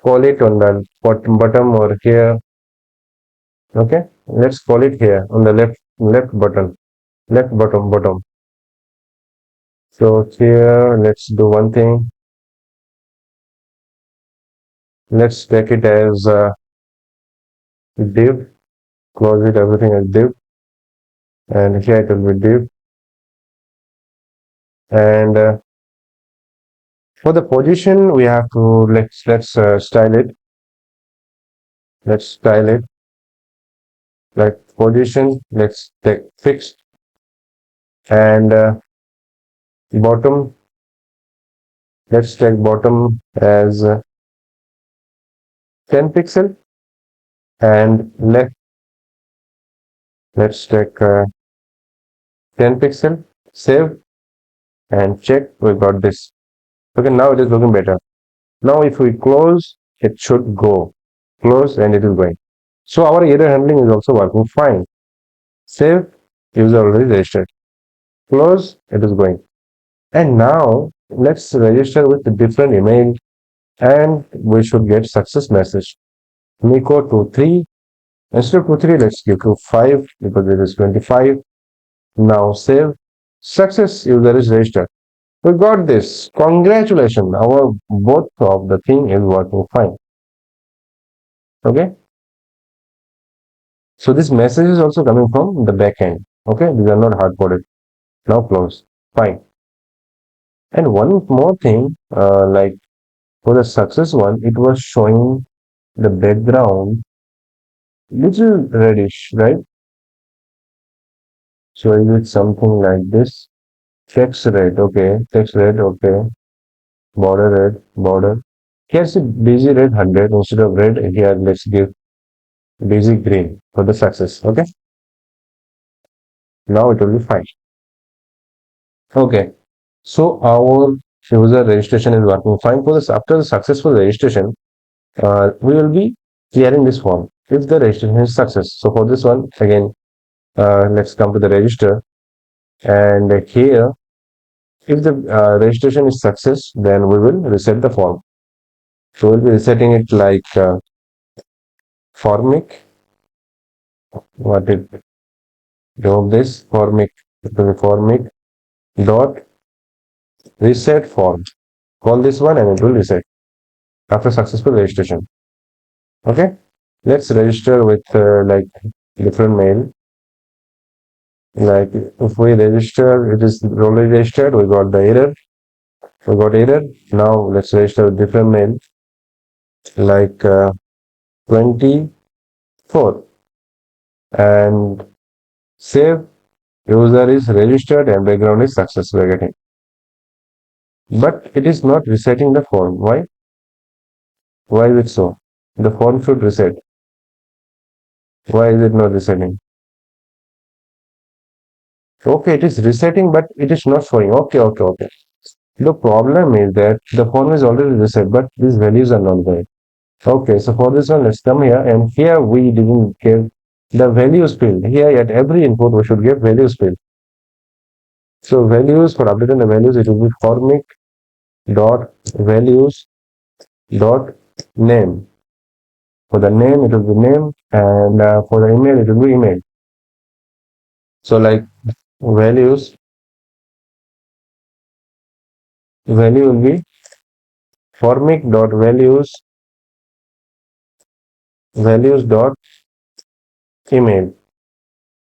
call it on the bottom or here. Okay, let's call it here on the left bottom. So here let's do one thing. Let's take it as div, close it everything as div, and here it will be div. And for the position, we have to let's style it. Let's style it like position. Let's take fixed. And bottom, let's take bottom as 10 pixel, and left, let's take 10 pixel, save and check. We got this. Okay, now it is looking better. Now if we close, it should go. Close and it is going. So our error handling is also working fine. Save, user already registered. Close, it is going. And now let's register with a different email, and we should get success message. Miko 23. Instead of 23, let's give to 5 because it is 25. Now save. Success, user is registered. We got this. Congratulations. Our both of the thing is working fine. Okay. So this message is also coming from the backend. Okay. These are not hard coded. Now close. Fine. And one more thing, like for the success one, it was showing the background little reddish, right? So is it something like this? Text red, okay. Text red, okay. Border red, border. Here's a busy red 100 instead of red. Here, let's give busy green for the success. Okay. Now it will be fine. Okay. So our user registration is working fine. For this, after the successful registration, we will be clearing this form if the registration is success. So for this one, again, let's come to the register, and here, if the registration is success, then we will reset the form. So we'll be resetting it like formic. What did do this formic? Formic dot reset form. Call this one and it will reset after successful registration. Okay, let's register with like different mail. Like if we register, it is already registered. We got the error. We got error. Now let's register with different mail like 24 and save. User is registered and background is success. We are getting, but it is not resetting the form. Why? Why is it so? The form should reset. Why is it not resetting? Okay, it is resetting, but it is not showing. Okay. The problem is that the form is already reset, but these values are not there. Okay, so for this one, let's come here, and here we didn't give the values field. Here at every input, we should give values field. So values, for updating the values, it will be formic dot values dot name. For the name, it will be name, and for the email, it will be email. So like values, value will be formic dot values dot email,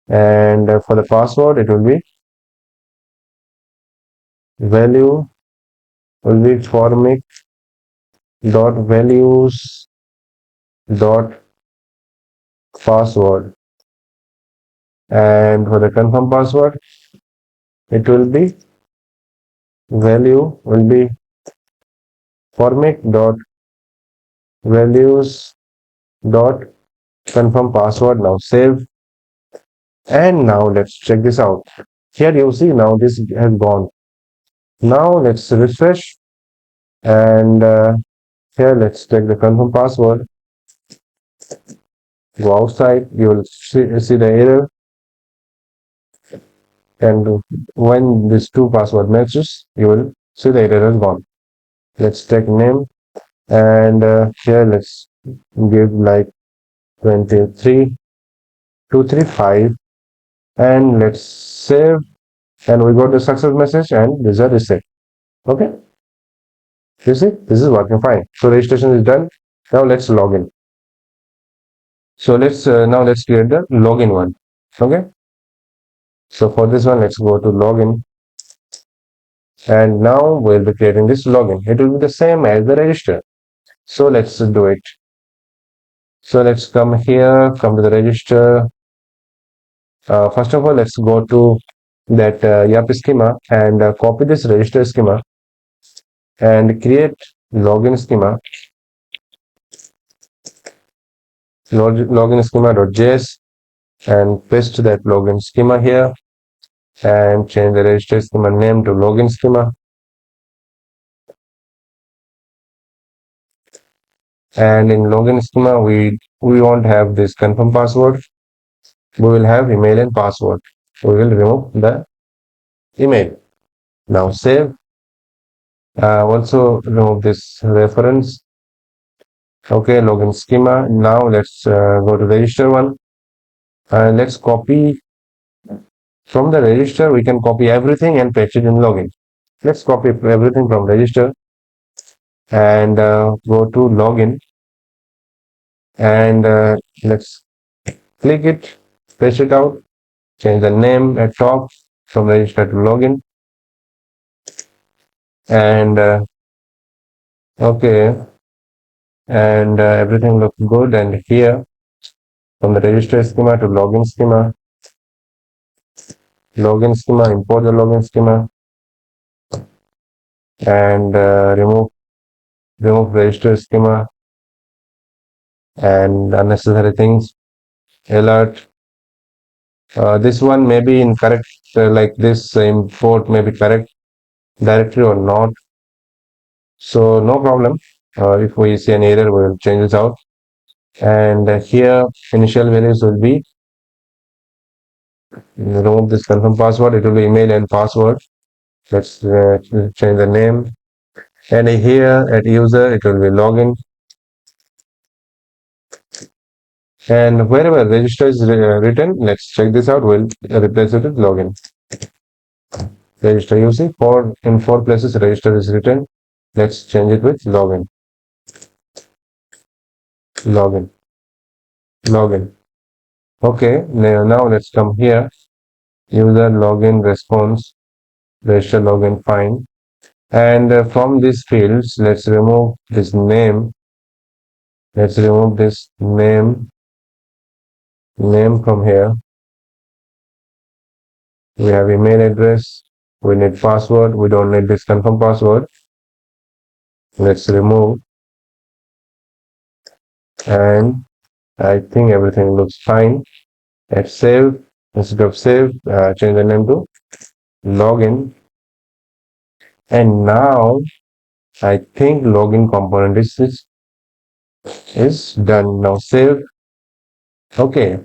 and for the password, it will be value will be formic dot values dot password, and for the confirm password, it will be value will be formic dot values dot confirm password. Now save, and now let's check this out. Here you see now this has gone. Now let's refresh, and here let's take the confirm password. Go outside, you will see the error, and when these two password matches, you will see the error has gone. Let's take name, and here let's give like 23235, and let's save, and we got the success message, and these are reset. Okay, you see this is working fine. So registration is done. Now let's log in. So let's create the login one. Okay, so for this one, let's go to login, and now we'll be creating this login. It will be the same as the register. So let's do it. So let's come here, come to the register. First of all, let's go to that YAP schema and copy this register schema and create login schema, login schema.js, and paste that login schema here and change the register schema name to login schema. And in login schema, we won't have this confirm password. We will have email and password. We will remove the email. Now save. Also remove this reference. Okay, login schema. Now let's go to register one. Let's copy from the register. We can copy everything and paste it in login. Let's copy everything from register and go to login, and let's click it, paste it out, change the name at top from register to login, and okay, and everything looks good. And here from the register schema to login schema, import the login schema, and remove register schema and unnecessary things. Alert. This one may be incorrect, like this import may be correct directory or not. So no problem. If we see an error, we will change this out. And here initial values will be, remove this confirm password. It will be email and password. Let's change the name. And here at user, it will be login. And wherever register is written, let's check this out. We'll replace it with login. Register, you see, in four places register is written. Let's change it with login. Login. Login. Okay, now let's come here. User login response, register login, fine. And from these fields, let's remove this name. Let's remove this name from here. We have email address. We need password. We don't need this confirm password. Let's remove. And I think everything looks fine. Let's save. Instead of save, change the name to login. And now I think login component is done. Now save. Okay.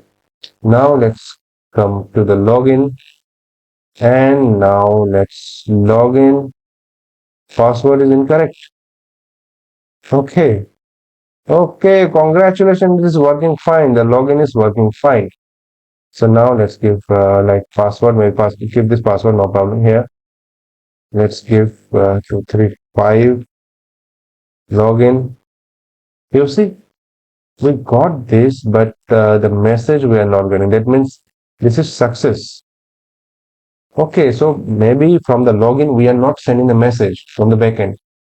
Now let's come to the login. And now let's log in. Password is incorrect. Okay. Okay, congratulations, this is working fine. The login is working fine. So now let's give like password, maybe give this password, no problem here. Let's give 235 login. You see, we got this, but the message we are not getting. That means this is success. Okay, so maybe from the login we are not sending the message from the backend.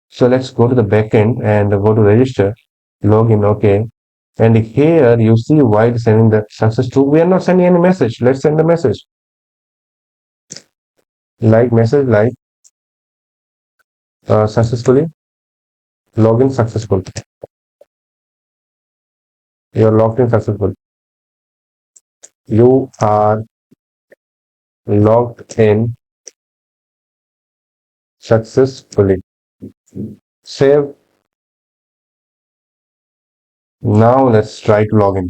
So let's go to the backend and go to register, login, okay. And here you see why it's sending the success to. We are not sending any message. Let's send the message. Like message like successfully, login successful. You are logged in successful. You are logged in successfully. Save. Now let's try to log in.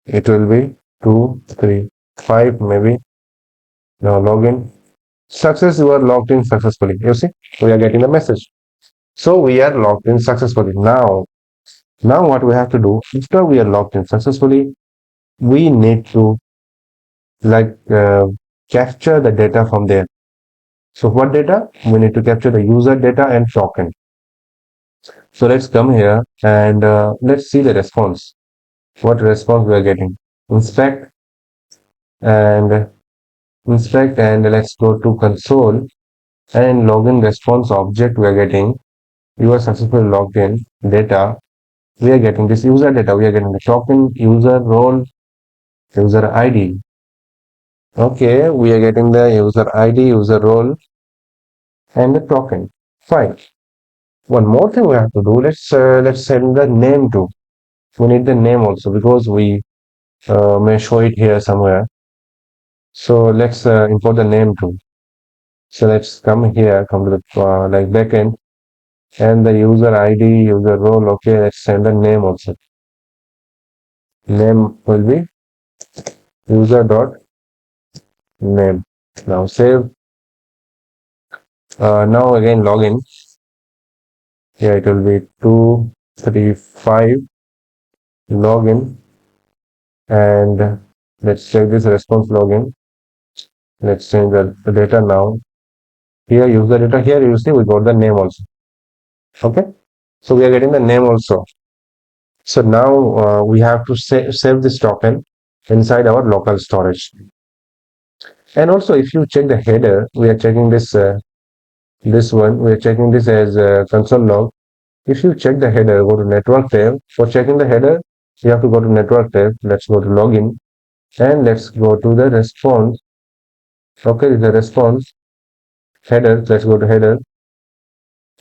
It will be 2, 3, 5 maybe. Now login. Success, you are logged in successfully. You see, we are getting the message. So we are logged in successfully. Now what we have to do, after we are logged in successfully, we need to like capture the data from there. So what data? We need to capture the user data and token. So let's come here and let's see the response. What response we are getting? Inspect and let's go to console, and login response object we are getting. You are successfully logged in data. We are getting this user data. We are getting the token, user role, user ID. Okay, we are getting the user ID, user role, and the token. Fine. One more thing we have to do. Let's send the name to. We need the name also because we may show it here somewhere. So let's import the name too. So let's come here, come to the like backend, and the user ID, user role. Okay, let's send the name also. Name will be user dot name. Now save. Now again login. Here it will be 235 login, and let's check this response login. Let's change the data now. Here user data. Here you see we got the name also. Okay, so we are getting the name also. So now we have to save this token inside our local storage. And also, if you check the header, we are checking this one. We are checking this as console log. If you check the header, go to network tab. For checking the header, you have to go to network tab. Let's go to login and let's go to the response. Okay, the response header. Let's go to header.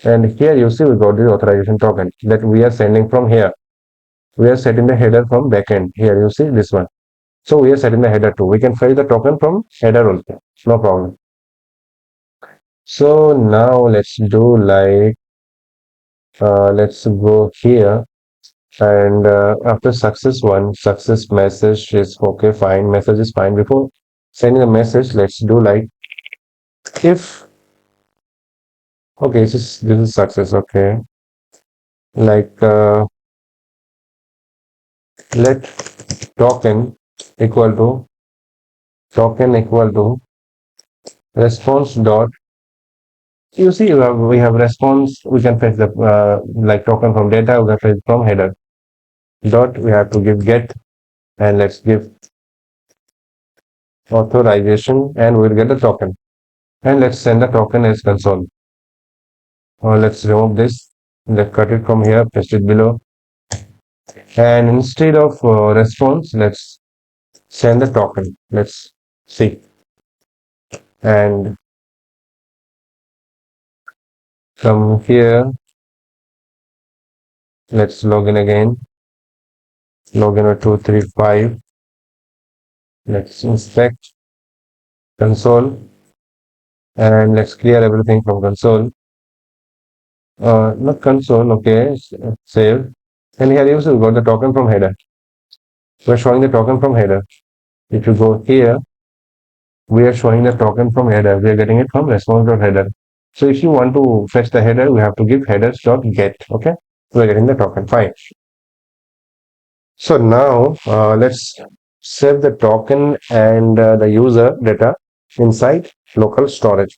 And here you see we got the authorization token that we are sending from here. We are setting the header from backend. Here you see this one. So we are setting the header too. We can fetch the token from header also. No problem. So now let's do like let's go here and after success one, success message is okay, fine. Message is fine. Before sending a message, let's do like if okay, this is success. Okay, like let token equal to response dot. You see, we have response. We can fetch the like token from data. We can fetch from header. Dot. We have to give get, and let's give authorization, and we'll get the token. And let's send the token as console. Or let's remove this. Let's cut it from here. Paste it below. And instead of response, let's send the token. Let's see. And from here, let's log in again. Login with 235. Let's inspect console and let's clear everything from console. Not console, okay, save. And here you see we got the token from header. We're showing the token from header. If you go here, we are showing the token from header. We are getting it from response.header. So if you want to fetch the header, we have to give headers.get. Okay, we're getting the token. Fine. So now let's save the token and the user data inside local storage.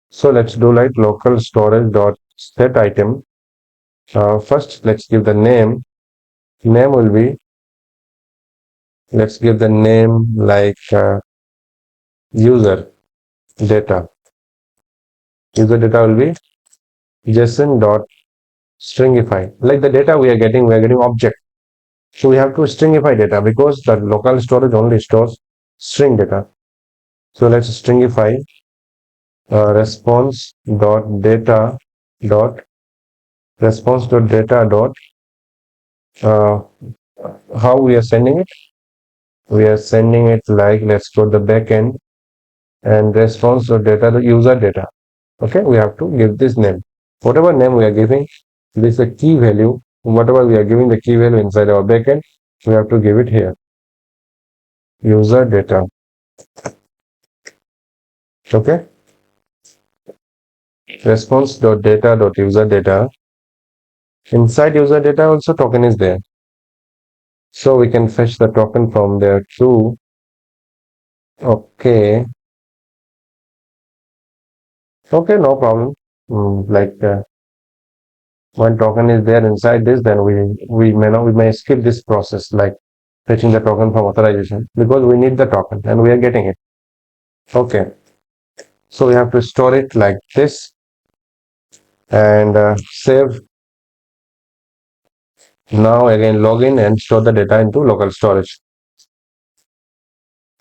So let's do like local storage dot set item. First, let's give the name. Name will be, let's give the name like user data. User data will be JSON dot stringify. Like the data we are getting object. So we have to stringify data because the local storage only stores string data. So let's stringify response dot data dot response dot data dot uh, how we are sending it. We are sending it like let's go to the backend and response dot data the user data. Okay, we have to give this name. Whatever name we are giving, this is a key value. Whatever we are giving the key value inside our backend, we have to give it here. User data. Okay. Response.data.user data. Inside user data also token is there. So we can fetch the token from there too. Okay. Okay, no problem. Like when token is there inside this, then we may skip this process like fetching the token from authorization because we need the token and we are getting it. Okay. So we have to store it like this and save. Now again login and store the data into local storage.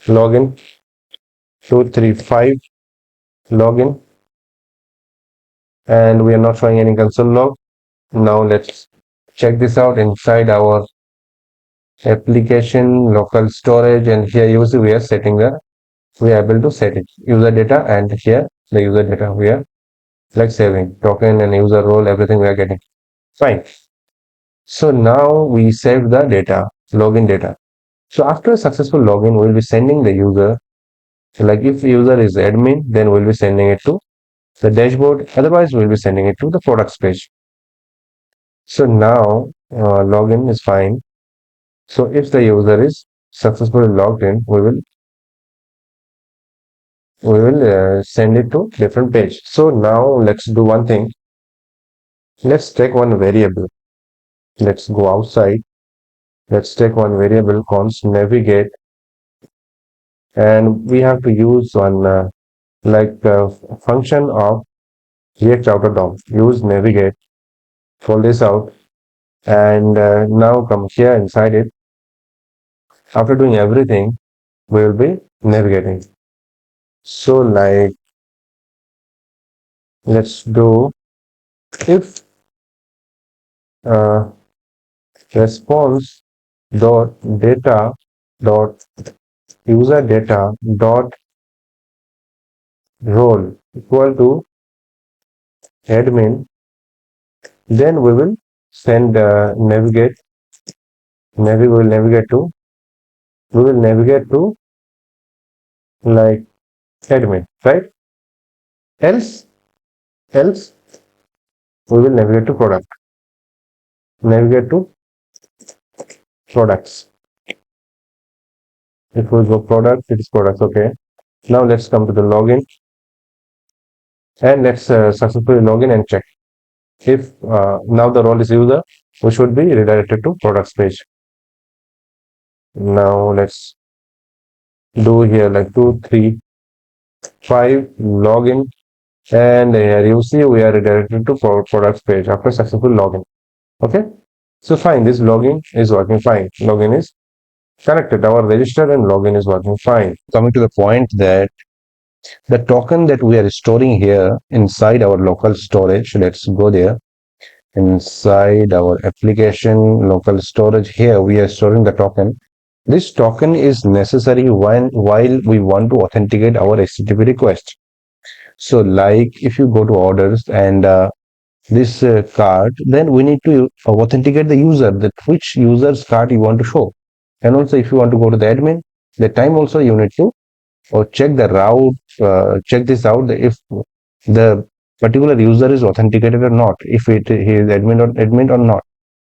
Login 235 login, and we are not showing any console log. Now let's check this out inside our application local storage, and here you see we are setting the, we are able to set it user data, and here the user data we are like saving token and user role, everything we are getting fine. So now we save the data, login data. So after a successful login, we'll be sending the user, like if user is admin, then we'll be sending it to the dashboard, otherwise we'll be sending it to the products page. So now login is fine. So if the user is successfully logged in, we will send it to different page. So now let's do one thing. Let's take one variable. Let's go outside. Let's take one variable const navigate, and we have to use one function of react outer DOM. Use navigate. Roll this out, and now come here inside it. After doing everything, we will be navigating. So like let's do if uh, response dot data dot user data dot role equal to admin, then we will send we will navigate to like admin, right? Else we will navigate to products. If we go products, it is products. Okay, now let's come to the login, and let's successfully login and check if now the role is user, we should be redirected to products page. Now let's do here like 235 login, and here you see we are redirected to products page after successful login. Okay, so fine, this login is working fine. Login is connected, our register and login is working fine. Coming to the point that the token that we are storing here inside our local storage, let's go there. Inside our application local storage, here we are storing the token. This token is necessary while we want to authenticate our HTTP request. So like if you go to orders and this card, then we need to authenticate the user, that which user's card you want to show. And also if you want to go to the admin, the time also you need to check the route, check this out, if the particular user is authenticated or not, if he is admin or not.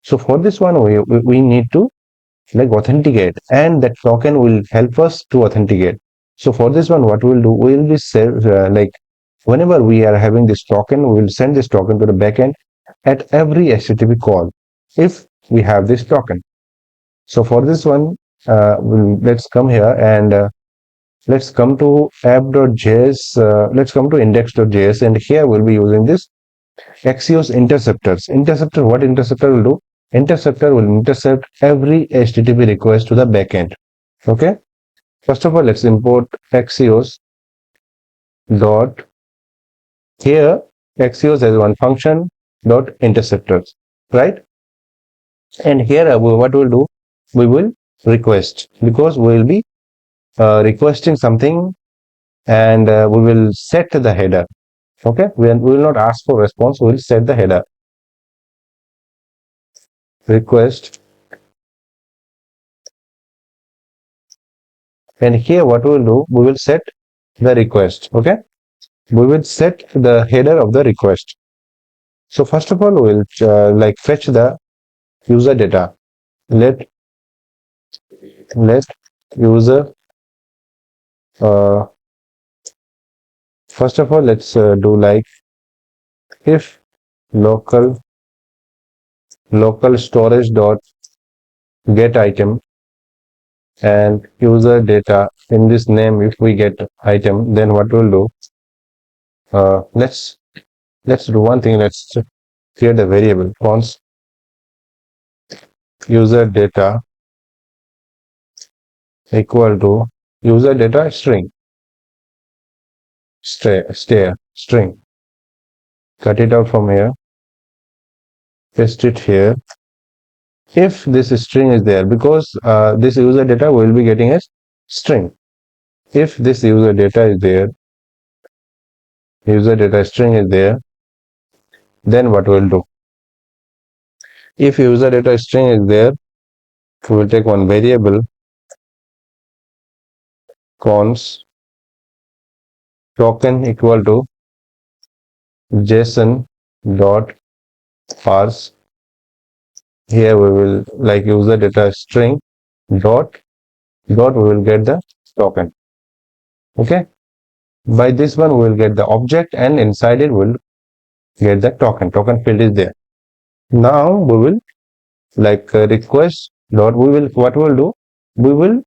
So for this one, we need to like authenticate, and that token will help us to authenticate. So for this one, what we'll do, we'll be like whenever we are having this token, we will send this token to the backend at every HTTP call if we have this token. So for this one, let's come here and let's come to app.js. Let's come to index.js, and here we'll be using this Axios interceptors. Interceptor, what interceptor will do? Interceptor will intercept every HTTP request to the backend. Okay. First of all, let's import Axios dot, here Axios has one function dot interceptors, right? And here what we'll do, we will request, because we will be requesting something, and we will set the header. Okay, we will not ask for response, we will set the header request. And here what we will do, we will set the request. Okay, we will set the header of the request. So first of all, we will like fetch the user data. Let user uh, first of all, let's do like if local storage dot get item and user data. In this name, if we get item, then what we'll do, let's do one thing. Let's create a variable const user data equal to user data string. string. Cut it out from here, paste it here. If this string is there, because this user data will be getting as string. If this user data is there, user data string is there, then what we'll do? If user data string is there, we will take one variable const token equal to JSON dot parse. Here we will like user data string dot we will get the token. Okay, by this one we will get the object, and inside it we'll get the token field is there. Now we will like request dot we will what we will do, we will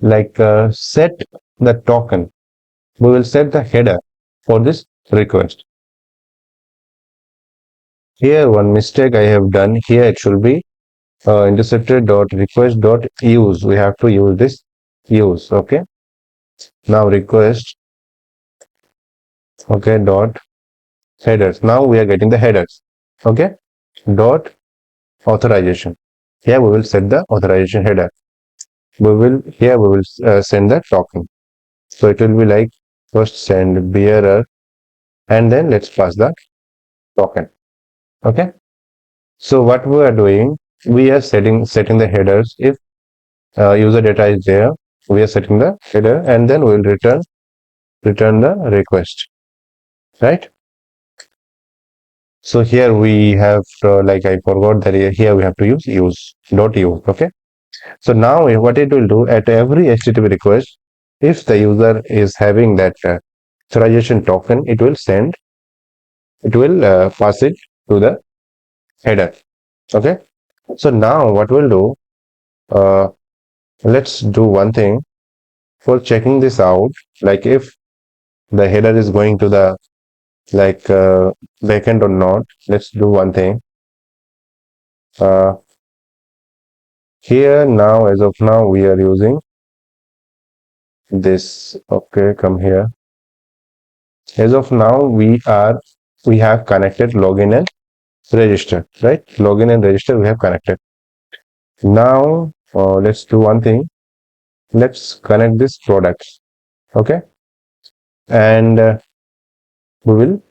like set the token, we will set the header for this request. Here one mistake I have done. Here it should be interceptor dot request dot use. We have to use this use. Okay, now request, okay, dot headers. Now we are getting the headers. Okay, dot authorization. Here we will set the authorization header. We will here we will send the token. So it will be like first send bearer, and then let's pass the token. Okay, so what we are doing, we are setting the headers. If user data is there, we are setting the header, and then we will return the request, right? So here we have like I forgot that here we have to use dot use. Okay, so now what it will do, at every HTTP request, if the user is having that authorization token, it will pass it to the header. Okay, so now what we'll do, uh, let's do one thing for checking this out. Like if the header is going to the like backend or not, let's do one thing. Here now, as of now, we are using this. Okay, come here. As of now, we have connected login and register, right? Login and register we have connected. Now let's do one thing. Let's connect this products. Okay, and we will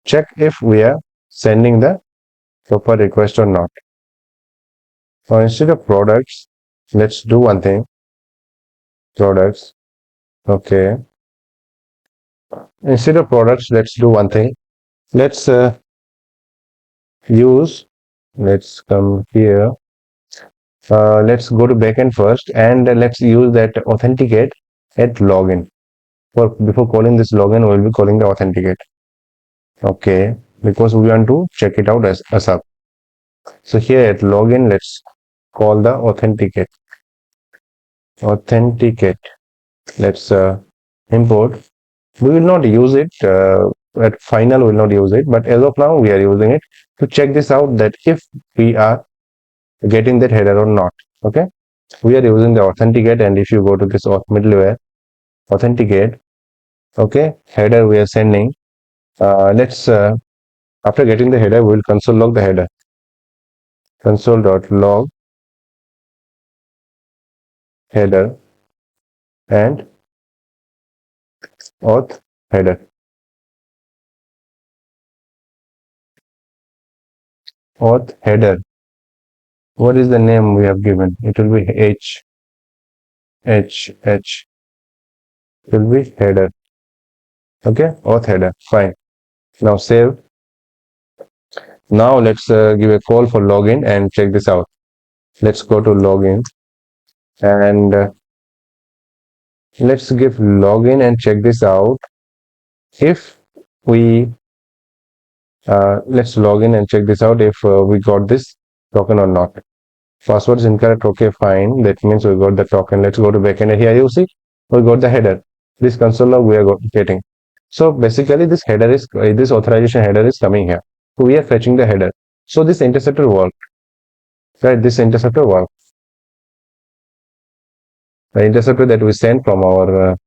check if we are sending the proper request or not. Or instead of products, let's do one thing. Products. Okay. Instead of products, let's do one thing. Let's let's come here. Let's go to backend first, and let's use that authenticate at login. Before calling this login, we'll be calling the authenticate. Okay, because we want to check it out as up. So here at login, let's call the authenticate. Let's import. We will not use it at final, we will not use it, but as of now we are using it to check this out, that if we are getting that header or not. Okay, we are using the authenticate, and if you go to this middleware authenticate, okay, header we are sending. Let's after getting the header, we will console log the header. Console.log header and auth header. Auth header. What is the name we have given? It will be H. It will be header. Okay, auth header. Fine. Now save. Now let's give a call for login and check this out. Let's go to login, and let's give login and check this out. If we let's log in and check this out, if we got this token or not. Password is incorrect. Okay, fine, that means we got the token. Let's go to backend. Here you see we got the header. This console log we are getting. So basically this header is this authorization header is coming here, so we are fetching the header. So this interceptor worked, right? This interceptor worked. The interceptor that we sent from our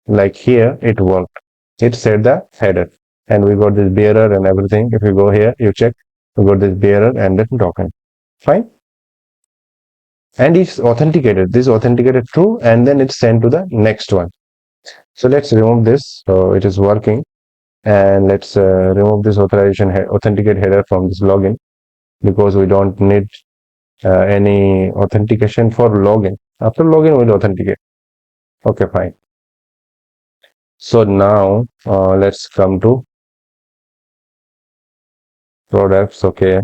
like here, it worked. it set the header, and we got this bearer and everything. If you go here, you check, we got this bearer and the token. Fine. And it's authenticated. This is authenticated true, and then it's sent to the next one. So let's remove this. So it is working, and let's remove this authenticate header from this login, because we don't need any authentication for login. After login, we'll authenticate. Okay, fine. So now let's come to products. Okay.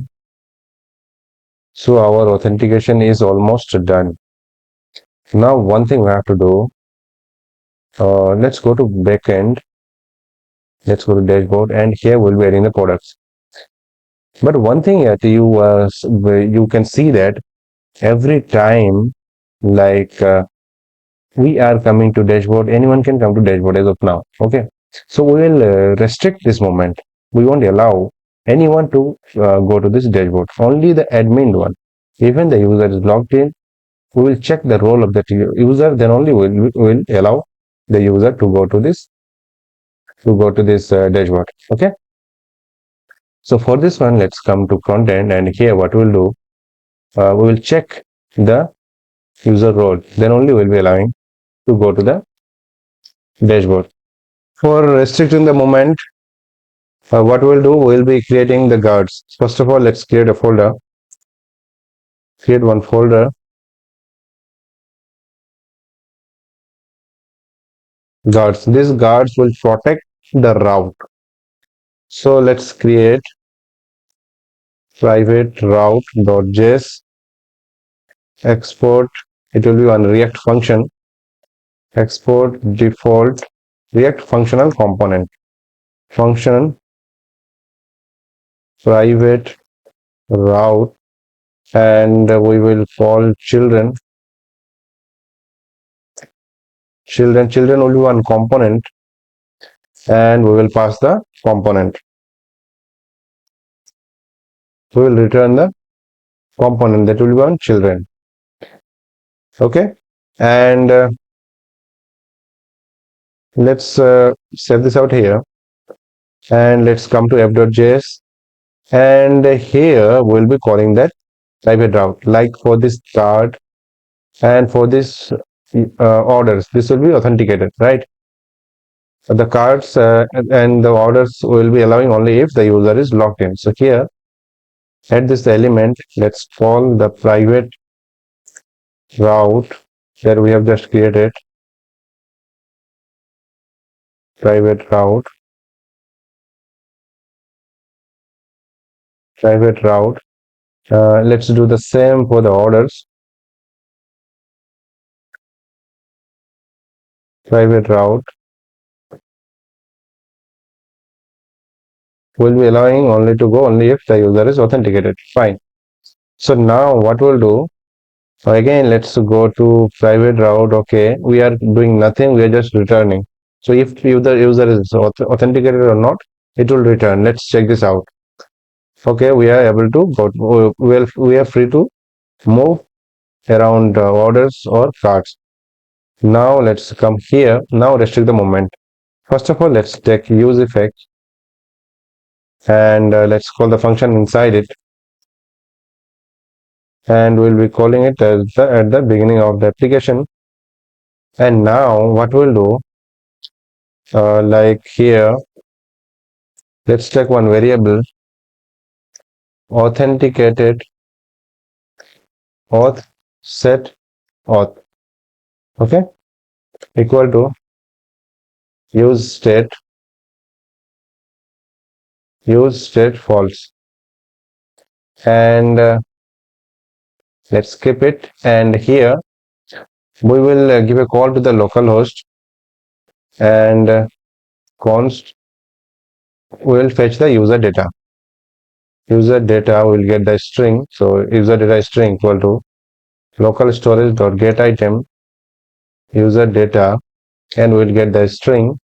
So our authentication is almost done. Now one thing we have to do, let's go to backend. Let's go to dashboard, and here we'll be adding the products. But one thing that you can see that every time, like we are coming to dashboard, anyone can come to dashboard as of now. Okay, so we will restrict this moment. We won't allow anyone to go to this dashboard. Only the admin one. Even the user is logged in, we will check the role of the user. Then only we will allow the user to go to this dashboard. Okay. So for this one, let's come to front end, and here what we'll do, we will check the user role. Then only we'll be allowing to go to the dashboard. For restricting the moment, what we'll do, we'll be creating the guards. First of all, let's create a folder. Create one folder. Guards. These guards will protect the route. So let's create private route.js export. It will be one React function. Export default React functional component. Function private route, and we will call children. Children will be one component, and we will pass the component. We will return the component that will be on children. Okay, and let's set this out here, and let's come to app.js, and here we'll be calling that private route. Like for this card and for this orders, this will be authenticated, right? The cards and the orders will be allowing only if the user is logged in. So here, at this element, let's call the private route that we have just created. Private route. Private route. Let's do the same for the orders. Private route will be allowing only to go only if the user is authenticated. Fine. So now what we'll do, again, let's go to private route. Okay, we are doing nothing, we are just returning. So if the user is authenticated or not, it will return. Let's check this out. Okay, we are able to go, we are free to move around orders or cards. Now let's come here. Now restrict the moment. First of all, let's take use effect, and let's call the function inside it, and we'll be calling it as at the beginning of the application. And now what we'll do, like here, let's take one variable, authenticated auth set auth. Okay, equal to use state false, and let's skip it. And here we will give a call to the localhost, and const will fetch the user data. User data will get the string. So user data string equal to local storage dot get item user data, and we'll get the string.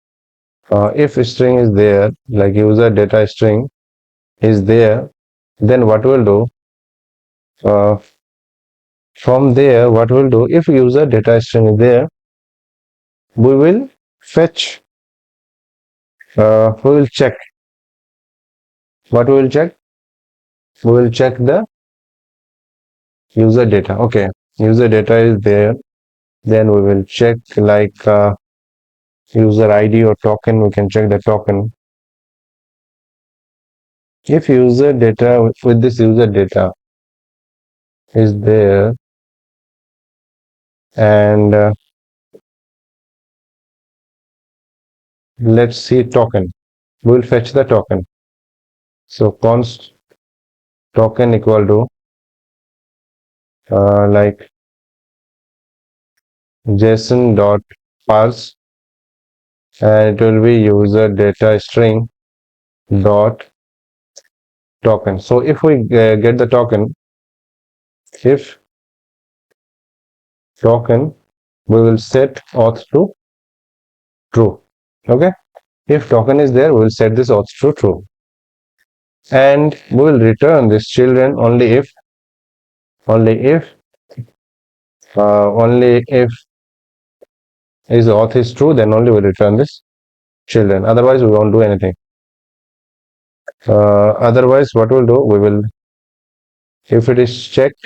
If string is there, like user data string is there, then what we'll do, from there, what we'll do, if user data string is there, we will fetch We will check. What we will check? We will check the user data. Okay, user data is there. Then we will check like user ID or token. We can check the token. If user data with this user data is there, and let's see token. We will fetch the token. So const token equal to like JSON dot parse, and it will be user data string dot token. So if we get the token, if token, we will set auth to true. Okay. If token is there, we will set this auth to true, and we will return this children only if is auth is true, then only we return this children. Otherwise, we won't do anything. Otherwise, what we'll do, we will, if it is checked,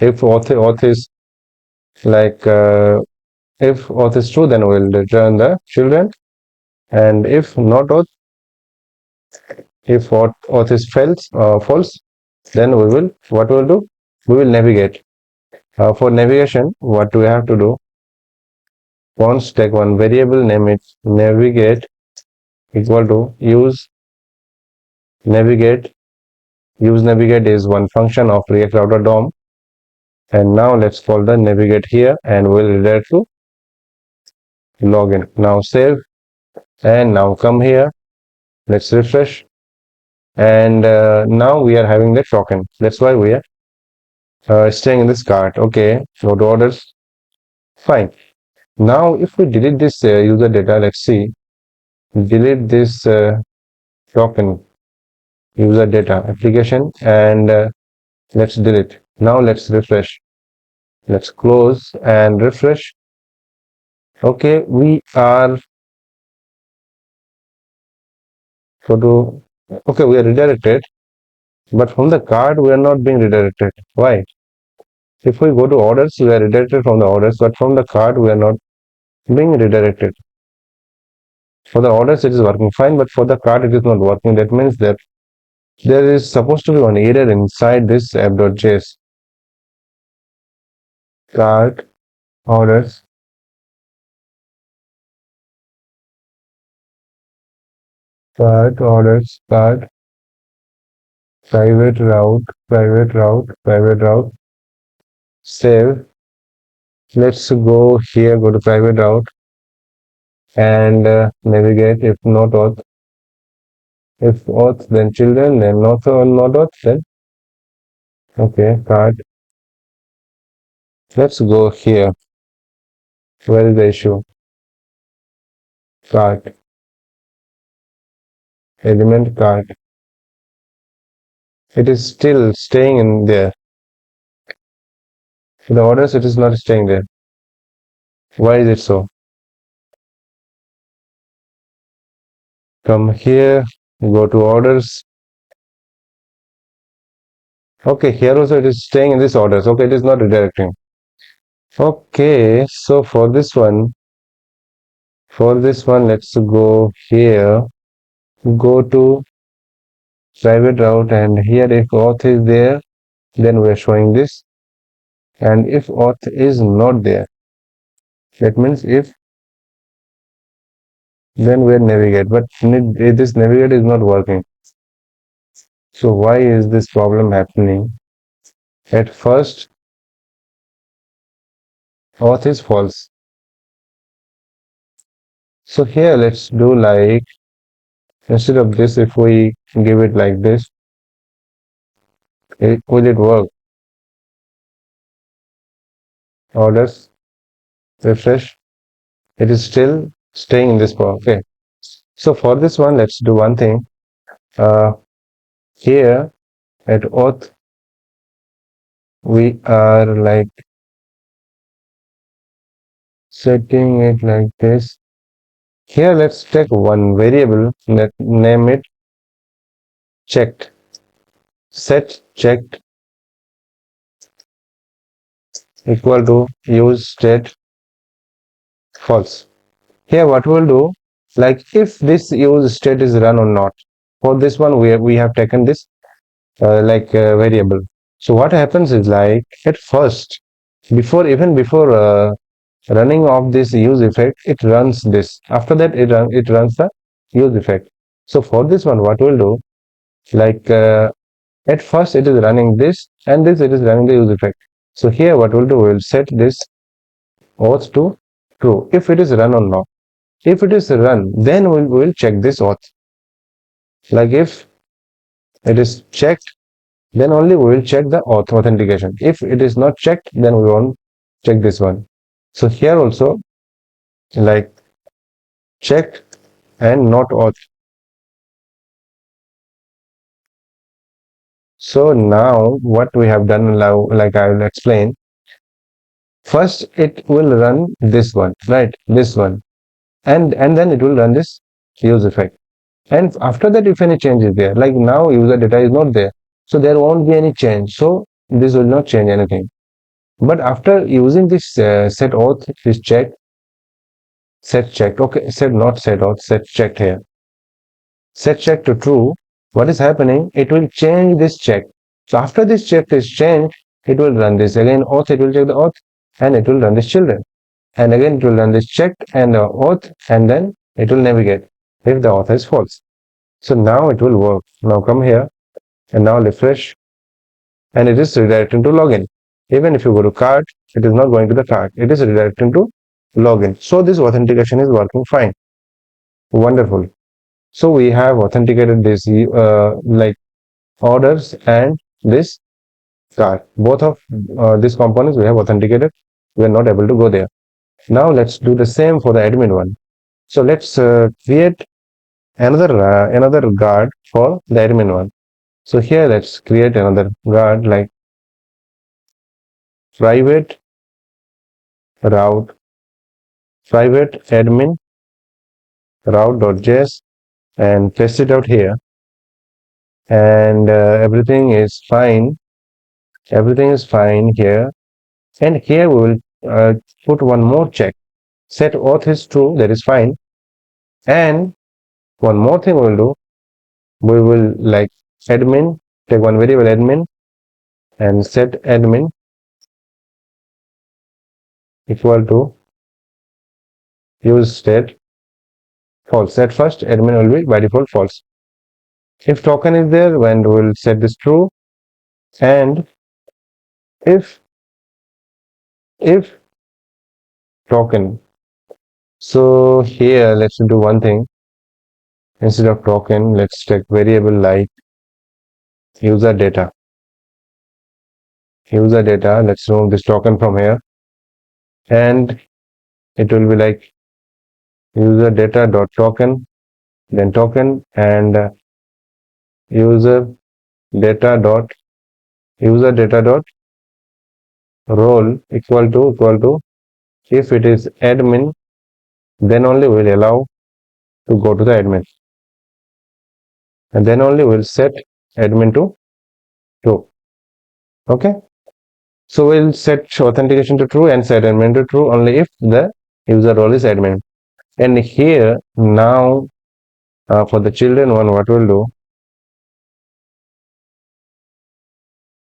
if auth is like if auth is true, then we'll return the children, and if not auth, if auth is false, then we will, what we'll do, we will navigate. For navigation, what we have to do, const take one variable, name it navigate equal to use navigate. Use navigate is one function of React Router DOM, and now let's call the navigate here, and we'll redirect to login. Now save, and now come here. Let's refresh, and now we are having the token. That's why we are staying in this cart. Okay, go to orders. Fine. Now if we delete this user data, let's see. Delete this token user data application, and let's delete. Now let's refresh. Let's close and refresh. Okay, we are okay, we are redirected, but from the card we are not being redirected. Why? If we go to orders, we are redirected from the orders, but from the card we are not being redirected. For the orders it is working fine, but for the card it is not working. That means that there is supposed to be one error inside this app.js. Card orders card orders card private route save. Let's go here, go to private route, and navigate. If not auth, if auth, then children, then not auth, then okay, card. Let's go here. Where is the issue? Card, element card. It is still staying in there. The orders, it is not staying there. Why is it so? Come here, go to orders. Okay, here also it is staying in this orders. Okay, it is not redirecting. Okay, so for this one, let's go here, go to private route, and here if auth is there, then we are showing this, and if auth is not there, that means if, then we navigate, but this navigate is not working. So why is this problem happening? At first auth is false. So here let's do like, instead of this, if we give it like this, will it work? Orders, refresh, it is still staying in this part. Okay, so for this one, let's do one thing. Here at auth, we are like setting it like this. Here let's take one variable, name it checked. Set checked equal to use state false. Here what we'll do, like if this use state is run or not. For this one we have taken this variable. So what happens is, like, at first, before running of this use effect, it runs this. After that, it runs the use effect. So for this one, what we'll do, like at first it is running this, and this it is running the use effect. So here what we'll do, we'll set this auth to true if it is run or not. If it is run, then we'll check this auth. Like if it is checked, then only we will check the authentication. If it is not checked, then we won't check this one. So here also, like checked and not auth. So now what we have done now, like I will explain. First, it will run this one, right? This one, and then it will run this use effect. And after that, if any change is there, like now user data is not there, so there won't be any change. So this will not change anything. But after using this set auth, this check, set checked, okay, set not set auth, set checked here. Set check to true. What is happening? It will change this check. So after this check is changed, it will run this again auth. It will check the auth, and it will run this children. And again, it will run this checked and the auth, and then it will navigate if the auth is false. So now it will work. Now come here and now refresh, and it is redirecting to login. Even if you go to cart, it is not going to the cart. It is redirecting to login. So this authentication is working fine. Wonderful. So we have authenticated this like orders and this cart. Both of these components we have authenticated. We are not able to go there. Now let's do the same for the admin one. So let's create another guard for the admin one. So here let's create another guard like private route, private admin route.js, and paste it out here. And everything is fine. Everything is fine here. And here we will put one more check. Set auth is true, that is fine. And one more thing we will do, we will like admin, take one variable admin and set admin equal to use state false. At first, admin will be by default false. If token is there, when we will set this true, and if token. So here let's do one thing. Instead of token, let's take variable like user data. User data, let's remove this token from here, and it will be like user data dot token, then token, and user data dot role equal to if it is admin, then only we'll allow to go to the admin, and then only we'll set admin to true. Okay, so we'll set authentication to true and set admin to true only if the user role is admin. And here now for the children one, what we'll do,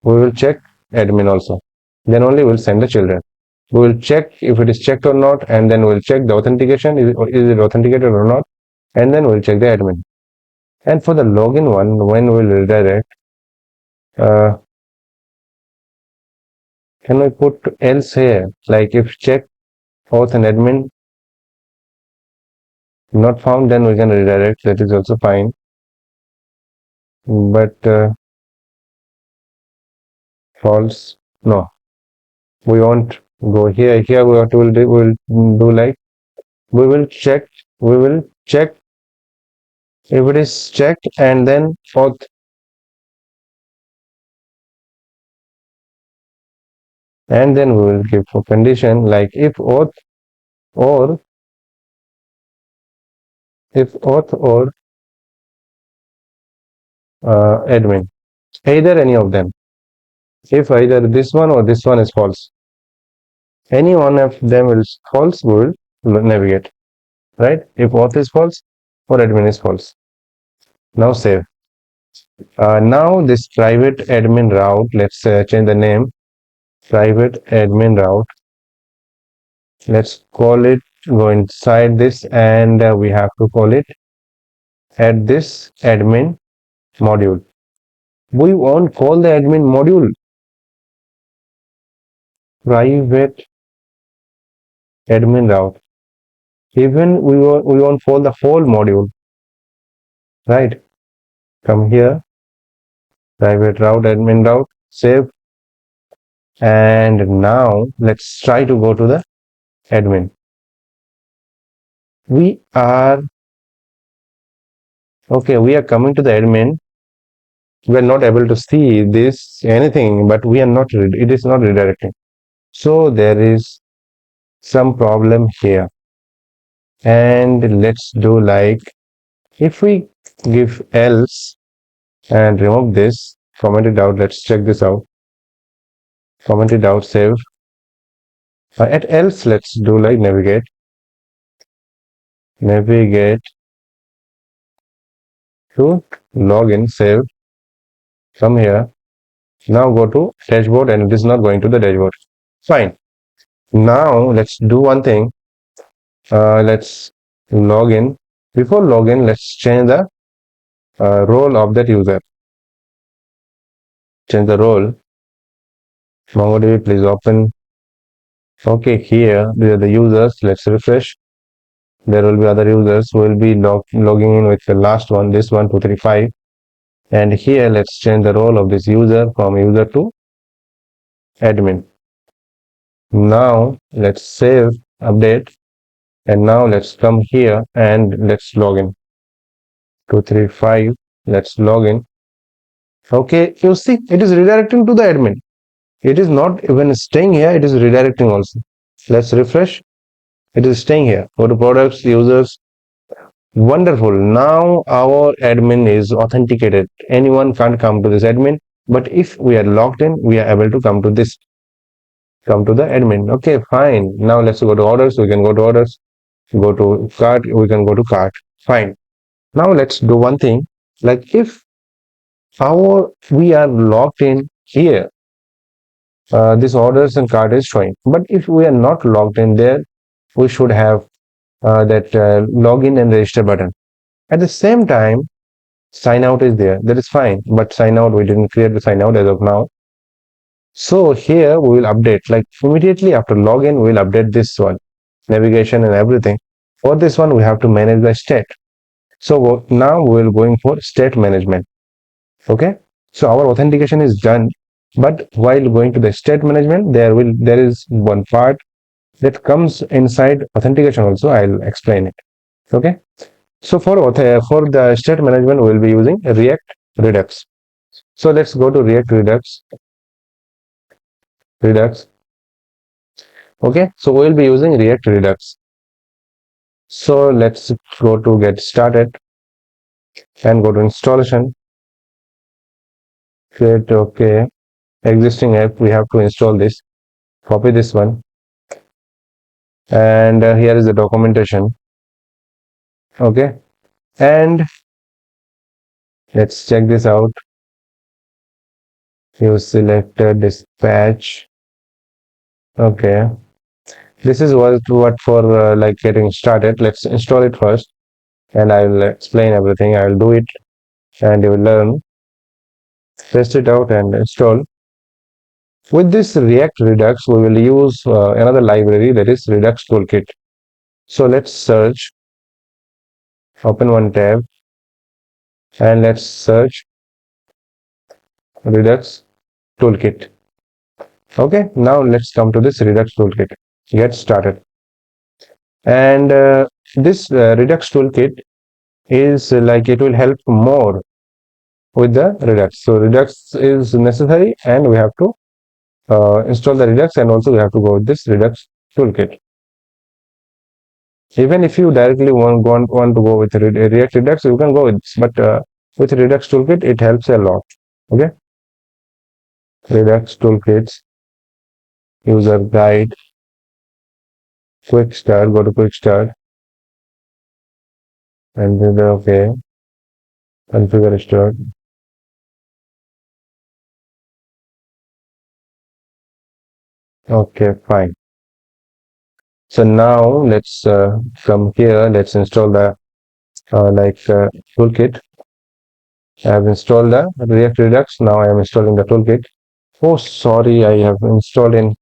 we will check admin also, then only we'll send the children. We will check if it is checked or not, and then we'll check the authentication, is it authenticated or not, and then we'll check the admin. And for the login one, when we'll redirect, can we put else here, like if check auth and admin not found, then we can redirect, that is also fine. But false, no, we won't go here. Here what we'll do like we will check if it is checked, and then auth, and then we will give a condition like if auth or if auth or admin, either any of them. If either this one or this one is false, any one of them is false, we will navigate, right? If auth is false or admin is false. Now save. Now this private admin route, let's change the name, private admin route. Let's call it, go inside this, and we have to call it add this admin module. We won't call the admin module private admin route. Even we won't call the whole module, right? Come here, private route, admin route, save. And now let's try to go to the admin. We are okay. We are coming to the admin. We are not able to see this anything, but we are not. It is not redirecting. So there is some problem here. And let's do like, if we give else and remove this, comment it out. Let's check this out. Comment it out, save. At else, let's do like navigate to login, save. Come here. Now go to dashboard, and it is not going to the dashboard. Fine. Now let's do one thing. Let's log in. Before login, let's change the role of that user. Change the role. MongoDB, please open. Okay, here these are the users. Let's refresh. There will be other users who will be logging in with the last one, this one, 235. And here let's change the role of this user from user to admin. Now let's save, update, and now let's come here and let's log in. 235, let's log in. Okay, you see it is redirecting to the admin. It is not even staying here, it is redirecting also. Let's refresh. It is staying here. Go to products, users. Wonderful. Now our admin is authenticated. Anyone can't come to this admin, but if we are logged in, we are able to come to this. Come to the admin. Okay, fine. Now let's go to orders. We can go to orders. Go to cart. We can go to cart. Fine. Now let's do one thing. Like if we are logged in here, this orders and cart is showing. But if we are not logged in there, we should have that login and register button. At the same time, sign out is there. That is fine. But sign out, we didn't create the sign out as of now. So here we will update, like immediately after login, we will update this one, navigation and everything. For this one, we have to manage the state. So now we will going for state management. Okay. So our authentication is done. But while going to the state management, there is one part that comes inside authentication also. I'll explain it. Okay. So for the state management, we'll be using React Redux. So let's go to React Redux. Okay. So we'll be using React Redux. So let's go to get started and go to installation. Create, okay. Existing app, we have to install this. Copy this one. And here is the documentation. Okay. And let's check this out. You select dispatch. Okay. This is what for like getting started. Let's install it first, and I'll explain everything. I'll do it, and you will learn. Test it out and install. With this React Redux, we will use another library, that is Redux Toolkit. So let's search. Open one tab, and let's search Redux Toolkit. Okay, now let's come to this Redux Toolkit. Get started. And this Redux Toolkit is like it will help more with the Redux. So Redux is necessary, and we have to install the Redux, and also we have to go with this Redux Toolkit. Even if you directly want to go with React Redux, you can go with this, but with Redux Toolkit, it helps a lot. Okay, Redux Toolkits, user guide, quick start, go to quick start, and then okay, configure start. Okay, fine. So now let's come here. Let's install the toolkit. I have installed the React Redux. Now I am installing the toolkit. Oh, sorry, I have installed in.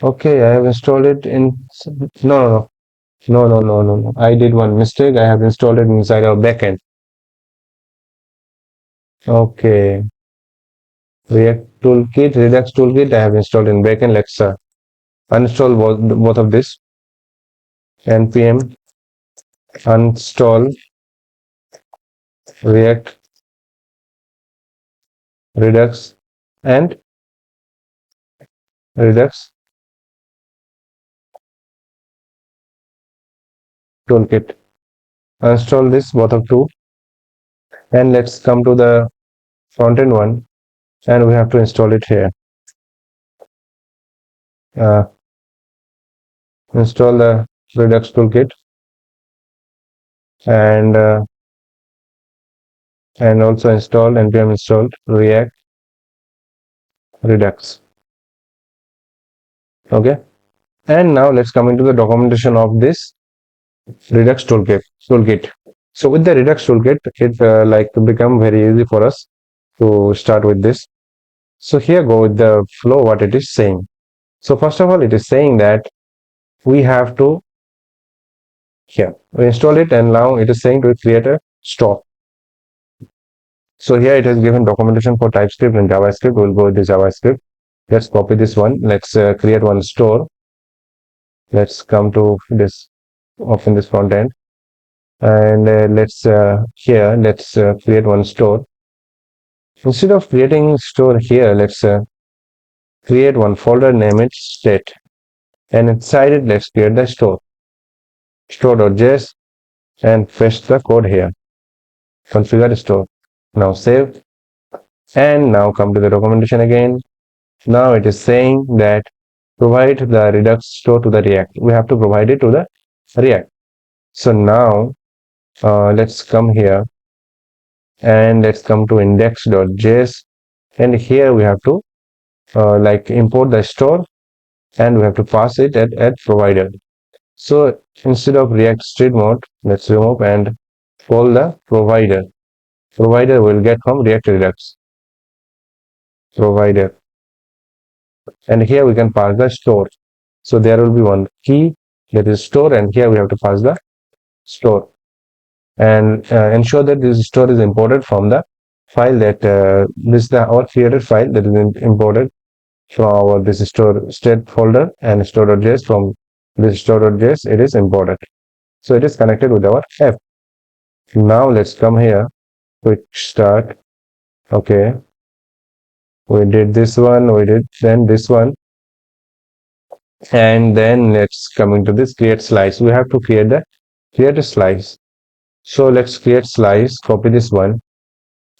Okay, I have installed it in. No, no, no, no, no, no, no. I did one mistake. I have installed it inside our backend. Okay, React Toolkit, Redux Toolkit. I have installed in backend. Let's uninstall both of this. npm uninstall React Redux and Redux Toolkit. Install this both of two, and let's come to the frontend one, and we have to install it here. Uh, Install the Redux Toolkit and also install npm install React Redux. Okay, and now let's come into the documentation of this Redux toolkit. So with the Redux toolkit, it become very easy for us to start with this. So here go with the flow, what it is saying. So first of all, it is saying that we have to here we install it, and now it is saying to create a store. So here it has given documentation for TypeScript and JavaScript. We'll go with the JavaScript. Let's copy this one. Let's create one store. Let's come to this, open this front end, and let's create one store. Instead of creating store here, let's create one folder, name it state, and inside it let's create the store.js, and paste the code here. Configure store. Now save, and now come to the documentation again. Now it is saying that provide the Redux store to the React. We have to provide it to the React. So now let's come here, and let's come to index.js, and here we have to import the store, and we have to pass it at provider. So instead of React street mode, let's remove and call the provider. Provider will get from React Redux provider, and here we can pass the store. So there will be one key, that is store, and here we have to pass the store, and ensure that this store is imported from the file that this is our created file that is imported from our this store state folder, and store.js. From this store.js it is imported, so it is connected with our app. Now let's come here, quick start. Okay, we did this one, we did then this one, and then let's come into this create slice. We have to create a slice. So let's create slice, copy this one,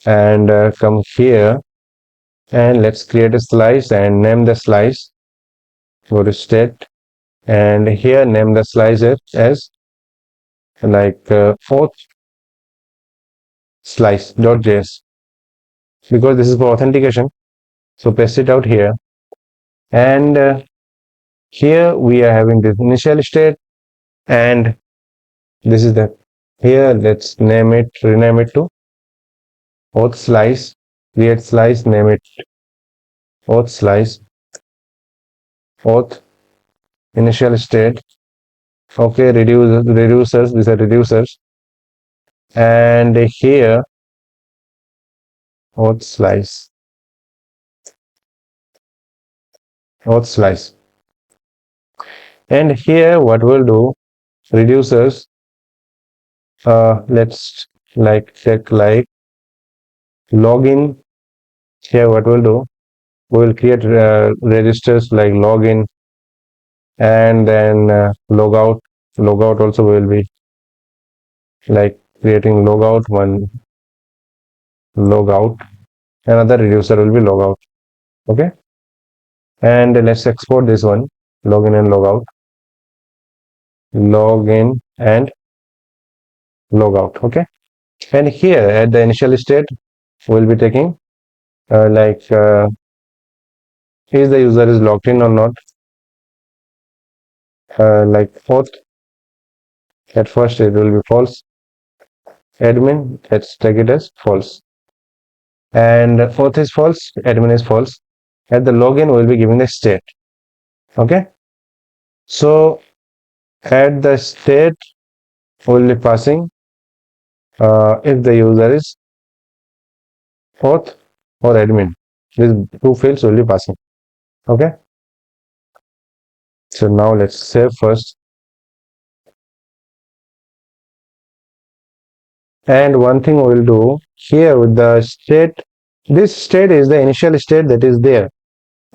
and come here, and let's create a slice and name the slice. Go to state, and here name the slice as fourth slice.js, because this is for authentication. So paste it out here, and here we are having this initial state, and this is the here. Let's rename it to auth slice. Create slice, name it auth slice, auth initial state. Okay, reducers, these are reducers, and here auth slice, and here what we'll do, reducers, let's check login. Here what we'll do, we'll create registers like login, and then logout logout also will be like creating logout one, logout, another reducer will be logout. Okay, and let's export this one, login and logout, login and logout. Okay, and here at the initial state we'll be taking is the user is logged in or not, like auth, at first it will be false, admin, let's take it as false, and auth is false, admin is false. At the login we'll be giving the state. Okay, so at the state we'll be passing if the user is auth or admin. These two fields will be passing. Okay, so now let's save first. And one thing we'll do here with the state, this state is the initial state that is there.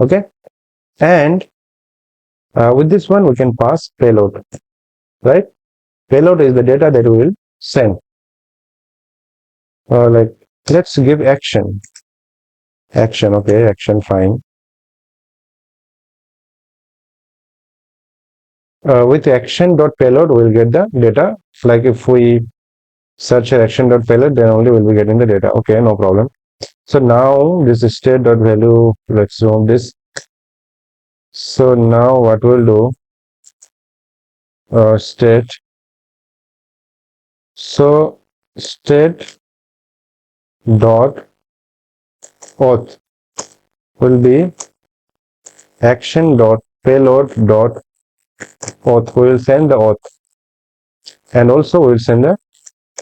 Okay, and with this one we can pass payload, right? Payload is the data that we will send. Like let's give action. Action, okay, action, fine. With action.payload we'll get the data. Like if we search action.payload, then only we'll be getting the data. Okay, no problem. So now this is state.value, let's zoom this. So now what we'll do, state, so state dot auth will be action dot payload dot auth. We will send the auth, and also we will send the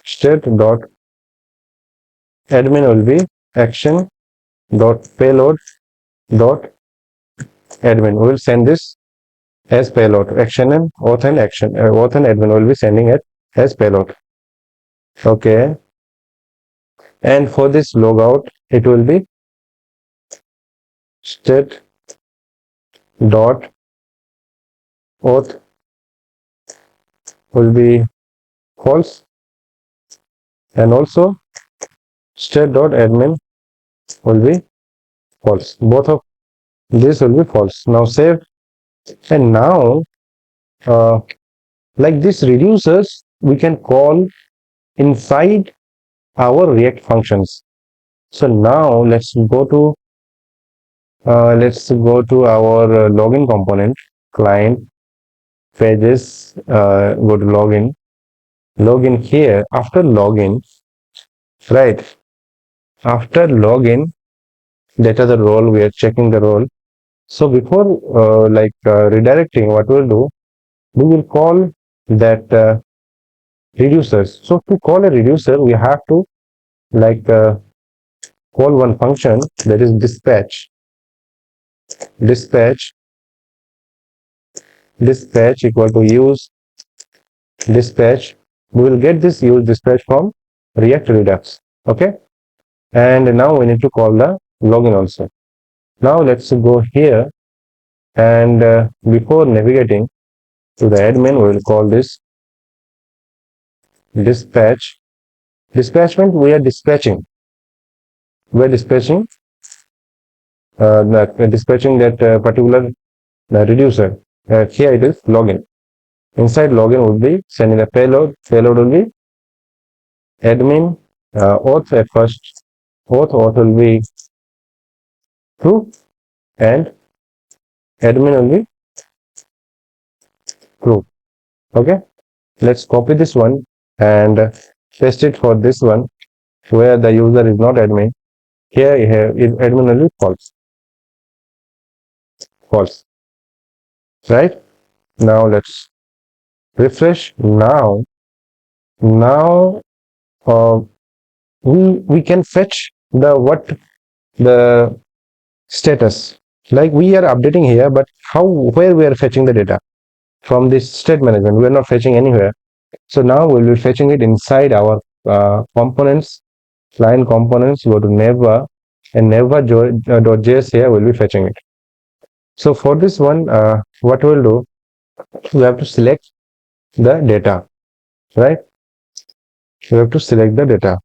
state dot admin will be action dot payload dot admin. We will send this as payload. Action and auth and action, auth and admin will be sending it as payload. Okay, and for this logout it will be state dot auth will be false, and also state dot admin will be false. Both of these will be false. Now save, and now like this reducers we can call inside our React functions. So now let's go to our login component, client, pages, go to login here. After login, right, after login, data the role, we are checking the role. So before redirecting, what we'll do, we will call that reducers. So to call a reducer, we have to call one function, that is dispatch equal to use dispatch. We will get this use dispatch from React Redux. Okay, and now we need to call the login also. Now let's go here, and before navigating to the admin, we will call this dispatch. Dispatch means we are dispatching that particular reducer. Here it is login. Inside login will be sending a payload. Payload will be admin auth at first. Auth will be true, and admin will be true. Okay, let's copy this one and paste it for this one where the user is not admin. Here admin will be false, right? Now let's refresh. Now we can fetch the status, like we are updating here, but where we are fetching the data from this state management, we are not fetching anywhere. So now we'll be fetching it inside our components, client components. Go to Neva, and Neva.js here will be fetching it. So for this one, what we'll do, we have to select the data, right? You have to select the data.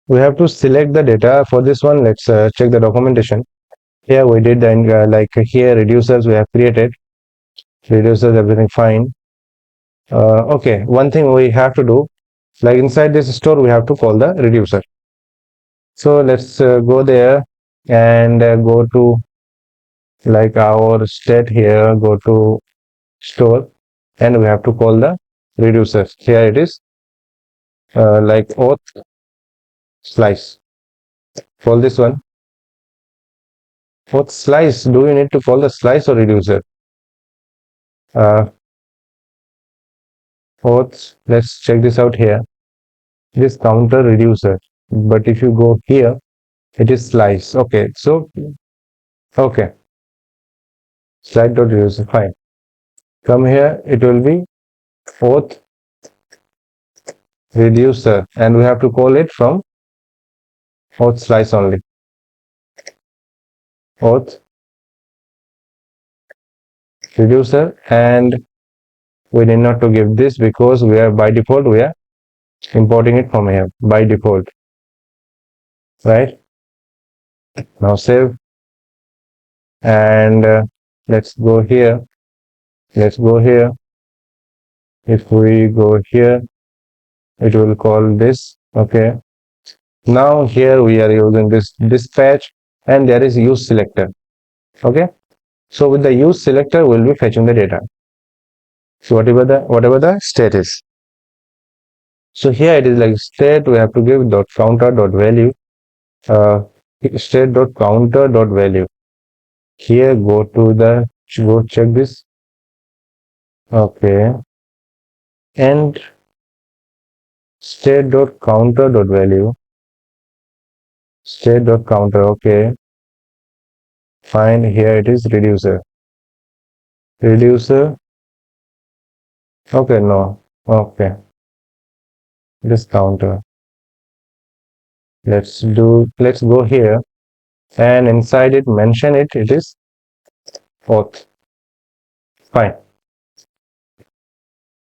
We have to select the data. For this one, let's check the documentation. Here we did like here reducers we have created. Reducers, everything fine. Okay, one thing we have to do, like inside this store, we have to call the reducer. So let's go there and go to like our state here, go to store, and we have to call the reducer. Here it is, like auth slice. Call this one. Auth slice. Do you need to call the slice or reducer? Auth. Let's check this out here. This counter reducer. But if you go here, it is slice. Okay, so okay, slide dot reducer. Fine. Come here. It will be auth reducer, and we have to call it from auth slice only. Auth reducer, and we need not to give this because we are by default we are importing it from here by default, right? Now save, and let's go here. Let's go here. If we go here, it will call this. Okay. Now here we are using this dispatch, and there is use selector. Okay. So with the use selector, we'll be fetching the data. So whatever the state is. So here it is like state. We have to give dot counter dot value. State dot counter dot value. Here go to the go check this. Okay. And state dot counter dot value. State dot counter. Okay. Fine. Here it is reducer. Reducer. Okay. No. Okay. This counter. Let's go here, and inside it mention it is auth. Fine.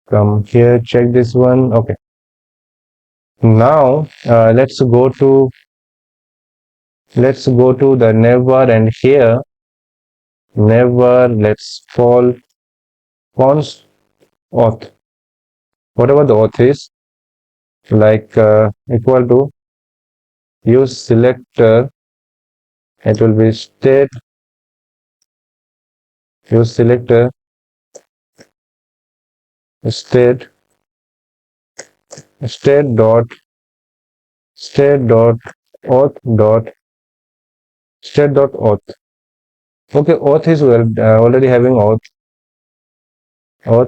Come here, check this one. Okay. Now let's go to the never, and here never let's call const auth. Whatever the auth is, like equal to use selector. It will be state use selector state state dot auth dot state dot auth. Okay, auth is already having auth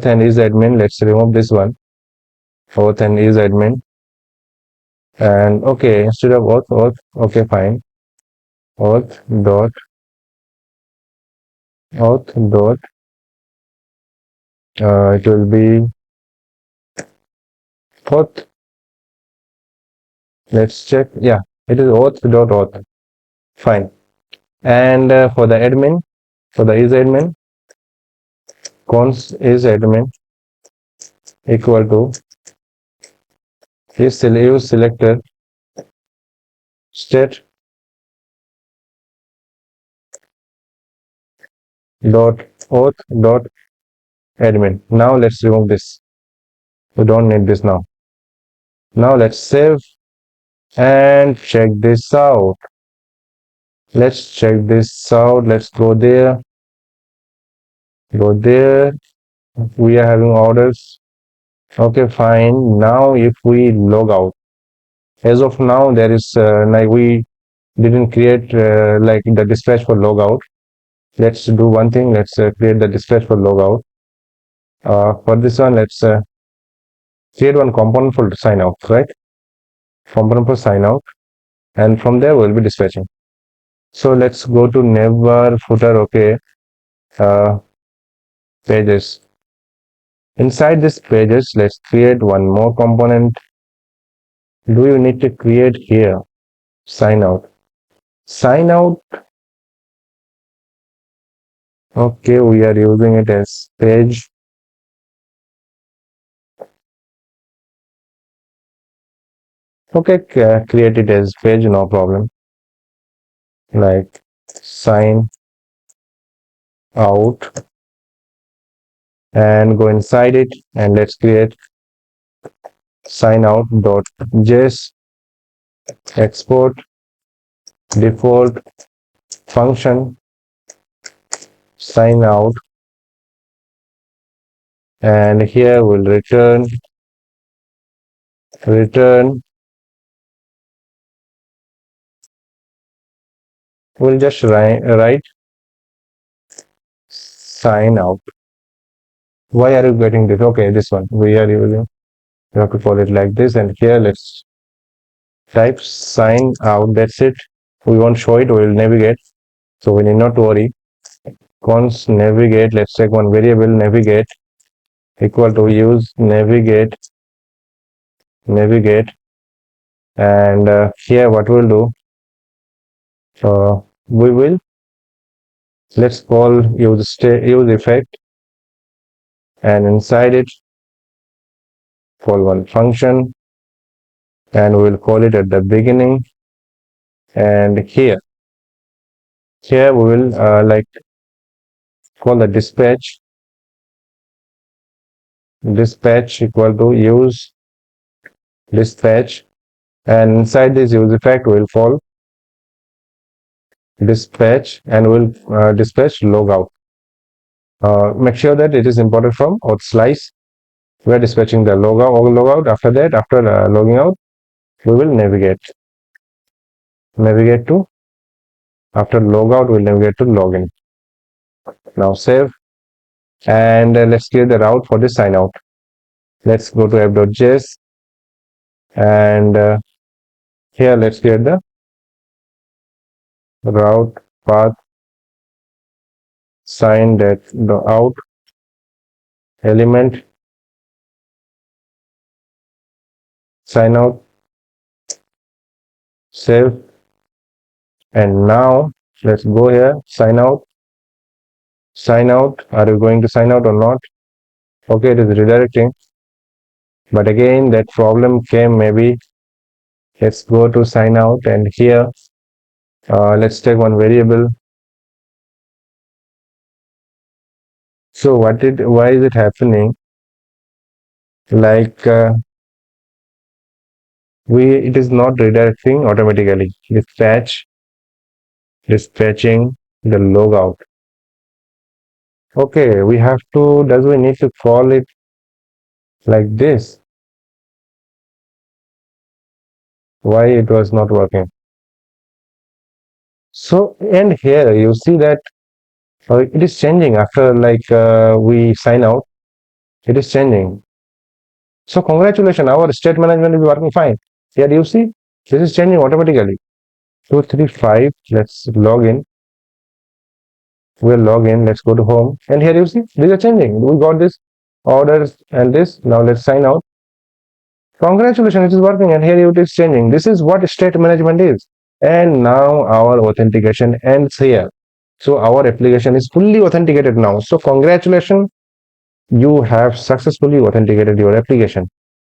and is admin. Let's remove this one. Auth and is admin. And okay, instead of auth, okay, fine. Auth dot it will be auth. Let's check. Yeah, it is auth. Fine. And for the admin, for the is admin, const is admin equal to use selector state dot auth dot admin. Now let's remove this. We don't need this now. Now let's save and check this out. Let's check this out. Let's go there. Go there. We are having orders. Okay, fine. Now if we log out, as of now there is like we didn't create like the dispatch for logout. Let's do one thing. Let's create the dispatch for logout. For this one, let's create one component for sign out, right? Component for sign out, and from there we'll be dispatching. So let's go to never footer. Okay, pages. Inside this pages, let's create one more component. Do you need to create here sign out? Sign out Okay, we are using it as page. Okay, create it as page, no problem. Like sign out and go inside it and let's create sign out dot js export default function sign out, and here we'll return we'll just write sign out. Why are you getting this? Okay, this one we are using, you have to call it like this, and here let's type sign out. That's it. We won't show it, we'll navigate, so we need not worry. Const navigate, let's take one variable navigate equal to use navigate, and here what we'll do, we will, let's call use effect, and inside it call one function, and we'll call it at the beginning, and here we will like call the dispatch equal to use dispatch, and inside this use effect we'll call dispatch, and we'll dispatch logout. Make sure that it is imported from auth slice. We are dispatching the logout. After that, after logging out, we will navigate to, after logout we'll navigate to login. Now save, and let's create the route for the sign out. Let's go to app.js, and here let's create the route path sign that the out element sign out, save, and now let's go here, sign out. Are you going to sign out or not? Okay, it is redirecting, but again that problem came. Maybe let's go to sign out, and here let's take one variable. So why is it happening? Like it is not redirecting automatically. Dispatching the logout. Okay, we have to, we need to call it like this? Why it was not working? So, and here you see that it is changing after we sign out, it is changing. So congratulations, our state management is working fine. Here you see this is changing automatically. 235, let's log in. We'll log in, let's go to home, and here you see these are changing. We got this orders and this. Now let's sign out. Congratulations, it is working, and here it is changing. This is what state management is. And now our authentication ends here. So our application is fully authenticated now. So congratulations, you have successfully authenticated your application.